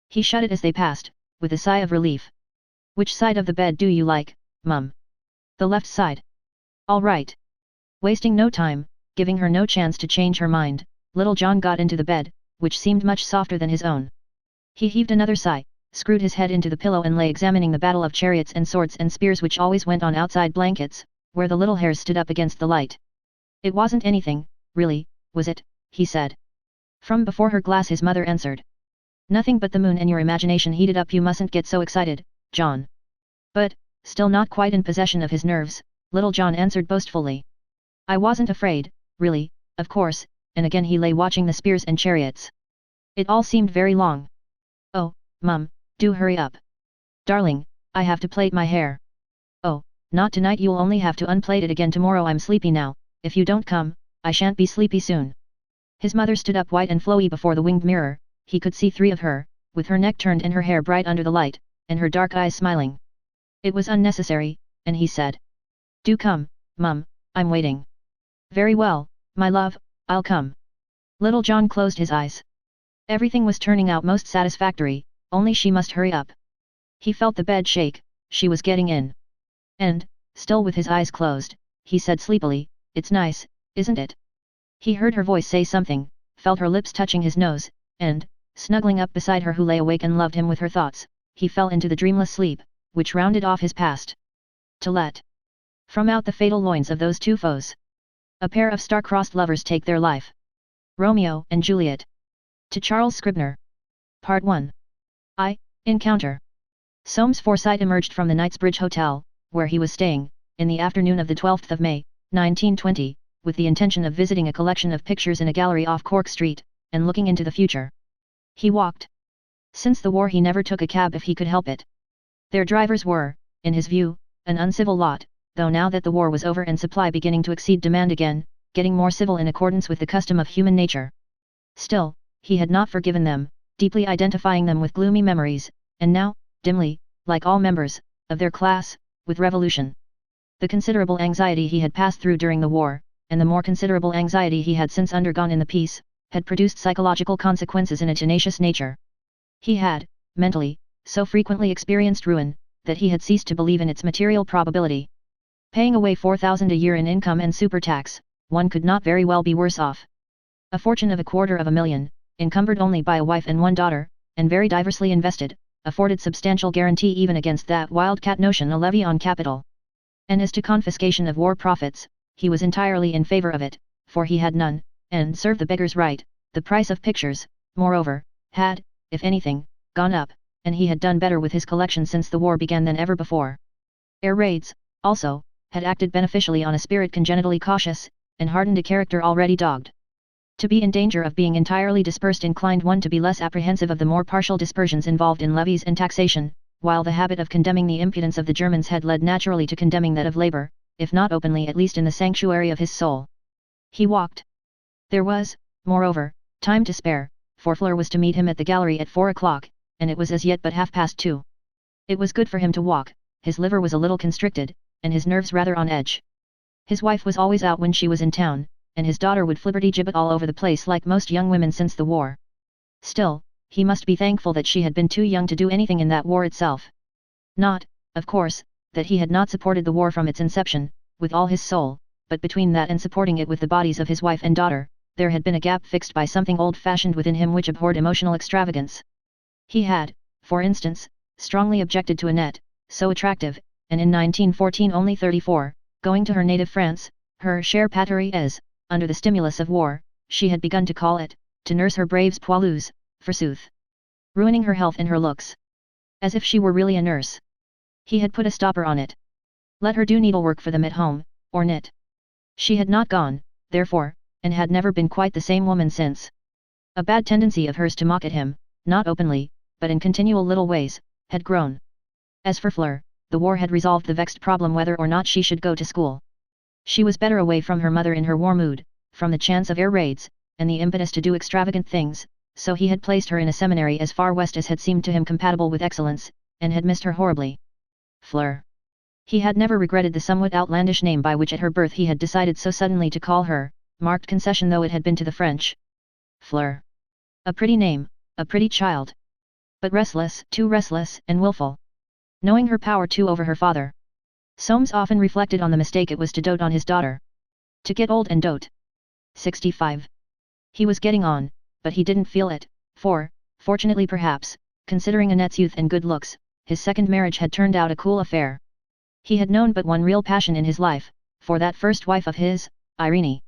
He shut it as they passed, with a sigh of relief. Which side of the bed do you like, Mum? The left side. All right. Wasting no time, giving her no chance to change her mind, Little John got into the bed, which seemed much softer than his own. He heaved another sigh, screwed his head into the pillow and lay examining the battle of chariots and swords and spears which always went on outside blankets, where the little hairs stood up against the light. It wasn't anything, really, was it, he said. From before her glass his mother answered. Nothing but the moon and your imagination heated up. You mustn't get so excited, John. But, still not quite in possession of his nerves, Little John answered boastfully. I wasn't afraid, really, of course, and again he lay watching the spears and chariots. It all seemed very long. Oh, Mum, do hurry up. Darling, I have to plait my hair. Oh, not tonight, you'll only have to unplait it again tomorrow. I'm sleepy now, if you don't come, I shan't be sleepy soon. His mother stood up white and flowy before the winged mirror. He could see three of her, with her neck turned and her hair bright under the light, and her dark eyes smiling. It was unnecessary, and he said. Do come, Mum, I'm waiting. Very well, my love, I'll come. Little John closed his eyes. Everything was turning out most satisfactory, only she must hurry up. He felt the bed shake, she was getting in. And, still with his eyes closed, he said sleepily, it's nice, isn't it? He heard her voice say something, felt her lips touching his nose, and, snuggling up beside her who lay awake and loved him with her thoughts, he fell into the dreamless sleep, which rounded off his past. To let. From out the fatal loins of those two foes. A pair of star-crossed lovers take their life. Romeo and Juliet. To Charles Scribner. Part 1. Encounter. Soames Forsyte emerged from the Knightsbridge Hotel, where he was staying, in the afternoon of the 12th of May, 1920, with the intention of visiting a collection of pictures in a gallery off Cork Street, and looking into the future. He walked. Since the war he never took a cab if he could help it. Their drivers were, in his view, an uncivil lot, though now that the war was over and supply beginning to exceed demand again, getting more civil in accordance with the custom of human nature. Still, he had not forgiven them, deeply identifying them with gloomy memories, and now, dimly, like all members of their class, with revolution. The considerable anxiety he had passed through during the war, and the more considerable anxiety he had since undergone in the peace, had produced psychological consequences in a tenacious nature. He had, mentally, so frequently experienced ruin, that he had ceased to believe in its material probability. Paying away 4,000 a year in income and super tax, one could not very well be worse off. A fortune of $250,000, encumbered only by a wife and one daughter, and very diversely invested, afforded substantial guarantee even against that wildcat notion a levy on capital. And as to confiscation of war profits, he was entirely in favor of it, for he had none, and serve the beggars right, the price of pictures, moreover, had, if anything, gone up, and he had done better with his collection since the war began than ever before. Air raids, also, had acted beneficially on a spirit congenitally cautious, and hardened a character already dogged. To be in danger of being entirely dispersed inclined one to be less apprehensive of the more partial dispersions involved in levies and taxation, while the habit of condemning the impudence of the Germans had led naturally to condemning that of labor, if not openly at least in the sanctuary of his soul. He walked. There was, moreover, time to spare, for Fleur was to meet him at the gallery at 4 o'clock, and it was as yet but 2:30. It was good for him to walk, his liver was a little constricted, and his nerves rather on edge. His wife was always out when she was in town, and his daughter would flibberty-gibbet all over the place like most young women since the war. Still, he must be thankful that she had been too young to do anything in that war itself. Not, of course, that he had not supported the war from its inception, with all his soul, but between that and supporting it with the bodies of his wife and daughter, there had been a gap fixed by something old-fashioned within him which abhorred emotional extravagance. He had, for instance, strongly objected to Annette, so attractive, and in 1914 only 34, going to her native France, her chère patrie as, under the stimulus of war, she had begun to call it, to nurse her braves poilus, forsooth. Ruining her health and her looks. As if she were really a nurse. He had put a stopper on it. Let her do needlework for them at home, or knit. She had not gone, therefore, and had never been quite the same woman since. A bad tendency of hers to mock at him, not openly, but in continual little ways, had grown. As for Fleur, the war had resolved the vexed problem whether or not she should go to school. She was better away from her mother in her war mood, from the chance of air raids, and the impetus to do extravagant things, so he had placed her in a seminary as far west as had seemed to him compatible with excellence, and had missed her horribly. Fleur. He had never regretted the somewhat outlandish name by which at her birth he had decided so suddenly to call her, marked concession though it had been to the French. Fleur. A pretty name, a pretty child. But restless, too restless and willful. Knowing her power too over her father. Soames often reflected on the mistake it was to dote on his daughter. To get old and dote. 65. He was getting on, but he didn't feel it, for, fortunately perhaps, considering Annette's youth and good looks, his second marriage had turned out a cool affair. He had known but one real passion in his life, for that first wife of his, Irene.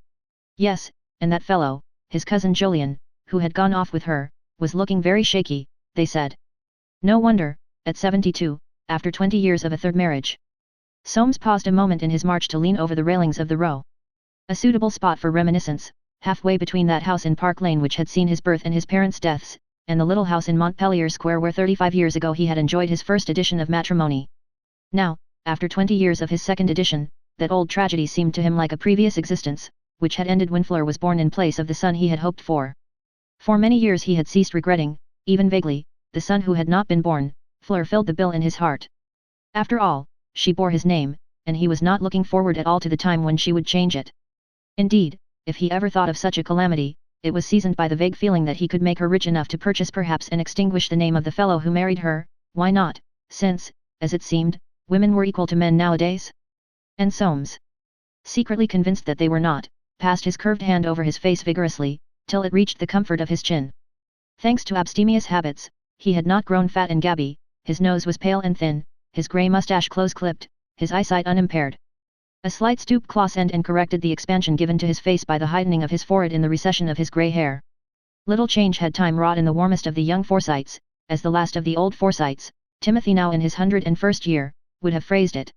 Yes, and that fellow, his cousin Jolyon, who had gone off with her, was looking very shaky, they said. No wonder, at 72, after 20 years of a third marriage. Soames paused a moment in his march to lean over the railings of the Row. A suitable spot for reminiscence, halfway between that house in Park Lane which had seen his birth and his parents' deaths, and the little house in Montpellier Square where 35 years ago he had enjoyed his first edition of Matrimony. Now, after 20 years of his second edition, that old tragedy seemed to him like a previous existence, which had ended when Fleur was born in place of the son he had hoped for. For many years he had ceased regretting, even vaguely, the son who had not been born. Fleur filled the bill in his heart. After all, she bore his name, and he was not looking forward at all to the time when she would change it. Indeed, if he ever thought of such a calamity, it was seasoned by the vague feeling that he could make her rich enough to purchase perhaps and extinguish the name of the fellow who married her. Why not, since, as it seemed, women were equal to men nowadays? And Soames, secretly convinced that they were not, passed his curved hand over his face vigorously, till it reached the comfort of his chin. Thanks to abstemious habits, he had not grown fat and gabby, his nose was pale and thin, his grey moustache close-clipped, his eyesight unimpaired. A slight stoop close and corrected the expansion given to his face by the heightening of his forehead in the recession of his grey hair. Little change had time wrought in the warmest of the young Forsytes, as the last of the old Forsytes, Timothy now in his 101st year, would have phrased it.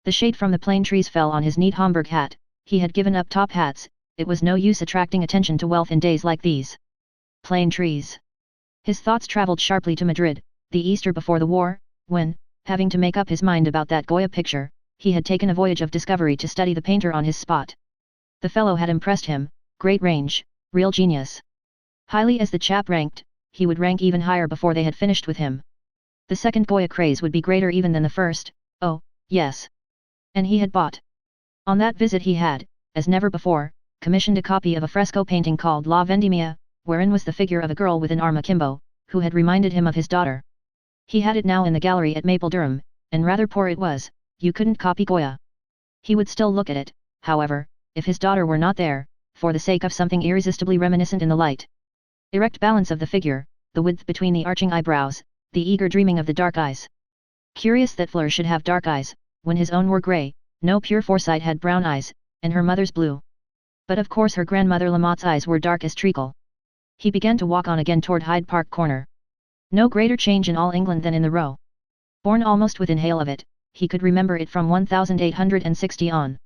The shade from the plane trees fell on his neat Homburg hat. He had given up top hats, it was no use attracting attention to wealth in days like these. Plane trees. His thoughts travelled sharply to Madrid, the Easter before the war, when, having to make up his mind about that Goya picture, he had taken a voyage of discovery to study the painter on his spot. The fellow had impressed him, great range, real genius. Highly as the chap ranked, he would rank even higher before they had finished with him. The second Goya craze would be greater even than the first, oh, yes. And he had bought. On that visit he had, as never before, commissioned a copy of a fresco painting called La Vendimia, wherein was the figure of a girl with an arm akimbo, who had reminded him of his daughter. He had it now in the gallery at Mapledurham, and rather poor it was. You couldn't copy Goya. He would still look at it, however, if his daughter were not there, for the sake of something irresistibly reminiscent in the light. Erect balance of the figure, the width between the arching eyebrows, the eager dreaming of the dark eyes. Curious that Fleur should have dark eyes, when his own were grey. No pure Forsyte had brown eyes, and her mother's blue. But of course her grandmother Lamotte's eyes were dark as treacle. He began to walk on again toward Hyde Park Corner. No greater change in all England than in the Row. Born almost within hail of it, he could remember it from 1860 on.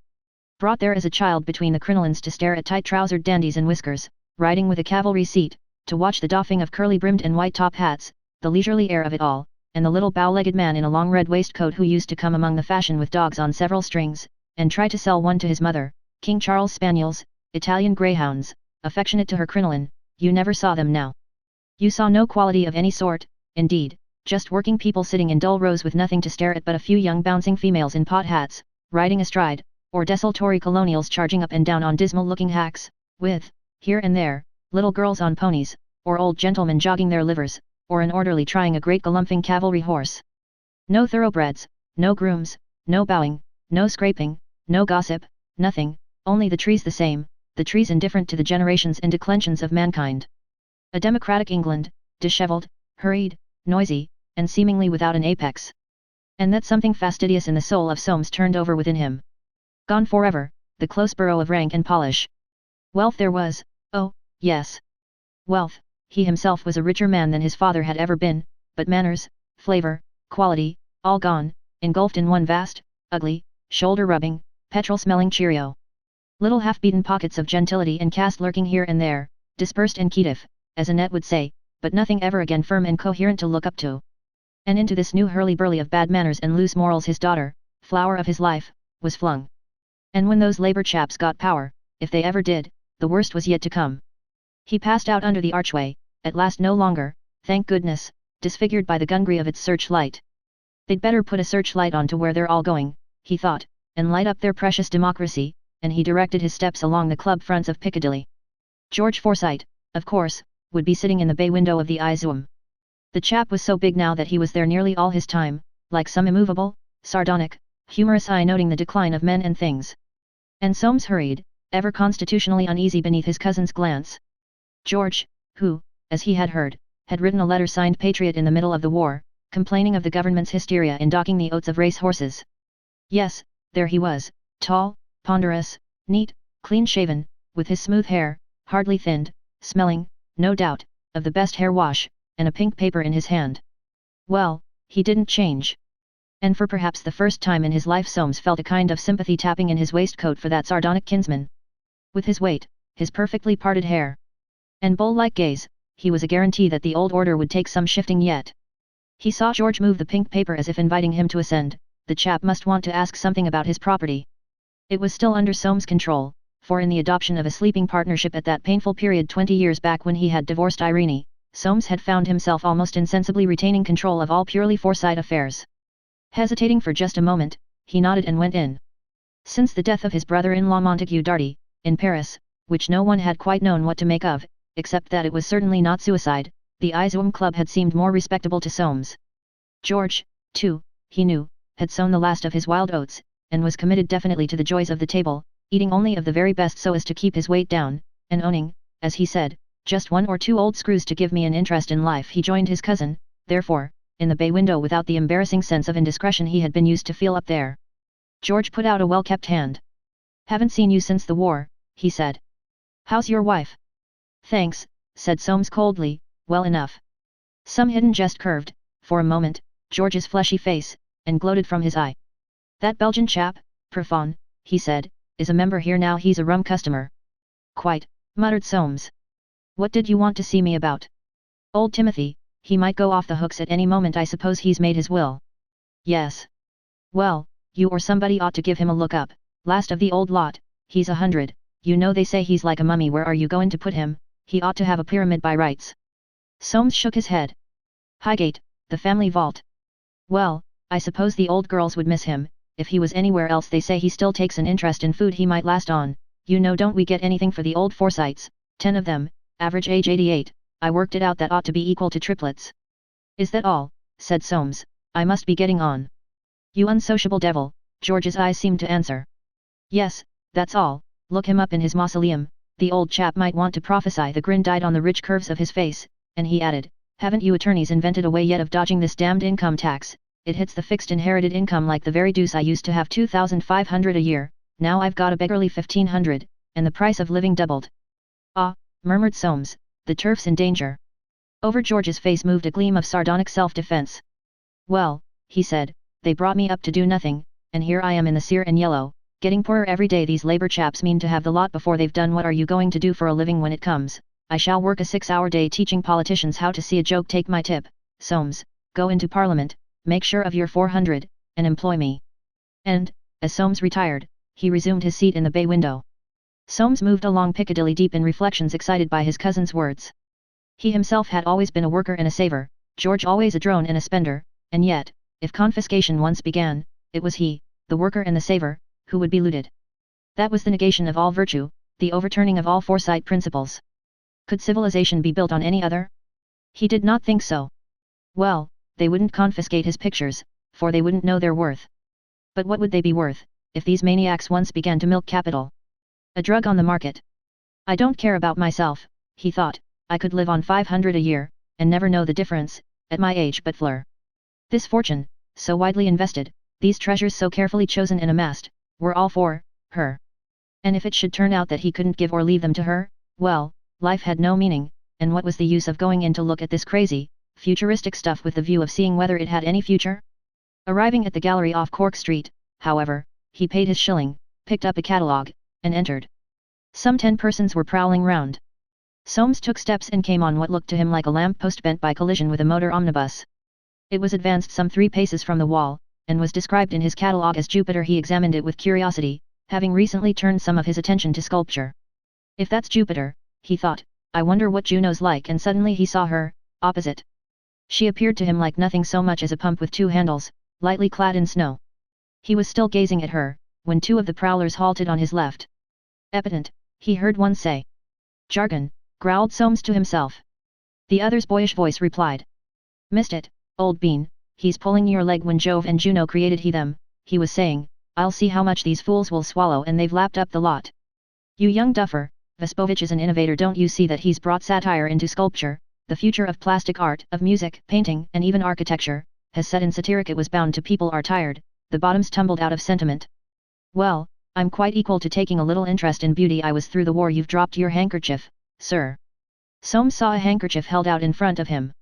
Brought there as a child between the crinolines to stare at tight-trousered dandies in whiskers, riding with a cavalry seat, to watch the doffing of curly-brimmed and white-top hats, the leisurely air of it all, and the little bow-legged man in a long red waistcoat who used to come among the fashion with dogs on several strings, and try to sell one to his mother, King Charles Spaniels, Italian greyhounds, affectionate to her crinoline. You never saw them now. You saw no quality of any sort, indeed, just working people sitting in dull rows with nothing to stare at but a few young bouncing females in pot hats, riding astride, or desultory colonials charging up and down on dismal-looking hacks, with, here and there, little girls on ponies, or old gentlemen jogging their livers, or an orderly trying a great galumphing cavalry horse. No thoroughbreds, no grooms, no bowing, no scraping, no gossip, nothing, only the trees the same, the trees indifferent to the generations and declensions of mankind. A democratic England, dishevelled, hurried, noisy, and seemingly without an apex. And that something fastidious in the soul of Soames turned over within him. Gone forever, the close burrow of rank and polish. Wealth there was, oh, yes. Wealth, he himself was a richer man than his father had ever been, but manners, flavour, quality, all gone, engulfed in one vast, ugly, shoulder-rubbing, petrol-smelling Cheerio. Little half-beaten pockets of gentility and caste lurking here and there, dispersed and caitiff, as Annette would say, but nothing ever again firm and coherent to look up to. And into this new hurly-burly of bad manners and loose morals his daughter, flower of his life, was flung. And when those Labour chaps got power, if they ever did, the worst was yet to come. He passed out under the archway, at last no longer, thank goodness, disfigured by the gungree of its searchlight. They'd better put a searchlight on to where they're all going, he thought, and light up their precious democracy, and he directed his steps along the club fronts of Piccadilly. George Forsyte, of course, would be sitting in the bay window of the Izoom. The chap was so big now that he was there nearly all his time, like some immovable, sardonic, humorous eye noting the decline of men and things. And Soames hurried, ever constitutionally uneasy beneath his cousin's glance. George, who, as he had heard, had written a letter signed Patriot in the middle of the war, complaining of the government's hysteria in docking the oats of race horses. Yes, there he was, tall, ponderous, neat, clean-shaven, with his smooth hair, hardly thinned, smelling, no doubt, of the best hair wash, and a pink paper in his hand. Well, he didn't change. And for perhaps the first time in his life Soames felt a kind of sympathy tapping in his waistcoat for that sardonic kinsman. With his weight, his perfectly parted hair, and bull-like gaze, he was a guarantee that the old order would take some shifting yet. He saw George move the pink paper as if inviting him to ascend. The chap must want to ask something about his property. It was still under Soames' control, for in the adoption of a sleeping partnership at that painful period 20 years back when he had divorced Irene, Soames had found himself almost insensibly retaining control of all purely Forsyte affairs. Hesitating for just a moment, he nodded and went in. Since the death of his brother-in-law Montague Darty, in Paris, which no one had quite known what to make of, except that it was certainly not suicide, the Izoom Club had seemed more respectable to Soames. George, too, he knew, had sown the last of his wild oats, and was committed definitely to the joys of the table, eating only of the very best so as to keep his weight down, and owning, as he said, just one or two old screws to give me an interest in life. He joined his cousin, therefore, in the bay window without the embarrassing sense of indiscretion he had been used to feel up there. George put out a well-kept hand. "Haven't seen you since the war," he said. "How's your wife?" "Thanks," said Soames coldly, "well enough." Some hidden jest curved, for a moment, George's fleshy face, and gloated from his eye. "That Belgian chap, Profond," he said, "is a member here now. He's a rum customer." "Quite," muttered Soames. "What did you want to see me about?" "Old Timothy, he might go off the hooks at any moment. I suppose he's made his will." "Yes." "Well, you or somebody ought to give him a look up, last of the old lot. He's 100, you know they say he's like a mummy. Where are you going to put him? He ought to have a pyramid by rights." Soames shook his head. "Highgate, the family vault." "Well, I suppose the old girls would miss him. If he was anywhere else they say he still takes an interest in food he might last on. You know, don't we get anything for the old Forsytes, 10 of them, average age 88, I worked it out that ought to be equal to triplets." "Is that all?" said Soames, "I must be getting on." "You unsociable devil," George's eyes seemed to answer. "Yes, that's all, look him up in his mausoleum, the old chap might want to prophesy." The grin died on the rich curves of his face, and he added, "Haven't you attorneys invented a way yet of dodging this damned income tax? It hits the fixed inherited income like the very deuce. I used to have 2,500 a year, now I've got a beggarly 1,500, and the price of living doubled." "Ah," murmured Soames, "the turf's in danger." Over George's face moved a gleam of sardonic self-defense. "Well," he said, "they brought me up to do nothing, and here I am in the sere and yellow, getting poorer every day. These Labour chaps mean to have the lot before they've done. What are you going to do for a living when it comes?" "I shall work a 6-hour day teaching politicians how to see a joke. Take my tip, Soames, go into Parliament, make sure of your 400, and employ me." And, as Soames retired, he resumed his seat in the bay window. Soames moved along Piccadilly deep in reflections excited by his cousin's words. He himself had always been a worker and a saver, George always a drone and a spender, and yet, if confiscation once began, it was he, the worker and the saver, who would be looted. That was the negation of all virtue, the overturning of all Forsyte principles. Could civilization be built on any other? He did not think so. Well, they wouldn't confiscate his pictures, for they wouldn't know their worth. But what would they be worth, if these maniacs once began to milk capital? A drug on the market. "I don't care about myself," he thought, "I could live on 500 a year, and never know the difference, at my age. But Fleur. This fortune, so widely invested, these treasures so carefully chosen and amassed, were all for her. And if it should turn out that he couldn't give or leave them to her, well, life had no meaning, and what was the use of going in to look at this crazy, futuristic stuff with the view of seeing whether it had any future?" Arriving at the gallery off Cork Street, however, he paid his shilling, picked up a catalogue, and entered. Some 10 persons were prowling round. Soames took steps and came on what looked to him like a lamp-post bent by collision with a motor omnibus. It was advanced some 3 paces from the wall, and was described in his catalogue as Jupiter. He examined it with curiosity, having recently turned some of his attention to sculpture. "If that's Jupiter," he thought, "I wonder what Juno's like." And suddenly he saw her, opposite. She appeared to him like nothing so much as a pump with 2 handles, lightly clad in snow. He was still gazing at her, when two of the prowlers halted on his left. "Epitant," he heard one say. "Jargon," growled Soames to himself. The other's boyish voice replied. "Missed it, old bean, he's pulling your leg when Jove and Juno created he them," he was saying. "I'll see how much these fools will swallow, and they've lapped up the lot. You young duffer, Vespovich is an innovator, don't you see that he's brought satire into sculpture, the future of plastic art, of music, painting, and even architecture, has set in satiric. It was bound to. People are tired, the bottom's tumbled out of sentiment. Well, I'm quite equal to taking a little interest in beauty. I was through the war. You've dropped your handkerchief, sir." Soames saw a handkerchief held out in front of him.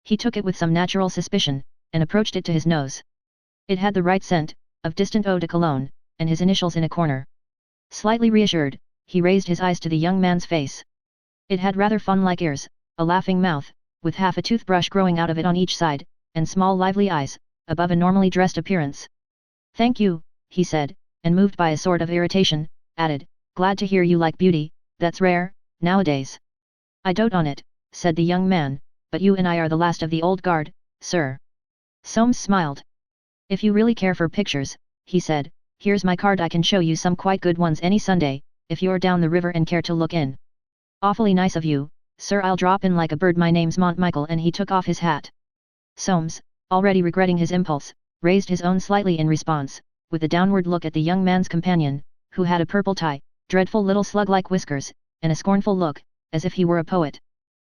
He took it with some natural suspicion, and approached it to his nose. It had the right scent, of distant eau de cologne, and his initials in a corner. Slightly reassured, he raised his eyes to the young man's face. It had rather fawn-like ears, a laughing mouth, with half a toothbrush growing out of it on each side, and small lively eyes, above a normally dressed appearance. "Thank you," he said, and moved by a sort of irritation, added, "Glad to hear you like beauty, that's rare, nowadays." "I dote on it," said the young man, "but you and I are the last of the old guard, sir." Soames smiled. "If you really care for pictures," he said, "here's my card. I can show you some quite good ones any Sunday, if you're down the river and care to look in." "Awfully nice of you, sir. I'll drop in like a bird. My name's Montmichael." And he took off his hat. Soames, already regretting his impulse, raised his own slightly in response, with a downward look at the young man's companion, who had a purple tie, dreadful little slug-like whiskers, and a scornful look, as if he were a poet.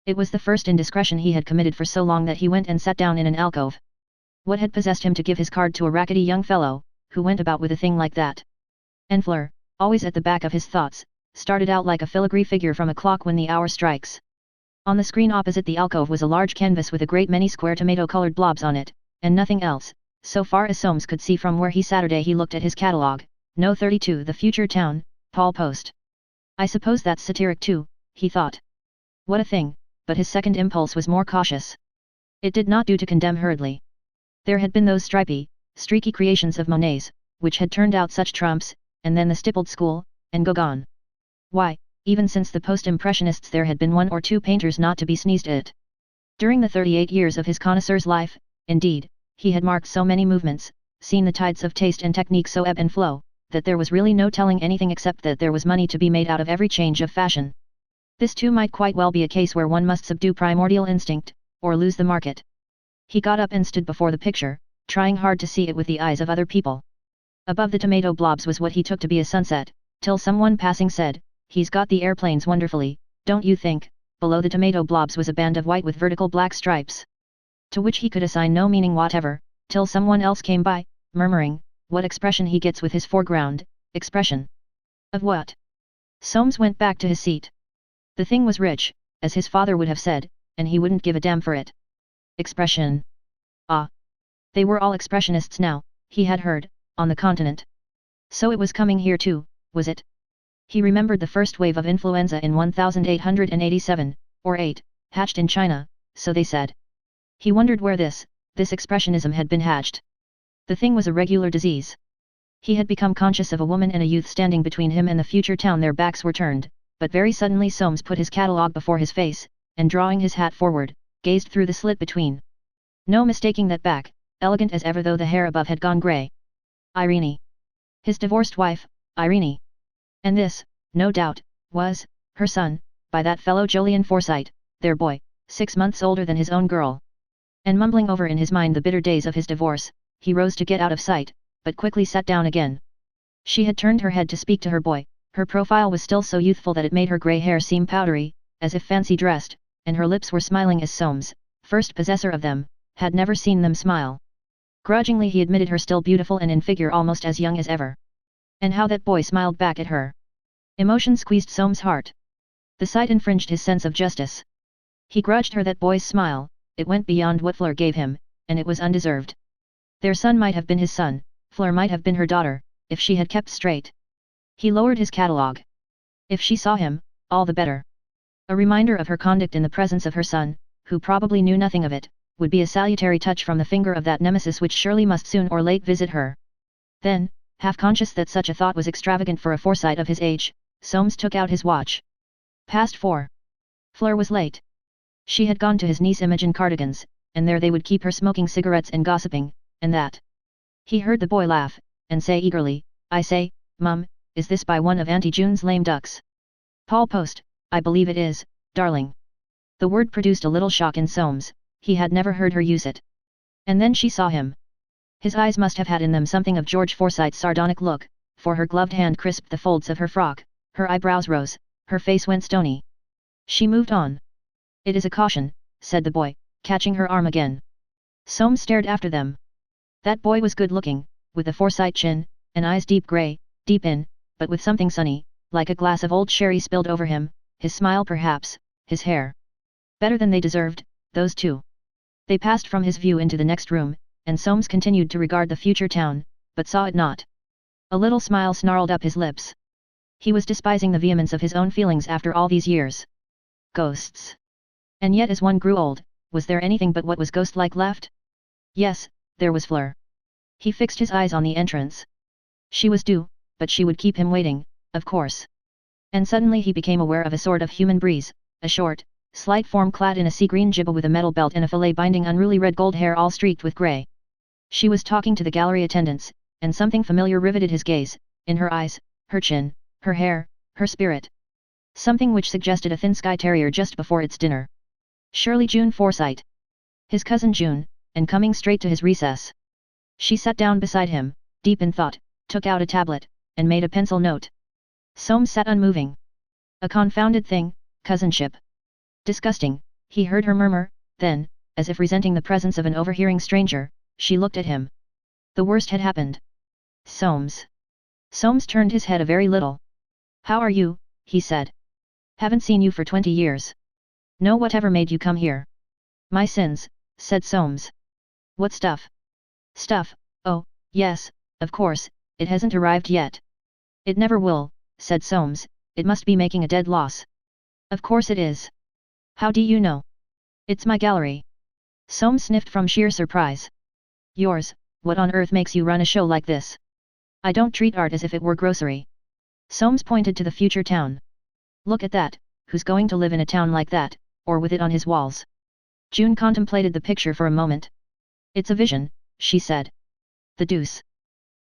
It was the first indiscretion he had committed for so long that he went and sat down in an alcove. What had possessed him to give his card to a rackety young fellow, who went about with a thing like that? And Fleur, always at the back of his thoughts, started out like a filigree figure from a clock when the hour strikes. On the screen opposite the alcove was a large canvas with a great many square tomato-colored blobs on it, and nothing else, so far as Soames could see from where he Saturday he looked at his catalogue. No 32 The Future Town, Paul Post. "I suppose that's satiric too," he thought. What a thing, but his second impulse was more cautious. It did not do to condemn hurriedly. There had been those stripy, streaky creations of Monet's, which had turned out such trumps, and then the stippled school, and Gauguin. Why, even since the post-impressionists there had been one or two painters not to be sneezed at. During the 38 years of his connoisseur's life, indeed, he had marked so many movements, seen the tides of taste and technique so ebb and flow, that there was really no telling anything except that there was money to be made out of every change of fashion. This too might quite well be a case where one must subdue primordial instinct, or lose the market. He got up and stood before the picture, trying hard to see it with the eyes of other people. Above the tomato blobs was what he took to be a sunset, till someone passing said, "He's got the airplanes wonderfully, don't you think?" Below the tomato blobs was a band of white with vertical black stripes, to which he could assign no meaning whatever, till someone else came by, murmuring, "What expression he gets with his foreground." Expression? Of what? Soames went back to his seat. The thing was rich, as his father would have said, and he wouldn't give a damn for it. Expression. Ah! They were all expressionists now, he had heard, on the continent. So it was coming here too, was it? He remembered the first wave of influenza in 1887, or 8, hatched in China, so they said. He wondered where this expressionism had been hatched. The thing was a regular disease. He had become conscious of a woman and a youth standing between him and the future town. Their backs were turned, but very suddenly Soames put his catalogue before his face, and drawing his hat forward, gazed through the slit between. No mistaking that back, elegant as ever though the hair above had gone grey. Irene. His divorced wife, Irene. And this, no doubt, was her son, by that fellow Jolyon Forsyte, their boy, 6 months older than his own girl. And mumbling over in his mind the bitter days of his divorce, he rose to get out of sight, but quickly sat down again. She had turned her head to speak to her boy. Her profile was still so youthful that it made her grey hair seem powdery, as if fancy dressed, and her lips were smiling as Soames, first possessor of them, had never seen them smile. Grudgingly he admitted her still beautiful and in figure almost as young as ever. And how that boy smiled back at her! Emotion squeezed Soames' heart. The sight infringed his sense of justice. He grudged her that boy's smile. It went beyond what Fleur gave him, and it was undeserved. Their son might have been his son, Fleur might have been her daughter, if she had kept straight. He lowered his catalogue. If she saw him, all the better. A reminder of her conduct in the presence of her son, who probably knew nothing of it, would be a salutary touch from the finger of that nemesis which surely must soon or late visit her. Then, half conscious that such a thought was extravagant for a Forsyte of his age, Soames took out his watch. Past 4. Fleur was late. She had gone to his niece Imogen Cardigan's, and there they would keep her smoking cigarettes and gossiping, and that. He heard the boy laugh, and say eagerly, "I say, Mum, is this by one of Auntie June's lame ducks?" "Paul Post, I believe it is, darling." The word produced a little shock in Soames, he had never heard her use it. And then she saw him. His eyes must have had in them something of George Forsyte's sardonic look, for her gloved hand crisped the folds of her frock, her eyebrows rose, her face went stony. She moved on. "It is a caution," said the boy, catching her arm again. Soames stared after them. That boy was good-looking, with a Forsyte chin, and eyes deep grey, deep in, but with something sunny, like a glass of old sherry spilled over him, his smile perhaps, his hair. Better than they deserved, those two. They passed from his view into the next room, and Soames continued to regard the future town, but saw it not. A little smile snarled up his lips. He was despising the vehemence of his own feelings after all these years. Ghosts. And yet as one grew old, was there anything but what was ghost-like left? Yes, there was Fleur. He fixed his eyes on the entrance. She was due, but she would keep him waiting, of course. And suddenly he became aware of a sort of human breeze, a short, slight form clad in a sea-green jibba with a metal belt and a fillet binding unruly red gold hair all streaked with grey. She was talking to the gallery attendants, and something familiar riveted his gaze, in her eyes, her chin, her hair, her spirit. Something which suggested a thin Skye terrier just before its dinner. Surely June Forsyte. His cousin June, and coming straight to his recess. She sat down beside him, deep in thought, took out a tablet, and made a pencil note. Soames sat unmoving. A confounded thing, cousinship. Disgusting, he heard her murmur, then, as if resenting the presence of an overhearing stranger, she looked at him. The worst had happened. Soames. Soames turned his head a very little. "How are you?" he said. "Haven't seen you for 20 years. No, whatever made you come here?" "My sins," said Soames. "What stuff?" "Stuff, oh, yes, of course, it hasn't arrived yet." "It never will," said Soames, "it must be making a dead loss." "Of course it is. How do you know?" "It's my gallery." Soames sniffed from sheer surprise. "Yours? What on earth makes you run a show like this?" "I don't treat art as if it were grocery." Soames pointed to the future town. "Look at that, who's going to live in a town like that, or with it on his walls?" June contemplated the picture for a moment. "It's a vision," she said. "The deuce."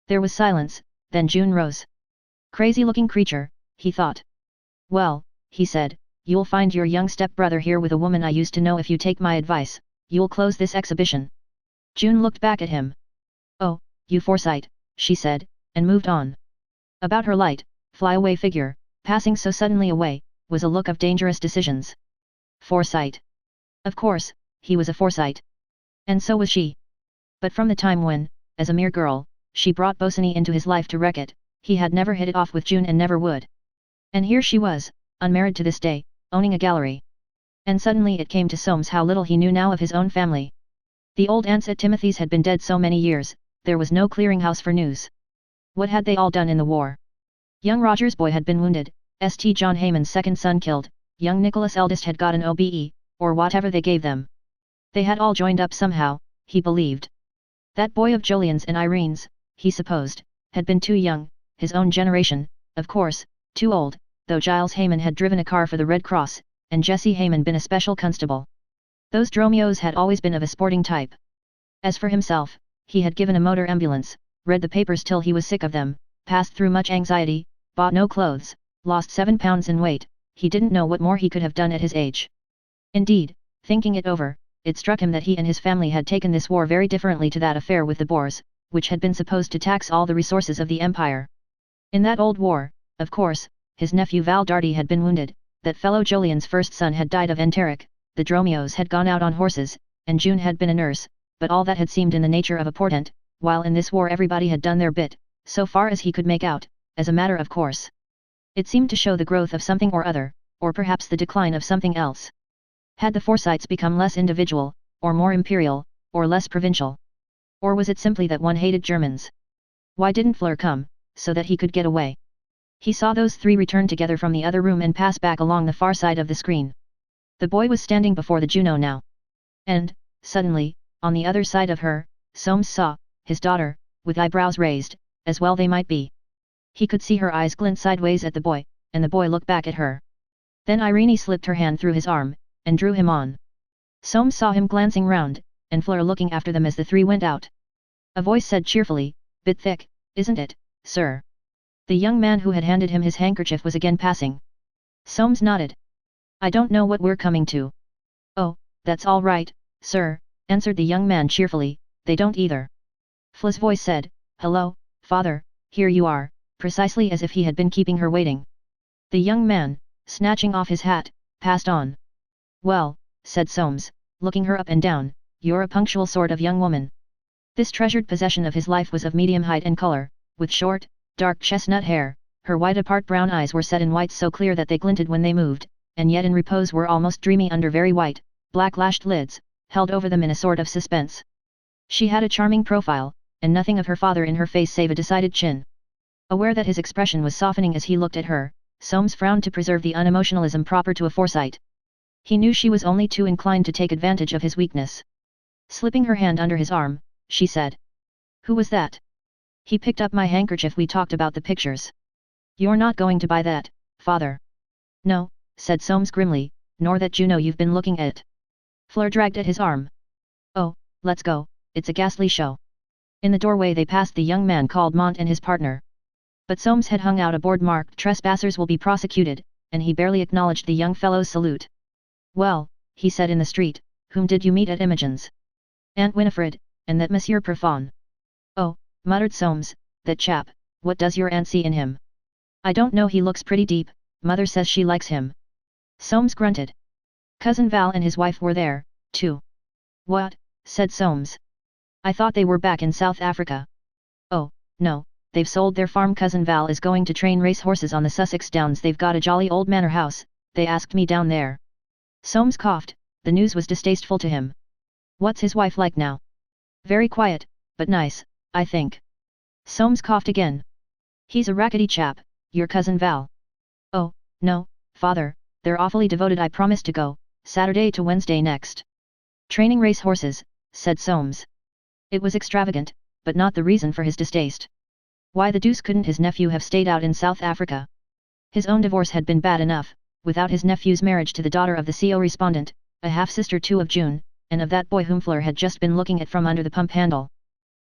There was silence, then June rose. "Crazy-looking creature," he thought. "Well," he said, "you'll find your young step-brother here with a woman I used to know. If you take my advice, you'll close this exhibition." June looked back at him. "Oh, you Forsyte," she said, and moved on. About her light, flyaway figure, passing so suddenly away, was a look of dangerous decisions. Forsyte. Of course, he was a Forsyte. And so was she. But from the time when, as a mere girl, she brought Bosinney into his life to wreck it, he had never hit it off with June and never would. And here she was, unmarried to this day, owning a gallery. And suddenly it came to Soames how little he knew now of his own family. The old aunts at Timothy's had been dead so many years, there was no clearinghouse for news. What had they all done in the war? Young Roger's boy had been wounded, St. John Heyman's second son killed, young Nicholas' eldest had got an OBE, or whatever they gave them. They had all joined up somehow, he believed. That boy of Jolien's and Irene's, he supposed, had been too young, his own generation, of course, too old, though Giles Heyman had driven a car for the Red Cross, and Jesse Heyman been a special constable. Those Dromios had always been of a sporting type. As for himself, he had given a motor ambulance, read the papers till he was sick of them, passed through much anxiety, bought no clothes, lost 7 pounds in weight, he didn't know what more he could have done at his age. Indeed, thinking it over, it struck him that he and his family had taken this war very differently to that affair with the Boers, which had been supposed to tax all the resources of the empire. In that old war, of course, his nephew Val Darty had been wounded, that fellow Jolien's first son had died of enteric, the Dromios had gone out on horses, and June had been a nurse, but all that had seemed in the nature of a portent, while in this war everybody had done their bit, so far as he could make out, as a matter of course. It seemed to show the growth of something or other, or perhaps the decline of something else. Had the Forsytes become less individual, or more imperial, or less provincial? Or was it simply that one hated Germans? Why didn't Fleur come, so that he could get away? He saw those three return together from the other room and pass back along the far side of the screen. The boy was standing before the Juno now. And, suddenly, on the other side of her, Soames saw, his daughter, with eyebrows raised, as well they might be. He could see her eyes glint sideways at the boy, and the boy look back at her. Then Irene slipped her hand through his arm, and drew him on. Soames saw him glancing round, and Fleur looking after them as the three went out. A voice said cheerfully, "Bit thick, Isn't it, sir? The young man who had handed him his handkerchief was again passing. Soames nodded. I don't know what we're coming to. Oh, that's all right, sir, answered the young man cheerfully, they don't either. Fla's voice said, hello, father, here you are, precisely as if he had been keeping her waiting. The young man, snatching off his hat, passed on. Well, said Soames, looking her up and down, you're a punctual sort of young woman. This treasured possession of his life was of medium height and color, with short, dark chestnut hair, her wide apart brown eyes were set in whites so clear that they glinted when they moved, and yet in repose were almost dreamy under very white, black-lashed lids, held over them in a sort of suspense. She had a charming profile, and nothing of her father in her face save a decided chin. Aware that his expression was softening as he looked at her, Soames frowned to preserve the unemotionalism proper to a Forsyte. He knew she was only too inclined to take advantage of his weakness. Slipping her hand under his arm, she said. Who was that? He picked up my handkerchief. We talked about the pictures. You're not going to buy that, father? No, said Soames grimly, nor that you know you've been looking at it. Fleur dragged at his arm. Oh, let's go, it's a ghastly show. In the doorway they passed the young man called Mont and his partner. But Soames had hung out a board marked "Trespassers will be prosecuted," and he barely acknowledged the young fellow's salute. Well, he said in the street, whom did you meet at Imogen's? Aunt Winifred, and that Monsieur Profond. Oh, muttered Soames, that chap, what does your aunt see in him? I don't know, he looks pretty deep, mother says she likes him. Soames grunted. Cousin Val and his wife were there, too. What? Said Soames. I thought they were back in South Africa. Oh, no, they've sold their farm. Cousin Val is going to train race horses on the Sussex Downs. They've got a jolly old manor house, they asked me down there. Soames coughed, the news was distasteful to him. What's his wife like now? Very quiet, but nice, I think. Soames coughed again. He's a rackety chap, your cousin Val. Oh, no, father, they're awfully devoted. I promised to go, Saturday to Wednesday next. Training race horses, said Soames. It was extravagant, but not the reason for his distaste. Why the deuce couldn't his nephew have stayed out in South Africa? His own divorce had been bad enough, without his nephew's marriage to the daughter of the CO respondent, a half-sister too of June, and of that boy whom Fleur had just been looking at from under the pump handle.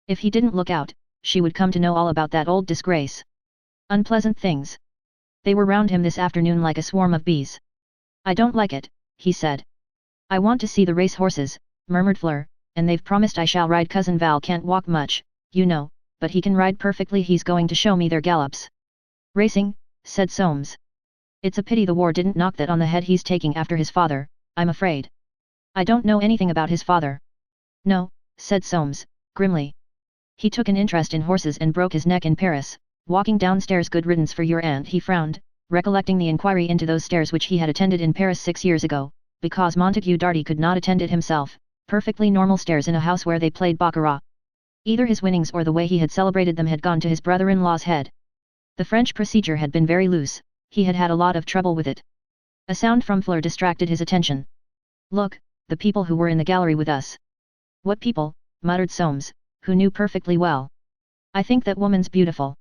If he didn't look out, she would come to know all about that old disgrace. Unpleasant things. They were round him this afternoon like a swarm of bees. I don't like it, he said. I want to see the race horses, murmured Fleur, and they've promised I shall ride. Cousin Val can't walk much, you know, but he can ride perfectly. He's going to show me their gallops. Racing, said Soames. It's a pity the war didn't knock that on the head. He's taking after his father, I'm afraid. I don't know anything about his father. No, said Soames, grimly. He took an interest in horses and broke his neck in Paris, walking downstairs. Good riddance for your aunt. He frowned, recollecting the inquiry into those stairs which he had attended in Paris 6 years ago, because Montague Darty could not attend it himself, perfectly normal stairs in a house where they played baccarat. Either his winnings or the way he had celebrated them had gone to his brother-in-law's head. The French procedure had been very loose, he had had a lot of trouble with it. A sound from Fleur distracted his attention. Look, the people who were in the gallery with us. What people? Muttered Soames, who knew perfectly well. I think that woman's beautiful.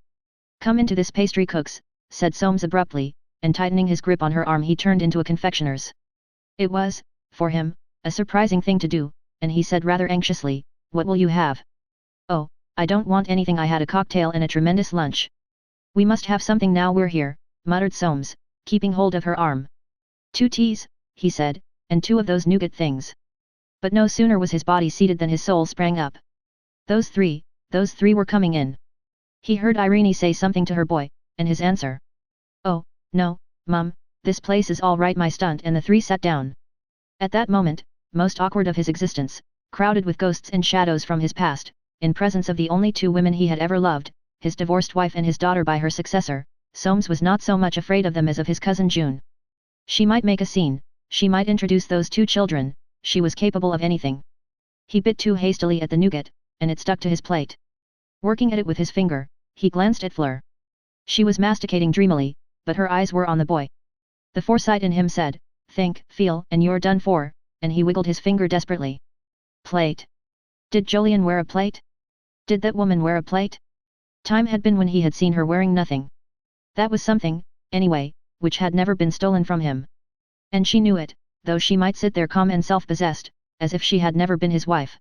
Come into this pastry cook's, said Soames abruptly, and tightening his grip on her arm he turned into a confectioner's. It was, for him, a surprising thing to do, and he said rather anxiously, what will you have? Oh, I don't want anything. I had a cocktail and a tremendous lunch. We must have something now we're here, muttered Soames, keeping hold of her arm. 2 teas, he said, and 2 of those nougat things. But no sooner was his body seated than his soul sprang up. Those three were coming in. He heard Irene say something to her boy, and his answer. Oh, no, Mum, this place is all right, my stunt. And the 3 sat down. At that moment, most awkward of his existence, crowded with ghosts and shadows from his past, in presence of the only 2 women he had ever loved, his divorced wife and his daughter by her successor, Soames was not so much afraid of them as of his cousin June. She might make a scene, she might introduce those 2 children, she was capable of anything. He bit too hastily at the nougat, and it stuck to his plate. Working at it with his finger, he glanced at Fleur. She was masticating dreamily, but her eyes were on the boy. The Forsyte in him said, think, feel, and you're done for, and he wiggled his finger desperately. Plate. Did Jolyon wear a plate? Did that woman wear a plate? Time had been when he had seen her wearing nothing. That was something, anyway, which had never been stolen from him. And she knew it, though she might sit there calm and self-possessed, as if she had never been his wife.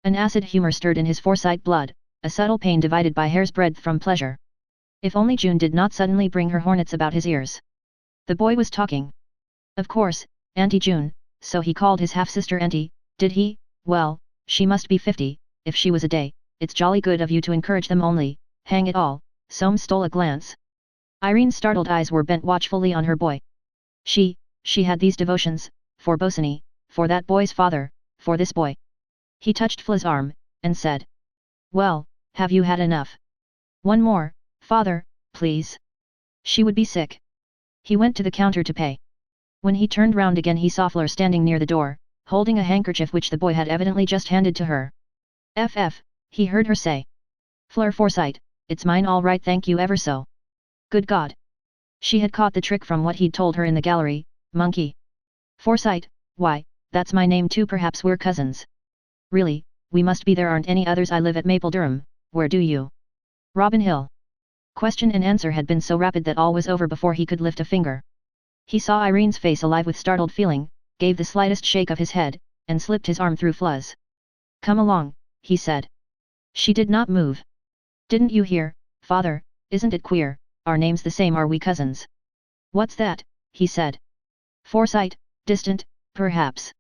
An acid humour stirred in his Forsyte blood, a subtle pain divided by hair's breadth from pleasure. If only June did not suddenly bring her hornets about his ears. The boy was talking. Of course, Auntie June, so he called his half-sister Auntie, did he? Well, she must be 50, if she was a day, it's jolly good of you to encourage them only, hang it all, Soames stole a glance. Irene's startled eyes were bent watchfully on her boy. She had these devotions, for Bosinney, for that boy's father, for this boy. He touched Fla's arm, and said. Well, have you had enough? One more, father, please. She would be sick. He went to the counter to pay. When he turned round again he saw Fleur standing near the door, holding a handkerchief which the boy had evidently just handed to her. "Ff," he heard her say. "Fleur Forsyte, it's mine all right, thank you ever so." Good God! She had caught the trick from what he'd told her in the gallery. Monkey. Forsyte, why, that's my name too, perhaps we're cousins. Really, we must be, there aren't any others. I live at Maple Durham. Where do you? Robin Hill. Question and answer had been so rapid that all was over before he could lift a finger. He saw Irene's face alive with startled feeling, gave the slightest shake of his head, and slipped his arm through Fla's. "Come along," he said. She did not move. "Didn't you hear, father? Isn't it queer, our name's the same, are we cousins?" "What's that?" he said. "Forsyte, distant, perhaps."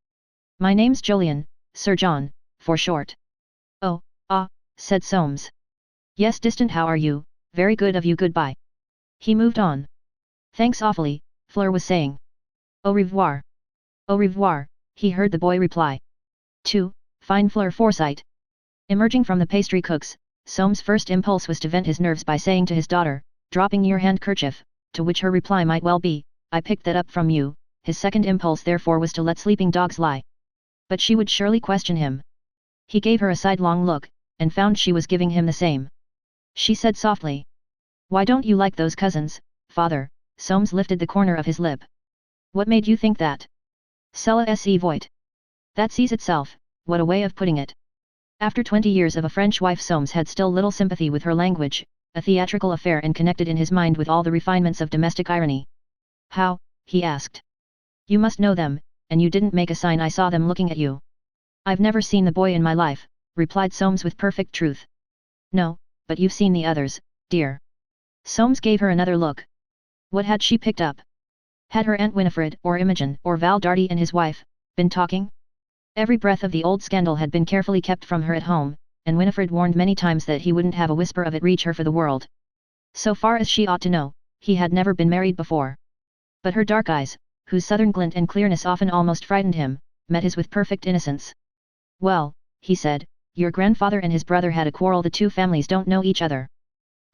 "My name's Julian, Sir John, for short." "Oh, said Soames. "Yes, distant, how are you? Very good of you, goodbye." He moved on. "Thanks awfully," Fleur was saying. "Au revoir." "Au revoir," he heard the boy reply. 2. Fine Fleur Forsyte. Emerging from the pastry cook's, Soames' first impulse was to vent his nerves by saying to his daughter, dropping your handkerchief, to which her reply might well be, "I picked that up from you." His second impulse therefore was to let sleeping dogs lie. But she would surely question him. He gave her a sidelong look, and found she was giving him the same. She said softly. "Why don't you like those cousins, father?" Soames lifted the corner of his lip. "What made you think that?" "Cela se voit. That sees itself, what a way of putting it." After 20 years of a French wife, Soames had still little sympathy with her language, a theatrical affair and connected in his mind with all the refinements of domestic irony. "How?" he asked. "You must know them, and you didn't make a sign. I saw them looking at you." "I've never seen the boy in my life," replied Soames with perfect truth. "No, but you've seen the others, dear." Soames gave her another look. What had she picked up? Had her Aunt Winifred, or Imogen, or Val Darty and his wife, been talking? Every breath of the old scandal had been carefully kept from her at home, and Winifred warned many times that he wouldn't have a whisper of it reach her for the world. So far as she ought to know, he had never been married before. But her dark eyes, whose southern glint and clearness often almost frightened him, met his with perfect innocence. "Well," he said, "your grandfather and his brother had a quarrel. The two families don't know each other."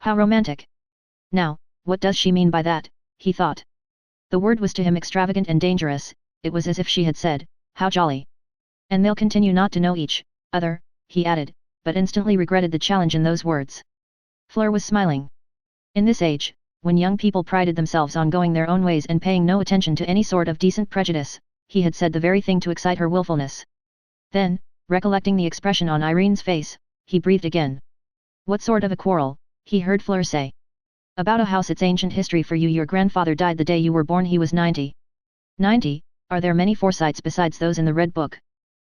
How romantic! Now, what does she mean by that, he thought. The word was to him extravagant and dangerous. It was as if she had said, "How jolly! And they'll continue not to know each other," he added, but instantly regretted the challenge in those words. Fleur was smiling. In this age, when young people prided themselves on going their own ways and paying no attention to any sort of decent prejudice, he had said the very thing to excite her willfulness. Then, recollecting the expression on Irene's face, he breathed again. "What sort of a quarrel?" he heard Fleur say. "About a house. It's ancient history for you. Your grandfather died the day you were born. He was 90. 90? Are there many Forsytes besides those in the Red Book?"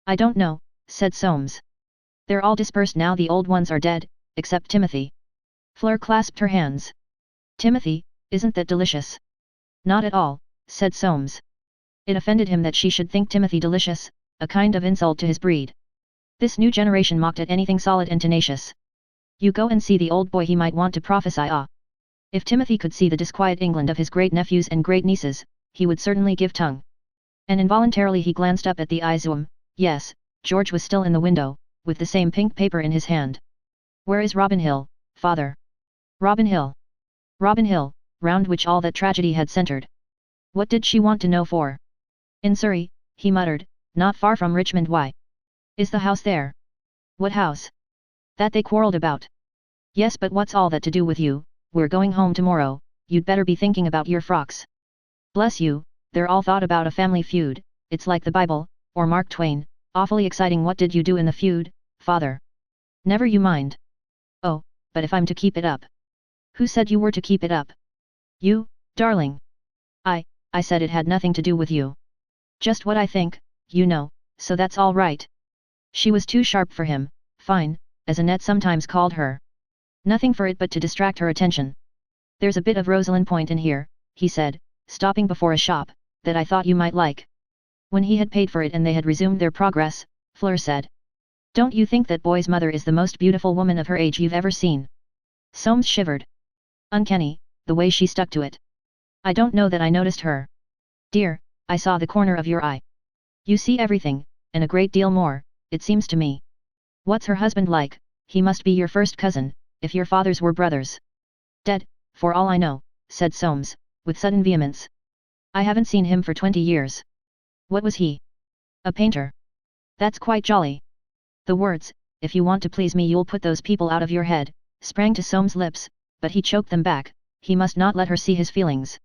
"I don't know," said Soames. "They're all dispersed now. The old ones are dead, except Timothy." Fleur clasped her hands. "Timothy, isn't that delicious?" "Not at all," said Soames. It offended him that she should think Timothy delicious, a kind of insult to his breed. This new generation mocked at anything solid and tenacious. You go and see the old boy, he might want to prophesy. If Timothy could see the disquiet England of his great-nephews and great-nieces, he would certainly give tongue. And involuntarily he glanced up at the Izoom. Yes, George was still in the window, with the same pink paper in his hand. "Where is Robin Hill, father?" Robin Hill. Robin Hill, round which all that tragedy had centred. What did she want to know for? "In Surrey," he muttered, "not far from Richmond." "Why? Is the house there?" "What house?" "That they quarrelled about." "Yes, but what's all that to do with you? We're going home tomorrow, you'd better be thinking about your frocks." "Bless you, they're all thought about. A family feud, it's like the Bible, or Mark Twain, awfully exciting." "What did you do in the feud, father?" "Never you mind." "Oh, but if I'm to keep it up." "Who said you were to keep it up?" "You, darling." I said it had nothing to do with you." "Just what I think, you know, so that's all right." She was too sharp for him. "Fine, as Annette sometimes called her. Nothing for it but to distract her attention. There's a bit of Rosalind Point in here, he said, stopping before a shop, that I thought you might like. When he had paid for it and they had resumed their progress, Fleur said. Don't you think that boy's mother is the most beautiful woman of her age you've ever seen? Soames shivered. Uncanny, the way she stuck to it. I don't know that I noticed her. Dear, I saw the corner of your eye. You see everything, and a great deal more, it seems to me. What's her husband like? He must be your first cousin, if your fathers were brothers. Dead, for all I know, said Soames, with sudden vehemence. I haven't seen him for 20 years. What was he? A painter. That's quite jolly. The words, if you want to please me you'll put those people out of your head, sprang to Soames' lips, but he choked them back. He must not let her see his feelings.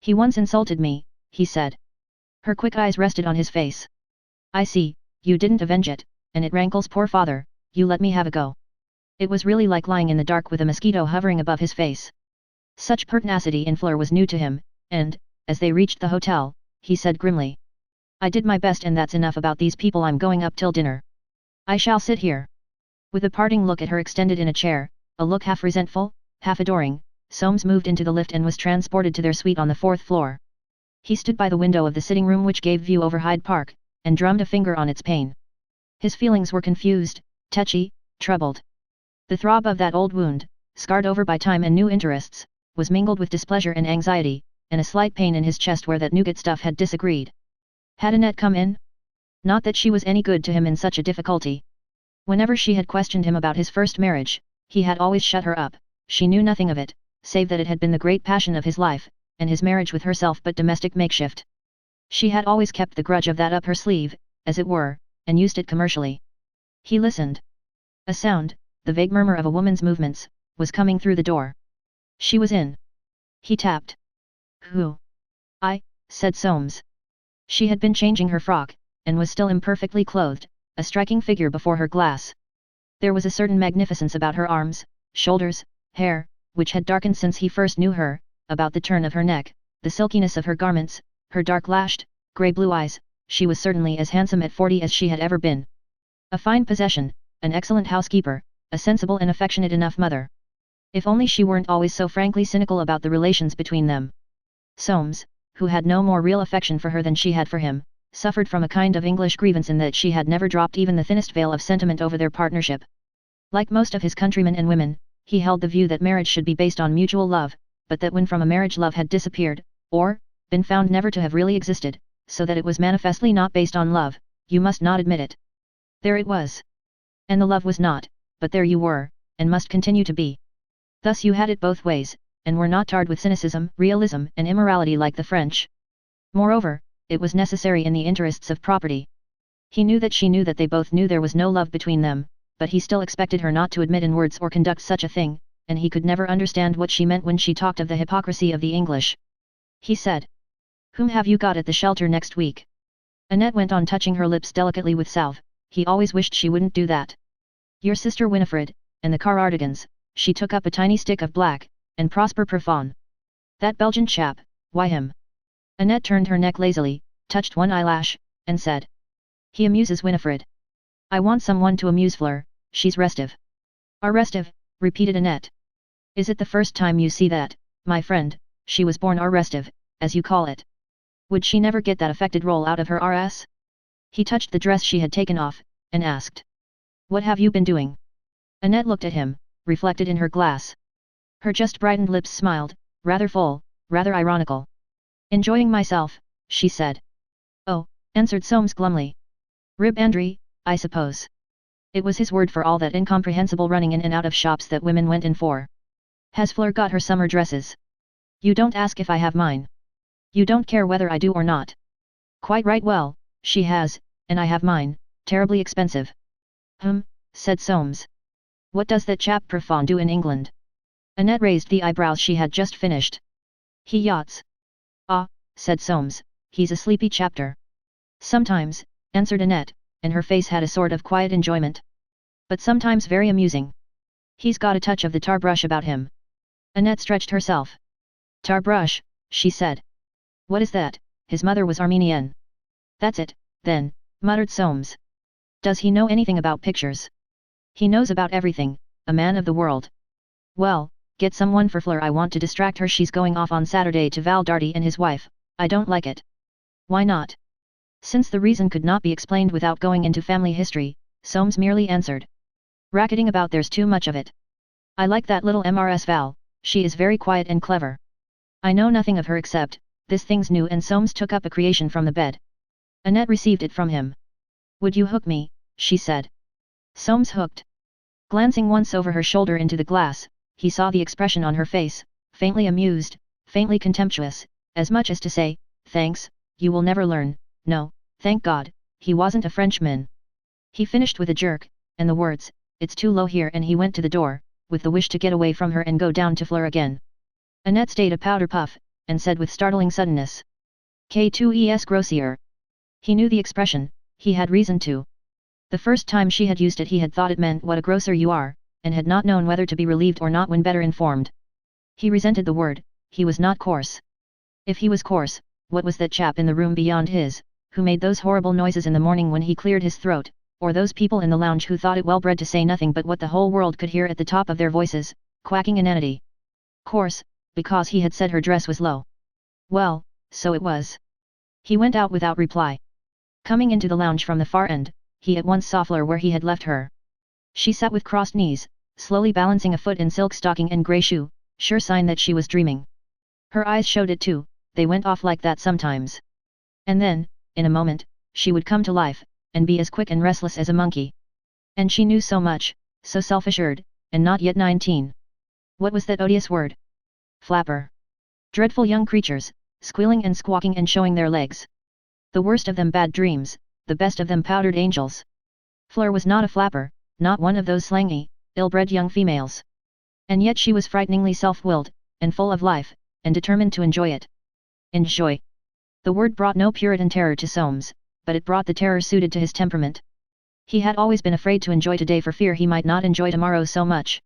He once insulted me, he said. Her quick eyes rested on his face. I see, you didn't avenge it, and it rankles poor father, you let me have a go. It was really like lying in the dark with a mosquito hovering above his face. Such pertinacity in Fleur was new to him, and, as they reached the hotel, he said grimly. I did my best and that's enough about these people. I'm going up till dinner. I shall sit here. With a parting look at her extended in a chair, a look half resentful, half adoring, Soames moved into the lift and was transported to their suite on the 4th floor. He stood by the window of the sitting room which gave view over Hyde Park, and drummed a finger on its pane. His feelings were confused, touchy, troubled. The throb of that old wound, scarred over by time and new interests, was mingled with displeasure and anxiety, and a slight pain in his chest where that nougat stuff had disagreed. Had Annette come in? Not that she was any good to him in such a difficulty. Whenever she had questioned him about his first marriage, he had always shut her up. She knew nothing of it, save that it had been the great passion of his life, and his marriage with herself but domestic makeshift. She had always kept the grudge of that up her sleeve, as it were, and used it commercially. He listened. A sound, the vague murmur of a woman's movements, was coming through the door. She was in. He tapped. Who? I, said Soames. She had been changing her frock, and was still imperfectly clothed, a striking figure before her glass. There was a certain magnificence about her arms, shoulders, hair, which had darkened since he first knew her, about the turn of her neck, the silkiness of her garments, her dark-lashed, grey-blue eyes. She was certainly as handsome at 40 as she had ever been. A fine possession, an excellent housekeeper, a sensible and affectionate enough mother. If only she weren't always so frankly cynical about the relations between them. Soames, who had no more real affection for her than she had for him, suffered from a kind of English grievance in that she had never dropped even the thinnest veil of sentiment over their partnership. Like most of his countrymen and women, he held the view that marriage should be based on mutual love, but that when from a marriage love had disappeared, or, been found never to have really existed, so that it was manifestly not based on love, you must not admit it. There it was. And the love was not, but there you were, and must continue to be. Thus you had it both ways, and were not tarred with cynicism, realism, and immorality like the French. Moreover, it was necessary in the interests of property. He knew that she knew that they both knew there was no love between them, but he still expected her not to admit in words or conduct such a thing, and he could never understand what she meant when she talked of the hypocrisy of the English. He said. Whom have you got at the shelter next week? Annette went on touching her lips delicately with salve. He always wished she wouldn't do that. Your sister Winifred, and the Carardigans. She took up a tiny stick of black, and Prosper Profond. That Belgian chap, why him? Annette turned her neck lazily, touched one eyelash, and said. He amuses Winifred. I want someone to amuse Fleur, she's restive. Are restive, repeated Annette. Is it the first time you see that, my friend? She was born restive, as you call it. Would she never get that affected roll out of her RS? He touched the dress she had taken off, and asked. What have you been doing? Annette looked at him, reflected in her glass. Her just brightened lips smiled, rather full, rather ironical. Enjoying myself, she said. Oh, answered Soames glumly. Ribandry, I suppose. It was his word for all that incomprehensible running in and out of shops that women went in for. Has Fleur got her summer dresses? You don't ask if I have mine. You don't care whether I do or not. Quite right, well, she has, and I have mine, terribly expensive. Said Soames. What does that chap Profond do in England? Annette raised the eyebrows she had just finished. He yachts. Ah, said Soames, he's a sleepy chapter. Sometimes, answered Annette, and her face had a sort of quiet enjoyment. But sometimes very amusing. He's got a touch of the tar brush about him. Annette stretched herself. Tar brush, she said. What is that? His mother was Armenian. That's it, then, muttered Soames. Does he know anything about pictures? He knows about everything, a man of the world. Well, get someone for Fleur. I want to distract her. She's going off on Saturday to Val Darty and his wife. I don't like it. Why not? Since the reason could not be explained without going into family history, Soames merely answered. Racketing about, there's too much of it. I like that little Mrs. Val, she is very quiet and clever. I know nothing of her except, this thing's new, and Soames took up a creation from the bed. Annette received it from him. Would you hook me, she said. Soames hooked. Glancing once over her shoulder into the glass, he saw the expression on her face, faintly amused, faintly contemptuous, as much as to say, thanks, you will never learn. No, thank God, he wasn't a Frenchman. He finished with a jerk, and the words, it's too low here, and he went to the door, with the wish to get away from her and go down to Fleur again. Annette stayed a powder puff, and said with startling suddenness. K2es grossier. He knew the expression, he had reason to. The first time she had used it he had thought it meant what a grocer you are, and had not known whether to be relieved or not when better informed. He resented the word, he was not coarse. If he was coarse, what was that chap in the room beyond his, who made those horrible noises in the morning when he cleared his throat, or those people in the lounge who thought it well bred to say nothing but what the whole world could hear at the top of their voices, quacking inanity? Coarse, because he had said her dress was low. Well, so it was. He went out without reply. Coming into the lounge from the far end, he at once saw Fleur where he had left her. She sat with crossed knees, slowly balancing a foot in silk stocking and grey shoe, sure sign that she was dreaming. Her eyes showed it too, they went off like that sometimes. And then, in a moment, she would come to life, and be as quick and restless as a monkey. And she knew so much, so self-assured, and not yet 19. What was that odious word? Flapper. Dreadful young creatures, squealing and squawking and showing their legs. The worst of them bad dreams, the best of them powdered angels. Fleur was not a flapper, not one of those slangy, ill-bred young females. And yet she was frighteningly self-willed, and full of life, and determined to enjoy it. Enjoy. The word brought no Puritan terror to Soames, but it brought the terror suited to his temperament. He had always been afraid to enjoy today for fear he might not enjoy tomorrow so much.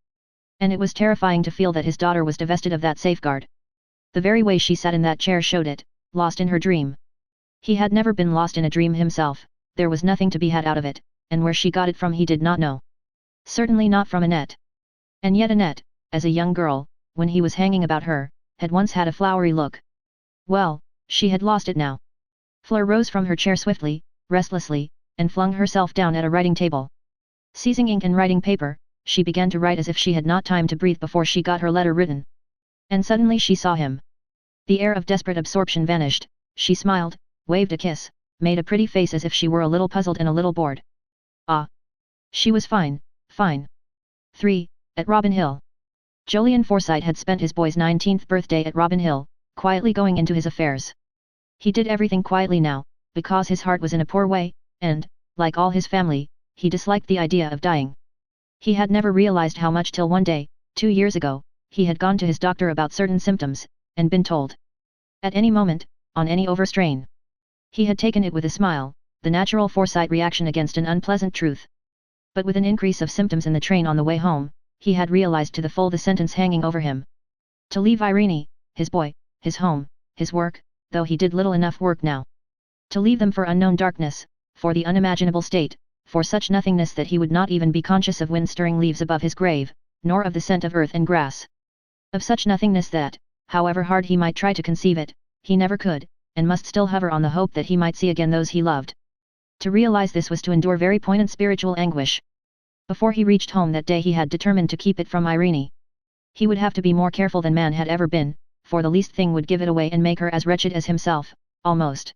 And it was terrifying to feel that his daughter was divested of that safeguard. The very way she sat in that chair showed it, lost in her dream. He had never been lost in a dream himself, there was nothing to be had out of it, and where she got it from he did not know. Certainly not from Annette. And yet Annette, as a young girl, when he was hanging about her, had once had a flowery look. Well, she had lost it now. Fleur rose from her chair swiftly, restlessly, and flung herself down at a writing table. Seizing ink and writing paper, she began to write as if she had not time to breathe before she got her letter written. And suddenly she saw him. The air of desperate absorption vanished, she smiled, waved a kiss, made a pretty face as if she were a little puzzled and a little bored. Ah! She was fine, fine. 3. At Robin Hill. Jolyon Forsyte had spent his boy's 19th birthday at Robin Hill, quietly going into his affairs. He did everything quietly now, because his heart was in a poor way, and, like all his family, he disliked the idea of dying. He had never realized how much till one day, 2 years ago, he had gone to his doctor about certain symptoms, and been told. At any moment, on any overstrain. He had taken it with a smile, the natural Forsyte reaction against an unpleasant truth. But with an increase of symptoms in the train on the way home, he had realized to the full the sentence hanging over him. To leave Irene, his boy, his home, his work, though he did little enough work now. To leave them for unknown darkness, for the unimaginable state, for such nothingness that he would not even be conscious of wind-stirring leaves above his grave, nor of the scent of earth and grass. Of such nothingness that, however hard he might try to conceive it, he never could, and must still hover on the hope that he might see again those he loved. To realize this was to endure very poignant spiritual anguish. Before he reached home that day he had determined to keep it from Irene. He would have to be more careful than man had ever been, for the least thing would give it away and make her as wretched as himself, almost.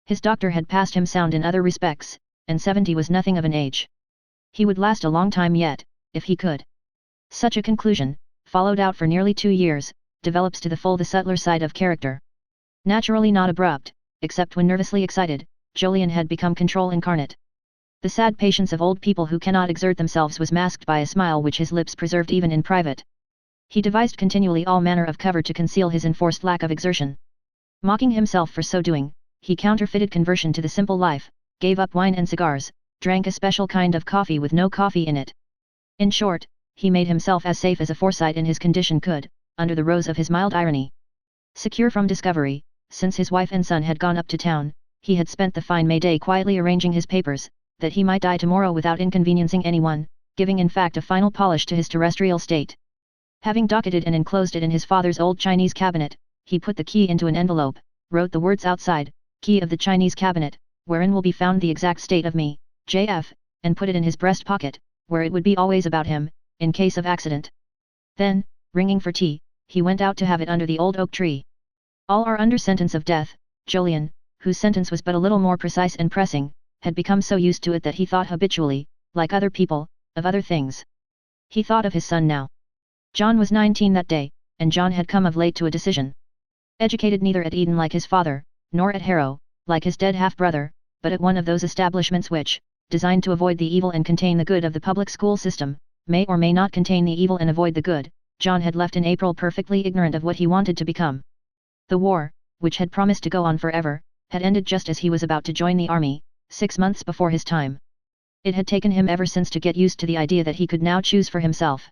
His doctor had passed him sound in other respects, and 70 was nothing of an age. He would last a long time yet, if he could. Such a conclusion, followed out for nearly 2 years, develops to the full the subtler side of character. Naturally not abrupt, except when nervously excited, Jolyon had become control incarnate. The sad patience of old people who cannot exert themselves was masked by a smile which his lips preserved even in private. He devised continually all manner of cover to conceal his enforced lack of exertion. Mocking himself for so doing, he counterfeited conversion to the simple life, gave up wine and cigars, drank a special kind of coffee with no coffee in it. In short, he made himself as safe as a Forsyte in his condition could, under the rose of his mild irony. Secure from discovery, since his wife and son had gone up to town, he had spent the fine May day quietly arranging his papers, that he might die tomorrow without inconveniencing anyone, giving in fact a final polish to his terrestrial state. Having docketed and enclosed it in his father's old Chinese cabinet, he put the key into an envelope, wrote the words outside, "Key of the Chinese cabinet, wherein will be found the exact state of me, J.F., and put it in his breast pocket, where it would be always about him, in case of accident." Then, ringing for tea, he went out to have it under the old oak tree. All are under sentence of death. Jolyon, whose sentence was but a little more precise and pressing, had become so used to it that he thought habitually, like other people, of other things. He thought of his son now. John was 19 that day, and John had come of late to a decision. Educated neither at Eton like his father, nor at Harrow, like his dead half-brother, but at one of those establishments which, designed to avoid the evil and contain the good of the public school system, may or may not contain the evil and avoid the good, John had left in April perfectly ignorant of what he wanted to become. The war, which had promised to go on forever, had ended just as he was about to join the army, 6 months before his time. It had taken him ever since to get used to the idea that he could now choose for himself.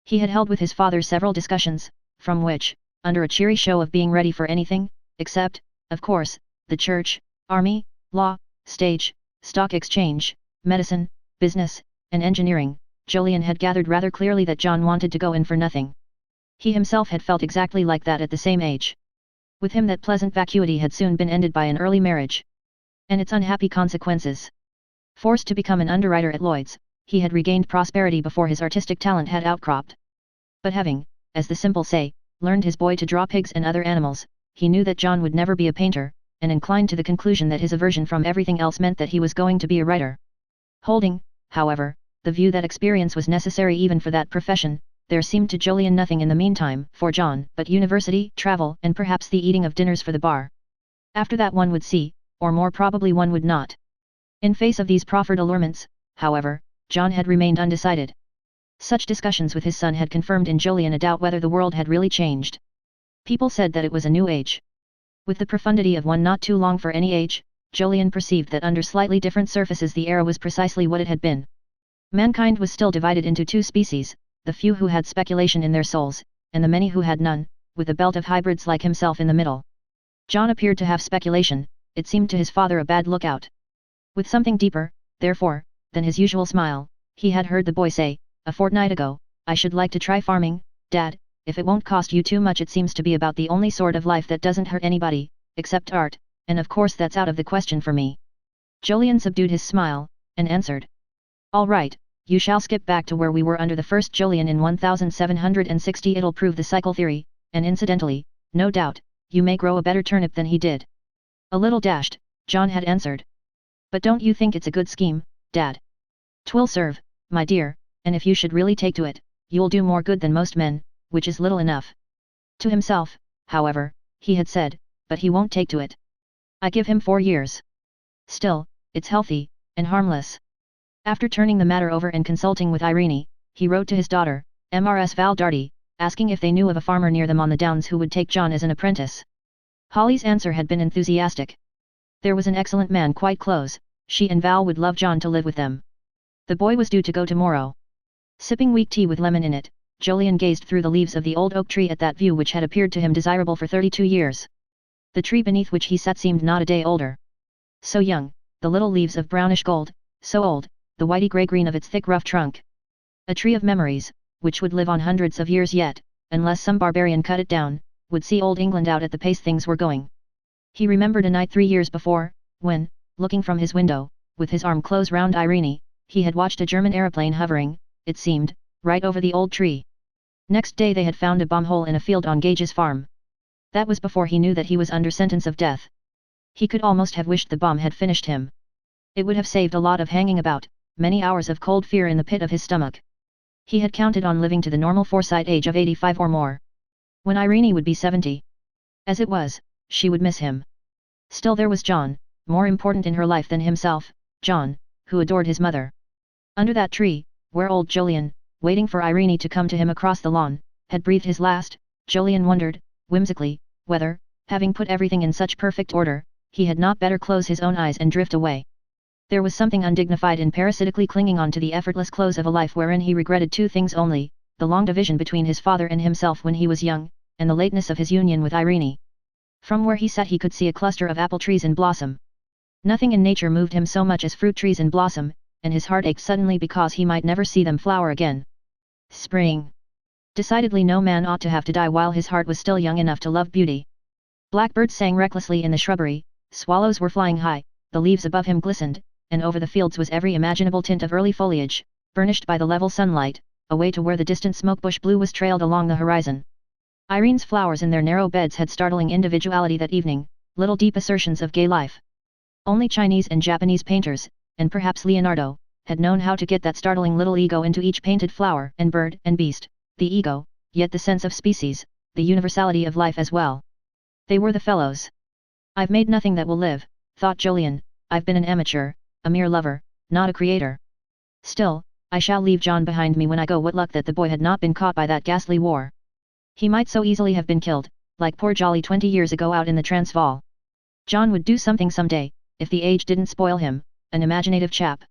He had held with his father several discussions, from which, under a cheery show of being ready for anything, except, of course, the church, army, law, stage, stock exchange, medicine, business, and engineering, Jolyon had gathered rather clearly that John wanted to go in for nothing. He himself had felt exactly like that at the same age. With him that pleasant vacuity had soon been ended by an early marriage, and its unhappy consequences. Forced to become an underwriter at Lloyd's, he had regained prosperity before his artistic talent had outcropped. But having, as the simple say, learned his boy to draw pigs and other animals, he knew that John would never be a painter, and inclined to the conclusion that his aversion from everything else meant that he was going to be a writer. Holding, however, the view that experience was necessary even for that profession, there seemed to Jolyon nothing in the meantime for John but university, travel, and perhaps the eating of dinners for the bar. After that one would see, or more probably one would not. In face of these proffered allurements, however, John had remained undecided. Such discussions with his son had confirmed in Jolyon a doubt whether the world had really changed. People said that it was a new age. With the profundity of one not too long for any age, Jolyon perceived that under slightly different surfaces the era was precisely what it had been. Mankind was still divided into two species, the few who had speculation in their souls, and the many who had none, with a belt of hybrids like himself in the middle. John appeared to have speculation. It seemed to his father a bad lookout. With something deeper, therefore, than his usual smile, he had heard the boy say, a fortnight ago, "I should like to try farming, Dad, if it won't cost you too much. It seems to be about the only sort of life that doesn't hurt anybody, except art, and of course that's out of the question for me." Jolyon subdued his smile, and answered, "All right, you shall skip back to where we were under the first Jolyon in 1760. It'll prove the cycle theory, and incidentally, no doubt, you may grow a better turnip than he did." A little dashed, John had answered. "But don't you think it's a good scheme, Dad? 'Twill serve, my dear, and if you should really take to it, you'll do more good than most men, which is little enough." To himself, however, he had said, "But he won't take to it. I give him 4 years. Still, it's healthy, and harmless." After turning the matter over and consulting with Irene, he wrote to his daughter, Mrs. Val Darty, asking if they knew of a farmer near them on the downs who would take John as an apprentice. Holly's answer had been enthusiastic. There was an excellent man quite close, she and Val would love John to live with them. The boy was due to go tomorrow. Sipping weak tea with lemon in it, Jolyon gazed through the leaves of the old oak tree at that view which had appeared to him desirable for 32 years. The tree beneath which he sat seemed not a day older. So young, the little leaves of brownish gold, so old, the whitey grey-green of its thick rough trunk. A tree of memories, which would live on hundreds of years yet, unless some barbarian cut it down, would see old England out at the pace things were going. He remembered a night 3 years before, when, looking from his window, with his arm close round Irene, he had watched a German aeroplane hovering, it seemed, right over the old tree. Next day they had found a bomb hole in a field on Gage's farm. That was before he knew that he was under sentence of death. He could almost have wished the bomb had finished him. It would have saved a lot of hanging about, many hours of cold fear in the pit of his stomach. He had counted on living to the normal Forsyte age of 85 or more, when Irene would be 70. As it was, she would miss him. Still there was John, more important in her life than himself, John, who adored his mother. Under that tree, where old Jolyon, waiting for Irene to come to him across the lawn, had breathed his last, Jolyon wondered, whimsically, whether, having put everything in such perfect order, he had not better close his own eyes and drift away. There was something undignified in parasitically clinging on to the effortless close of a life wherein he regretted 2 things only, the long division between his father and himself when he was young, and the lateness of his union with Irene. From where he sat he could see a cluster of apple trees in blossom. Nothing in nature moved him so much as fruit trees in blossom, and his heart ached suddenly because he might never see them flower again. Spring. Decidedly no man ought to have to die while his heart was still young enough to love beauty. Blackbirds sang recklessly in the shrubbery, swallows were flying high, the leaves above him glistened, and over the fields was every imaginable tint of early foliage, burnished by the level sunlight, away to where the distant smoke-bush blue was trailed along the horizon. Irene's flowers in their narrow beds had startling individuality that evening, little deep assertions of gay life. Only Chinese and Japanese painters, and perhaps Leonardo, had known how to get that startling little ego into each painted flower and bird and beast, the ego, yet the sense of species, the universality of life as well. They were the fellows. I've made nothing that will live, thought Jolyon, I've been an amateur, a mere lover, not a creator. Still, I shall leave John behind me when I go. What luck that the boy had not been caught by that ghastly war. He might so easily have been killed, like poor Jolly 20 years ago out in the Transvaal. John would do something someday, if the age didn't spoil him, an imaginative chap.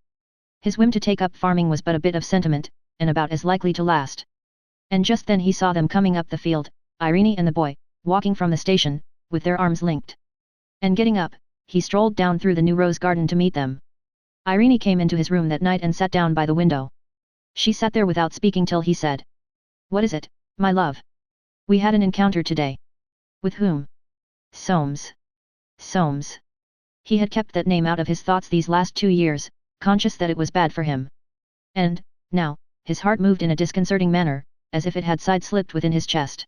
His whim to take up farming was but a bit of sentiment, and about as likely to last. And just then he saw them coming up the field, Irene and the boy, walking from the station, with their arms linked. And getting up, he strolled down through the new rose garden to meet them. Irene came into his room that night and sat down by the window. She sat there without speaking till he said, "What is it, my love? We had an encounter today." "With whom?" "Soames." Soames. He had kept that name out of his thoughts these last 2 years, conscious that it was bad for him. And, now, his heart moved in a disconcerting manner, as if it had side-slipped within his chest.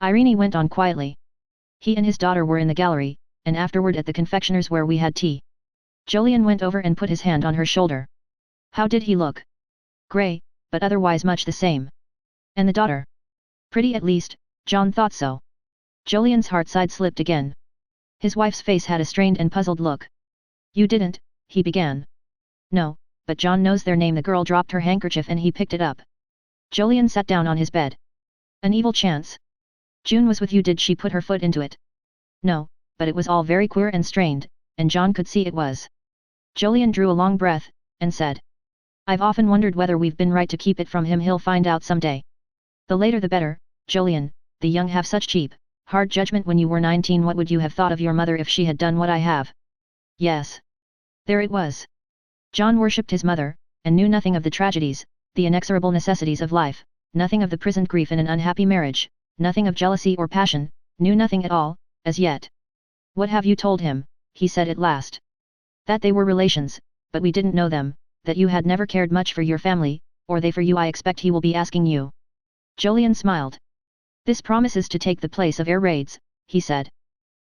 Irene went on quietly. "He and his daughter were in the gallery, and afterward at the confectioner's where we had tea." Jolyon went over and put his hand on her shoulder. "How did he look?" "Grey, but otherwise much the same." "And the daughter?" "Pretty at least, John thought so." Jolyon's heart side-slipped again. His wife's face had a strained and puzzled look. "You didn't," he began. "No, but John knows their name." The girl dropped her handkerchief and he picked it up. Jolyon sat down on his bed. "An evil chance. June was with you. Did she put her foot into it?" "No, but it was all very queer and strained, and John could see it was." Jolyon drew a long breath, and said, "I've often wondered whether we've been right to keep it from him. He'll find out someday. The later the better, Jolyon, the young have such cheap, hard judgment. When you were 19, what would you have thought of your mother if she had done what I have?" Yes. There it was. John worshipped his mother, and knew nothing of the tragedies, the inexorable necessities of life, nothing of the prisoned grief in an unhappy marriage, nothing of jealousy or passion, knew nothing at all, as yet. "What have you told him?" he said at last. "That they were relations, but we didn't know them, that you had never cared much for your family, or they for you. I expect he will be asking you." Jolyon smiled. "This promises to take the place of air raids," he said.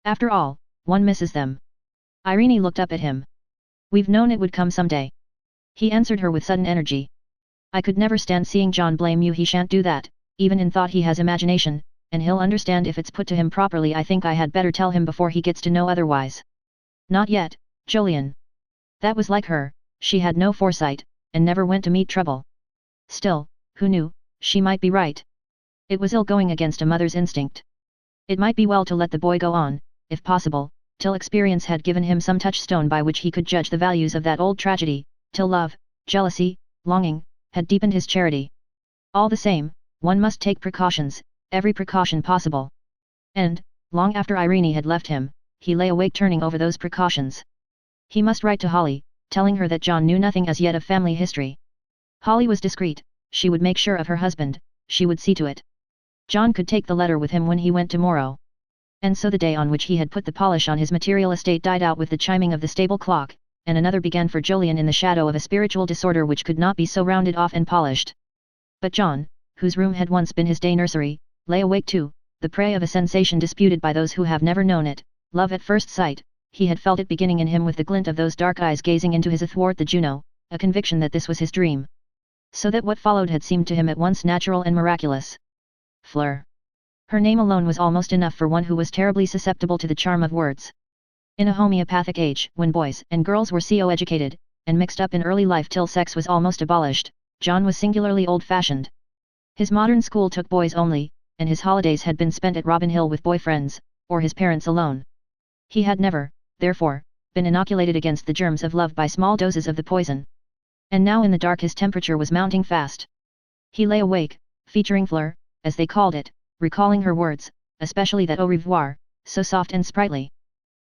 "After all, one misses them." Irene looked up at him. "We've known it would come someday," he answered her with sudden energy. "I could never stand seeing John blame you. He shan't do that, even in thought. He has imagination, and he'll understand if it's put to him properly. I think I had better tell him before he gets to know otherwise." "Not yet, Jolyon." That was like her, she had no foresight, and never went to meet trouble. Still, who knew, she might be right. It was ill going against a mother's instinct. It might be well to let the boy go on, if possible, till experience had given him some touchstone by which he could judge the values of that old tragedy, till love, jealousy, longing, had deepened his charity. All the same, one must take precautions, every precaution possible. And, long after Irene had left him, he lay awake turning over those precautions. He must write to Holly, telling her that John knew nothing as yet of family history. Holly was discreet, she would make sure of her husband, she would see to it. John could take the letter with him when he went tomorrow. And so the day on which he had put the polish on his material estate died out with the chiming of the stable clock, and another began for Jolyon in the shadow of a spiritual disorder which could not be so rounded off and polished. But John, whose room had once been his day nursery, lay awake too, the prey of a sensation disputed by those who have never known it, love at first sight. He had felt it beginning in him with the glint of those dark eyes gazing into his athwart the Juno, a conviction that this was his dream. So that what followed had seemed to him at once natural and miraculous. Fleur. Her name alone was almost enough for one who was terribly susceptible to the charm of words. In a homeopathic age, when boys and girls were co-educated, and mixed up in early life till sex was almost abolished, John was singularly old-fashioned. His modern school took boys only, and his holidays had been spent at Robin Hill with boy friends, or his parents alone. He had never, therefore, been inoculated against the germs of love by small doses of the poison. And now in the dark his temperature was mounting fast. He lay awake, featuring Fleur, as they called it, recalling her words, especially that au revoir, so soft and sprightly.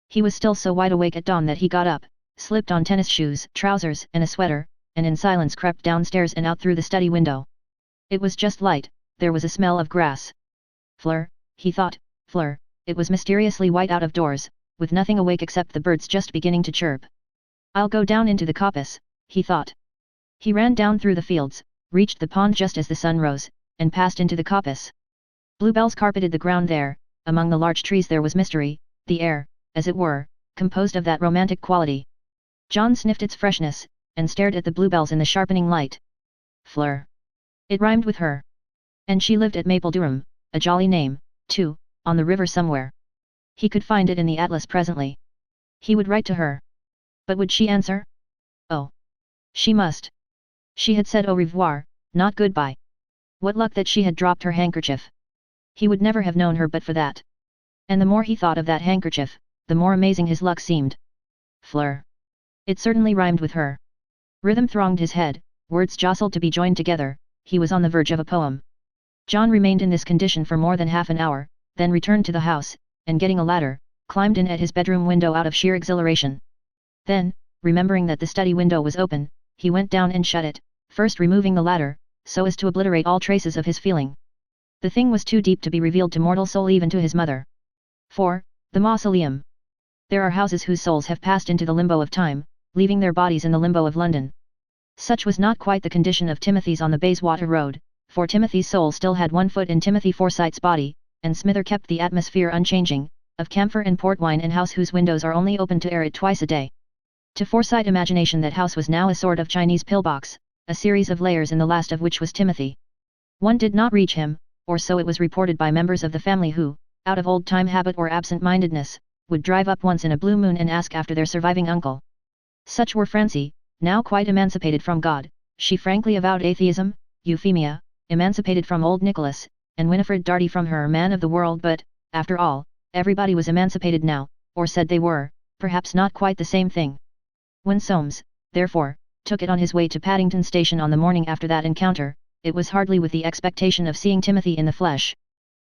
He was still so wide awake at dawn that he got up, slipped on tennis shoes, trousers and a sweater, and in silence crept downstairs and out through the study window. It was just light, there was a smell of grass. Fleur, he thought, Fleur, it was mysteriously white out of doors, with nothing awake except the birds just beginning to chirp. I'll go down into the coppice, he thought. He ran down through the fields, reached the pond just as the sun rose, and passed into the coppice. Bluebells carpeted the ground there, among the large trees there was mystery, the air, as it were, composed of that romantic quality. John sniffed its freshness, and stared at the bluebells in the sharpening light. Fleur. It rhymed with her. And she lived at Mapledurham, a jolly name, too, on the river somewhere. He could find it in the atlas presently. He would write to her. But would she answer? Oh. She must. She had said au revoir, not goodbye. What luck that she had dropped her handkerchief. He would never have known her but for that. And the more he thought of that handkerchief, the more amazing his luck seemed. Fleur. It certainly rhymed with her. Rhythm thronged his head, words jostled to be joined together, he was on the verge of a poem. John remained in this condition for more than half an hour, then returned to the house, and getting a ladder, climbed in at his bedroom window out of sheer exhilaration. Then, remembering that the study window was open, he went down and shut it, first removing the ladder, so as to obliterate all traces of his feeling. The thing was too deep to be revealed to mortal soul, even to his mother. 4. The Mausoleum. There are houses whose souls have passed into the limbo of time, leaving their bodies in the limbo of London. Such was not quite the condition of Timothy's on the Bayswater Road, for Timothy's soul still had one foot in Timothy Forsyte's body, and Smither kept the atmosphere unchanging, of camphor and port wine and house whose windows are only open to air it twice a day. To Forsyte imagination that house was now a sort of Chinese pillbox, a series of layers in the last of which was Timothy. One did not reach him, or so it was reported by members of the family who, out of old-time habit or absent-mindedness, would drive up once in a blue moon and ask after their surviving uncle. Such were Francie, now quite emancipated from God, she frankly avowed atheism, Euphemia, emancipated from old Nicholas, and Winifred Darty from her man of the world, but, after all, everybody was emancipated now, or said they were, perhaps not quite the same thing. When Soames, therefore, took it on his way to Paddington Station on the morning after that encounter, it was hardly with the expectation of seeing Timothy in the flesh.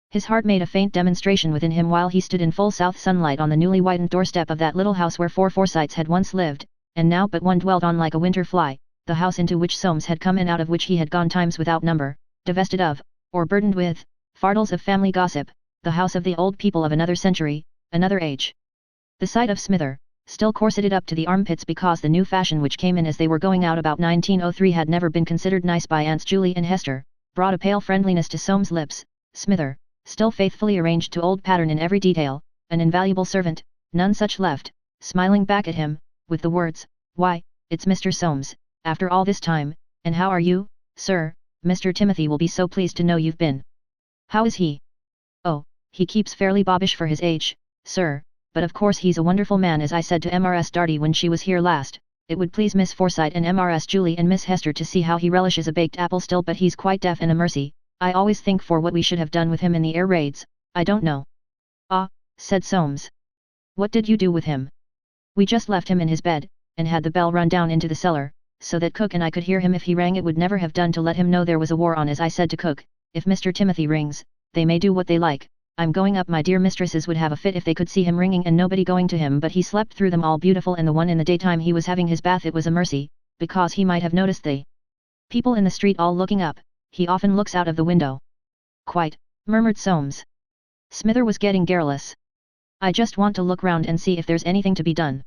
His heart made a faint demonstration within him while he stood in full south sunlight on the newly whitened doorstep of that little house where 4 Forsytes had once lived, and now but one dwelt on like a winter fly, the house into which Soames had come and out of which he had gone times without number, divested of, or burdened with, fardels of family gossip, the house of the old people of another century, another age. The sight of Smither, still corseted up to the armpits because the new fashion which came in as they were going out about 1903 had never been considered nice by Aunts Julie and Hester, brought a pale friendliness to Soames' lips. Smither, still faithfully arranged to old pattern in every detail, an invaluable servant, none such left, smiling back at him, with the words, "Why, it's Mr. Soames, after all this time, and how are you, sir? Mr. Timothy will be so pleased to know you've been. How is he?" "Oh, he keeps fairly bobbish for his age, sir, but of course he's a wonderful man, as I said to Mrs. Darty when she was here last. It would please Miss Forsyte and Mrs. Julie and Miss Hester to see how he relishes a baked apple still, but he's quite deaf and a mercy. I always think for what we should have done with him in the air raids, I don't know." "Ah," said Soames. "What did you do with him?" "We just left him in his bed, and had the bell run down into the cellar, so that Cook and I could hear him if he rang. It would never have done to let him know there was a war on, as I said to Cook, if Mr. Timothy rings, they may do what they like. I'm going up, my dear mistresses would have a fit if they could see him ringing and nobody going to him, but he slept through them all beautiful, and the one in the daytime he was having his bath, it was a mercy, because he might have noticed the people in the street all looking up. He often looks out of the window." "Quite," murmured Soames. Smither was getting garrulous. "I just want to look round and see if there's anything to be done."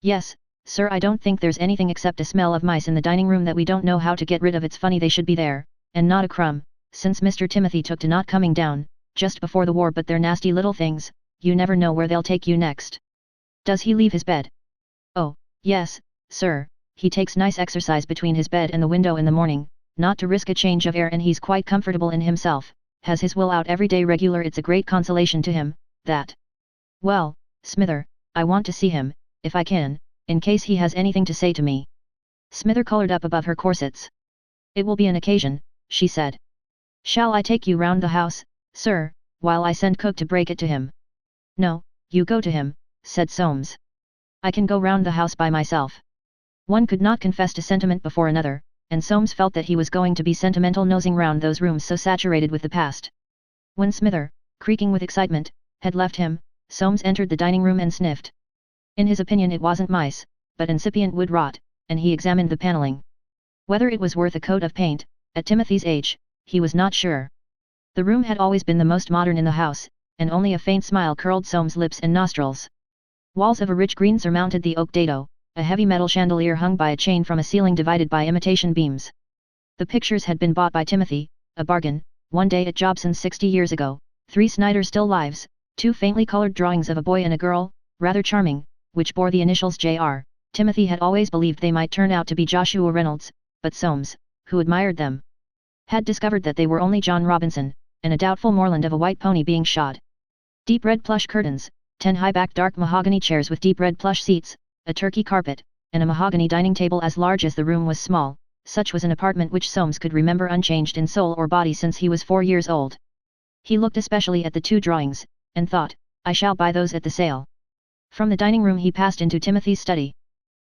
"Yes, sir, I don't think there's anything except a smell of mice in the dining room that we don't know how to get rid of. It's funny they should be there, and not a crumb, since Mr. Timothy took to not coming down, just before the war, but they're nasty little things, you never know where they'll take you next." "Does he leave his bed?" "Oh, yes, sir, he takes nice exercise between his bed and the window in the morning, not to risk a change of air, and he's quite comfortable in himself, has his will out every day regular. It's a great consolation to him, that." "Well, Smither, I want to see him, if I can, in case he has anything to say to me." Smither coloured up above her corsets. "It will be an occasion," she said. "Shall I take you round the house, sir, while I send Cook to break it to him?" "No, you go to him," said Soames. "I can go round the house by myself." One could not confess to sentiment before another, and Soames felt that he was going to be sentimental nosing round those rooms so saturated with the past. When Smither, creaking with excitement, had left him, Soames entered the dining room and sniffed. In his opinion it wasn't mice, but incipient wood rot, and he examined the panelling. Whether it was worth a coat of paint, at Timothy's age, he was not sure. The room had always been the most modern in the house, and only a faint smile curled Soames' lips and nostrils. Walls of a rich green surmounted the oak dado, a heavy metal chandelier hung by a chain from a ceiling divided by imitation beams. The pictures had been bought by Timothy, a bargain, one day at Jobson's 60 years ago, 3 Snyder still lifes, 2 faintly colored drawings of a boy and a girl, rather charming, which bore the initials J.R. Timothy had always believed they might turn out to be Joshua Reynolds, but Soames, who admired them, had discovered that they were only John Robinson, and a doubtful moorland of a white pony being shod. Deep red plush curtains, 10 high-backed dark mahogany chairs with deep red plush seats, a turkey carpet, and a mahogany dining table as large as the room was small, such was an apartment which Soames could remember unchanged in soul or body since he was 4 years old. He looked especially at the 2 drawings, and thought, I shall buy those at the sale. From the dining room he passed into Timothy's study.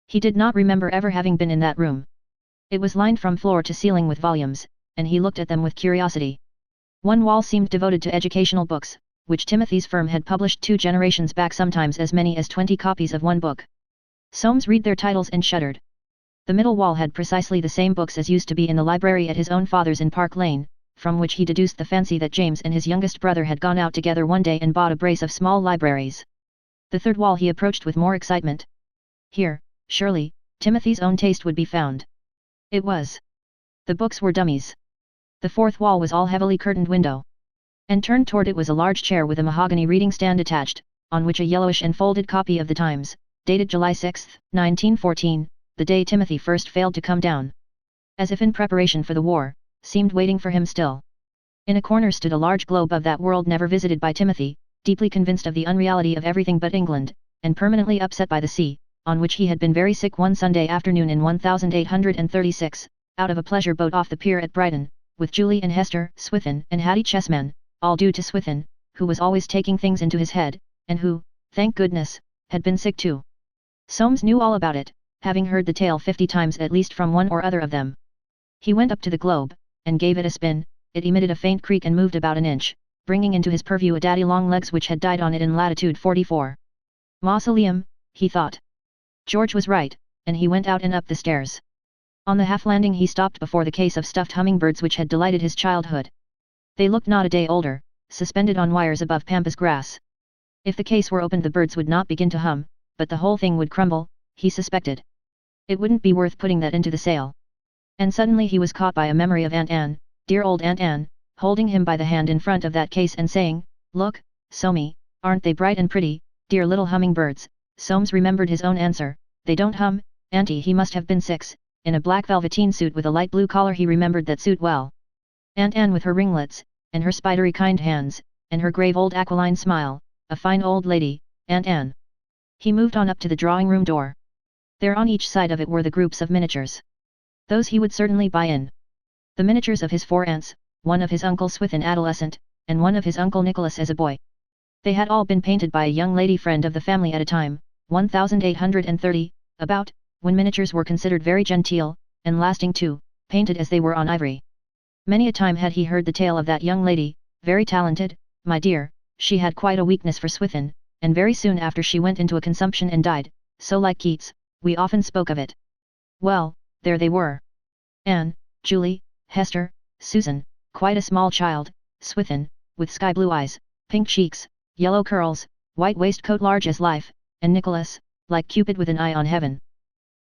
He did not remember ever having been in that room. It was lined from floor to ceiling with volumes, and he looked at them with curiosity. One wall seemed devoted to educational books, which Timothy's firm had published 2 generations back, sometimes as many as 20 copies of one book. Soames read their titles and shuddered. The middle wall had precisely the same books as used to be in the library at his own father's in Park Lane, from which he deduced the fancy that James and his youngest brother had gone out together one day and bought a brace of small libraries. The third wall he approached with more excitement. Here, surely, Timothy's own taste would be found. It was. The books were dummies. The fourth wall was all heavily curtained window. And turned toward it was a large chair with a mahogany reading stand attached, on which a yellowish and folded copy of the Times, dated July 6, 1914, the day Timothy first failed to come down. As if in preparation for the war, seemed waiting for him still. In a corner stood a large globe of that world never visited by Timothy, deeply convinced of the unreality of everything but England, and permanently upset by the sea, on which he had been very sick one Sunday afternoon in 1836, out of a pleasure boat off the pier at Brighton, with Julie and Hester, Swithin and Hattie Chessman, all due to Swithin, who was always taking things into his head, and who, thank goodness, had been sick too. Soames knew all about it, having heard the tale 50 times at least from one or other of them. He went up to the globe, and gave it a spin. It emitted a faint creak and moved about an inch, bringing into his purview a daddy-long legs which had died on it in latitude 44. Mausoleum, he thought. George was right, and he went out and up the stairs. On the half-landing he stopped before the case of stuffed hummingbirds which had delighted his childhood. They looked not a day older, suspended on wires above pampas grass. If the case were opened the birds would not begin to hum, but the whole thing would crumble, he suspected. It wouldn't be worth putting that into the sale. And suddenly he was caught by a memory of Aunt Anne, dear old Aunt Anne, holding him by the hand in front of that case and saying, "Look, Soamey, aren't they bright and pretty, dear little hummingbirds?" Soames remembered his own answer, "They don't hum, Auntie." He must have been 6, in a black velveteen suit with a light blue collar. He remembered that suit well. Aunt Anne with her ringlets, and her spidery kind hands, and her grave old aquiline smile, a fine old lady, Aunt Anne. He moved on up to the drawing-room door. There on each side of it were the groups of miniatures. Those he would certainly buy in. The miniatures of his 4 aunts, one of his Uncle Swithin adolescent, and one of his Uncle Nicholas as a boy. They had all been painted by a young lady friend of the family at a time, 1830, about, when miniatures were considered very genteel, and lasting too, painted as they were on ivory. Many a time had he heard the tale of that young lady, very talented, my dear, she had quite a weakness for Swithin, and very soon after she went into a consumption and died, so like Keats, we often spoke of it. Well, there they were. Anne, Julie, Hester, Susan, quite a small child, Swithin, with sky blue eyes, pink cheeks, yellow curls, white waistcoat large as life, and Nicholas, like Cupid with an eye on heaven.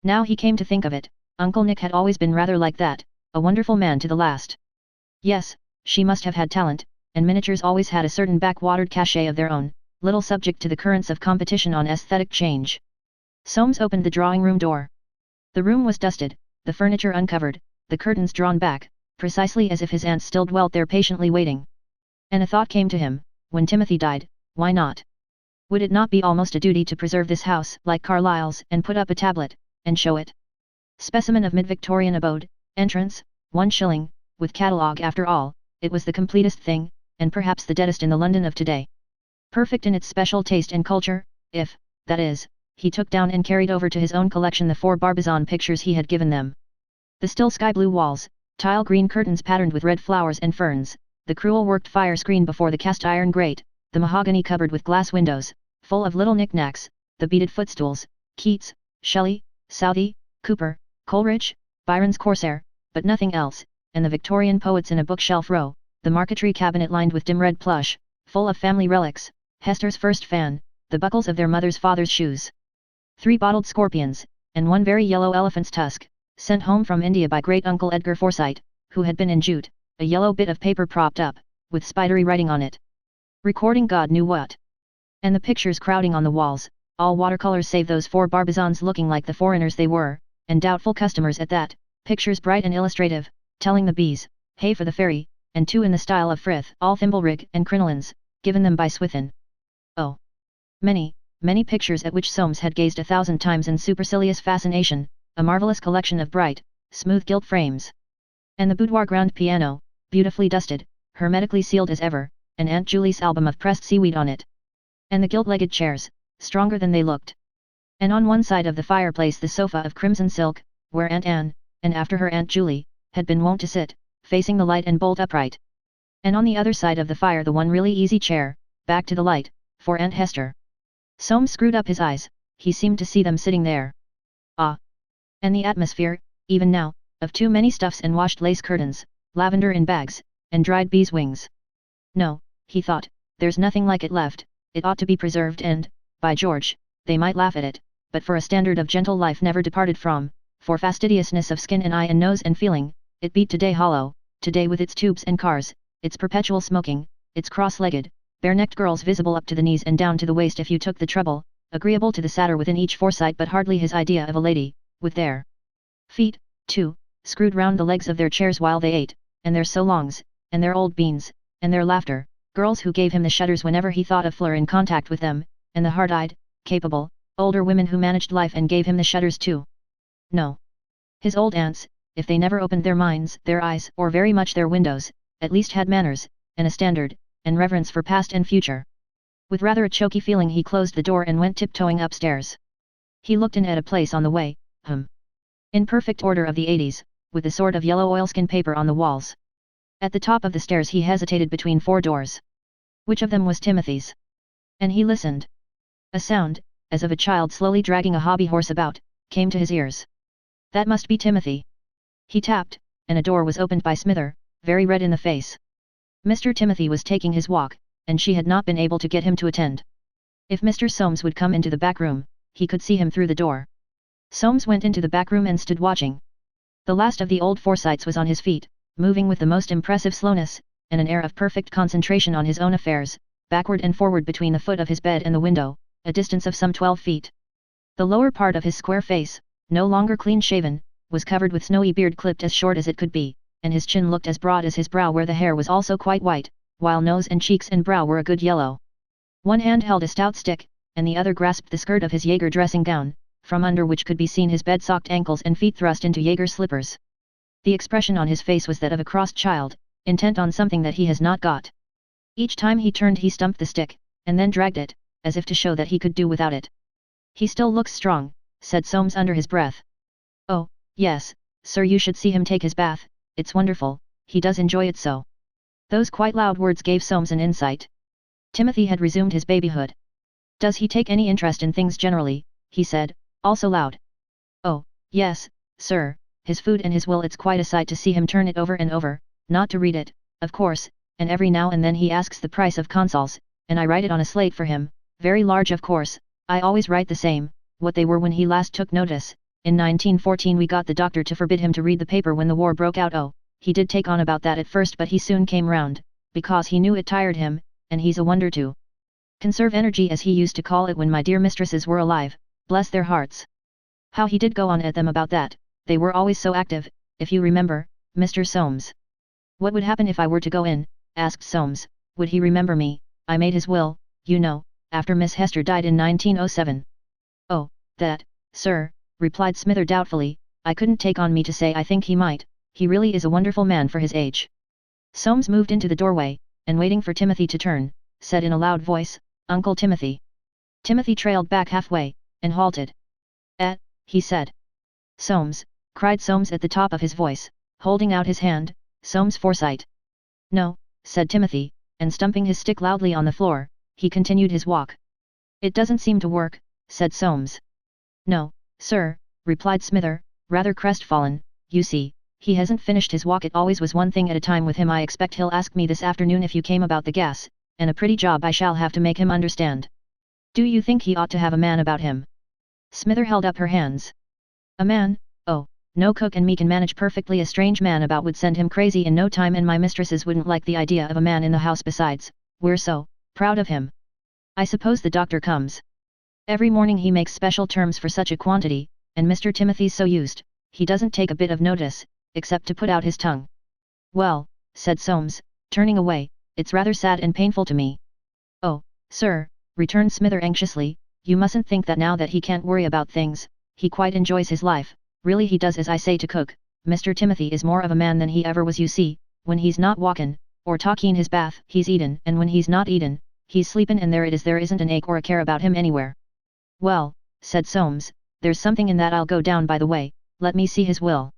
Now he came to think of it, Uncle Nick had always been rather like that, a wonderful man to the last. Yes, she must have had talent, and miniatures always had a certain backwatered cachet of their own, little subject to the currents of competition on aesthetic change. Soames opened the drawing-room door. The room was dusted, the furniture uncovered, the curtains drawn back, precisely as if his aunts still dwelt there patiently waiting. And a thought came to him, when Timothy died, why not? Would it not be almost a duty to preserve this house like Carlyle's and put up a tablet, and show it? Specimen of mid-Victorian abode, entrance, 1 shilling, with catalogue. After all, it was the completest thing, and perhaps the deadest in the London of today. Perfect in its special taste and culture, if, that is, he took down and carried over to his own collection the 4 Barbizon pictures he had given them. The still sky-blue walls, tile green curtains patterned with red flowers and ferns, the crewel-worked fire screen before the cast-iron grate, the mahogany cupboard with glass windows, full of little knick-knacks, the beaded footstools, Keats, Shelley, Southey, Cooper, Coleridge, Byron's Corsair, but nothing else, and the Victorian poets in a bookshelf row, the marquetry cabinet lined with dim red plush, full of family relics, Hester's first fan, the buckles of their mother's father's shoes. 3 bottled scorpions, and 1 very yellow elephant's tusk, sent home from India by great-uncle Edgar Forsyte, who had been in jute, a yellow bit of paper propped up, with spidery writing on it. Recording God knew what. And the pictures crowding on the walls, all watercolors save those 4 barbizons looking like the foreigners they were, and doubtful customers at that, pictures bright and illustrative, telling the bees, hey for the fairy, and 2 in the style of Frith, all thimblerig and crinolines, given them by Swithin. Oh! Many, many pictures at which Soames had gazed 1,000 times in supercilious fascination, a marvellous collection of bright, smooth gilt frames. And the boudoir grand piano, beautifully dusted, hermetically sealed as ever, and Aunt Julie's album of pressed seaweed on it. And the gilt-legged chairs, stronger than they looked. And on one side of the fireplace the sofa of crimson silk, where Aunt Anne, and after her Aunt Julie, had been wont to sit, facing the light and bolt upright. And on the other side of the fire the one really easy chair, back to the light, for Aunt Hester. Soames screwed up his eyes, he seemed to see them sitting there. Ah! And the atmosphere, even now, of too many stuffs and washed lace curtains, lavender in bags, and dried bees' wings. No, he thought, there's nothing like it left, it ought to be preserved and, by George, they might laugh at it, but for a standard of gentle life never departed from, for fastidiousness of skin and eye and nose and feeling, it beat today hollow, today with its tubes and cars, its perpetual smoking, its cross-legged, bare-necked girls visible up to the knees and down to the waist if you took the trouble, agreeable to the satyr within each Forsyte but hardly his idea of a lady, with their feet, too, screwed round the legs of their chairs while they ate, and their so-longs, and their old beans, and their laughter, girls who gave him the shudders whenever he thought of Fleur in contact with them, and the hard-eyed, capable, older women who managed life and gave him the shudders too. No. His old aunts, if they never opened their minds, their eyes, or very much their windows, at least had manners, and a standard, and reverence for past and future. With rather a choky feeling he closed the door and went tiptoeing upstairs. He looked in at a place on the way, in perfect order of the 80s, with a sort of yellow oilskin paper on the walls. At the top of the stairs he hesitated between 4 doors. Which of them was Timothy's? And he listened. A sound, as of a child slowly dragging a hobby horse about, came to his ears. That must be Timothy. He tapped, and a door was opened by Smither, very red in the face. Mr. Timothy was taking his walk, and she had not been able to get him to attend. If Mr. Soames would come into the back room, he could see him through the door. Soames went into the back room and stood watching. The last of the old Forsytes was on his feet, moving with the most impressive slowness, and an air of perfect concentration on his own affairs, backward and forward between the foot of his bed and the window, a distance of some 12 feet. The lower part of his square face, no longer clean-shaven, was covered with snowy beard clipped as short as it could be, and his chin looked as broad as his brow where the hair was also quite white, while nose and cheeks and brow were a good yellow. One hand held a stout stick, and the other grasped the skirt of his Jaeger dressing gown, from under which could be seen his bed-socked ankles and feet thrust into Jaeger slippers. The expression on his face was that of a crossed child, intent on something that he has not got. Each time he turned he stumped the stick, and then dragged it, as if to show that he could do without it. He still looks strong, said Soames under his breath. Oh, yes, sir, you should see him take his bath, it's wonderful, he does enjoy it so. Those quite loud words gave Soames an insight. Timothy had resumed his babyhood. Does he take any interest in things generally, he said, also loud. Oh, yes, sir, his food and his will, it's quite a sight to see him turn it over and over, not to read it, of course, and every now and then he asks the price of consols, and I write it on a slate for him, very large of course, I always write the same, what they were when he last took notice. In 1914 we got the doctor to forbid him to read the paper when the war broke out. Oh, he did take on about that at first, but he soon came round, because he knew it tired him, and he's a wonder to conserve energy, as he used to call it when my dear mistresses were alive, bless their hearts. How he did go on at them about that, they were always so active, if you remember, Mr. Soames. What would happen if I were to go in, asked Soames, would he remember me? I made his will, you know, after Miss Hester died in 1907. Oh, that, sir, replied Smither doubtfully, I couldn't take on me to say I think he might, he really is a wonderful man for his age. Soames moved into the doorway, and waiting for Timothy to turn, said in a loud voice, Uncle Timothy. Timothy trailed back halfway, and halted. He said. Soames, cried Soames at the top of his voice, holding out his hand, Soames Forsyte. No, said Timothy, and stumping his stick loudly on the floor, he continued his walk. It doesn't seem to work, said Soames. No, sir, replied Smither, rather crestfallen, you see, he hasn't finished his walk. It always was one thing at a time with him. I expect he'll ask me this afternoon if you came about the gas, and a pretty job I shall have to make him understand. Do you think he ought to have a man about him? Smither held up her hands. A man? Oh, no, Cook and me can manage perfectly. A strange man about would send him crazy in no time, and my mistresses wouldn't like the idea of a man in the house. Besides, we're so proud of him. I suppose the doctor comes every morning. He makes special terms for such a quantity, and Mr. Timothy's so used, he doesn't take a bit of notice, except to put out his tongue. Well, said Soames, turning away, it's rather sad and painful to me. Oh, sir, returned Smither anxiously, you mustn't think that now that he can't worry about things, he quite enjoys his life. Really he does as I say to Cook. Mr. Timothy is more of a man than he ever was. You see, when he's not walkin', or talking his bath, he's eatin', and when he's not eatin', he's sleepin', and there it is, there isn't an ache or a care about him anywhere. Well, said Soames, there's something in that. I'll go down by the way, let me see his will.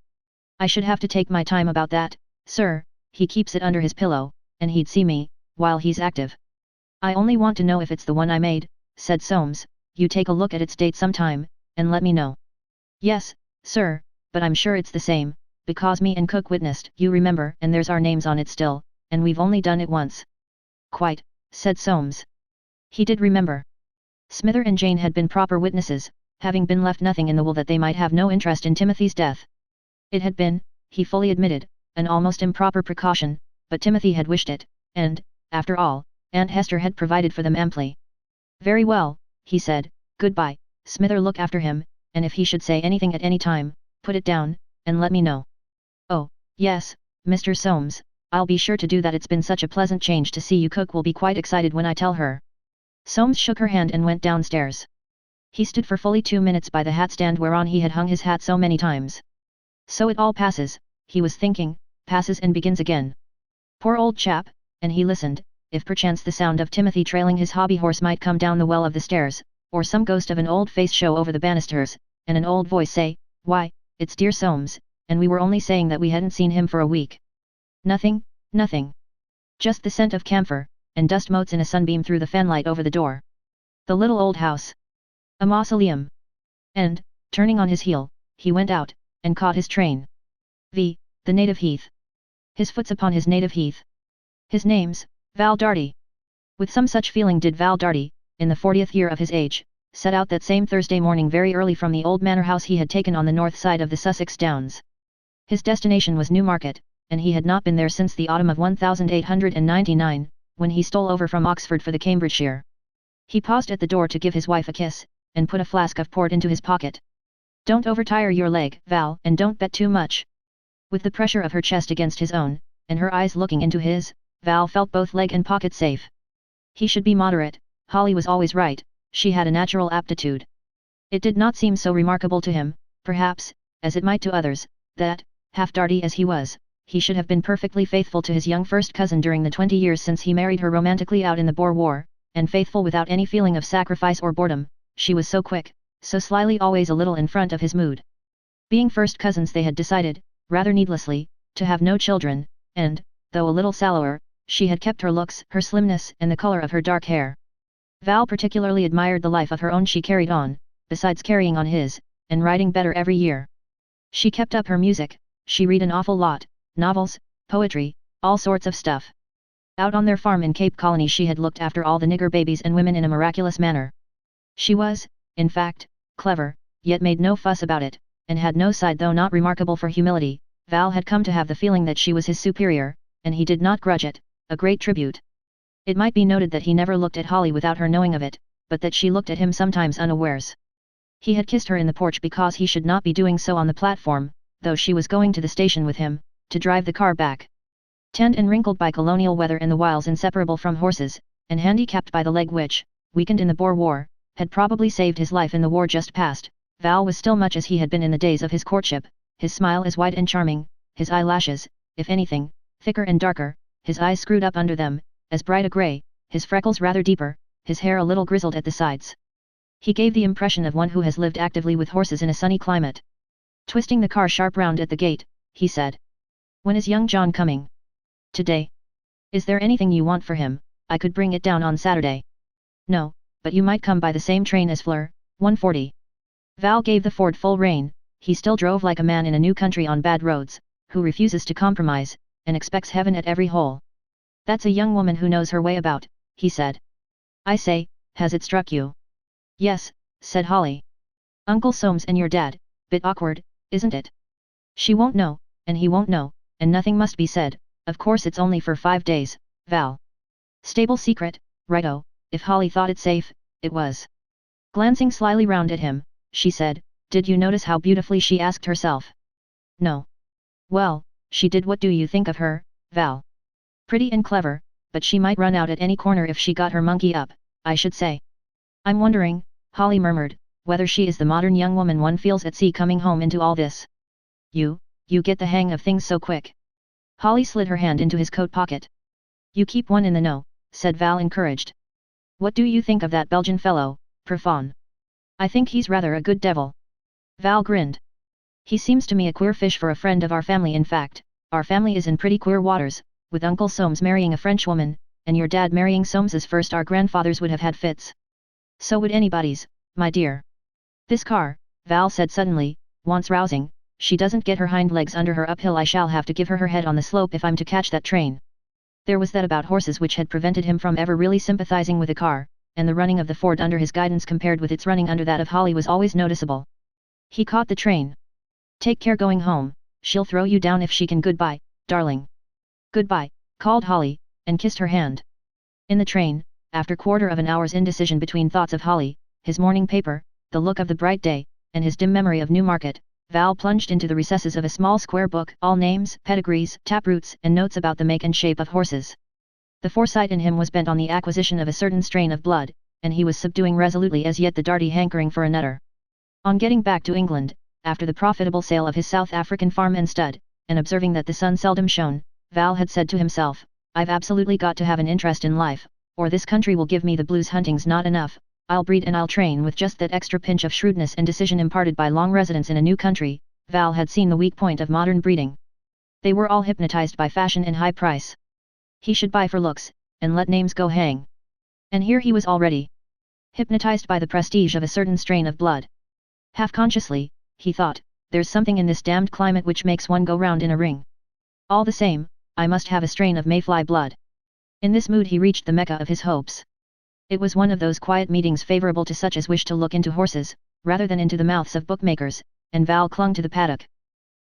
I should have to take my time about that, sir, he keeps it under his pillow, and he'd see me, while he's active. I only want to know if it's the one I made, said Soames. You take a look at its date sometime, and let me know. Yes, sir, but I'm sure it's the same, because me and Cook witnessed, you remember, and there's our names on it still, and we've only done it once. Quite, said Soames. He did remember. Smither and Jane had been proper witnesses, having been left nothing in the will that they might have no interest in Timothy's death. It had been, he fully admitted, an almost improper precaution, but Timothy had wished it, and, after all, Aunt Hester had provided for them amply. Very well, he said, goodbye, Smither. Look after him, and if he should say anything at any time, put it down, and let me know. Oh, yes, Mr. Soames, I'll be sure to do that. It's been such a pleasant change to see you. Cook will be quite excited when I tell her. Soames shook her hand and went downstairs. He stood for fully 2 minutes by the hat stand whereon he had hung his hat so many times. So it all passes, he was thinking, passes and begins again. Poor old chap, and he listened, if perchance the sound of Timothy trailing his hobby horse might come down the well of the stairs, or some ghost of an old face show over the banisters, and an old voice say, why, it's dear Soames, and we were only saying that we hadn't seen him for a week. Nothing, nothing. Just the scent of camphor, and dust motes in a sunbeam through the fanlight over the door. The little old house. A mausoleum. And, turning on his heel, he went out, and caught his train. The native heath. His foot's upon his native heath. His name's Val Darty. With some such feeling did Val Darty, in the 40th year of his age, set out that same Thursday morning very early from the old manor house he had taken on the north side of the Sussex Downs. His destination was Newmarket, and he had not been there since the autumn of 1899, when he stole over from Oxford for the Cambridgeshire. He paused at the door to give his wife a kiss, and put a flask of port into his pocket. Don't overtire your leg, Val, and don't bet too much. With the pressure of her chest against his own, and her eyes looking into his, Val felt both leg and pocket safe. He should be moderate. Holly was always right, she had a natural aptitude. It did not seem so remarkable to him, perhaps, as it might to others, that, half Darty as he was, he should have been perfectly faithful to his young first cousin during the 20 years since he married her romantically out in the Boer War, and faithful without any feeling of sacrifice or boredom. She was so quick, so slyly, always a little in front of his mood. Being first cousins, they had decided, rather needlessly, to have no children, and, though a little sallower, she had kept her looks, her slimness, and the color of her dark hair. Val particularly admired the life of her own she carried on, besides carrying on his, and writing better every year. She kept up her music, she read an awful lot, novels, poetry, all sorts of stuff. Out on their farm in Cape Colony she had looked after all the nigger babies and women in a miraculous manner. She was, in fact, clever, yet made no fuss about it, and had no side. Though not remarkable for humility, Val had come to have the feeling that she was his superior, and he did not grudge it, a great tribute. It might be noted that he never looked at Holly without her knowing of it, but that she looked at him sometimes unawares. He had kissed her in the porch because he should not be doing so on the platform, though she was going to the station with him, to drive the car back. Tanned and wrinkled by colonial weather and the wiles inseparable from horses, and handicapped by the leg which, weakened in the Boer War, had probably saved his life in the war just past, Val was still much as he had been in the days of his courtship, his smile as white and charming, his eyelashes, if anything, thicker and darker, his eyes screwed up under them, as bright a grey, his freckles rather deeper, his hair a little grizzled at the sides. He gave the impression of one who has lived actively with horses in a sunny climate. Twisting the car sharp round at the gate, he said. When is young John coming? Today. Is there anything you want for him? I could bring it down on Saturday. No, but you might come by the same train as Fleur, 1:40. Val gave the Ford full rein, he still drove like a man in a new country on bad roads, who refuses to compromise, and expects heaven at every hole. That's a young woman who knows her way about, he said. I say, has it struck you? Yes, said Holly. Uncle Soames and your dad, bit awkward, isn't it? She won't know, and he won't know, and nothing must be said, of course it's only for 5 days, Val. Stable secret, righto, if Holly thought it safe, it was. Glancing slyly round at him, she said, did you notice how beautifully she asked herself? No. Well, she did. What do you think of her, Val? Pretty and clever, but she might run out at any corner if she got her monkey up, I should say. I'm wondering, Holly murmured, whether she is the modern young woman one feels at sea coming home into all this. You get the hang of things so quick. Holly slid her hand into his coat pocket. You keep one in the know, said Val encouraged. What do you think of that Belgian fellow, Perfon? I think he's rather a good devil. Val grinned. He seems to me a queer fish for a friend of our family. In fact, our family is in pretty queer waters, with Uncle Soames marrying a French woman, and your dad marrying Soames's first. Our grandfathers would have had fits. So would anybody's, my dear. This car, Val said suddenly, wants rousing. She doesn't get her hind legs under her uphill. I shall have to give her head on the slope if I'm to catch that train. There was that about horses which had prevented him from ever really sympathizing with a car, and the running of the Ford under his guidance compared with its running under that of Holly was always noticeable. He caught the train. Take care going home, she'll throw you down if she can. Goodbye, darling. Goodbye, called Holly, and kissed her hand. In the train, after quarter of an hour's indecision between thoughts of Holly, his morning paper, the look of the bright day, and his dim memory of Newmarket, Val plunged into the recesses of a small square book, all names, pedigrees, taproots, and notes about the make and shape of horses. The Forsyte in him was bent on the acquisition of a certain strain of blood, and he was subduing resolutely as yet the darty hankering for a nutter. On getting back to England, after the profitable sale of his South African farm and stud, and observing that the sun seldom shone, Val had said to himself, I've absolutely got to have an interest in life, or this country will give me the blues. Hunting's not enough, I'll breed and I'll train with just that extra pinch of shrewdness and decision imparted by long residence in a new country. Val had seen the weak point of modern breeding. They were all hypnotized by fashion and high price. He should buy for looks, and let names go hang. And here he was already hypnotized by the prestige of a certain strain of blood. Half-consciously, he thought, there's something in this damned climate which makes one go round in a ring. All the same, I must have a strain of mayfly blood. In this mood he reached the Mecca of his hopes. It was one of those quiet meetings favorable to such as wish to look into horses, rather than into the mouths of bookmakers, and Val clung to the paddock.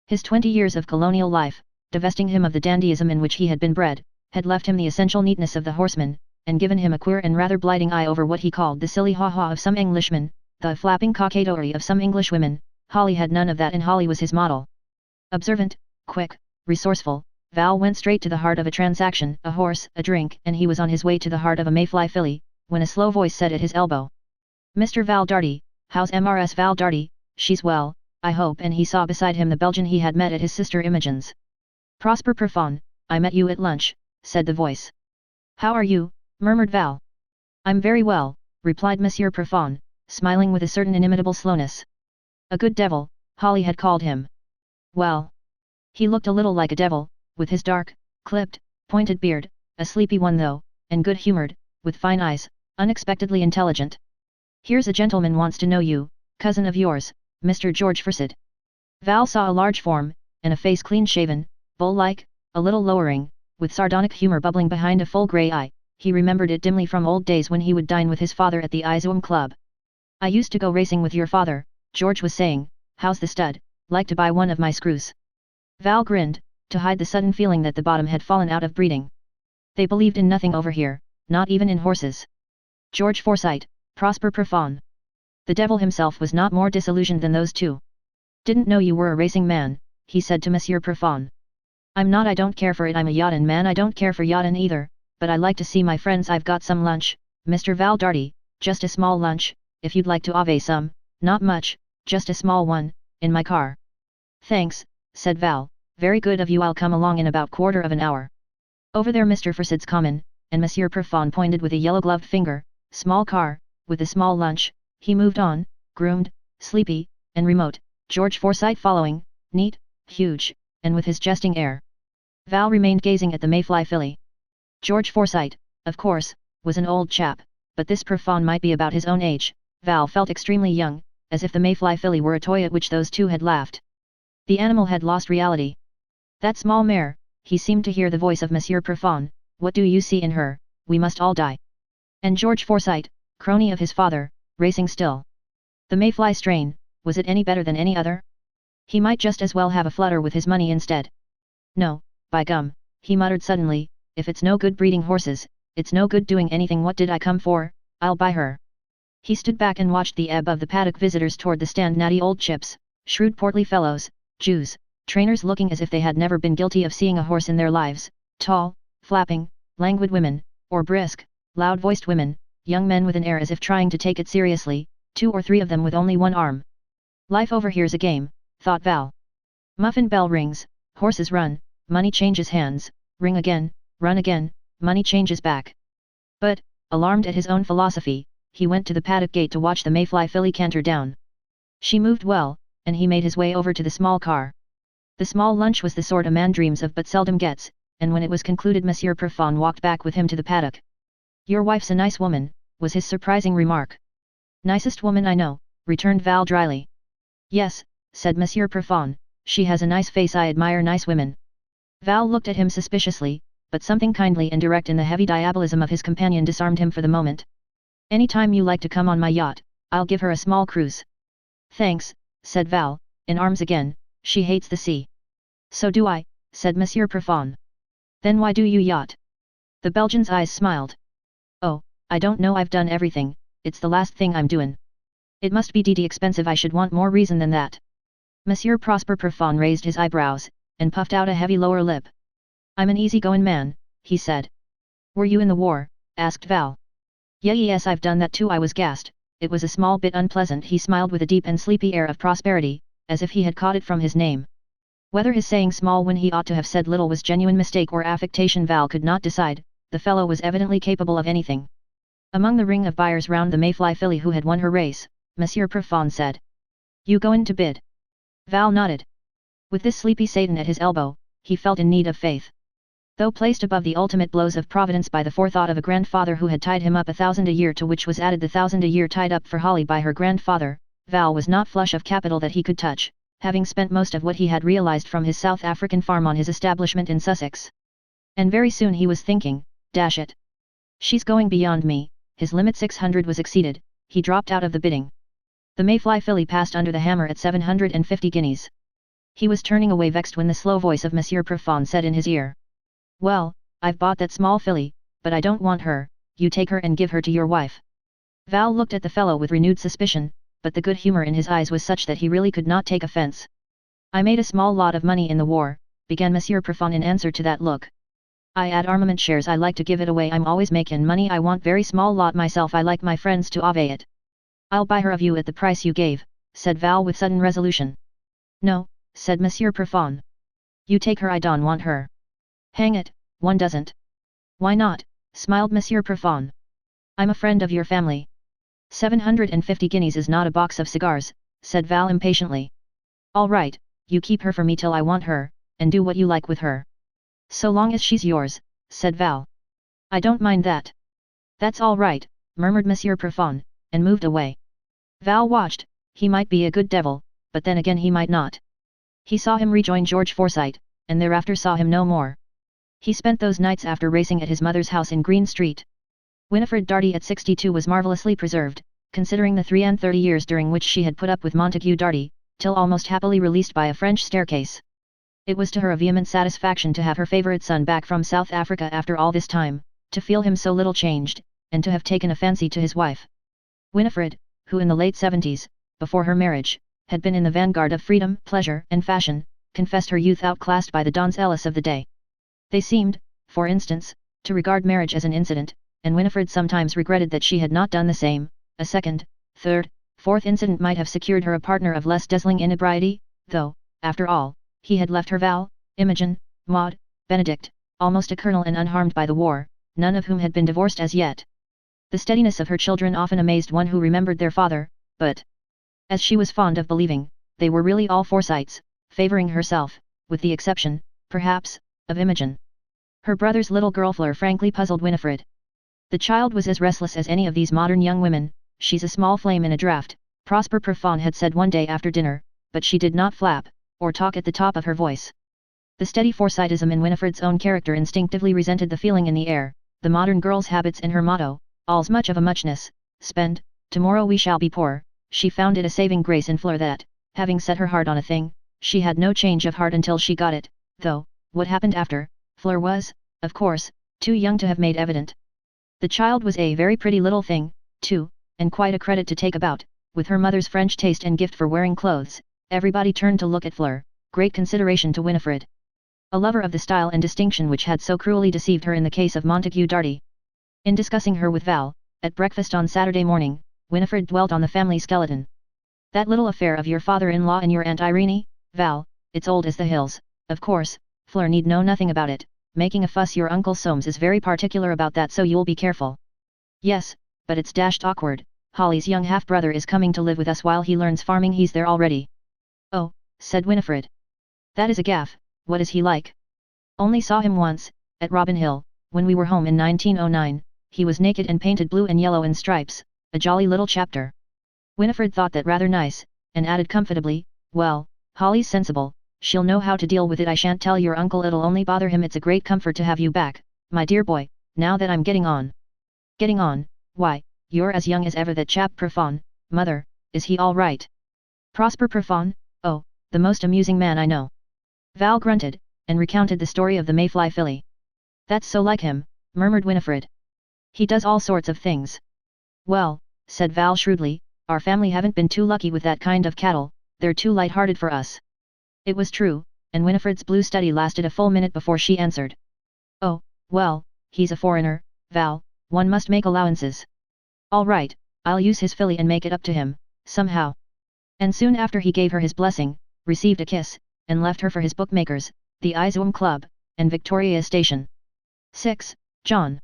His 20 years of colonial life, divesting him of the dandyism in which he had been bred, had left him the essential neatness of the horseman, and given him a queer and rather blighting eye over what he called the silly haw-haw of some Englishmen, the flapping coquetry of some Englishwomen. Holly had none of that, and Holly was his model. Observant, quick, resourceful, Val went straight to the heart of a transaction, a horse, a drink, and he was on his way to the heart of a mayfly filly, when a slow voice said at his elbow, Mr. Val Darty, how's Mrs. Val Darty? She's well, I hope. And he saw beside him the Belgian he had met at his sister Imogen's. Prosper Perfon, I met you at lunch, said the voice. How are you? Murmured Val. I'm very well, replied Monsieur Perfon, smiling with a certain inimitable slowness. A good devil, Holly had called him. Well. He looked a little like a devil, with his dark, clipped, pointed beard, a sleepy one though, and good-humoured, with fine eyes, unexpectedly intelligent. Here's a gentleman wants to know you, cousin of yours, Mr. George Forsyte. Val saw a large form, and a face clean-shaven, bull-like, a little lowering, with sardonic humour bubbling behind a full grey eye. He remembered it dimly from old days when he would dine with his father at the Izoum Club. I used to go racing with your father, George was saying. How's the stud? Like to buy one of my screws? Val grinned, to hide the sudden feeling that the bottom had fallen out of breeding. They believed in nothing over here, not even in horses. George Forsyte, Prosper Perfon. The devil himself was not more disillusioned than those two. Didn't know you were a racing man, he said to Monsieur Perfon. I'm not. I don't care for it. I'm a yachtin' man. I don't care for yachtin' either, but I like to see my friends. I've got some lunch, Mr. Val Darty, just a small lunch, if you'd like to have some, not much, just a small one, in my car. Thanks, said Val, very good of you. I'll come along in about quarter of an hour. Over there Mr. Forsyte's common, and Monsieur Perfon pointed with a yellow-gloved finger, small car, with a small lunch. He moved on, groomed, sleepy, and remote, George Forsyte following, neat, huge, and with his jesting air. Val remained gazing at the mayfly filly. George Forsyte, of course, was an old chap, but this Perfon might be about his own age. Val felt extremely young, as if the mayfly filly were a toy at which those two had laughed. The animal had lost reality. That small mare, he seemed to hear the voice of Monsieur Perfon, what do you see in her, we must all die. And George Forsyte, crony of his father, racing still. The mayfly strain, was it any better than any other? He might just as well have a flutter with his money instead. No, by gum, he muttered suddenly, if it's no good breeding horses, it's no good doing anything. What did I come for? I'll buy her. He stood back and watched the ebb of the paddock visitors toward the stand. Natty old chips, shrewd portly fellows, Jews, trainers looking as if they had never been guilty of seeing a horse in their lives, tall, flapping, languid women, or brisk, loud-voiced women, young men with an air as if trying to take it seriously, 2 or 3 of them with only one arm. Life over here's a game, thought Val. Muffin bell rings, horses run, money changes hands, ring again, run again, money changes back. But, alarmed at his own philosophy, he went to the paddock gate to watch the mayfly filly canter down. She moved well, and he made his way over to the small car. The small lunch was the sort a man dreams of but seldom gets, and when it was concluded Monsieur Perfon walked back with him to the paddock. Your wife's a nice woman, was his surprising remark. Nicest woman I know, returned Val dryly. Yes, said Monsieur Perfon, she has a nice face. I admire nice women. Val looked at him suspiciously, but something kindly and direct in the heavy diabolism of his companion disarmed him for the moment. Any time you like to come on my yacht, I'll give her a small cruise. Thanks, said Val, in arms again, she hates the sea. So do I, said Monsieur Perfon. Then why do you yacht? The Belgian's eyes smiled. Oh, I don't know, I've done everything, it's the last thing I'm doin'. It must be DD expensive, I should want more reason than that. Monsieur Prosper Perfon raised his eyebrows, and puffed out a heavy lower lip. I'm an easy-goin' man, he said. Were you in the war? Asked Val. Yes, I've done that too. I was gassed. It was a small bit unpleasant. He smiled with a deep and sleepy air of prosperity, as if he had caught it from his name. Whether his saying small when he ought to have said little was genuine mistake or affectation Val could not decide. The fellow was evidently capable of anything. Among the ring of buyers round the mayfly filly who had won her race, Monsieur Perfon said. You goin' to bid? Val nodded. With this sleepy Satan at his elbow, he felt in need of faith. Though placed above the ultimate blows of Providence by the forethought of a grandfather who had tied him up 1,000 a year, to which was added the 1,000 a year tied up for Holly by her grandfather, Val was not flush of capital that he could touch, having spent most of what he had realized from his South African farm on his establishment in Sussex. And very soon he was thinking, dash it. She's going beyond me. His limit 600 was exceeded, he dropped out of the bidding. The mayfly filly passed under the hammer at 750 guineas. He was turning away vexed when the slow voice of Monsieur Perfon said in his ear. Well, I've bought that small filly, but I don't want her, you take her and give her to your wife. Val looked at the fellow with renewed suspicion, but the good humor in his eyes was such that he really could not take offense. I made a small lot of money in the war, began Monsieur Perfon in answer to that look. I add armament shares, I like to give it away, I'm always makin' money, I want very small lot myself, I like my friends to ave it. I'll buy her of you at the price you gave, said Val with sudden resolution. No, said Monsieur Perfon. You take her, I don't want her. Hang it, one doesn't. Why not? Smiled Monsieur Perfon. I'm a friend of your family. 750 guineas is not a box of cigars, said Val impatiently. All right, you keep her for me till I want her, and do what you like with her. So long as she's yours, said Val. I don't mind that. That's all right, murmured Monsieur Perfon, and moved away. Val watched. He might be a good devil, but then again he might not. He saw him rejoin George Forsyte, and thereafter saw him no more. He spent those nights after racing at his mother's house in Green Street. Winifred Darty at 62 was marvellously preserved, considering the 33 years during which she had put up with Montague Darty, till almost happily released by a French staircase. It was to her a vehement satisfaction to have her favourite son back from South Africa after all this time, to feel him so little changed, and to have taken a fancy to his wife. Winifred, who in the late 70s, before her marriage, had been in the vanguard of freedom, pleasure, and fashion, confessed her youth outclassed by the Dons Ellis of the day. They seemed, for instance, to regard marriage as an incident, and Winifred sometimes regretted that she had not done the same. A second, third, fourth incident might have secured her a partner of less dazzling inebriety, though, after all, he had left her Val, Imogen, Maud, Benedict, almost a colonel and unharmed by the war, none of whom had been divorced as yet. The steadiness of her children often amazed one who remembered their father, but, as she was fond of believing, they were really all Forsytes, favouring herself, with the exception, perhaps, of Imogen. Her brother's little girl Fleur frankly puzzled Winifred. The child was as restless as any of these modern young women. She's a small flame in a draught, Prosper Profond had said one day after dinner, but she did not flap, or talk at the top of her voice. The steady Forsytism in Winifred's own character instinctively resented the feeling in the air, the modern girl's habits and her motto, all's much of a muchness, spend, tomorrow we shall be poor. She found it a saving grace in Fleur that, having set her heart on a thing, she had no change of heart until she got it, though, what happened after, Fleur was, of course, too young to have made evident. The child was a very pretty little thing, too, and quite a credit to take about, with her mother's French taste and gift for wearing clothes. Everybody turned to look at Fleur, great consideration to Winifred. A lover of the style and distinction which had so cruelly deceived her in the case of Montague Darty. In discussing her with Val, at breakfast on Saturday morning, Winifred dwelt on the family skeleton. That little affair of your father-in-law and your Aunt Irene, Val, it's old as the hills, of course, Fleur need know nothing about it, making a fuss. Your Uncle Soames is very particular about that, so you'll be careful. Yes, but it's dashed awkward. Holly's young half-brother is coming to live with us while he learns farming. He's there already. Oh, said Winifred. That is a gaffe. What is he like? Only saw him once, at Robin Hill, when we were home in 1909, he was naked and painted blue and yellow in stripes, a jolly little chapter. Winifred thought that rather nice, and added comfortably, well, Holly's sensible, she'll know how to deal with it. I shan't tell your uncle, it'll only bother him. It's a great comfort to have you back, my dear boy, now that I'm getting on. Getting on, why, you're as young as ever. That chap Profond, mother, is he all right? Prosper Profond, oh, the most amusing man I know. Val grunted, and recounted the story of the Mayfly filly. That's so like him, murmured Winifred. He does all sorts of things. Well, said Val shrewdly, our family haven't been too lucky with that kind of cattle, they're too light-hearted for us. It was true, and Winifred's blue study lasted a full minute before she answered. Oh, well, he's a foreigner, Val, one must make allowances. All right, I'll use his filly and make it up to him, somehow. And soon after he gave her his blessing, received a kiss, and left her for his bookmakers, the Izoom Club, and Victoria Station. 6. John.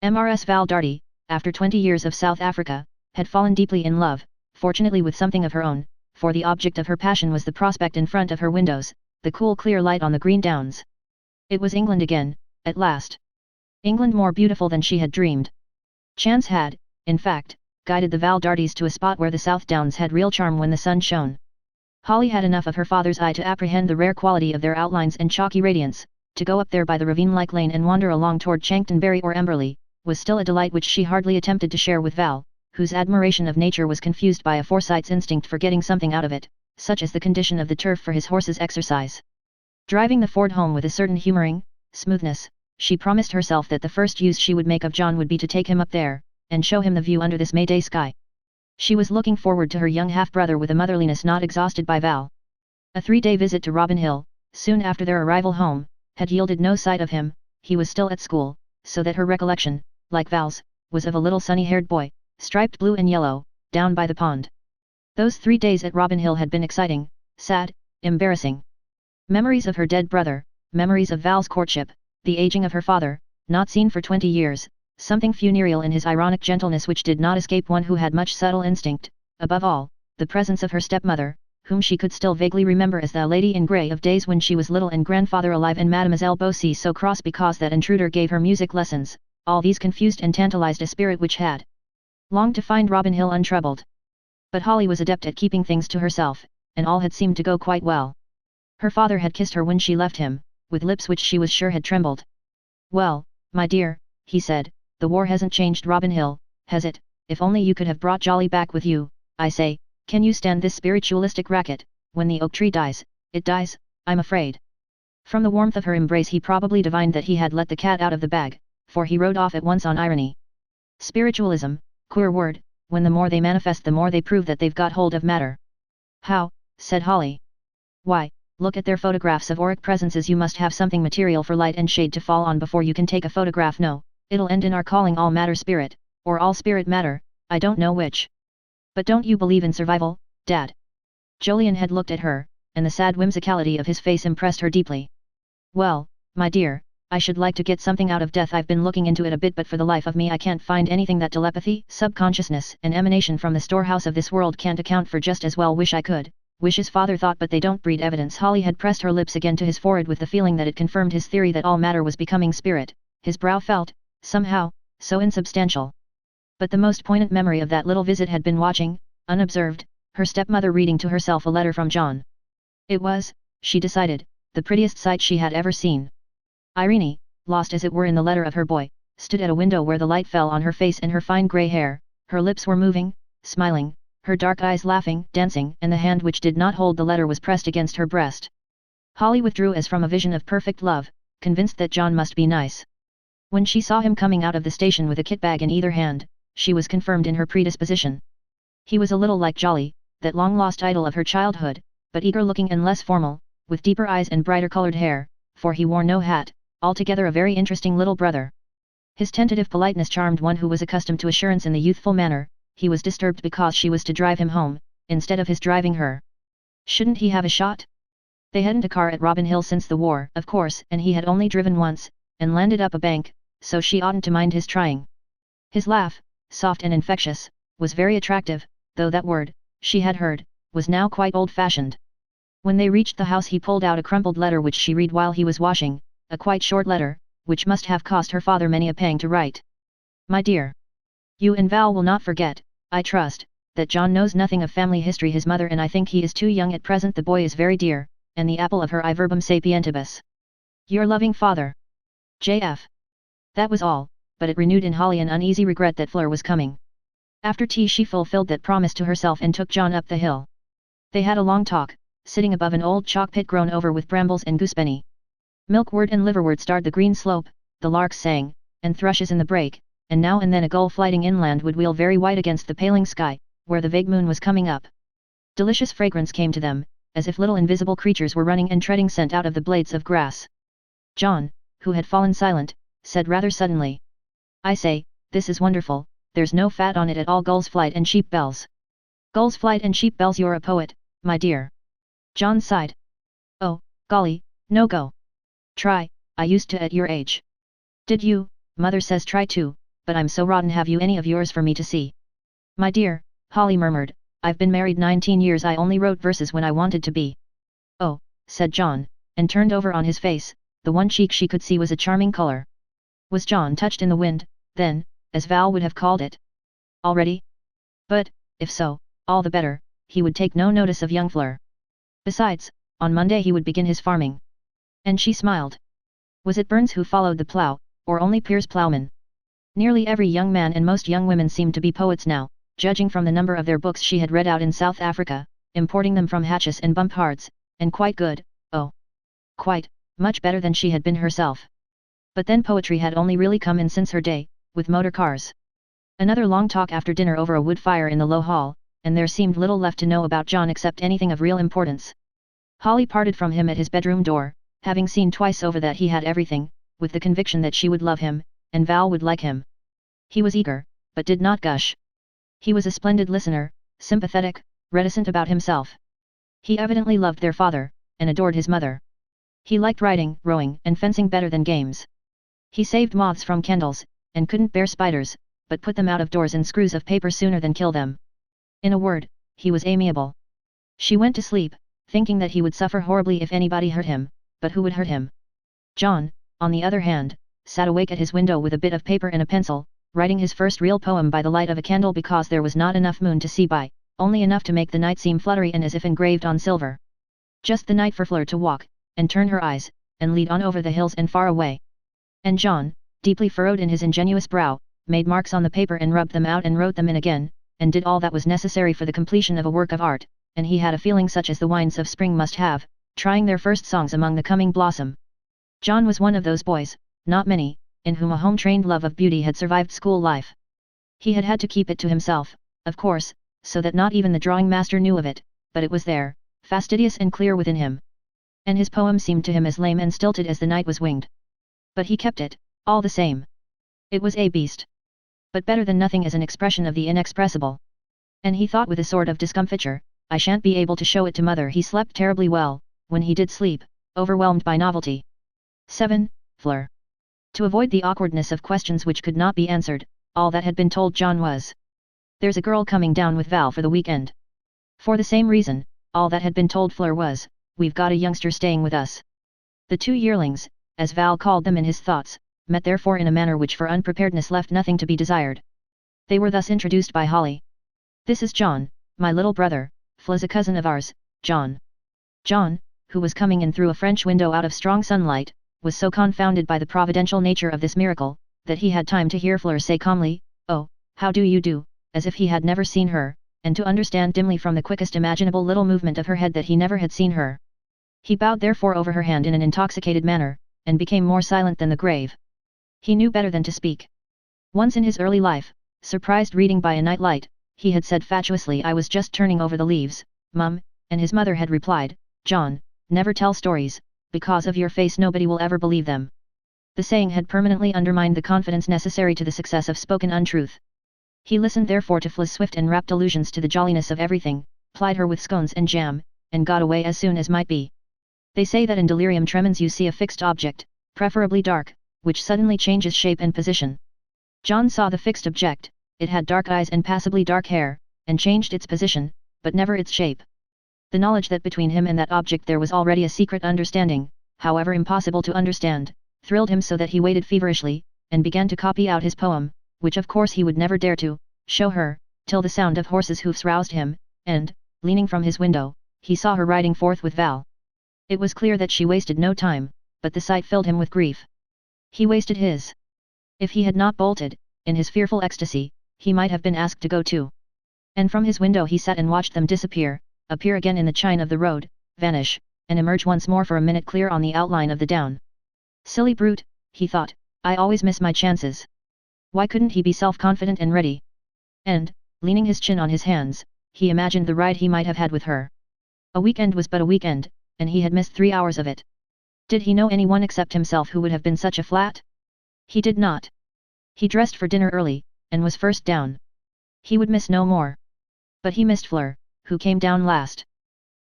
Mrs. Val Darty, after 20 years of South Africa, had fallen deeply in love, fortunately with something of her own, for the object of her passion was the prospect in front of her windows, the cool clear light on the green downs. It was England again, at last. England more beautiful than she had dreamed. Chance had, in fact, guided the Val Dartys to a spot where the South Downs had real charm when the sun shone. Holly had enough of her father's eye to apprehend the rare quality of their outlines and chalky radiance. To go up there by the ravine-like lane and wander along toward Chanctonbury or Emberley, was still a delight which she hardly attempted to share with Val, whose admiration of nature was confused by a Forsyte's instinct for getting something out of it, such as the condition of the turf for his horse's exercise. Driving the Ford home with a certain humoring smoothness, she promised herself that the first use she would make of John would be to take him up there, and show him the view under this May-day sky. She was looking forward to her young half-brother with a motherliness not exhausted by Val. A 3-day visit to Robin Hill, soon after their arrival home, had yielded no sight of him. He was still at school, so that her recollection, like Val's, was of a little sunny-haired boy, striped blue and yellow, down by the pond. Those 3 days at Robin Hill had been exciting, sad, embarrassing. Memories of her dead brother, memories of Val's courtship, the aging of her father, not seen for 20 years, something funereal in his ironic gentleness which did not escape one who had much subtle instinct, above all, the presence of her stepmother, whom she could still vaguely remember as the lady in grey of days when she was little and grandfather alive and Mademoiselle Beausy so cross because that intruder gave her music lessons. All these confused and tantalized a spirit which had longed to find Robin Hill untroubled. But Holly was adept at keeping things to herself, and all had seemed to go quite well. Her father had kissed her when she left him, with lips which she was sure had trembled. Well, my dear, he said, the war hasn't changed Robin Hill, has it? If only you could have brought Jolly back with you. I say, can you stand this spiritualistic racket? When the oak tree dies, it dies, I'm afraid. From the warmth of her embrace he probably divined that he had let the cat out of the bag, for he rode off at once on irony. Spiritualism, queer word, when the more they manifest the more they prove that they've got hold of matter. How? Said Holly. Why, look at their photographs of auric presences. You must have something material for light and shade to fall on before you can take a photograph. No, it'll end in our calling all matter spirit, or all spirit matter, I don't know which. But don't you believe in survival, Dad? Jolyon had looked at her, and the sad whimsicality of his face impressed her deeply. Well, my dear, I should like to get something out of death. I've been looking into it a bit, but for the life of me I can't find anything. That telepathy, subconsciousness, and emanation from the storehouse of this world can't account for. Just as well wish I could, wish his father thought, but they don't breed evidence. Holly had pressed her lips again to his forehead with the feeling that it confirmed his theory that all matter was becoming spirit. His brow felt, somehow, so insubstantial. But the most poignant memory of that little visit had been watching, unobserved, her stepmother reading to herself a letter from John. It was, she decided, the prettiest sight she had ever seen. Irene, lost as it were in the letter of her boy, stood at a window where the light fell on her face and her fine grey hair, her lips were moving, smiling, her dark eyes laughing, dancing, and the hand which did not hold the letter was pressed against her breast. Holly withdrew as from a vision of perfect love, convinced that John must be nice. When she saw him coming out of the station with a kit bag in either hand, she was confirmed in her predisposition. He was a little like Jolly, that long-lost idol of her childhood, but eager-looking and less formal, with deeper eyes and brighter-colored hair, for he wore no hat, altogether a very interesting little brother. His tentative politeness charmed one who was accustomed to assurance in the youthful manner. He was disturbed because she was to drive him home, instead of his driving her. Shouldn't he have a shot? They hadn't a car at Robin Hill since the war, of course, and he had only driven once, and landed up a bank, so she oughtn't to mind his trying. His laugh, soft and infectious, was very attractive, though that word, she had heard, was now quite old-fashioned. When they reached the house he pulled out a crumpled letter which she read while he was washing, a quite short letter, which must have cost her father many a pang to write. My dear. You and Val will not forget, I trust, that John knows nothing of family history. His mother and I think he is too young at present. The boy is very dear, and the apple of her eye, verbum sapientibus. Your loving father. J.F. That was all, but it renewed in Holly an uneasy regret that Fleur was coming. After tea she fulfilled that promise to herself and took John up the hill. They had a long talk, sitting above an old chalk pit grown over with brambles and gooseberry. Milkwort and liverwort starred the green slope, the larks sang, and thrushes in the brake, and now and then a gull flighting inland would wheel very white against the paling sky, where the vague moon was coming up. Delicious fragrance came to them, as if little invisible creatures were running and treading scent out of the blades of grass. John, who had fallen silent, said rather suddenly. I say, this is wonderful, there's no fat on it at all. Gull's flight and sheep bells. Gull's flight and sheep bells. You're a poet, my dear. John sighed. Oh, golly, no go. Try, I used to at your age. Did you? Mother says try to, but I'm so rotten. Have you any of yours for me to see? My dear, Holly murmured, I've been married 19 years. I only wrote verses when I wanted to be. Oh, said John, and turned over on his face. The one cheek she could see was a charming color. Was John touched in the wind, then, as Val would have called it? Already? But, if so, all the better, he would take no notice of young Fleur. Besides, on Monday he would begin his farming. And she smiled. Was it Burns who followed the plough, or only Piers Plowman? Nearly every young man and most young women seemed to be poets now, judging from the number of their books she had read out in South Africa, importing them from Hatches and Bumphards, and quite good, oh! Quite, much better than she had been herself. But then poetry had only really come in since her day, with motor cars. Another long talk after dinner over a wood fire in the low hall, and there seemed little left to know about John except anything of real importance. Holly parted from him at his bedroom door, having seen twice over that he had everything, with the conviction that she would love him, and Val would like him. He was eager, but did not gush. He was a splendid listener, sympathetic, reticent about himself. He evidently loved their father, and adored his mother. He liked riding, rowing, and fencing better than games. He saved moths from candles, and couldn't bear spiders, but put them out of doors in screws of paper sooner than kill them. In a word, he was amiable. She went to sleep, thinking that he would suffer horribly if anybody hurt him, but who would hurt him? John, on the other hand, sat awake at his window with a bit of paper and a pencil, writing his first real poem by the light of a candle because there was not enough moon to see by, only enough to make the night seem fluttery and as if engraved on silver. Just the night for Fleur to walk, and turn her eyes, and lead on over the hills and far away. And John, deeply furrowed in his ingenuous brow, made marks on the paper and rubbed them out and wrote them in again, and did all that was necessary for the completion of a work of art, and he had a feeling such as the winds of spring must have, trying their first songs among the coming blossom. John was one of those boys, not many, in whom a home-trained love of beauty had survived school life. He had had to keep it to himself, of course, so that not even the drawing master knew of it, but it was there, fastidious and clear within him. And his poem seemed to him as lame and stilted as the night was winged. But he kept it, all the same. It was a beast. But better than nothing as an expression of the inexpressible. And he thought with a sort of discomfiture, I shan't be able to show it to mother. He slept terribly well, when he did sleep, overwhelmed by novelty. 7. Fleur. To avoid the awkwardness of questions which could not be answered, all that had been told John was, there's a girl coming down with Val for the weekend. For the same reason, all that had been told Fleur was, we've got a youngster staying with us. The two yearlings, as Val called them in his thoughts, met therefore in a manner which for unpreparedness left nothing to be desired. They were thus introduced by Holly. This is John, my little brother, Fle's a cousin of ours, John. John, who was coming in through a French window out of strong sunlight, was so confounded by the providential nature of this miracle, that he had time to hear Fleur say calmly, "Oh, how do you do," as if he had never seen her, and to understand dimly from the quickest imaginable little movement of her head that he never had seen her. He bowed therefore over her hand in an intoxicated manner, and became more silent than the grave. He knew better than to speak. Once in his early life, surprised reading by a night light, he had said fatuously, "I was just turning over the leaves, Mum," and his mother had replied, "John, never tell stories, because of your face nobody will ever believe them." The saying had permanently undermined the confidence necessary to the success of spoken untruth. He listened therefore to Fle's swift and rapt allusions to the jolliness of everything, plied her with scones and jam, and got away as soon as might be. They say that in delirium tremens you see a fixed object, preferably dark, which suddenly changes shape and position. John saw the fixed object, it had dark eyes and passably dark hair, and changed its position, but never its shape. The knowledge that between him and that object there was already a secret understanding, however impossible to understand, thrilled him so that he waited feverishly, and began to copy out his poem, which of course he would never dare to show her, till the sound of horses' hoofs roused him, and, leaning from his window, he saw her riding forth with Val. It was clear that she wasted no time, but the sight filled him with grief. He wasted his. If he had not bolted, in his fearful ecstasy, he might have been asked to go too. And from his window he sat and watched them disappear, appear again in the chine of the road, vanish, and emerge once more for a minute clear on the outline of the down. Silly brute, he thought, I always miss my chances. Why couldn't he be self-confident and ready? And, leaning his chin on his hands, he imagined the ride he might have had with her. A weekend was but a weekend, and he had missed 3 hours of it. Did he know anyone except himself who would have been such a flat? He did not. He dressed for dinner early, and was first down. He would miss no more. But he missed Fleur, who came down last.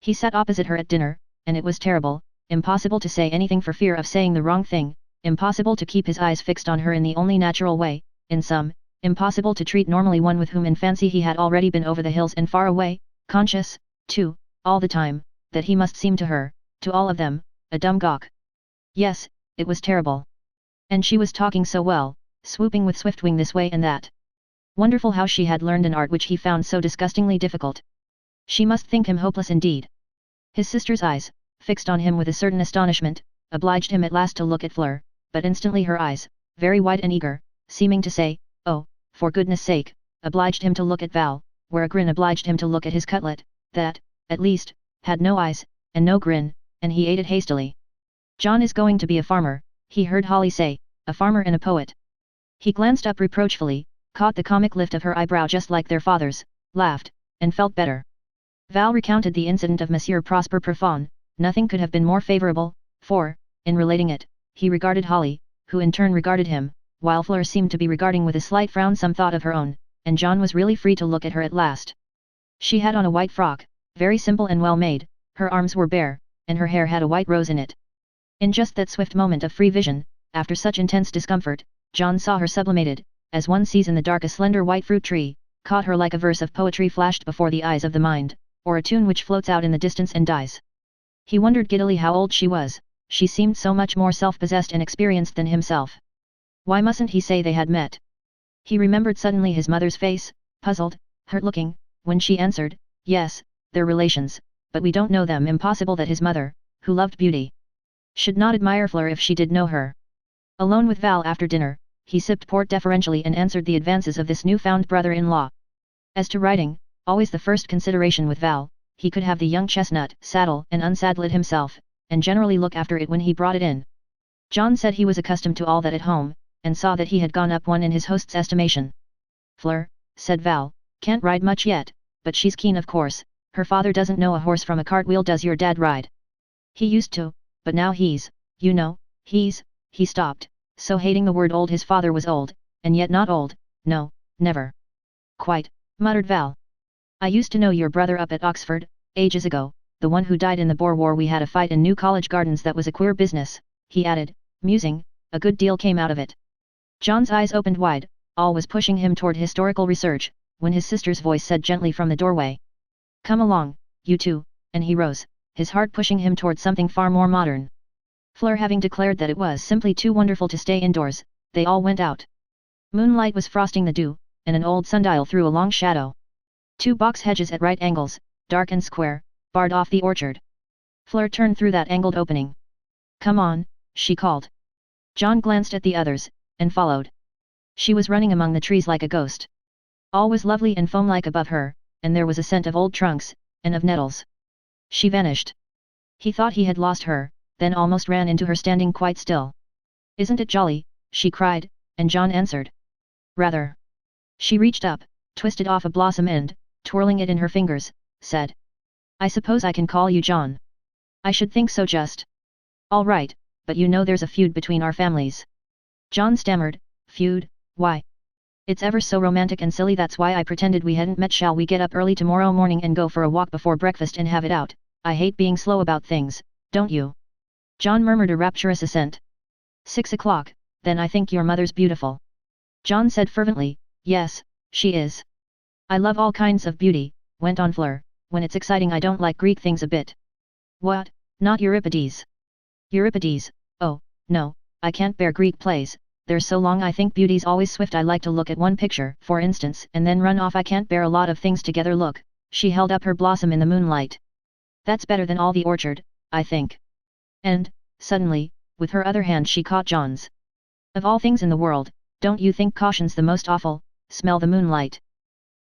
He sat opposite her at dinner, and it was terrible, impossible to say anything for fear of saying the wrong thing, impossible to keep his eyes fixed on her in the only natural way, in sum, impossible to treat normally one with whom in fancy he had already been over the hills and far away, conscious, too, all the time, that he must seem to her, to all of them, a dumb gawk. Yes, it was terrible. And she was talking so well, swooping with swift wing this way and that. Wonderful how she had learned an art which he found so disgustingly difficult. She must think him hopeless indeed. His sister's eyes, fixed on him with a certain astonishment, obliged him at last to look at Fleur, but instantly her eyes, very wide and eager, seeming to say, "Oh, for goodness sake," obliged him to look at Val, where a grin obliged him to look at his cutlet, that, at least, had no eyes, and no grin, and he ate it hastily. John is going to be a farmer, he heard Holly say, a farmer and a poet. He glanced up reproachfully, caught the comic lift of her eyebrow just like their father's, laughed, and felt better. Val recounted the incident of Monsieur Prosper Profond. Nothing could have been more favourable, for, in relating it, he regarded Holly, who in turn regarded him, while Fleur seemed to be regarding with a slight frown some thought of her own, and John was really free to look at her at last. She had on a white frock, very simple and well made, her arms were bare, and her hair had a white rose in it. In just that swift moment of free vision, after such intense discomfort, John saw her sublimated, as one sees in the dark a slender white fruit tree, caught her like a verse of poetry flashed before the eyes of the mind, or a tune which floats out in the distance and dies. He wondered giddily how old she was, she seemed so much more self-possessed and experienced than himself. Why mustn't he say they had met? He remembered suddenly his mother's face, puzzled, hurt-looking, when she answered, "Yes, they're relations, but we don't know them." Impossible that his mother, who loved beauty, should not admire Fleur if she did know her. Alone with Val after dinner, he sipped port deferentially and answered the advances of this new-found brother-in-law. As to riding, always the first consideration with Val, he could have the young chestnut saddle and unsaddle it himself, and generally look after it when he brought it in. John said he was accustomed to all that at home, and saw that he had gone up one in his host's estimation. "Fleur," said Val, "can't ride much yet, but she's keen of course. Her father doesn't know a horse from a cartwheel. Does your dad ride?" "He used to, but now he's, you know, he stopped, so hating the word old. His father was old, and yet not old, no, never." "Quite," muttered Val. "I used to know your brother up at Oxford, ages ago, the one who died in the Boer War. We had a fight in New College Gardens. That was a queer business," he added, musing, "a good deal came out of it." John's eyes opened wide, all was pushing him toward historical research, when his sister's voice said gently from the doorway, "Come along, you two," and he rose, his heart pushing him toward something far more modern. Fleur having declared that it was simply too wonderful to stay indoors, they all went out. Moonlight was frosting the dew, and an old sundial threw a long shadow. Two box hedges at right angles, dark and square, barred off the orchard. Fleur turned through that angled opening. "Come on," she called. John glanced at the others, and followed. She was running among the trees like a ghost. All was lovely and foam-like above her, and there was a scent of old trunks, and of nettles. She vanished. He thought he had lost her, then almost ran into her standing quite still. "Isn't it jolly?" she cried, and John answered. "Rather." She reached up, twisted off a blossom and, twirling it in her fingers, said. "I suppose I can call you John." "I should think so just." "All right, but you know there's a feud between our families." John stammered. "Feud, why? It's ever so romantic and silly, that's why I pretended we hadn't met. Shall we get up early tomorrow morning and go for a walk before breakfast and have it out? I hate being slow about things, don't you?" John murmured a rapturous assent. 6 o'clock, then I think your mother's beautiful. John said fervently. "Yes, she is. I love all kinds of beauty," went on Fleur. "When it's exciting I don't like Greek things a bit." "What, not Euripides?" "Euripides, oh, no, I can't bear Greek plays. They're so long. I think beauty's always swift. I like to look at one picture, for instance, and then run off. I can't bear a lot of things together. Look." She held up her blossom in the moonlight. "That's better than all the orchard, I think." And, suddenly, with her other hand she caught John's. "Of all things in the world, don't you think caution's the most awful? Smell the moonlight."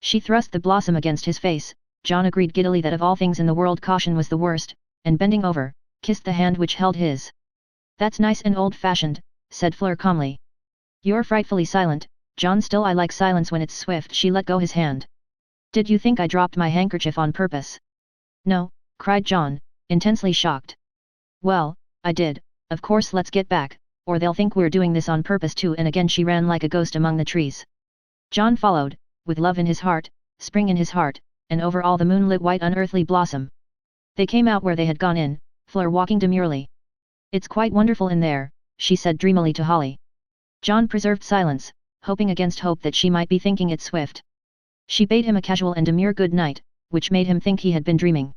She thrust the blossom against his face. John agreed giddily that of all things in the world caution was the worst, and bending over, kissed the hand which held his. "That's nice and old-fashioned," said Fleur calmly. "You're frightfully silent, John." "Still I like silence when it's swift." She let go his hand. "Did you think I dropped my handkerchief on purpose?" "No," cried John, intensely shocked. "Well, I did, of course. Let's get back, or they'll think we're doing this on purpose too." And again she ran like a ghost among the trees. John followed, with love in his heart, spring in his heart, and over all the moonlit white unearthly blossom. They came out where they had gone in, Fleur walking demurely. "It's quite wonderful in there," she said dreamily to Holly. John preserved silence, hoping against hope that she might be thinking it swift. She bade him a casual and demure good night, which made him think he had been dreaming.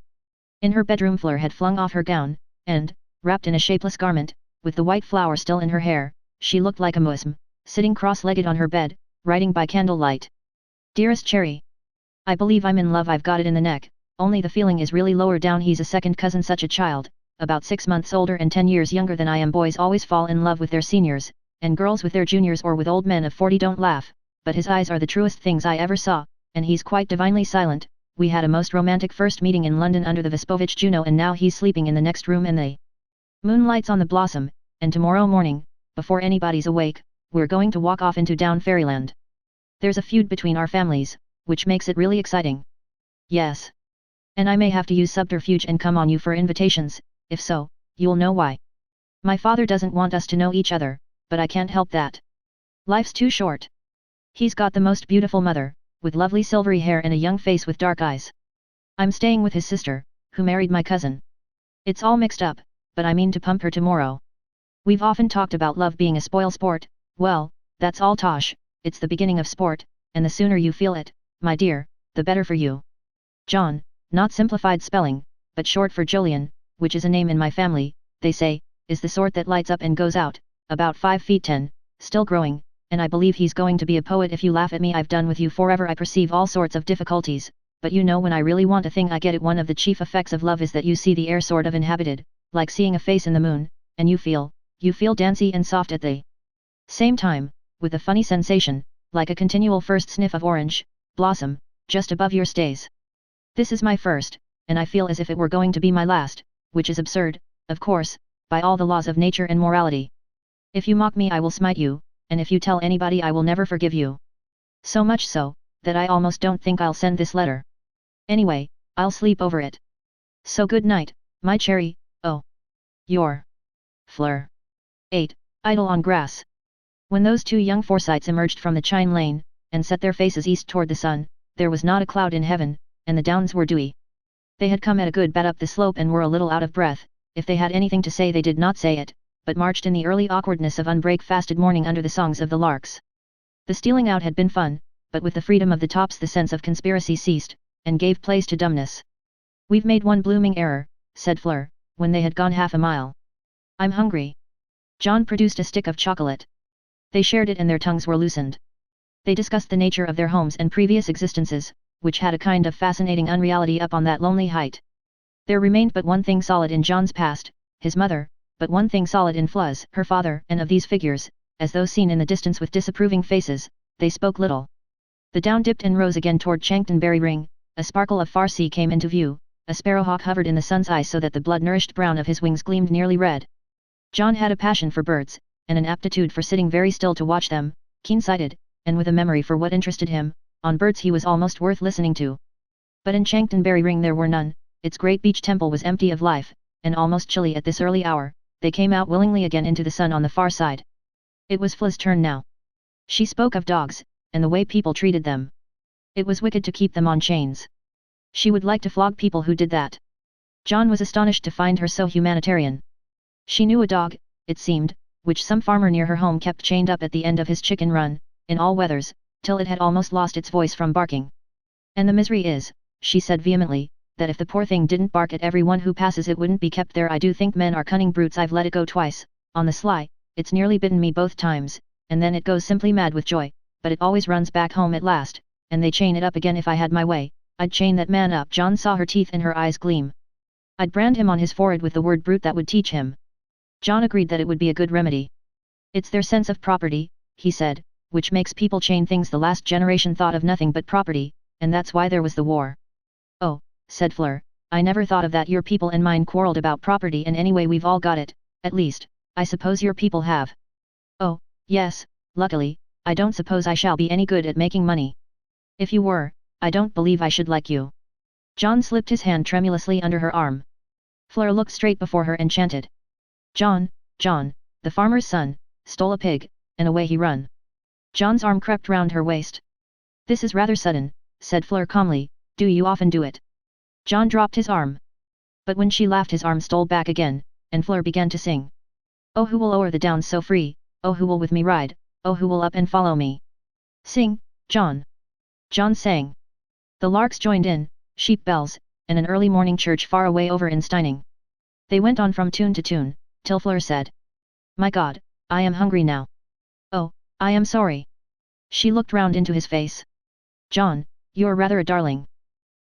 In her bedroom Fleur had flung off her gown, and, wrapped in a shapeless garment, with the white flower still in her hair, she looked like a muism, sitting cross-legged on her bed, writing by candlelight. "Dearest Cherry, I believe I'm in love. I've got it in the neck, only the feeling is really lower down. He's a second cousin, such a child, about 6 months older and 10 years younger than I am. Boys always fall in love with their seniors, and girls with their juniors or with old men of 40. Don't laugh, but his eyes are the truest things I ever saw, and he's quite divinely silent. We had a most romantic first meeting in London under the Vespovich Juno, and now he's sleeping in the next room and the moonlight's on the blossom, and tomorrow morning, before anybody's awake, we're going to walk off into down fairyland. There's a feud between our families, which makes it really exciting." "Yes. And I may have to use subterfuge and come on you for invitations. If so, you'll know why. My father doesn't want us to know each other, but I can't help that. Life's too short. He's got the most beautiful mother, with lovely silvery hair and a young face with dark eyes. I'm staying with his sister, who married my cousin. It's all mixed up, but I mean to pump her tomorrow. We've often talked about love being a spoil sport. Well, that's all tosh. It's the beginning of sport, and the sooner you feel it, my dear, the better for you. John, not simplified spelling, but short for Jolyon, which is a name in my family, they say, is the sort that lights up and goes out, about 5 feet 10, still growing, and I believe he's going to be a poet. If you laugh at me, I've done with you forever. I perceive all sorts of difficulties, but you know when I really want a thing I get it. One of the chief effects of love is that you see the air sort of inhabited, like seeing a face in the moon, and you feel dancey and soft at the same time, with a funny sensation, like a continual first sniff of orange blossom, just above your stays. This is my first, and I feel as if it were going to be my last, which is absurd, of course, by all the laws of nature and morality. If you mock me I will smite you, and if you tell anybody I will never forgive you. So much so, that I almost don't think I'll send this letter. Anyway, I'll sleep over it. So good night, my cherry. Oh. Your Fleur. 8. Idle on grass. When those two young Forsytes emerged from the Chine Lane, and set their faces east toward the sun, there was not a cloud in heaven, and the downs were dewy. They had come at a good bat up the slope and were a little out of breath. If they had anything to say they did not say it, but marched in the early awkwardness of unbreakfasted morning under the songs of the larks. The stealing out had been fun, but with the freedom of the tops the sense of conspiracy ceased, and gave place to dumbness. "We've made one blooming error," said Fleur, when they had gone half a mile. "I'm hungry." John produced a stick of chocolate. They shared it and their tongues were loosened. They discussed the nature of their homes and previous existences, which had a kind of fascinating unreality up on that lonely height. There remained but one thing solid in John's past, his mother, but one thing solid in Fla's, her father, and of these figures, as though seen in the distance with disapproving faces, they spoke little. The down dipped and rose again toward Chanctonbury Ring, a sparkle of far sea came into view, a sparrowhawk hovered in the sun's eye so that the blood-nourished brown of his wings gleamed nearly red. John had a passion for birds, and an aptitude for sitting very still to watch them, keen-sighted, and with a memory for what interested him. On birds he was almost worth listening to. But in Chanctonbury Ring there were none, its great beech temple was empty of life, and almost chilly at this early hour. They came out willingly again into the sun on the far side. It was Fla's turn now. She spoke of dogs, and the way people treated them. It was wicked to keep them on chains. She would like to flog people who did that. John was astonished to find her so humanitarian. She knew a dog, it seemed, which some farmer near her home kept chained up at the end of his chicken run, in all weathers, till it had almost lost its voice from barking. And the misery is, she said vehemently, that if the poor thing didn't bark at everyone who passes it wouldn't be kept there. I do think men are cunning brutes. I've let it go twice, on the sly, it's nearly bitten me both times, and then it goes simply mad with joy, but it always runs back home at last, and they chain it up again. If I had my way, I'd chain that man up. John saw her teeth and her eyes gleam. I'd brand him on his forehead with the word brute. That would teach him. John agreed that it would be a good remedy. It's their sense of property, he said, which makes people chain things. The last generation thought of nothing but property, and that's why there was the war. Oh, said Fleur, I never thought of that. Your people and mine quarreled about property, and anyway we've all got it, at least, I suppose your people have. Oh, yes, luckily, I don't suppose I shall be any good at making money. If you were, I don't believe I should like you. John slipped his hand tremulously under her arm. Fleur looked straight before her and chanted. John, John, the farmer's son, stole a pig, and away he run. John's arm crept round her waist. This is rather sudden, said Fleur calmly, do you often do it? John dropped his arm. But when she laughed his arm stole back again, and Fleur began to sing. Oh, who will o'er the downs so free, oh, who will with me ride, oh, who will up and follow me? Sing, John. John sang. The larks joined in, sheep bells, and an early morning church far away over in Steyning. They went on from tune to tune, till Fleur said. My God, I am hungry now. Oh, I am sorry. She looked round into his face. John, you're rather a darling.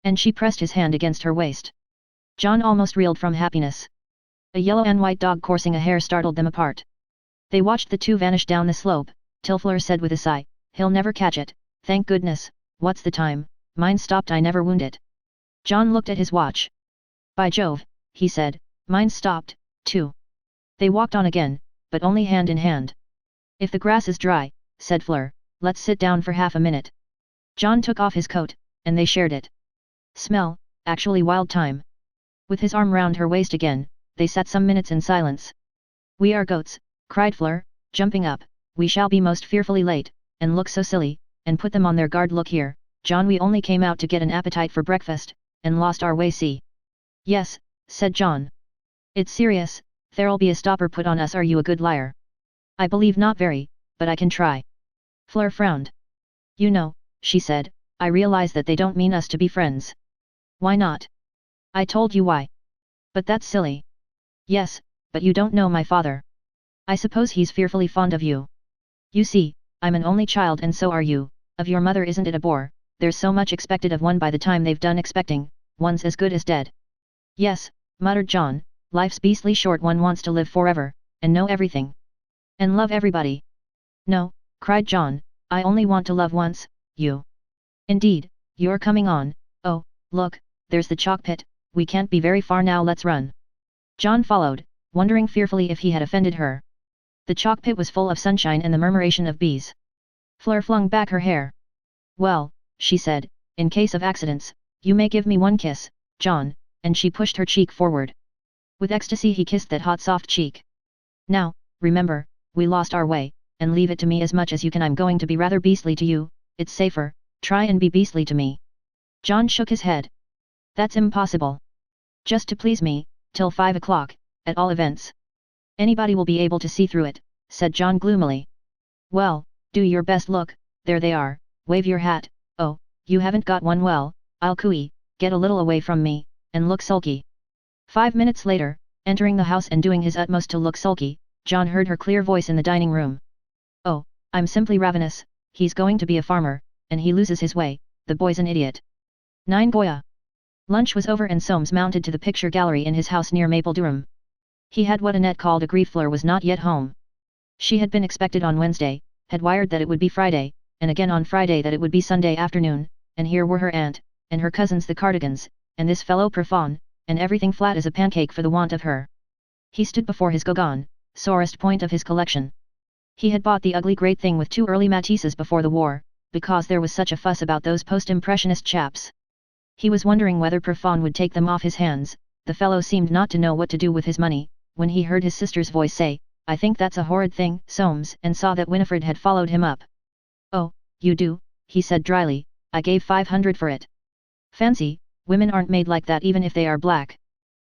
And she pressed his hand against her waist. John almost reeled from happiness. A yellow and white dog coursing a hare startled them apart. They watched the two vanish down the slope, till Fleur said with a sigh, he'll never catch it, thank goodness. What's the time? Mine stopped. I never wound it. John looked at his watch. By Jove, he said, mine stopped, too. They walked on again, but only hand in hand. If the grass is dry, said Fleur, let's sit down for half a minute. John took off his coat, and they shared it. Smell, actually wild time. With his arm round her waist again, they sat some minutes in silence. We are goats, cried Fleur, jumping up, we shall be most fearfully late, and look so silly, and put them on their guard. Look here, John, we only came out to get an appetite for breakfast, and lost our way. See? Yes, said John. It's serious, there'll be a stopper put on us. Are you a good liar? I believe not very, but I can try. Fleur frowned. You know, she said, I realize that they don't mean us to be friends. Why not? I told you why. But that's silly. Yes, but you don't know my father. I suppose he's fearfully fond of you. You see, I'm an only child and so are you, of your mother. Isn't it a bore? There's so much expected of one. By the time they've done expecting, one's as good as dead. Yes, muttered John, life's beastly short. One wants to live forever, and know everything. And love everybody. No, cried John, I only want to love once, you. Indeed, you're coming on. Oh, look, there's the chalk pit, we can't be very far now. Let's run. John followed, wondering fearfully if he had offended her. The chalk pit was full of sunshine and the murmuration of bees. Fleur flung back her hair. Well, she said, in case of accidents, you may give me one kiss, John, and she pushed her cheek forward. With ecstasy he kissed that hot soft cheek. Now, remember, we lost our way, and leave it to me as much as you can. I'm going to be rather beastly to you, it's safer, try and be beastly to me. John shook his head. That's impossible. Just to please me, till 5 o'clock, at all events. Anybody will be able to see through it, said John gloomily. Well, do your best. Look, there they are, wave your hat. Oh, you haven't got one. Well, I'll cooey, get a little away from me, and look sulky. 5 minutes later, entering the house and doing his utmost to look sulky, John heard her clear voice in the dining room. Oh, I'm simply ravenous, he's going to be a farmer, and he loses his way, the boy's an idiot. 9 Goya. Lunch was over and Soames mounted to the picture gallery in his house near Maple Durham. He had what Annette called a grief. Fleur was not yet home. She had been expected on Wednesday, had wired that it would be Friday, and again on Friday that it would be Sunday afternoon, and here were her aunt, and her cousins the Cardigans, and this fellow Profond, and everything flat as a pancake for the want of her. He stood before his Gauguin, sorest point of his collection. He had bought the ugly great thing with 2 early Matisses before the war, because there was such a fuss about those post-impressionist chaps. He was wondering whether Profond would take them off his hands. The fellow seemed not to know what to do with his money, when he heard his sister's voice say, "I think that's a horrid thing, Soames," and saw that Winifred had followed him up. "Oh, you do," he said dryly, "I gave 500 for it." "Fancy, women aren't made like that even if they are black."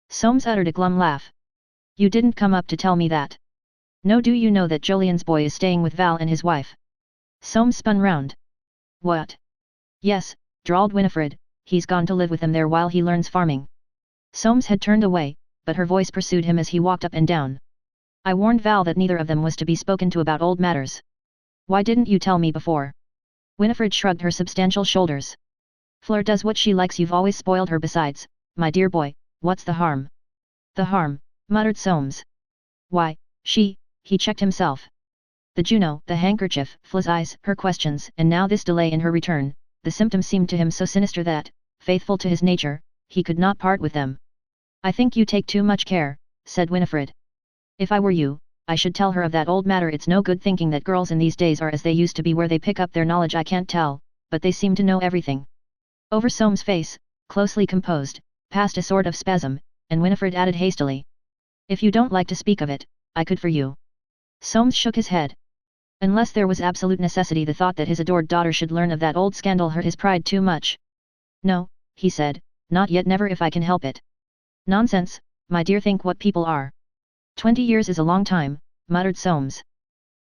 Soames uttered a glum laugh. "You didn't come up to tell me that." "No, do you know that Jolien's boy is staying with Val and his wife?" Soames spun round. "What?" "Yes," drawled Winifred, "he's gone to live with them there while he learns farming." Soames had turned away, but her voice pursued him as he walked up and down. "I warned Val that neither of them was to be spoken to about old matters. Why didn't you tell me before?" Winifred shrugged her substantial shoulders. "Fleur does what she likes. You've always spoiled her. Besides, my dear boy, what's the harm?" "The harm," muttered Soames. "Why, he checked himself. The Juno, the handkerchief, Fleur's eyes, her questions, and now this delay in her return, the symptoms seemed to him so sinister that, faithful to his nature, he could not part with them. "I think you take too much care," said Winifred. "If I were you, I should tell her of that old matter. It's no good thinking that girls in these days are as they used to be, where they pick up their knowledge. I can't tell, but they seem to know everything." Over Soames' face, closely composed, passed a sort of spasm, and Winifred added hastily, "If you don't like to speak of it, I could for you." Soames shook his head. Unless there was absolute necessity, the thought that his adored daughter should learn of that old scandal hurt his pride too much. "No," he said, "not yet, never if I can help it." "Nonsense, my dear, think what people are." 20 years is a long time," muttered Soames.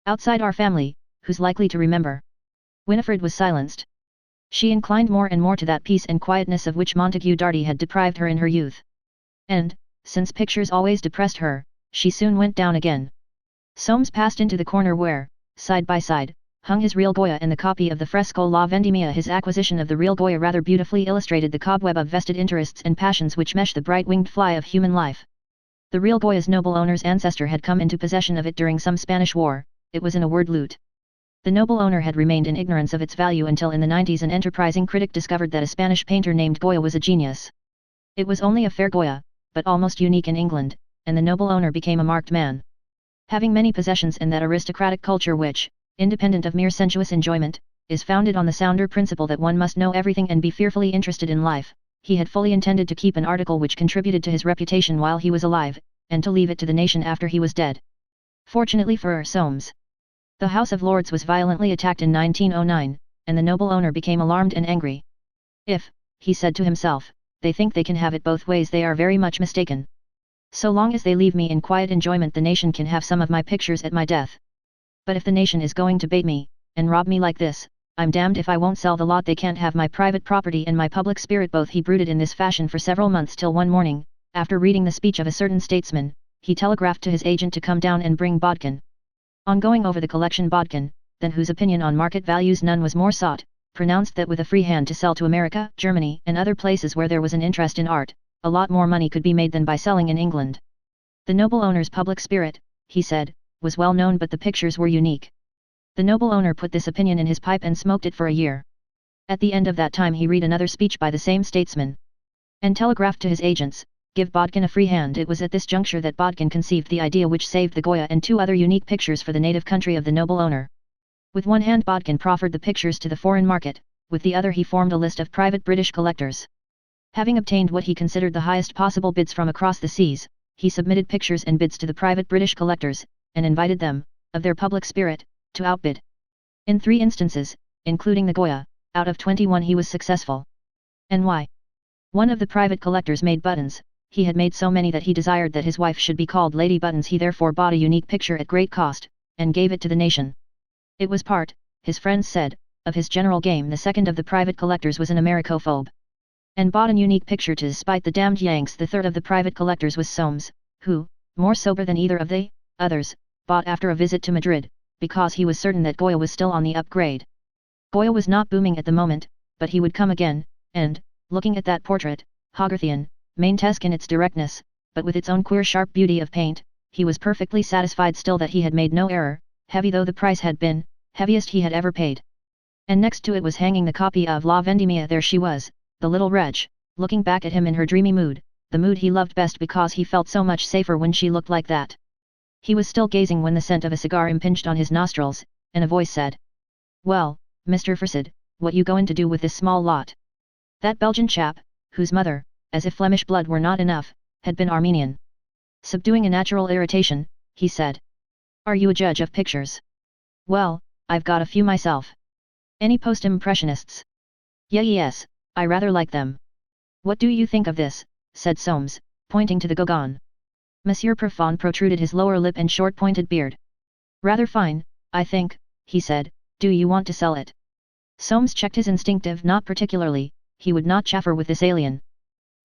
"Outside our family, who's likely to remember?" Winifred was silenced. She inclined more and more to that peace and quietness of which Montague Darty had deprived her in her youth. And, since pictures always depressed her, she soon went down again. Soames passed into the corner where, side by side, hung his real Goya and the copy of the fresco La Vendimia. His acquisition of the real Goya rather beautifully illustrated the cobweb of vested interests and passions which mesh the bright-winged fly of human life. The real Goya's noble owner's ancestor had come into possession of it during some Spanish war. It was in a word loot. The noble owner had remained in ignorance of its value until in the 90s an enterprising critic discovered that a Spanish painter named Goya was a genius. It was only a fair Goya, but almost unique in England, and the noble owner became a marked man. Having many possessions and that aristocratic culture which, independent of mere sensuous enjoyment, is founded on the sounder principle that one must know everything and be fearfully interested in life, he had fully intended to keep an article which contributed to his reputation while he was alive, and to leave it to the nation after he was dead. Fortunately for Soames, the House of Lords was violently attacked in 1909, and the noble owner became alarmed and angry. "If," he said to himself, "they think they can have it both ways, they are very much mistaken. So long as they leave me in quiet enjoyment, the nation can have some of my pictures at my death. But if the nation is going to bait me, and rob me like this, I'm damned if I won't sell the lot. They can't have my private property and my public spirit both." He brooded in this fashion for several months till one morning, after reading the speech of a certain statesman, he telegraphed to his agent to come down and bring Bodkin. On going over the collection, Bodkin, than whose opinion on market values none was more sought, pronounced that with a free hand to sell to America, Germany, and other places where there was an interest in art, a lot more money could be made than by selling in England. The noble owner's public spirit, he said, was well known, but the pictures were unique. The noble owner put this opinion in his pipe and smoked it for a year. At the end of that time he read another speech by the same statesman, and telegraphed to his agents, "Give Bodkin a free hand." It was at this juncture that Bodkin conceived the idea which saved the Goya and 2 other unique pictures for the native country of the noble owner. With one hand Bodkin proffered the pictures to the foreign market, with the other he formed a list of private British collectors. Having obtained what he considered the highest possible bids from across the seas, he submitted pictures and bids to the private British collectors, and invited them, of their public spirit, to outbid. In 3 instances, including the Goya, out of 21 he was successful. And why? One of the private collectors made buttons. He had made so many that he desired that his wife should be called Lady Buttons. He therefore bought a unique picture at great cost, and gave it to the nation. It was part, his friends said, of his general game. The second of the private collectors was an Americophobe, and bought a unique picture to spite the damned Yanks. The third of the private collectors was Soames, who, more sober than either of the others, bought after a visit to Madrid, because he was certain that Goya was still on the upgrade. Goya was not booming at the moment, but he would come again, and, Looking at that portrait, Hogarthian, Maintesque in its directness, but with its own queer sharp beauty of paint, he was perfectly satisfied still that he had made no error, heavy though the price had been, heaviest he had ever paid. And next to it was hanging the copy of La Vendimia. There she was, the little wretch, looking back at him in her dreamy mood, the mood he loved best because he felt so much safer when she looked like that. He was still gazing when the scent of a cigar impinged on his nostrils, and a voice said, "Well, Mr. Forsyte, what you going to do with this small lot?" That Belgian chap, whose mother, as if Flemish blood were not enough, had been Armenian. Subduing a natural irritation, he said, "Are you a judge of pictures?" "Well, I've got a few myself." "Any post-impressionists?" Yes, I rather like them." "What do you think of this?" said Soames, pointing to the Gauguin. Monsieur Profond protruded his lower lip and short pointed beard. "Rather fine, I think," he said. "Do you want to sell it?" Soames checked his instinctive not particularly, he would not chaffer with this alien.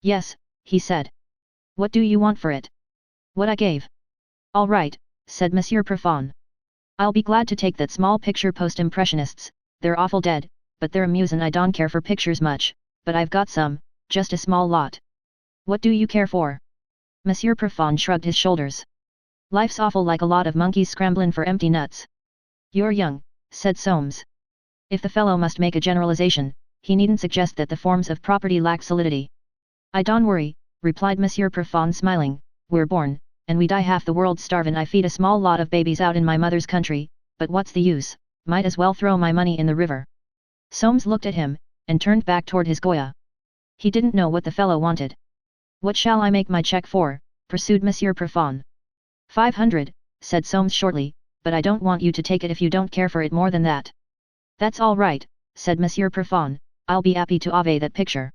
"Yes," he said. "What do you want for it?" "What I gave." "All right," said Monsieur Profond. "I'll be glad to take that small picture. Post-impressionists, they're awful dead, but they're amusin'. I don't care for pictures much, but I've got some, just a small lot." "What do you care for?" Monsieur Profond shrugged his shoulders. "Life's awful like a lot of monkeys scramblin' for empty nuts." "You're young," said Soames. If the fellow must make a generalization, he needn't suggest that the forms of property lack solidity. "I don't worry," replied Monsieur Profond smiling, "we're born, and we die half the world starvin'. I feed a small lot of babies out in my mother's country, but what's the use, might as well throw my money in the river." Soames looked at him, and turned back toward his Goya. He didn't know what the fellow wanted. "What shall I make my check for?" pursued Monsieur Profond. 500, said Soames shortly, "but I don't want you to take it if you don't care for it more than that." "That's all right," said Monsieur Profond, "I'll be happy to ave that picture."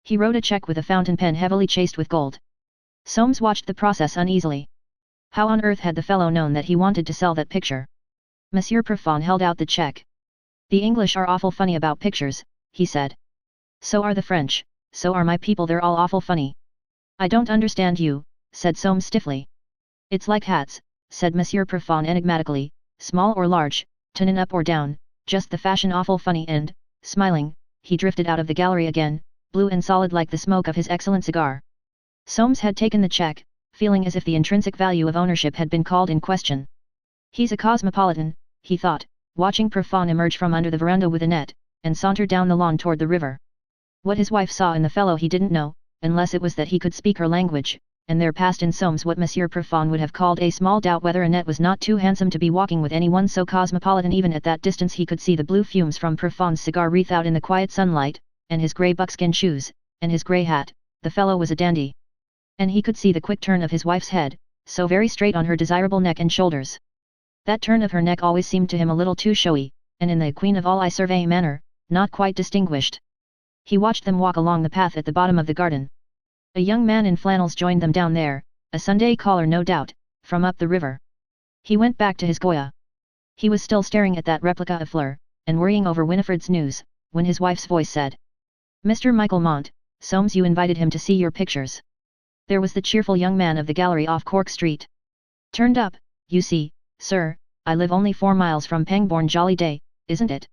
He wrote a check with a fountain pen heavily chased with gold. Soames watched the process uneasily. How on earth had the fellow known that he wanted to sell that picture? Monsieur Profond held out the check. "The English are awful funny about pictures," he said. "So are the French, so are my people, they're all awful funny." "I don't understand you," said Soames stiffly. "It's like hats," said Monsieur Profond enigmatically, "small or large, turnin' up or down, just the fashion awful funny," and, smiling, he drifted out of the gallery again, blue and solid like the smoke of his excellent cigar. Soames had taken the check, feeling as if the intrinsic value of ownership had been called in question. "He's a cosmopolitan," he thought, watching Profond emerge from under the veranda with a net, and saunter down the lawn toward the river. What his wife saw in the fellow he didn't know, unless it was that he could speak her language, and there passed in Soames what Monsieur Profond would have called a small doubt whether Annette was not too handsome to be walking with anyone so cosmopolitan. Even at that distance he could see the blue fumes from Profond's cigar wreath out in the quiet sunlight, and his grey buckskin shoes, and his grey hat. The fellow was a dandy. And he could see the quick turn of his wife's head, so very straight on her desirable neck and shoulders. That turn of her neck always seemed to him a little too showy, and in the queen of all I survey manner, not quite distinguished. He watched them walk along the path at the bottom of the garden. A young man in flannels joined them down there, a Sunday caller no doubt, from up the river. He went back to his Goya. He was still staring at that replica of Fleur, and worrying over Winifred's news, when his wife's voice said, "Mr. Michael Mont, Soames, you invited him to see your pictures." There was the cheerful young man of the gallery off Cork Street. "Turned up, you see, sir, I live only 4 miles from Pangbourne. Jolly day, isn't it?"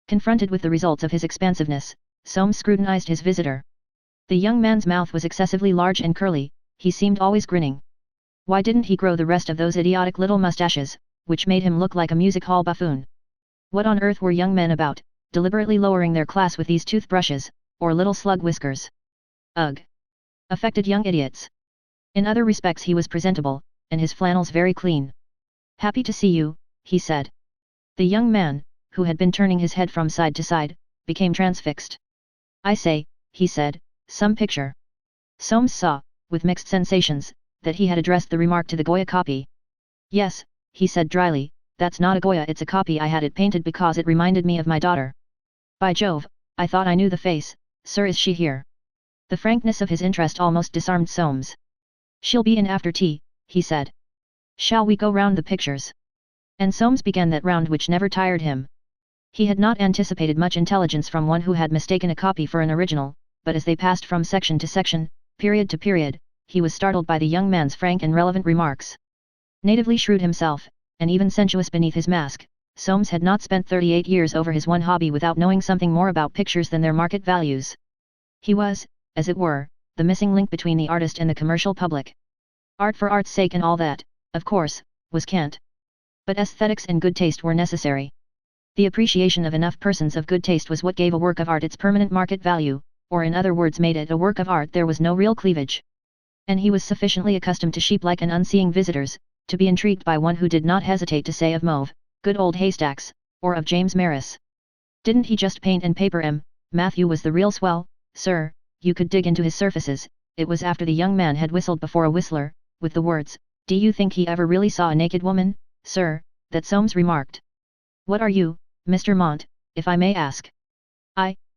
Confronted with the results of his expansiveness, Soames scrutinized his visitor. The young man's mouth was excessively large and curly, he seemed always grinning. Why didn't he grow the rest of those idiotic little mustaches, which made him look like a music hall buffoon? What on earth were young men about, deliberately lowering their class with these toothbrushes, or little slug whiskers? Ugh! Affected young idiots. In other respects he was presentable, and his flannels very clean. "Happy to see you," he said. The young man, who had been turning his head from side to side, became transfixed. "I say," he said, "some picture." Soames saw, with mixed sensations, that he had addressed the remark to the Goya copy. "Yes," he said dryly, "that's not a Goya, it's a copy. I had it painted because it reminded me of my daughter. By Jove, I thought I knew the face, sir. Is she here?" The frankness of his interest almost disarmed Soames. "She'll be in after tea," he said. "Shall we go round the pictures?" And Soames began that round which never tired him. He had not anticipated much intelligence from one who had mistaken a copy for an original, but as they passed from section to section, period to period, he was startled by the young man's frank and relevant remarks. Natively shrewd himself, and even sensuous beneath his mask, Soames had not spent 38 years over his one hobby without knowing something more about pictures than their market values. He was, as it were, the missing link between the artist and the commercial public. Art for art's sake and all that, of course, was cant. But aesthetics and good taste were necessary. The appreciation of enough persons of good taste was what gave a work of art its permanent market value, or in other words made it a work of art there was no real cleavage. And he was sufficiently accustomed to sheep-like and unseeing visitors, to be intrigued by one who did not hesitate to say of Mauve, good old haystacks, or of James Maris. Didn't he just paint and paper 'em? Matthew was the real swell, sir, you could dig into his surfaces. It was after the young man had whistled before a whistler, with the words, "Do you think he ever really saw a naked woman, sir?" that Soames remarked. "What are you, Mr. Mont, if I may ask?"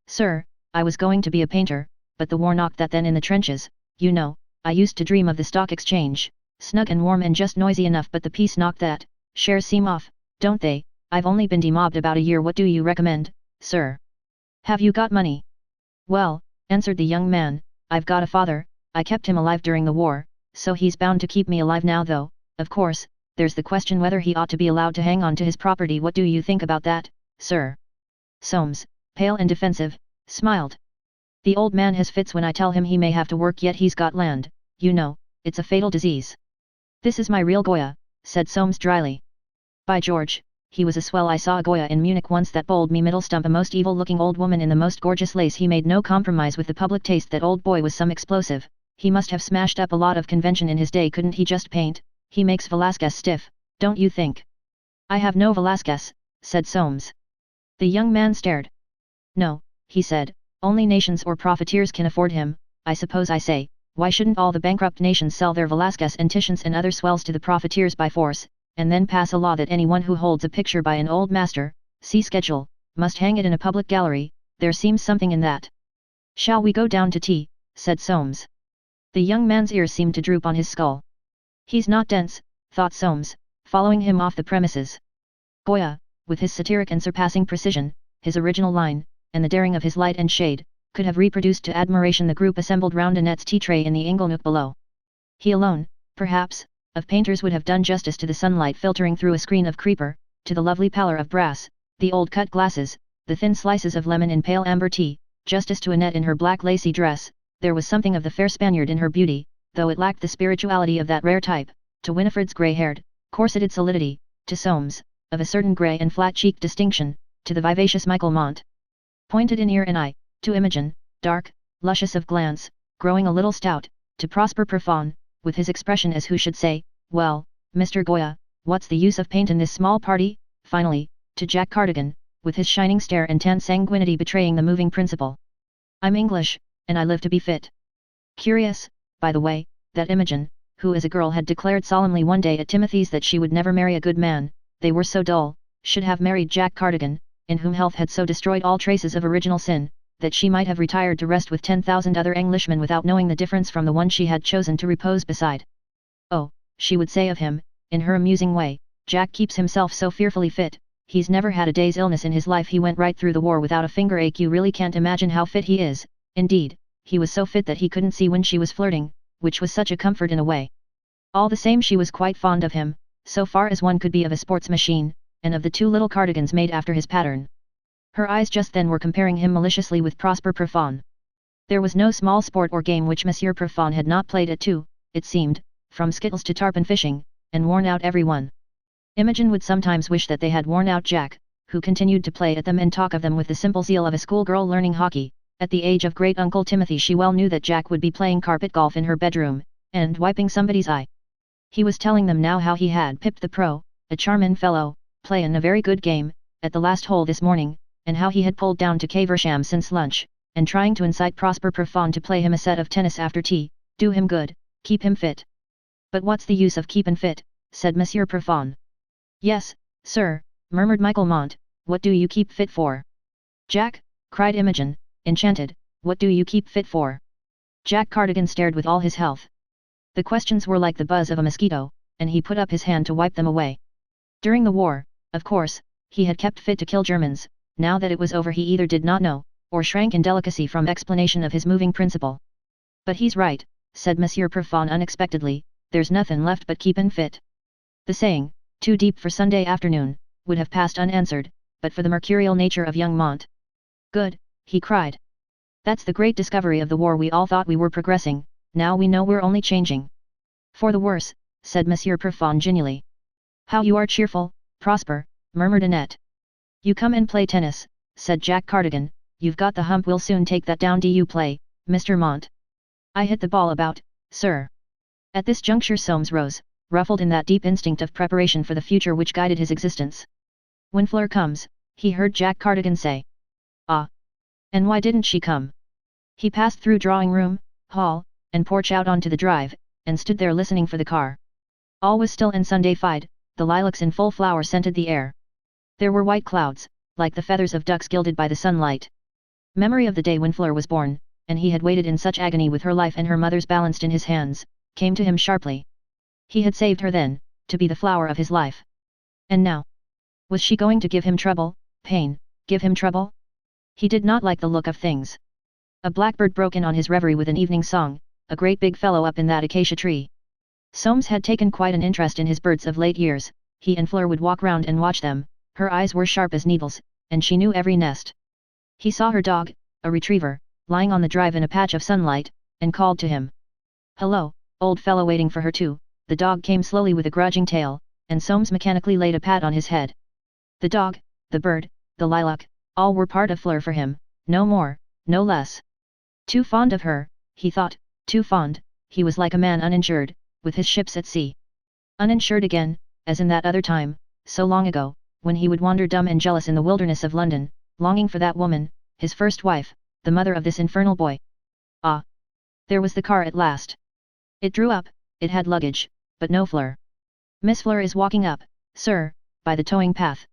Sir, I was going to be a painter, but the war knocked that then in the trenches, you know, I used to dream of the stock exchange, snug and warm and just noisy enough, but the peace knocked that, shares seem off, don't they? I've only been demobbed about a year. What do you recommend, sir? Have you got money?" "Well," answered the young man, "I've got a father, I kept him alive during the war, so he's bound to keep me alive now though, of course, there's the question whether he ought to be allowed to hang on to his property. What do you think about that, sir?" Soames, pale and defensive, smiled. "The old man has fits when I tell him he may have to work, yet he's got land, you know, it's a fatal disease." "This is my real Goya," said Soames dryly. "By George, he was a swell. I saw a Goya in Munich once that bowled me middle stump, a most evil-looking old woman in the most gorgeous lace. He made no compromise with the public taste. That old boy was some explosive. He must have smashed up a lot of convention in his day. Couldn't he just paint? He makes Velázquez stiff, don't you think?" "I have no Velázquez," said Soames. The young man stared. "No," he said, "only nations or profiteers can afford him. I suppose I say, why shouldn't all the bankrupt nations sell their Velázquez and Titians and other swells to the profiteers by force, and then pass a law that anyone who holds a picture by an old master, see schedule, must hang it in a public gallery? There seems something in that." "Shall we go down to tea?" said Soames. The young man's ears seemed to droop on his skull. "He's not dense," thought Soames, following him off the premises. Goya, with his satiric and surpassing precision, his original line, and the daring of his light and shade, could have reproduced to admiration the group assembled round Annette's tea tray in the inglenook below. He alone, perhaps, of painters would have done justice to the sunlight filtering through a screen of creeper, to the lovely pallor of brass, the old cut glasses, the thin slices of lemon in pale amber tea, justice to Annette in her black lacy dress. There was something of the fair Spaniard in her beauty, though it lacked the spirituality of that rare type, to Winifred's grey-haired, corseted solidity, to Soames, of a certain grey and flat-cheeked distinction, to the vivacious Michael Mont. Pointed in ear and eye, to Imogen, dark, luscious of glance, growing a little stout, to Prosper Profond, with his expression as who should say, "Well, Mr. Goya, what's the use of paintin' this small party?" Finally, to Jack Cardigan, with his shining stare and tan sanguinity betraying the moving principle. "I'm English, and I live to be fit." Curious, by the way, that Imogen, who as a girl had declared solemnly one day at Timothy's that she would never marry a good man, they were so dull, should have married Jack Cardigan, in whom health had so destroyed all traces of original sin, that she might have retired to rest with 10,000 other Englishmen without knowing the difference from the one she had chosen to repose beside. "Oh," she would say of him, in her amusing way, "Jack keeps himself so fearfully fit, he's never had a day's illness in his life. He went right through the war without a finger ache. You really can't imagine how fit he is." Indeed, he was so fit that he couldn't see when she was flirting, which was such a comfort in a way. All the same, she was quite fond of him, so far as one could be of a sports machine, and of the two little cardigans made after his pattern. Her eyes just then were comparing him maliciously with Prosper Profond. There was no small sport or game which Monsieur Profond had not played at too, it seemed, from skittles to tarpon fishing, and worn out every one. Imogen would sometimes wish that they had worn out Jack, who continued to play at them and talk of them with the simple zeal of a schoolgirl learning hockey. At the age of great uncle Timothy she well knew that Jack would be playing carpet golf in her bedroom, and wiping somebody's eye. He was telling them now how he had pipped the pro, a charmin' fellow, playin' a very good game, at the last hole this morning, and how he had pulled down to Caversham since lunch, and trying to incite Prosper Profond to play him a set of tennis after tea, do him good, keep him fit. "But what's the use of keepin' fit?" said Monsieur Profond. "Yes, sir," murmured Michael Mont, "what do you keep fit for?" "Jack," cried Imogen, enchanted, "what do you keep fit for?" Jack Cardigan stared with all his health. The questions were like the buzz of a mosquito, and he put up his hand to wipe them away. During the war, of course, he had kept fit to kill Germans. Now that it was over he either did not know, or shrank in delicacy from explanation of his moving principle. "But he's right," said Monsieur Profond unexpectedly, "there's nothin' left but keepin' fit." The saying, too deep for Sunday afternoon, would have passed unanswered, but for the mercurial nature of young Mont. "Good," he cried. That's the great discovery of the war. We all thought we were progressing, now we know we're only changing. For the worse, said Monsieur Perfond genially. How you are cheerful, Prosper, murmured Annette. You come and play tennis, said Jack Cardigan, you've got the hump, we'll soon take that down. Do you play, Mr. Mont? I hit the ball about, sir. At this juncture Soames rose, ruffled in that deep instinct of preparation for the future which guided his existence. When Fleur comes, he heard Jack Cardigan say. Ah! And why didn't she come? He passed through drawing room, hall, and porch out onto the drive, and stood there listening for the car. All was still and Sunday-fied, the lilacs in full flower scented the air. There were white clouds, like the feathers of ducks gilded by the sunlight. Memory of the day when Fleur was born, and he had waited in such agony with her life and her mother's balanced in his hands, came to him sharply. He had saved her then, to be the flower of his life. And now? Was she going to give him trouble, pain, give him trouble? He did not like the look of things. A blackbird broke in on his reverie with an evening song, a great big fellow up in that acacia tree. Soames had taken quite an interest in his birds of late years. He and Fleur would walk round and watch them, her eyes were sharp as needles, and she knew every nest. He saw her dog, a retriever, lying on the drive in a patch of sunlight, and called to him. Hello, old fellow. Waiting for her too, the dog came slowly with a grudging tail, and Soames mechanically laid a pat on his head. The dog, the bird, the lilac, all were part of Fleur for him, no more, no less. Too fond of her, he thought, too fond. He was like a man uninsured, with his ships at sea. Uninsured again, as in that other time, so long ago, when he would wander dumb and jealous in the wilderness of London, longing for that woman, his first wife, the mother of this infernal boy. Ah! There was the car at last. It drew up, it had luggage, but no Fleur. Miss Fleur is walking up, sir, by the towing path.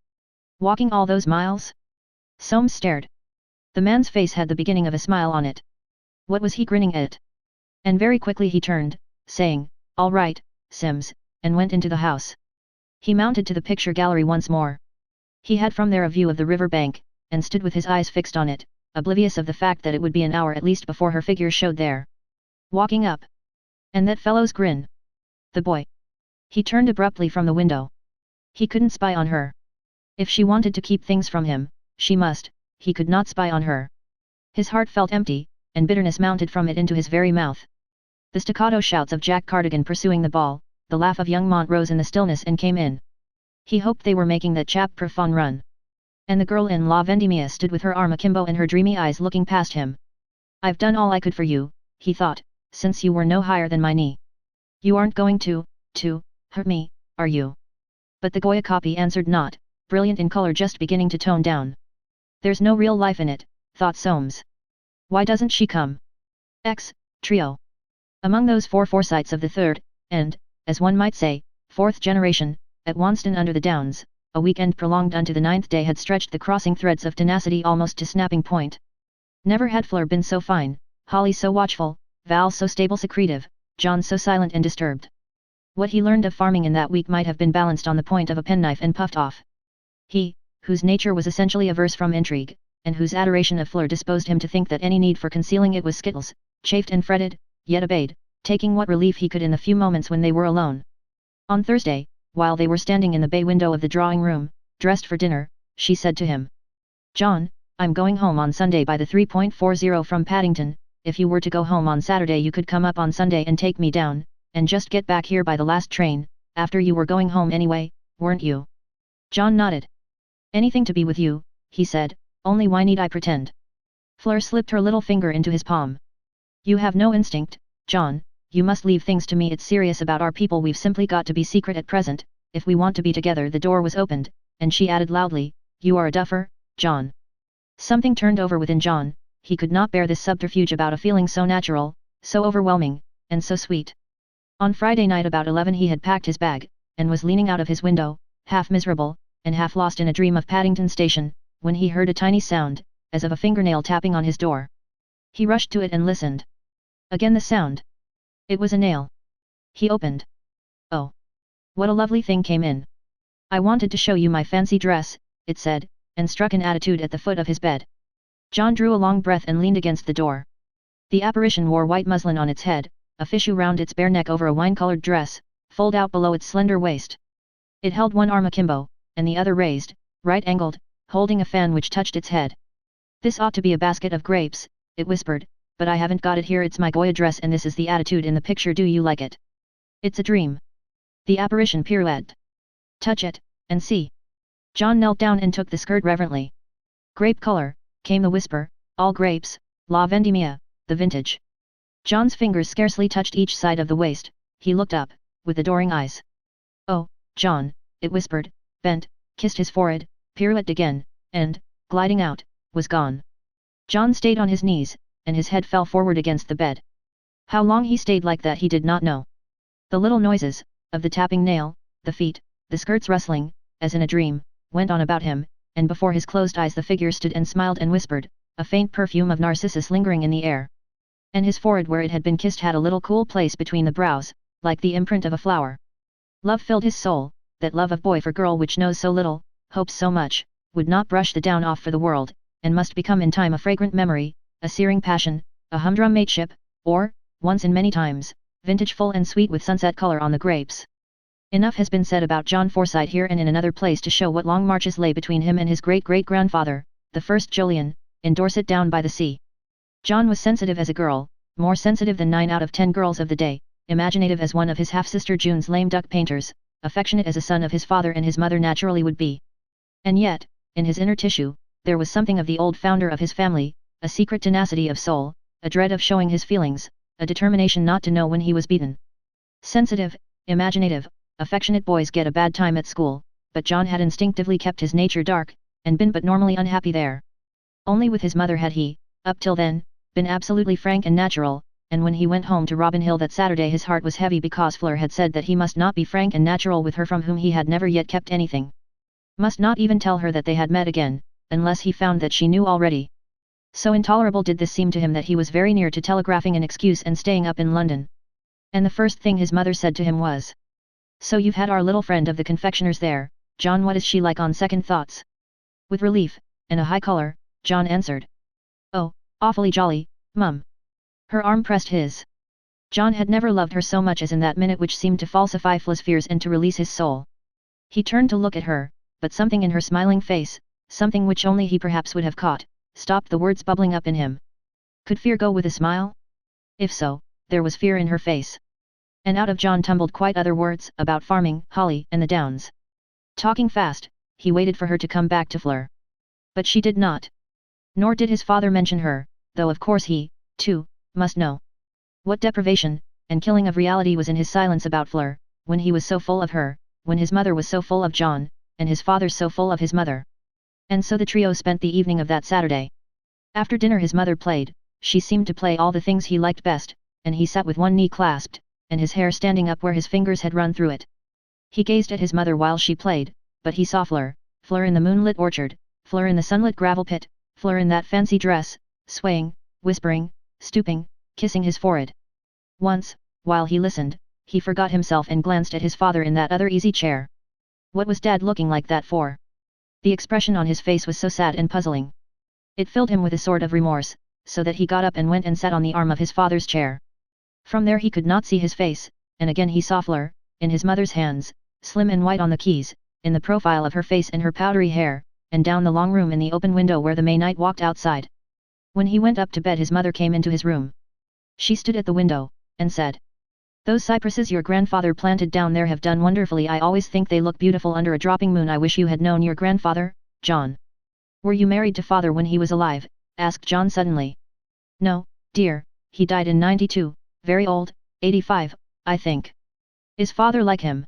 Walking all those miles? Soames stared. The man's face had the beginning of a smile on it. What was he grinning at? And very quickly he turned, saying, all right, Sims, and went into the house. He mounted to the picture gallery once more. He had from there a view of the river bank, and stood with his eyes fixed on it, oblivious of the fact that it would be an hour at least before her figure showed there. Walking up. And that fellow's grin. The boy. He turned abruptly from the window. He couldn't spy on her. If she wanted to keep things from him, she must, he could not spy on her. His heart felt empty, and bitterness mounted from it into his very mouth. The staccato shouts of Jack Cardigan pursuing the ball, the laugh of young Mont rose in the stillness and came in. He hoped they were making that chap Perfond run. And the girl in La Vendimia stood with her arm akimbo and her dreamy eyes looking past him. I've done all I could for you, he thought, since you were no higher than my knee. You aren't going to hurt me, are you? But the Goya copy answered not, brilliant in color just beginning to tone down. There's no real life in it, thought Soames. Why doesn't she come? Trio. Among those four Forsytes of the third, and, as one might say, fourth generation, at Wanston under the Downs, a weekend prolonged unto the 9th day had stretched the crossing threads of tenacity almost to snapping point. Never had Fleur been so fine, Holly so watchful, Val so stable secretive, John so silent and disturbed. What he learned of farming in that week might have been balanced on the point of a penknife and puffed off. He, whose nature was essentially averse from intrigue, and whose adoration of Fleur disposed him to think that any need for concealing it was skittles, chafed and fretted, yet obeyed, taking what relief he could in the few moments when they were alone. On Thursday, while they were standing in the bay window of the drawing room, dressed for dinner, she said to him. John, I'm going home on Sunday by the 3.40 from Paddington. If you were to go home on Saturday you could come up on Sunday and take me down, and just get back here by the last train, after you were going home anyway, weren't you? John nodded. Anything to be with you, he said, only why need I pretend? Fleur slipped her little finger into his palm. You have no instinct, John, you must leave things to me. It's serious about our people. We've simply got to be secret at present, if we want to be together. The door was opened, and she added loudly, you are a duffer, John. Something turned over within John. He could not bear this subterfuge about a feeling so natural, so overwhelming, and so sweet. On Friday night about 11 he had packed his bag, and was leaning out of his window, half miserable, and half lost in a dream of Paddington Station, when he heard a tiny sound, as of a fingernail tapping on his door. He rushed to it and listened. Again the sound. It was a nail. He opened. Oh! What a lovely thing came in. I wanted to show you my fancy dress, it said, and struck an attitude at the foot of his bed. John drew a long breath and leaned against the door. The apparition wore white muslin on its head, a fichu round its bare neck over a wine-colored dress, fold out below its slender waist. It held one arm akimbo, and the other raised, right-angled, holding a fan which touched its head. This ought to be a basket of grapes, it whispered, but I haven't got it here. It's my Goya dress and this is the attitude in the picture. Do you like it? It's a dream. The apparition pirouetted. Touch it, and see. John knelt down and took the skirt reverently. Grape color, came the whisper, all grapes, La Vendimia, the vintage. John's fingers scarcely touched each side of the waist, he looked up, with adoring eyes. Oh, John, it whispered, bent, kissed his forehead, pirouetted again, and, gliding out, was gone. John stayed on his knees, and his head fell forward against the bed. How long he stayed like that he did not know. The little noises, of the tapping nail, the feet, the skirts rustling, as in a dream, went on about him, and before his closed eyes the figure stood and smiled and whispered, a faint perfume of narcissus lingering in the air. And his forehead where it had been kissed had a little cool place between the brows, like the imprint of a flower. Love filled his soul, that love of boy for girl which knows so little, hopes so much, would not brush the down off for the world, and must become in time a fragrant memory, a searing passion, a humdrum mateship, or, once in many times, vintage full and sweet with sunset color on the grapes. Enough has been said about John Forsyte here and in another place to show what long marches lay between him and his great-great-grandfather, the first Jolyon, in Dorset down by the sea. John was sensitive as a girl, more sensitive than 9 out of 10 girls of the day, imaginative as one of his half-sister June's lame duck painters, affectionate as a son of his father and his mother naturally would be. And yet, in his inner tissue, there was something of the old founder of his family, a secret tenacity of soul, a dread of showing his feelings, a determination not to know when he was beaten. Sensitive, imaginative, affectionate boys get a bad time at school, but John had instinctively kept his nature dark, and been but normally unhappy there. Only with his mother had he, up till then, been absolutely frank and natural, and when he went home to Robin Hill that Saturday his heart was heavy because Fleur had said that he must not be frank and natural with her from whom he had never yet kept anything. Must not even tell her that they had met again, unless he found that she knew already. So intolerable did this seem to him that he was very near to telegraphing an excuse and staying up in London. And the first thing his mother said to him was, "So you've had our little friend of the confectioner's there, John. What is she like on second thoughts?" With relief, and a high color, John answered, "Oh, awfully jolly, Mum." Her arm pressed his. John had never loved her so much as in that minute which seemed to falsify Fleur's fears and to release his soul. He turned to look at her, but something in her smiling face, something which only he perhaps would have caught, stopped the words bubbling up in him. Could fear go with a smile? If so, there was fear in her face. And out of John tumbled quite other words about farming, Holly, and the downs. Talking fast, he waited for her to come back to Fleur. But she did not. Nor did his father mention her, though of course he, too, must know. What deprivation, and killing of reality was in his silence about Fleur, when he was so full of her, when his mother was so full of John, and his father so full of his mother. And so the trio spent the evening of that Saturday. After dinner his mother played, she seemed to play all the things he liked best, and he sat with one knee clasped, and his hair standing up where his fingers had run through it. He gazed at his mother while she played, but he saw Fleur, Fleur in the moonlit orchard, Fleur in the sunlit gravel pit, Fleur in that fancy dress, swaying, whispering, stooping, kissing his forehead. Once, while he listened, he forgot himself and glanced at his father in that other easy chair. What was Dad looking like that for? The expression on his face was so sad and puzzling. It filled him with a sort of remorse, so that he got up and went and sat on the arm of his father's chair. From there he could not see his face, and again he saw Fleur, in his mother's hands, slim and white on the keys, in the profile of her face and her powdery hair, and down the long room in the open window where the May night walked outside. When he went up to bed his mother came into his room. She stood at the window, and said, "Those cypresses your grandfather planted down there have done wonderfully. I always think they look beautiful under a dropping moon. I wish you had known your grandfather, John." "Were you married to father when he was alive?" asked John suddenly. "No, dear, he died in '92, very old, 85, I think." "Is father like him?"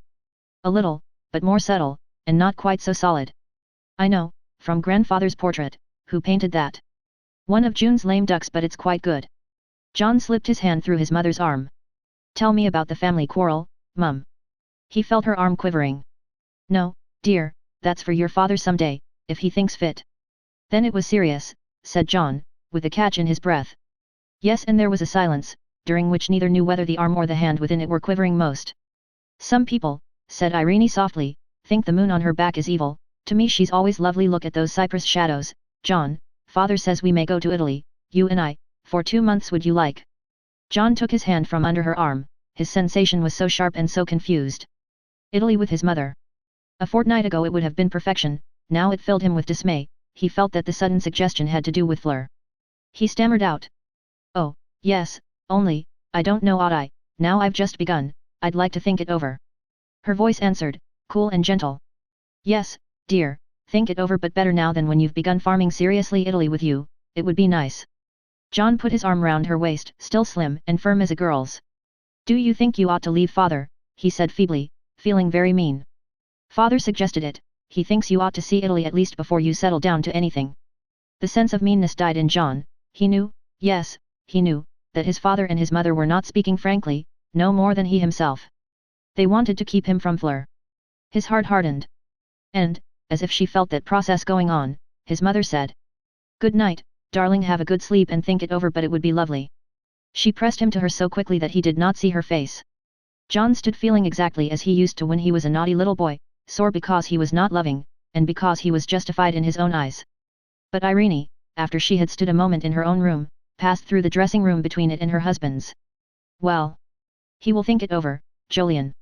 "A little, but more subtle, and not quite so solid." "I know, from grandfather's portrait. Who painted that?" "One of June's lame ducks, but it's quite good." John slipped his hand through his mother's arm. "Tell me about the family quarrel, Mum." He felt her arm quivering. "No, dear, that's for your father some day, if he thinks fit." "Then it was serious," said John, with a catch in his breath. Yes, and there was a silence, during which neither knew whether the arm or the hand within it were quivering most. "Some people," said Irene softly, "think the moon on her back is evil. To me she's always lovely. Look at those cypress shadows, John. Father says we may go to Italy, you and I, for 2 months. Would you like?" John took his hand from under her arm, his sensation was so sharp and so confused. Italy with his mother. A fortnight ago it would have been perfection, now it filled him with dismay. He felt that the sudden suggestion had to do with Fleur. He stammered out. Oh, yes, only, I don't know ought I, now I've just begun, I'd like to think it over. Her voice answered, cool and gentle. Yes, dear, think it over, but better now than when you've begun farming seriously. Italy with you, it would be nice. John put his arm round her waist, still slim and firm as a girl's. Do you think you ought to leave father? He said feebly, feeling very mean. Father suggested it, he thinks you ought to see Italy at least before you settle down to anything. The sense of meanness died in John. He knew, yes, he knew, that his father and his mother were not speaking frankly, no more than he himself. They wanted to keep him from Fleur. His heart hardened. And, as if she felt that process going on, his mother said, "Good night, darling, have a good sleep and think it over, but it would be lovely." She pressed him to her so quickly that he did not see her face. John stood feeling exactly as he used to when he was a naughty little boy, sore because he was not loving, and because he was justified in his own eyes. But Irene, after she had stood a moment in her own room, passed through the dressing room between it and her husband's. Well, he will think it over, Jolyon.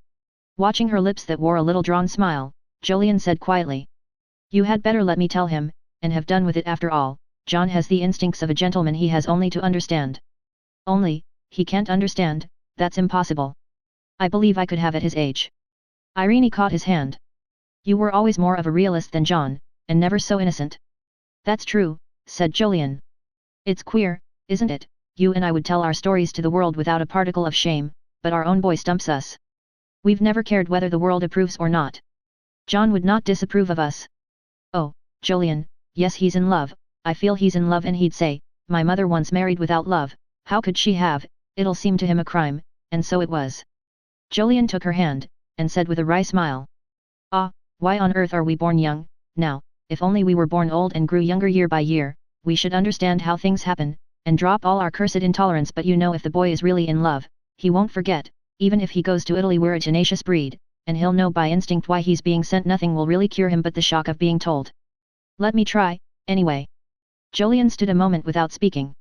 Watching her lips that wore a little drawn smile, Jolyon said quietly. You had better let me tell him, and have done with it. After all, John has the instincts of a gentleman. He has only to understand. Only, he can't understand, that's impossible. I believe I could have at his age. Irene caught his hand. You were always more of a realist than John, and never so innocent. That's true, said Jolyon. It's queer, isn't it, you and I would tell our stories to the world without a particle of shame, but our own boy stumps us. We've never cared whether the world approves or not. John would not disapprove of us. Oh, Jolyon, yes, he's in love, I feel he's in love, and he'd say, my mother once married without love, how could she have? It'll seem to him a crime, and so it was. Jolyon took her hand, and said with a wry smile. Ah, why on earth are we born young, now? If only we were born old and grew younger year by year, we should understand how things happen, and drop all our cursed intolerance. But you know, if the boy is really in love, he won't forget, even if he goes to Italy. We're a tenacious breed, and he'll know by instinct why he's being sent. Nothing will really cure him but the shock of being told. Let me try, anyway. Jolyon stood a moment without speaking.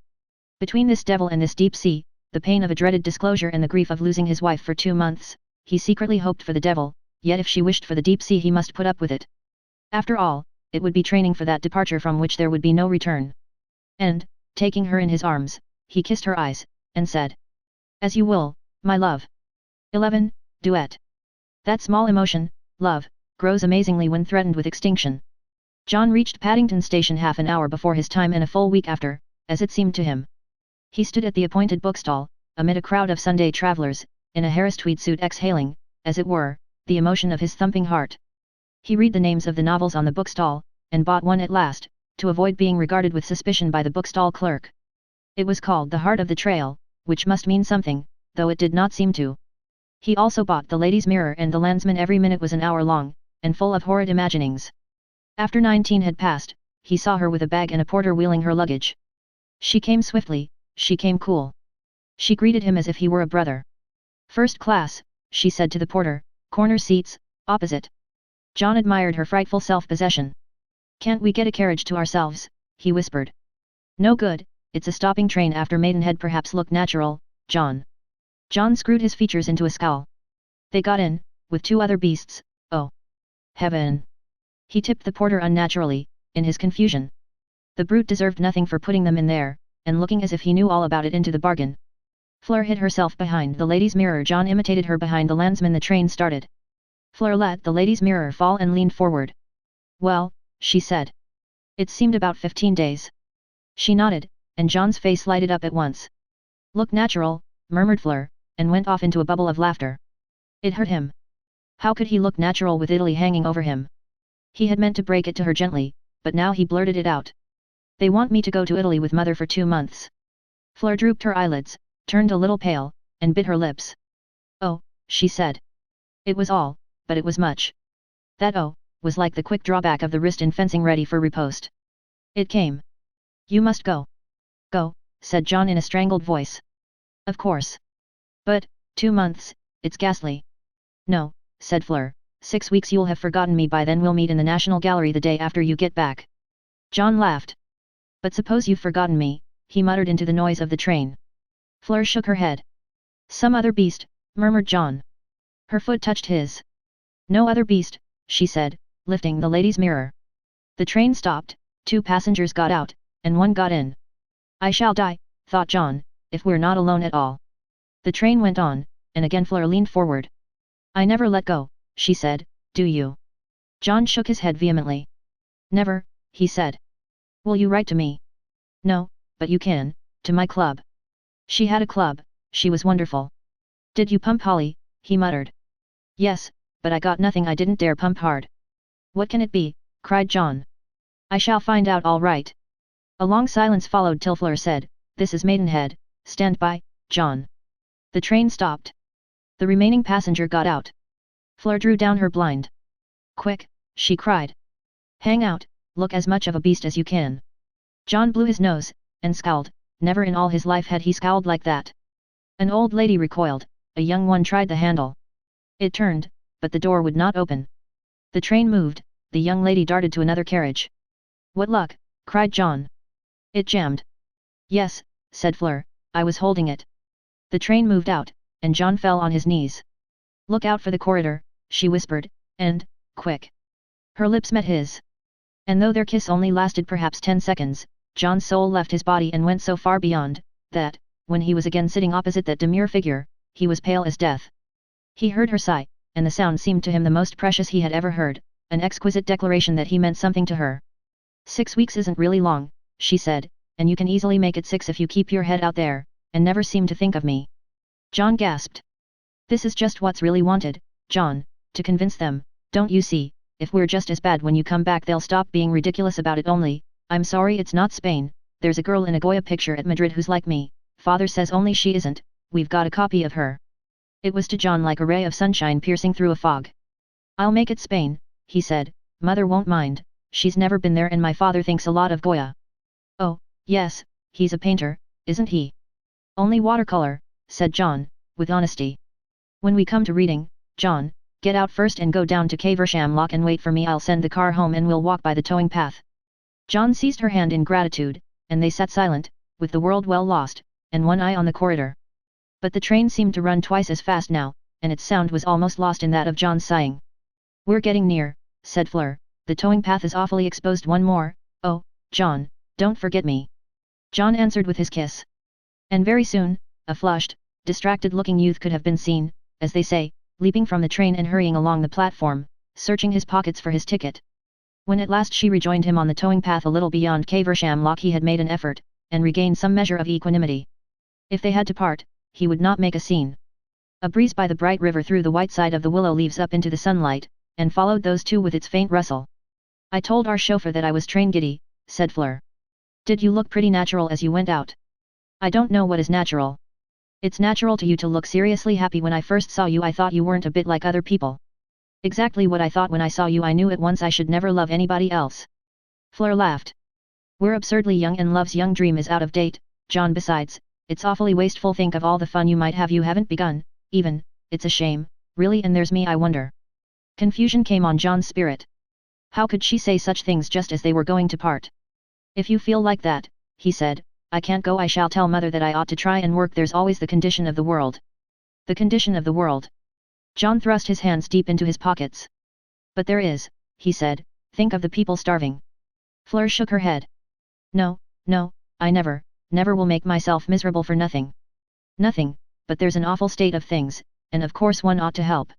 Between this devil and this deep sea, the pain of a dreaded disclosure and the grief of losing his wife for 2 months, he secretly hoped for the devil, yet if she wished for the deep sea he must put up with it. After all, it would be training for that departure from which there would be no return. And, taking her in his arms, he kissed her eyes, and said, as you will, my love. 11. Duet. That small emotion, love, grows amazingly when threatened with extinction. John reached Paddington Station half an hour before his time and a full week after, as it seemed to him. He stood at the appointed bookstall, amid a crowd of Sunday travellers, in a Harris tweed suit, exhaling, as it were, the emotion of his thumping heart. He read the names of the novels on the bookstall, and bought one at last, to avoid being regarded with suspicion by the bookstall clerk. It was called The Heart of the Trail, which must mean something, though it did not seem to. He also bought The Lady's Mirror and The Landsman. Every minute was an hour long, and full of horrid imaginings. After 19 had passed, he saw her with a bag and a porter wheeling her luggage. She came swiftly, she came cool. She greeted him as if he were a brother. First class, she said to the porter, corner seats, opposite. John admired her frightful self-possession. Can't we get a carriage to ourselves? He whispered. No good, it's a stopping train after Maidenhead. Perhaps look natural, John. John screwed his features into a scowl. They got in, with 2 other beasts. Oh, heaven! He tipped the porter unnaturally, in his confusion. The brute deserved nothing for putting them in there, and looking as if he knew all about it into the bargain. Fleur hid herself behind The Lady's Mirror. John imitated her behind The Landsman. The train started. Fleur let The Lady's Mirror fall and leaned forward. Well, she said. It seemed about 15 days. She nodded, and John's face lighted up at once. Look natural, murmured Fleur, and went off into a bubble of laughter. It hurt him. How could he look natural with Italy hanging over him? He had meant to break it to her gently, but now he blurted it out. They want me to go to Italy with mother for 2 months. Fleur drooped her eyelids, turned a little pale, and bit her lips. Oh, she said. It was all, but it was much. That oh, was like the quick drawback of the wrist in fencing ready for riposte. It came. You must go. Go, said John in a strangled voice. Of course. But, 2 months, it's ghastly. No, said Fleur, 6 weeks. You'll have forgotten me by then. We'll meet in the National Gallery the day after you get back. John laughed. But suppose you've forgotten me, he muttered into the noise of the train. Fleur shook her head. Some other beast, murmured John. Her foot touched his. No other beast, she said, lifting The Lady's Mirror. The train stopped, 2 passengers got out, and 1 got in. I shall die, thought John, if we're not alone at all. The train went on, and again Fleur leaned forward. I never let go, she said, do you? John shook his head vehemently. Never, he said. Will you write to me? No, but you can, to my club. She had a club, she was wonderful. Did you pump Holly? He muttered. Yes, but I got nothing, I didn't dare pump hard. What can it be? Cried John. I shall find out all right. A long silence followed till Fleur said, This is Maidenhead, stand by, John. The train stopped. The remaining passenger got out. Fleur drew down her blind. Quick, she cried. Hang out, look as much of a beast as you can. John blew his nose, and scowled, never in all his life had he scowled like that. An old lady recoiled, a young one tried the handle. It turned, but the door would not open. The train moved, the young lady darted to another carriage. What luck, cried John. It jammed. Yes, said Fleur, I was holding it. The train moved out, and John fell on his knees. Look out for the corridor, she whispered, and, quick. Her lips met his. And though their kiss only lasted perhaps 10 seconds, John's soul left his body and went so far beyond, that, when he was again sitting opposite that demure figure, he was pale as death. He heard her sigh, and the sound seemed to him the most precious he had ever heard, an exquisite declaration that he meant something to her. 6 weeks isn't really long, she said, and you can easily make it 6 if you keep your head out there, and never seem to think of me. John gasped. This is just what's really wanted, John, to convince them, don't you see, if we're just as bad when you come back they'll stop being ridiculous about it only, I'm sorry it's not Spain, there's a girl in a Goya picture at Madrid who's like me, father says only she isn't, we've got a copy of her. It was to John like a ray of sunshine piercing through a fog. I'll make it Spain, he said, mother won't mind, she's never been there and my father thinks a lot of Goya. Oh, yes, he's a painter, isn't he? Only watercolor, said John, with honesty. When we come to reading, John, get out first and go down to Caversham Lock and wait for me, I'll send the car home and we'll walk by the towing path. John seized her hand in gratitude, and they sat silent, with the world well lost, and one eye on the corridor. But the train seemed to run twice as fast now, and its sound was almost lost in that of John's sighing. We're getting near, said Fleur, the towing path is awfully exposed, one more, oh, John, don't forget me. John answered with his kiss. And very soon, a flushed, distracted-looking youth could have been seen, as they say, leaping from the train and hurrying along the platform, searching his pockets for his ticket. When at last she rejoined him on the towing path a little beyond Caversham Lock he had made an effort, and regained some measure of equanimity. If they had to part, he would not make a scene. A breeze by the bright river threw the white side of the willow leaves up into the sunlight, and followed those two with its faint rustle. I told our chauffeur that I was train giddy, said Fleur. Did you look pretty natural as you went out? I don't know what is natural. It's natural to you to look seriously happy. When I first saw you I thought you weren't a bit like other people. Exactly what I thought when I saw you. I knew at once I should never love anybody else. Fleur laughed. We're absurdly young and love's young dream is out of date, John. Besides, it's awfully wasteful. Think of all the fun you might have. You haven't begun, even, it's a shame, really. And there's me, I wonder. Confusion came on John's spirit. How could she say such things just as they were going to part? If you feel like that, he said, I can't go. I shall tell mother that I ought to try and work. There's always the condition of the world. The condition of the world. John thrust his hands deep into his pockets. But there is, he said, think of the people starving. Fleur shook her head. No, no, I never will make myself miserable for nothing. Nothing, but there's an awful state of things, and of course one ought to help.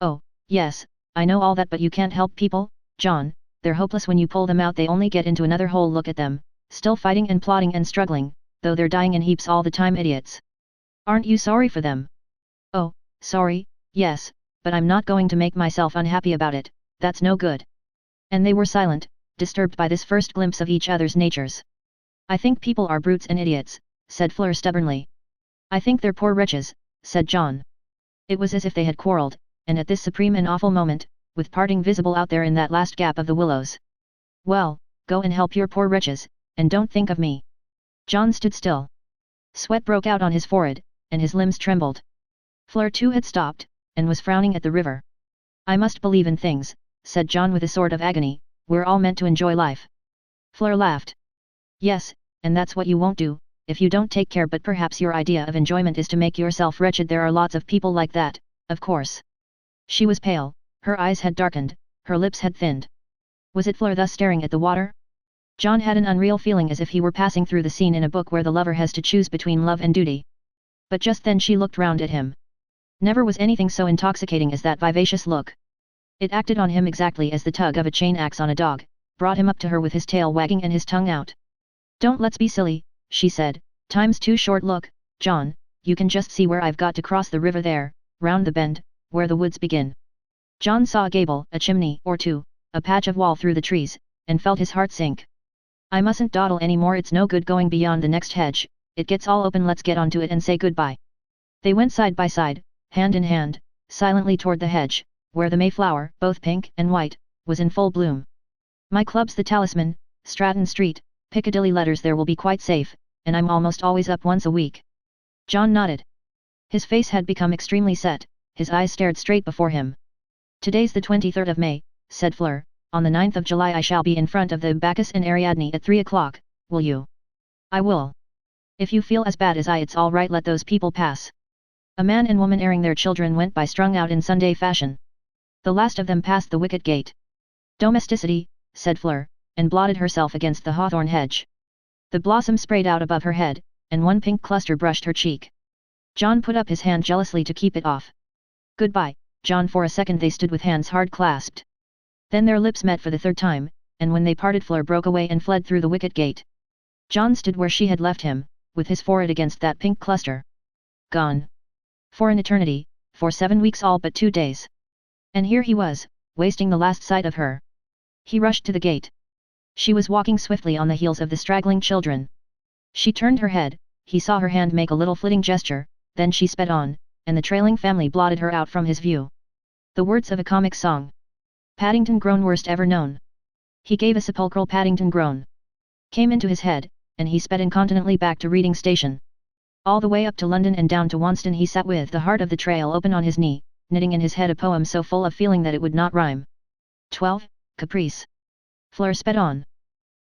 Oh, yes, I know all that, but you can't help people, John, they're hopeless when you pull them out. They only get into another hole. Look at them, still fighting and plotting and struggling, though they're dying in heaps all the time. Idiots. Aren't you sorry for them? Oh, sorry, yes, but I'm not going to make myself unhappy about it, that's no good. And they were silent, disturbed by this first glimpse of each other's natures. I think people are brutes and idiots, said Fleur stubbornly. I think they're poor wretches, said John. It was as if they had quarrelled, and at this supreme and awful moment, with parting visible out there in that last gap of the willows. Well, go and help your poor wretches, and don't think of me. John stood still. Sweat broke out on his forehead, and his limbs trembled. Fleur too had stopped, and was frowning at the river. I must believe in things, said John with a sort of agony, we're all meant to enjoy life. Fleur laughed. Yes, and that's what you won't do, if you don't take care. But perhaps your idea of enjoyment is to make yourself wretched. There are lots of people like that, of course. She was pale, her eyes had darkened, her lips had thinned. Was it Fleur thus staring at the water? John had an unreal feeling as if he were passing through the scene in a book where the lover has to choose between love and duty. But just then she looked round at him. Never was anything so intoxicating as that vivacious look. It acted on him exactly as the tug of a chain acts on a dog, brought him up to her with his tail wagging and his tongue out. "Don't let's be silly," she said, "time's too short. Look, John, you can just see where I've got to cross the river there, round the bend, where the woods begin." John saw a gable, a chimney or two, a patch of wall through the trees, and felt his heart sink. "I mustn't dawdle any more, it's no good going beyond the next hedge, it gets all open, let's get onto it and say goodbye." They went side by side, hand in hand, silently toward the hedge, where the mayflower, both pink and white, was in full bloom. "My club's the Talisman, Stratton Street, Piccadilly letters, there will be quite safe, and I'm almost always up once a week." John nodded. His face had become extremely set, his eyes stared straight before him. "Today's the 23rd of May, said Fleur, "on the 9th of July I shall be in front of the Bacchus and Ariadne at 3 o'clock, will you?" "I will. If you feel as bad as I, it's all right, let those people pass." A man and woman airing their children went by strung out in Sunday fashion. The last of them passed the wicket gate. "Domesticity," said Fleur, and blotted herself against the hawthorn hedge. The blossom sprayed out above her head, and one pink cluster brushed her cheek. John put up his hand jealously to keep it off. "Goodbye, John." For a second they stood with hands hard clasped. Then their lips met for the third time, and when they parted Fleur broke away and fled through the wicket gate. John stood where she had left him, with his forehead against that pink cluster. Gone. For an eternity, for 7 weeks, all but 2 days. And here he was, wasting the last sight of her. He rushed to the gate. She was walking swiftly on the heels of the straggling children. She turned her head, he saw her hand make a little flitting gesture, then she sped on, and the trailing family blotted her out from his view. The words of a comic song. Paddington groan, worst ever known. He gave a sepulchral Paddington groan. Came into his head, and he sped incontinently back to Reading Station. All the way up to London and down to Wanston he sat with the heart of the trail open on his knee, knitting in his head a poem so full of feeling that it would not rhyme. 12. Caprice. Fleur sped on.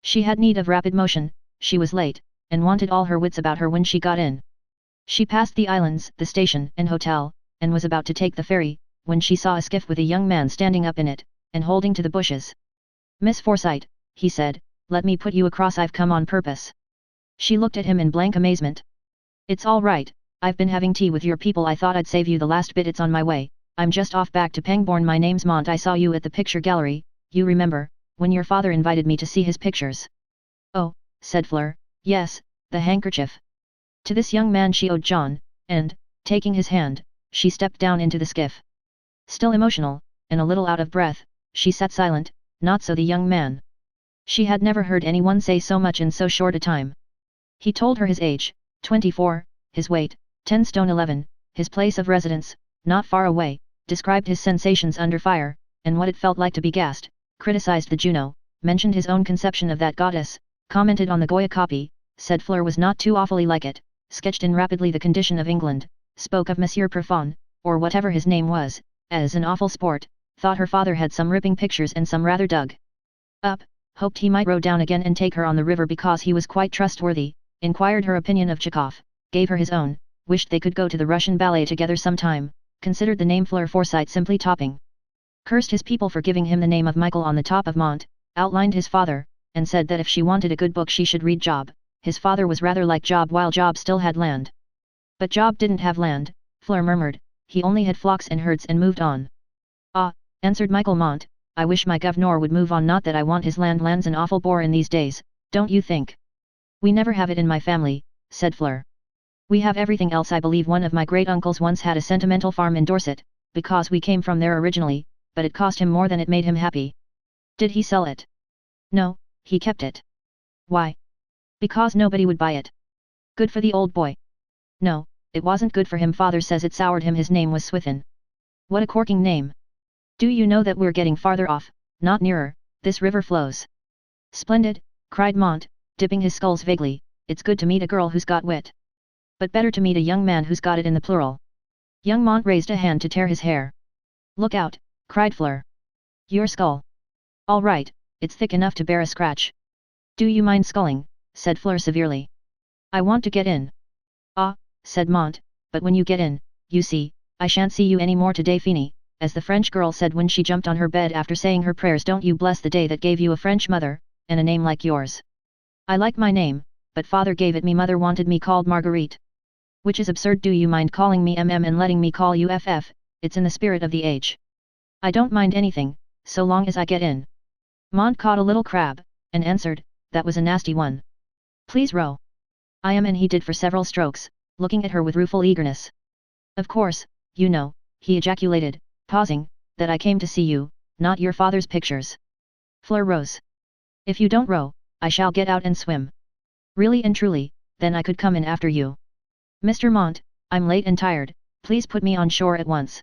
She had need of rapid motion, she was late, and wanted all her wits about her when she got in. She passed the islands, the station and hotel, and was about to take the ferry, when she saw a skiff with a young man standing up in it, and holding to the bushes. "Miss Forsyte," he said, "let me put you across, I've come on purpose." She looked at him in blank amazement. "It's all right, I've been having tea with your people, I thought I'd save you the last bit, it's on my way, I'm just off back to Pangbourne, my name's Mont, I saw you at the picture gallery, you remember, when your father invited me to see his pictures." "Oh," said Fleur, "yes, the handkerchief." To this young man she owed John, and, taking his hand, she stepped down into the skiff. Still emotional, and a little out of breath, she sat silent, not so the young man. She had never heard anyone say so much in so short a time. He told her his age, 24, his weight, 10 stone 11, his place of residence, not far away, described his sensations under fire, and what it felt like to be gassed, criticized the Juno, mentioned his own conception of that goddess, commented on the Goya copy, said Fleur was not too awfully like it, sketched in rapidly the condition of England, spoke of Monsieur Perfon, or whatever his name was, as an awful sport, thought her father had some ripping pictures and some rather dug up, hoped he might row down again and take her on the river because he was quite trustworthy, inquired her opinion of Chekhov, gave her his own, wished they could go to the Russian ballet together sometime, considered the name Fleur Forsyte simply topping. Cursed his people for giving him the name of Michael on the top of Mont, outlined his father, and said that if she wanted a good book she should read Job. His father was rather like Job while Job still had land. But Job didn't have land, Fleur murmured, he only had flocks and herds and moved on. "Ah," answered Michael Mont, "I wish my governor would move on, not that I want his land, land's an awful bore in these days, don't you think?" "We never have it in my family," said Fleur. "We have everything else. I believe one of my great-uncles once had a sentimental farm in Dorset, because we came from there originally, but it cost him more than it made him happy." "Did he sell it?" "No, he kept it." "Why?" "Because nobody would buy it." "Good for the old boy." "No, it wasn't good for him. Father says it soured him. His name was Swithin." "What a corking name. Do you know that we're getting farther off, not nearer, this river flows?" "Splendid," cried Mont, dipping his sculls vaguely, "it's good to meet a girl who's got wit. But better to meet a young man who's got it in the plural." Young Mont raised a hand to tear his hair. "Look out," cried Fleur. "Your skull." "All right, it's thick enough to bear a scratch." "Do you mind sculling?" said Fleur severely. "I want to get in." "Ah," said Mont, "but when you get in, you see, I shan't see you any more today, Feeny, as the French girl said when she jumped on her bed after saying her prayers. Don't you bless the day that gave you a French mother, and a name like yours. I like my name, but father gave it me, mother wanted me called Marguerite. Which is absurd. Do you mind calling me MM and letting me call you FF, it's in the spirit of the age. I don't mind anything, so long as I get in. Mont caught a little crab, and answered, that was a nasty one. Please row. I am, and he did for several strokes, looking at her with rueful eagerness. Of course, you know, he ejaculated, pausing, that I came to see you, not your father's pictures. Fleur rose. If you don't row, I shall get out and swim. Really and truly, then I could come in after you. Mr. Mont, I'm late and tired, please put me on shore at once.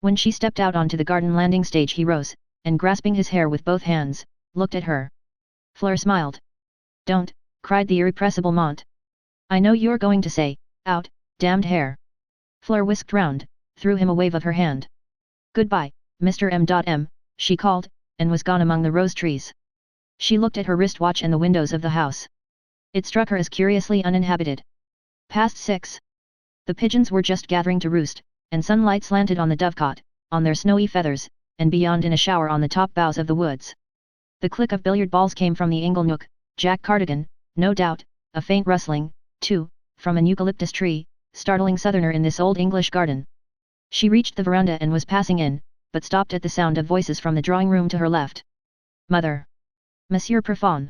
When she stepped out onto the garden landing stage he rose, and grasping his hair with both hands, looked at her. Fleur smiled. Don't, cried the irrepressible Mont. I know you're going to say, out, damned hair. Fleur whisked round, threw him a wave of her hand. Goodbye, Mr. M. She called, and was gone among the rose trees. She looked at her wristwatch and the windows of the house. It struck her as curiously uninhabited. Past 6. The pigeons were just gathering to roost, and sunlight slanted on the dovecot, on their snowy feathers, and beyond in a shower on the top boughs of the woods. The click of billiard balls came from the ingle nook, Jack Cardigan, no doubt, a faint rustling, too, from an eucalyptus tree, startling southerner in this old English garden. She reached the veranda and was passing in, but stopped at the sound of voices from the drawing-room to her left. Mother! Monsieur Profond!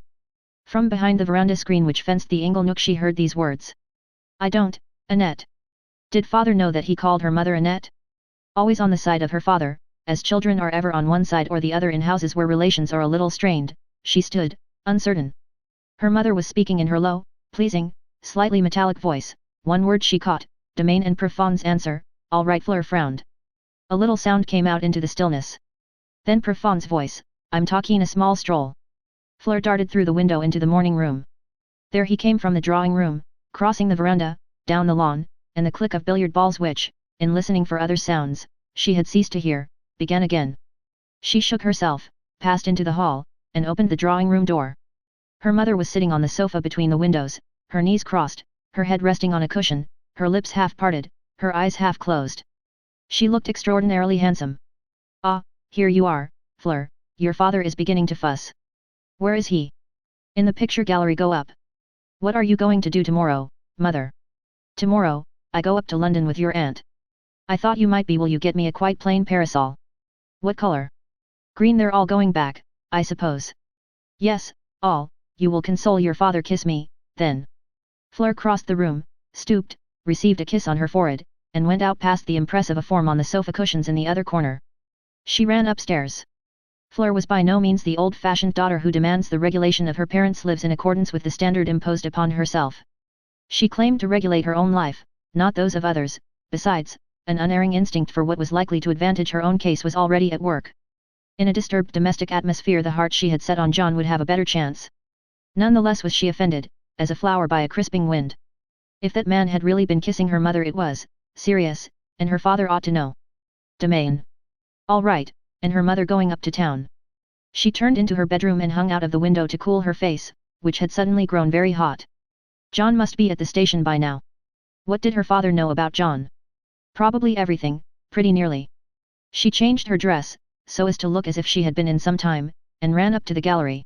From behind the veranda screen which fenced the ingle nook she heard these words. I don't, Annette. Did father know that he called her mother Annette? Always on the side of her father, as children are ever on one side or the other in houses where relations are a little strained, she stood, uncertain. Her mother was speaking in her low, pleasing, slightly metallic voice, one word she caught, Domain and Profond's answer, all right. Fleur frowned. A little sound came out into the stillness. Then Profond's voice, I'm talking a small stroll. Fleur darted through the window into the morning room. There he came from the drawing room, crossing the veranda, down the lawn, and the click of billiard balls which, in listening for other sounds, she had ceased to hear, began again. She shook herself, passed into the hall, and opened the drawing room door. Her mother was sitting on the sofa between the windows, her knees crossed, her head resting on a cushion, her lips half parted, her eyes half closed. She looked extraordinarily handsome. Ah, here you are, Fleur, your father is beginning to fuss. Where is he? In the picture gallery. Go up. What are you going to do tomorrow, mother? Tomorrow, I go up to London with your aunt. I thought you might be. Will you get me a quite plain parasol? What color? Green. They're all going back, I suppose. Yes, all. You will console your father. Kiss me, then. Fleur crossed the room, stooped, received a kiss on her forehead, and went out past the impress of a form on the sofa cushions in the other corner. She ran upstairs. Fleur was by no means the old-fashioned daughter who demands the regulation of her parents' lives in accordance with the standard imposed upon herself. She claimed to regulate her own life, not those of others. Besides, an unerring instinct for what was likely to advantage her own case was already at work. In a disturbed domestic atmosphere the heart she had set on John would have a better chance. None the less was she offended, as a flower by a crisping wind. If that man had really been kissing her mother it was serious, and her father ought to know. Domain. All right, and her mother going up to town. She turned into her bedroom and hung out of the window to cool her face, which had suddenly grown very hot. John must be at the station by now. What did her father know about John? Probably everything, pretty nearly. She changed her dress, so as to look as if she had been in some time, and ran up to the gallery.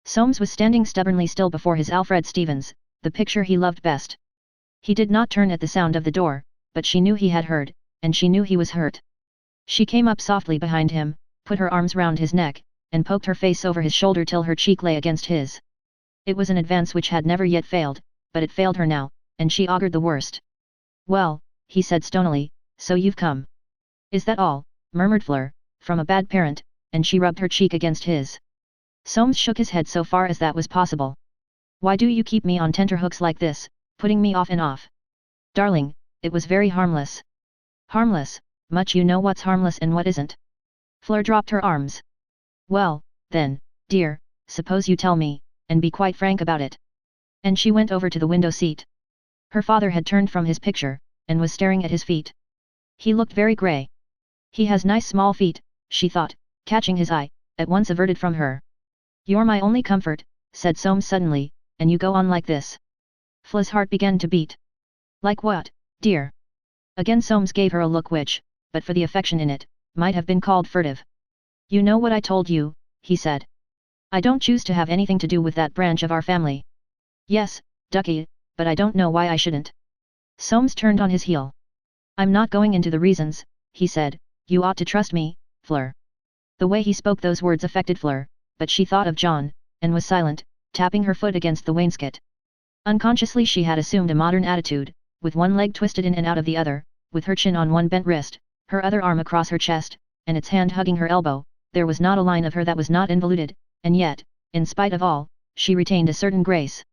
Soames was standing stubbornly still before his Alfred Stevens, the picture he loved best. He did not turn at the sound of the door, but she knew he had heard, and she knew he was hurt. She came up softly behind him, put her arms round his neck, and poked her face over his shoulder till her cheek lay against his. It was an advance which had never yet failed, but it failed her now, and she augured the worst. Well, he said stonily, so you've come. Is that all, murmured Fleur, from a bad parent, and she rubbed her cheek against his. Soames shook his head so far as that was possible. Why do you keep me on tenterhooks like this, putting me off and off? Darling, it was very harmless. Harmless, much. You know what's harmless and what isn't. Fleur dropped her arms. Well, then, dear, suppose you tell me, and be quite frank about it. And she went over to the window seat. Her father had turned from his picture, and was staring at his feet. He looked very grey. He has nice small feet, she thought, catching his eye, at once averted from her. You're my only comfort, said Soames suddenly, and you go on like this. Fleur's heart began to beat. Like what, dear? Again Soames gave her a look which, but for the affection in it, might have been called furtive. You know what I told you, he said. I don't choose to have anything to do with that branch of our family. Yes, Ducky, but I don't know why I shouldn't. Soames turned on his heel. I'm not going into the reasons, he said, you ought to trust me, Fleur. The way he spoke those words affected Fleur, but she thought of John, and was silent, tapping her foot against the wainscot. Unconsciously she had assumed a modern attitude, with one leg twisted in and out of the other, with her chin on one bent wrist, her other arm across her chest, and its hand hugging her elbow. There was not a line of her that was not involuted, and yet, in spite of all, she retained a certain grace.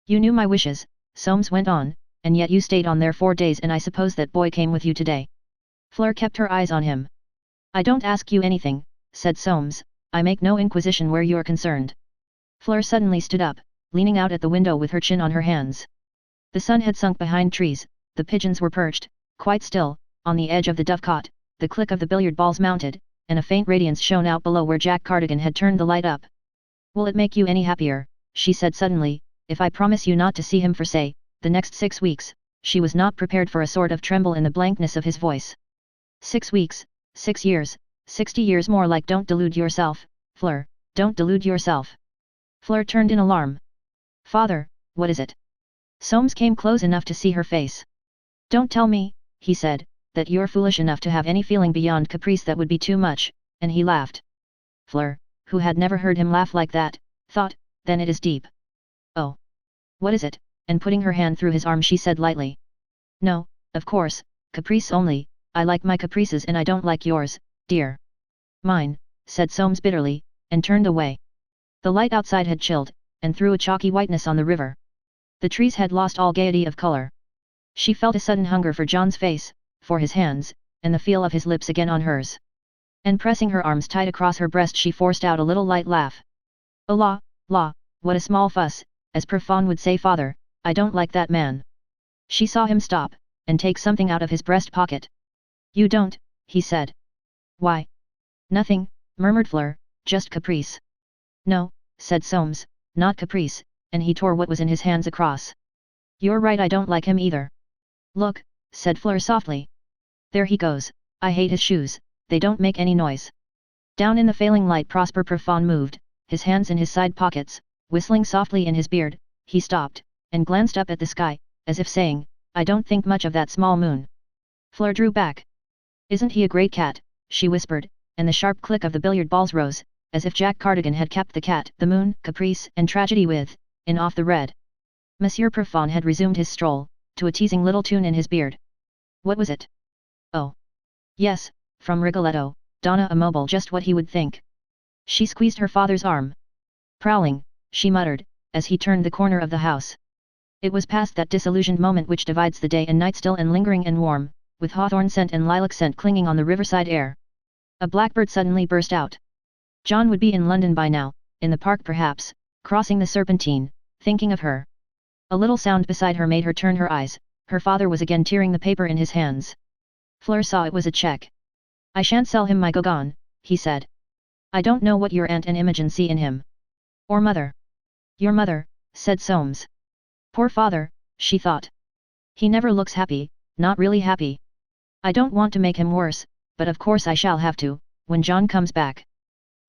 You knew my wishes, Soames went on, and yet you stayed on there 4 days and I suppose that boy came with you today. Fleur kept her eyes on him. I don't ask you anything, said Soames, I make no inquisition where you're concerned. Fleur suddenly stood up, leaning out at the window with her chin on her hands. The sun had sunk behind trees, the pigeons were perched, quite still, on the edge of the dovecot, the click of the billiard balls mounted, and a faint radiance shone out below where Jack Cardigan had turned the light up. Will it make you any happier, she said suddenly, if I promise you not to see him for say, the next 6 weeks? She was not prepared for a sort of tremble in the blankness of his voice. 6 weeks, 6 years, 60 years more like don't delude yourself, Fleur, don't delude yourself. Fleur turned in alarm. Father, what is it? Soames came close enough to see her face. Don't tell me, he said, that you're foolish enough to have any feeling beyond caprice that would be too much, and he laughed. Fleur, who had never heard him laugh like that, thought, then it is deep. Oh. What is it? And putting her hand through his arm she said lightly. No, of course, caprice only, I like my caprices and I don't like yours, dear. Mine, said Soames bitterly, and turned away. The light outside had chilled, and threw a chalky whiteness on the river. The trees had lost all gaiety of color. She felt a sudden hunger for John's face, for his hands, and the feel of his lips again on hers. And pressing her arms tight across her breast she forced out a little light laugh. Oh la, what a small fuss, as Profane would say. Father, I don't like that man. She saw him stop, and take something out of his breast pocket. You don't, he said. Why? Nothing, murmured Fleur, just caprice. No, said Soames, not caprice, and he tore what was in his hands across. You're right, I don't like him either. Look, said Fleur softly. There he goes, I hate his shoes, they don't make any noise. Down in the failing light Prosper Profane moved, his hands in his side pockets, whistling softly in his beard. He stopped, and glanced up at the sky, as if saying, I don't think much of that small moon. Fleur drew back. Isn't he a great cat, she whispered, and the sharp click of the billiard balls rose, as if Jack Cardigan had kept the cat, the moon, caprice and tragedy with, in off the red. Monsieur Profane had resumed his stroll, to a teasing little tune in his beard. What was it? Oh. Yes, from Rigoletto, Donna immobile, just what he would think. She squeezed her father's arm. Prowling, she muttered, as he turned the corner of the house. It was past that disillusioned moment which divides the day and night, still and lingering and warm, with hawthorn scent and lilac scent clinging on the riverside air. A blackbird suddenly burst out. John would be in London by now, in the park perhaps, crossing the Serpentine, thinking of her. A little sound beside her made her turn her eyes. Her father was again tearing the paper in his hands. Fleur saw it was a cheque. I shan't sell him my Gauguin, he said. I don't know what your aunt and Imogen see in him. Or mother. Your mother, said Soames. Poor father, she thought. He never looks happy, not really happy. I don't want to make him worse, but of course I shall have to, when John comes back.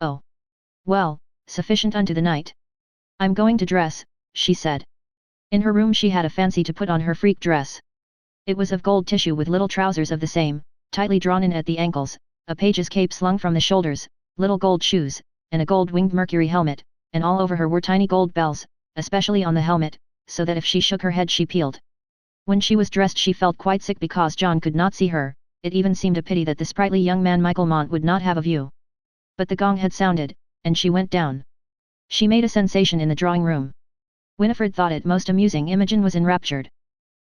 Oh. Well, sufficient unto the night. I'm going to dress, she said. In her room she had a fancy to put on her freak dress. It was of gold tissue with little trousers of the same, tightly drawn in at the ankles, a page's cape slung from the shoulders, little gold shoes, and a gold-winged Mercury helmet, and all over her were tiny gold bells, especially on the helmet, so that if she shook her head she pealed. When she was dressed she felt quite sick because John could not see her. It even seemed a pity that the sprightly young man Michael Mont would not have a view. But the gong had sounded, and she went down. She made a sensation in the drawing-room. Winifred thought it most amusing. Imogen was enraptured.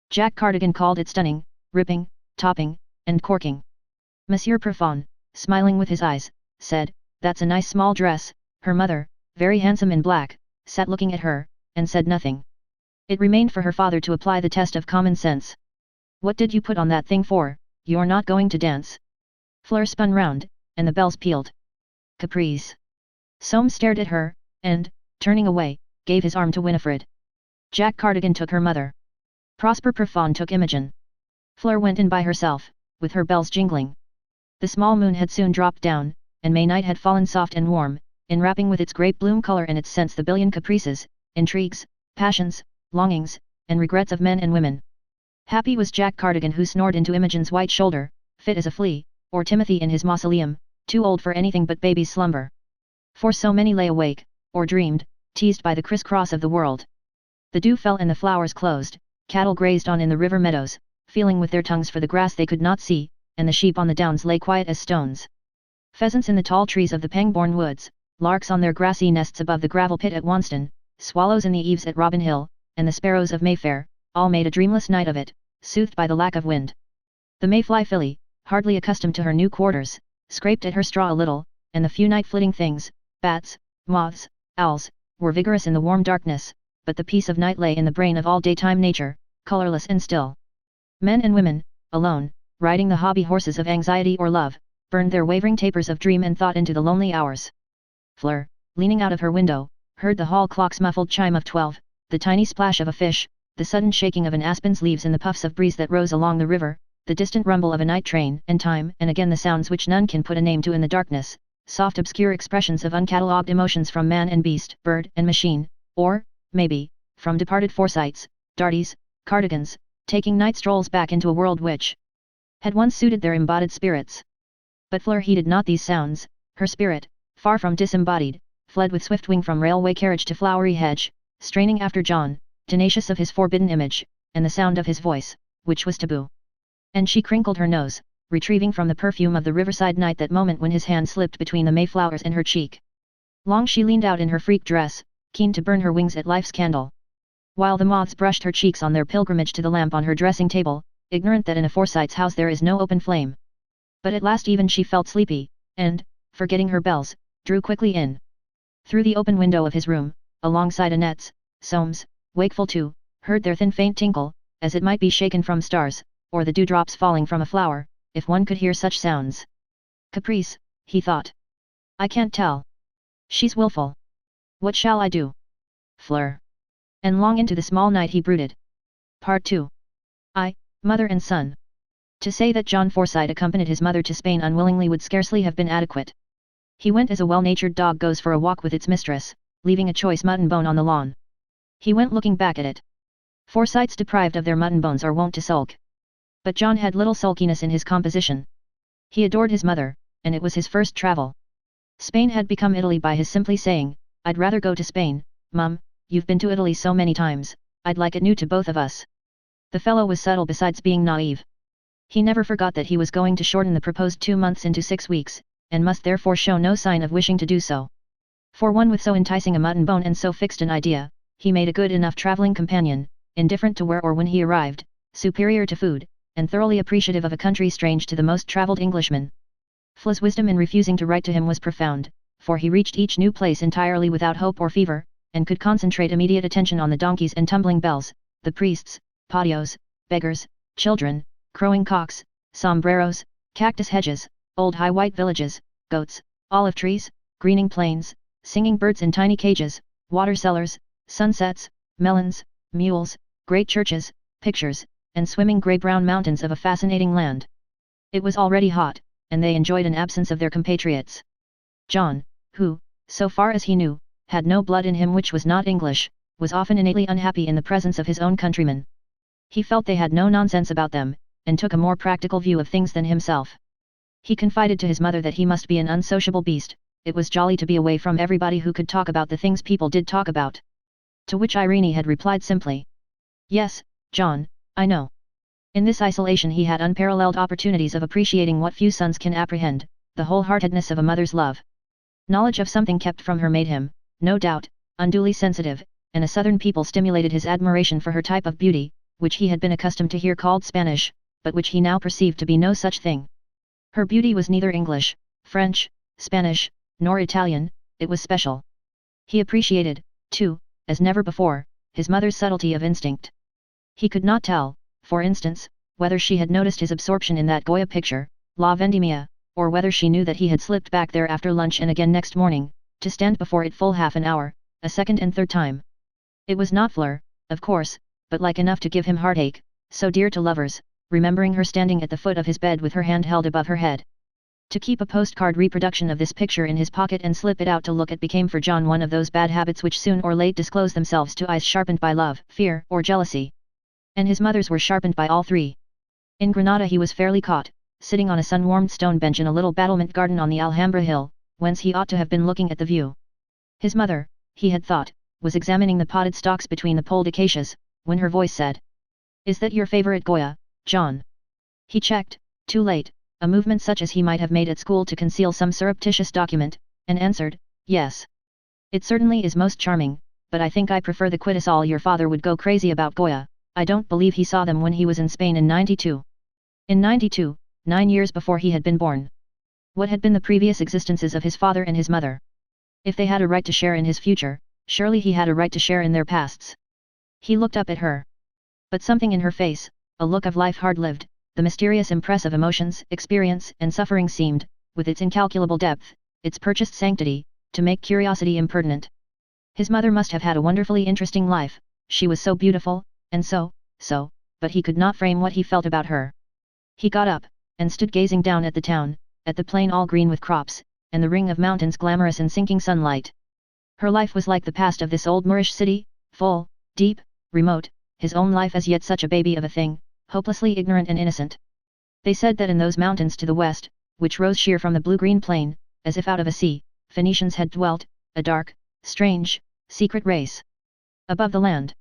Jack Cardigan called it stunning, ripping, topping, and corking. Monsieur Profane, smiling with his eyes, said, That's a nice small dress. Her mother, very handsome in black, sat looking at her, and said nothing. It remained for her father to apply the test of common sense. What did you put on that thing for? You're not going to dance. Fleur spun round, and the bells pealed. Caprice. Soames stared at her, and, turning away, gave his arm to Winifred. Jack Cardigan took her mother. Prosper Profane took Imogen. Fleur went in by herself, with her bells jingling. The small moon had soon dropped down, and May night had fallen soft and warm, enwrapping with its grape bloom color and its scents the billion caprices, intrigues, passions, longings, and regrets of men and women. Happy was Jack Cardigan who snored into Imogen's white shoulder, fit as a flea, or Timothy in his mausoleum, too old for anything but baby's slumber. For so many lay awake, or dreamed, teased by the criss-cross of the world. The dew fell and the flowers closed, cattle grazed on in the river meadows, feeling with their tongues for the grass they could not see, and the sheep on the downs lay quiet as stones. Pheasants in the tall trees of the Pangbourne woods, larks on their grassy nests above the gravel pit at Wanston, swallows in the eaves at Robin Hill, and the sparrows of Mayfair, all made a dreamless night of it, soothed by the lack of wind. The mayfly filly, hardly accustomed to her new quarters, scraped at her straw a little, and the few night-flitting things, bats, moths, owls, were vigorous in the warm darkness, but the peace of night lay in the brain of all daytime nature, colorless and still. Men and women, alone, riding the hobby horses of anxiety or love, burned their wavering tapers of dream and thought into the lonely hours. Fleur, leaning out of her window, heard the hall clock's muffled chime of 12, the tiny splash of a fish, the sudden shaking of an aspen's leaves in the puffs of breeze that rose along the river, the distant rumble of a night train, and time and again the sounds which none can put a name to in the darkness, soft obscure expressions of uncatalogued emotions from man and beast, bird and machine, or, maybe, from departed Forsytes, Dartys, Cardigans, taking night strolls back into a world which had once suited their embodied spirits. But Fleur heeded not these sounds, her spirit, far from disembodied, fled with swift wing from railway carriage to flowery hedge, straining after John, tenacious of his forbidden image, and the sound of his voice, which was taboo. And she crinkled her nose, retrieving from the perfume of the riverside night that moment when his hand slipped between the mayflowers and her cheek. Long she leaned out in her freak dress, keen to burn her wings at life's candle. While the moths brushed her cheeks on their pilgrimage to the lamp on her dressing table, ignorant that in a Forsyte's house there is no open flame. But at last even she felt sleepy, and, forgetting her bells, drew quickly in. Through the open window of his room, alongside Annette's, Soames, wakeful too, heard their thin faint tinkle, as it might be shaken from stars, or the dewdrops falling from a flower, if one could hear such sounds. Caprice, he thought. I can't tell. She's willful. What shall I do? Fleur. And long into the small night he brooded. Part 2. Mother and son. To say that John Forsyte accompanied his mother to Spain unwillingly would scarcely have been adequate. He went as a well-natured dog goes for a walk with its mistress, leaving a choice mutton bone on the lawn. He went looking back at it. Forsytes deprived of their mutton bones are wont to sulk. But John had little sulkiness in his composition. He adored his mother, and it was his first travel. Spain had become Italy by his simply saying, "I'd rather go to Spain, Mum, you've been to Italy so many times, I'd like it new to both of us." The fellow was subtle besides being naive. He never forgot that he was going to shorten the proposed 2 months into 6 weeks, and must therefore show no sign of wishing to do so. For one with so enticing a mutton bone and so fixed an idea, he made a good enough travelling companion, indifferent to where or when he arrived, superior to food, and thoroughly appreciative of a country strange to the most travelled Englishman. Fleur's wisdom in refusing to write to him was profound, for he reached each new place entirely without hope or fever, and could concentrate immediate attention on the donkeys and tumbling bells, the priests, patios, beggars, children, crowing cocks, sombreros, cactus hedges, old high white villages, goats, olive trees, greening plains, singing birds in tiny cages, water cellars, sunsets, melons, mules, great churches, pictures, and swimming grey-brown mountains of a fascinating land. It was already hot, and they enjoyed an absence of their compatriots. John, who, so far as he knew, had no blood in him which was not English, was often innately unhappy in the presence of his own countrymen. He felt they had no nonsense about them, and took a more practical view of things than himself. He confided to his mother that he must be an unsociable beast, it was jolly to be away from everybody who could talk about the things people did talk about. To which Irene had replied simply, "Yes, John, I know." In this isolation he had unparalleled opportunities of appreciating what few sons can apprehend, the wholeheartedness of a mother's love. Knowledge of something kept from her made him, no doubt, unduly sensitive, and a southern people stimulated his admiration for her type of beauty, which he had been accustomed to hear called Spanish, but which he now perceived to be no such thing. Her beauty was neither English, French, Spanish, nor Italian, it was special. He appreciated, too, as never before, his mother's subtlety of instinct. He could not tell, for instance, whether she had noticed his absorption in that Goya picture, La Vendimia, or whether she knew that he had slipped back there after lunch and again next morning, to stand before it full half an hour, a second and third time. It was not Fleur, of course, but like enough to give him heartache, so dear to lovers, remembering her standing at the foot of his bed with her hand held above her head. To keep a postcard reproduction of this picture in his pocket and slip it out to look at became for John one of those bad habits which soon or late disclose themselves to eyes sharpened by love, fear, or jealousy. And his mother's were sharpened by all three. In Granada he was fairly caught, sitting on a sun-warmed stone bench in a little battlement garden on the Alhambra hill, whence he ought to have been looking at the view. His mother, he had thought, was examining the potted stalks between the polled acacias, when her voice said, "Is that your favorite Goya, John?" He checked, too late, a movement such as he might have made at school to conceal some surreptitious document, and answered, "Yes. It certainly is most charming, but I think I prefer the quietus. Your father would go crazy about Goya. I don't believe he saw them when he was in Spain in '92. In '92, 9 years before he had been born. What had been the previous existences of his father and his mother? If they had a right to share in his future, surely he had a right to share in their pasts." He looked up at her. But something in her face, a look of life hard-lived, the mysterious impress of emotions, experience, and suffering seemed, with its incalculable depth, its purchased sanctity, to make curiosity impertinent. His mother must have had a wonderfully interesting life, she was so beautiful, and so, but he could not frame what he felt about her. He got up, and stood gazing down at the town, at the plain all green with crops, and the ring of mountains glamorous in sinking sunlight. Her life was like the past of this old Moorish city, full, deep, remote, his own life as yet such a baby of a thing, hopelessly ignorant and innocent. They said that in those mountains to the west, which rose sheer from the blue-green plain, as if out of a sea, Phoenicians had dwelt, a dark, strange, secret race. Above the land.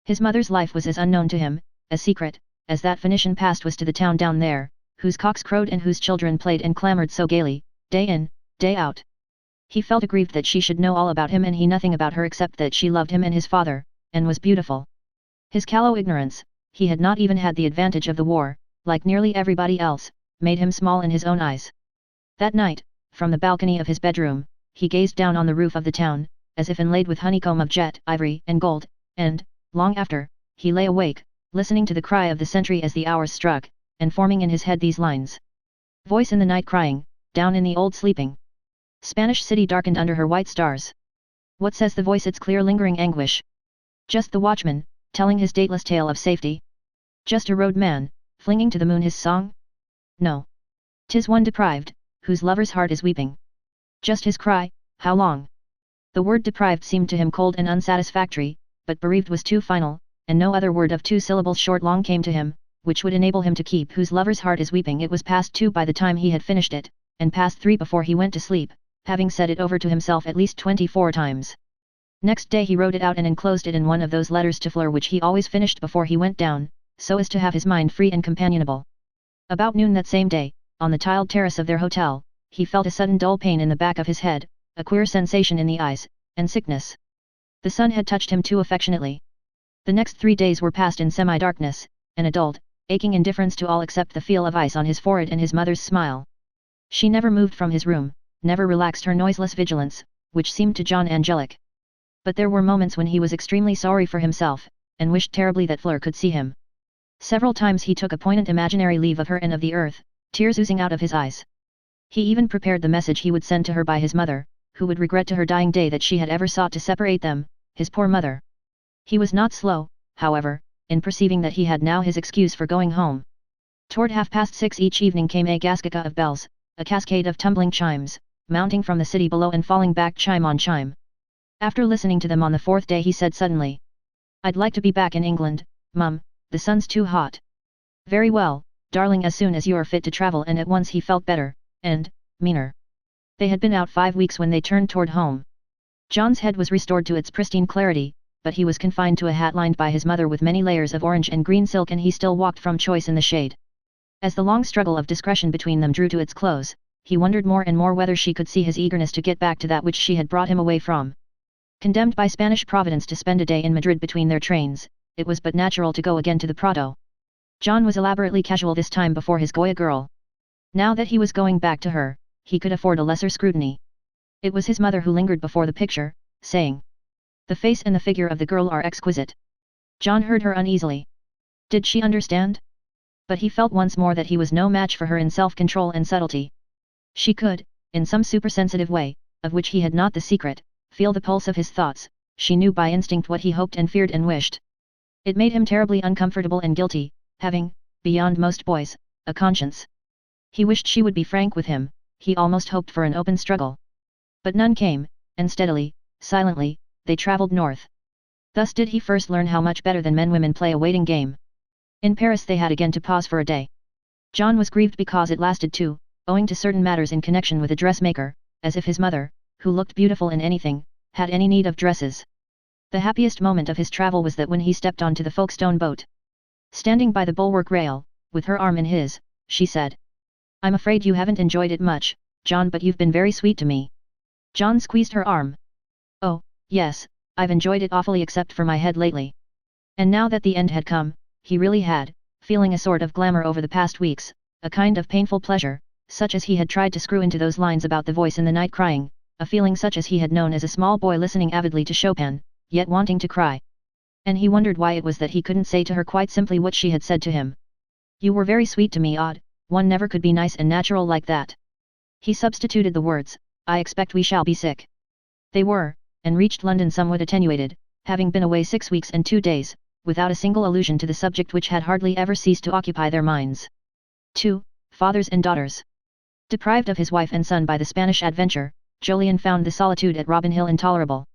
His mother's life was as unknown to him, as secret, as that Phoenician past was to the town down there, whose cocks crowed and whose children played and clamored so gaily, day in, day out. He felt aggrieved that she should know all about him and he nothing about her except that she loved him and his father, and was beautiful. His callow ignorance, he had not even had the advantage of the war, like nearly everybody else, made him small in his own eyes. That night, from the balcony of his bedroom, he gazed down on the roof of the town, as if inlaid with honeycomb of jet, ivory, and gold, and, long after, he lay awake, listening to the cry of the sentry as the hours struck, and forming in his head these lines. Voice in the night crying, down in the old sleeping Spanish city darkened under her white stars. What says the voice its clear lingering anguish? Just the watchman, telling his dateless tale of safety? Just a roadman, flinging to the moon his song? No. 'Tis one deprived, whose lover's heart is weeping. Just his cry, how long? The word deprived seemed to him cold and unsatisfactory, but bereaved was too final, and no other word of 2 syllables short long came to him, which would enable him to keep whose lover's heart is weeping. It was past 2 by the time he had finished it, and past 3 before he went to sleep, having said it over to himself at least 24 times. Next day he wrote it out and enclosed it in one of those letters to Fleur which he always finished before he went down, so as to have his mind free and companionable. About noon that same day, on the tiled terrace of their hotel, he felt a sudden dull pain in the back of his head, a queer sensation in the eyes, and sickness. The sun had touched him too affectionately. The next 3 days were passed in semi-darkness, and a dulled, aching indifference to all except the feel of ice on his forehead and his mother's smile. She never moved from his room, never relaxed her noiseless vigilance, which seemed to John angelic. But there were moments when he was extremely sorry for himself, and wished terribly that Fleur could see him. Several times he took a poignant imaginary leave of her and of the earth, tears oozing out of his eyes. He even prepared the message he would send to her by his mother, who would regret to her dying day that she had ever sought to separate them, his poor mother. He was not slow, however, in perceiving that he had now his excuse for going home. Toward 6:30 each evening came a gaskaka of bells, a cascade of tumbling chimes, mounting from the city below and falling back chime on chime. After listening to them on the 4th day he said suddenly, "I'd like to be back in England, Mum, the sun's too hot." "Very well, darling, as soon as you're fit to travel." And at once he felt better, and, meaner. They had been out 5 weeks when they turned toward home. John's head was restored to its pristine clarity, but he was confined to a hat lined by his mother with many layers of orange and green silk and he still walked from choice in the shade. As the long struggle of discretion between them drew to its close, he wondered more and more whether she could see his eagerness to get back to that which she had brought him away from. Condemned by Spanish Providence to spend a day in Madrid between their trains, it was but natural to go again to the Prado. John was elaborately casual this time before his Goya girl. Now that he was going back to her, he could afford a lesser scrutiny. It was his mother who lingered before the picture, saying, "The face and the figure of the girl are exquisite." John heard her uneasily. Did she understand? But he felt once more that he was no match for her in self-control and subtlety. She could, in some supersensitive way, of which he had not the secret, feel the pulse of his thoughts. She knew by instinct what he hoped and feared and wished. It made him terribly uncomfortable and guilty, having, beyond most boys, a conscience. He wished she would be frank with him, he almost hoped for an open struggle. But none came, and steadily, silently, they travelled north. Thus did he first learn how much better than men-women play a waiting game. In Paris they had again to pause for a day. John was grieved because it lasted too, owing to certain matters in connection with a dressmaker, as if his mother, who looked beautiful in anything, had any need of dresses. The happiest moment of his travel was that when he stepped onto the Folkestone boat. Standing by the bulwark rail, with her arm in his, she said, "I'm afraid you haven't enjoyed it much, John, but you've been very sweet to me." John squeezed her arm. "Oh, yes, I've enjoyed it awfully except for my head lately." And now that the end had come, he really had, feeling a sort of glamour over the past weeks, a kind of painful pleasure, such as he had tried to screw into those lines about the voice in the night crying, a feeling such as he had known as a small boy listening avidly to Chopin, yet wanting to cry. And he wondered why it was that he couldn't say to her quite simply what she had said to him. "You were very sweet to me, Odd, one never could be nice and natural like that." He substituted the words, "I expect we shall be sick." They were, and reached London somewhat attenuated, having been away 6 weeks and 2 days, without a single allusion to the subject which had hardly ever ceased to occupy their minds. 2. Fathers and daughters. Deprived of his wife and son by the Spanish adventure, Jolyon found the solitude at Robin Hill intolerable.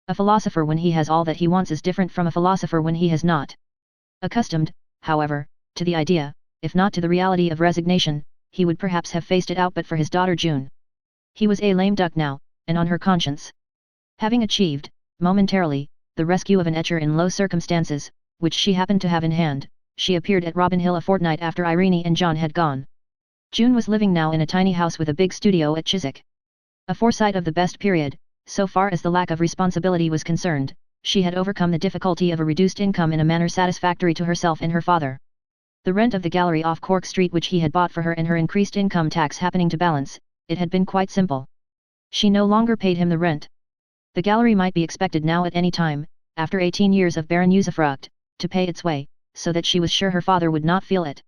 A philosopher when he has all that he wants is different from a philosopher when he has not. Accustomed, however, to the idea, if not to the reality of resignation, he would perhaps have faced it out but for his daughter June. He was a lame duck now, and on her conscience. Having achieved, momentarily, the rescue of an etcher in low circumstances, which she happened to have in hand, she appeared at Robin Hill a fortnight after Irene and John had gone. June was living now in a tiny house with a big studio at Chiswick. A Forsyte of the best period, so far as the lack of responsibility was concerned, she had overcome the difficulty of a reduced income in a manner satisfactory to herself and her father. The rent of the gallery off Cork Street which he had bought for her and her increased income tax happening to balance, it had been quite simple. She no longer paid him the rent. The gallery might be expected now at any time, after 18 years of barren usufruct, to pay its way, so that she was sure her father would not feel it.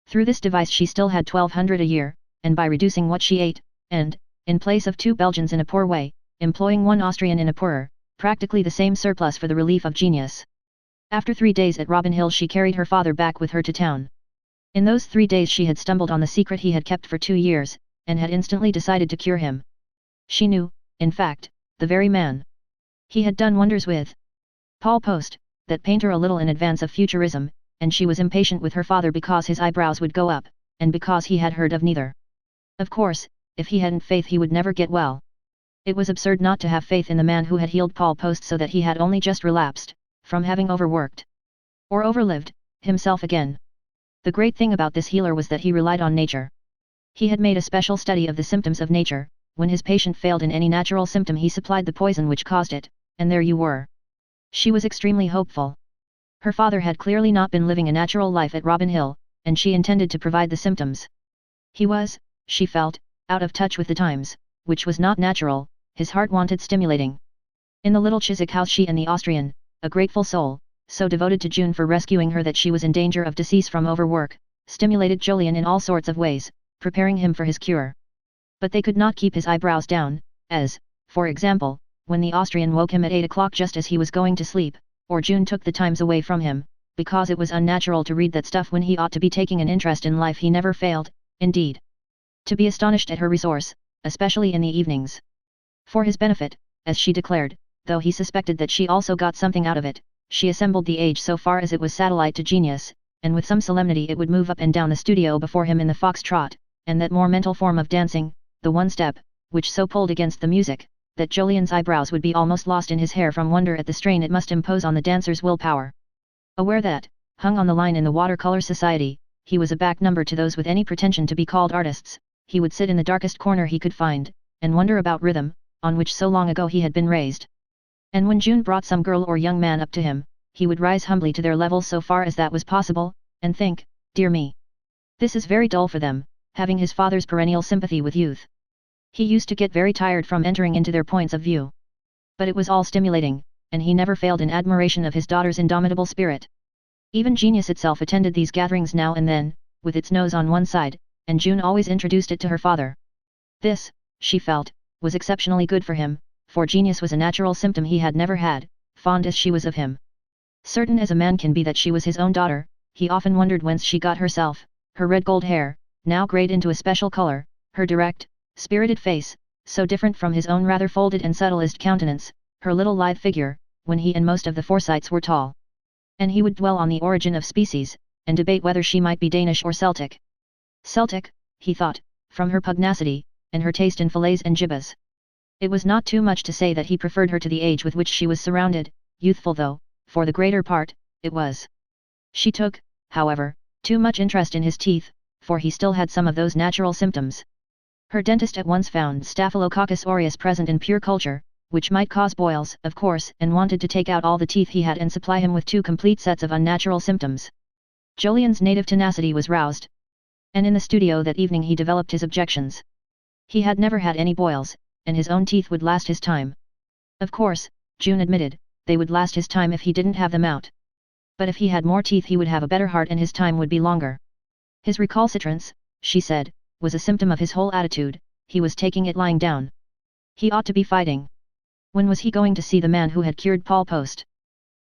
Through this device she still had 1,200 a year, and by reducing what she ate, and, in place of 2 Belgians in a poor way, employing 1 Austrian in a poorer, practically the same surplus for the relief of genius. After 3 days at Robin Hill she carried her father back with her to town. In those 3 days she had stumbled on the secret he had kept for 2 years, and had instantly decided to cure him. She knew, in fact, the very man he had done wonders with. Paul Post, that painter a little in advance of futurism, and she was impatient with her father because his eyebrows would go up, and because he had heard of neither. Of course, if he hadn't faith he would never get well. It was absurd not to have faith in the man who had healed Paul Post so that he had only just relapsed, from having overworked, or overlived, himself again. The great thing about this healer was that he relied on nature. He had made a special study of the symptoms of nature. When his patient failed in any natural symptom he supplied the poison which caused it, and there you were. She was extremely hopeful. Her father had clearly not been living a natural life at Robin Hill, and she intended to provide the symptoms. He was, she felt, out of touch with the times, which was not natural, his heart wanted stimulating. In the little Chiswick house she and the Austrian, a grateful soul, so devoted to June for rescuing her that she was in danger of decease from overwork, stimulated Jolyon in all sorts of ways, preparing him for his cure. But they could not keep his eyebrows down, as, for example, when the Austrian woke him at 8 o'clock just as he was going to sleep, or June took the Times away from him, because it was unnatural to read that stuff when he ought to be taking an interest in life. He never failed, indeed, to be astonished at her resource, especially in the evenings. For his benefit, as she declared, though he suspected that she also got something out of it, she assembled the age so far as it was satellite to genius, and with some solemnity it would move up and down the studio before him in the fox-trot, and that more mental form of dancing, the one-step, which so pulled against the music, that Jolyon's eyebrows would be almost lost in his hair from wonder at the strain it must impose on the dancer's willpower. Aware that, hung on the line in the watercolor society, he was a back number to those with any pretension to be called artists, he would sit in the darkest corner he could find, and wonder about rhythm, on which so long ago he had been raised. And when June brought some girl or young man up to him, he would rise humbly to their level so far as that was possible, and think, dear me, this is very dull for them, having his father's perennial sympathy with youth. He used to get very tired from entering into their points of view. But it was all stimulating, and he never failed in admiration of his daughter's indomitable spirit. Even genius itself attended these gatherings now and then, with its nose on one side, and June always introduced it to her father. This, she felt, was exceptionally good for him, for genius was a natural symptom he had never had, fond as she was of him. Certain as a man can be that she was his own daughter, he often wondered whence she got herself, her red gold hair, now greyed into a special color, her direct, spirited face, so different from his own rather folded and subtlest countenance, her little lithe figure, when he and most of the Forsytes were tall. And he would dwell on the origin of species, and debate whether she might be Danish or Celtic. Celtic, he thought, from her pugnacity, and her taste in fillets and jibbas. It was not too much to say that he preferred her to the age with which she was surrounded, youthful though, for the greater part, it was. She took, however, too much interest in his teeth, for he still had some of those natural symptoms. Her dentist at once found Staphylococcus aureus present in pure culture, which might cause boils, of course, and wanted to take out all the teeth he had and supply him with 2 complete sets of unnatural symptoms. Julian's native tenacity was roused. And in the studio that evening he developed his objections. He had never had any boils, and his own teeth would last his time. Of course, June admitted, they would last his time if he didn't have them out. But if he had more teeth he would have a better heart and his time would be longer. His recalcitrance, she said, was a symptom of his whole attitude, he was taking it lying down. He ought to be fighting. When was he going to see the man who had cured Paul Post?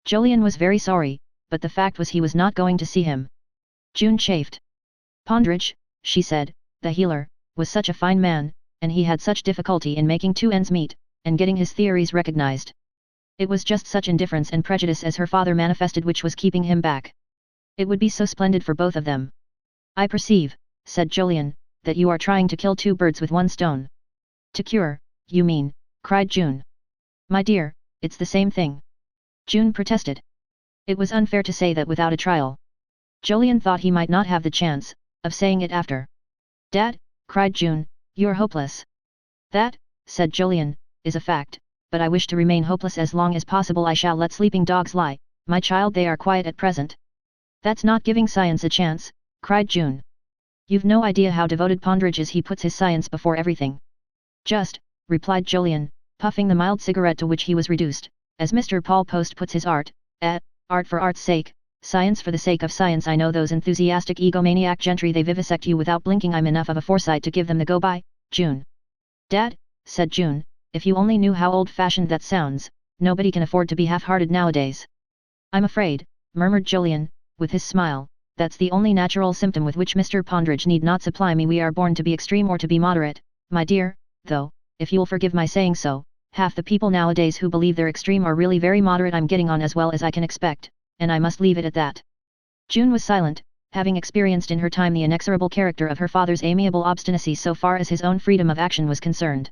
Julian was very sorry, but the fact was he was not going to see him. June chafed. Pondridge, she said, the healer, was such a fine man, and he had such difficulty in making 2 ends meet, and getting his theories recognized. It was just such indifference and prejudice as her father manifested which was keeping him back. It would be so splendid for both of them. I perceive, said Julian, that you are trying to kill 2 birds with 1 stone. To cure, you mean, cried June. My dear, it's the same thing. June protested. It was unfair to say that without a trial. Julian thought he might not have the chance of saying it after. Dad, cried June, you're hopeless. That, said Julian, is a fact, but I wish to remain hopeless as long as possible. I shall let sleeping dogs lie, my child, they are quiet at present. That's not giving science a chance, cried June. You've no idea how devoted Pondridge is, he puts his science before everything. Just, replied Julian, puffing the mild cigarette to which he was reduced, as Mr. Paul Post puts his art for art's sake, science for the sake of science. I know those enthusiastic egomaniac gentry, they vivisect you without blinking. I'm enough of a Forsyte to give them the go-by, June. Dad, said June, if you only knew how old-fashioned that sounds, nobody can afford to be half-hearted nowadays. I'm afraid, murmured Julian, with his smile, that's the only natural symptom with which Mr. Pondridge need not supply me. We are born to be extreme or to be moderate, my dear, though, if you'll forgive my saying so, half the people nowadays who believe they're extreme are really very moderate. I'm getting on as well as I can expect, and I must leave it at that. June was silent, having experienced in her time the inexorable character of her father's amiable obstinacy so far as his own freedom of action was concerned.